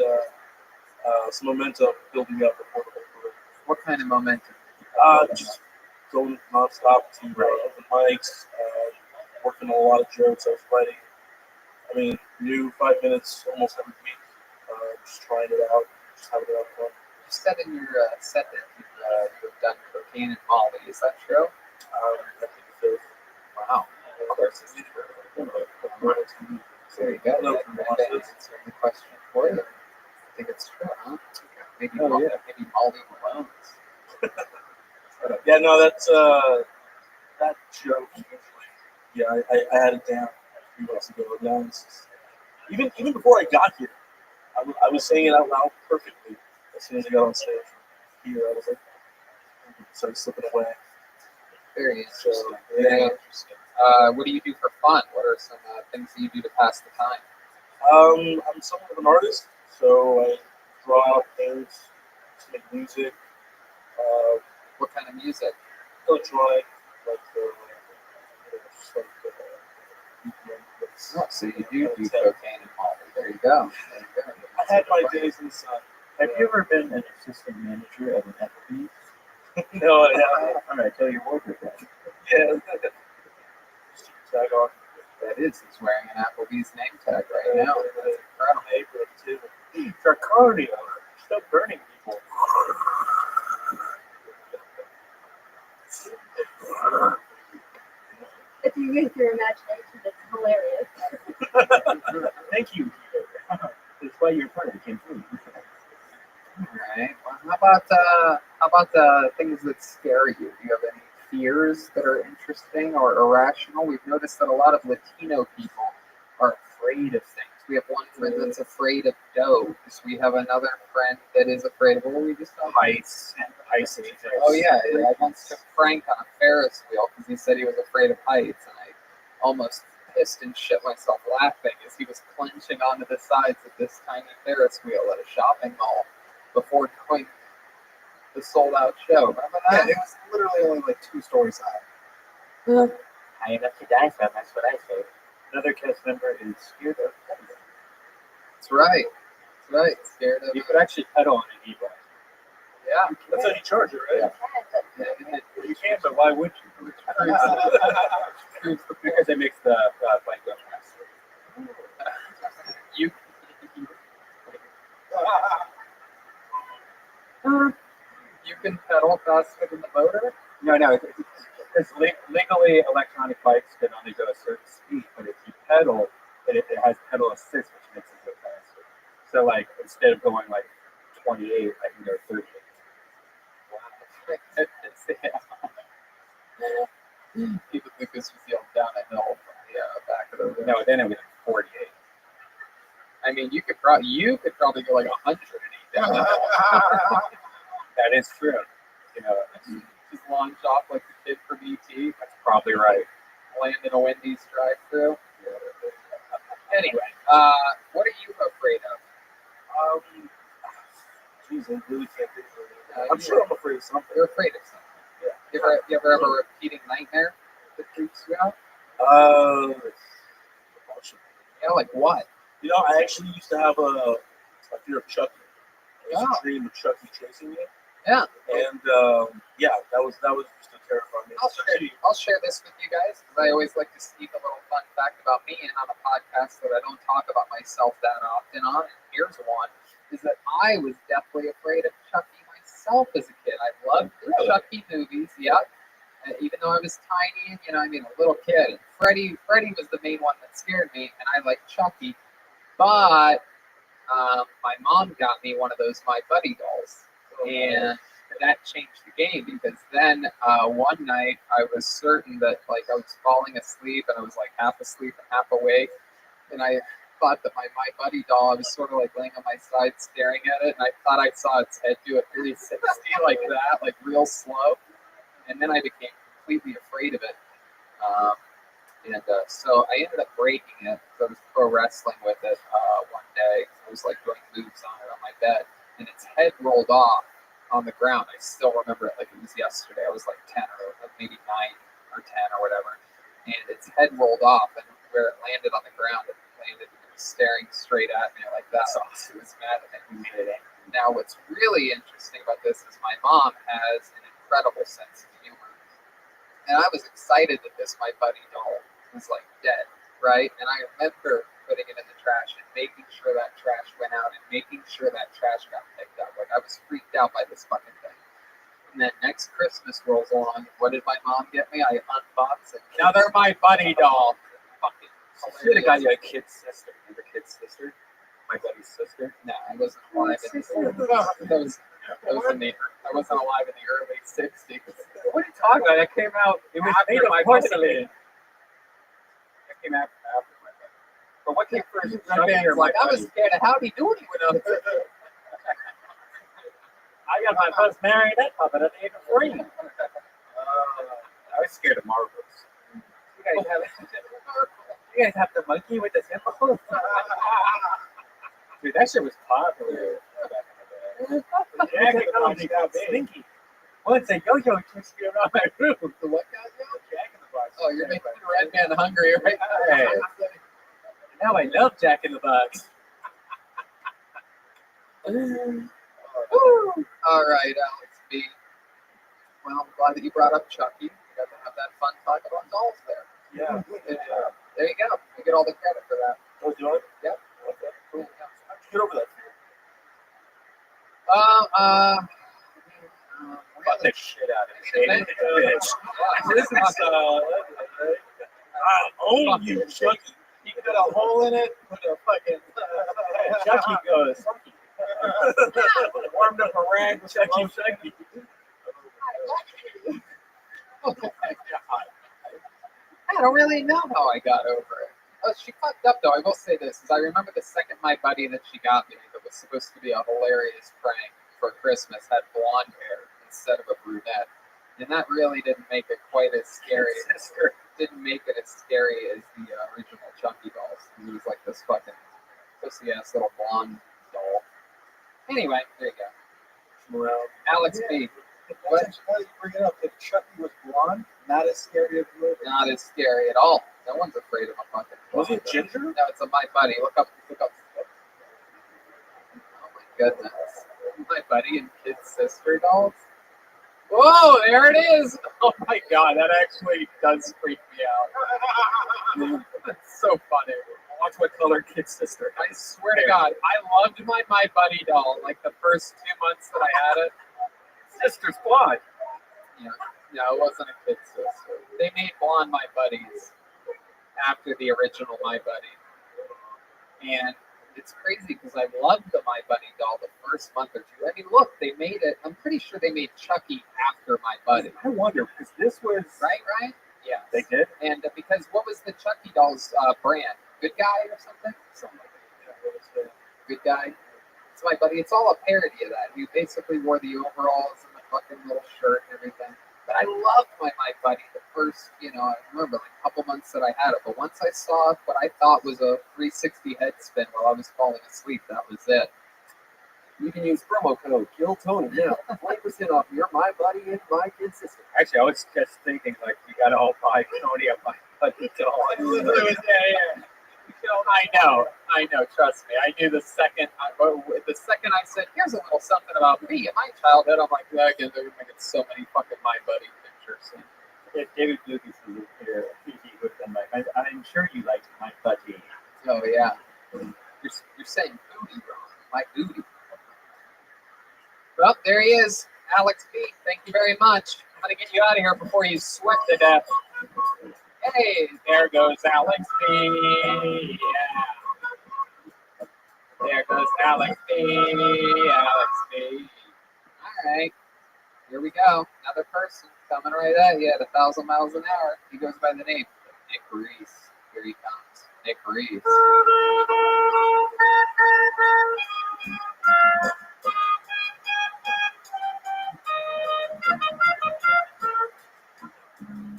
some momentum building up before the whole career. What kind of momentum? Just going nonstop to open mics, working on a lot of jokes. I was writing, new 5 minutes almost every week, just trying it out, just having it out fun. You said in your set that you've done cocaine and Molly. Is that true? I think it's wow. Of course it's true. There you go. That answered the question for you. I think it's true, huh? Maybe Molly Malone's. Yeah, no, that's that joke. Yeah, I had it down a few months ago. Now even before I got here, I was saying it out loud perfectly. As soon as I got on stage here, I was like, started slipping away. Very interesting. Very interesting. What do you do for fun? What are some things that you do to pass the time? I'm somewhat of an artist, so I draw, paint, make music. What kind of music? Electronic, So you do cocaine and Molly. There you go. I had my days in the sun. Have you ever been an assistant manager of an Applebee's? No, I haven't. All right, tell your worker that. Yeah. Tag on. That is. He's wearing an Applebee's name tag right now. That's incredible. Dracardia. Stop burning people. If you use your imagination, it's hilarious. Thank you. That's why your partner came through. All right. Well, how about the things that scare you? Do you have any fears that are interesting or irrational? We've noticed that a lot of Latino people are afraid of things. We have one friend that's afraid of dogs. We have another friend that is afraid of heights and ice. Oh yeah, I once took Frank on a Ferris wheel because he said he was afraid of heights, and I almost pissed and shit myself laughing as he was clenching onto the sides of this tiny Ferris wheel at a shopping mall before doing the sold-out show. Remember that? Yeah, it was literally only like 2 stories high. High enough to die from, that's what I say. Another cast member is scared of pedaling. That's right. That's right. Scared of. You could actually pedal on an e-bike. Yeah. That's how you charge it, right? You can, but why would you? Because it makes the bike go faster. You you can pedal faster than the motor. No, it's legally electronic bikes can only go a certain speed, but if you pedal, it has pedal assist, which makes it go faster. So like instead of going like 28, I can go 38. People think this was yelled down a hill from the back of the room. No, then it was 48. I mean, you could probably go like 100 down the hill. That is true. You know, Just launch off like the kid from ET. that's probably right. Land in a Wendy's drive-thru. Anyway, what are you afraid of? Geez, I really can't think of it. I'm sure I'm afraid of something. You're afraid of something. Yeah. You ever have a repeating nightmare that freaks you out? Yeah, like what? You know, I actually used to have a fear of Chucky. I used to dream of Chucky chasing me. Yeah. And yeah, that was just a terrifying. I'll share this with you guys because I always like to sneak a little fun fact about me and on a podcast that I don't talk about myself that often on. And here's one: is that I was deathly afraid of Chucky myself as a kid. I loved the Chucky movies. Yep. And even though I was tiny, you know, I mean, a little kid. Freddy was the main one that scared me, and I liked Chucky. But my mom got me one of those My Buddy dolls. And that changed the game because then one night I was certain that like I was falling asleep and I was like half asleep and half awake, and I thought that my Buddy doll, I was sort of like laying on my side staring at it, and I thought I saw its head do a 360 like that, like real slow, and then I became completely afraid of it. So I ended up breaking it. So I was pro wrestling with it one day. I was like doing moves on it on my bed, and its head rolled off on the ground. I still remember it like it was yesterday. I was like 10 or maybe 9 or 10 or whatever, and its head rolled off, and where it landed on the ground, it was staring straight at me like that. So it was mad at me. Now, what's really interesting about this is my mom has an incredible sense of humor, and I was excited that this My Buddy doll was like dead, right? And I remember putting it in the trash and making sure that trash went out and making sure that trash got picked up. Like I was freaked out by this fucking thing. And then next Christmas rolls along. What did my mom get me? I unbox it. Another My Buddy doll. Fucking Should have got you a kid's sister. Remember kid's sister? My Buddy's sister? No, I wasn't alive in the I wasn't alive in the early 60s. What are you talking about? That came out. It was After made of my porcelain. That came after my buddy. But what came first? Like I was scared of Howdy Doody when I was. I got my first marionette puppet at the age of 3. I was scared of marbles. You guys have the monkey with the nipples? Dude, that shit was popular back in the day. Jack in the Box got stinky. Once a yo-yo chased me around my room. The what guy now? Jack in the Box. Oh, you're making the red man hungry right now. Hey. Now I love Jack in the Box. All right, Alex B. Well, I'm glad that you brought up Chucky. We got to have that fun talk about dolls there. Yeah. There you go. You get all the credit for that. Oh, do I? Yep. Okay, cool. Get over that fear. Fuck the shit out of it. This is, I own you, Chucky. You can put a hole in it, put a fucking Chucky goes. Warmed up a rag, Chucky. I don't really know how I got over it. Oh, she fucked up though. I will say this, is I remember the second My Buddy that she got me that was supposed to be a hilarious prank for Christmas had blonde hair instead of a brunette. And that really didn't make it quite as scary. Didn't make it as scary as the original Chucky dolls. It was like this fucking pussy ass little blonde doll. Anyway, there you go. Alex B. What? Why you bring it up? If Chucky was blonde, not as scary as the movie. Not as scary at all. No one's afraid of a fucking. Was it Ginger? No, it's a My Buddy. Look up. Oh my goodness. My Buddy and Kid Sister dolls. Whoa, there it is. Oh my god, that actually does freak me out. That's so funny. Watch what color Kid Sister. I swear to God, I loved my Buddy doll like the first 2 months that I had it. Sister's blonde. Yeah, no, it wasn't a Kid Sister. They made blonde My Buddies after the original My Buddy. And it's crazy because I loved the My Buddy doll the first month or two. I mean, look, they made it. I'm pretty sure they made Chucky after My Buddy. I wonder, because this was... Right? Yeah. They did? And because what was the Chucky doll's brand? Good Guy or something? Something like that. What was the Good Guy? It's My Buddy. It's all a parody of that. He basically wore the overalls and the fucking little shirt and everything. But I loved my Buddy the first, I remember like a couple months that I had it. But once I saw what I thought was a 360 head spin while I was falling asleep, that was it. You can use promo code KillTony now. 20% off your My Buddy and My Kid Sister. Actually, I was just thinking, like, you got to all buy Tony a My Buddy doll. Yeah. I know. Trust me. I knew the second I said, "Here's a little something about me in my childhood," I'm like, "Again, they're making so many fucking My Buddy pictures." If David Lucas was here, he would have been like, I'm sure you liked My Buddy. Oh yeah. You're saying booty wrong. My booty. Well, there he is, Alex B. Thank you very much. I'm gonna get you out of here before you sweat to death. Hey, there goes Alex B. Yeah. There goes Alex B. Alex B. All right. Here we go. Another person coming right at you at 1,000 miles an hour. He goes by the name of Nick Reese. Here he comes. Nick Reese.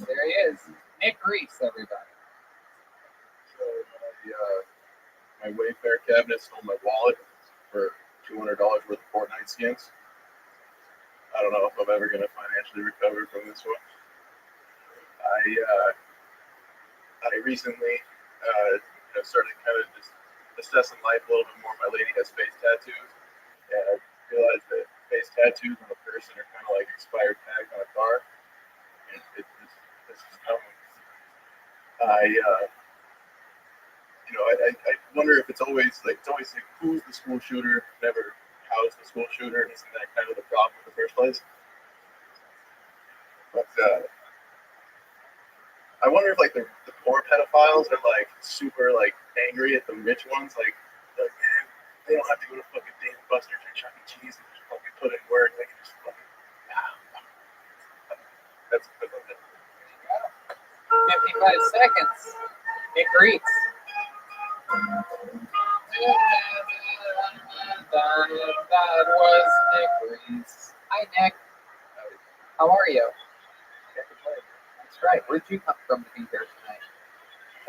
There he is. Nick Reese, everybody. So my Wayfair cabinet stole my wallet for $200 worth of Fortnite skins. I don't know if I'm ever going to financially recover from this one. I recently started kind of just assessing life a little bit more. My lady has face tattoos, and I realized that face tattoos on a person are kind of like expired tags on a car. And this is coming. I wonder if it's always like who's the school shooter, never how's the school shooter, and isn't that kind of the problem in the first place? But I wonder if like the poor pedophiles are like super like angry at the rich ones, like man, they don't have to go to fucking Dave and Buster's or Chuck E. Cheese and just fucking put in work. They can just fucking that's 55 seconds. Nick Reese. That was Nick Reese. Hi, Nick. How are you? That's right. Where'd you come from to be here tonight?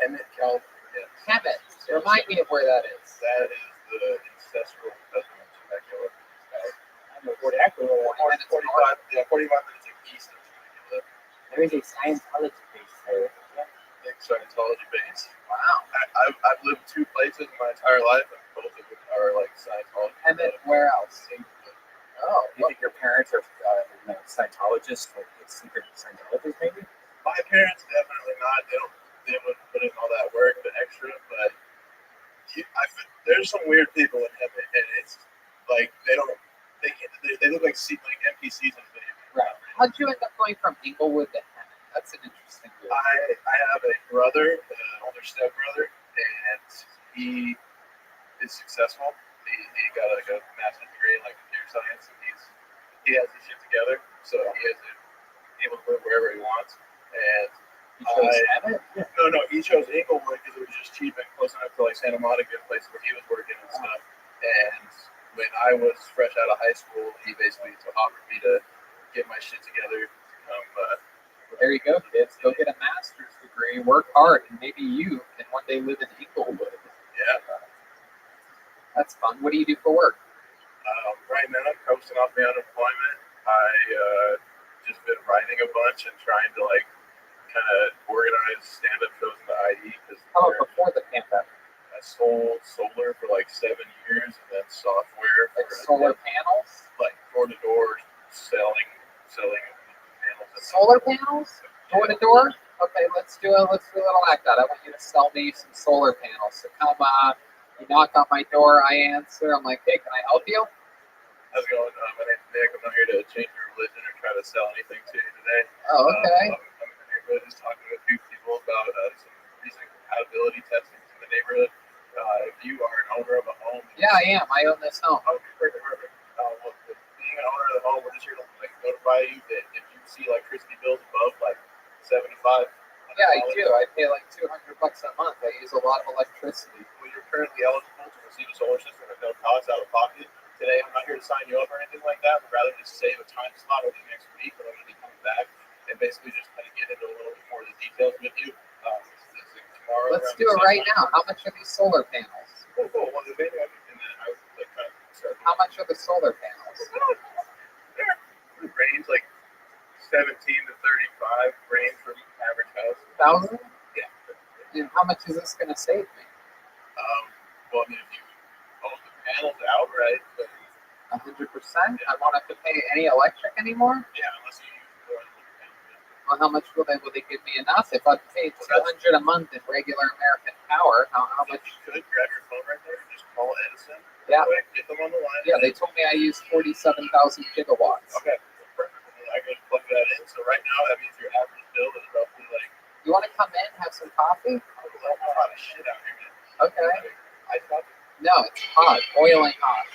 Emmett, California. Emmett. Remind me of where that is. That is the ancestral cousin of Temecula. I know where that goes. 45 minutes east of Temecula. There is a Scientology base there. Big Scientology base. Wow. I've lived two places in my entire life, and both of them are like Scientology. Emmett, where else? Oh, you think your parents are Scientologists, like secret Scientologists, maybe? My parents definitely not. They wouldn't put in all that work, the extra. But there's some weird people in Emmett, and it's like they look like NPCs in video. Right. How'd you end up going from Inglewood to Emmett? That's an interesting deal. I have a brother, an older stepbrother, and he is successful. He got like a master's degree in like computer science, and he has his shit together, so he is able to live wherever he wants. And he chose Emmett? No, he chose Inglewood because it was just cheap and close enough to like Santa Monica, places where he was working and stuff. And when I was fresh out of high school, he basically offered me to get my shit together. There you go, kids. Go get a master's degree, work hard, and maybe you can one day live in Inglewood. Yeah. That's fun. What do you do for work? Right now, I'm coasting off my unemployment. Just been writing a bunch and trying to like kind of organize stand-up shows in the IE because How about before the pandemic? I sold solar for like 7 years and then software for Like solar panels? like door to door selling panels. Solar panels? Door to door? Okay, let's do a little act out. I want you to sell me some solar panels. So come you knock on my door, I answer. I'm like, hey, can I help you? How's it going? My name's Nick. I'm not here to change your religion or try to sell anything to you today. Oh, okay. I'm in the neighborhood just talking to a few people about some recent compatibility testing in the neighborhood. If you are an owner of a home. Yeah, I am. I own this home. Okay, perfect. Well, being an owner of the home, we're just here to like notify you that if you see electricity bills above like 75. Yeah, I do. I pay like $200 a month. I use a lot of electricity. Well, you're currently eligible to receive a solar system at no cost out of pocket. Today, I'm not here to sign you up or anything like that, but rather just save a time slot over the next week when I'm going to be coming back and basically just kind of get into a little bit more of the details with you. Tomorrow. Let's do it right now. How much are these solar panels? Oh, cool. Well, the video, and then I was like kind of start. How much are the solar panels? They range like 17 to 35, range from average house. 1,000? Yeah. And how much is this going to save me? Well, I mean, if you own the panels outright, 100%? I won't have to pay any electric anymore? Yeah, unless you use more than one panel. Well, how much will they give me enough? If I paid $200 a month in regular American power, how much? You could grab your phone right there and just call Edison. Yeah. Quick, get them on the line. Yeah, they told me I use 47,000 gigawatts. Okay, perfect. I can plug that in. So right now, that means your average bill is roughly like. You want to come in, have some coffee? There's a lot of shit out here, man. Okay. Iced coffee? No, it's hot, boiling hot,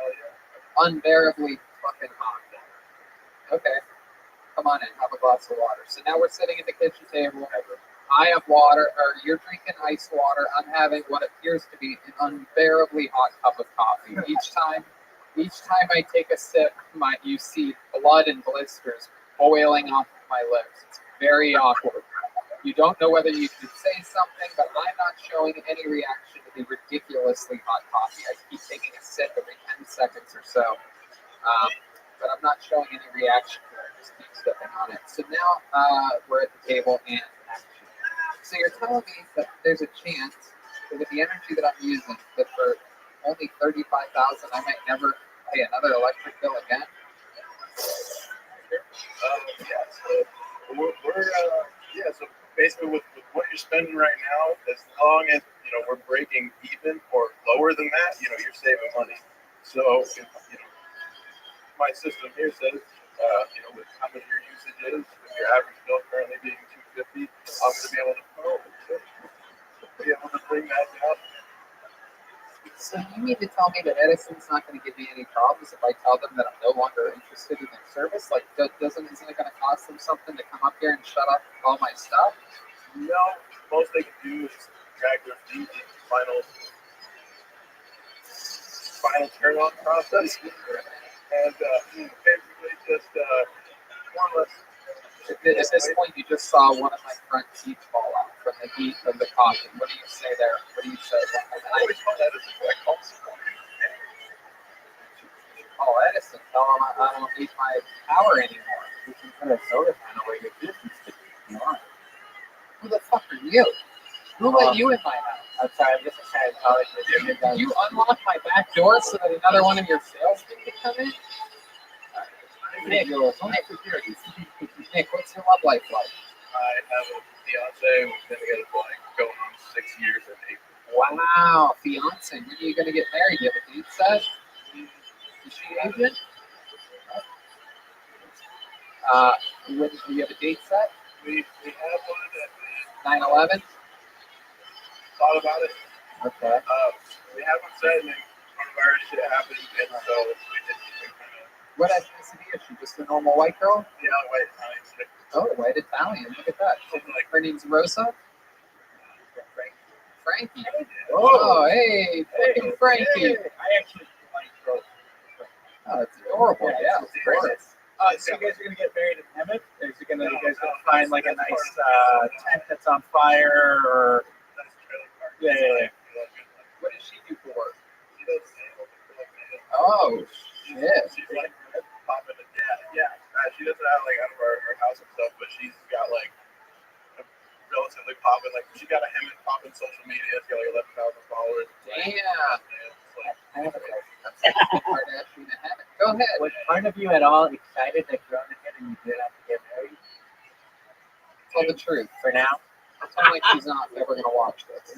Oh yeah. unbearably fucking hot. Okay. Come on in, have a glass of water. So now we're sitting at the kitchen table. I have water, or you're drinking ice water. I'm having what appears to be an unbearably hot cup of coffee. Each time I take a sip, you see blood and blisters boiling off my lips. It's very awkward. You don't know whether you should say something, but I'm not showing any reaction to the ridiculously hot coffee. I keep taking a sip every 10 seconds or so. But I'm not showing any reaction to it. I just keep stepping on it. So now we're at the table and action. So you're telling me that there's a chance that with the energy that I'm using, that for only $35,000, I might never pay another electric bill again? So basically with what you're spending right now, as long as we're breaking even or lower than that, you're saving money. So my system here says, with how much your usage is, with your average bill currently being $250, I'm going to be able to bring that down. So you mean to tell me that Edison's not going to give me any problems if I tell them that I'm no longer interested in their service? Like, isn't it going to cost them something to come up here and shut up all my stuff? No, most they can do is drag their feet in the final turn on process. And basically just more or less. At this point, you just saw one of my front teeth fall out from the heat of the coffee. What do you say there? What do you say? Call Edison. Tell him I don't need my power anymore. You can put a solar panel where your kids used to be. You want. Who the fuck are you? Who let you in my house? I'm sorry, I'm just a Scientologist. You unlocked my back door so that another one of your salesmen could come in? Nick, what's your love life like? I have a fiance. We've been together for going on 6 years in April. Wow, fiance. When are you going to get married? Do you have a date set? Is she Asian? When do you have a date set? We have one at 9/11? Thought about it. Okay. We have one set, and then coronavirus shit happened, and so we just kind of. What ethnicity is she? Just a normal white girl? Yeah, white Italian. Oh, white Italian. Look at that. Her name's Rosa? Frankie. Oh, hey, fucking Frankie. I actually like Rosa. Oh, it's adorable. Yeah, it's great. So you guys are gonna get married in heaven? Or is it gonna you guys gonna find like a nice tent that's on fire or? Yeah. What does she do for work? She does sales. Oh shit. She's like popping a day. Yeah, she doesn't have like out of her house and stuff, but she's got like a relatively popping. Like she got a him and popping social media. She's got like 11,000 followers. Damn. I have a question. That's like Kim Kardashian in heaven. Go ahead. Was part of you at all excited that Corona hit and you did have to get married? Tell the truth. For now? Pretend like she's not ever gonna watch this.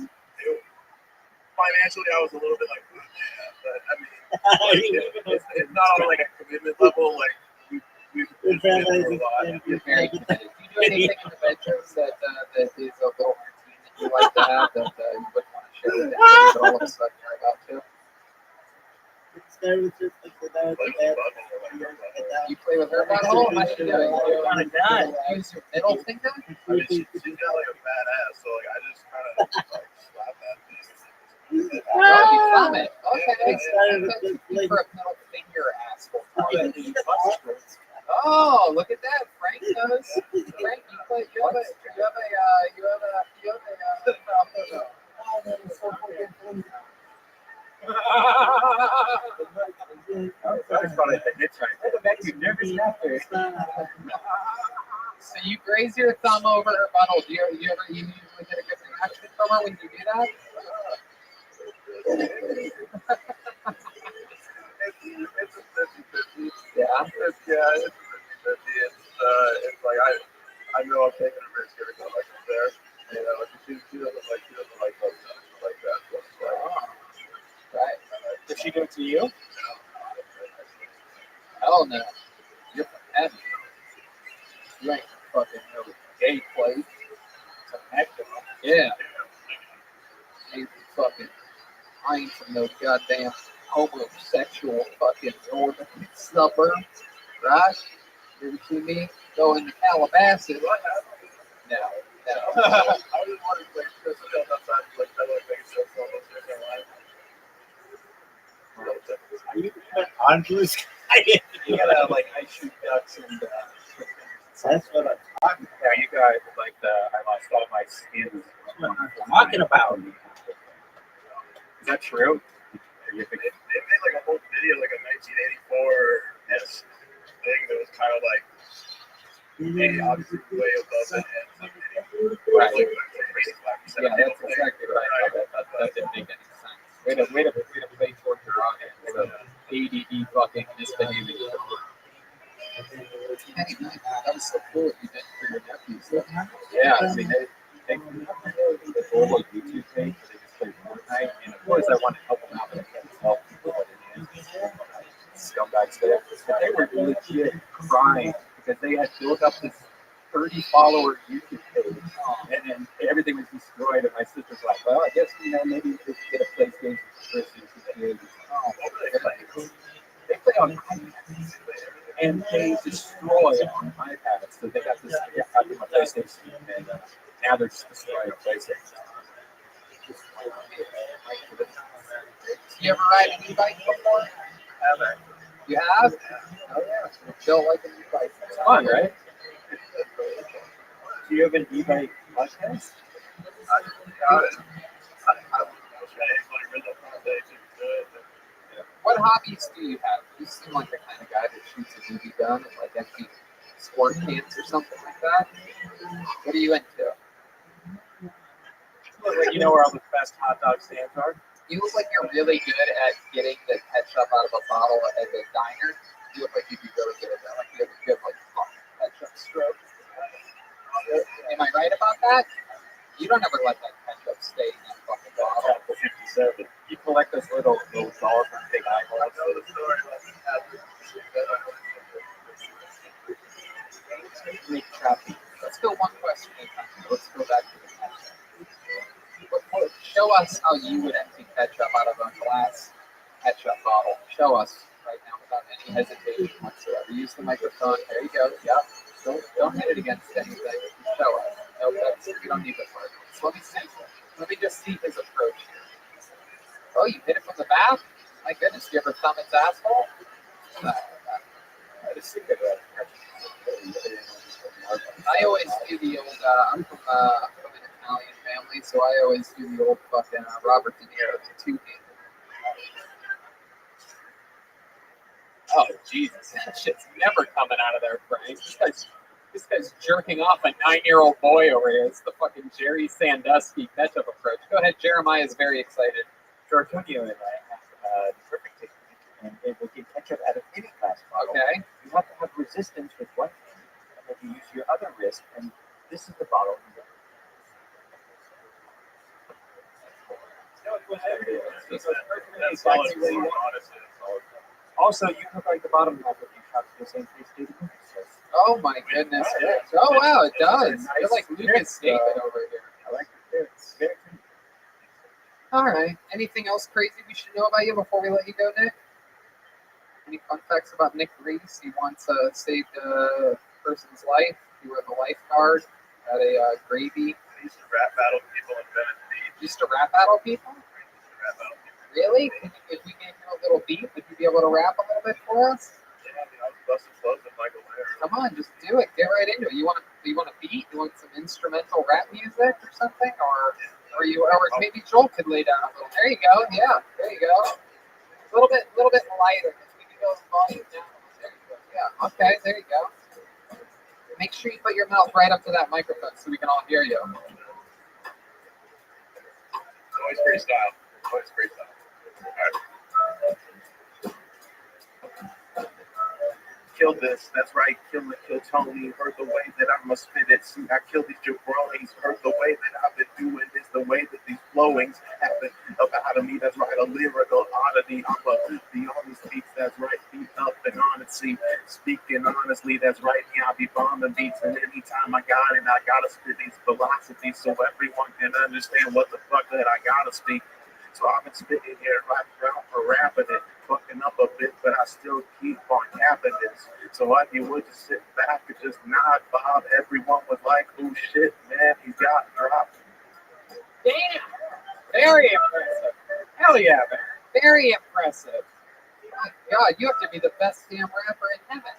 Financially, I was a little bit like, yeah, but I mean, like, it's not on like a commitment level. Like we've been through a lot. You're very committed. Do you do anything in the bedrooms that is a little routine that you like to have that you wouldn't want to share with anybody, but all of a sudden you're about to? You play with her butthole? How's she doing? On a gun. Use your middle finger? I mean, she's got like a fat ass, so like I just kind of like slap that thing. Oh, you film it. Okay. For a middle finger asshole. Oh, look at that. Frank knows. Frank, you have So you graze your thumb over her butthole. Do you usually get a good reaction from her when you do that? It's a 50-50. Yeah. It's 50-50. It's like I know I'm taking a risk every time I come there. You know, she doesn't like those like that. So it's like, Right. Did she do it to you? Hell no. You're from heaven. You ain't fucking no gay plate. Yeah. Ain't fucking. I ain't from no goddamn homosexual fucking northern suburb, right? You ever see me go into Calabasas? No. I was just wondering, like, because I was outside, like, I like making jokes on those things in life. On blue sky. You gotta like I shoot ducks and that's what I'm talking about. Yeah, you guys like I lost all my skins. Talking about. Is that true? They made like a whole video, like a 1984 thing that was kind of like, hey, obviously way above it. Right. Like, Yeah, that's exactly right. That didn't make any sense. Way to play towards your audience. ADD fucking misbehaving. Anyway, that was so cool what you did for your nephews. Yeah, I mean, they the whole YouTube page, they just play Fortnite, and of course I want to help them out, but I can't tell people what it is. Scumbags there. But they were legit crying because they had built up this 30-follower YouTube page, and then everything was destroyed, and my sister's like, well, I guess, maybe we should get a PlayStation for Christmas. Oh, they play on iPads, and they destroy on iPads. So they got this PlayStation, and now they're just destroying PlayStation. You ever ride an e-bike before? Have You have? Oh yeah. Don't like an e-bike. It's fun, right? Do you have an e-bike podcast? What hobbies do you have? You seem like the kind of guy that shoots a BB gun and like empty squirt cans or something like that. What are you into? You know where all the best hot dog stands are? You look like you're really good at getting the ketchup out of a bottle at the diner. You look like you'd be really good at that. Like you have a good ketchup stroke. Am I right about that? You don't ever let that ketchup stay in that fucking bottle. Chapter 57. You collect those little dolls with big eyeballs. Let's go one question at a time. Let's go back to the ketchup. Show us how you would empty ketchup out of a glass ketchup bottle. Show us right now without any hesitation whatsoever. Use the microphone. There you go. Yep. Don't hit it against anything. Show us. No, you don't need the part. So let me see. Let me just see his approach here. Oh, you hit it from the back? My goodness, do you ever thumb its asshole? I always do the old, I'm from an Italian family, so I always do the old fucking Robert De Niro, the two-handed. Oh, Jesus. That shit's never coming out of there, Frank. This guy's jerking off a 9-year-old boy over here. It's the fucking Jerry Sandusky ketchup approach. Go ahead, Jeremiah is very excited. So Antonio and I have the perfect technique, and it will get ketchup out of any glass bottle. Okay. You have to have resistance with one hand, and then you use your other wrist, and this is the bottle. Also, you look like the bottom half of you have the same face, David. Oh my goodness. Oh wow, it does. You're like Lucas David over here. I like the fits. Very pretty. All right. Anything else crazy we should know about you before we let you go, Nick? Any fun facts about Nick Reese? He once saved a person's life. He was a lifeguard at a gravy. He used to rap battle people in Venice Beach. Used to rap battle people? Rap battle people. Really? If we gave you a little beat, would you be able to rap a little bit for us? Yeah, I mean, I was busting flows with Michael Leonard. Come on, just do it. Get right into it. You want a beat? You want some instrumental rap music or something? Or maybe Joel could lay down a little. There you go. Yeah, there you go. A little bit lighter. We can go volume down. There you go. Yeah. Okay. There you go. Make sure you put your mouth right up to that microphone so we can all hear you. Always freestyle. Always freestyle. All right. Kill this, that's right, kill it, kill Tony. Heard the way that I must spit it. See, I kill these jabronis. Heard the way that I've been doing this, the way that these flowings happen about of me. That's right, a lyrical oddity. I'm the honest beats, that's right, beat up and honesty. Speaking honestly, that's right, yeah, I be bombing beats. And anytime I got it, I gotta spit these philosophies so everyone can understand what the fuck that I gotta speak. So I've been spitting here right around for rapping it, fucking up a bit, but I still keep on capping this. So if you would just sit back and just nod, Bob, everyone was like, oh shit, man, he got dropped. Damn! Very impressive. Hell yeah, man. Very impressive. My God, you have to be the best damn rapper in heaven.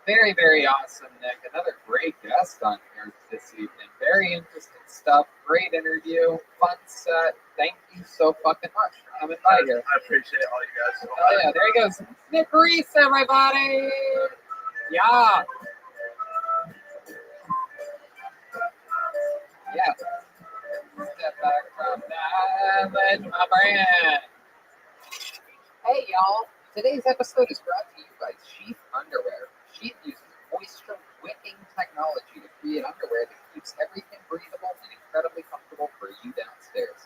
Very, very awesome, Nick. Another great guest on here this evening. Very interesting stuff. Great interview. Fun set. Thank you so fucking much for coming by here. I appreciate all you guys so much. Oh yeah, there he goes. Nick Reese, everybody. Yeah. Yeah. Step back from that. Let my brand. Hey, y'all. Today's episode is brought to you by Sheath Underwear. Sheath uses moisture wicking technology to create underwear that keeps everything breathable and incredibly comfortable for you downstairs.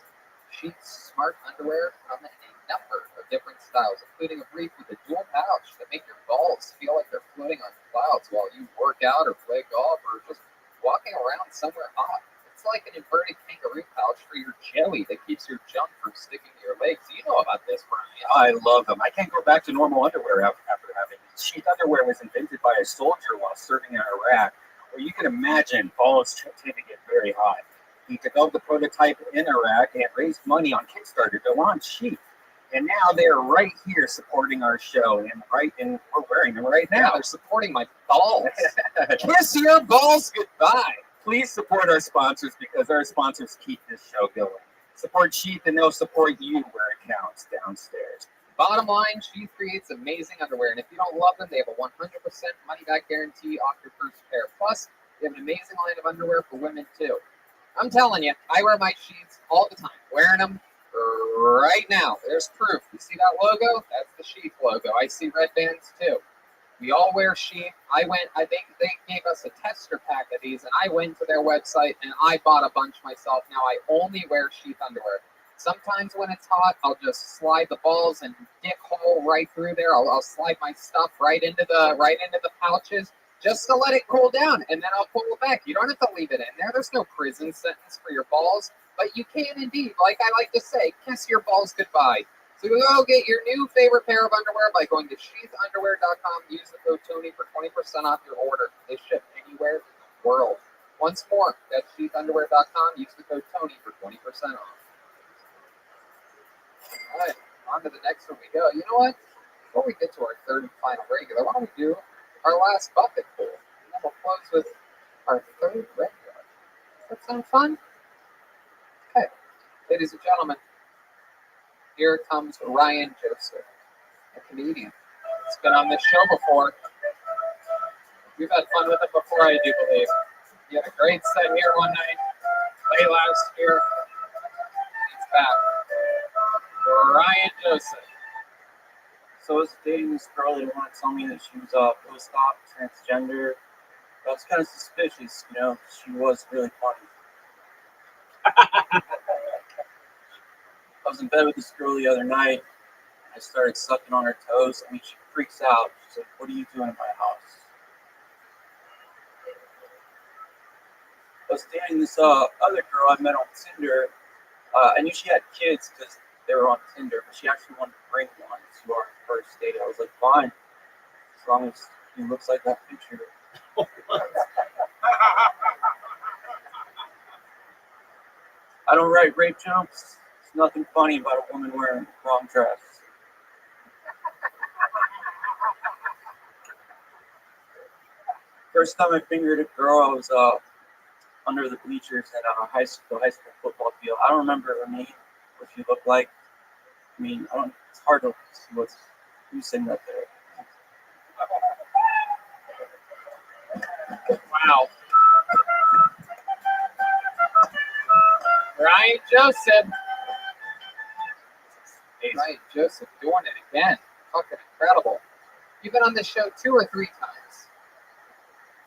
Sheath's smart underwear come in a number of different styles, including a brief with a dual pouch that make your balls feel like they're floating on clouds while you work out or play golf or just walking around somewhere hot. It's like an inverted kangaroo pouch for your jelly that keeps your junk from sticking to your legs. You know about this, Brian. I love them. I can't go back to normal underwear after having it. Sheath underwear was invented by a soldier while serving in Iraq, where you can imagine balls tend to get very hot. He developed the prototype in Iraq and raised money on Kickstarter to launch Sheath. And now they're right here supporting our show, and we're wearing them right now. Yeah, they're supporting my balls. Kiss your balls goodbye. Please support our sponsors because our sponsors keep this show going. Support Sheath and they'll support you where it counts downstairs. Bottom line, Sheath creates amazing underwear, and if you don't love them, they have a 100% money-back guarantee off your first pair. Plus, they have an amazing line of underwear for women, too. I'm telling you, I wear my Sheaths all the time, wearing them right now. There's proof. You see that logo? That's the Sheath logo. I see red bands, too. We all wear Sheath. They gave us a tester pack of these, and I went to their website, and I bought a bunch myself. Now I only wear Sheath underwear. Sometimes when it's hot, I'll just slide the balls and dick hole right through there. I'll slide my stuff right into the pouches just to let it cool down, and then I'll pull it back. You don't have to leave it in there. There's no prison sentence for your balls, but you can indeed, like I like to say, kiss your balls goodbye. So go get your new favorite pair of underwear by going to sheathunderwear.com. Use the code Tony for 20% off your order. They ship anywhere in the world. Once more, that's sheathunderwear.com. Use the code Tony for 20% off. All right, on to the next one we go. You know what? Before we get to our third and final regular, why don't we do our last bucket pool? And then we'll close with our third regular. Does that sound fun? Okay, ladies and gentlemen, here comes Ryan Joseph. a comedian. He's been on this show before. We've had fun with him before, I do believe. He had a great set here one night, late last year. He's back. Ryan Joseph. So I was dating this girl that wanted to tell me that she was post-op transgender. I was kind of suspicious, you know. She was really funny. I was in bed with this girl the other night. I started sucking on her toes. I mean, she freaks out. She's like, "What are you doing in my house?" I was dating this other girl I met on Tinder. I knew she had kids because they were on Tinder, but she actually wanted to bring one to our first date. I was like, fine, as long as he looks like that picture. I don't write rape jokes. There's nothing funny about a woman wearing a wrong dress. First time I fingered a girl, I was under the bleachers at a high school football field. I don't remember her name, what she looked like. I mean, it's hard to see who's sitting up there. Wow. Ryan Joseph. Ryan Joseph doing it again. Fucking incredible. You've been on this show 2 or 3 times.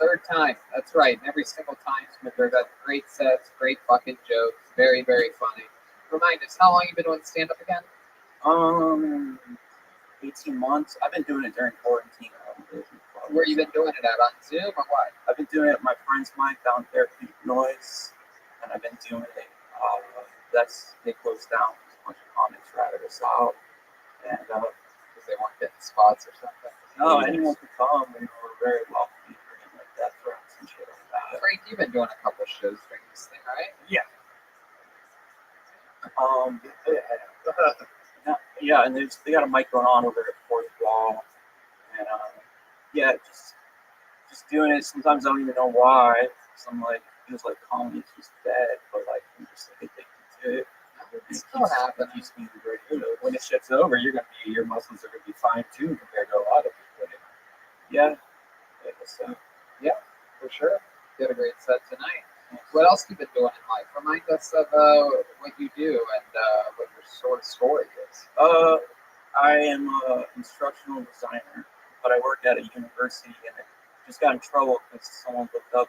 Third time. That's right. And every single time, Smither got great sets, great fucking jokes. Very, very funny. Remind us, how long you been doing stand-up again? 18 months. I've been doing it during quarantine. Where you been doing it at? On Zoom or what? I've been doing it at my friend's mic down Therapeutic Noise, and I've been doing it. They closed down a bunch of comics ratted us out, and because they weren't getting spots or something. No, anyone could come. We were very welcoming for him, like death threats and shit like that. Frank, you've been doing a couple shows during this thing, right? Yeah. Yeah, and they got a mic going on over at Fourth Wall, and just doing it. Sometimes I don't even know why. So I'm like, feels like comedy's just dead, but like I'm just like addicted to it. It still happens. When it shit's over, your muscles are gonna be fine too compared to a lot of people. Yeah. So, yeah, for sure. You had a great set tonight. What else have you been doing in life? Remind us of what you do and what your sort of story is. I am an instructional designer, but I work at a university, and I just got in trouble because someone looked up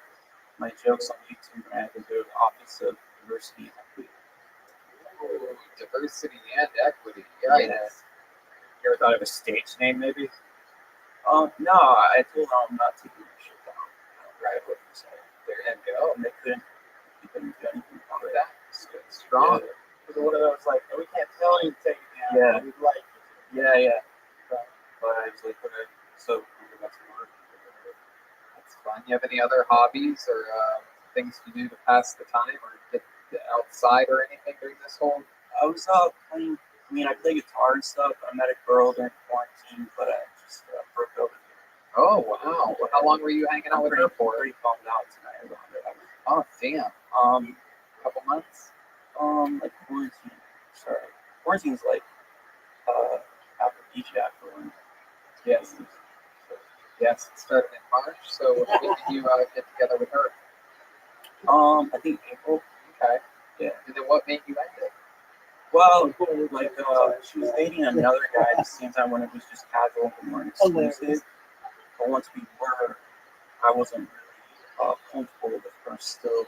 my jokes on YouTube, and I had to go to the Office of Diversity and Equity. Ooh, diversity and equity. Yeah. You ever thought of a stage name, maybe? No, I told them I'm not taking my shit down. Right, what you say. There you go. And they couldn't do anything about it. That's good. Strong. It was one of those like, we can't tell you to take it down. Yeah. We'd like it. Yeah. But I was like, okay, so that's work. That's fun. You have any other hobbies or things you do to pass the time or get outside or anything during this whole? I was playing. I mean, I play guitar and stuff. I met a girl during quarantine, but I just broke up with her. Oh wow! Well, how long were you hanging out with her for? Pretty bummed out tonight. Oh damn! A couple months. Like quarantine. Sorry, quarantine's like after after. Yes. Yes, it started in March. So when did you get together with her? I think April. Okay. Yeah. And then what made you end it? Well, like she was dating another guy at the same time when it was just casual and more exclusive. But once we were, I wasn't really comfortable with her still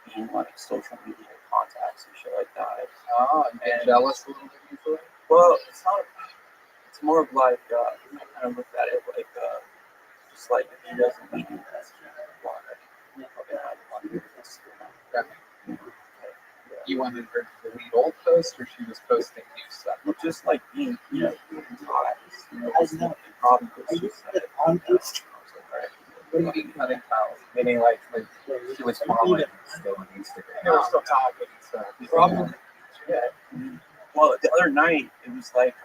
being like social media contacts and shit like that. Oh, and get jealous a little bit usually? Well, it's not. It's more of like I kind of looked at it like just like if he doesn't need you, that's You wanted her to delete old posts, or she was posting new stuff? Well, just like being, problem was just what do you mean cutting tiles? Meaning like she was following still on Instagram. They were still talking and stuff. Probably. Yeah. Well, the other night it was like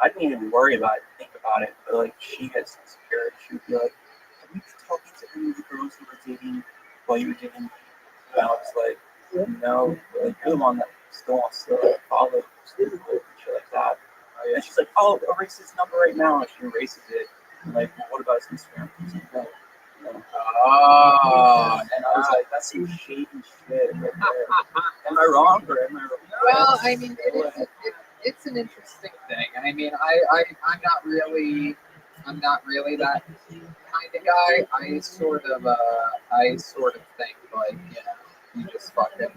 I didn't even worry about it, think about it, but like she gets insecure. She would be like, "Have you been talking to any of the girls who were dating while you were dating?" And I was like, "No, but like, you're the one that still wants to follow and shit like that." And she's like, oh, erase his number right now. And she erases it. I'm like, well, what about his Instagram? She's like, no. Oh, And I was like, that's some shady shit right there. Am I wrong or am I wrong? well, I mean, it's an interesting thing. I mean, I'm not really that kind of guy. I sort of think like, you just fucking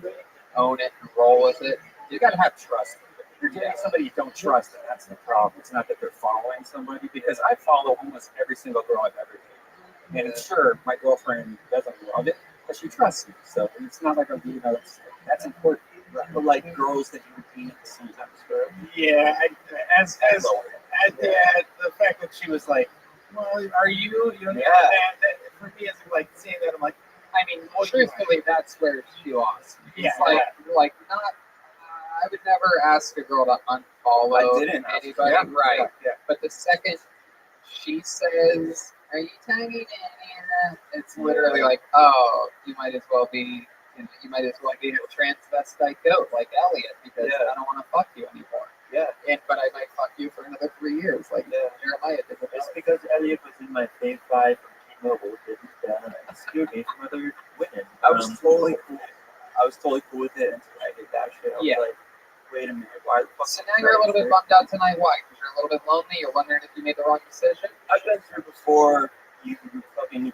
own it and roll with it. You gotta have trust. If you're dating somebody you don't trust, then that's the problem. It's not that they're following somebody, because I follow almost every single girl I've ever dated. And sure, my girlfriend doesn't love it, but she trusts me. So it's not like that's important. But like girls that you would meet sometimes, girl. Yeah, as the fact that she was like, well, are you? You know, that for me, as like seeing that, I'm like, I mean, truthfully, that's where she lost. Yeah, like not. I would never ask a girl to unfollow anybody, right? Yeah. But the second she says, "Are you tagging Anna?" It's literally like, "Oh, you might as well be a transvestite goat like Elliot, because I don't want to fuck you anymore." Yeah. But I might fuck you for another 3 years, like Jeremiah did. It's because Elliot was in my fave five from T-Mobile. Excuse me, from other women. I was totally cool with it until I did that shit. I was like, wait a minute, why the fuck? So now you're a little bit bummed out tonight. Why? Because you're a little bit lonely. You're wondering if you made the wrong decision. I've been through before. You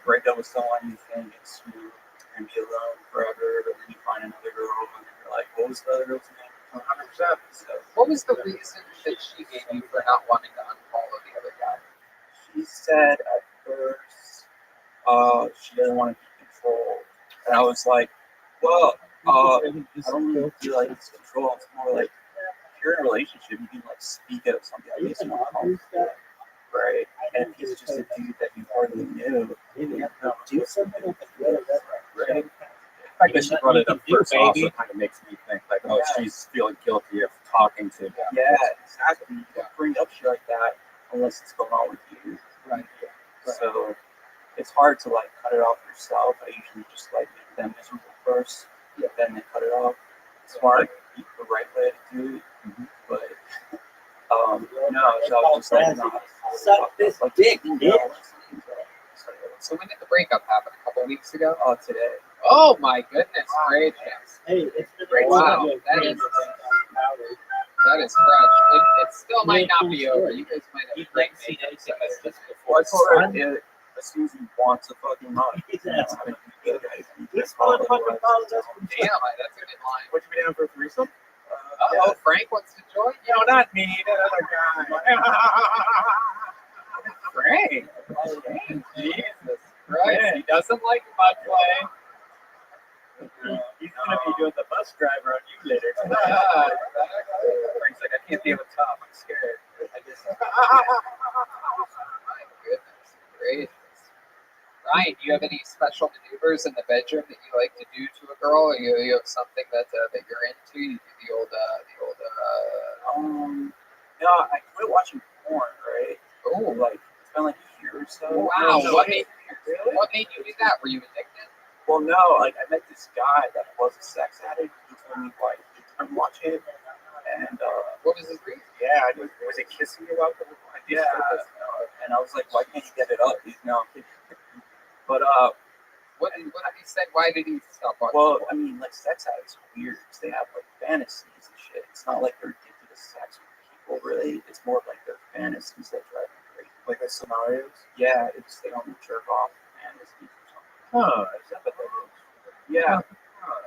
break up with someone, you think it's you and be alone forever, but then you find another girl and you're like, what was the other girl's name? 100%. So, what was the reason that she gave you for not wanting to unfollow the other guy? She said at first she doesn't want to be controlled. And I was like, well, I don't really feel like it's control. It's more like if you're in a relationship, you can like speak out something that makes you uncomfortable, right? And if he's just a dude that you hardly knew, do something with it, right? The fact that she brought it up first also kind of makes me think like, oh, she's feeling guilty of talking to him. Yeah, exactly. You don't bring up shit like that unless it's going on with you. Right. So it's hard to like cut it off yourself. I usually just like make them miserable first, then they cut it off. Smart, like, the right way to do it. Mm-hmm. But no, so I was just like, no, suck this dick. So when did the breakup happen? A couple weeks ago? Oh, today. Oh my goodness gracious! Hey, it's great. Wow, that is fresh. It still might not be over. You guys might have seen anything like this before. I told her as soon as he wants a fucking month. That's going to be good. He's calling $100. Damn, that's a good line. Would you be down for a threesome? Oh, Frank wants to join? No, not me. That other guy. Frank. Jesus Christ. He doesn't like butt play. He's going to be doing the bus driver on you later. Frank's like, I can't be on the top. I'm scared. I guess. My goodness gracious. Ryan, do you have any special maneuvers in the bedroom that you like to do to a girl? Or you have something that you're into? You do the old. No, I quit watching porn, right? Oh, like it's been like a year or so. Wow, what made you do that? Were you addicted? Well, no, like I met this guy that was a sex addict. He told me why he couldn't watch it, and what was his reason? Yeah, was it kissing you out the whole time? Yeah, and I was like, why can't you get it up? No, I'm kidding. But what did he say? Why did he stop watching? Well, I mean, like sex addicts are weird because they have like fantasies and shit. It's not like they're addicted to sex with people, really. It's more of like their fantasies that drive them crazy. Like the scenarios. Yeah, it's they don't jerk off fantasies or something. Oh, is that what that is? Yeah.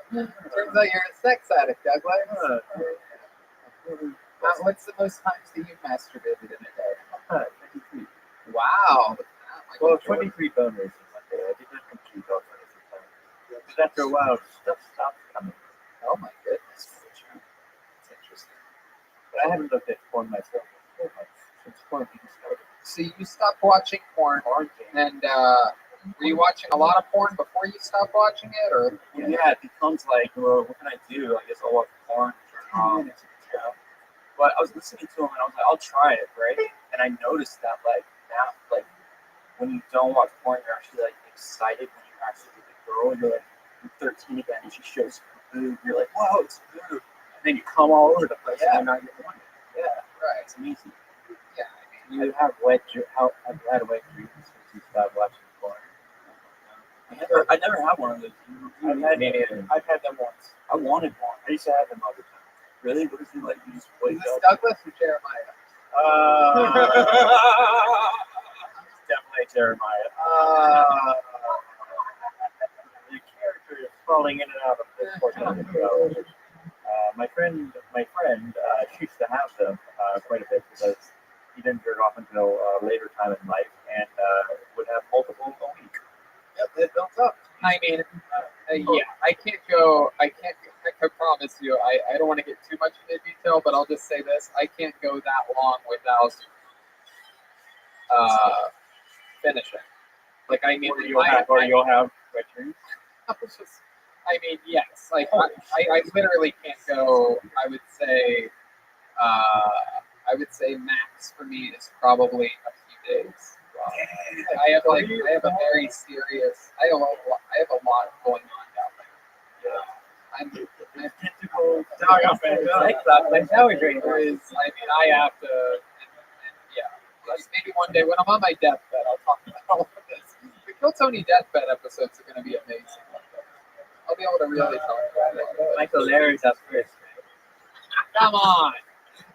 Turns out you're a sex addict, Douglas. What's the most times that you've masturbated in a day? 23. Wow. Well, 23 boners in one day. I did not complete all 23 times. But after a while, stuff stopped coming. Oh my goodness. It's interesting. But I haven't looked at porn myself since quarantine started. So you stopped watching porn, and were you watching a lot of porn before you stopped watching it, or? Yeah, it becomes like, well, what can I do? I guess I'll watch porn. But I was listening to him, and I was like, I'll try it, right? And I noticed that, like, now, like, when you don't watch porn, you're actually, like, excited when you're actually with a girl. You're like, you're 13 again, and she shows you her boob. You're like, whoa, it's a boob. And then you come all over the place, and you're not getting one. Yeah, right. nice and easy. Yeah, You have wet dreams. I've had wet dreams since you stopped watching porn. I never had one of those. I've had them once. I wanted one. I used to have them all the time. Really? What is it like? You just wake Is this up. Douglas or Jeremiah? Definitely Jeremiah. The character is falling in and out of this portion of the show. My friend, used to have them quite a bit because he didn't jerk off until later time in life and would have multiple a week. Yep, it built up. I mean, yeah, I can promise you, I don't want to get too much into detail, but I'll just say this. I can't go that long without finishing. Like, I mean, You'll have wet dreams. I mean, yes. Like, I literally can't go, I would say max for me is probably a few days. I have a very serious. I have a lot going on down there. Yeah. I'm typical. Now I have to. And yeah. Maybe one day when I'm on my deathbed, I'll talk about all of this. The Kill Tony deathbed episodes are going to be amazing. I'll be able to really talk about it. Michael Larry's up first. Come on.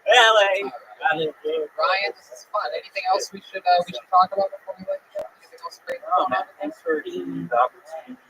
LA. Ryan, this is fun. Anything else we should talk about before we let you go? Anything else great? Oh man, thanks for the opportunity.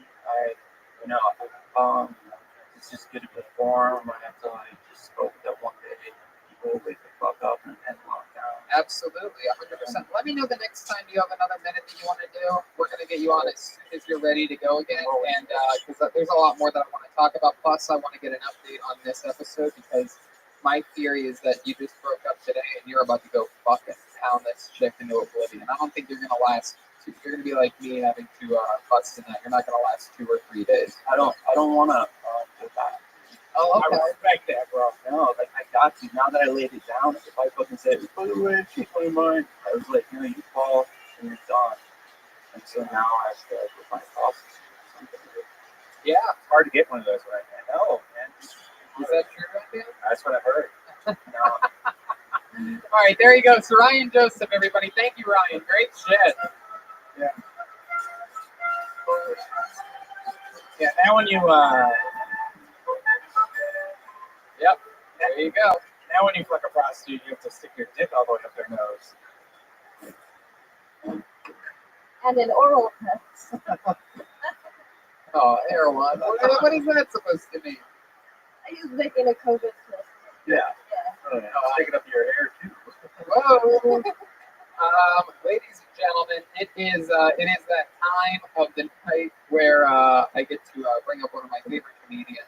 It's just good to perform. I have to just hope that one day people wake the fuck up and lock down. Absolutely, 100%. Let me know the next time you have another minute that you want to do. We're going to get you on as soon as you're ready to go again. And because there's a lot more that I want to talk about. Plus, I want to get an update on this episode because my theory is that you just broke up today and you're about to go fucking pound this chick into oblivion. I don't think you're going to last. You're going to be like me having to bust tonight. You're not going to last 2 or 3 days. I don't want to do that. Oh, okay. I respect that, bro. No, like I got you. Now that I laid it down, if I fucking said, "By the way, she's one of mine," I was like, you call and you're done. And so now I have to go find costs or something. Yeah, it's hard to get one of those right now. No, man. Is that true, Rabbi? That's what I heard. No. All right, there you go. So Ryan Joseph, everybody. Thank you, Ryan. Great shit. Yeah. Yeah. Now when you Yep. There you go. Now when you fuck a prostitute, you have to stick your dick all the way up their nose. And an oral test. Oh, heroin. What is that supposed to mean? I was making a COVID test. Yeah. Sticking up your hair too. Whoa. Ladies and gentlemen, it is that time of the night where I get to bring up one of my favorite comedians.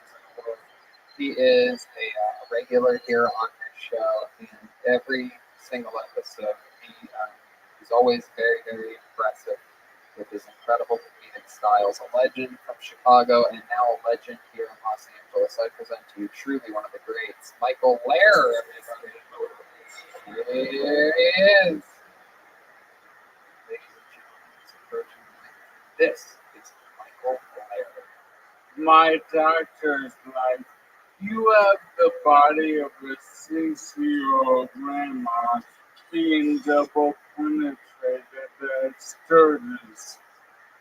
He is a regular here on this show, and every single episode, he's always very, very impressive with his incredible comedic styles. A legend from Chicago, and now a legend here in Los Angeles. I present to you truly one of the greats, Michael Lair, everybody. Here he is. Ladies and gentlemen, this is Michael Lair. My doctor's like, you have the body of a 6-year-old grandma being double penetrated at Sturgis.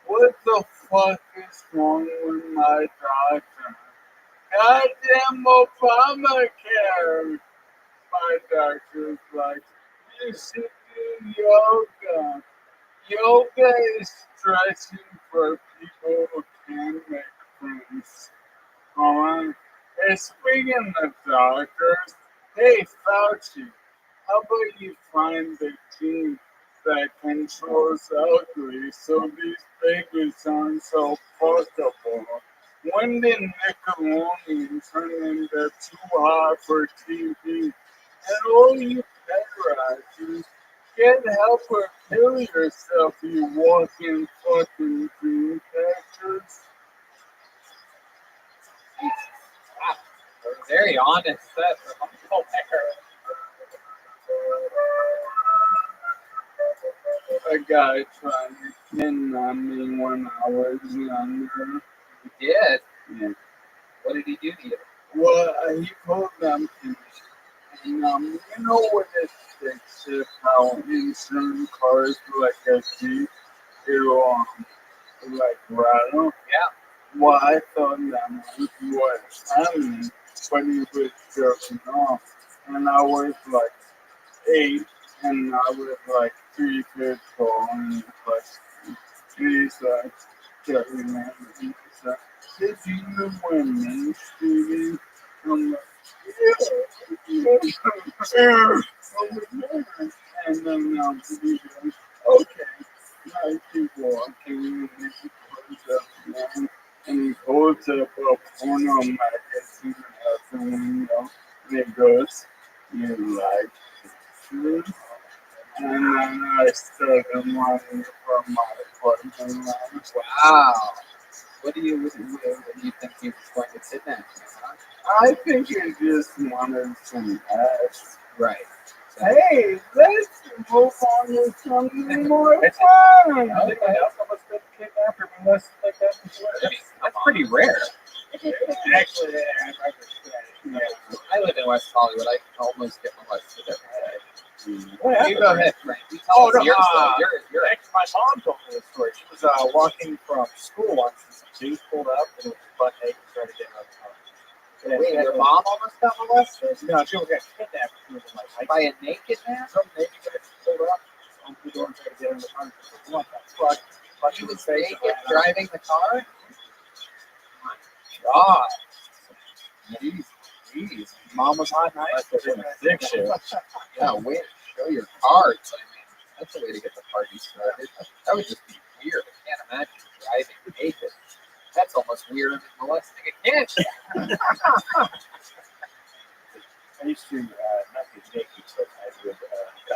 What the fuck is wrong with my doctor? Goddamn Obamacare! My doctor's like, you should do yoga. Yoga is stretching for people who can't make friends. Alright? Hey, speaking of doctors, hey Fauci, how about you find the gene that controls ugly so these babies aren't so fuckable? When did Nickelodeon turn into too hot for TV? And all you pederasties, get help or kill yourself, you walking fucking dream catchers. Very honest set for Michael Lair. A guy tried to kidnap me when I was younger. He did? Yeah. What did he do to you? Well, he pulled them to me. And, you know what this except how in certain cars like I see it like rattle. Yeah. Well, I thought that was happening, but he was jerking off, and I was like 8, and I was like 3 feet tall, and he's like, telling me, he's like, did you know when men Stevie? I'm like, yeah, and then he goes, okay, now keep walking, and he goes up, and he holds up a porno magazine out the window, and he goes, you like pictures? And then I started money from my apartment. Wow. What do you think he was going to kidnap you, huh? I think he just wanted some ass. Right. Hey, let's move on to something more fun. Anybody else almost been kidnapped or molested like that before? That's pretty rare. Actually, I live in West Hollywood. I almost get molested every day. what happened? You go ahead, Frank. You tell us yours, though. You're Actually, my mom told me this story. She was walking from school once, and some dude pulled up, and it was butt naked, and started getting up. Wait, your mom almost got molested? No, she was got kidnapped. She was in like high By a naked man? some naked guy pulled up, opened the door, and tried to get her in the car. What the fuck? Fuck, He she was face naked driving the car? My God. Jeez. Mom was hot night. That's a dick shit. Yeah, way to show your cards. I mean, that's a way to get the party started. That would just be weird. I can't imagine driving naked. That's almost weirder than molesting a kid. I used to not get naked, but I would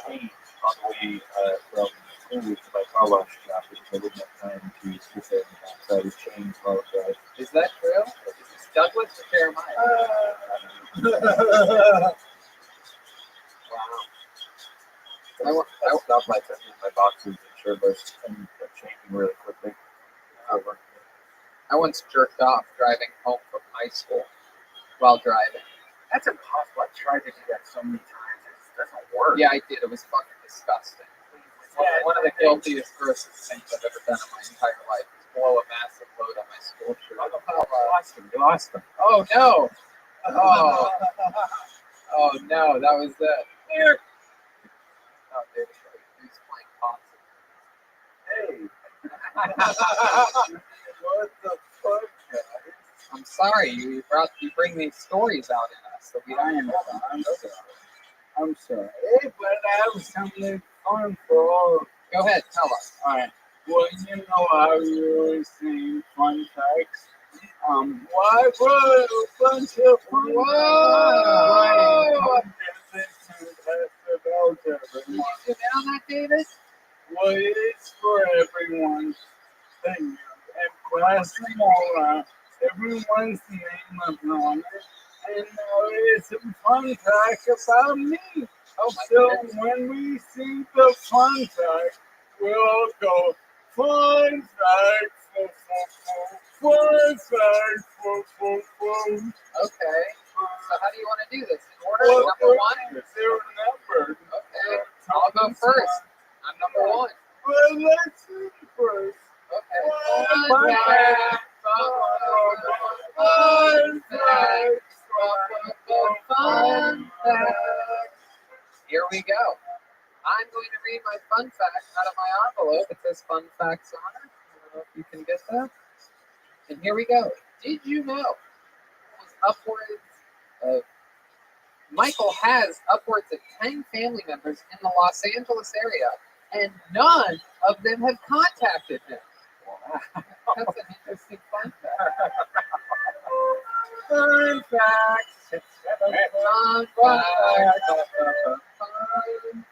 paint on the way from school to my car wash shop because I didn't have time to sit there. So I would change while I drive. Is that true? Is this Douglas or Jeremiah? Wow. I stopped by checking my boxes and shirtless and changing really quickly. I once jerked off driving home from high school while driving. That's impossible. I tried to do that so many times. It doesn't work. Yeah, I did. It was fucking disgusting. One of the guiltiest grossest things I've ever done in my entire life was blow a massive load on my school shirt. You lost them. Oh no! Oh, oh no! That was it. Here. Oh, David, he's playing pots. Hey. What the fuck, guys? I'm sorry, you bring these stories out in us, so we don't. I'm sorry. Hey, but I have something fun for all. Go ahead, tell us. Alright. Well, you know how you always say fun facts? Why was a bunch of fun Did you sit down that, David? Well, it's for everyone's thing. And class them all out. Everyone's name is on it. And it's a fun fact about me. Oh my So goodness. when we see the fun fact, we'll all go, fun fact, fun fact, Okay. So how do you want to do this? In order? Number one? They're numbered. Okay. I'll go first. I'm number one. Well, let's see first. Okay. Fun fact. Fun fact. Fun fact. Here we go. I'm going to read my fun fact out of my envelope. It says fun facts on it. I don't know if you can get that. And here we go. Did you know Michael has upwards of 10 family members in the Los Angeles area, and none of them have contacted him. Wow. That's an interesting fun fact. Fun fact. Fun fact. Fun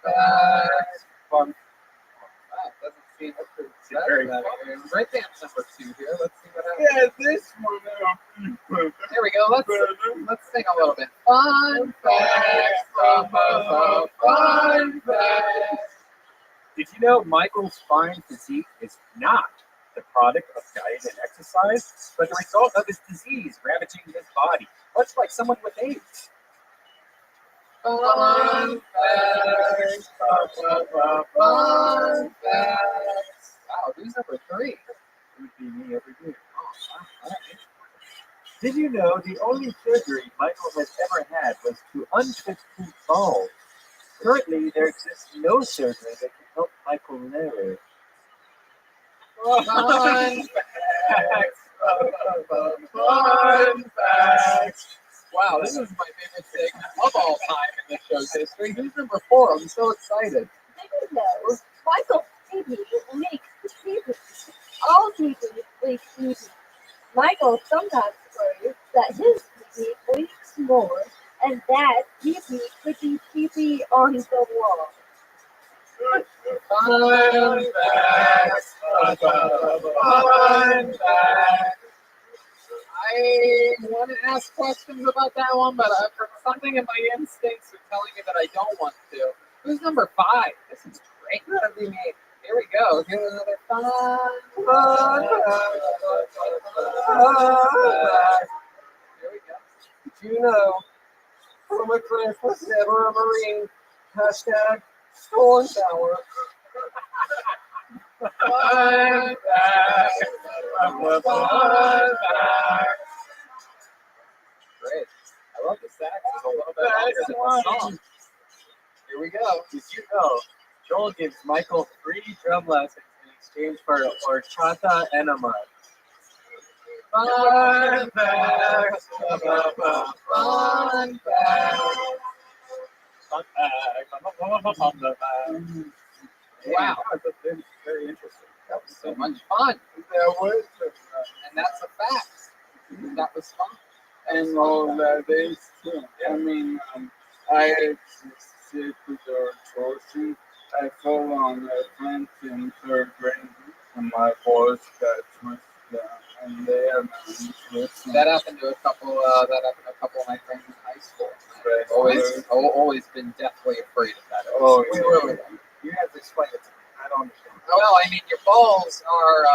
fact. Fun. Wow, doesn't seem to Very better. Right down number 2 here. Let's see what happens. Yeah, this one. Here we go. Let's sing a little bit. Fun facts. Fun facts. Did you know Michael's fine physique is not the product of diet and exercise, but the result of his disease ravaging his body, much like someone with AIDS? Fun facts. Fun facts. Wow, who's number 3? It would be me every day. Did you know the only surgery Michael has ever had was to untwist his balls? Currently, there exists no surgery that can help Michael live. Fun facts. Fun facts. Wow, this is my favorite segment of all time in the show's history. Who's number 4? I'm so excited. Did you know Michael's baby leaks pee-pee? All babies leak pee-pee. Michael sometimes worries that his pee-pee leaks more, and that pee-pee could be pee-pee on the wall. Fun facts. Fun facts. I want to ask questions about that one, but something in my instincts are telling me that I don't want to. Who's number 5? This is great. That'd be me. Here we go. Here's another fun fact. Here we go. Did you know Former Cliff was never a Marine? Hashtag Storm Tower. Fun fact. Fun fact. Great. I love the sax. It's a little bit longer than the song. Here we go. Did you know Joel gives Michael free drum lessons in exchange for horchata enema? Fun fact. Fun fact. Wow. That's very interesting. That was so much fun. That was, And that's a fact. That was fun. and all that is true. I mean, I assisted with our torture. I fell on a fence in 3rd grade, and my balls got twisted, and they have been twisted. That happened to a couple. That happened to a couple of my friends in high school. I've always been deathly afraid of that. Oh, You have to explain it to me. I don't understand. Well, I mean, your balls are,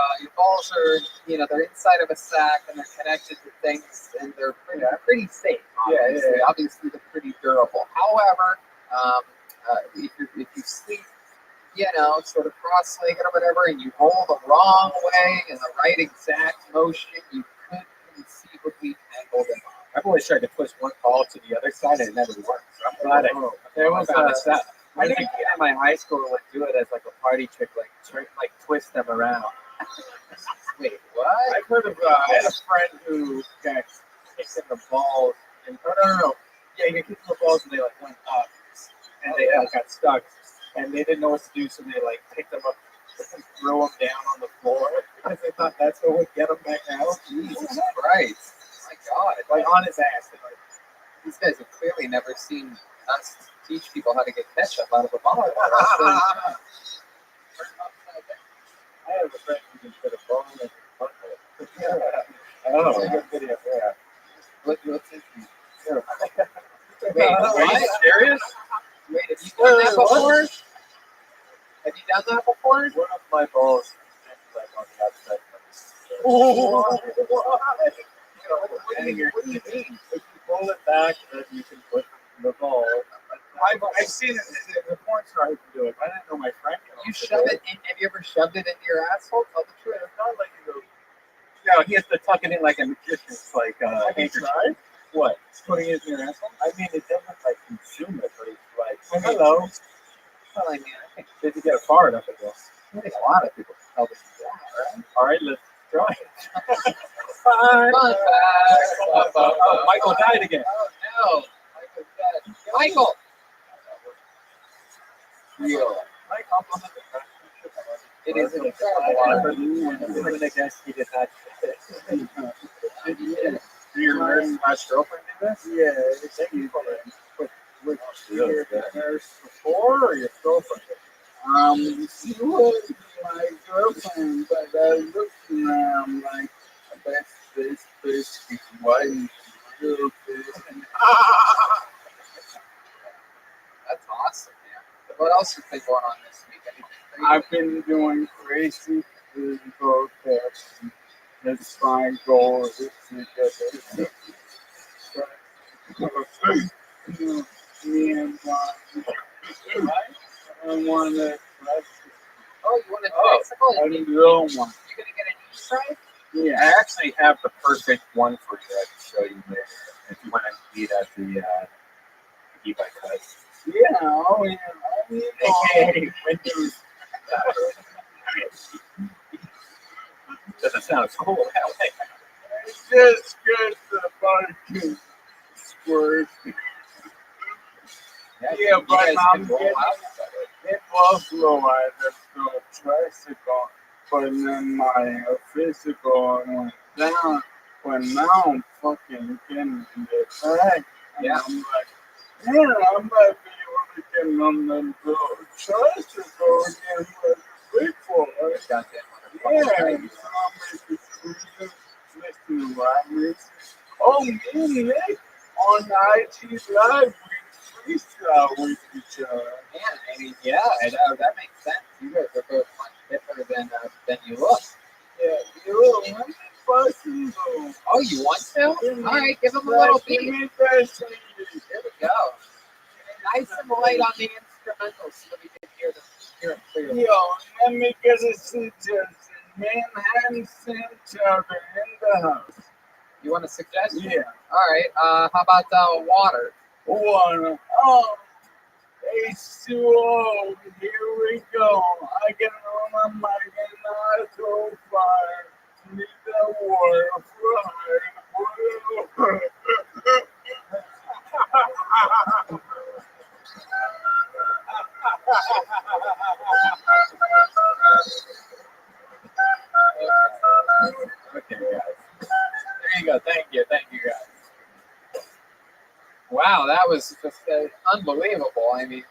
they're inside of a sack and they're connected to things, and they're pretty safe. Obviously. Yeah. Obviously, they're pretty durable. However, if you sleep, sort of cross-legged or whatever, and you roll the wrong way in the right exact motion, you could conceivably tangle them up. I've always tried to push one ball to the other side and it never works. So I'm glad There was found this out. I think in my high school would do it as like a party trick, like twist them around. Wait, what? I've heard of. I had a friend who got kicked in the balls, and no. Yeah, he got kicked in the balls, and they like went up, and they got stuck, and they didn't know what to do, so they like picked them up and threw them down on the floor because they thought that's what would get them back out. Jesus Christ! My God! Like on his ass. These guys have clearly never seen us teach people how to get ketchup out of a bottle. I have a friend who can put a ball in his butthole. Oh, a good video. Yeah. What's his name? Wait, are you serious? Wait, have you done that before? Have you done that before? One of my balls like on the outside. What do you mean? If you pull it back, then you can put the ball. I've seen it in the porn star who can do it. I didn't know my friend could. You shove it in? Have you ever shoved it into your asshole? Tell the truth. It's not like you go. No, he has to tuck it in like a magician's, like handkerchief. What? Putting it in your asshole? I mean, it doesn't like consume it, but it's like, hello. Well, I mean, I think Did you get a far enough ago? a lot of people can tell this is that, right? All right, let's try it. Fun fact. Oh, Michael died again. Oh, no. Michael's dead. Michael! Real. It is an incredible honor. I'm going to guess he did not. Did your nurse/girlfriend do this? Yeah, it's you. Which your nurse before or your girlfriend? She was my girlfriend, but I looked around like this fish is white, little fish. That's awesome, man. What else has been going on this week? Anything crazy? I've been doing crazy physical tests. That's my goal is to get it. Me and I want to. Oh, you want a tricycle? I You don't want. gonna get an e-bike? Yeah, I actually have the perfect one for you. I can show you later if you want to meet at the e-bike hut. Yeah, oh yeah. AKA Windows. Doesn't sound cool that way. It's just good the parking squirt. Yeah, but I'm getting in Buffalo. I just go tricycle, but then my physical went down. But now I'm fucking getting it back. Yeah. I'm like, man, I might be able to get on the tricycle again, but before. Yeah, I'm listening to Robert. Oh, me and Nick on IG Live, we freestyle with each other. Yeah, I mean, yeah, that makes sense. You guys are both much different than you look. Yeah, you let me bust you. Oh, you want to? All right, give him a little beat. Give me that thing. There we go. Nice and light on the instrumentals so we can hear it clearly. Yo, let me get a suggestion. Manhattan Center in the house. You want a suggestion? Yeah. All right. How about water? Water. Oh, H2O. Here we go. I get on my mic and I throw fire. Need that water fire. Okay, guys. There you go. Thank you, guys. Wow, that was just unbelievable. I mean,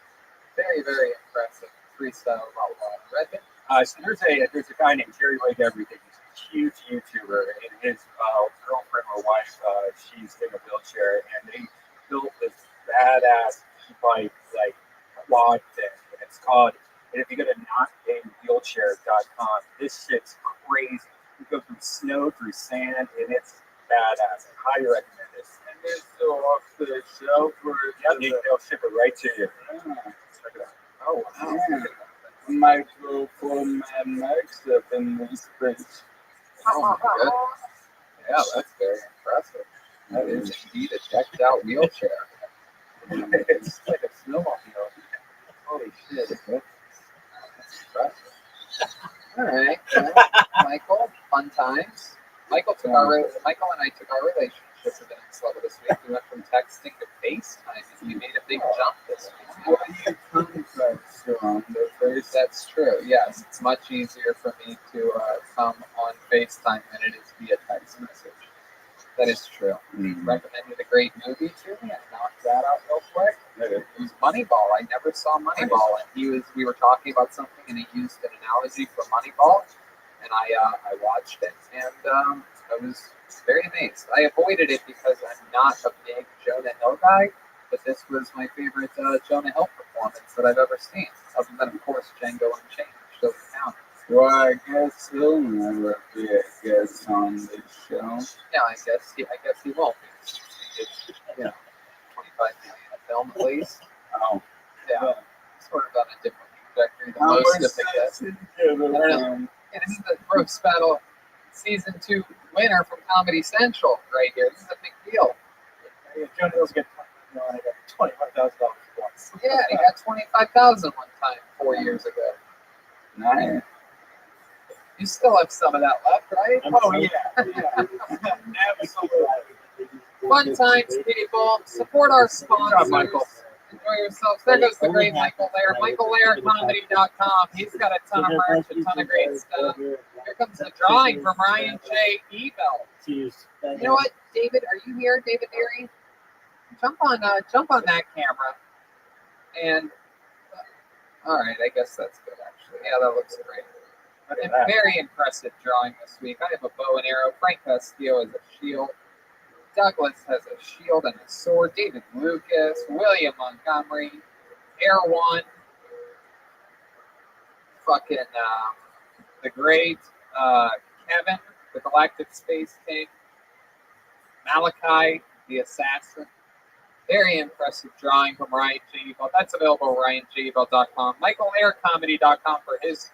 very, very impressive freestyle about water. So there's a guy named Jerry Lake Everything. He's a huge YouTuber, and his girlfriend or wife, she's in a wheelchair, and they built this badass bike like quad thing, and it's called. And if you go to notawheelchair.com, this shit's crazy. You go through snow, through sand, and it's badass. I highly recommend it. And it's so off the shelf for They'll ship it right to you. Check it out. Oh, wow. Yeah. I might go for my next step in this bitch. Oh, my goodness. Yeah, that's very impressive. That is indeed a decked out wheelchair. It's like a snowmobile. Holy shit. That's impressive. All right. Michael, fun times. Michael and I took our relationship to the next level this week. We went from texting to FaceTime, and we made a big jump this week. What do you context on the face? That's true. Yes, it's much easier for me to come on FaceTime than it is via text message. That is true. Recommended a great movie to me. I knocked that out real quick. It was Moneyball. I never saw Moneyball, and we were talking about something, and he used an analogy for Moneyball, and I watched it, and I was very amazed. I avoided it because I'm not a big Jonah Hill guy, but this was my favorite Jonah Hill performance that I've ever seen, other than, of course, Django Unchained, which doesn't count. Well, I guess he'll never be a guest on this show. Yeah, I guess he won't be. It's, 25 million a film at least. Oh. Yeah. Sort of on a different trajectory than most of the guests. I don't know. And this is the Roast Battle Season 2 winner from Comedy Central right here. This is a big deal. Jonah Hill's getting $25,000 once. Yeah, he got $25,000 one time 4 years ago. Nice. You still have some of that left, right? Oh, yeah. Absolutely. Fun times, people. Support our sponsors. Michael. Enjoy yourselves. There goes the great Michael Lair. MichaelLairComedy.com. He's got a ton of merch, a ton of great stuff. Here comes the drawing from Ryan J. Ebel. You know what, David? Are you here, David Deary? Jump on that camera. And all right, I guess that's good actually. Yeah, that looks great. And very impressive drawing this week. I have a bow and arrow. Frank Castillo has a shield. Douglas has a shield and a sword. David Lucas, William Montgomery, Air One, fucking the great Kevin, the Galactic Space King, Malachi, the Assassin, Very impressive drawing from Ryan Jabel. That's available at ryanjabel.com. MichaelAirComedy.com for his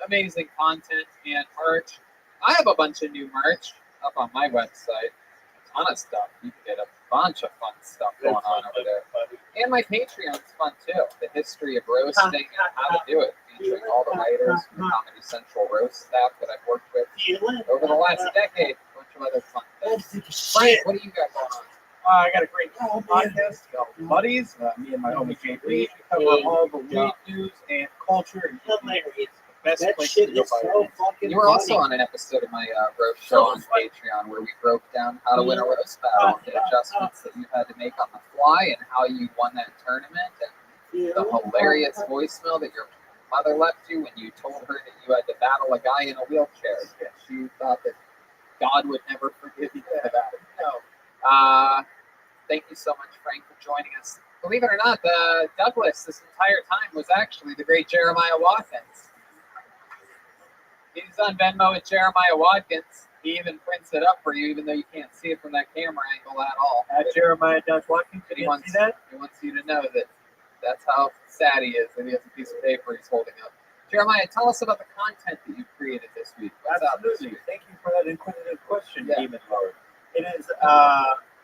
amazing content and merch. I have a bunch of new merch up on my website. A ton of stuff. You can get a bunch of fun stuff going on over there. And my Patreon's fun too. The history of roasting and how to do it, featuring all the writers from the Comedy Central roast staff that I've worked with over the last decade. A bunch of other fun things. Frank, what do you got going on? I got a great podcast called Buddies. Me and my homie JP. We cover all the weed news and culture. And hilarious. Best That place shit to go is buy so it. fucking You were also funny. on an episode of my roast show on Patreon where we broke down how to win a roast battle and the adjustments that you had to make on the fly and how you won that tournament and the hilarious voicemail that your mother left you when you told her that you had to battle a guy in a wheelchair. She thought that God would never forgive you for that. No. Thank you so much, Frank, for joining us. Believe it or not, Douglas this entire time was actually the great Jeremiah Watkins. He's on Venmo at Jeremiah Watkins. He even prints it up for you, even though you can't see it from that camera angle at all. At Jeremiah Watkins, But you see that? he wants you to know that that's how sad he is, that he has a piece of paper he's holding up. Jeremiah, tell us about the content that you created this week. What's out this Absolutely. week? Thank you for that inquisitive question, Yeah. Demon Lord. It is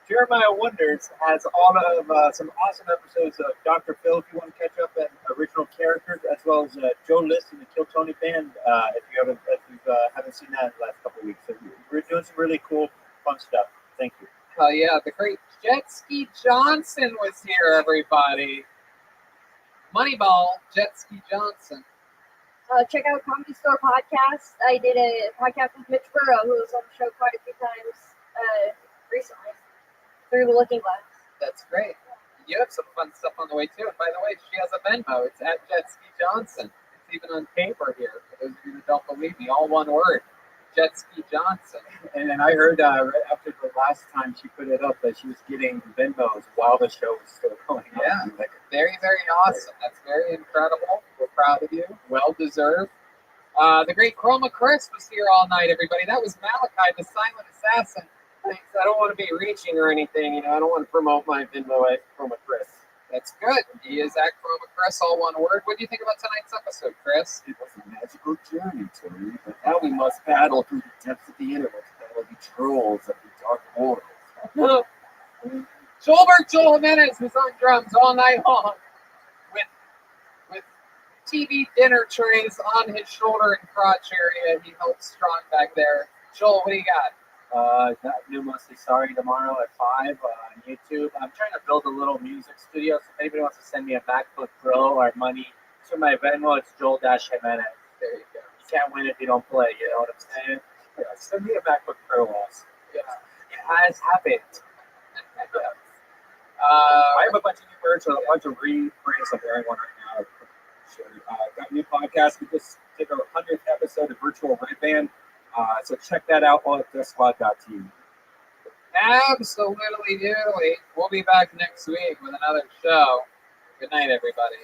Jeremiah Wonders has all of some awesome episodes of Dr. Phil if you want to catch up on original characters, as well as Joe List and the Kill Tony Band if you haven't seen that in the last couple of weeks. So we're doing some really cool, fun stuff. Thank you. Hell yeah, the great Jet Ski Johnson was here, everybody. Moneyball, Jet Ski Johnson. Check out Comedy Store Podcast. I did a podcast with Mitch Burrow, who was on the show quite a few times recently through the Looking Glass. That's great. You have some fun stuff on the way too. And by the way, she has a Venmo. It's at Jet Ski Johnson. It's even on paper here. For those of you that don't believe me, all one word. Jet Ski Johnson. And then I heard right after the last time she put it up that she was getting Venmos while the show was still going on. Yeah. Like, Very, very awesome. That's very incredible. We're proud of you. Well deserved. The great Chroma Chris was here all night, everybody. That was Malachi, the silent assassin. Thanks. I don't want to be reaching or anything. You know, I don't want to promote my Venmo from a Chris. That's good. He is at Chroma Chris, all one word. What do you think about tonight's episode, Chris? it was a magical journey, Tony. But now we must battle through the depths of the internet to battle the trolls of the dark world. Joel Jimenez was on drums all night long with TV dinner trays on his shoulder and crotch area. He held strong back there. Joel, what do you got? New Mostly Sorry tomorrow at 5 on YouTube. I'm trying to build a little music studio, so if anybody wants to send me a MacBook Pro or money to my Venmo, it's Joel-Jimenez. There you go. You can't win if you don't play, you know what I'm saying? Yeah, send me a MacBook Pro also. Yeah. It has happened. I have a bunch of new merch, a bunch of reprints of everyone right now. So, got a new podcast. We just did our 100th episode of Virtual Red Band. So check that out on thesquad.tv. Absolutely doodly. We'll be back next week with another show. Good night, everybody.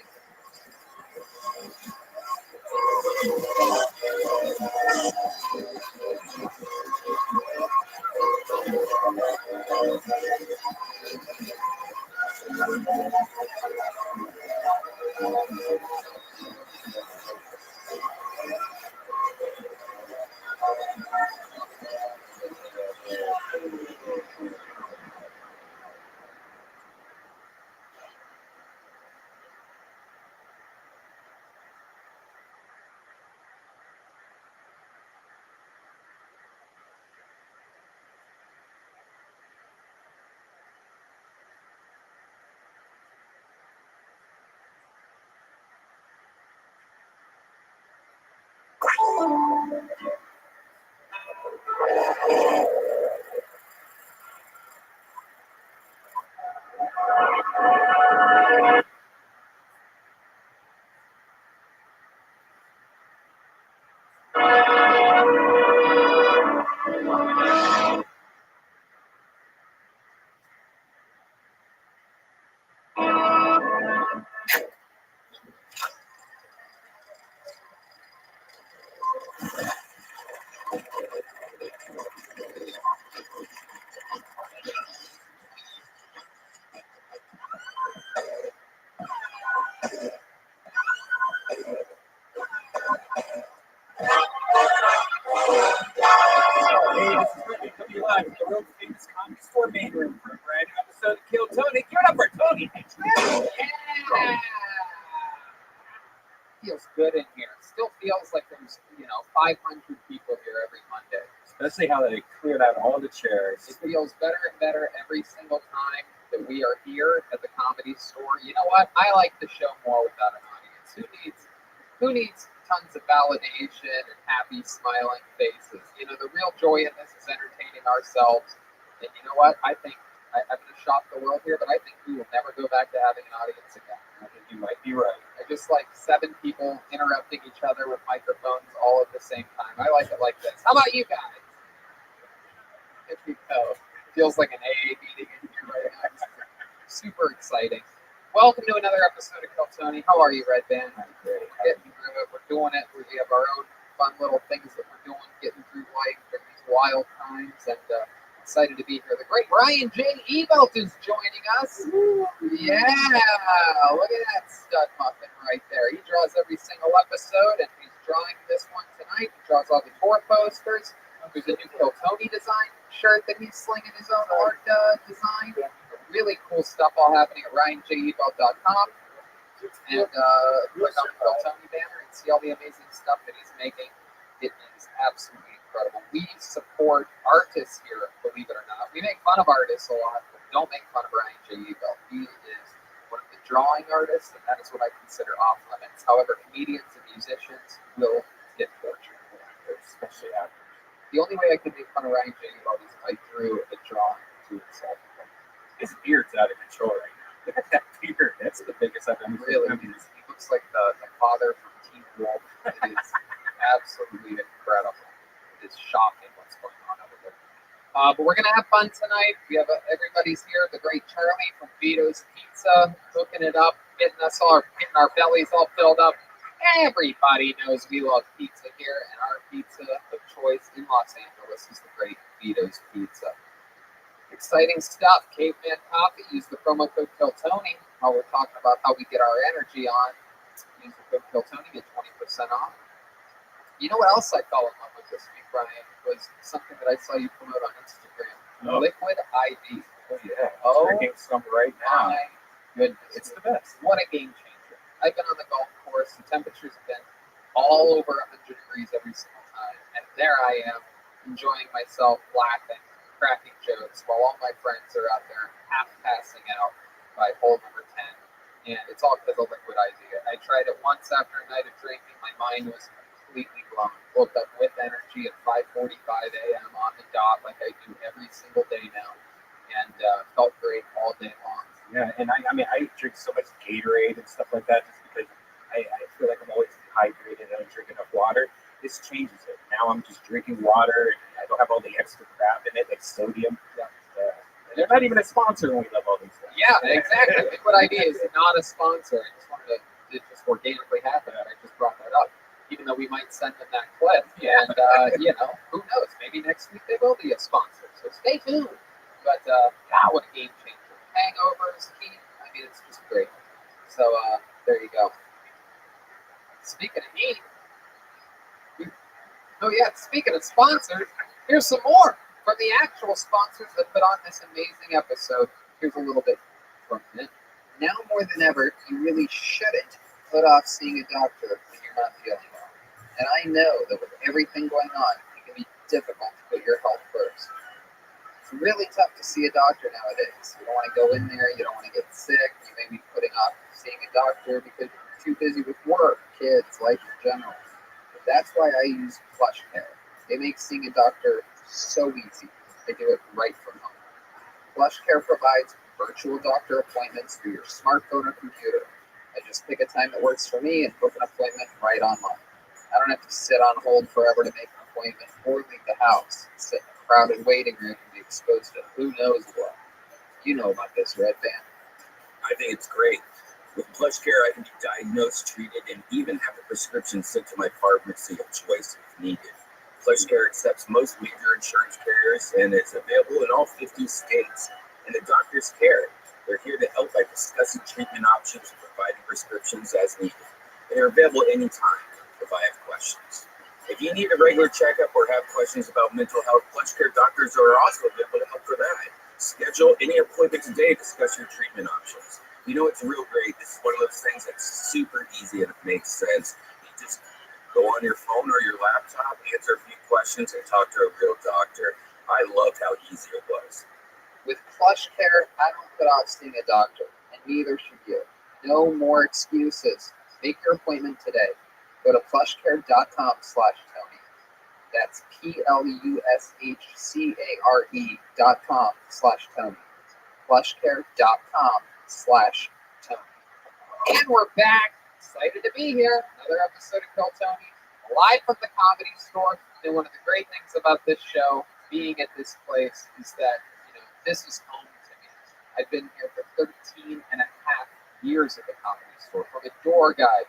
live at the world famous Comedy Store main room for a brand new episode of Kill Tony. Give it up for Tony. Yeah. Feels good in here. Still feels like there's 500 people here every Monday. Especially how they cleared out all the chairs. It feels better and better every single time that we are here at the Comedy Store. You know what? I like the show more without an audience. Who needs tons of validation and happy, smiling faces? The real joy in this is entertaining ourselves. And you know what? I'm going to shock the world here, but I think we will never go back to having an audience again. I think you might be right. I just like 7 people interrupting each other with microphones all at the same time. I like it like this. How about you guys? There we go. Feels like an AA meeting in here right now. Super exciting. Welcome to another episode of Kill Tony. How are you, Red Band? I'm great. Getting through it. We're doing it. We have our own fun little things that we're doing, getting through life during these wild times, and excited to be here. The great Brian J. Ebelt is joining us. Yeah, look at that stud muffin right there. He draws every single episode, and he's drawing this one tonight. He draws all the tour posters. There's a new Kill Tony design shirt that he's slinging his own art design. Really cool stuff all happening at RyanJEbelt.com. And click on the Kill Tony banner and see all the amazing stuff that he's making. It is absolutely incredible. We support artists here, believe it or not. We make fun of artists a lot, but don't make fun of Ryan J. Ebelt. He is one of the drawing artists, and that is what I consider off limits. However, comedians and musicians will get tortured, especially actors. The only way I could make fun of Ryan J. Ebelt is if I drew a drawing to himself. His beard's out of control right now. Look at that beard. That's the biggest I've ever Really, seen. he looks like the father from Teen Wolf. It is absolutely incredible. It is shocking what's going on over there. But we're going to have fun tonight. We have everybody's here. The great Charlie from Vito's Pizza, hooking it up, getting our bellies all filled up. Everybody knows we love pizza here, and our pizza of choice in Los Angeles is the great Vito's Pizza. Exciting stuff. Caveman Coffee. Use the promo code KILLTONY while we're talking about how we get our energy on. Use the code KILLTONY, get 20% off. You know what else I fell in love with this week, Brian? Was something that I saw you promote on Instagram. Oh. Liquid IV. Oh, yeah. Oh, drinking some right now. my goodness. It's the best. What a game changer. I've been on the golf course. The temperatures have been all over 100 degrees every single time. And there I am, enjoying myself, laughing, cracking jokes, while all my friends are out there half passing out by hole number 10. And it's all because of Liquid IV. I tried it once after a night of drinking. My mind was completely blown. Woke up with energy at 5:45 a.m. on the dot like I do every single day now. And felt great all day long. Yeah, and I drink so much Gatorade and stuff like that just because I feel like I'm always dehydrated and I don't drink enough water. This changes it. Now I'm just drinking water and I don't have all the extra crap in it, like sodium. Yeah. They're not even a sponsor when we love all these things. Yeah, exactly. Liquid IV is not a sponsor. I just wanted to just organically happen, and I just brought that up. Even though we might send them that clip, and who knows? Maybe next week they will be a sponsor. So stay tuned. But God, what a game changer! Hangovers, heat. I mean, it's just great. So there you go. Speaking of heat, speaking of sponsors, here's some more from the actual sponsors that put on this amazing episode. Here's a little bit from it. Now more than ever, you really shouldn't put off seeing a doctor when you're not feeling well. And I know that with everything going on, it can be difficult to put your health first. It's really tough to see a doctor nowadays. You don't want to go in there, you don't want to get sick, you may be putting off seeing a doctor because you're too busy with work, kids, life in general. But that's why I use PlushCare. They make seeing a doctor so easy. They do it right from home. PlushCare provides virtual doctor appointments through your smartphone or computer. I just pick a time that works for me and book an appointment right online. I don't have to sit on hold forever to make an appointment or leave the house, sit in a crowded waiting room and be exposed to who knows what. You know about this, Red Band. I think it's great. With PlushCare, I can be diagnosed, treated, and even have a prescription sent to my pharmacy of choice if needed. PlushCare accepts most major insurance carriers and is available in all 50 states. And the doctors care. They're here to help by discussing treatment options and providing prescriptions as needed. And they're available anytime if I have questions. If you need a regular checkup or have questions about mental health, PlushCare doctors are also able to help for that. Schedule any appointment today to discuss your treatment options. You know, it's real great. This is one of those things that's super easy and it makes sense. You just go on your phone or your laptop, answer a few questions, and talk to a real doctor. I loved how easy it was. With PlushCare, I don't put off seeing a doctor, and neither should you. No more excuses. Make your appointment today. Go to plushcare.com/Tony. That's PLUSHCARE.com/Tony. Plushcare.com/Tony. And we're back. Excited to be here. Another episode of Kill Tony. Live from the Comedy Store. And one of the great things about this show, being at this place, is that, this is home to me. I've been here for 13 and a half years at the Comedy Store. From a door guy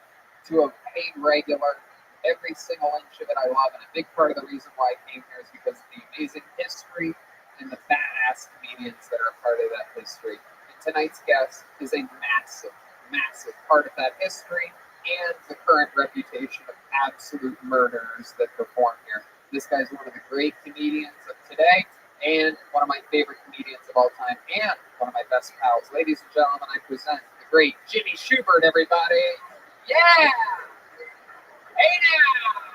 to a paid regular, every single inch of it I love. And a big part of the reason why I came here is because of the amazing history and the badass comedians that are a part of that history. And tonight's guest is a massive, massive part of that history and the current reputation of absolute murderers that perform here. This guy's one of the great comedians of today and one of my favorite comedians of all time and one of my best pals. Ladies and gentlemen, I present the great Jimmy Schubert, everybody. Yeah! Hey now!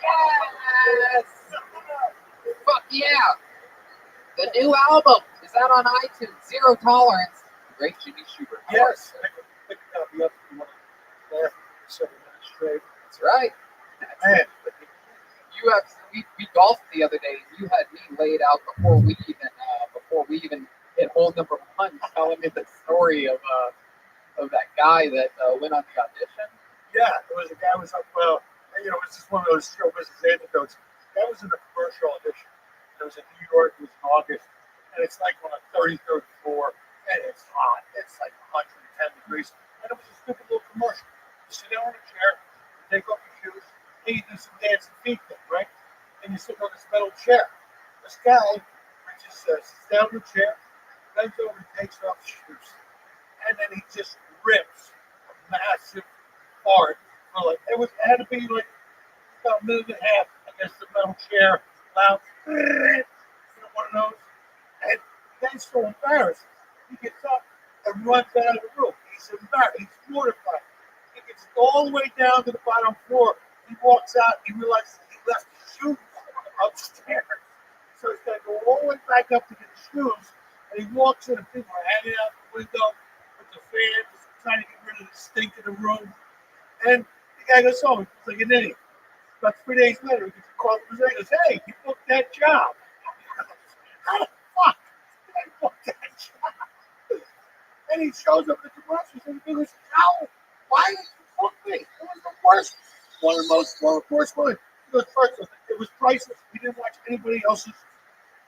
Yes! Fuck yeah! The new album is out on iTunes, Zero Tolerance. The great Jimmy Schubert. Yes. Pick a copy up if you want to laugh for 7 minutes straight. That's right. Man. We golfed the other day, and you had me laid out before we even hit hole number 1, telling me the story of that guy that went on the audition. Yeah, it was a guy who was up. Well, it's just one of those show business anecdotes. That was in a commercial audition. It was in New York. It was in August, and it's like on a 33rd floor, and it's hot. It's like 110 degrees, and it was a stupid little commercial. You sit down on a chair, you take off your shoes, and you do some dancing feet thing, right? And you sit on this metal chair. This guy just sits down in the chair, bends over, and takes off his shoes, and then he just rips a massive fart. It had to be like about a minute and a half against the metal chair, loud, one of those. And then so embarrassed, he gets up and runs out of the room. He's embarrassed. He's mortified. He gets all the way down to the bottom floor. He walks out. He realizes he left his shoes upstairs. So he's got to go all the way back up to get his shoes. And he walks in, and people are hanging out the window with the fans, trying to get rid of the stink in the room. And the guy goes home. He's like an idiot. About 3 days later, he gets a call from his agent. He goes, "Hey, you booked that job." How the fuck did I book that job? And he shows up at the commercials and he goes, "How? Why did you book me? It was the worst. One of the worst ones." He goes, "First, it was priceless. We didn't watch anybody else's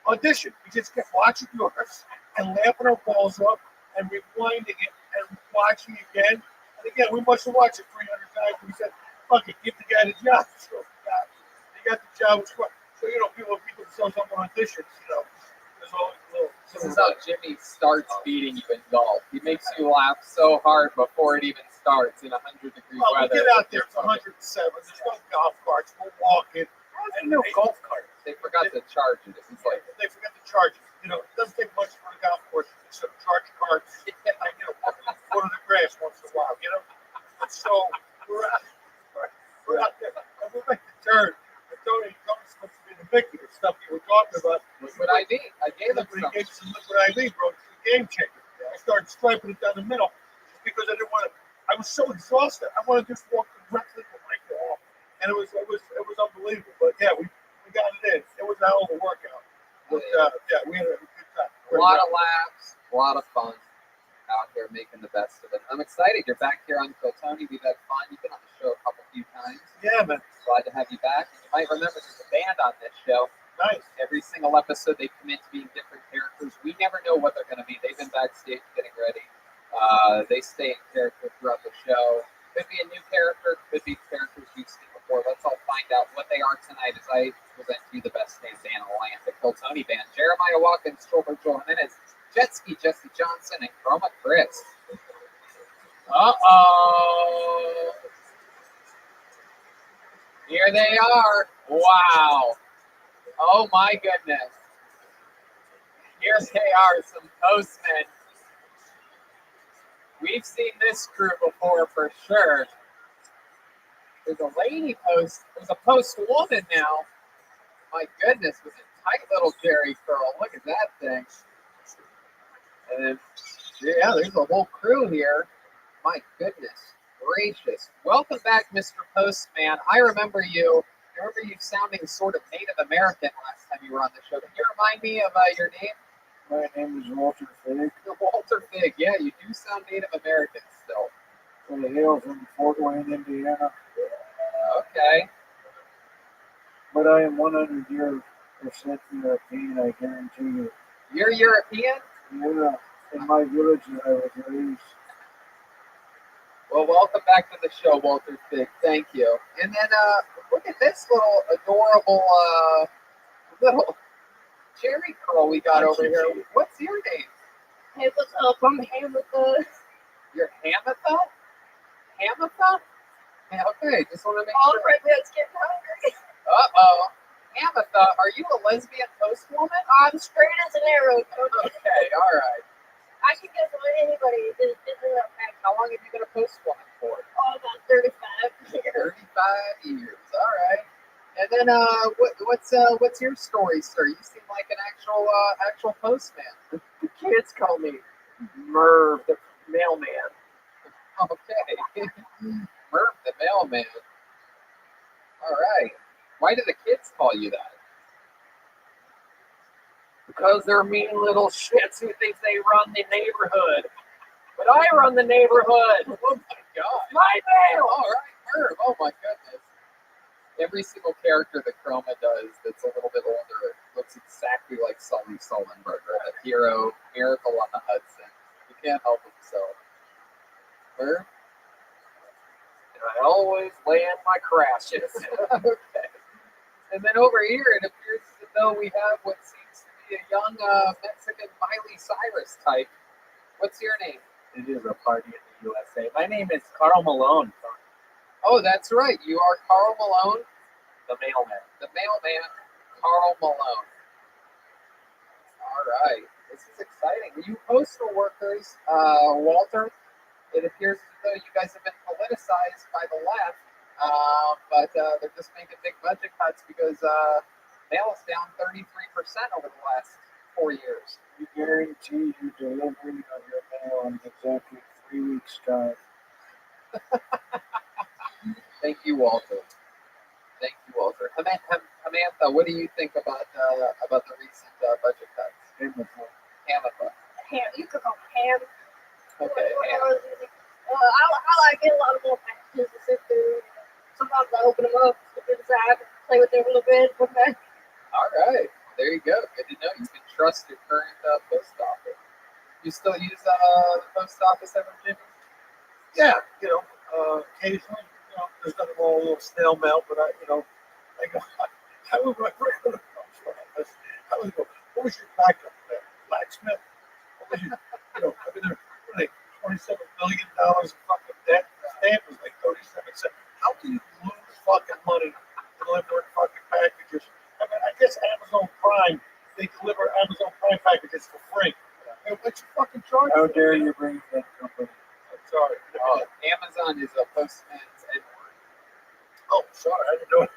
audition. We just kept watching yours and laughing our balls off and rewinding it and watching again. And again, we must have watched it 300 times. We said, fuck it, give the guy the job." So he got the job. So, people themselves up on auditions, there's always a little. This is how Jimmy starts beating you in golf. He makes you laugh so hard before it even starts in 100-degree weather. We get out there, it's 107. There's no golf carts. We're walking. And no golf carts. They forgot to charge it. It's like they forgot to charge it. It doesn't take much for a golf course except charge carts. Go to the grass once in a while, So we're out there, and we make the turn. And Tony comes to be the victim of stuff you were talking about. Liquid IV. I gave him some. Gave some liquid IV, bro. It's a game changer. I started striping it down the middle because I didn't want to. I was so exhausted. I wanted to just walk directly to my goal, and it was unbelievable. But yeah, we got it in. It was a hell of a workout. But we had a good time. A lot of laughs, a lot of fun out here making the best of it. I'm excited. You're back here on Kill Tony. We've had fun. You've been on the show a few times. Yeah, man. Glad to have you back. You might remember there's a band on this show. Nice. Every single episode they commit to being different characters. We never know what they're going to be. They've been backstage getting ready. They stay in character throughout the show. Could be a new character. Could be characters we've seen before. Let's all find out what they are tonight as I present to you the best band in the land, the Kill Tony Band. Jeremiah Watkins, Joel Jimenez, Jetski, Jesse Johnson, and Chroma Chris. Uh-oh. Here they are. Wow. Oh my goodness. Here they are, some postmen. We've seen this crew before for sure. There's a lady post. There's a post woman now. My goodness, with a tight little Jerry curl. Look at that thing. And then, yeah, there's a whole crew here. My goodness gracious. Welcome back, Mr. Postman. I remember you. I remember you sounding sort of Native American last time you were on the show. Can you remind me of your name? My name is Walter Fig. Walter Fig. Yeah, you do sound Native American still. I hail from Fort Wayne, Indiana. Okay. But I am 100% European, I guarantee you. You're European? Yeah, in my village that I was raised. Well, welcome back to the show, Walter Fig. Thank you. And then look at this little adorable little cherry curl we got over here. What's your name? Hey, what's up? I'm Hamatha. You're Hamatha? Hamatha? Yeah, okay, just want to make All sure. right, let's get hungry. Uh-oh. Hamatha, are you a lesbian postwoman? I'm straight as an arrow. Okay, all right. I can get from anybody. How long have you been a postwoman for? Oh, about 35 years. 35 years. All right. And then, what's your story, sir? You seem like an actual postman. The kids call me Merv, the mailman. Okay. Merv, the mailman. All right. Why do the kids call you that? Because they're mean little shits who think they run the neighborhood. But I run the neighborhood. Oh my God. My mail. All right, Merv. Oh my goodness. Every single character that Chroma does that's a little bit older looks exactly like Sully Sullenberger, the hero, Miracle on the Hudson. You can't help himself. Merv? And I always land my crashes. Okay. And then over here, it appears as though we have what seems to be a young Mexican Miley Cyrus type. What's your name? It is a party in the USA. My name is Carl Malone. Oh, that's right. You are Carl Malone. The mailman. The mailman, Carl Malone. All right. This is exciting. You postal workers, Walter, it appears as though you guys have been politicized by the left, but they're just making big budget cuts because mail is down 33% over the last 4 years. We guarantee you delivery of your mail in exactly 3 weeks' time. Thank you, Walter. Thank you, Walter. Samantha, what do you think about the recent budget cuts? Hamatha. Ham. You could call ham. Okay. I like it. A lot of little packages to sit through. Sometimes I open them up, look inside, play with them a little bit. Okay. All right. There you go. Good to know. You can trust your current post office. You still use the post office ever, Jimmy? Yeah, occasionally, there's nothing wrong with a little snail mail, but I go, I was my regular post office. I was going, what was your backup there? Blacksmith? What was your, I mean, they're like $27 billion in fucking debt. The stamp was like 37 cents. How can you lose fucking money delivering fucking packages? I mean, I guess Amazon Prime, they deliver Amazon Prime packages for free. Hey, what's your fucking charge? How dare you bring that company? I'm sorry. Amazon is a postman's Edward. Oh, sorry, I didn't know it.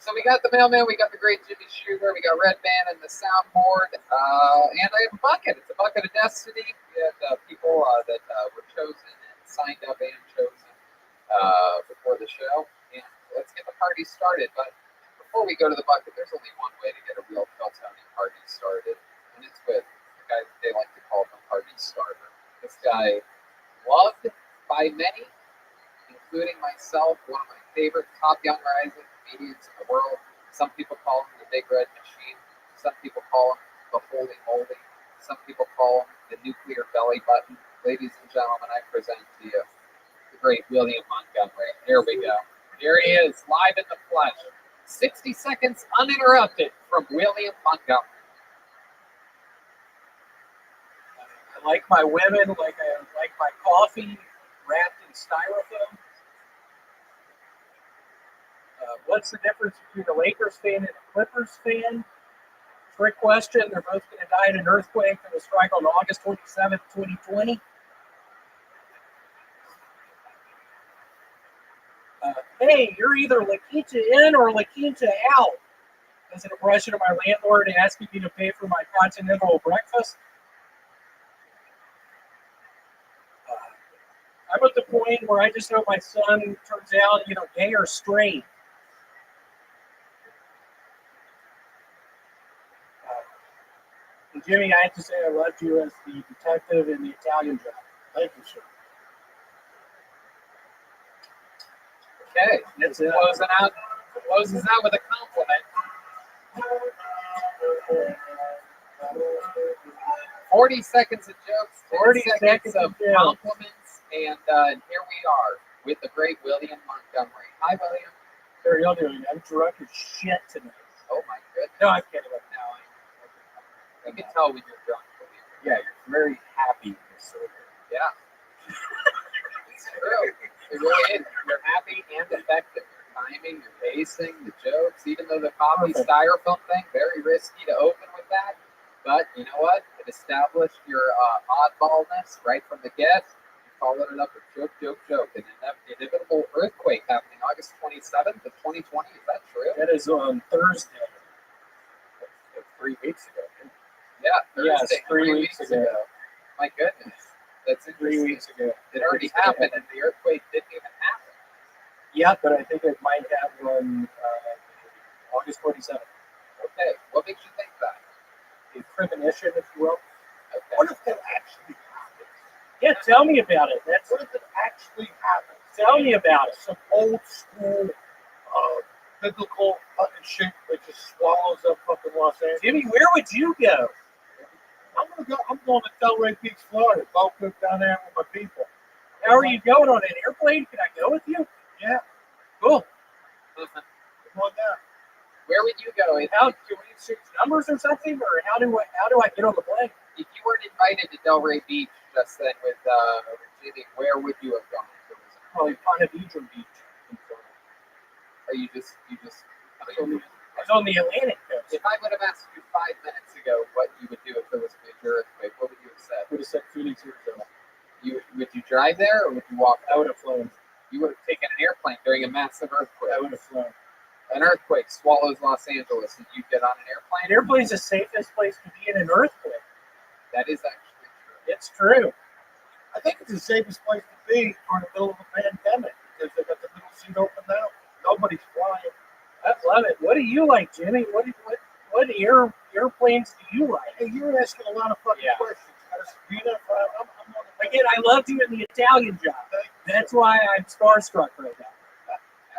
So we got the mailman, we got the great Jimmy Sugar, we got Red Band and the soundboard, and I have a bucket. It's a bucket of destiny. We had people that were chosen and signed up and chosen before the show. And let's get the party started. But before we go to the bucket, there's only one way to get a real Peltonian party started, and it's with the guy that they like to call the party starter. This guy, loved by many, including myself, one of my favorite top young rising comedians in the world. Some people call him the Big Red Machine. Some people call him the Holy Moly. Some people call him the Nuclear Belly Button. Ladies and gentlemen, I present to you the great William Montgomery. Here we go. Here he is, live in the flesh. 60 seconds uninterrupted from William Montgomery. I like my women like I like my coffee wrapped in styrofoam. What's the difference between a Lakers fan and a Clippers fan? Trick question. They're both going to die in an earthquake that will strike on August 27th, 2020. Hey, you're either La Quinta in or La Quinta out. As an impression of my landlord asking me to pay for my continental breakfast. I'm at the point where I just hope my son turns out, gay or straight. And Jimmy, I have to say I loved you as the detective in the Italian Job. Thank you, sir. Okay, it's closes out with a compliment. 40 seconds of jokes, 40 seconds of compliments, and here we are with the great William Montgomery. Hi, William. How are y'all doing? I'm drunk as shit tonight. Oh my goodness. No, I'm kidding. You can tell when you're drunk. Yeah, you're very happy you're sober. Yeah. It's true. It really is. You're happy and effective. Your timing, your pacing, the jokes, even though the coffee styrofoam thing, very risky to open with that. But you know what? It established your oddballness right from the get. You followed it up with joke. An inevitable earthquake happening August 27th of 2020. Is that true? That is on Thursday. That's 3 weeks ago. Yeah, Thursday, yes, 3 weeks ago. My goodness. That's 3 weeks ago. It already happened, and the earthquake didn't even happen. Yeah, but I think it might happen on August 27th. Okay, what makes you think that? A premonition, if you will. Okay. What if that actually happens? Yeah, tell me about it. What if it actually happens? Tell me about it. Some old school, biblical fucking shit that just swallows up fucking Los Angeles. Jimmy, where would you go? I'm going to Delray Beach, Florida. Go down there with my people. How are you going, on an airplane? Can I go with you? Yeah. Cool. Come on down. Where would you go? How do we exchange numbers or something, or how do I get on the plane? If you weren't invited to Delray Beach just then with Jimmy, where would you have gone? Probably Ponte Vedra Beach. Or you just I was on the Atlantic coast. If I would have asked you 5 minutes ago what you would do if there was a major earthquake, what would you have said? Would have said Phoenix, Arizona. Would you drive there or would you walk? I would have flown. You would have taken an airplane during a massive earthquake. I would have flown. An earthquake swallows Los Angeles, and you get on an airplane. An airplane's the safest place to be in an earthquake. That is actually true. It's true. I think it's the safest place to be during the middle of a pandemic because they got the middle seat open now. Nobody's flying. I love it. What do you like, Jimmy? What airplanes do you like? Hey, you're asking a lot of fucking questions. Again, I loved you in the Italian Job. That's why I'm starstruck right now.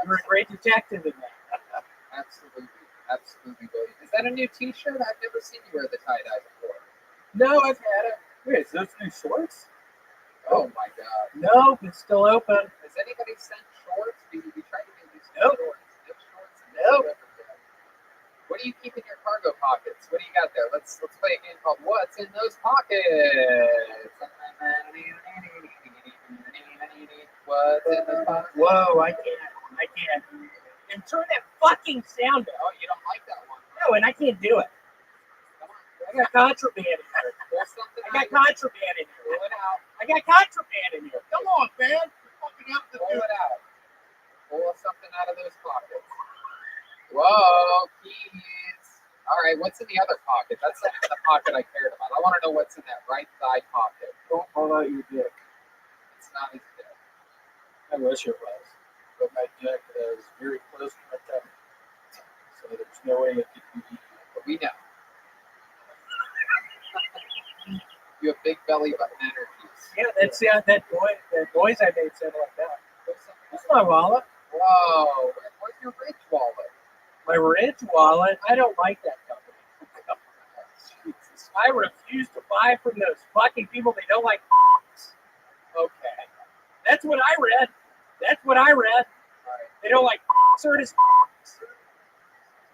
You're a great detective in that. Absolutely, William. Is that a new T-shirt? I've never seen you wear the tie-dye before. No, I've had it. Wait, is those new shorts? Oh my God. No, it's still open. Has anybody sent shorts? We tried to get these Nope. shorts. Nope. What do you keep in your cargo pockets? What do you got there? Let's play a game called What's in Those Pockets? What's in those pockets? Whoa, I can't. And turn that fucking sound up. Oh, you don't like that one? No, and I can't do it. Come on. I got contraband in here. There's something I got contraband in here. Pull it out. I got contraband in here. Come on, man. You fucking have to Pull do it out. Pull something out of those pockets. Whoa, keys. All right, what's in the other pocket? That's not the pocket I cared about. I want to know what's in that right thigh pocket. Don't pull out your dick. It's not his dick. I wish it was. But my dick is very close to my tummy. So there's no way it could be. But we know. You have big belly button energies. Yeah, that noise I made sounded like that. That's my wallet. Whoa, where's your rich wallet? My rich wallet? I don't like that company. Jesus. I refuse to buy from those fucking people. They don't like. Okay. That's what I read. Right. They don't like certain.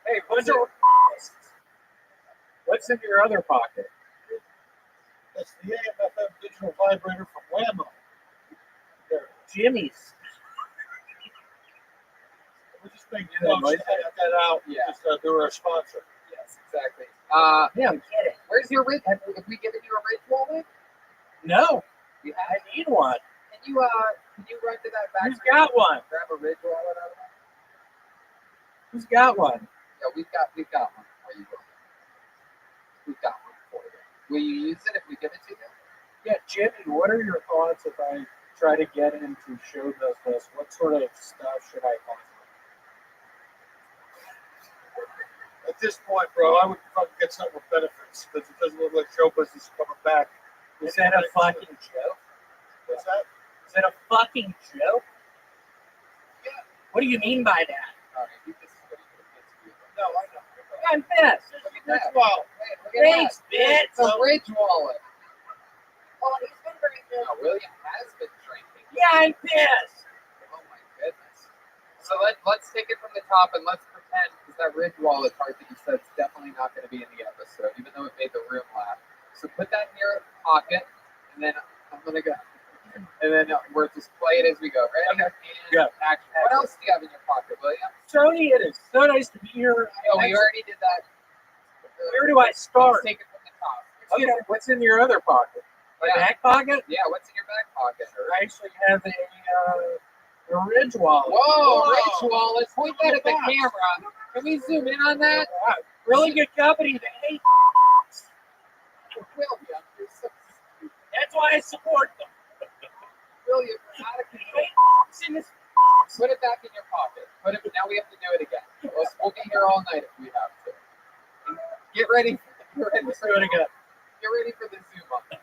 Hey, what's in your other pocket? That's the AM/FM digital vibrator from Whammo. Jimmy's. We're just making that noise. Edit that out. Yeah. Just they were a sponsor. Yes, exactly. Yeah, I'm kidding. Where's your Ridge? Have we given you a Ridge wallet? No, You I have. need one. Can you run to that back? Who's got one? Grab a Ridge wallet out of there. Who's got one? Yeah, we've got one for you. We've got one for you. Will you use it if we give it to you? Yeah, Jimmy, what are your thoughts if I try to get into show business? What sort of stuff should I find? At this point, bro, I would fucking get something with benefits because it doesn't look like show business is coming back. Is that a fucking joke? What's that? Is that a fucking joke? Yeah. What do you mean by that? All right, this is what you No, I know. I'm pissed. Look at that. Wow. Hey, look at Thanks, that. bitch. It's a Ridge wallet. Oh, he's been very good. No, William has been drinking. Yeah, I'm pissed. Oh my goodness. So let's take it from the top and let's pretend, because that Ridge wallet part that you said is definitely not going to be in the episode, even though it made the room laugh. So put that in your pocket, and then I'm going to go. And then we're just play it as we go. Ready? Okay. And Yeah. action. What else do you have in your pocket, William? Tony, it is so nice to be here. No, we already did that. Where do I start? Let's take it from the top. Okay, what's in your other pocket? My Yeah. back pocket? Yeah, what's in your back pocket? I actually have a Ridge wallet. Whoa, Ridge wallet. Point that at the camera. Can we zoom in on that? Really good company. They hate. William, you're so stupid. That's why I support them. William, you're out of control. In this Put it back in your pocket. Now we have to do it again. We'll be here all night if we have to. Get ready. Let's do it again. Get ready for the zoom on this.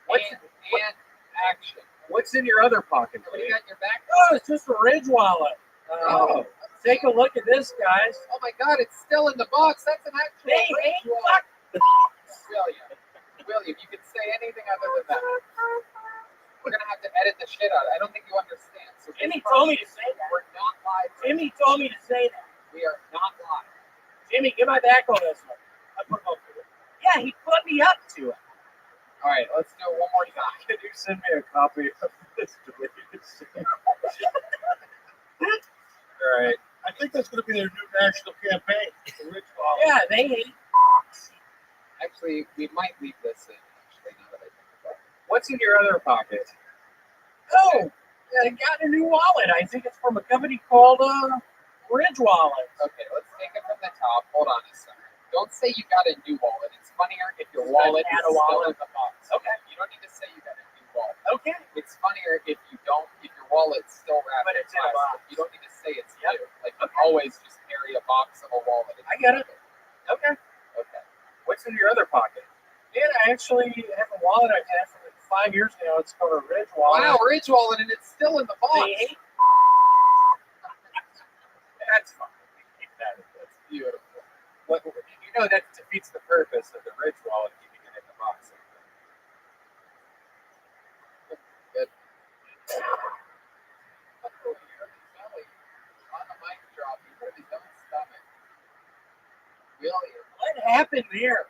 What's- And action. What's in your other pocket? What do you got in your back? Oh, it's just a Ridge wallet. Oh. Take a look at this, guys. Oh my God, it's still in the box. That's an actual They Ridge hate wallet. William, you can say anything other than that. We're gonna have to edit the shit out. I don't think you understand. So Jimmy told me to say that. we're not live. Jimmy told me to say that. We are not live. Jimmy, get my back on this one. I put up to it. Yeah, he put me up to it. All right, let's do it one more time. Can you send me a copy of this deleted scene? All right. I think that's going to be their new national campaign. The Ridge wallet. Yeah, they hate. Actually, we might leave this in. Actually, now that I think about it. What's in your other pocket? Oh, I got a new wallet. I think it's from a company called Ridge Wallet. Okay, let's take it from the top. Hold on a second. Don't say you got a new wallet. It's funnier if your wallet is still in the box. Okay. You don't need to say you got a new wallet. Okay. It's funnier if you don't, if your wallet's still wrapped But in it's in a plastic. box. You don't need to say it's Yep. new. Like you always just carry a box of a wallet. I get it. Okay. Okay. What's in your other pocket? Man, I actually have a wallet I've had for like 5 years now. It's called a Ridge Wallet. Wow, Ridge wallet, and it's still in the box. They hate. That's fine. That's beautiful. What, you know that defeats the purpose of the Ridge wallet, keeping it in the box. Good. On the mic drop, you really don't stomach. William. What happened there?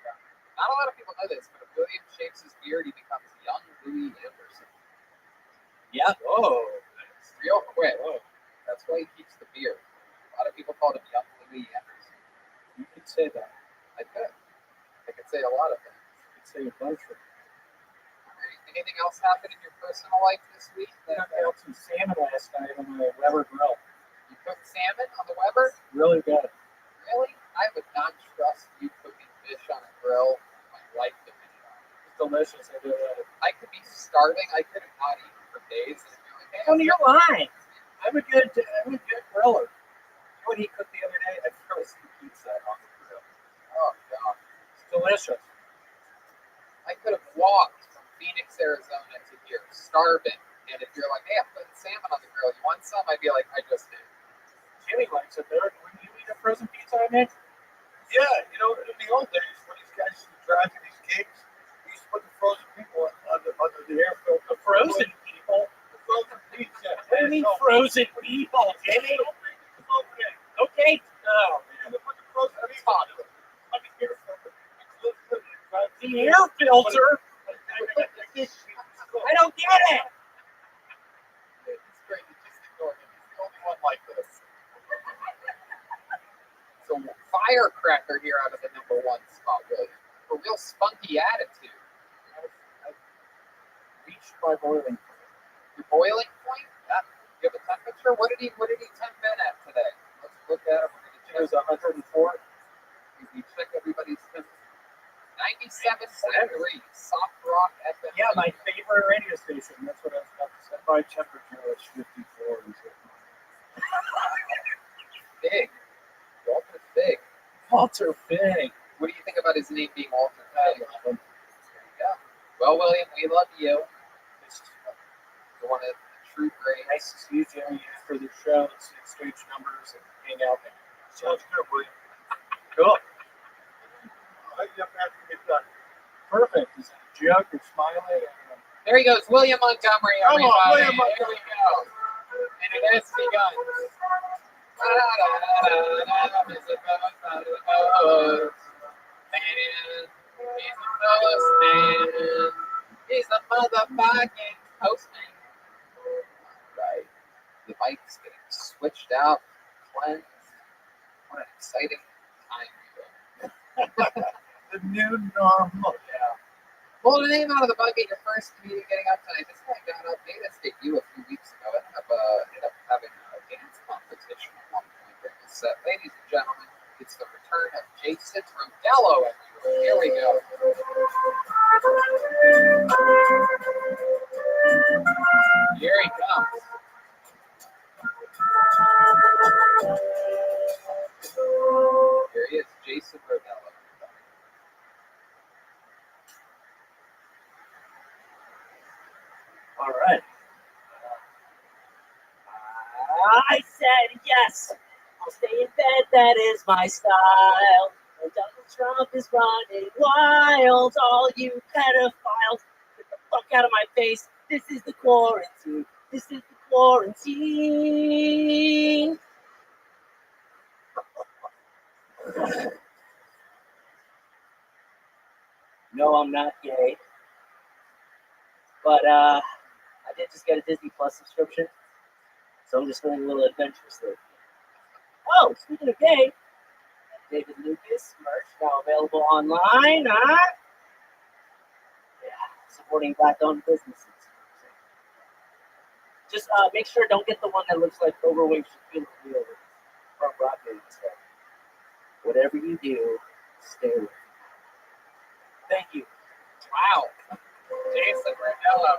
Not a lot of people know this, but if William shakes his beard, he becomes young Louis Anderson. Yep. Whoa. Real quick. That's why he keeps the beard. A lot of people call him young Louis Anderson. You could say that. I could. I could say a lot of things. You could say a bunch of Anything else happen in your personal life this week? I got some salmon last night on the Weber grill. You cooked salmon on the Weber? Really good. Really? I would not trust you cooking fish on a grill. My life depended on it. It's delicious. I do that. I could be starving. I could have not eaten for days. And be like, hey, Tony, you're lying. I'm a good griller. You know what he cooked the other day? I frozen pizza on the grill. oh, God. It's delicious. I could have walked from Phoenix, Arizona to here, starving. And if you're like, hey, I'm putting salmon on the grill, you want some? I'd be like, I just did. Jimmy likes it there. When you eat a frozen pizza I made? Yeah, you know, in the old days, when these guys used to drive to these gigs, we used to put the frozen people under the air filter. The frozen people? The frozen pizza. What do you mean frozen people, Jimmy? Okay. Oh, And they put the frozen pizza under the air filter. the air filter? I don't get it. It's great. You just ignore him. He's the only one like this. firecracker here out of the number 1 spot, William. A real spunky attitude. I've reached my boiling point. Your boiling point? You have a temperature? What did he temp in at today? Let's look at it. It was 104. We check everybody's temperature. 97 degrees. Soft Rock FM. Yeah, my favorite radio station. That's what I was about to say. My temperature was 54. Big. Walter's big. Walter Big. What do you think about his name being Walter Big? There you go. Well, William, we love you. You're one of the true greats. Nice to see you, Jerry, for the show. Let's exchange numbers and hang out. Sounds good, William. Cool. I get back to get done. Perfect. Is it a joke or smiling? There he goes, William Montgomery, Come on, everybody. William Montgomery. Here we go. And it has begun. He's a motherfucking postman. Right. The bike's getting switched out, cleansed. What an exciting time. The new normal. Yeah. Pull the name out of the bucket, your first comedian getting up tonight. This guy got up, made us debut a few weeks ago. Ended up having a dance competition at one point during the set. Ladies and gentlemen, it's the return of Jason Rodello. Here we go. Here he comes. Here he is, Jason Rodello. All right. I said yes. I'll stay in bed. That is my style. And Donald Trump is running wild. All you pedophiles, get the fuck out of my face. This is the quarantine. This is the quarantine. No, I'm not gay. But I did just get a Disney Plus subscription. So I'm just going a little adventurous there. Oh, speaking of gay, David Lucas merch now available online. Huh? Yeah, supporting black-owned businesses. Just make sure don't get the one that looks like overweight Shaquille O'Neal from Rothschild. Whatever you do, stay with it. Thank you. Wow. Jason Rodello.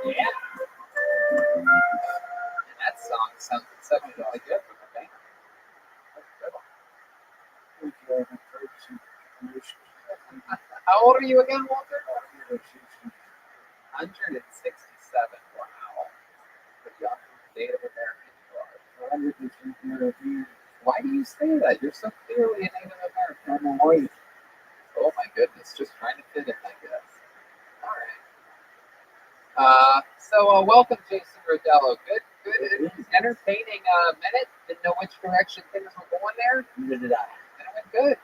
Yeah. And that song sounds exceptionally good from the band. That's a good one. How old are you again, Walter? 167. Wow. The young Native American. Why do you say that? You're so clearly a Native American. I'm white. Oh my goodness, just trying to fit in, I guess. All right. So welcome, Jason Rodello. Good, entertaining minute. Didn't know which direction things were going there. Neither did I. And it went good.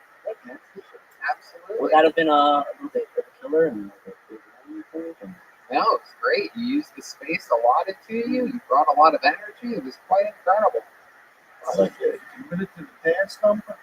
Absolutely. Would that have been a little bit of a killer? No, it's great. You used the space allotted to you. You brought a lot of energy. It was quite incredible. I like it. You committed to the dance number?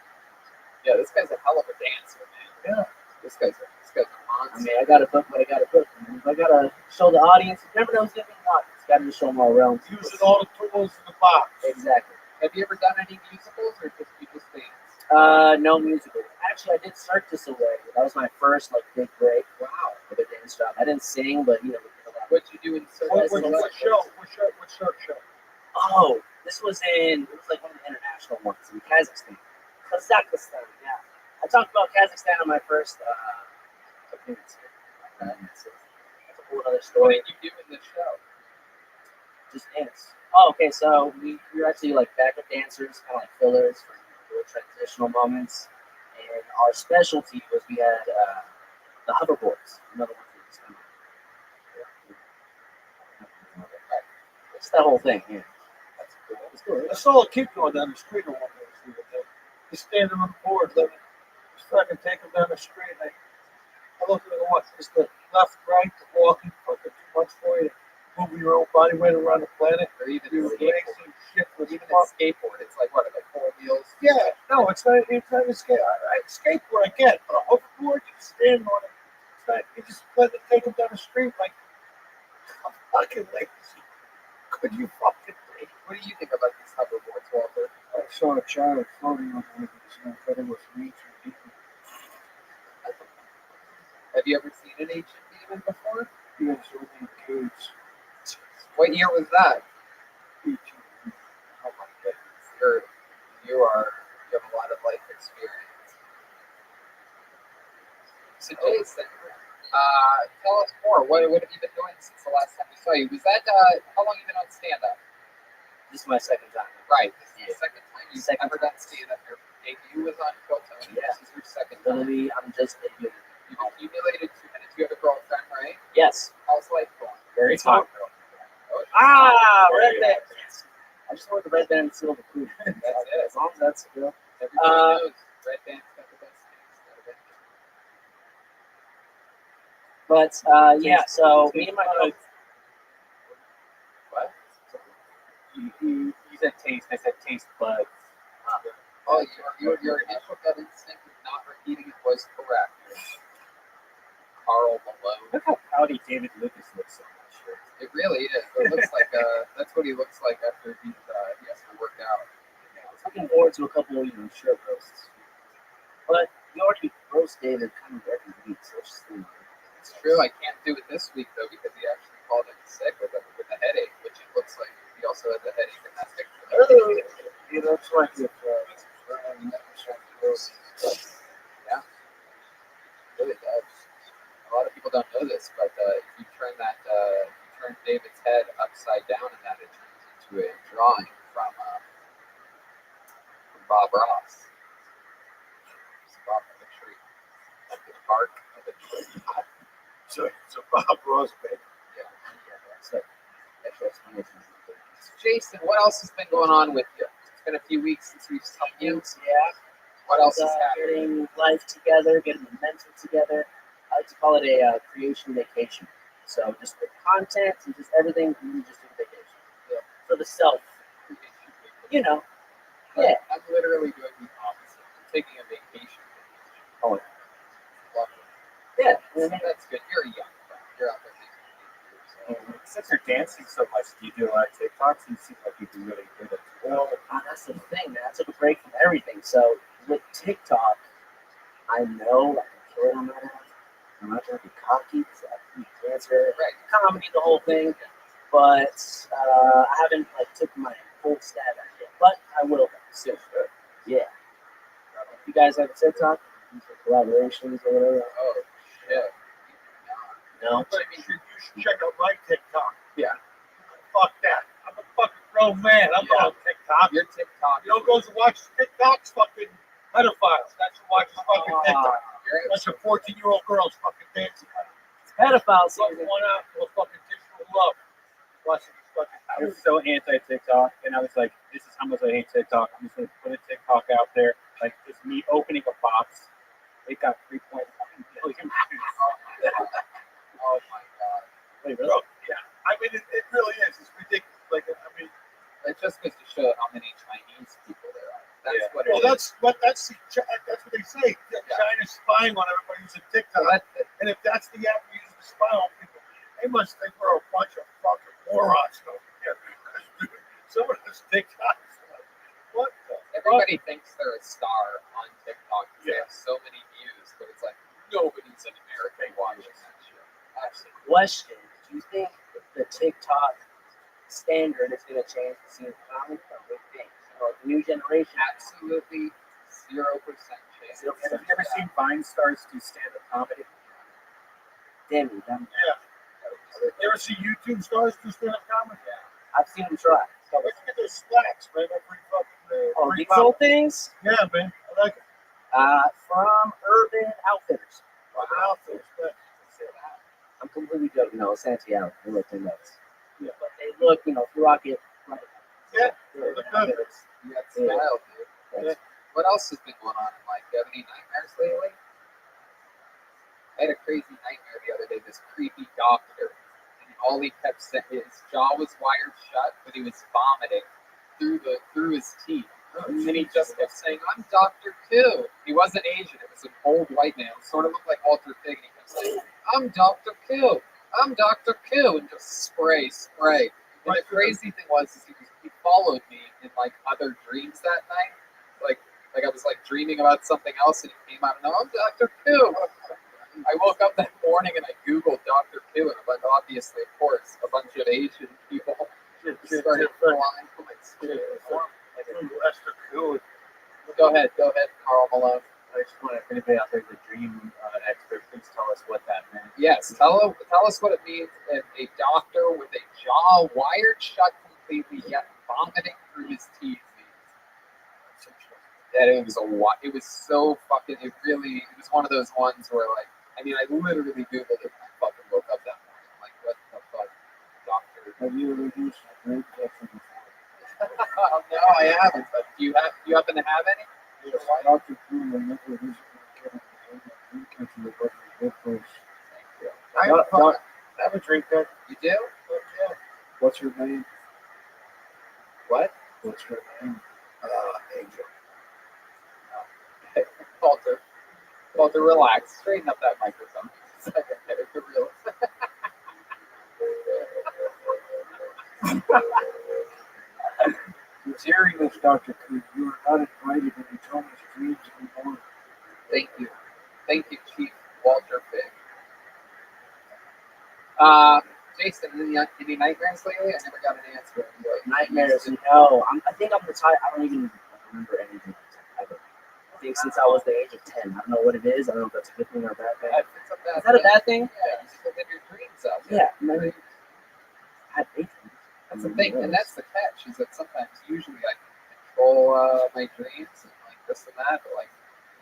Yeah, this guy's a hell of a dancer, man. Yeah. This guy's a monster. I mean, I got to book what I got to book. I got to show the audience. Never knows going to be not. It's got to show them all around. Using all the tools in the box. Exactly. Have you ever done any musicals or just you just dance? No musical. Actually, I did Cirque du Soleil. That was my first big break. Wow. With a dance job. I didn't sing, but we did a lot. What'd you do in Cirque du Soleil? What show? What Cirque show? Oh, this was like one of the international ones in Kazakhstan. Kazakhstan, yeah. I talked about Kazakhstan on my first appearance here. That's a whole other story. What did you do in the show? Just dance. Oh, okay. So we were actually like backup dancers, kind of like fillers for transitional moments. And our specialty was we had the hoverboards. Another one for this time. Just that whole thing, yeah. That's cool. I saw a kid going down the street on one of those the other day. He's standing on the board, letting his fucking take him down the street. I looked at him and watched. Is the left, right, the walking fucking too much for you? moving your own body weight around the planet. Or even You're a skateboard. racing shit with Even a skateboard. It's like what, like 4 wheels? Yeah, no, it's not. It's not a skate. Skateboard, I get, but a hoverboard, you stand on it. It's not. You just let it take them down the street like a fucking lazy. Could you fucking be? What do you think about these hoverboards, Walter? I saw a child floating on one of these, and I thought it was nature people. Have you ever seen an ancient demon before? Yes, over in caves. What year was that? 18. Oh my goodness. You have a lot of life experience. So Jason, tell us more. What have you been doing since the last time we saw you? Was that how long have you been on stand-up? This is my second time. Right. This is the second time you've ever done stand-up. Your debut was on Kyoto. Yeah. This is your second time. Literally, I'm just debuting. You've accumulated 2 minutes. You have a girlfriend, right? Yes. How's life going? Very It's hot. girl. Oh, Red band. Yes. I just want the red band and silver food. That's it. As long as that's good. Everybody knows Red Band's got the best things. But yeah, so me and my girlfriend. What? You said taste. I said taste buds. Oh, your initial gut instinct of not repeating it was correct. Carl Malone. Look how pouty David Lucas looks on that shirt. It really is. It looks like that's what he looks like after he has to work out. I was looking forward to a couple, shirt roasts. But we already roast David kind of every week, so it's just, It's true. I can't do it this week though because he actually called in sick with a headache, which it looks like he also has a headache and that picture. It looks like if Yeah, it really does. A lot of people don't know this, but if you turn David's head upside down and that, it turns into a drawing from Bob Ross. It's Bob of a tree. Like the bark of a tree. So Bob Ross, baby. Yeah. So, Jason, what else has been going on with you? It's been a few weeks since we've seen you. Yeah. What else is happening? Getting life together, getting the mental together. I like to call it a creation vacation. So just the content and just everything, you just do a vacation. Yeah. For the self. Yeah. I'm literally doing the opposite. I'm taking a vacation. Oh. Love it. Yeah. That's good. You're young. You're out there making it. Since you're dancing so much, do you do a lot of TikToks? You seem like you'd be really good at it. Well, that's the thing, man. I took a break from everything. So with TikTok, I know I can kill it on that app. I'm not trying to be cocky because I can dancer, comedy, the whole thing. But I haven't took my full stab at it yet. But I will soon. Yeah. You guys have a TikTok? Collaborations or whatever? Oh, shit. No. But you should check out my TikTok. Yeah. Fuck that. I'm a fucking grown man. I'm not on TikTok. Your TikTok. You know who goes to watch TikToks? Fucking pedophiles. That's who watches fucking TikTok. Bunch of 14-year-old girls fucking dancing. Pedophiles. Fucking one out for a fucking digital love. Watching these fucking. I was so anti-TikTok, and I was like, this is how much I hate TikTok. I'm just going to put a TikTok out there. Like, just me opening a box. It got 3.1 billion views. Oh my god. Wait, really? Bro, yeah. I mean, it really is. It's ridiculous. It just goes to show how many Chinese people there are. That's what it well, is. that's what they say. China's spying on everybody using TikTok. And if that's the app you use to spy on people, they must think we're a bunch of fucking morons over here. Dude, some of those TikToks, what the Everybody fuck? thinks they're a star on TikTok because they have so many views, but it's like nobody's in America watching that shit. Absolutely. Question: do you think the TikTok standard is going to change the scene of comedy? Or what do you think? Or the new generation? Absolutely 0% chance. Have you ever seen Vine stars do stand-up comedy? Damn you, damn. Yeah. You ever see YouTube stars do stand-up comedy? Yeah. I've seen them try. Look at those slacks, man. They're pretty fucking. Oh, these old things? Yeah, man. I like it. From Urban Outfitters. Outfitters. I'm completely joking. No, it's Santiago. They look their nuts. Yeah, but they look, if you rock it, right. Yeah. You got style, dude. Yeah. What else has been going on in life? Do you have any nightmares lately? I had a crazy nightmare the other day. This creepy doctor. And all he kept saying, his jaw was wired shut, but he was vomiting through his teeth. And he just kept saying, "I'm Dr. Koo." He wasn't Asian. It was an old white man. Sort of looked like Walter Pig. And he kept saying, "I'm Dr. Koo. I'm Dr. Koo," and just spray. And the crazy thing was, is he followed me in like other dreams that night. Like I was like dreaming about something else, and he came out and, "I'm Dr. Koo." I woke up that morning and I Googled Dr. Koo, and like obviously, of course, a bunch of Asian people started flying from my spirit. Go ahead, Carl Malone. I just want, if anybody out there is a dream expert, please tell us what that meant. Yes, tell us what it means if a doctor with a jaw wired shut completely yet vomiting through his teeth means. That it was so fucking, it was one of those ones where like, I mean, I literally Googled it when I fucking woke up that morning. I'm like, what the fuck, doctor? Have you ever used a drink before? No, I haven't, but do you happen to have any? Dr. Koo, I have a drink that. You do? Yeah. What's your name? What? What's your name? Angel. Walter, relax. Straighten up that microphone. Who's hearing this, Dr. Koo? You are not invited into Tony's dreams anymore. Thank you, Chief Walter Pig. Jason, any nightmares lately? I never got an answer. Nightmares? No. I think I'm the type. I don't even remember anything. I think since I was the age of 10. I don't know what it is. I don't know if that's a good thing or a bad thing. Is that a bad thing? Yeah, you still live your dreams out. Yeah. Maybe. I had 8. That's the thing, and that's the catch, is that usually I can control my dreams and like this and that, but like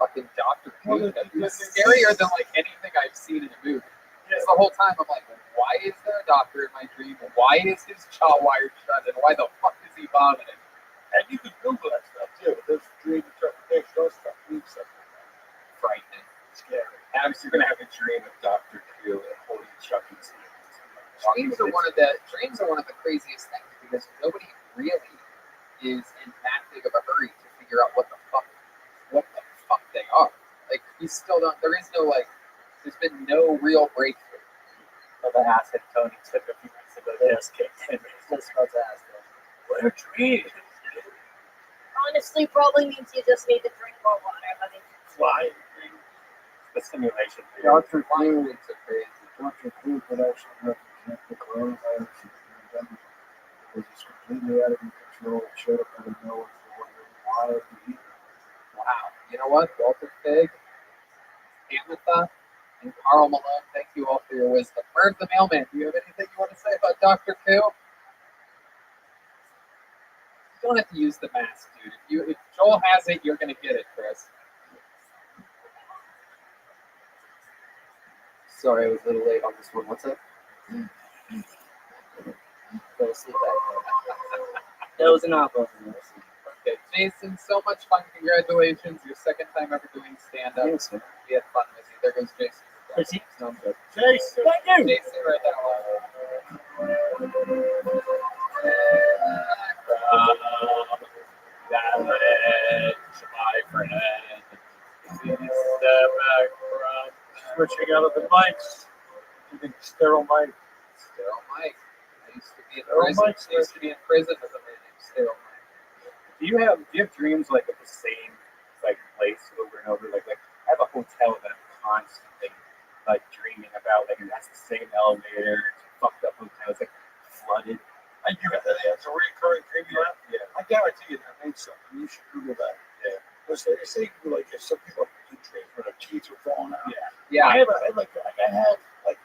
fucking Dr. Koo, it's scarier than like anything I've seen in a movie. Because the whole time I'm like, why is there a doctor in my dream? Why is his jaw wired shut? And why the fuck is he vomiting? And you can Google that stuff too. There's dream interpretation, those stuff means something. Frightening. Scary. Alex, you're gonna have a dream of Dr. Koo and holding Chucky's hand. Dreams are one of the craziest things because nobody really is in that big of a hurry to figure out what the fuck they are. Like we still don't. There is no like. There's been no real breakthrough. So the ass that Tony took a few minutes ago just kicked 10 minutes. Just about to ask him. What a dream! Honestly, probably means you just need to drink more water, honey. Fly. The simulation. Dr. Flying Koo. things are crazy. Dr. Koo could actually represent the coronavirus of the pandemic. It was just completely out of control. It showed up out of nowhere for wild behavior. Wow. You know what? Walter Pig, Ametha, and Carl Malone, thank you all for your wisdom. Merv the Mailman, do you have anything you want to say about Dr. Koo? You don't have to use the mask, dude. If Joel has it, you're going to get it, Chris. Sorry, I was a little late on this one. What's up? Go sleep that was an opera. Okay, Jason, so much fun. Congratulations. Your second time ever doing stand-up. Thanks, man. We had fun with you. There goes Jason. Pretty? Sounds good. Jason. Thank you. Jason, right down My friend, step back from Switching out of the mics. Using sterile mic. Sterile Mike. I used to be in Sterile prison. Mike. I used to be in prison as a man named Sterile Mike. Do you have dreams like of the same like place over and over? Like I have a hotel that I'm constantly like dreaming about, like, and that's the same elevator. It's a fucked up hotel. It's like flooded. I do that. That's a recurring dream you have. Yeah. I guarantee you that means something. You should Google that. Yeah. Because they say like if some people do dreams where their teeth are falling out. Yeah. Yeah. I had like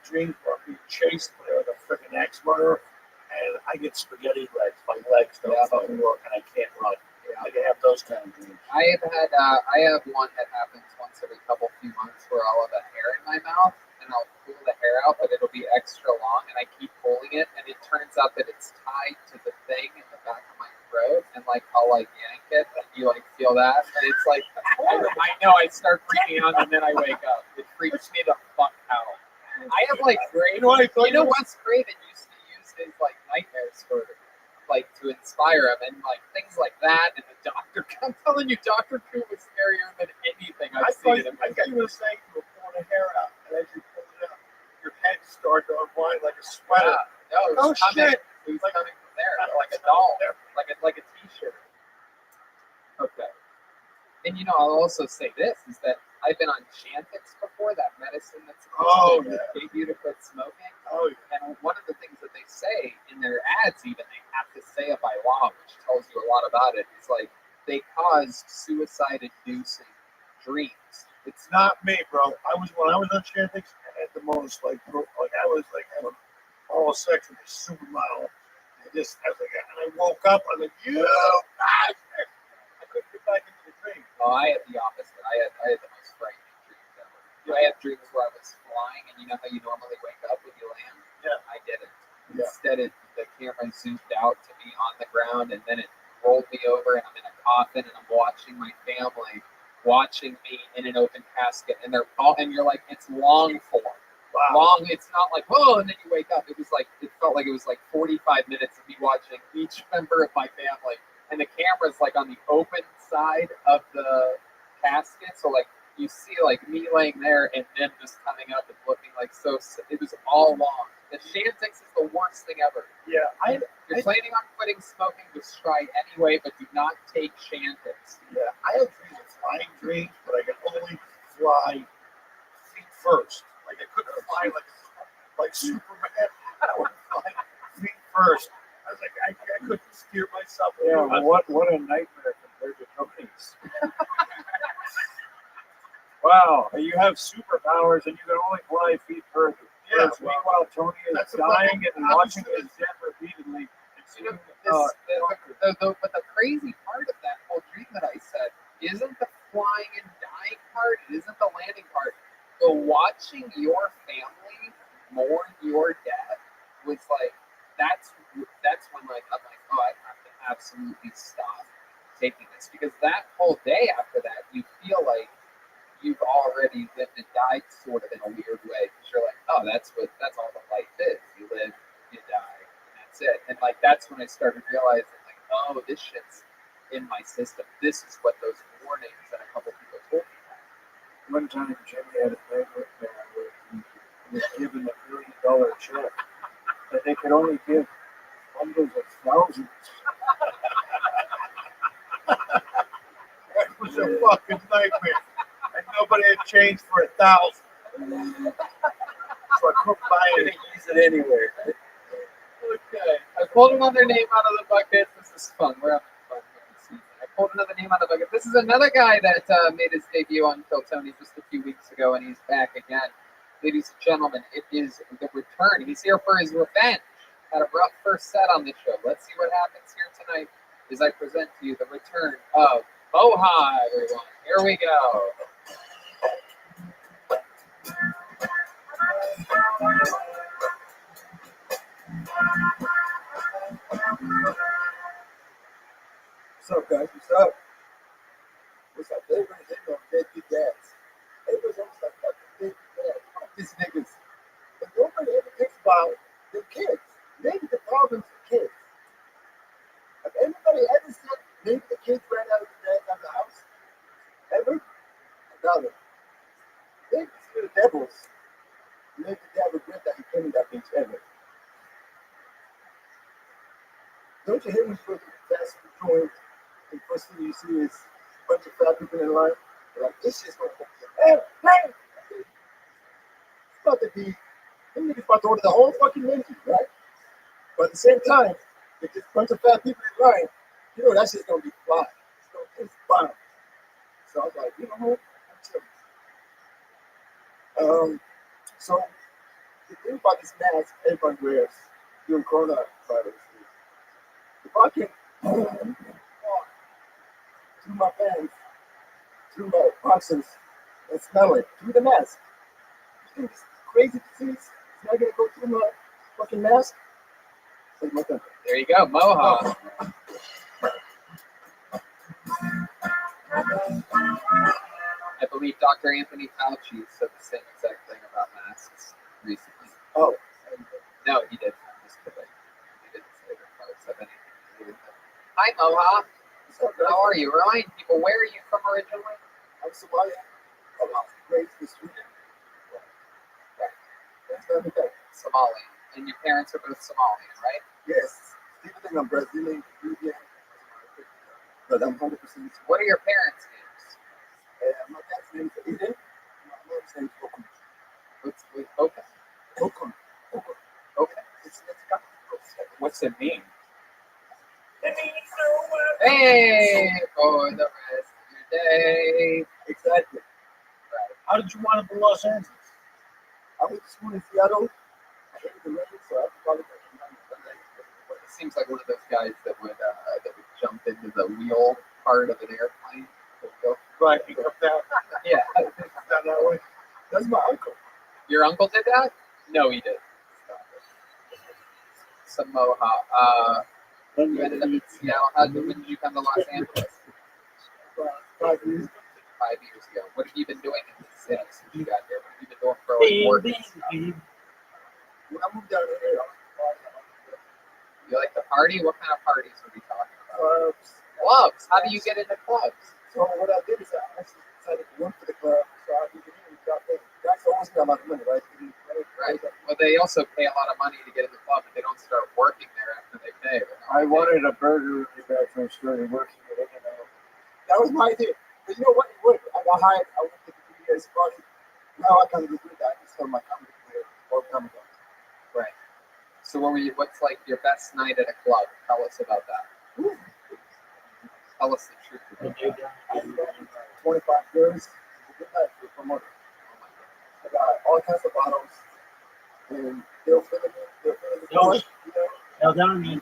dreams where I'm being chased by like a freaking axe murderer, and I get spaghetti legs. My legs don't fucking work, and I can't run. Yeah. Like I have those kind of dreams. I have one that happens once every few months where I'll have a hair in my mouth and I'll pull the hair out, but it'll be extra long, and I keep pulling it, and it turns out that it's tied to the thing in the back of my throat, and like I'll like yank it, and you like feel that, and it's like I know I start freaking out, and then I wake up. It freaks me the fuck out. I have like great. You know what's great? It used to be his like nightmares for like to inspire him, and like things like that. And the Doctor, I'm telling you, Doctor Who was scarier than anything I've seen in a I thought you were saying you were pulling a hair out, and as you pulled it out, your head started to unwind like a sweater. Yeah, no, it was coming. It was coming from there, like a doll, like a T-shirt. Okay. And I'll also say this is that I've been on Chantix before, that medicine that's supposed to get you to quit smoking. Oh, yeah. And one of the things that they say in their ads, even they have to say it by law, which tells you a lot about it. It's like they cause suicide-inducing dreams. It's not me, bro. When I was on Chantix, I had the most I was like having oral sex with a supermodel. And I was like, and I woke up. I was like, you bastard! I couldn't get back into the dream. Oh, I had the opposite. I had the most frightening dreams ever. I had dreams where I was flying, and you know how you normally wake up when you land? Yeah. I didn't. Yeah. Instead, the camera zoomed out to me on the ground, and then it rolled me over, and I'm in a coffin, and I'm watching my family watching me in an open casket, and you're like, it's long form. Wow. Long. It's not like, oh, and then you wake up. It felt like it was like 45 minutes of me watching each member of my family. And the camera's like on the open side of the casket, so like you see like me laying there and then just coming up and looking like so. It was all long. The Chantix is the worst thing ever. Yeah, if you're planning on quitting smoking, just try anyway, but do not take Chantix. Yeah, I had flying dreams, but I could only fly feet first. Like I couldn't fly like Superman. I would fly feet first. I was like, I couldn't steer myself. Yeah, what a nightmare compared to Tony's. Wow, you have superpowers and you can only fly feet first. Yeah, meanwhile, Tony is dying and watching his death repeatedly. But the crazy part of that whole dream that I said isn't the flying and dying part. It isn't the landing part. The watching your family mourn your death was like, that's when like I'm like, oh, I have to absolutely stop taking this, because that whole day after that you feel like you've already lived and died sort of in a weird way, because you're like, oh, that's all the life is. You live, you die, and that's it. And like that's when I started realizing like, oh, this shit's in my system. This is what those warnings that a couple people told me about. One time Jimmy had a neighbor where he was given $1 million check, but they could only give hundreds of thousands. That was a fucking nightmare. And nobody had change for 1,000. So I couldn't buy it. Use it anywhere. Okay. I pulled another name out of the bucket. This is fun. We're having fun with the season. I pulled another name out of the bucket. This is another guy that made his debut on Kill Tony just a few weeks ago, and he's back again. Ladies and gentlemen, it is the return. He's here for his revenge. Had a rough first set on the show. Let's see what happens here tonight as I present to you the return of Moha, everyone. Here we go. What's up, guys? What's up? What's up? Everybody's hitting on dead big dads. Everybody's almost like fucking dead big dads. Fuck these niggas. But nobody ever thinks about their kids. Maybe the problem's the kids. Have anybody ever said maybe the kids ran out of the dad out of the house? Ever? Another. Maybe it's the devils. Maybe the dad regret that he came in that bitch ever. Don't you hear me for the fast food joint? And first thing you see is a bunch of fat people in line. They're like, this shit's gonna go. Hey! It's about to be, them niggas about to order the whole fucking menu, right? But at the same time, if there's a bunch of fat people in line, you know that shit's gonna be fly. It's bomb. So I was like, you know what? So the thing about this mask everybody wears during coronavirus is if I can walk through my pants, through my boxers, and smell it through the mask, you think this crazy disease is not gonna go through my fucking mask? Like my thumb. There you go, Moha. I believe Dr. Anthony Fauci said the same exact thing about masks recently. Oh. No, he didn't. I'm just kidding. Hi, Moha. How are you, Ryan? Where are you from originally? I'm Somalia. Raised in Sweden. Somali. And your parents are both Somalian, right? Yes. People think I'm Brazilian, Peruvian, but I'm 100%. What are your parents' names? My dad's name is Eden. My mom's name is Okum. Okay. Okum. Okay. What's it mean? Hey, for the rest of your day. Exactly. How did you wind up in Los Angeles? I went to school in Seattle. I hated the rain, so I probably It seems like one of those guys that would jump into the wheel part of an airplane. Right, he comes down. Yeah. down that way. That's my uncle. Your uncle did that? No, he didn't. Some Moha. You ended up in Seattle. When did you come to Los Angeles? 5 years. 5 years ago. What have you been doing in the city since you got here? What have you been doing for work? When I moved down here, You like to party? What kind of parties are we talking about? clubs. Clubs. How do you get into clubs? So what I did is I actually decided to work for the club. So I did that's always got a lot of money, right? Right. Well, they also pay a lot of money to get in the club, but they don't start working there after they pay. I wanted a burger with you back when I started working with it. That was my idea. But you know what? It worked. I got hired. I went to the PBS party. Now I kind of regret that. I just started my comedy career all time ago. Right. So what's like your best night at a club? Tell us about that. Ooh. Tell us the truth. 25 girls. Good night for a promoter. I got all kinds of bottles. And they'll fill it in. They'll fill it in. Now down me.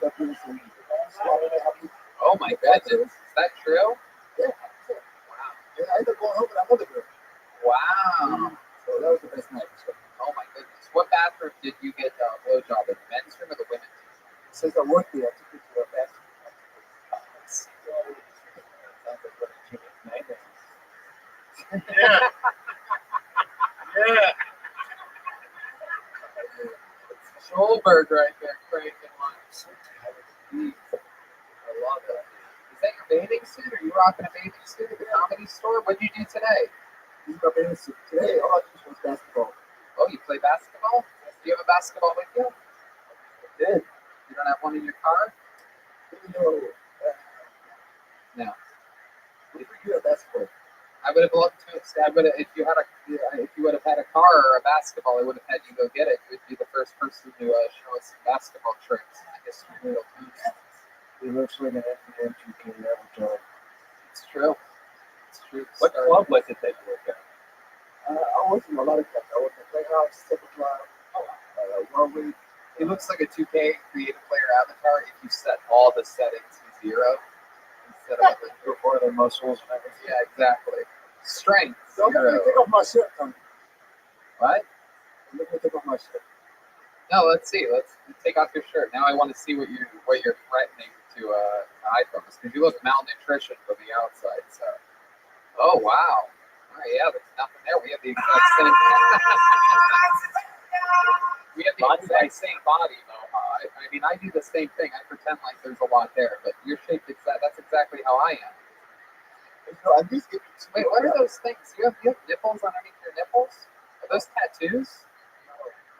Oh my goodness. Is that true? Yeah. Wow. And I ended up going home with another girl. Wow. So that was the best night. Oh my goodness. What bathroom did you get a blowjob in? The men's room or the women's room? Since I worked there, I took it to a bathroom. Yeah. Yeah. Schulberg right there, cranking lunch. I love it. Is that your bathing suit? Are you rocking a bathing suit at the comedy store? What did you do today? This is my bathing suit. Today, all I did was basketball. Oh, you play basketball? Do you have a basketball with you? I did. You don't have one in your car? No. No. What did you do at basketball? I would have loved to. If you would have had a car or a basketball, I would have had you go get it. You would be the first person to show us some basketball tricks. I guess you will. He looks like an MGK avatar. It's true. It's true. What club was it that you worked at? I worked in a lot of clubs. I worked at Playhouse, Super Club, Whirlwind. He looks like a 2K creative player avatar if you set all the settings to 0 instead of Before their muscles and everything. Yeah, exactly. Strength. So I'm going to take off my shirt, Tony. What? I'm going to take off my shirt. No, let's see. Let's take off your shirt. Now I want to see what you're threatening to hide from us because you look malnutrition from the outside. So, oh wow. All right, yeah, there's nothing there. We have the exact same. We have the exact same body, though. I mean, I do the same thing. I pretend like there's a lot there, but you're shaped that's exactly how I am. Wait, what are those things? You have nipples underneath your nipples? Are those tattoos?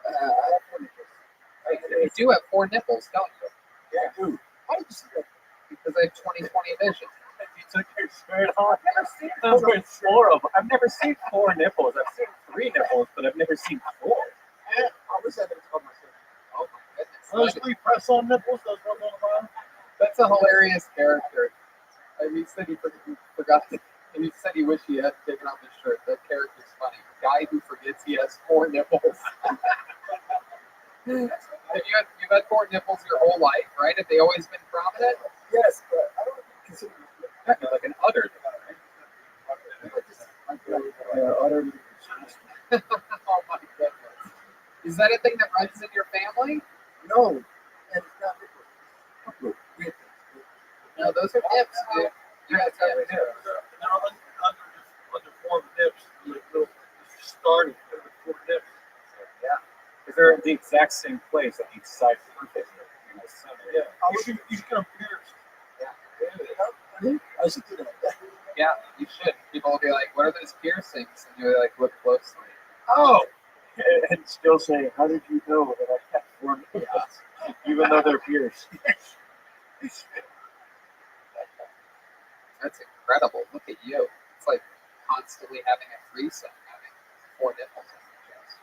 I have 4 nipples. You do have 4 nipples, don't you? Yeah, dude. How did you see that? Because I have 20/20 vision. You took your shirt off. I've never seen 4 of them. I've never seen 4 nipples. I've seen 3 nipples, but I've never seen 4. Yeah, I wish I could have told myself. Oh my goodness. Those 3 press-on nipples, those ones on the bottom. That's a hilarious character. He said he forgot. He said he wished he had taken off his shirt. That character's funny. Guy who forgets he has 4 nipples. You've had 4 nipples your whole life, right? Have they always been prominent? Yes, but I don't consider Kind of like an udder. Oh my goodness. Is that a thing that runs in your family? No, and it's not nipples. No, those are nips, dude. You guys have nips. They're underformed nips. Little starting with 4 nips. Yeah. Because they're in the exact same place on each side. Perfect. In the center. Yeah. You should get them pierced. Yeah, I should do that. Yeah, you should. People will be like, "What are those piercings?" And you like look closely. Oh, And still say, how did you know that I have 4 nipples? Even though they're pierced. That's incredible. Look at you. It's like constantly having a threesome, having 4 nipples on your chest.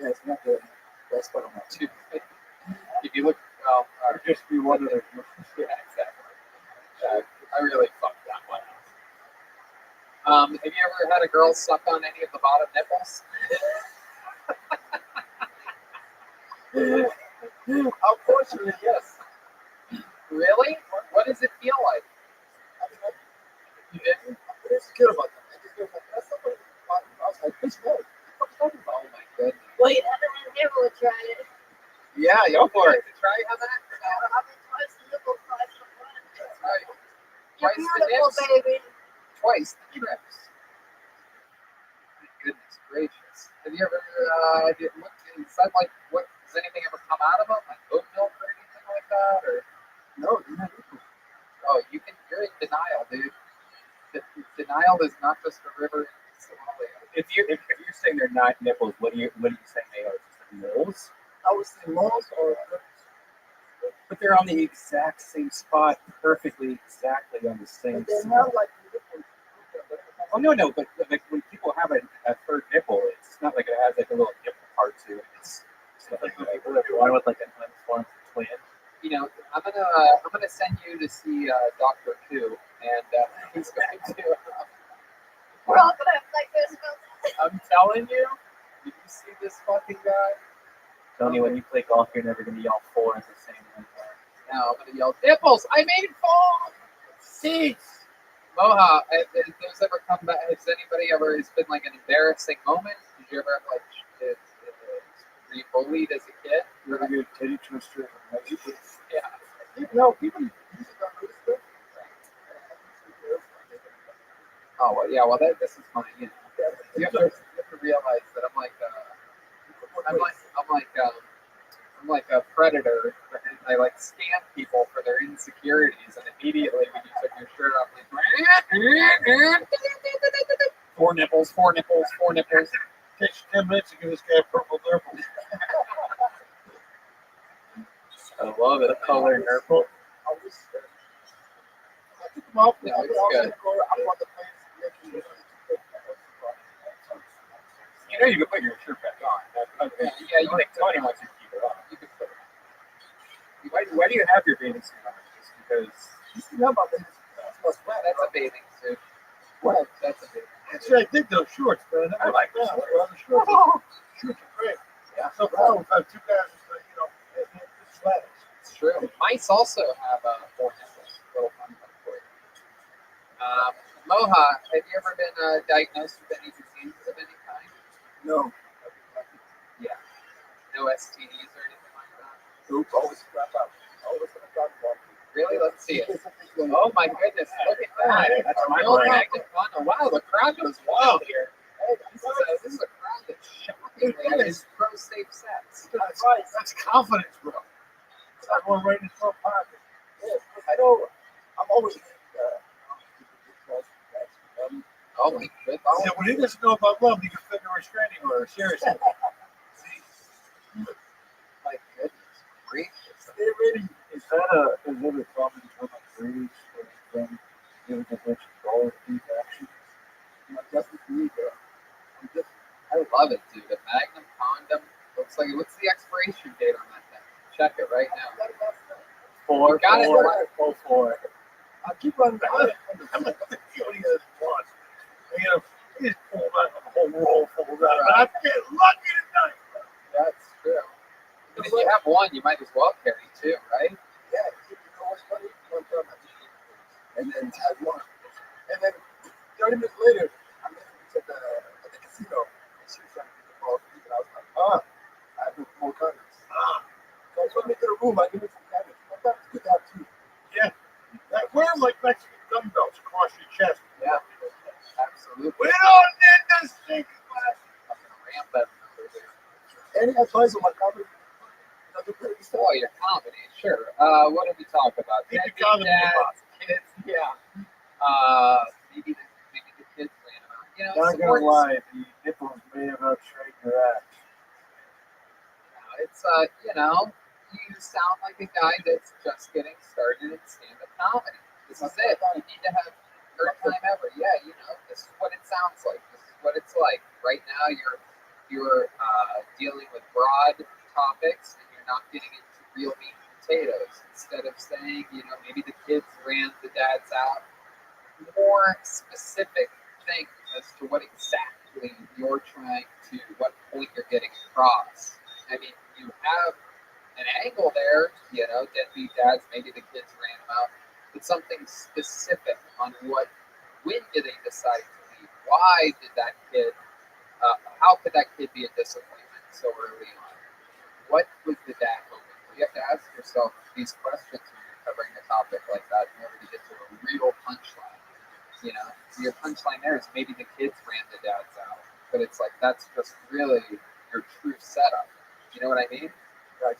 yeah, it's not the best part of my Dude, if you look, well, Just be one of them. yeah, exactly. I really fucked that one up. Have you ever had a girl suck on any of the bottom nipples? Unfortunately, yes. Really? What does it feel like? You didn't? I'm insecure about that. I just feel like that's somebody. I was like, this guy. Oh my goodness. Well, you haven't ever tried it. Yeah, go for it. Try how that? I've been twice the nipple, twice the front. That's right. You're Twice the beautiful, nips. baby. Twice the trips. My goodness gracious. Have you ever is that like what does anything ever come out of them? Like oat milk or anything like that? Or No, oh you're in denial, dude. Denial is not just a river in Somalia. If you're saying they're not nipples, what are you saying they are? Just moles? I would say moles or But they're on the exact same spot, perfectly, exactly on the same they're spot. not like nipples. Oh no, but like when people have a third nipple, it's not like it has like a little nipple part to it. It's like People are born with like an unformed twin. You know, I'm gonna send you to see Dr. Koo, and he's going to. We're all gonna have nightmares about that. I'm telling you, did you see this fucking guy? Tony, when you play golf, you're never going to yell 4 at the same time. Now I'm gonna yell nipples. I made 4 seats. Moha, has ever come back? Has anybody ever? It's been like an embarrassing moment. Did you ever like? Were you bullied as a kid? You ever get a titty twister? Yeah. No, people use it on this stuff. Oh well, yeah. Well, this is funny. You know, you have to realize that I'm like a predator. And I like scan people for their insecurities, and immediately when you took your shirt off, like 4 nipples, 4 nipples, 4 nipples. Takes 10 minutes to give this guy purple nipples. I love it. The color nurple. I took them off. Yeah, it's good. I want the place. you know you can put your shirt back on. Yeah, you like Tony wants you to keep it on. You can put it. Why do you have your bathing suit on? Just because You know about this. That's That's a bathing suit. What? That's a bathing suit. Actually, I dig those shorts, man. I like those those shorts. Shorts are great. Yeah. So proud we've had 2 guys, it's flat. It's true. Mice also have 4 nipples. Little fun fact for you. Moha, have you ever been diagnosed with any disease of any kind? No. Yeah. No STDs or anything like that? Nope, always crap out. Always gonna talk about it. Really? Let's see it. Oh my goodness, look at that. That's my magnet funnel. Wow, the crowd goes wild here. This is a crowd that's shockingly is pro safe sex. That's confidence, bro. I'm going right in the front pocket. Yeah, I know. I'm always. Oh my goodness. Yeah, when he doesn't know about love, he can fit a restraining order. Seriously. My goodness gracious. They're ready. Is that a common term of phrase when giving a bunch of dollar thief action? That's what you need, bro. I love it, dude. A Magnum condom. Looks like what's the expiration date on that thing? Check it right now. 4, Got it. 4. I keep on. I'm like, what the hell he has one? You know, he just pulled out the whole roll, falls out. Right. I get lucky tonight. That's true. But if you have one, you might as well carry 2, right? Yeah, you know what's funny? One time I just and then had one. And then 30 minutes later, I'm listening to at the casino. And she was trying to get the ball deep, and I was like, I have more condoms. So I took me to the room, I give me some condoms. Sometimes you have too. Yeah. Wear them like Mexican dumbbells across your chest. Yeah. Absolutely. We don't need this thing. Ramp that number there. Any advice on my comedy? Oh, your comedy, sure. What did we talk about? Keep Deadbeat your comedy Dad, box. Yeah. Maybe the kids ran them out. You know, Not gonna lie, the nipples may have outshrank your ass. it's you know, you sound like a guy that's just getting started in stand-up comedy. This is it. You need to have your time ever. Yeah, you know, this is what it sounds like. This is what it's like. Right now, you're dealing with broad topics, and you're not getting into real meat and potatoes. Instead of saying, you know, maybe the kids ran the dads out, more specific things as to what exactly you're trying to, what point you're getting across. I mean, you have an angle there, you know, deadbeat dads, maybe the kids ran them out, but something specific on when did they decide to leave? Why did that kid, how could that kid be a disappointment so early on? What was the dad hoping for? You have to ask yourself these questions when you're covering a topic like that in order to get to a real punchline. You know, your punchline there is maybe the kids ran the dads out, but it's like that's just really your true setup. You know what I mean? Right.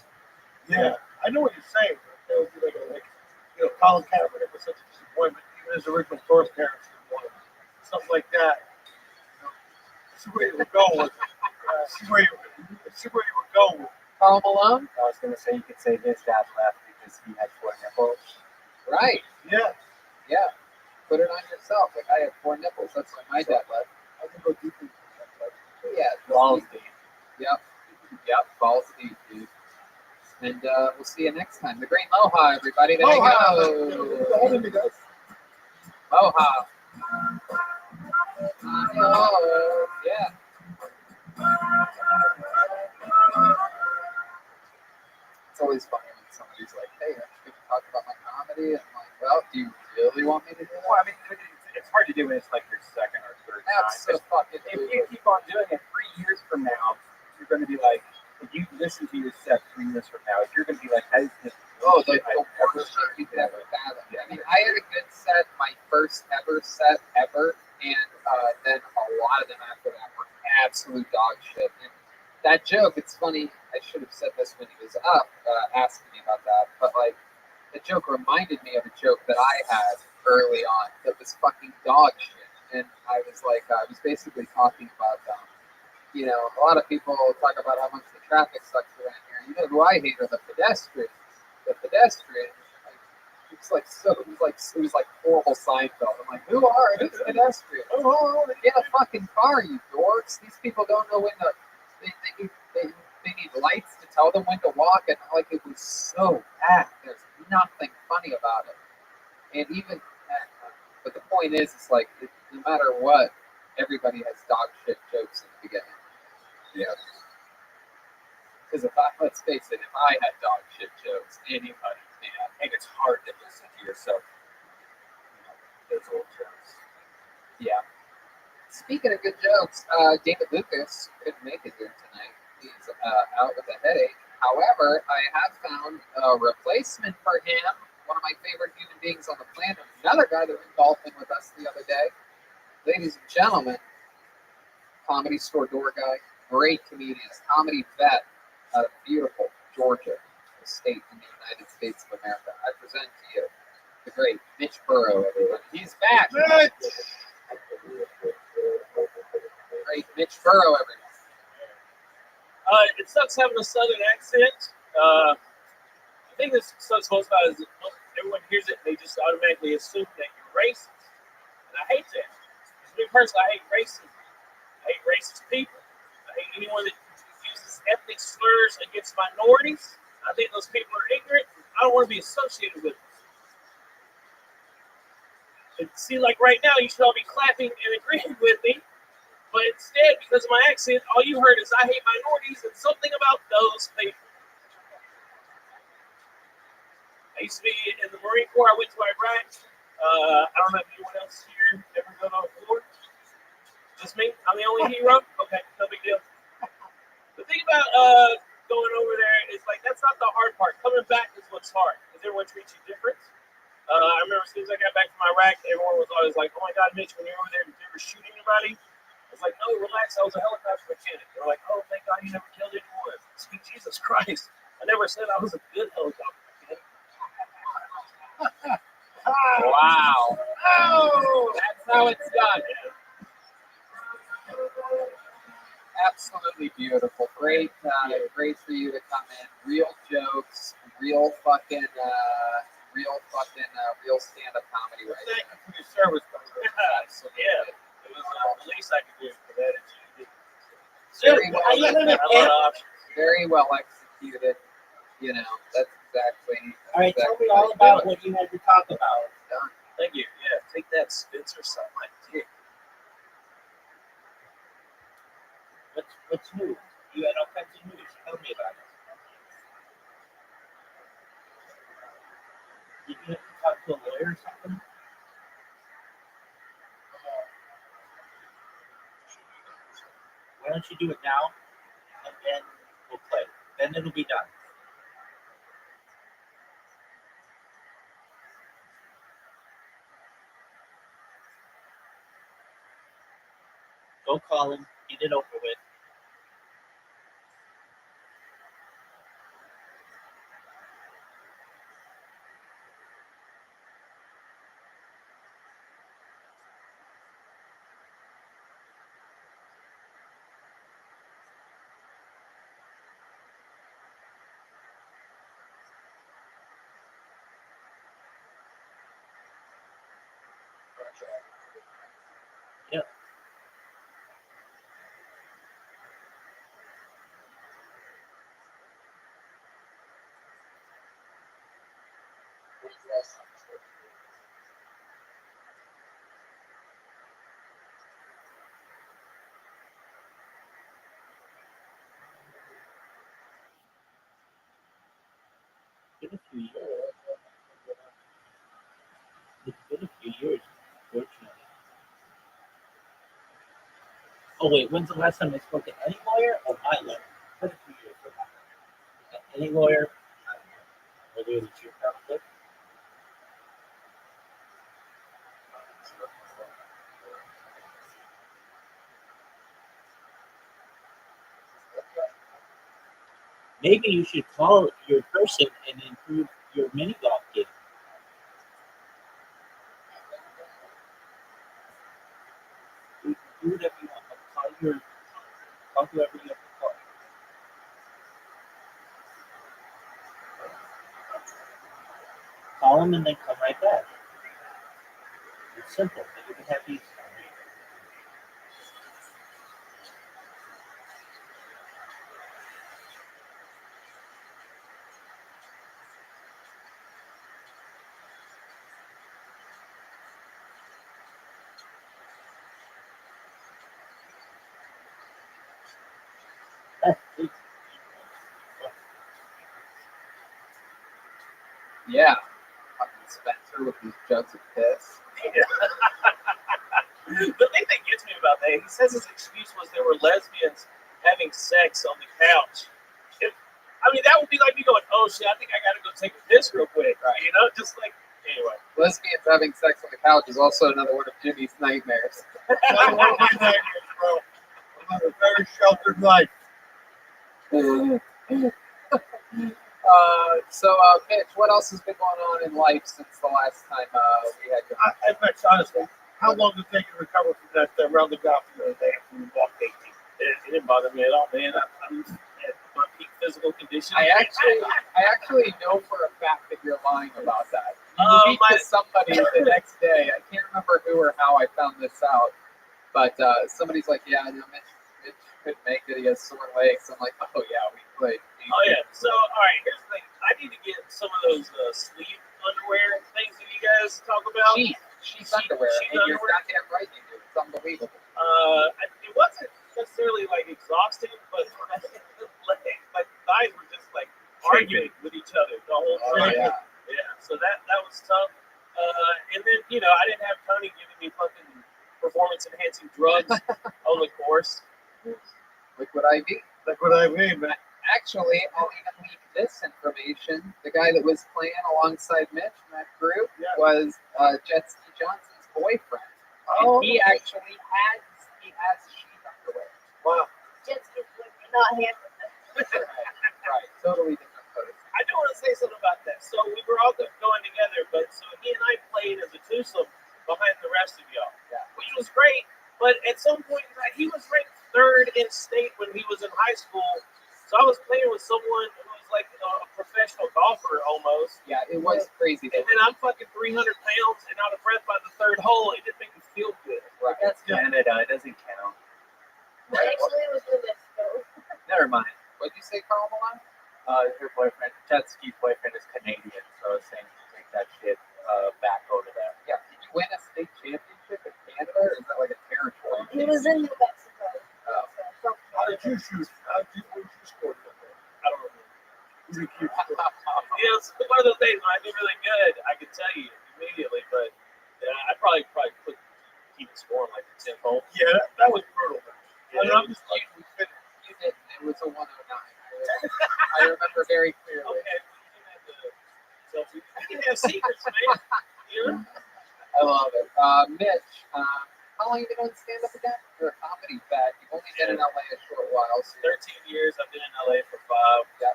Yeah, I know what you're saying. It would be like you know, Colin Kaepernick was such a disappointment, even his original source parents didn't want him. Something like that. You know, see where you were going with it. See where you were going with it. Carl Malone? I was going to say you could say his dad left because he had 4 nipples. Right. Yeah. Yeah. Put it on yourself. Like I have 4 nipples. That's why my dad left. I can go deep into that. Yeah. Balls deep. Yep. Yep. Balls deep, dude. And we'll see you next time. The Great Moha, everybody. There you go. Moha. Oh, yeah. It's always funny when somebody's like, hey, I'm just going to talk about my comedy. And I'm like, well, do you really want me to do that? Well, I mean, it's hard to do when it's like your second or third time. Absolutely. If you keep on doing it 3 years from now, you're going to be like, if you listen to your set 3 years from now, you're going to be like, that is the worst shit you could ever fathom. I mean, I had a good set, my first ever set ever, and then a lot of them after that were absolute dog shit. And that joke, it's funny, I should have said this when he was up, asking me about that, but like, the joke reminded me of a joke that I had early on that was fucking dog shit. And I was like, I was basically talking about, you know, a lot of people talk about how much the traffic sucks around here. You know who I hate are the pedestrians. The pedestrians, like, it was like horrible Seinfeld. I'm like, who's pedestrians? Oh, get a fucking car, you dorks. These people don't know when to. They need lights to tell them when to walk, and like it was so bad. There's nothing funny about it. And even, but the point is, it's like no matter what, everybody has dog shit jokes in the beginning. Yeah. Because let's face it, if I had dog shit jokes, anybody can. And it's hard to listen to yourself. You know, those old jokes. Yeah. Speaking of good jokes, David Lucas couldn't make it here tonight. He's out with a headache. However, I have found a replacement for him. One of my favorite human beings on the planet. Another guy that went golfing with us the other day. Ladies and gentlemen, Comedy Store door guy, great comedian, comedy vet out of beautiful Georgia, a state in the United States of America. I present to you the great Mitch Burrow, everyone. He's back. Great Mitch Burrow, everyone. It sucks having a southern accent. I think this sucks most about is everyone hears it and they just automatically assume that you're racist. And I hate that. As me personally, I hate racism. I hate racist people. I hate anyone that uses ethnic slurs against minorities. I think those people are ignorant. I don't want to be associated with them. It seems like right now you should all be clapping and agreeing with me. But instead, because of my accent, all you heard is I hate minorities and something about those people. I used to be in the Marine Corps. I went to Iraq. I don't know if anyone else here ever go to war. Just me? I'm the only hero? Okay, no big deal. The thing about going over there is like that's not the hard part. Coming back is what's hard because everyone treats you different. I remember as soon as I got back from Iraq, everyone was always like, "Oh my God, Mitch, when you're over there, did you ever shoot anybody?" I was like, "No, relax. I was a helicopter mechanic." They were like, "Oh, thank God you never killed anyone." Sweet Jesus Christ! I never said I was a good helicopter mechanic. Wow. how it's done. Absolutely beautiful. Great, great for you to come in. Real jokes, real stand-up comedy right Thank there. you for your service, brother. Absolutely. Yeah, it was the least I could do for that. Very well, I love options. very well executed. You know, that's exactly. All right, tell exactly me how all you about do it. what you had to talk about. Thank you. Yeah, take that, Spencer. Suck my dick. What's new? You had all kinds of news. Tell me about it. Did you have to talk to a lawyer or something? Why don't you do it now, and then we'll play. Then it'll be done. Go call him. Get it over with. Yep. It's been a few years. It's been a few years, fortunately. Oh wait, when's the last time I spoke to any lawyer or my lawyer? It's been a few years for that. Any lawyer? I don't know. Whether it's your conflict. Maybe you should call your person and improve your mini golf game. Do whatever you want. Call whoever you have to call. Call them and then come right back. It's simple. You can have these. Yeah. Fucking Spencer with these jugs of piss. The thing that gets me about that, he says his excuse was there were lesbians having sex on the couch. I mean, that would be like me going, oh shit, I think I gotta go take a piss real quick. Right. You know, just like, anyway. Lesbians having sex on the couch is also another one of Jimmy's nightmares. Another one of my nightmares, bro. I have a very sheltered life. Mitch, what else has been going on in life since the last time we had you? Mitch, honestly, how long did it take you to recover from that round the golf the other day after we walked 18? It didn't bother me at all, man. I'm at my peak physical condition. I actually know for a fact that you're lying about that. You speak to somebody the next day. I can't remember who or how I found this out, but somebody's like, "Yeah, I know Mitch couldn't make it. He has sore legs." I'm like, "Oh yeah, we played." Oh yeah. So all right, here's the thing. I need to get some of those sleeve underwear things that you guys talk about. Sheath underwear. Sheath And you're underwear. goddamn right, you do. It's unbelievable. It wasn't necessarily like exhausting, but my thighs were just like arguing with each other the whole time. Yeah. So that was tough. And then I didn't have Tony giving me fucking performance enhancing drugs on the course. Liquid IV. Liquid IV, man. Actually, I'll even leak this information. The guy that was playing alongside Mitch in that group was Jet Ski Johnson's boyfriend. Oh. And he actually has sheath underwear. Wow. Jet skis would not handle that. Right. Totally different pose. I do want to say something about that. So we were all going together, but so he and I played as a twosome behind the rest of y'all. Yeah. which was great. But at some point, he was ranked third in state when he was in high school. So I was playing with someone who was like a professional golfer almost. Yeah, it was crazy. And then I'm fucking 300 pounds and out of breath by the third hole. It didn't make me feel good. Right. That's Canada. It doesn't count. Actually, it was in Mexico. Never mind. What'd you say, Carl Malone? Her boyfriend, Chetski's boyfriend, is Canadian, so I was saying take that shit back over there. Yeah, did you win a state championship in Canada, or is that like a territory? He was in New Mexico. Oh. So, How did you shoot? How did you score? I don't remember. Yeah, it's one of those days when I do really good, I can tell you immediately, but I probably put keep scoring like the 10th hole. Yeah, that was brutal. Yeah, And I'm just like, You did. It was a 109. I remember very clearly. Okay. I can have secrets, man. You know? I love it. Mitch, how long have you been doing stand-up again? You're a comedy vet. You've only been in LA a short while. So 13 years. I've been in LA for 5. Yep.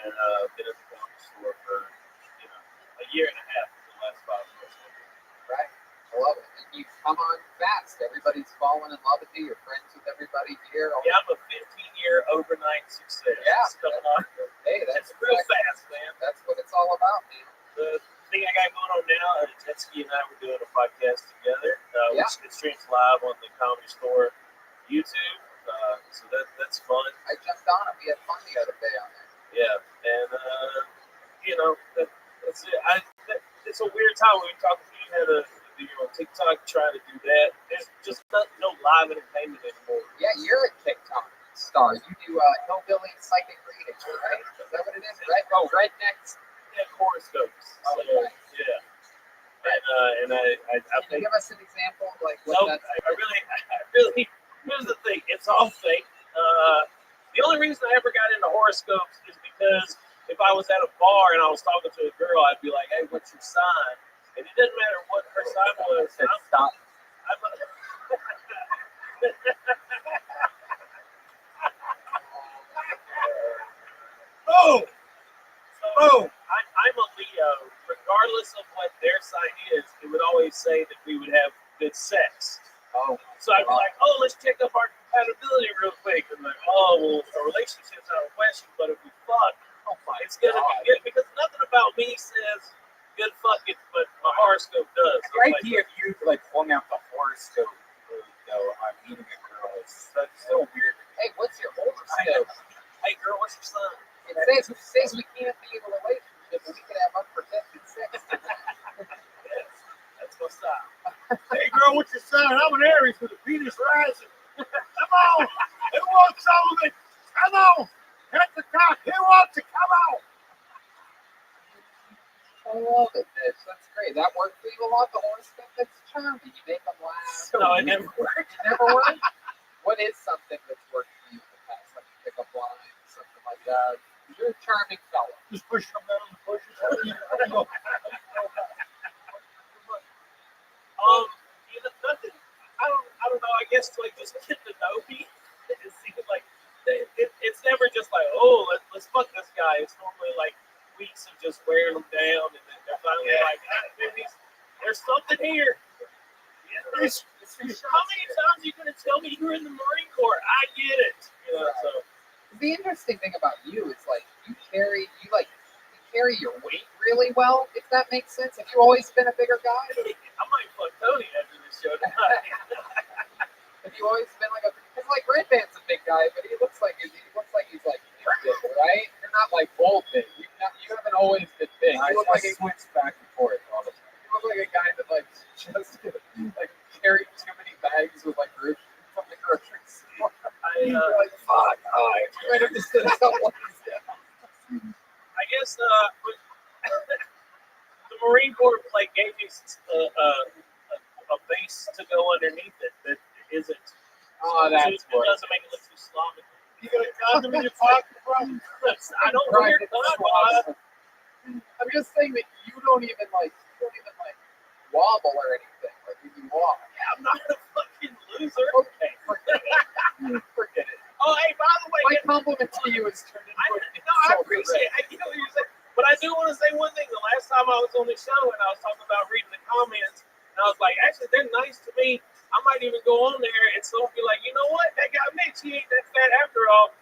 And been at the comedy store for, a year and a half for the last 5 years. Right. I love it. And you come on fast. Everybody's falling in love with you. You're friends with everybody here. Yeah, I'm a 15-year overnight success. Yeah. Coming on. Hey, that's real fast, man. That's what it's all about, man. The thing I got going on now, Tetsky and I were doing a podcast together. Yeah. It streams live on the Comedy Store YouTube. So that's fun. I jumped on it. We had fun the other day on there. Yeah. And, that's it. It's a weird time when we talk to you. You had a TikTok trying to do that. There's just no live entertainment anymore. Yeah, you're a TikTok star. You do hillbilly psychic readings, right? Is that what it is? Right? Oh, rednecks. Yeah, horoscopes. Oh, So, right. Yeah. And I Can you give us an example of like what no, that's? I really. Here's the thing. It's all fake. The only reason I ever got into horoscopes is because if I was at a bar and I was talking to a girl, I'd be like, "Hey, what's your sign?" And it doesn't matter what her sign was. Stop. oh, I'm a Leo. Regardless of what their sign is, it would always say that we would have good sex. Oh. So I'd be like, "Oh, let's check up our compatibility real quick." And like, "Oh, well, the relationship's out of question, but if we fuck, it's gonna be good," because nothing about me says good fucking, but my horoscope does. The idea of you like pulling out the horoscope, though, on meeting a girl is so weird. Hey, what's your horoscope? Hey, girl, what's your sign? It says we can't be in a relationship, but we can have unprotected sex. That's my style. hey girl, what's your sign? I'm an Aries with a Venus rising. Come on, who wants some of it? Come on, at the top. Who wants it? Come on. I love it, Mitch. That's great. That worked for you a lot. The horoscope. That's charming. You make them laugh. No, it never worked. It never worked. What is something that's worked for you in the past? Like pick up lines, something like that. You're a charming fellow. Just push them down the bushes. Nothing. I don't know. I guess like just get to know me. It seems like it's never just like, oh, let's fuck this guy. It's normally like weeks of just wearing them down, and then they're finally like, maybe there's something here. How many times are you gonna tell me you were in the Marine Corps? I get it. So the interesting thing about you is like you carry your weight really well, if that makes sense. Have you always been a bigger guy? I might fuck Tony after this show tonight. Have you always been like because like Red Band's a big guy, but he looks like he's like big, right? You're not like old big. You haven't always been big. You look like switch back and forth all the time. You look like a guy that like just like carried too many bags with like groceries from the grocery store. You're like, fuck, you might have to sit someone down. I guess the Marine Corps like gave me a base to go underneath it that isn't. Oh, that's it doesn't make it look too sloppy. You got a condom in your pocket, bro? I don't wear condoms. I'm just saying that you don't even wobble or anything. Like when you walk. Yeah, I'm not a fucking loser. Okay, forget it. Forget it. Oh, hey, by the way, my compliment to you is turned into I appreciate it. I get what you're saying. But I do want to say one thing. The last time I was on the show and I was talking about reading the comments, and I was like, actually, they're nice to me. I might even go on there and someone be like, you know what? That guy Mitch, he ain't that fat after all.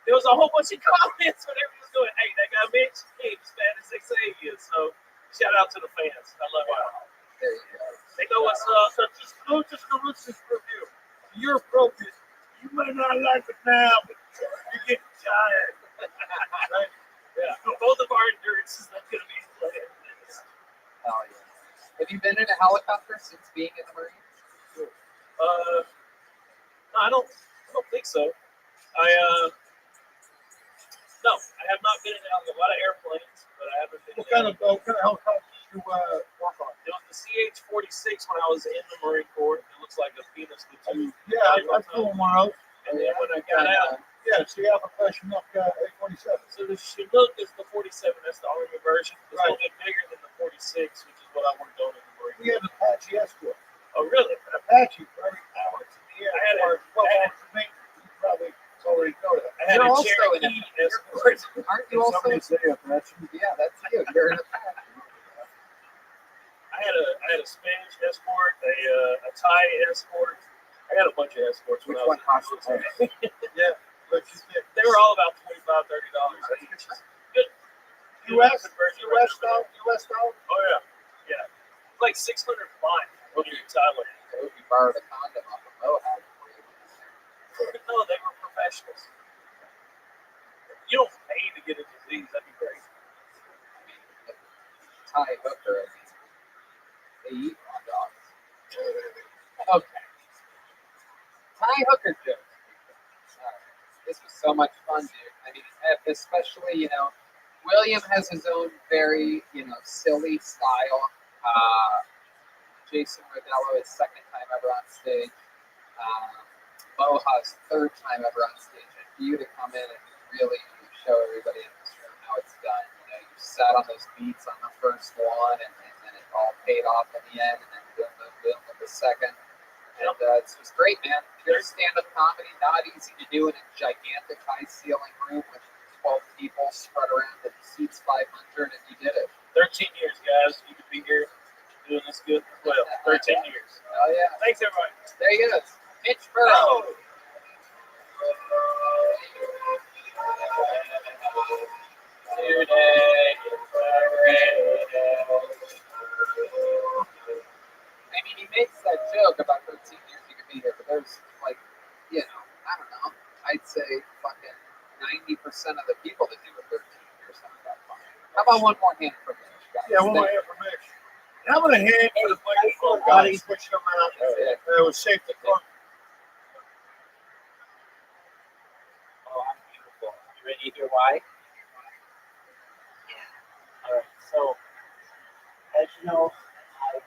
There was a whole bunch of comments when everyone was going, hey, that guy Mitch, he ain't as fat as they say he is. So shout out to the fans. I love y'all. There you go. They know what's up. So just go to the Rootsis review. You're appropriate. You may not like it now, but you get tired. Right? Yeah. Both of our endurances are going to be playing this. Oh, yeah. Have you been in a helicopter since being in the Marines? No, I don't think so. No, I have not been in a lot of airplanes, but I haven't been. What kind of helicopters you work on? You know, the CH-46 when I was in the Marine Corps, it looks like a Venus Lieutenant. Yeah, I flew one of those. And then when I got out, yeah, it's the Alpha Class Chinook A-47. so the Chinook is the 47. That's the Army version. It's a little bit bigger than the 46, which is what I worked on in the Marine Corps. We had an Apache Escort. Oh, really? An Apache for every hour to the air. I had or 12 hours to me. You probably already know that. I had You're a also Cherokee Escort. Aren't you also? Somebody say Apache. Yeah, that's you. You're in a pack. I had a Spanish escort, a Thai escort. I got a bunch of escorts. Which one cost you more? Yeah, but They were all about $25, $30 each. Good. U.S. style. Oh yeah, yeah. Like 600 flying when you're in Thailand. So if you borrowed a condom off of Mohawk for you. No, they were professionals. You don't pay to get a disease. That'd be crazy. I mean, the Thai hooker, I mean, they eat hot dogs. Okay. Thai hooker jokes. This was so much fun, dude. I mean, especially, William has his own very, silly style. Jason Rodello, his second time ever on stage. Boha's third time ever on stage. And for you to come in and really show everybody in this room how it's done. You sat on those beats on the first one, and then it all paid off in the end, and then boom with the second. And it's just great, man. Pure stand-up comedy, not easy to do in a gigantic high-ceiling room with 12 people spread around that seats 500, and you did it. 13 years, guys. You could be here doing this good as well. 13 years. Oh, yeah. Thanks, everybody. There he is. Mitch Burrow. Today is a great day. I mean, he makes that joke about 13 years you could be here, but there's like, I don't know. I'd say fucking 90% of the people that do it 13 years aren't that fun. How about one more hand for Mitch, guys? Yeah, one more hand for Mitch. How about a hand for the microphone guys switching them out? It was safe to come. Oh, I'm beautiful. You ready to hear why? All right. So, as you know, I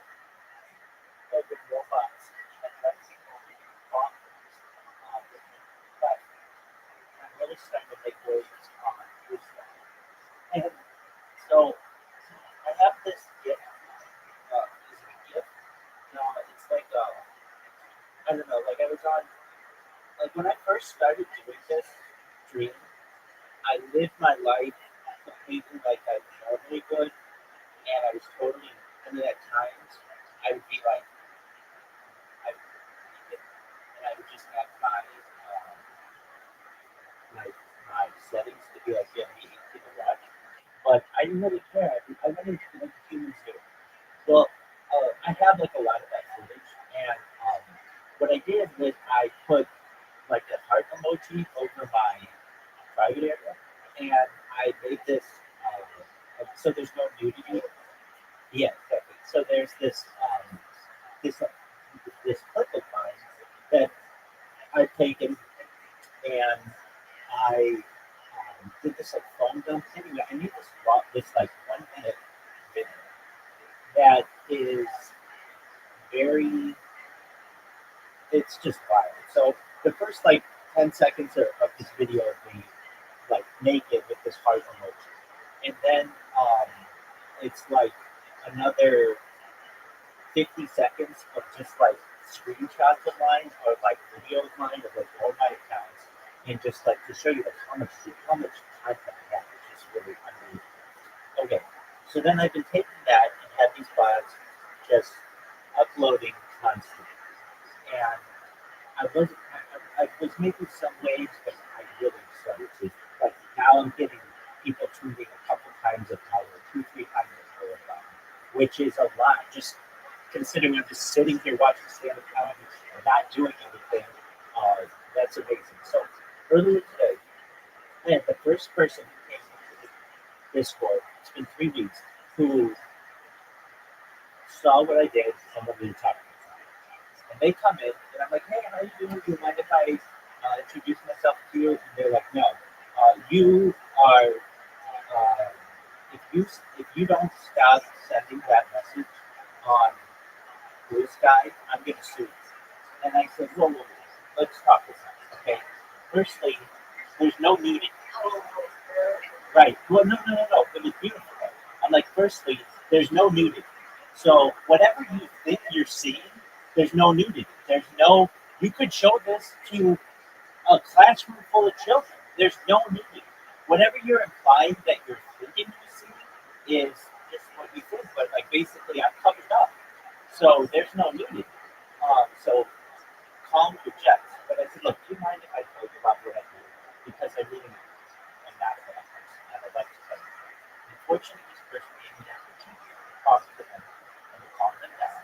work with robots and let people talk. But I'm really starting to make waves on this stuff. And so, I have this gift. Is it a gift? No, it's like I don't know. Like I was on. Like when I first started doing this dream, I lived my life completely like I normally would, and I was totally. And then at times, I would be like, and I would just have my settings to be like, yeah, me to watch. But I didn't really care. I wanted to like humans do. Well, I have like a lot of that footage, and what I did was I put like a heart emoji over my private area, and I made this. So there's no nudity. Yeah, exactly. So there's this this clip of mine that I've taken, and I did this like phone dump. Anyway, I need this like 1 minute video that is very. It's just wild. So the first like 10 seconds of this video of me like naked with this heart emoji, and then it's like another 50 seconds of just like screenshots of mine or like videos of mine of like all my accounts, and just like to show you like how much content I have, which is really unbelievable. Okay, so then I've been taking that and had these bots just uploading constantly. and I was making some waves, but I really started to like now I'm getting people tweeting a couple times an hour, 2-3 times an hour about me, which is a lot. Just considering I'm just sitting here watching stand-up comedy and not doing anything, that's amazing. So earlier today, I had the first person who came into the Discord. It's been 3 weeks who saw what I did and wanted to talk to me. And they come in, and I'm like, hey, how you doing? Do you mind if I introduce myself to you? And they're like, no. You are, if you don't stop sending that message on Blue Sky, I'm going to sue you. And I said, whoa, let's talk this out, okay? Firstly, there's no nudity. Right. Well, no. It was beautiful. I'm like, firstly, there's no nudity. So whatever you think you're seeing, there's no nudity. There's no. You could show this to a classroom full of children. There's no nudity. Whatever you're implying that you're thinking you're seeing is just what you think. But like basically, I'm covered up. So there's no nudity. So calm your jets. But I said, look, do you mind if I tell you about what I do? Because I really am not a bad person, and I'd like to tell you. Unfortunately, this person gave me the opportunity to talk to them and to calm them down.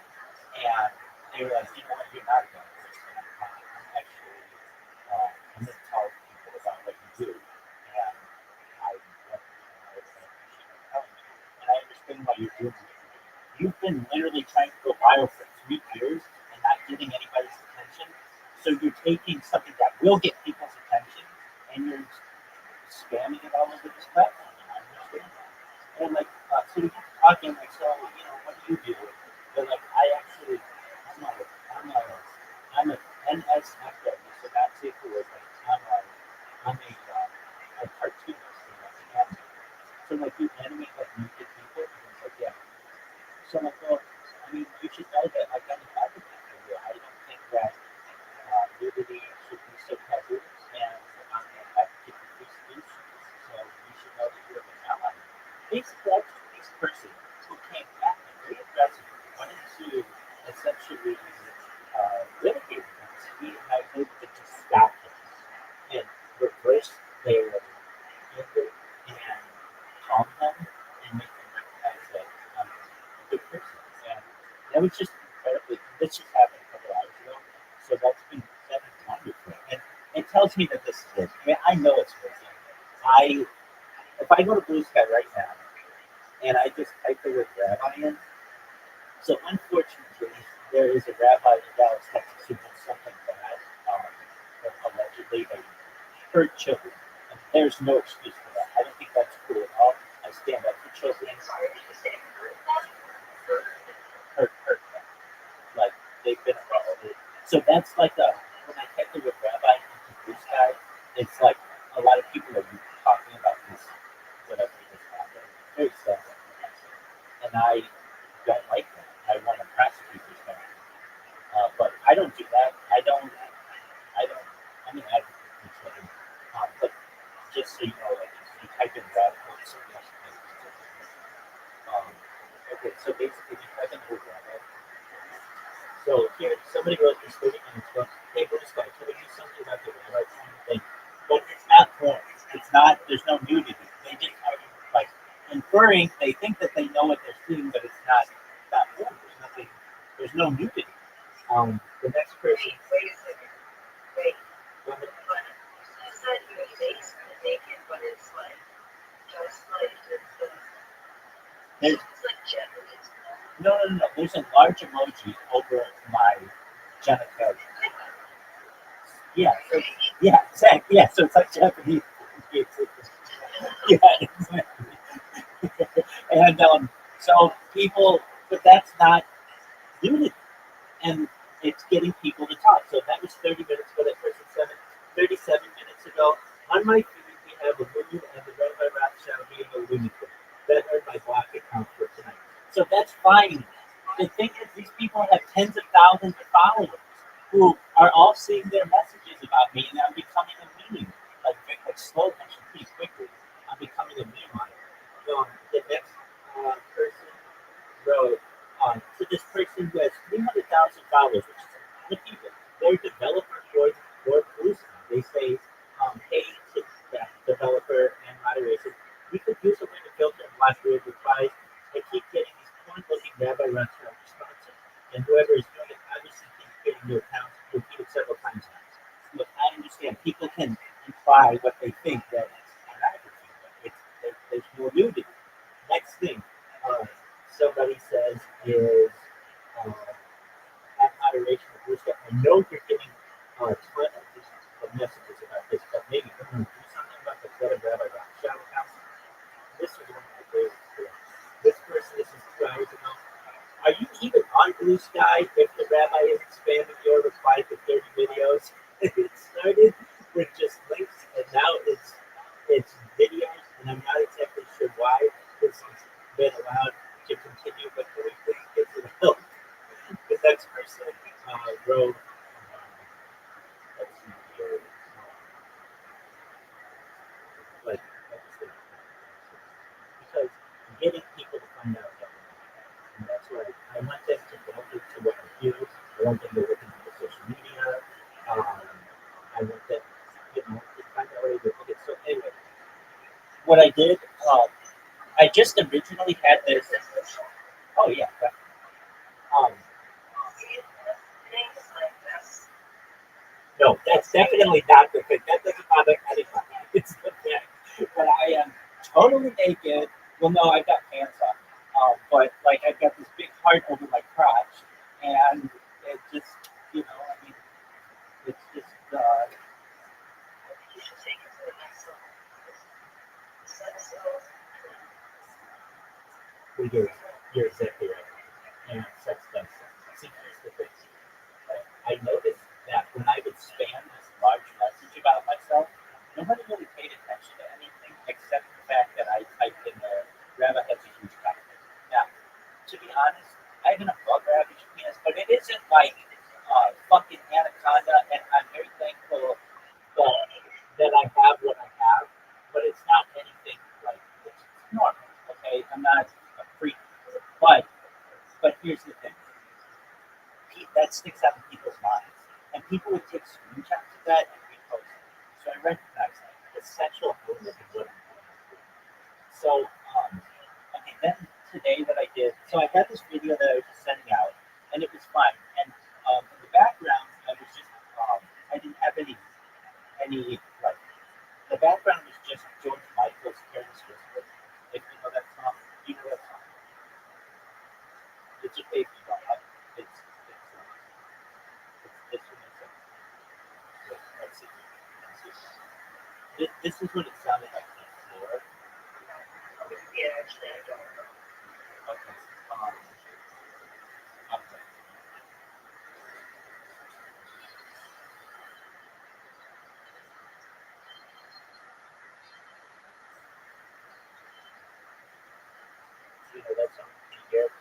And they were like, you know what, you're not a bad person. I'm actually, I'm going to tell people about what you do. And I appreciate you telling me. And I understand why you're doing it. You've been literally trying to go viral for 3 years and not getting anybody's attention. So you're taking something that will get people's attention and you're spamming it all over this platform. And I understand that. And I'm like, so we get to talking, like, so, what do you do? They're like, I'm a NSFW, so not safe for work. I'm a cartoonist and like an animator. So I'm like, you animate like naked people? And he's like, yeah. So I'm like, well, I mean, you should know that like I'm an advocate for you. I don't think that nudity should be so taboo, and I'm an advocate for free speech. So you should know that you're an ally. Basically, I took this person who came at me very aggressively, wanted to essentially litigate against me, and I was able to just stop them and reverse their anger and calm them and make them recognize that I'm a good person. And that was just incredibly, this just happened a couple hours ago, so that's been wonderful. And it tells me that this is working. I mean, I know it's working. If I go to Blue Sky right now and I just type the word rabbi in, so unfortunately, there is a rabbi in Dallas, Texas who did something bad, allegedly they hurt children. And there's no excuse for that. I don't think that's cool at all. I stand up for children. Hurt them. Like, they've been arrested. So that's like when I type the word rabbi into Blue Sky, it's like a lot of people are talking about this, whatever this happened. Very sad. And I don't like that. I want to prosecute this guy. But I don't do that. I'm an advocate for children. But just so you know, like, you type in radical, it's something else. Okay, so basically, you type in the word rabbi. So here, somebody wrote this 30 minutes ago, hey, Bruce, can we do something about the rabbi thing? But it's not porn. It's not, there's no nudity. They just are, like, inferring, they think that they know what they're seeing, but it's not porn. There's nothing, there's no nudity. The next person. Wait a second. Wait. Go ahead. It's not nudity, it's naked, but it's like, just like, it's like Japanese. No. There's a large emoji over my genitalia. Yeah. Exactly. Yeah. So it's like Japanese. Yeah. Exactly. And so people, but that's not nudity, and it's getting people to talk. So that was 30 minutes ago. That person said it 37 minutes ago. On my feed, we have a moon and the Rabbi Rothschild being a lunatic. That are my block account for tonight. So that's fine. The thing is, these people have tens of thousands of followers who are all seeing their messages about me, and I'm becoming a meme. Like slow motion, pretty quickly. I'm becoming a meme on it. So the next person wrote, so this person who has 300,000 followers, which is a lot of people, they think that it's pornography, but there's more nudity. Next thing somebody says is have moderation of blue stuff. I know you're getting a ton of messages about this, but maybe we're going to do something about the Fed of Rabbi Rothschild account. This is one of my favorites. This person, this is 2 hours ago. Are you even on Blue Sky if the rabbi isn't spamming your reply to 30 videos? It started with just links, and now it's videos, and I'm not exactly sure why this has been allowed to continue, but can we please get to the help? The next person wrote, let's see here, like, because getting people to find out that, and that's why I want them to go to what I do. I want them to look into the social media. I want them, to find out what I do. Okay, so anyway, what I did, I just originally had this. Oh yeah. No, that's definitely not the thing. That doesn't bother anybody. It's the fact that I am totally naked. Well, no, I've got pants on, but like I've got this big heart over my crotch, and it just, I mean, it's just. Well, you're exactly right. And sex does. See, here's the thing. I noticed that when I would spam this large message about myself, nobody really paid attention to anything except the fact that I typed in there, Rabbi has a huge cock. Now, to be honest, I have an above average penis, but it isn't like fucking anaconda, and I'm very thankful that I have what I have, but it's not anything like it's normal. Okay, I'm not a freak, but here's the thing. That sticks out in people's minds. And people would take screenshots of that and repost it. So I recognize that. The sexual element of what I'm doing. So, okay, then today what I did, so I had this video that I was just sending out, and it was fine. And in the background, I was just, I didn't have any, like, the background was just George Michael's Careless Whisper. If you know that song, you know that song. It's a baby dog. It's this one. Let's see. This is what it sounded like before. Yeah, actually, I don't know. Okay. Okay. You know that song? Can you hear it?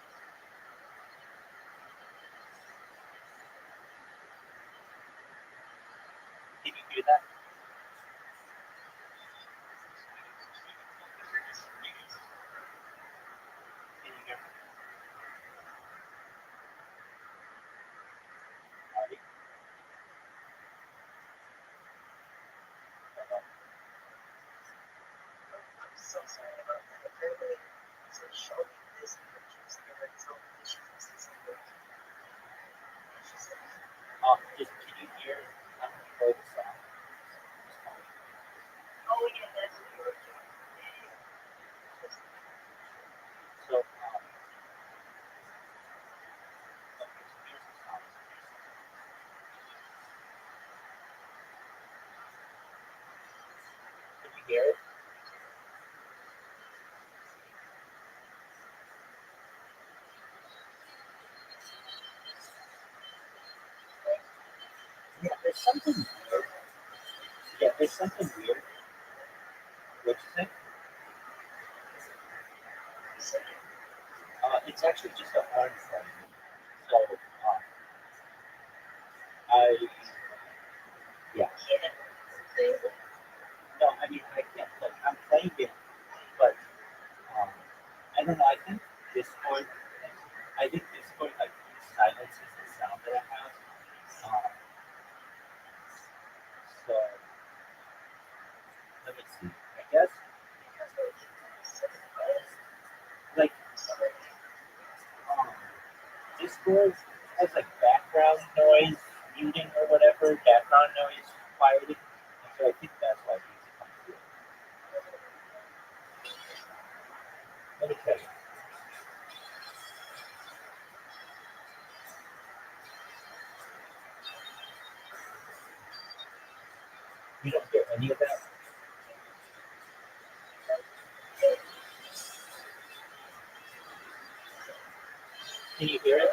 Can you hear that? Can you hear me? Alright. I'm so sorry about that. Apparently, so show me this pictures there and some issues. Just can you hear the sound? Oh yeah, that's good. So, can you hear it? Yeah, there's something weird. Yeah, there's something weird. What you think? It's actually just a hard thing. So, yeah. No, I mean, I can't, like, I'm playing it, but, I don't know, I think Discord, like, silences the sound that I have. So, let me see. I guess, like, Discord has, like, background noise muting or whatever, background noise quieting. And so I think that's why it's Let me tell you. You don't get any of that. Can you hear it?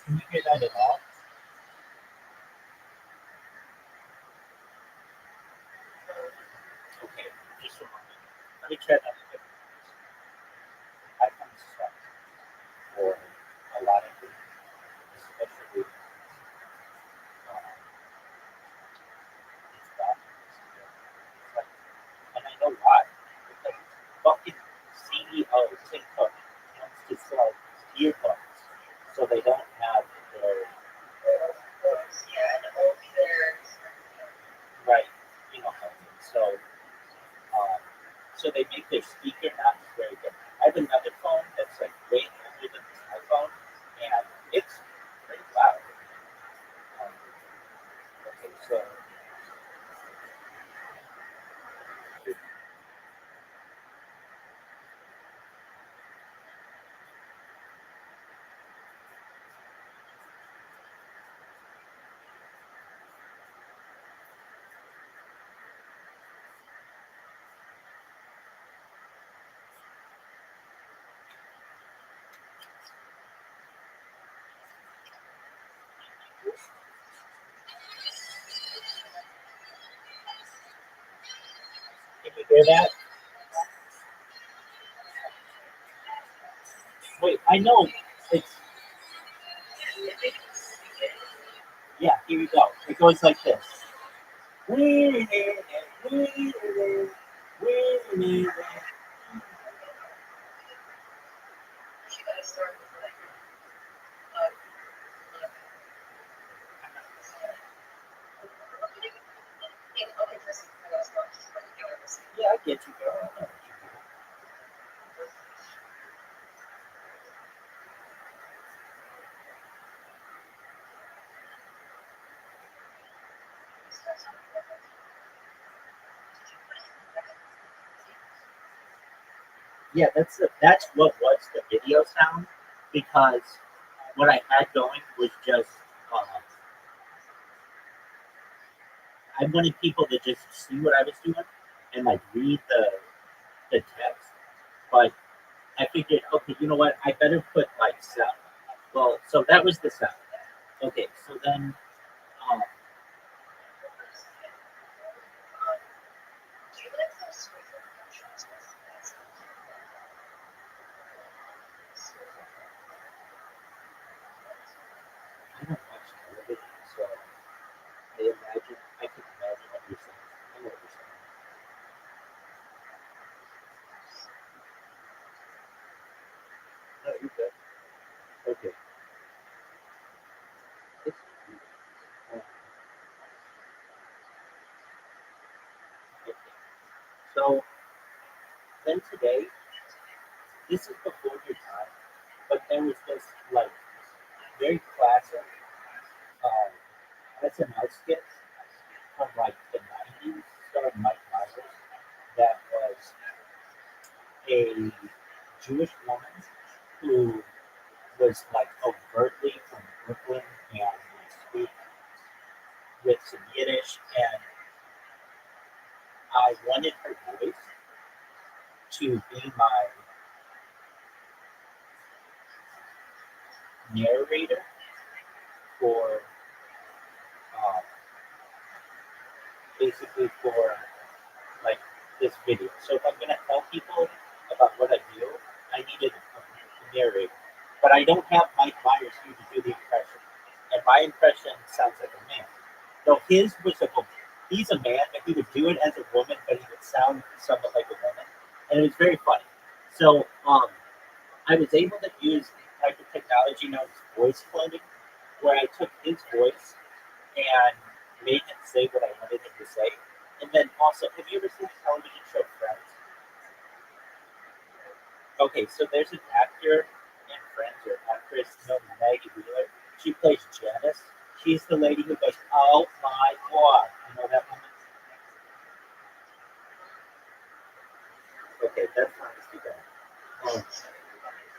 Can you hear that at all? Okay, just a moment. Let me try that again. I find stuff for a lot of things, especially these documents. It's like, and I know why. Because fucking CEO Tim Cook wants to sell earbuds so they don't have their right, you know how it is. So they make their speaker not very good. I have another phone that's like way older than this iPhone, and it's pretty loud. Okay, so can you hear that? Wait, I know it's yeah. Here we go. It goes like this. Yeah, I get you, girl. Yeah, that's what was the video sound because what I had going was just I wanted people to just see what I was doing and like read the text, but I figured, okay, you know what? I better put like sound. Well, so that was the sound. Okay, so then um, I don't watch television, so I can imagine what you're saying. I know what you're saying. No, you're good. Okay. It's, um, okay. So then today, this is before your time, but there was this like very classic SNL skit from like the 90s, starring Mike Myers, that was a Jewish woman who was like overtly from Brooklyn and would speak with some Yiddish, and I wanted her voice to be my narrator for basically for like this video. So if I'm gonna tell people about what I do, I needed a narrator. But I don't have Mike Myers here to do the impression. And my impression sounds like a man. Though his was a woman. He's a man, but he would do it as a woman, but he would sound somewhat like a woman. And it was very funny. So I was able to use a type of technology known as voice cloning, where I took his voice and made him say what I wanted him to say. And then also, have you ever seen the television show Friends? Okay, so there's an actor in Friends or actress known as Maggie Wheeler. She plays Janice. She's the lady who goes, "Oh my God." You know that woman? Okay, that's not too bad.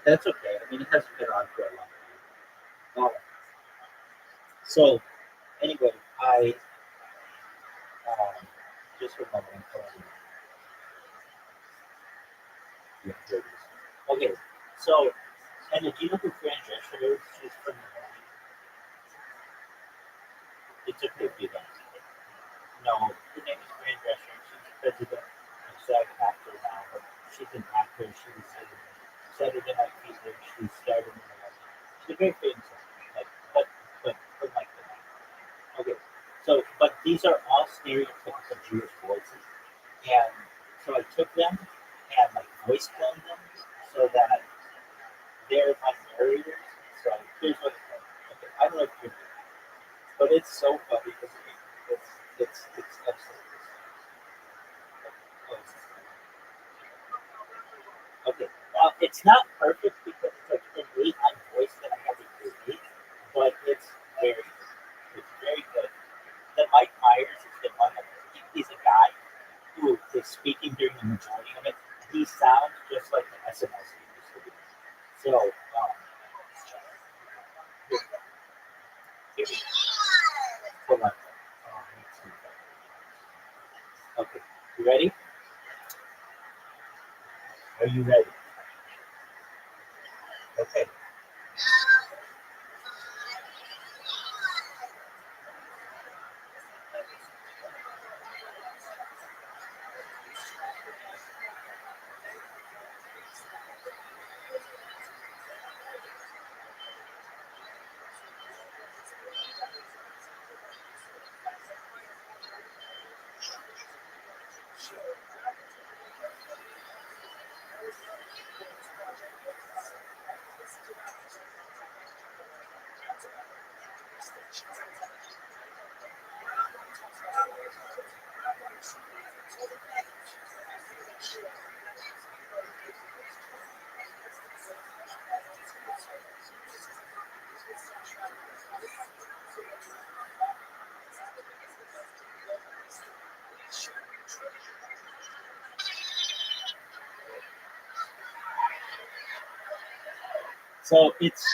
That's okay. I mean, it hasn't been on for a long time. So, anyway, I just remember. Yeah, here it is. Okay, so, and do you know who Fran Drescher is? She's from the movie. It's okay if you don't. No, her name is Fran Drescher. She's president of SAG after now, but she's an actor. She was in Saturday Night Fever. She started in the movie. She's a very famous actor, but from like the 90s. Okay, so, but these are all stereotypical Jewish voices. And so I took them and like voice cloned them so that they're my narrators. So here's what it's like. Okay, I don't know if you're, but it's so funny because it's absolutely. Okay, now it's not perfect because it's like an AI voice that I have to create, but it's very good. It's very good. The Mike Myers is the one that he's a guy who is speaking during the majority of it. He sounds just like the SMS he used to be. So, here we go. Hold on. Okay, you ready? Are you ready? Okay. So it's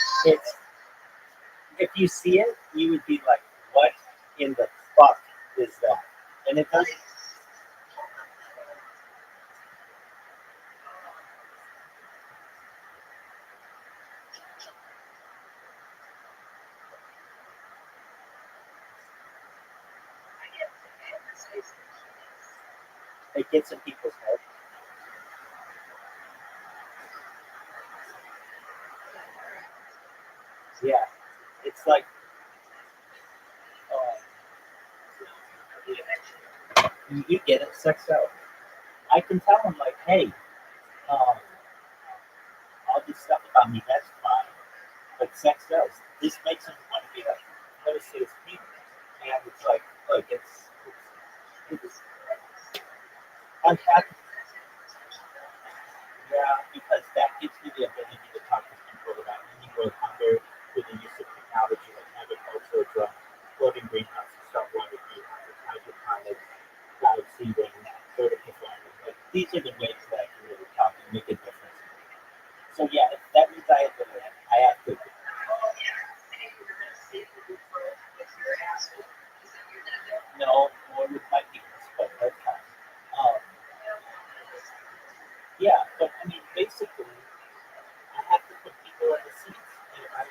if you see it, you would be like, what in the fuck is that? And it doesn't. It gets in people's head. Yeah, it's like, you get it, sex out. I can tell them like, hey, all this stuff about me, that's fine, but sex sells. This makes them want to be like, let us see his penis. And it's like, look, it's unhappy. Yeah, because that gives me the ability to talk to people about any world hunger through the use of technology like agriculture, drugs, floating greenhouses, saltwater greenhouses, hydroponics, cloud seeding, vertical farming. Like, these are the ways that I can really talk and make a difference. So yeah, that means I have to. No, more with my penis, but that's fine. Um, yeah, but I mean, basically, I have to put people in the seats. And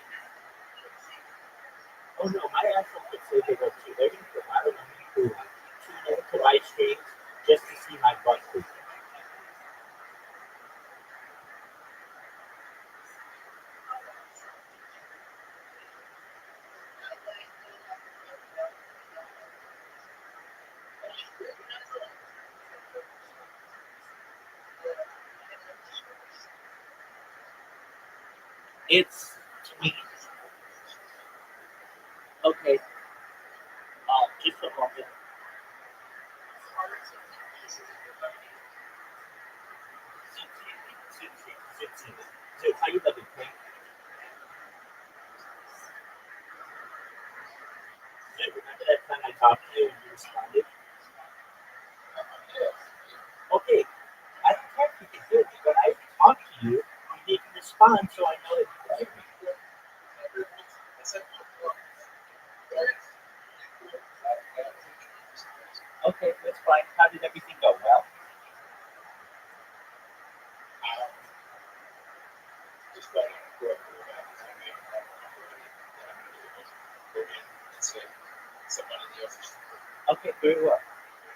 oh no, my actual kids say they go too. They're going to put my own people tune in to live streams just to see my butt poop. It's to me. Okay. Just a moment. How you living, Frank? Remember that time I talked to you and you responded? Okay, I can't think it's good, but I talk to you, you need to respond so I know that you hear me. Okay, that's fine. How did everything go? Well, okay, very well.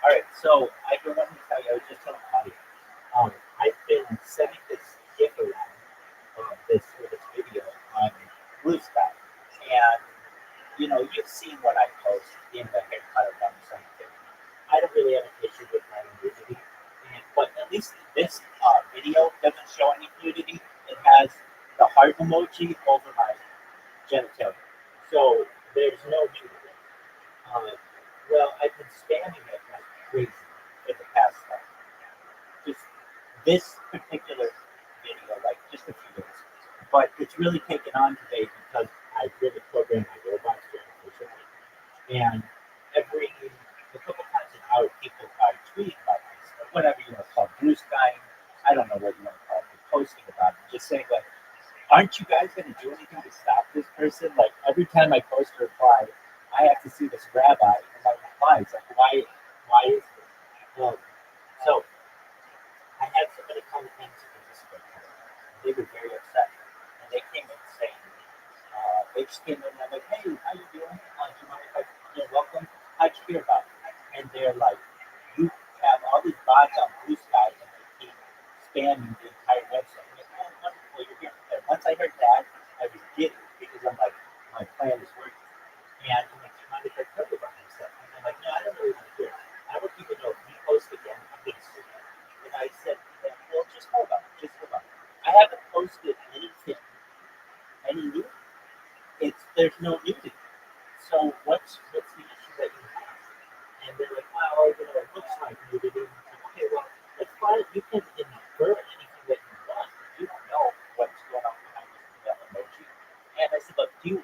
All right, so I remember to tell you, I was just telling Claudia, I've been sending this GIF around, this video on Blue Sky, and you've seen what I post in the haircut of something. I don't really have an issue with my nudity, but at least this video doesn't show any nudity. It has the heart emoji over my genitalia, so there's no nudity. Uh, well, I've been spamming it like crazy for the past just this particular video, like just a few days. But it's really taken on today because I really programmed my robots very efficiently. And a couple times an hour, people are tweeting about this, or whatever you want to call it, blue sky. I don't know what you want to call it, posting about it, just saying, like, aren't you guys going to do anything to stop this person? Like, every time I post a reply, I have to see this rabbi in my replies. Like, why is this? So, I had somebody come into the Discord. They were very upset. And they came in saying, they just came in and I'm like, hey, how you doing? Do you mind if welcome? How'd you hear about it? And they're like, you have all these bots on Blue Sky and they keep spamming the entire website. I'm like, oh, wonderful, you're here. And once I heard that, I was giddy because I'm like, my plan is working. And I'm like, do you mind if I tell you about myself? And I'm like, no, I don't really want to hear it. I want people to know if you post again, I'm going to sue you. And I said, well, just hold on, I haven't posted anything, any new. There's no nudity. So what's the issue that you have? And they're like, well, it looks like nudity. Okay, well, that's fine. You can infer anything that you want. You don't know what's going on behind that emoji. And I said, look, will you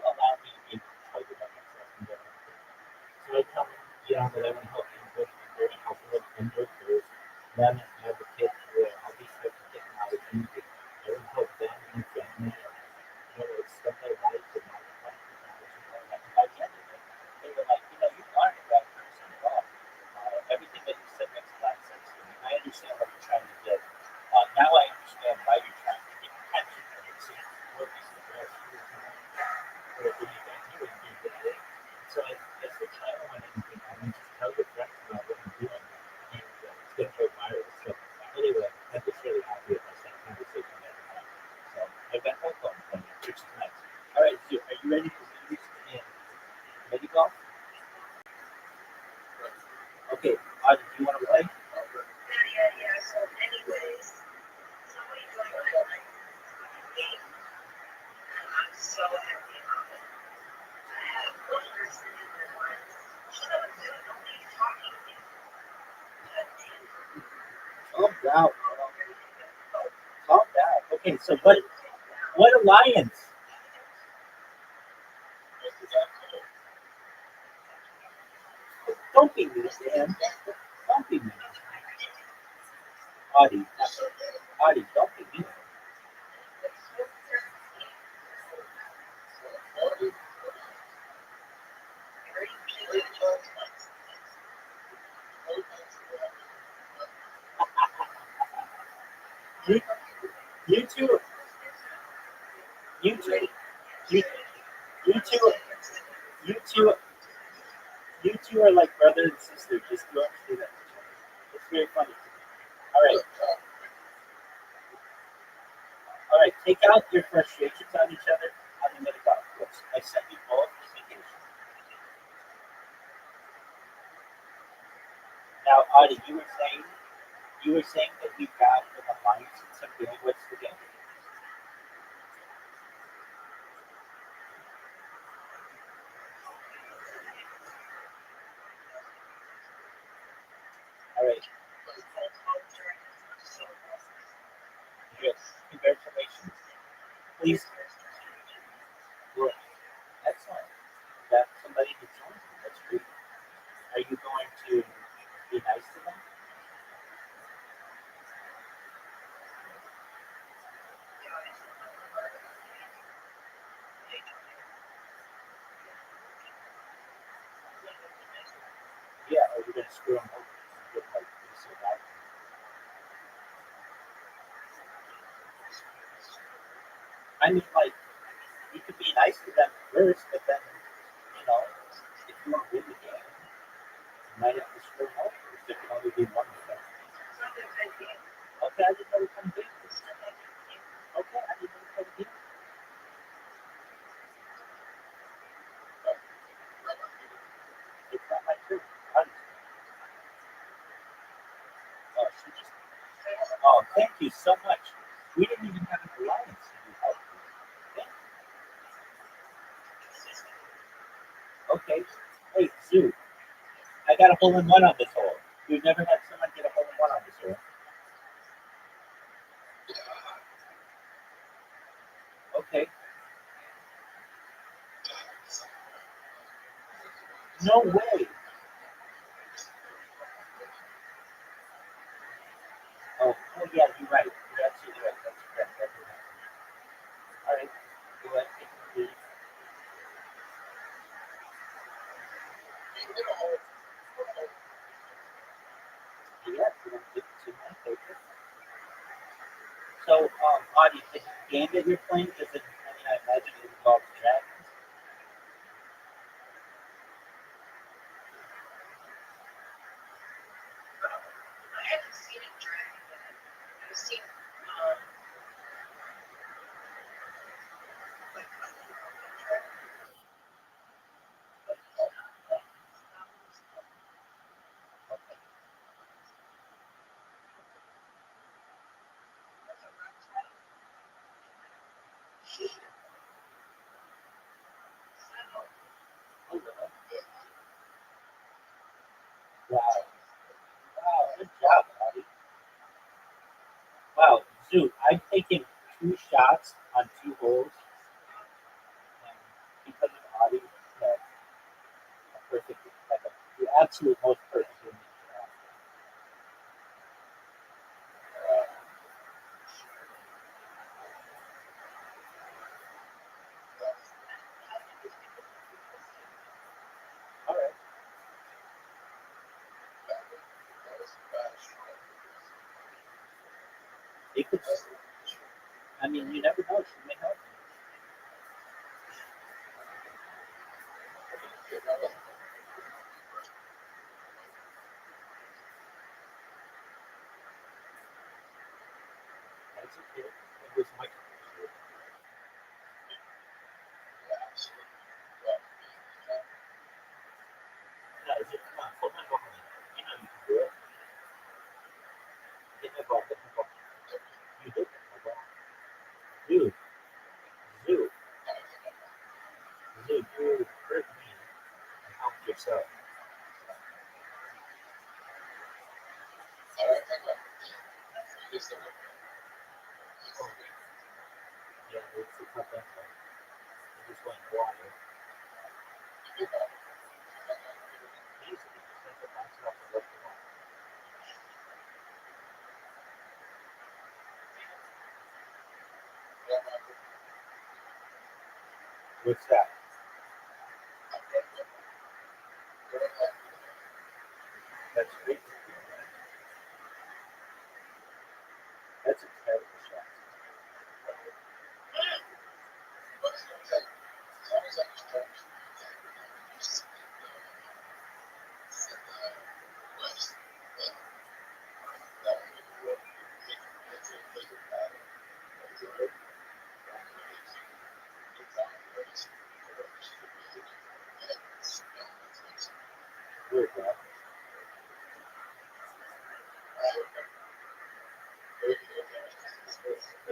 allow me to be able to tell you about myself and get everything? So I tell them, that I want to help you with and help them in their careers. Them advocate for all these types of technology. I want to help them and their family. Extend their life and modify technology. And by the end of it, they were like, you aren't a bad person at all. Everything that you said makes a lot of sense to me. I understand what you're trying to get. Now I understand why you're trying to get attention. It seems working so well. So I said, I don't want anything. I want to just tell your friends about what I'm doing. And it's going to go viral. So anyway, I'm just really happy about that conversation that we had. So I got that phone from you, which is nice. All right, so are you ready for the and ready golf? Okay, do you want to play? Yeah. So anyways, somebody joined my life. I'm so happy about it. I have one person in my life. She doesn't do nobody's talking to me. Calm down. Calm down. Okay, so what alliance? Don't be mean to him. Don't be mean. Audie, don't be mean. You, you two, you two, you, you two, you two, you two are like brother and sister. Just don't do that. It's very funny. All right. Take out your frustrations on each other on the minute golf course. I sent you both to vacation. Now, Audie, you were saying that we got an alliance in some game. What's the game? All right. Yes. Congratulations. Please. Good. Excellent. You got somebody to join you. That's great. Are you going to be nice to them? Yeah, or you're going to screw them over and get like this or that. I mean, like, you could be nice to them first, but then, if you want to win the game, you might have to screw them over. There can only be one of them. Okay, I didn't know we come game. Okay, I didn't know we come game. It's not my turn. Oh, thank you so much. We didn't even have an alliance to be helpful. Okay. Hey, Zoo. I got a hole in one on this hole. We've never had someone get a hole in one on this hole. Okay. No way. Oh yeah, you're right. You're absolutely right. That's correct. That's right. All right. Go ahead. Take the lead. Yeah, it's in my paper. So, Audie, the game that you're playing, does it, I imagine it involves dragons. Wow. Wow, good job, Audie. Wow, Zoo, I've taken 2 shots on 2 holes, and because of Audie, had a perfect, the absolute most perfect game. All right. It could, I mean, you never know. She may help. That's okay. It was my no, Zoo, come on, put my ball in. You know you can do it. Get my ball, get my ball. You did get my ball. Dude, Zoo, Zoo, you hurt me and helped yourself. Yeah, it's not that bad. It just went water. Easy. Just have to bounce it off the left wall. What's that? That's great. That's a terrible shot. Good, man.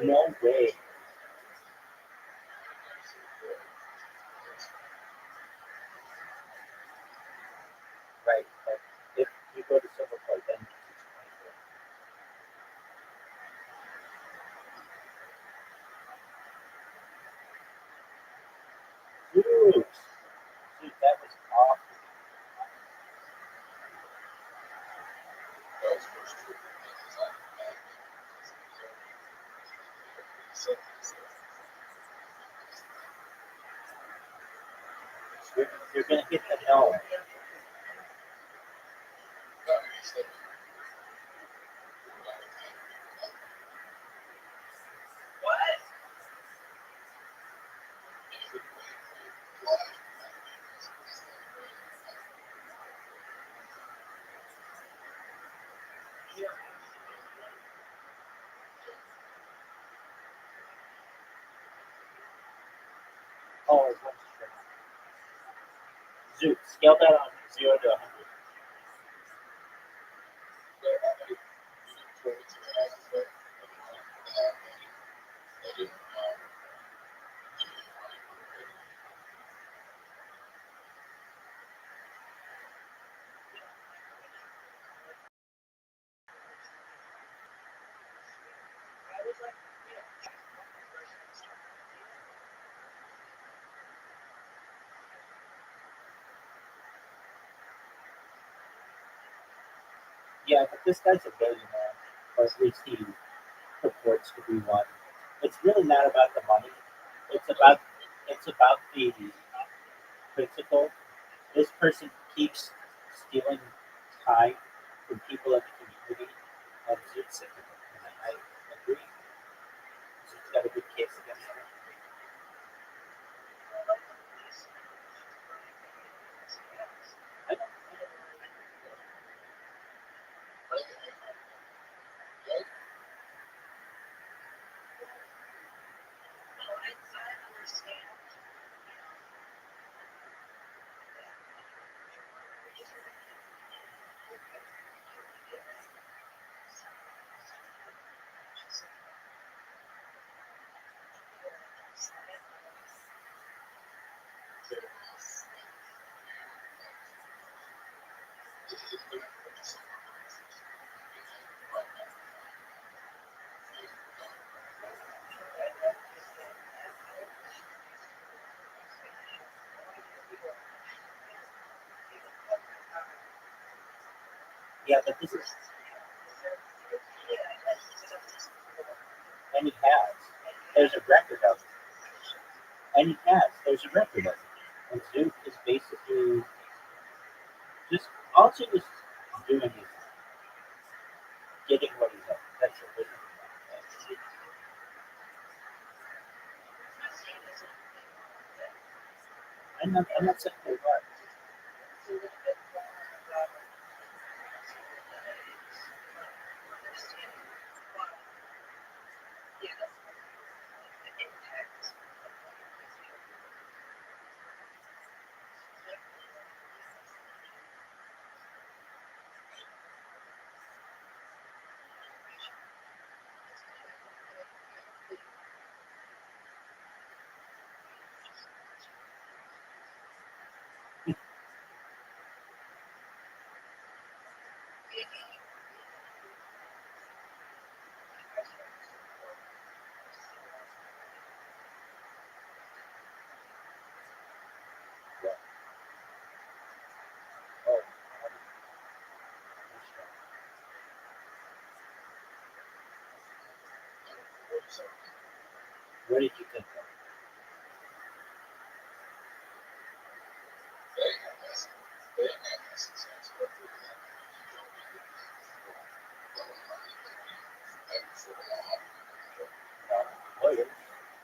No way. Right. But if you go to silver play, then Dude, that was awful. You're gonna hit the dome. Oh, it's one Zoom. Scale that on 0 to 100. Yeah, but this guy's a billionaire, or at least he purports to be one. It's really not about the money. It's about the principle. This person keeps stealing time from people in the community, and Zoot's sick of it. And I agree. Zoot's got a good case against him. Yeah, but this is, and he has. There's a record of it. And he has. There's a record of it. And Zoot is basically just, all she was doing is getting what he's up. That's it. I'm not saying they are. What did you think of? Lawyers,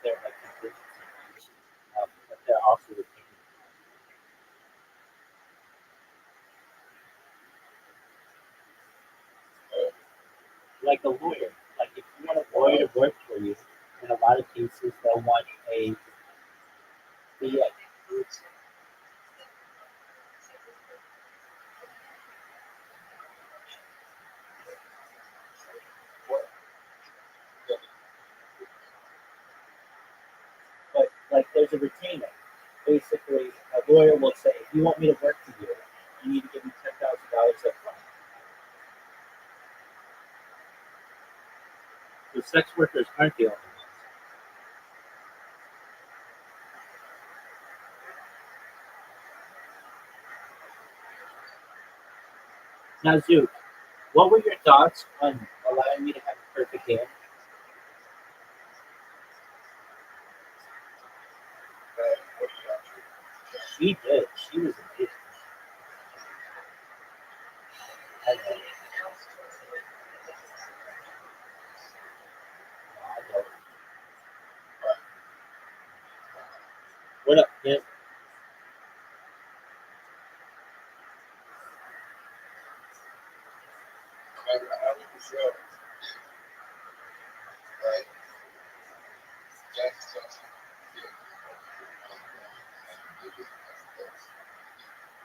they're like contingency, but they're also the like a lawyer. Like if you want a lawyer to work for you, in a lot of cases they'll want a fee. But like there's a retainer. Basically, a lawyer will say, if you want me to work for you, you need to give me $10,000 up front. The sex workers aren't the only ones. Now, Zook, what were your thoughts on allowing me to have a perfect hand? She did. She was amazing. I know. I know. What up, kid?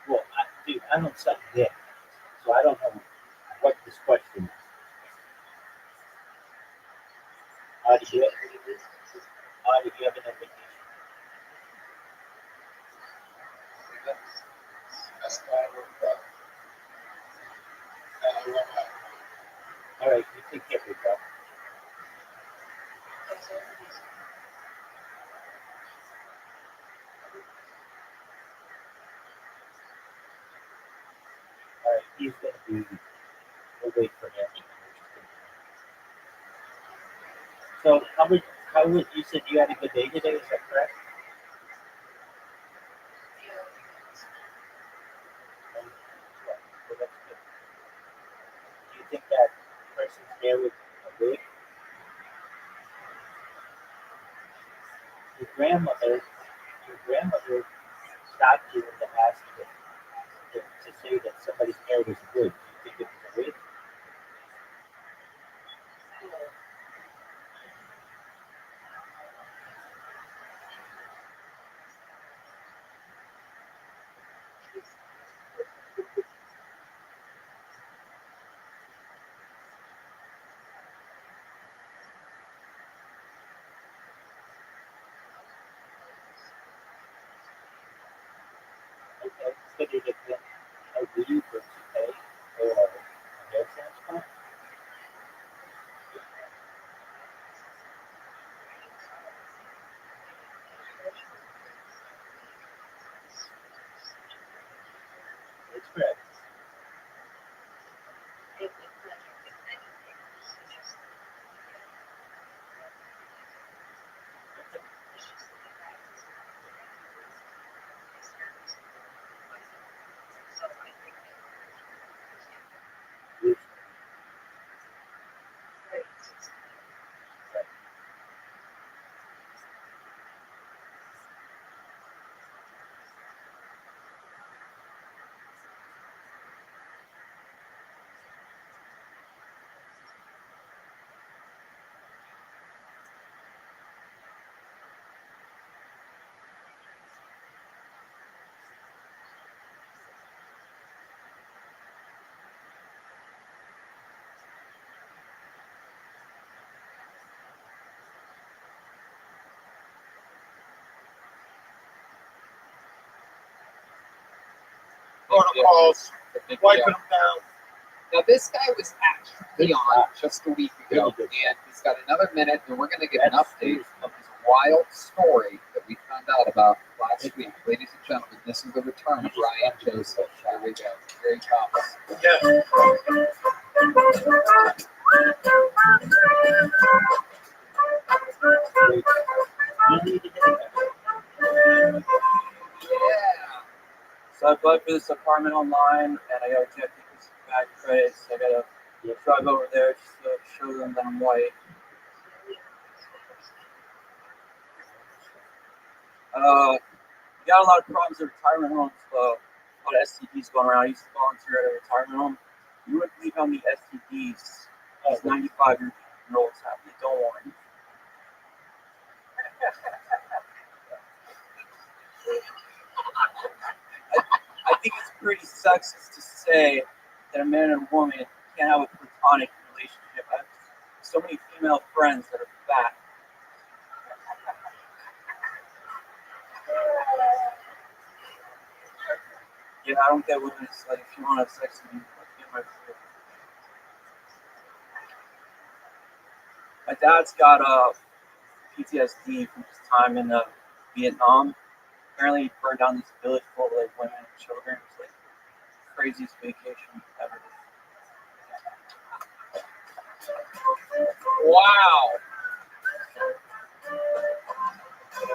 Well, dude, I don't suck dick, so I don't know what this question is. How do you have an invitation? All right, you take care of yourself. All right, he's gonna be. We'll wait for him. So, how would you said you had a good day today? Is that correct? Well, that's good. Do you think that person's there with a wig? Your grandmother stopped you in the ask to say that somebody's hair was good. Do you think it was a wig? Okay, so did it get a weave or toupee or a hair transplant? It's correct. Protocols, wiping them down. Now, this guy was actually on just a week ago, and he's got another minute, and we're going to give an update of his wild story that we found out about last week. Ladies and gentlemen, this is the return of Ryan Joseph. Here we go. Here he comes. Yeah. So I applied for this apartment online, and I gotta check this bad credits. I gotta drive over there just to show them that I'm white. Got a lot of problems at retirement homes. A lot of STDs going around. I used to volunteer at a retirement home. You wouldn't believe how many STDs these 95-year-olds have. They don't want. I think it's pretty sexist to say that a man and a woman can't have a platonic relationship. I have so many female friends that are fat. Yeah, I don't get women. It's like, if you want to have sex with me, get my food. My dad's got PTSD from his time in Vietnam. Apparently, he burned down this village full of like women and children. It was like the craziest vacation ever. Wow.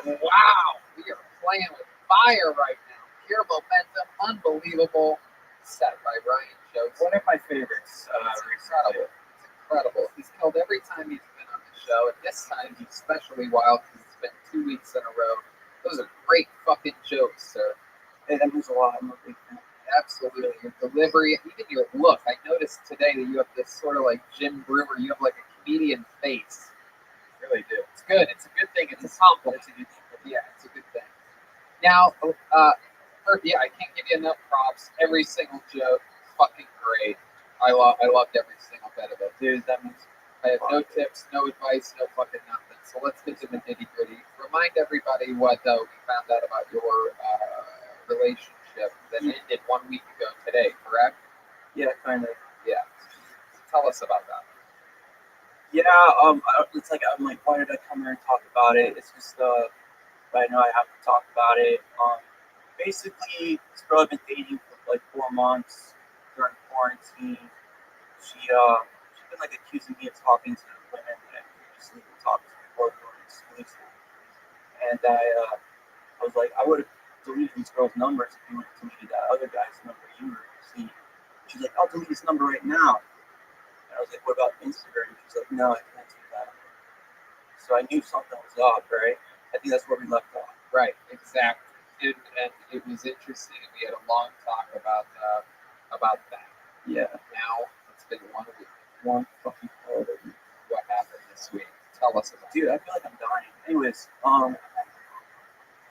Wow. We are playing with fire right now. Pure momentum, unbelievable. Set by Ryan Jones. One of my favorites. Incredible. It's incredible. He's killed every time he's been on the show, and this time he's especially wild because it's been 2 weeks in a row. Those are great fucking jokes, sir. Hey, that means a lot. I'm a big fan. Absolutely. Your delivery, even your look. I noticed today that you have this sort of like Jim Brewer, you have like a comedian face. You really do. It's good. It's a good thing. It's a compliment. Yeah, it's a good thing. Now, I can't give you enough props. Every single joke, fucking great. I loved every single bit of it. Dude, that means I have no tips, no advice, no fucking nothing. So let's get to the nitty gritty. Remind everybody what we found out about your relationship that ended 1 week ago today, correct? Yeah, kind of. Yeah. Tell us about that. Yeah, it's like I'm like, why did I come here and talk about it? It's just I know I have to talk about it. Basically, this girl I've been dating for like 4 months during quarantine. She's been like accusing me of talking to women that I previously talked to before we were exclusive. And I was like, I would have deleted these girls' numbers if you would have deleted that other guy's number you were seeing. She's like, I'll delete his number right now. And I was like, what about Instagram? She's like, no, I can't do that. So I knew something was up, right? I think that's where we left off. Right, exactly. And it was interesting. We had a long talk about that. Yeah. Now it's been 1 week. One fucking holiday. What happened this week? Tell us about it. Dude, I feel like I'm dying. Anyways,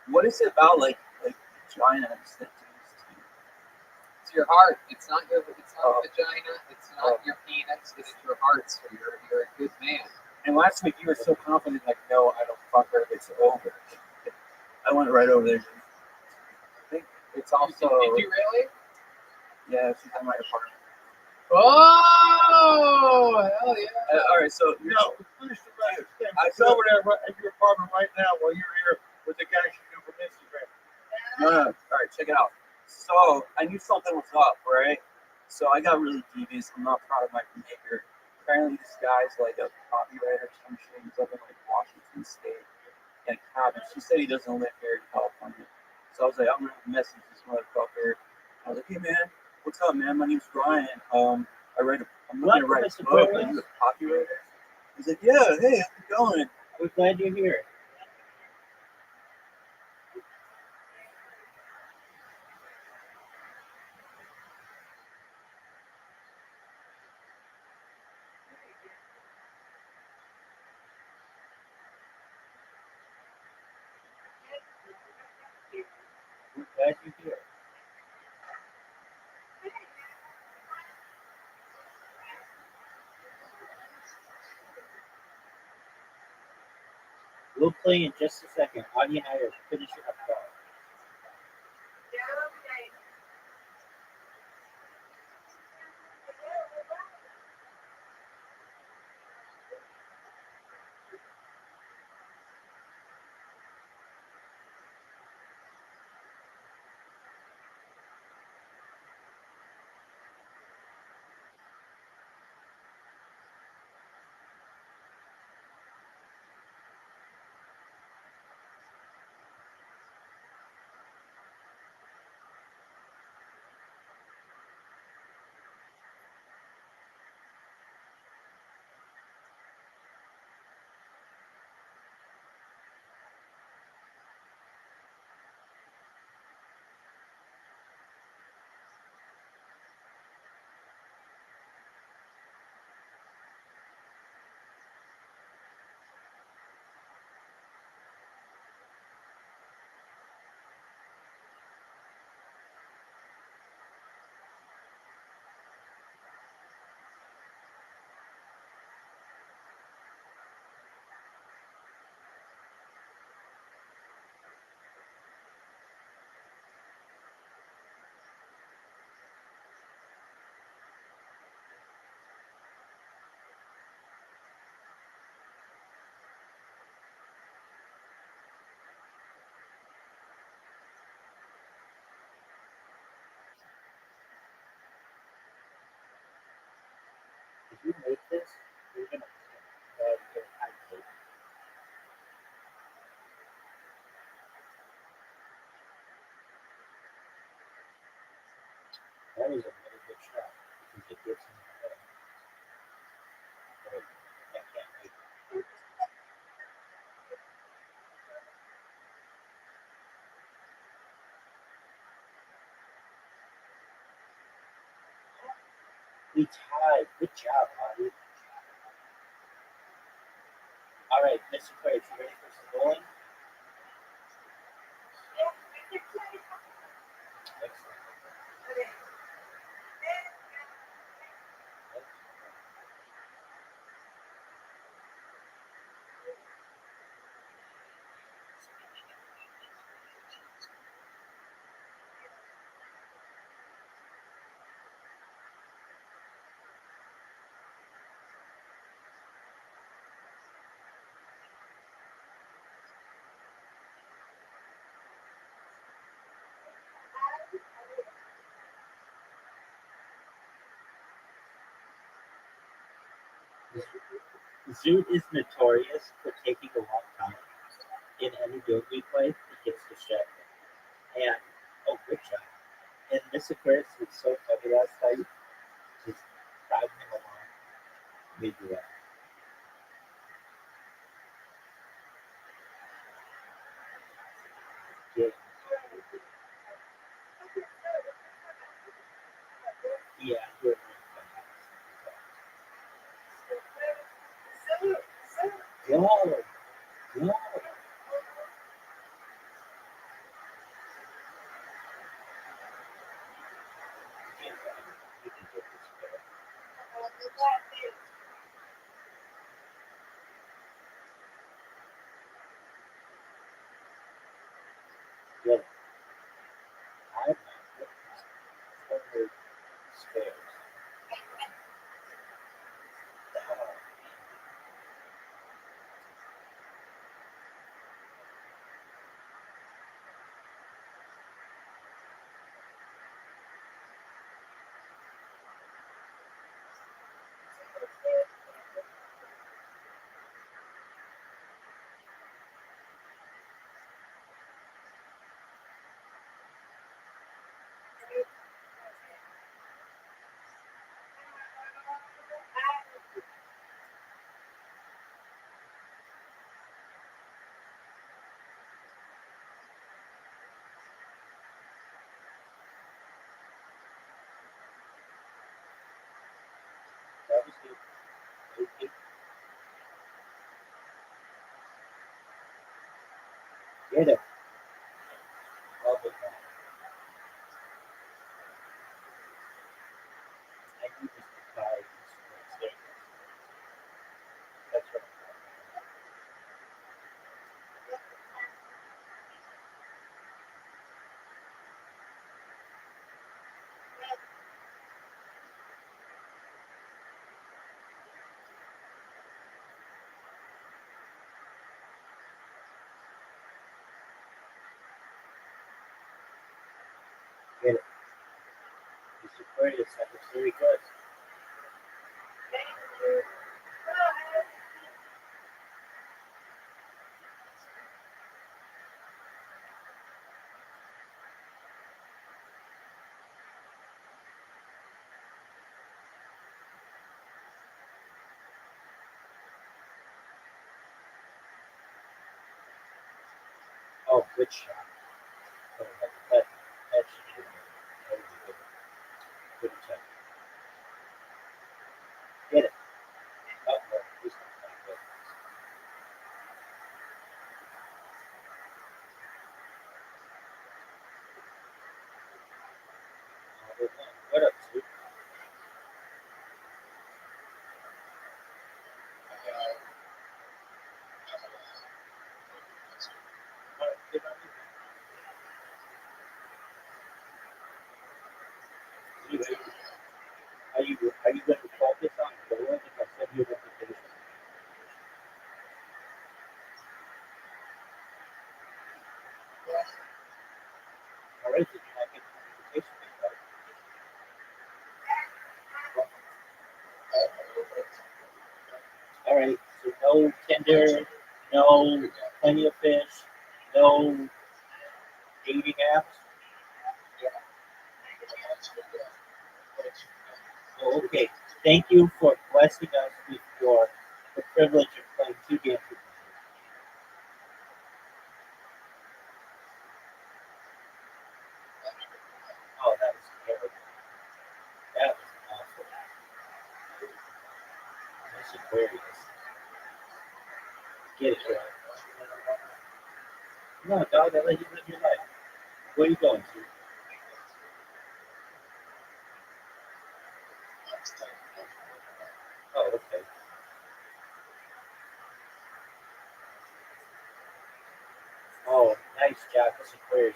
what is it about like vagina that does this to you? It's your heart. It's not your vagina. It's not your penis. It's your heart. So you're a good man. And last week you were so confident, like, no, I don't fuck her. It's over. I went right over there. I think it's also. Did you really? Yeah, she's in my apartment. Oh, hell yeah! All right, so finish the rest. I'm over there at your apartment right now while you're here with the guy you knew from Instagram. No. All right, check it out. So I knew something was up, right? So I got really devious. I'm not proud of my behavior. Apparently, this guy's like a copywriter or some shit. He's up in like Washington State in a cabin. She said he doesn't live here in California. So I was like, I'm gonna message this motherfucker. I was like, hey man, what's up, man? My name's Brian. I'm looking to write a book. Are you a copywriter? He's like, yeah. Hey, how's it going? We're glad you're here. We're glad you're here. We'll play in just a second. Audie and I are finishing up the If you make this, you're gonna We tied. Good job, Bobby. All right, Mr. Clay, you ready for some bowling? Excellent. Zoot is notorious for taking a long time. In any game we play, he gets distracted. And, oh, good job. And Mr. Chris was so funny last night, just driving him along. Made you laugh. Yeah. Yeah, you're right. Go. Go. Good. I'm not good. Stairs. That was good. Okay. Get it. Love it. I need this to tie this. That's right. Get it. Mr. Aquarius, that was very good. Oh, good shot. Oh, that should be good. Good attempt. Get it. Oh, no, this one's not good. What up, Sue? Get on you. Are you going to focus on forward if I send you an invitation? All right, did you not get the invitation? All right, so no Tinder, no Plenty of Fish, no dating apps. Oh, okay. Thank you for blessing us with the privilege of playing two games with you. Oh, that was terrible. That was awful. Aquarius. Get it, bro. No, dog, I let you live your life. Where are you going to? Oh, okay. Oh, nice job. That's Aquarius.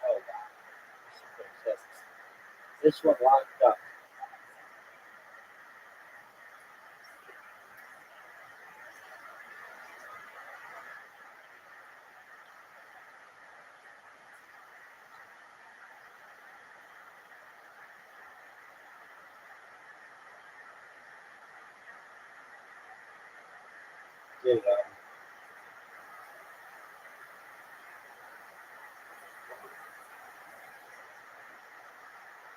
Oh, wow. This one locked up. Get it out.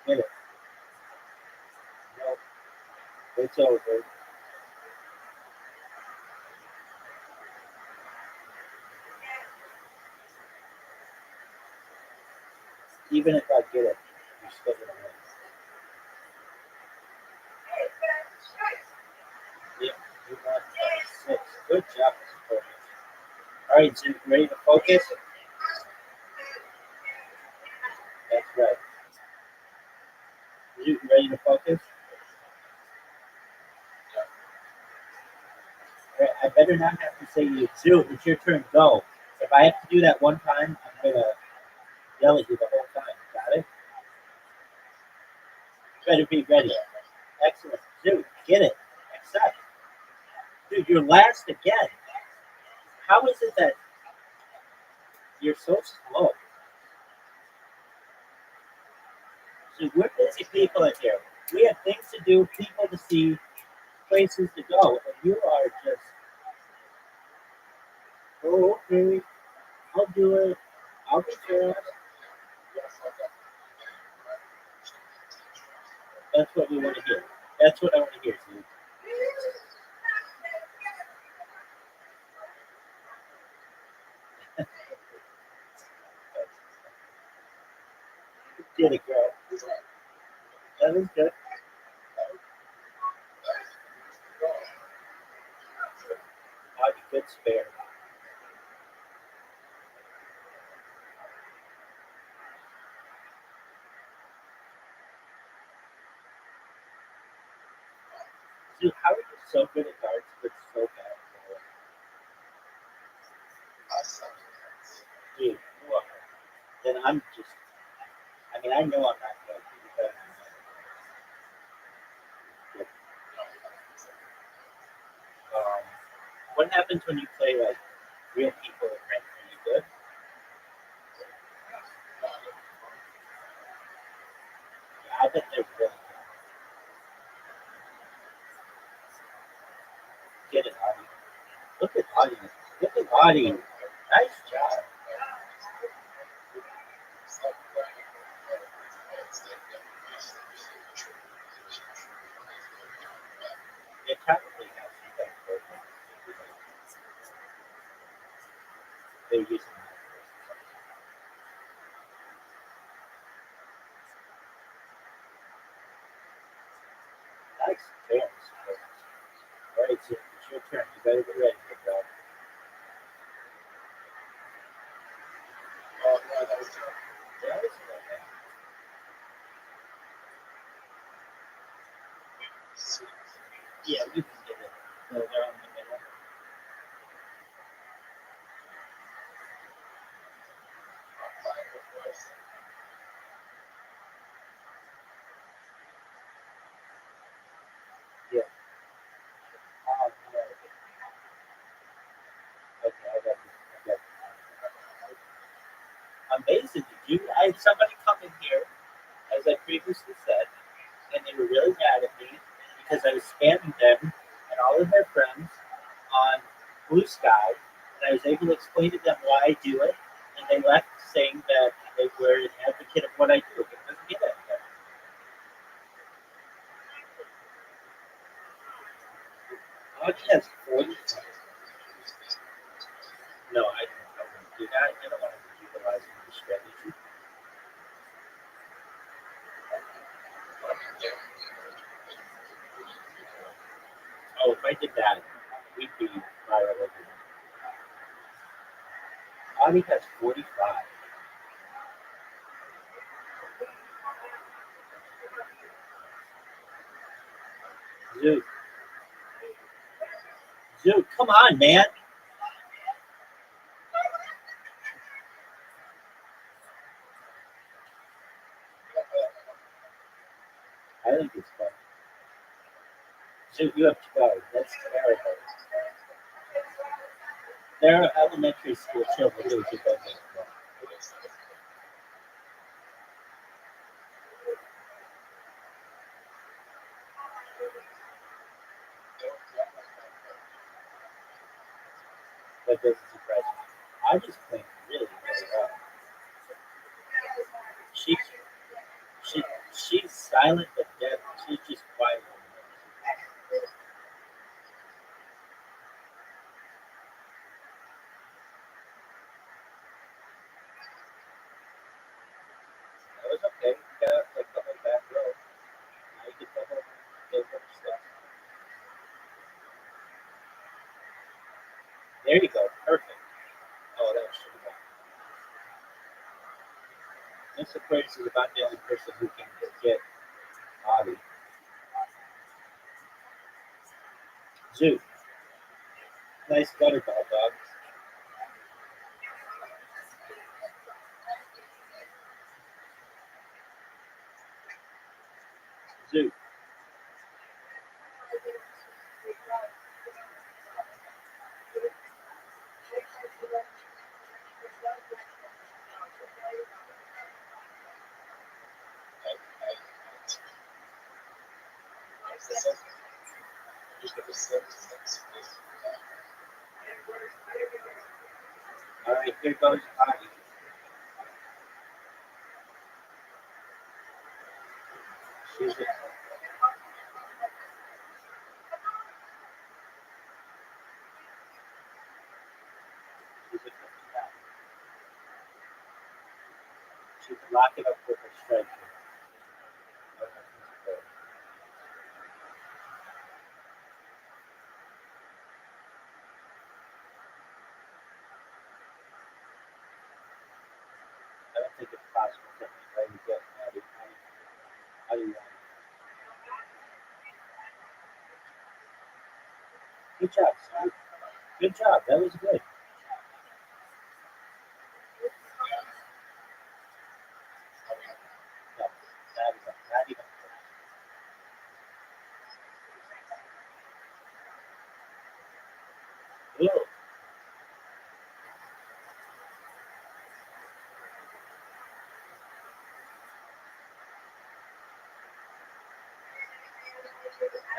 Get it. Nope. It's over. Even if I get it, you're still gonna win. Yeah, you won 6. Good job, Aquarius. All right, so you ready to focus? That's right. You ready to focus? All right, I better not have to say to you, Sue, it's your turn, go. If I have to do that one time, I'm gonna yell at you the whole time. Got it? You better be ready. Excellent. Dude, get it. Accept. Dude, you're last again. How is it that you're so slow? So we're busy people in here. We have things to do, people to see, places to go, and you are just, oh, okay, I'll do it. I'll be fast. That's what we want to hear. That's what I want to hear, Steve. Get it, girl. That was good. I'd be good spare. Dude, how are you so good at cards, but so bad at it? Dude, you are. Then I'm just, I mean, I know I'm not going to be better than that. What happens when you play like real people and friends? Are you good? Yeah, I bet they're really good. Get it, Audie. Look at Audie. Look at Audie. Nice job. They probably have some kind of program. They're using that. Nice fairness. All right, so it's your turn. You better be ready for that. Yeah, it's okay. Yeah, you can get it. So they're on the middle. Yeah. Yeah. Okay, I got you. I got you. Amazing. I had somebody come in here, as I previously said, and they were really mad at me because I was spamming them and all of their friends on Blue Sky, and I was able to explain to them why I do it, and they left saying that they were an advocate of what I do. It doesn't get any better. Audie has 40. Audie has 45. Zoo. Zoo, come on, man. I think it's fun. Zoo, you have to go. That's terrible. There are elementary school children who do that. That doesn't surprise me. I just playing really, really well. She's silent but deaf. She's just quiet. That was okay. You got like the whole back row. Now you get the whole stuff. There you go. Perfect. Oh, that should have gone. This Aquarius is about the only person who can get Audie. Zoo. Nice butterball, dog. Zoo. All right, here goes Audie. She's a She can lock it up with her striker. I don't think it's possible for anybody to get Audie. How do you want? Good job, son. Good job. That was good. No, not even. Ew.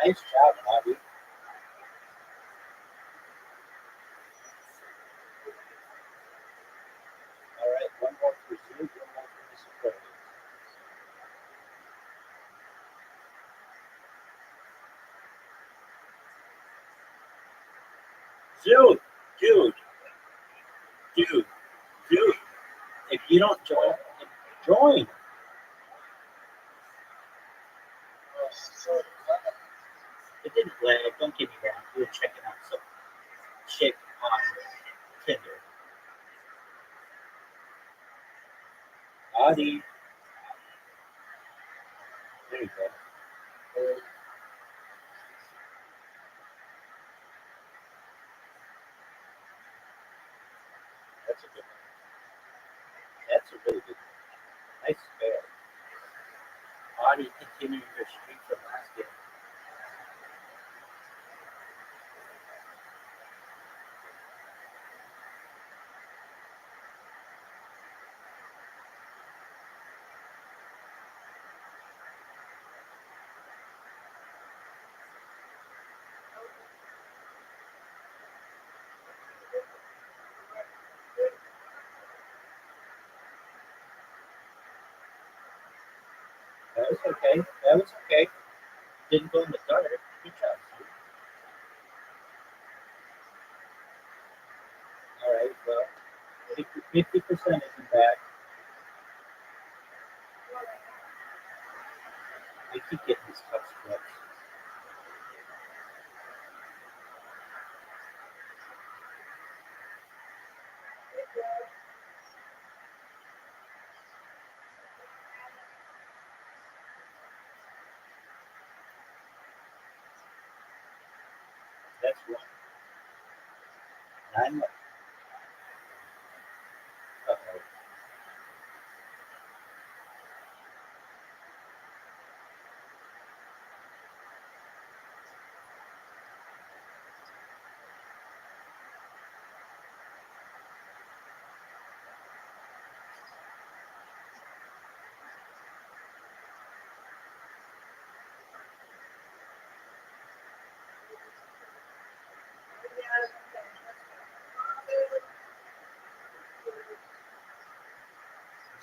Nice job, Audie. All right, one more for Zoo, one more for Miss Aquarius. Dude, dude. If you don't join. It didn't lag. Don't get me wrong. We were checking out some chick on Tinder. Audie. There you go. That's a good one. That's a really good one. Nice spare. Audie continuing her streak from last game. That was okay. That was okay. Didn't go in the gutter. Good job, Sue. All right, well, 50% isn't bad. I keep getting these tough scripts. That's one. 9 months. Uh-oh.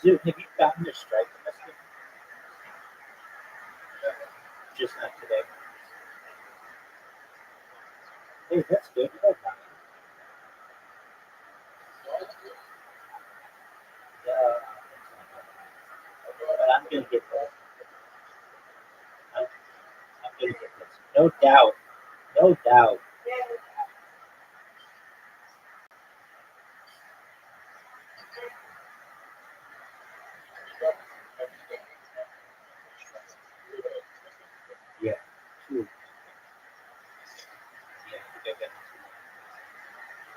Dude, have you gotten your strike message? Just not today. Hey, that's good. Well done. Yeah. But I'm gonna get this. I'm gonna get this. No doubt. No doubt. Yeah. True. Yeah, I think I got it.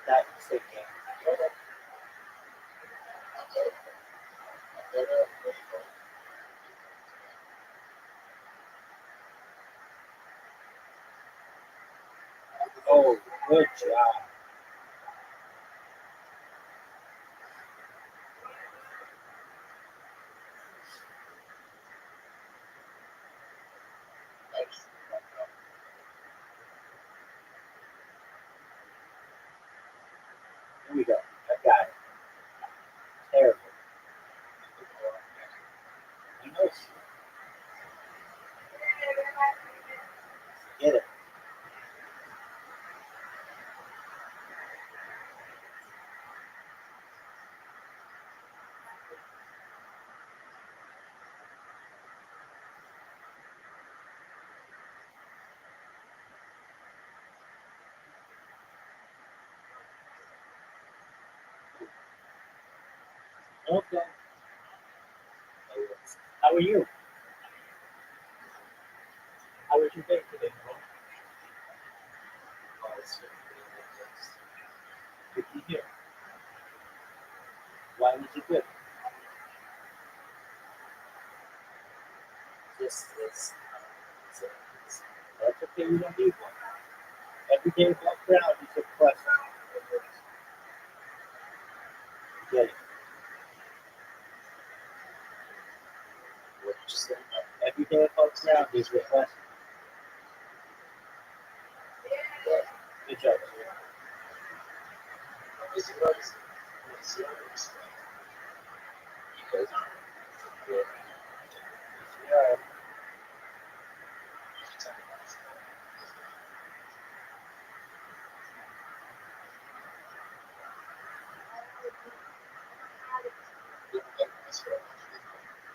That's the game. Oh, good job. Here we go. I got it. Terrible. You know, get it. Okay. How are you? How was your day today, bro? Oh, it's good to hear. Why was it good? This is. That's okay, we don't need one. Every day above ground is a plus. Get it. Every day above ground is a plus. Good job. Yeah.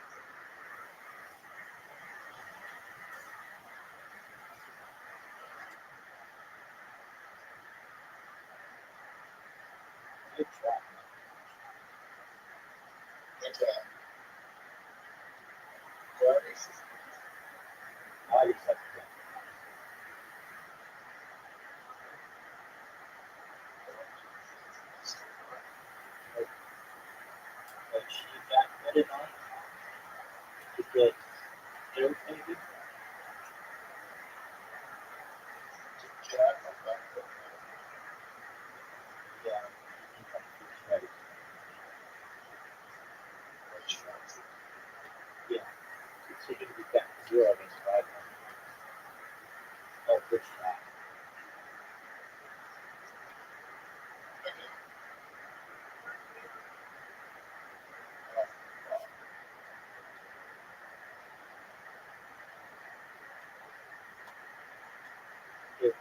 Good job. I just have to but she got put it on to get irritated. Yeah. Right. Yeah. So you can get 0 against 5. Oh, good shot. Good.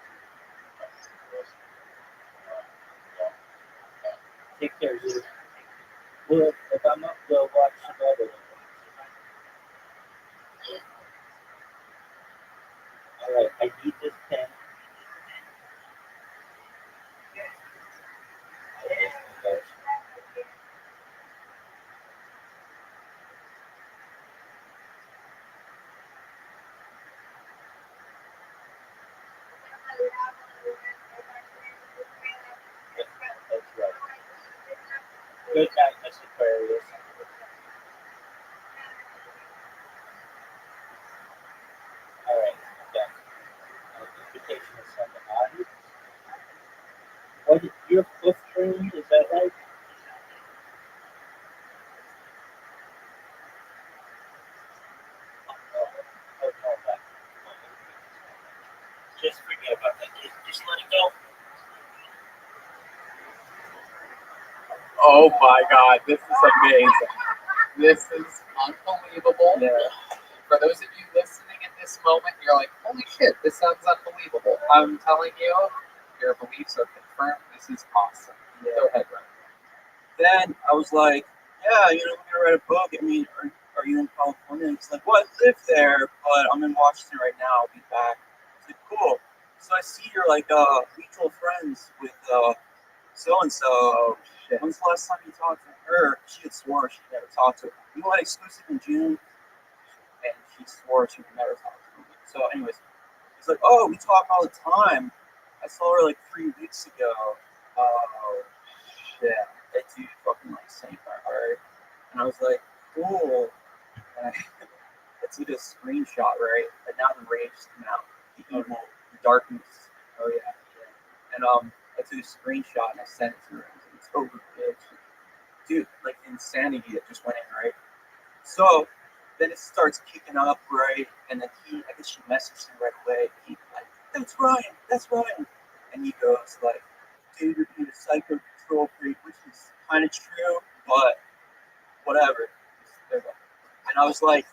Take care, dude. Well, if I'm up, we'll watch some other one. All right, I need this pen. cliff tree. Is that right? Just forget about that kid. Just let it go. Oh my God, this is amazing. This is unbelievable. Yeah. For those of you listening at this moment, you're like, holy shit, this sounds unbelievable. I'm telling you, your beliefs are confirmed. This is awesome. Yeah. Go ahead, Ryan. Then I was like, yeah, you know, I'm gonna write a book. I mean, are you in California? And he's like, well, I live there, but I'm in Washington right now. I'll be back. I was like, cool. So I see you're like mutual friends with so and so. Oh shit. When's the last time you talked to her? She had swore she never talked to her. You went exclusive in June, and she swore she would never talk to me. So, anyways, he's like, oh, we talk all the time. I saw her like 3 weeks ago. Oh shit. That dude fucking like sank my heart. And I was like, cool. And I took a screenshot, right? And now the rage is coming out. The evil, the darkness. Oh yeah. And I took a screenshot and I sent it to her. It's over, bitch. Dude, like insanity that just went in, right? So then it starts kicking up, right? And then I guess she messaged him right away. He like, that's Ryan. And he goes like, dude, you're being a psycho control freak, which is kind of true, but whatever. And I was like,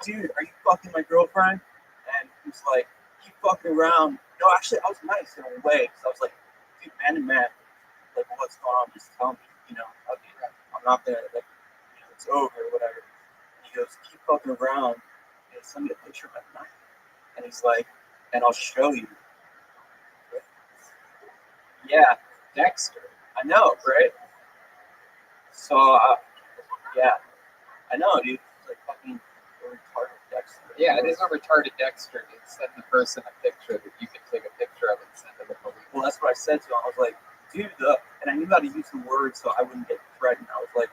dude, are you fucking my girlfriend? And he's like, keep fucking around. No, actually, I was nice in a way, because I was like, dude, man to man, like, what's going on? Just tell me, you know, I'm not gonna, like, you know, it's over or whatever. And he goes, keep fucking around, and send me a picture of my knife. And he's like, and I'll show you. Yeah, Dexter. I know, right? So, yeah, I know, dude. It's like fucking retarded Dexter. Yeah, it is a retarded Dexter to send the person a picture that you can take a picture of and send to the police. Well, that's what I said to him. I was like, dude, and I knew how to use the words so I wouldn't get threatened. I was like,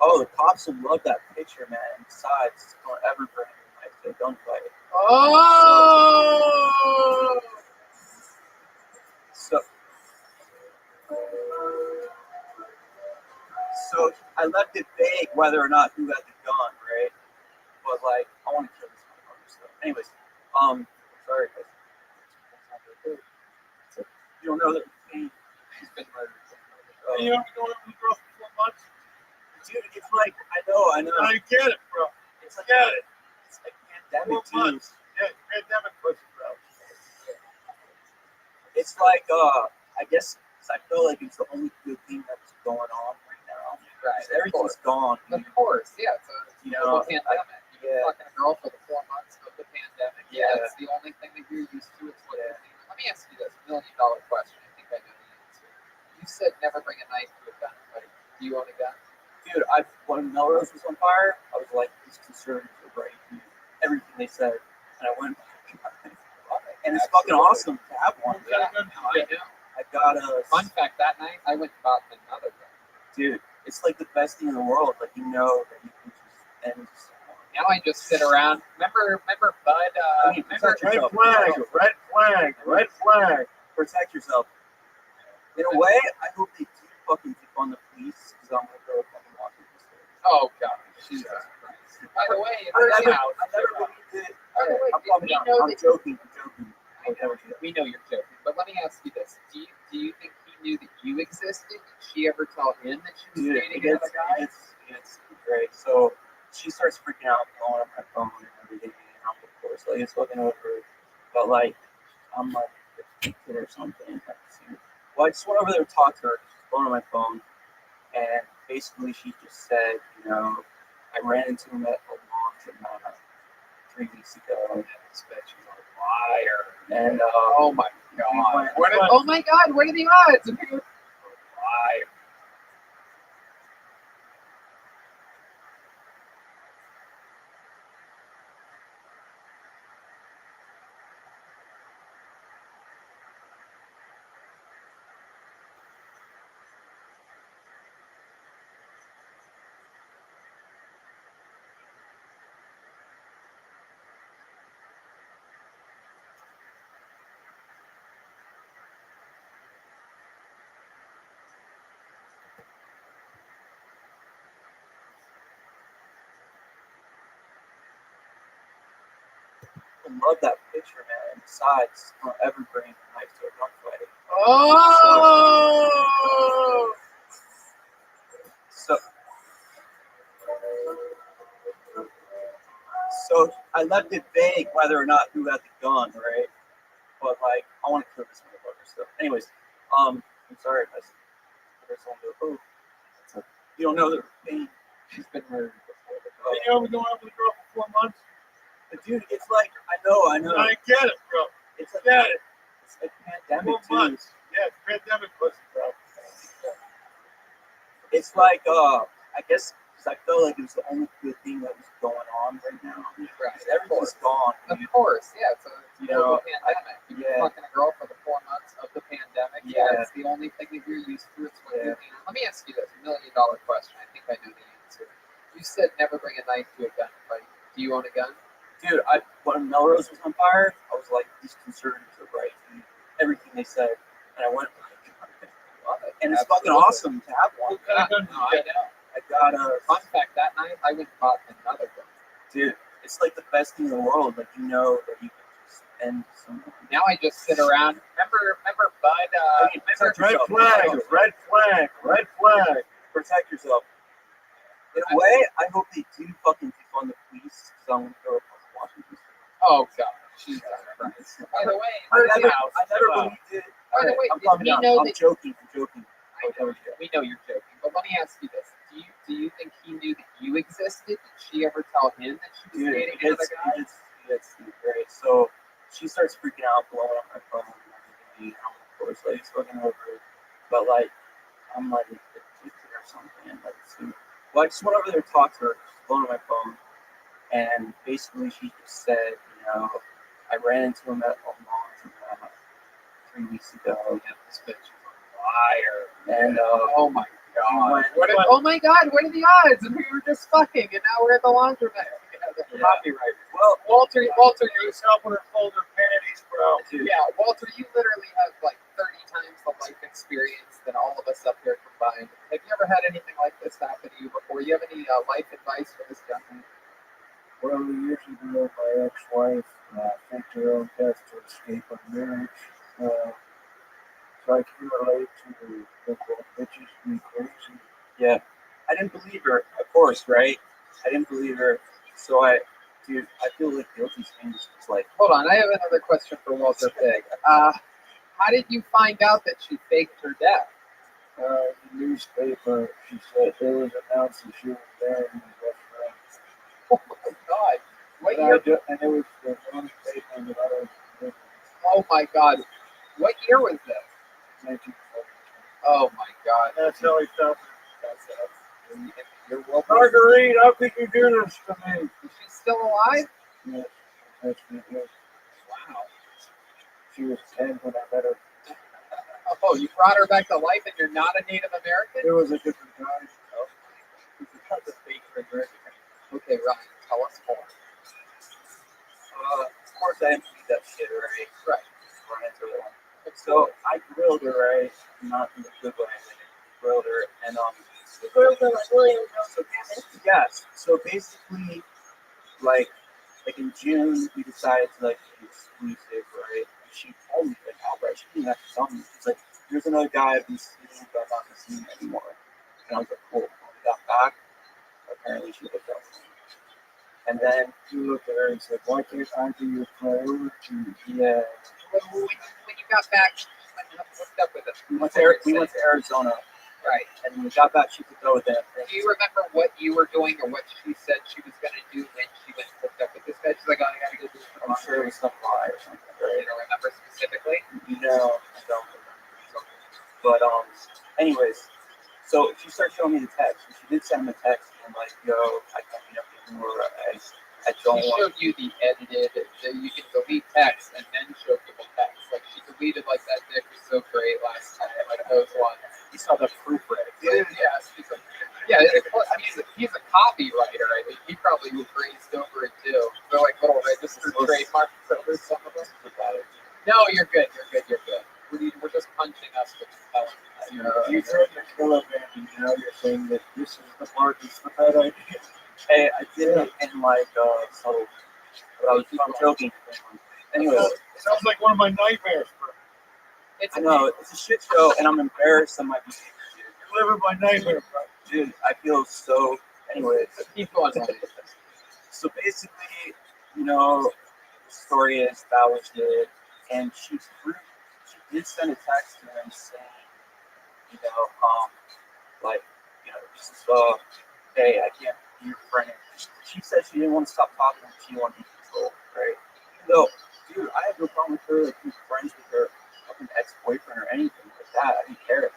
oh, the cops will love that picture, man. And besides, don't ever bring a knife to a gunfight. Oh! So I left it vague whether or not who had the gun, right? But like, I want to kill this motherfucker. So, anyways, sorry guys. You don't know that he's been murdered. You haven't been going with the girl for 4 months? Dude, it's like, I know. I get it, bro. It's like, Get it. It's like pandemic 4 too. months. Yeah, pandemic pussy, bro. It's like, I guess I feel like it's the only good thing that's going on right now. Right. Everything's gone. Of course, yeah. It's a pandemic. You're fucking a girl for the 4 months of the pandemic. Yeah, it's the only thing that you're used to. It's what Let me ask you this $1 million question. I think I know the answer. You said never bring a knife to a gunfight. Do you own a gun? Dude, when Melrose was on fire, I was like, these conservatives are right. Everything they said. And I went, and it's fucking awesome to have one. Yeah, I know. I got a fun fact that night. I went and bought another gun. Dude, it's like the best thing in the world. Like, you know that you can just end. Now I just sit around. Remember Bud? Red flag. Protect yourself. In a way, I hope they do fucking defund the police because I'm gonna go fucking walk this way. Oh god, Jesus Christ! By the way, I never believed it. I'm joking. We know you're joking, but let me ask you this: Do you think he knew that you existed? Did she ever tell him that she was dating another guy? It's great. So she starts freaking out, blowing up my phone and everything. And I'm, of course, like, it's fucking over. But like, I'm like, a kid or something. Well, I just went over there to talk to her. She's blowing up my phone, and basically she just said, you know, I ran into him at a launch in 3 weeks ago. And I expect she's a liar. And oh my god! Oh my god! What are the odds? Liar. fucking love that picture, man. And besides, don't ever bring a knife to a gunfight. Oh! So I left it vague whether or not who had the gun, right? But like, I want to kill this motherfucker. So, anyways, I'm sorry if I said someone to who. You don't know that she's been murdered before. You know, we're going up with a girl for 4 months. But dude, it's like I know. I get it, bro. It's like Get it. It's like pandemic 4 months. Yeah, it's pandemic pussy, bro. It's like I guess because I felt like it was the only good thing that was going on right now. Right. Everything's gone. Of course, yeah. It's a pandemic. You've been yeah. fucking a girl for the 4 months of the pandemic. Yeah. It's the only thing that you're used to. It's what you need. Let me ask you this $1 million question. I think I know the answer. You said never bring a knife to a gunfight. Do you own a gun? Dude, when Melrose was on fire, I was like, these conservatives are right. And everything they said. And I went, Love it. and it's fucking awesome to have one. I know. I got a fun fact that night I went and bought another gun. Dude, it's like the best thing in the world. Like you know that you can just end someone. Now I just sit around. Remember Bud? Red flag. Protect yourself. In a way, I hope they do fucking defund the police because I want to go to Washington. Oh God, Jesus Christ! By the way, I never believed it. By the way, I'm joking. We know you're joking, but let me ask you this: Do you think he knew that you existed? Did she ever tell him that she was dating another guy? It's great. So she starts freaking out, blowing up my phone. And I'm of course like fucking over it, but like I'm like addicted or something. Like, well, I just went over there to talk to her, blowing up my phone, and basically she just said, you know, I ran into him at Omaha 3 weeks ago. Yeah, this bitch is a liar. And oh my God, oh my God, what are the odds? And we were just fucking, and now we're at the laundromat together. Copyright. Well, Walter, you're helping her fold her panties, bro. Yeah, Walter, you literally have like 30 times the life experience than all of us up here combined. Have you ever had anything like this happen to you before? You have any life advice for this gentleman? Well, years ago, my ex-wife faked her own death to escape a marriage. So I can relate to the bitches be crazy. Yeah, I didn't believe her, of course, right? I didn't believe her. So I feel like guilty saying this. It's like, hold on, I have another question for Walter Pig. How did you find out that she faked her death? The newspaper, she said it was announced that she was married and best friends. Oh my God. What year? And it was the only paper that I was living. Oh my God. What year was this? 1940. Oh my God. That's how he felt. You're welcome. Marguerite, how could you do this to me? Is she still alive? Yes, that's what it was. Wow. She was 10 when I met her. Oh, you brought her back to life and you're not a Native American? It was a different guy. Oh. Because of fake American. Okay, Ryan, tell us more. Of course I didn't believe that shit, right? Right. So I grilled her, right? Not in the good way. Grilled her, and You grilled her like William Joseph Abbott? yes. So basically, like in June, we decided to like be exclusive, right? And she told me like outright. She didn't have to tell me. She's like, "There's another guy I've been seeing, but I'm not gonna see him anymore." And I was like, "Cool." When we got back, apparently she hooked up with me. And then you looked at her and said, "Why can't I be your priority?" Yeah. When you got back, you went and hooked up with us. We went to Arizona. Right. And when we got back, she hooked up with them. Do you remember what you were doing or what she said she was going to do when she went and hooked up with this guy? She's like, oh, I got to go do this. I'm sure it was some lie or something. You Right? don't remember specifically? No, I don't remember. But anyways, so she started showing me the text. And she did send him a text and like, yo, I can't meet up anymore. I don't She showed you the edited, that you can delete text and then show people text. Like she deleted like that dick was so great last time, like those ones. You saw the proofread. Yeah, he's a copywriter. I mean, he probably grazed over it too. They're like little registered trademarks over some of them. No, you're good. We're just punching us with telling. You tried to kill a man, and now you're saying that this is the part that's the bad idea. Hey, I did it in like subtle. But I'm joking. Anyway, Sounds like one of my nightmares, bro. I know it's a shit show, and I'm embarrassed. I might be saying shit. You're living my nightmare, bro. Dude, I feel so. Anyways, Keep going. so basically, the story is that was it, and she did send a text to him saying, like, this is hey, I can't be your friend. She said she didn't want to stop talking. She wanted to be controlled, right? Even though, dude, I have no problem with her like being friends with her fucking ex-boyfriend or anything like that. I didn't care.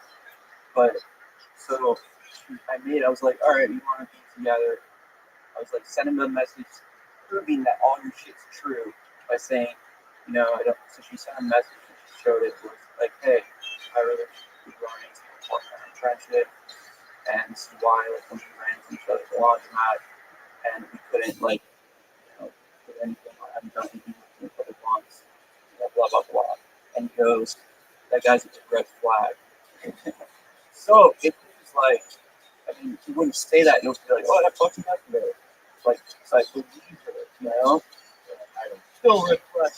But so I was like, all right, you want to be together? I was like, send him a message proving that all your shit's true by saying, I don't. So she sent a message and she showed it. It was like, hey, I really be going into a part-time friendship, and this is why like when we ran into each other at the laundromat, and we couldn't like, do anything. I haven't done anything in a couple months. Blah blah blah. And he goes, that guy's a red flag. So if he was like, he wouldn't say that. He would be like, oh, that fucking guy today. Like, so I believe her, I don't. Still red flag.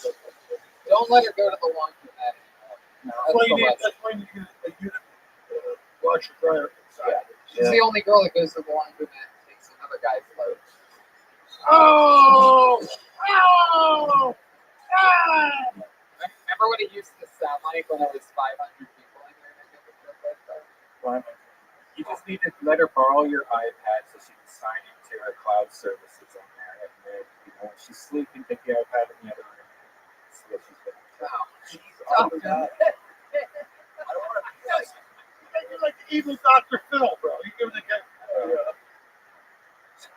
Don't let her go to the laundromat anymore. No, That's why you need a unit washer dryer inside. She's the only girl that goes to the laundromat and takes another guy's load. Oh! Oh! Ah! Remember what it used to sound like when there was 500 people in there? You just need to let her borrow your iPad so she can sign into her cloud services on there. And then, when she's sleeping, take the iPad in the other room. See what she's doing. Wow. I don't want to be like. You're like the evil Dr. Phil, bro. You giving the guy.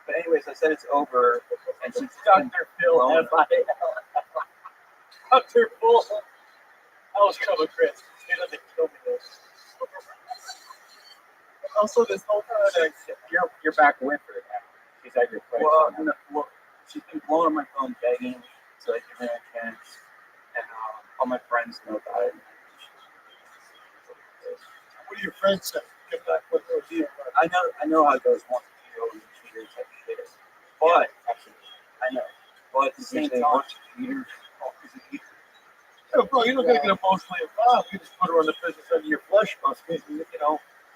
But anyways, I said it's over, and she's Dr. Phil, F.I.L. Dr. Phil. I was coming, Chris. He doesn't kill me, though. Also, this whole time, you're back with her now. She's at your place. Well, she's been blowing my phone begging to like give her a chance, and all my friends know about it. What do your friends say? Get back with her. I know how it goes once you go and cheater type shit. But I know. But at the same time, bro, you don't gotta get emotionally involved. You just put her on the business end of your flesh muscle,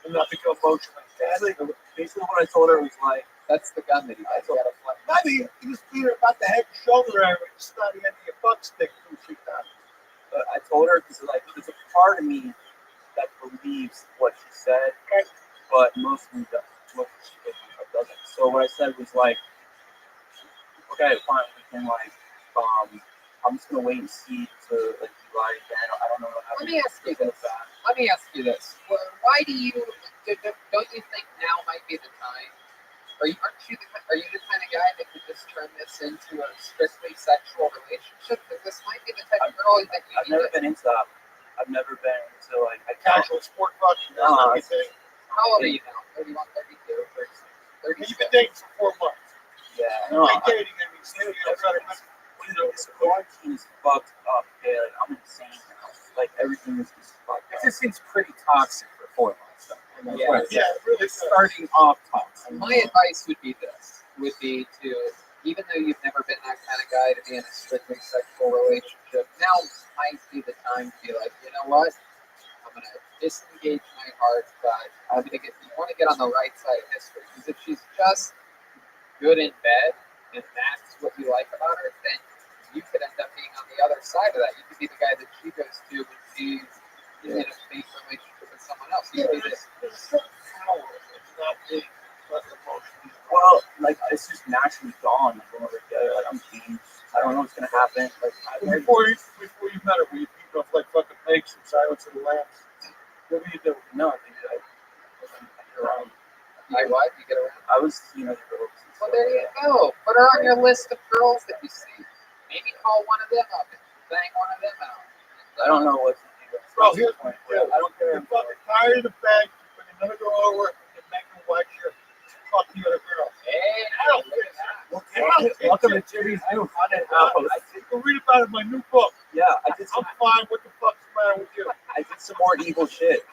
and not become emotionally dead. Basically, what I told her was like, that's the gun that you guys got to play. Maybe you just beat her about the head and shoulder area and just not the end of your butt stick 2 feet down. But I told her because there's a part of me that believes what she said, but mostly doesn't. So what I said was like, okay, fine, we can I'm just gonna wait and see to like July again. I don't know. Let me ask you this. Well, why don't you think now might be the time? Are you the kind of guy that could just turn this into a strictly sexual relationship? Because this might be the type of girl that you I've never been into that. I've never been into like a casual sport fucking. How old are you now? 31, 32, 36. You've been dating for 4 months. Yeah. No, dating. This quarantine is fucked up. Yeah, like, I'm insane now. Like everything is just fucked up. It just seems pretty toxic for 4 months. Yeah, really starting off toxic. My advice would be to, even though you've never been that kind of guy to be in a strictly sexual relationship, now might be the time to be like, you know what? I'm going to disengage my heart, but you want to get on the right side of history. Because if she's just good in bed, and that's what you like about her, then you could end up being on the other side of that. You could be the guy that she goes to when she's in a fake relationship with someone else. You could be this. Well, like it's just naturally gone. Like I'm changed. I don't know what's gonna happen. Like before you met her, were you beating off like fucking pigs and Silence of the Lambs? What were you doing? No, I think I what? You get around? I was, girls. Well, there you go. Put her on your list of girls that you see. Maybe call one of them up and bang one of them out. I don't know what to do. Bro, here's the point. I don't care. You're fucking tired of the bag. Bring another girl over and make her watch you. Fuck the other girl. Hey, I don't think that. Welcome to Jimmy's new haunted house. You can read about it in my new book. Yeah, I'm fine. What the fuck's the matter with you? I did some more evil shit.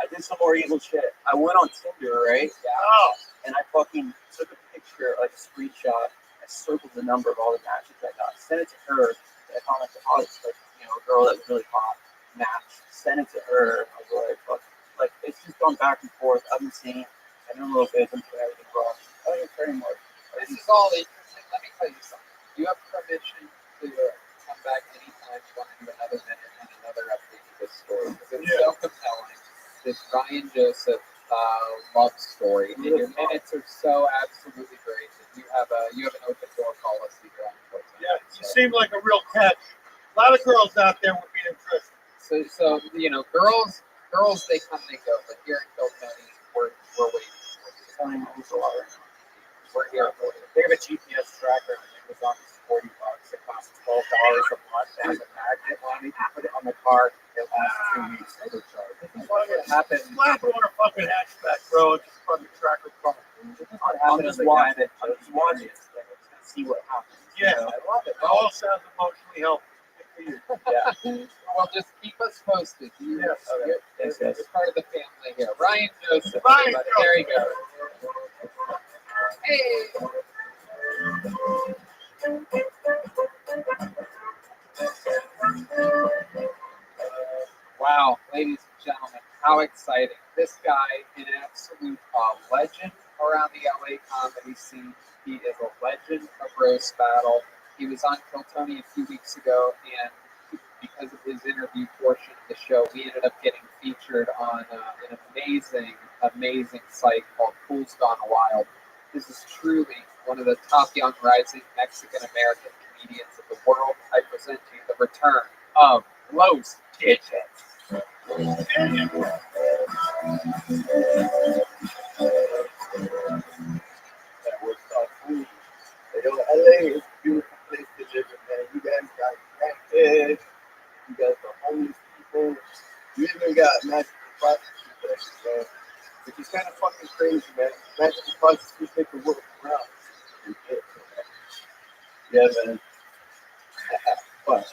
I went on Tinder, right? Yeah. And I fucking took a picture, like a screenshot, I circled the number of all the matches I got. Sent it to her. I found like the hottest, like, you know, a girl that was really hot match. Sent it to her. I was like, fuck. Like, it's just gone back and forth. I've been seeing, I know a little bit, I'm doing everything wrong. I don't even care anymore. This is all interesting. Let me tell you something. You have permission to come back anytime you want to do another minute and another update to this story. Because it's so compelling. This Ryan Joseph love story. And your minutes are so absolutely great that you have an open door policy going. Yeah, you seem like a real catch. A lot of girls out there would be interested. So you know, girls, they come and they go. But here in Kilkenny, we're waiting for you. Telling me a lot right now. We're here for you. They have a GPS tracker on Amazon. It's $40. It costs $12 a month. It has a magnet on it. You put it on the car. It lasts 2 weeks. No charge. This is what would happen. Slap it on a fucking hatchback, bro. Just fucking tracker car. This is what happened to the guy that chose watching it. See what happens. Yeah, I love it. It all sounds emotionally healthy. Yeah. Well, just keep us posted. You're Thanks, guys. part of the family here. Ryan Joseph. Ryan everybody. There you go. Hey. Wow, ladies and gentlemen, how exciting. This guy, an absolute legend around the LA comedy scene. He is a legend of roast battle. He was on Kiltony a few weeks ago, and because of his interview portion of the show, we ended up getting featured on an amazing site called Fools Gone Wild. This is truly one of the top young rising Mexican-American comedians of the world. I present to you the return of Los Digits. LA is a beautiful place to live in, man. You guys got grandkids, you got the homeless people, you even got magical prostitutes, man. Which is kind of fucking crazy, man. Magical prostitutes make the world around. Yeah, man. Fuck.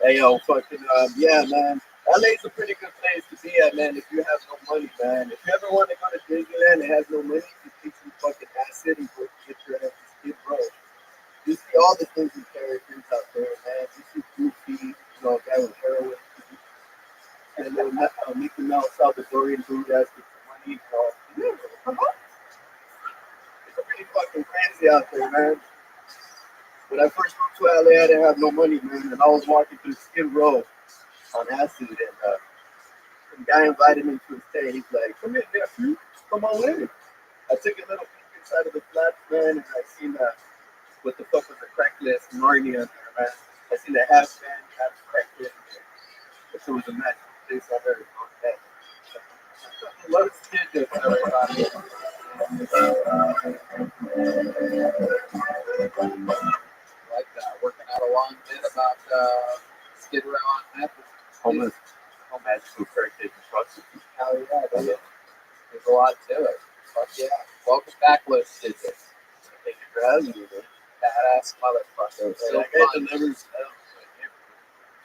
Hey, yo, fucking, yeah, man. LA's a pretty good place to be at, man, if you have no money, man. If you ever want to go to Disneyland and has no money, just take some fucking acid and go get your ass to Skid Row. You see all the things and characters out there, man. You see Goofy, you know, a guy with heroin. And a little Mickey Mouse Salvadorian dude asking for money. It's pretty fucking crazy out there, man. When I first moved to LA, I didn't have no money, man, and I was walking through Skid Row on acid, and the guy invited me to his stay. He's like, "Come in, nephew, come on in." I took a little peek inside of the flats, man, and I seen what the fuck was a crack list Narnia there, man. I seen the half band, half crack list. If it was a match place I've ever gone at. Los Digits, everybody. Like that. Working out a long bit about Skid Row on meth. Homeless, magical characters and prostitutes. Hell yeah, buddy. There's a lot to it. Fuck yeah. Welcome back, Los Digits. Thank you for having me, man. Badass motherfucker. So I got the numbers.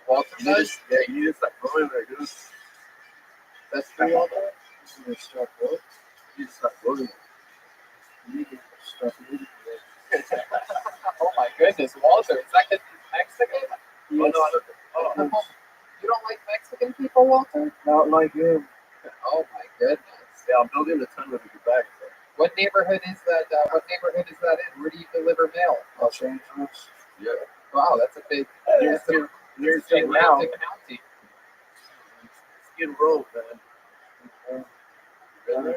Walter does? Yeah, you just like going there, dude. That's pretty all there? You just start going. You just start going. You just start moving. Oh my goodness, Walter, is that because he's Mexican? Yes. Oh, no. You don't like Mexican people, Walter? Not like him. Oh my goodness. Yeah, I'm building a tunnel to get back. So. What neighborhood is that? What neighborhood is that in? Where do you deliver mail? Los Angeles. Yeah. Wow, that's a big. Near Atlantic County. Skid Row, man. Really?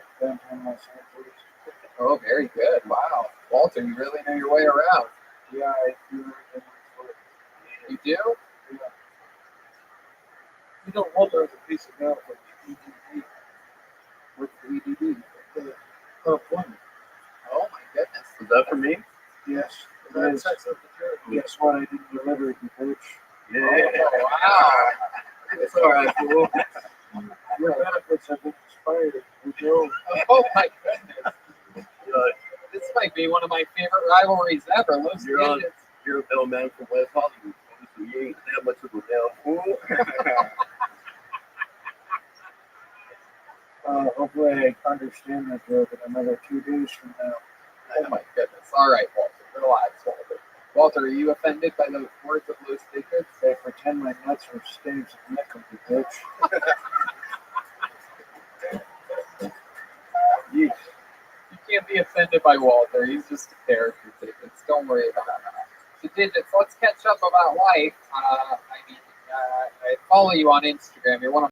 Oh, very good. Wow, Walter, you really know your way around. Yeah, I do. You do? Yeah. You know, Walter has a piece of mail from the EDD. What's the EDD? The unemployment. Oh my goodness. Is that for me? Yes. Yes. Guess what? I didn't deliver it, you bitch. Yeah. Oh, wow. It's all right, fool. Your benefits have been expired. Oh my goodness. This might be one of my favorite rivalries ever. Los Digits. You're a mailman from West Hollywood, so you ain't that much of a mail fool. Hopefully I understand that joke in another 2 days from now. Oh my goodness. All right, Walter. Relax, Walter. Walter, are you offended by the words of Louis Digits? They pretend my nuts are staves of nickel, you bitch. You can't be offended by Walter. He's just a character, Digits. Don't worry about that. So, Digits, let's catch up about life. I follow you on Instagram. You're one of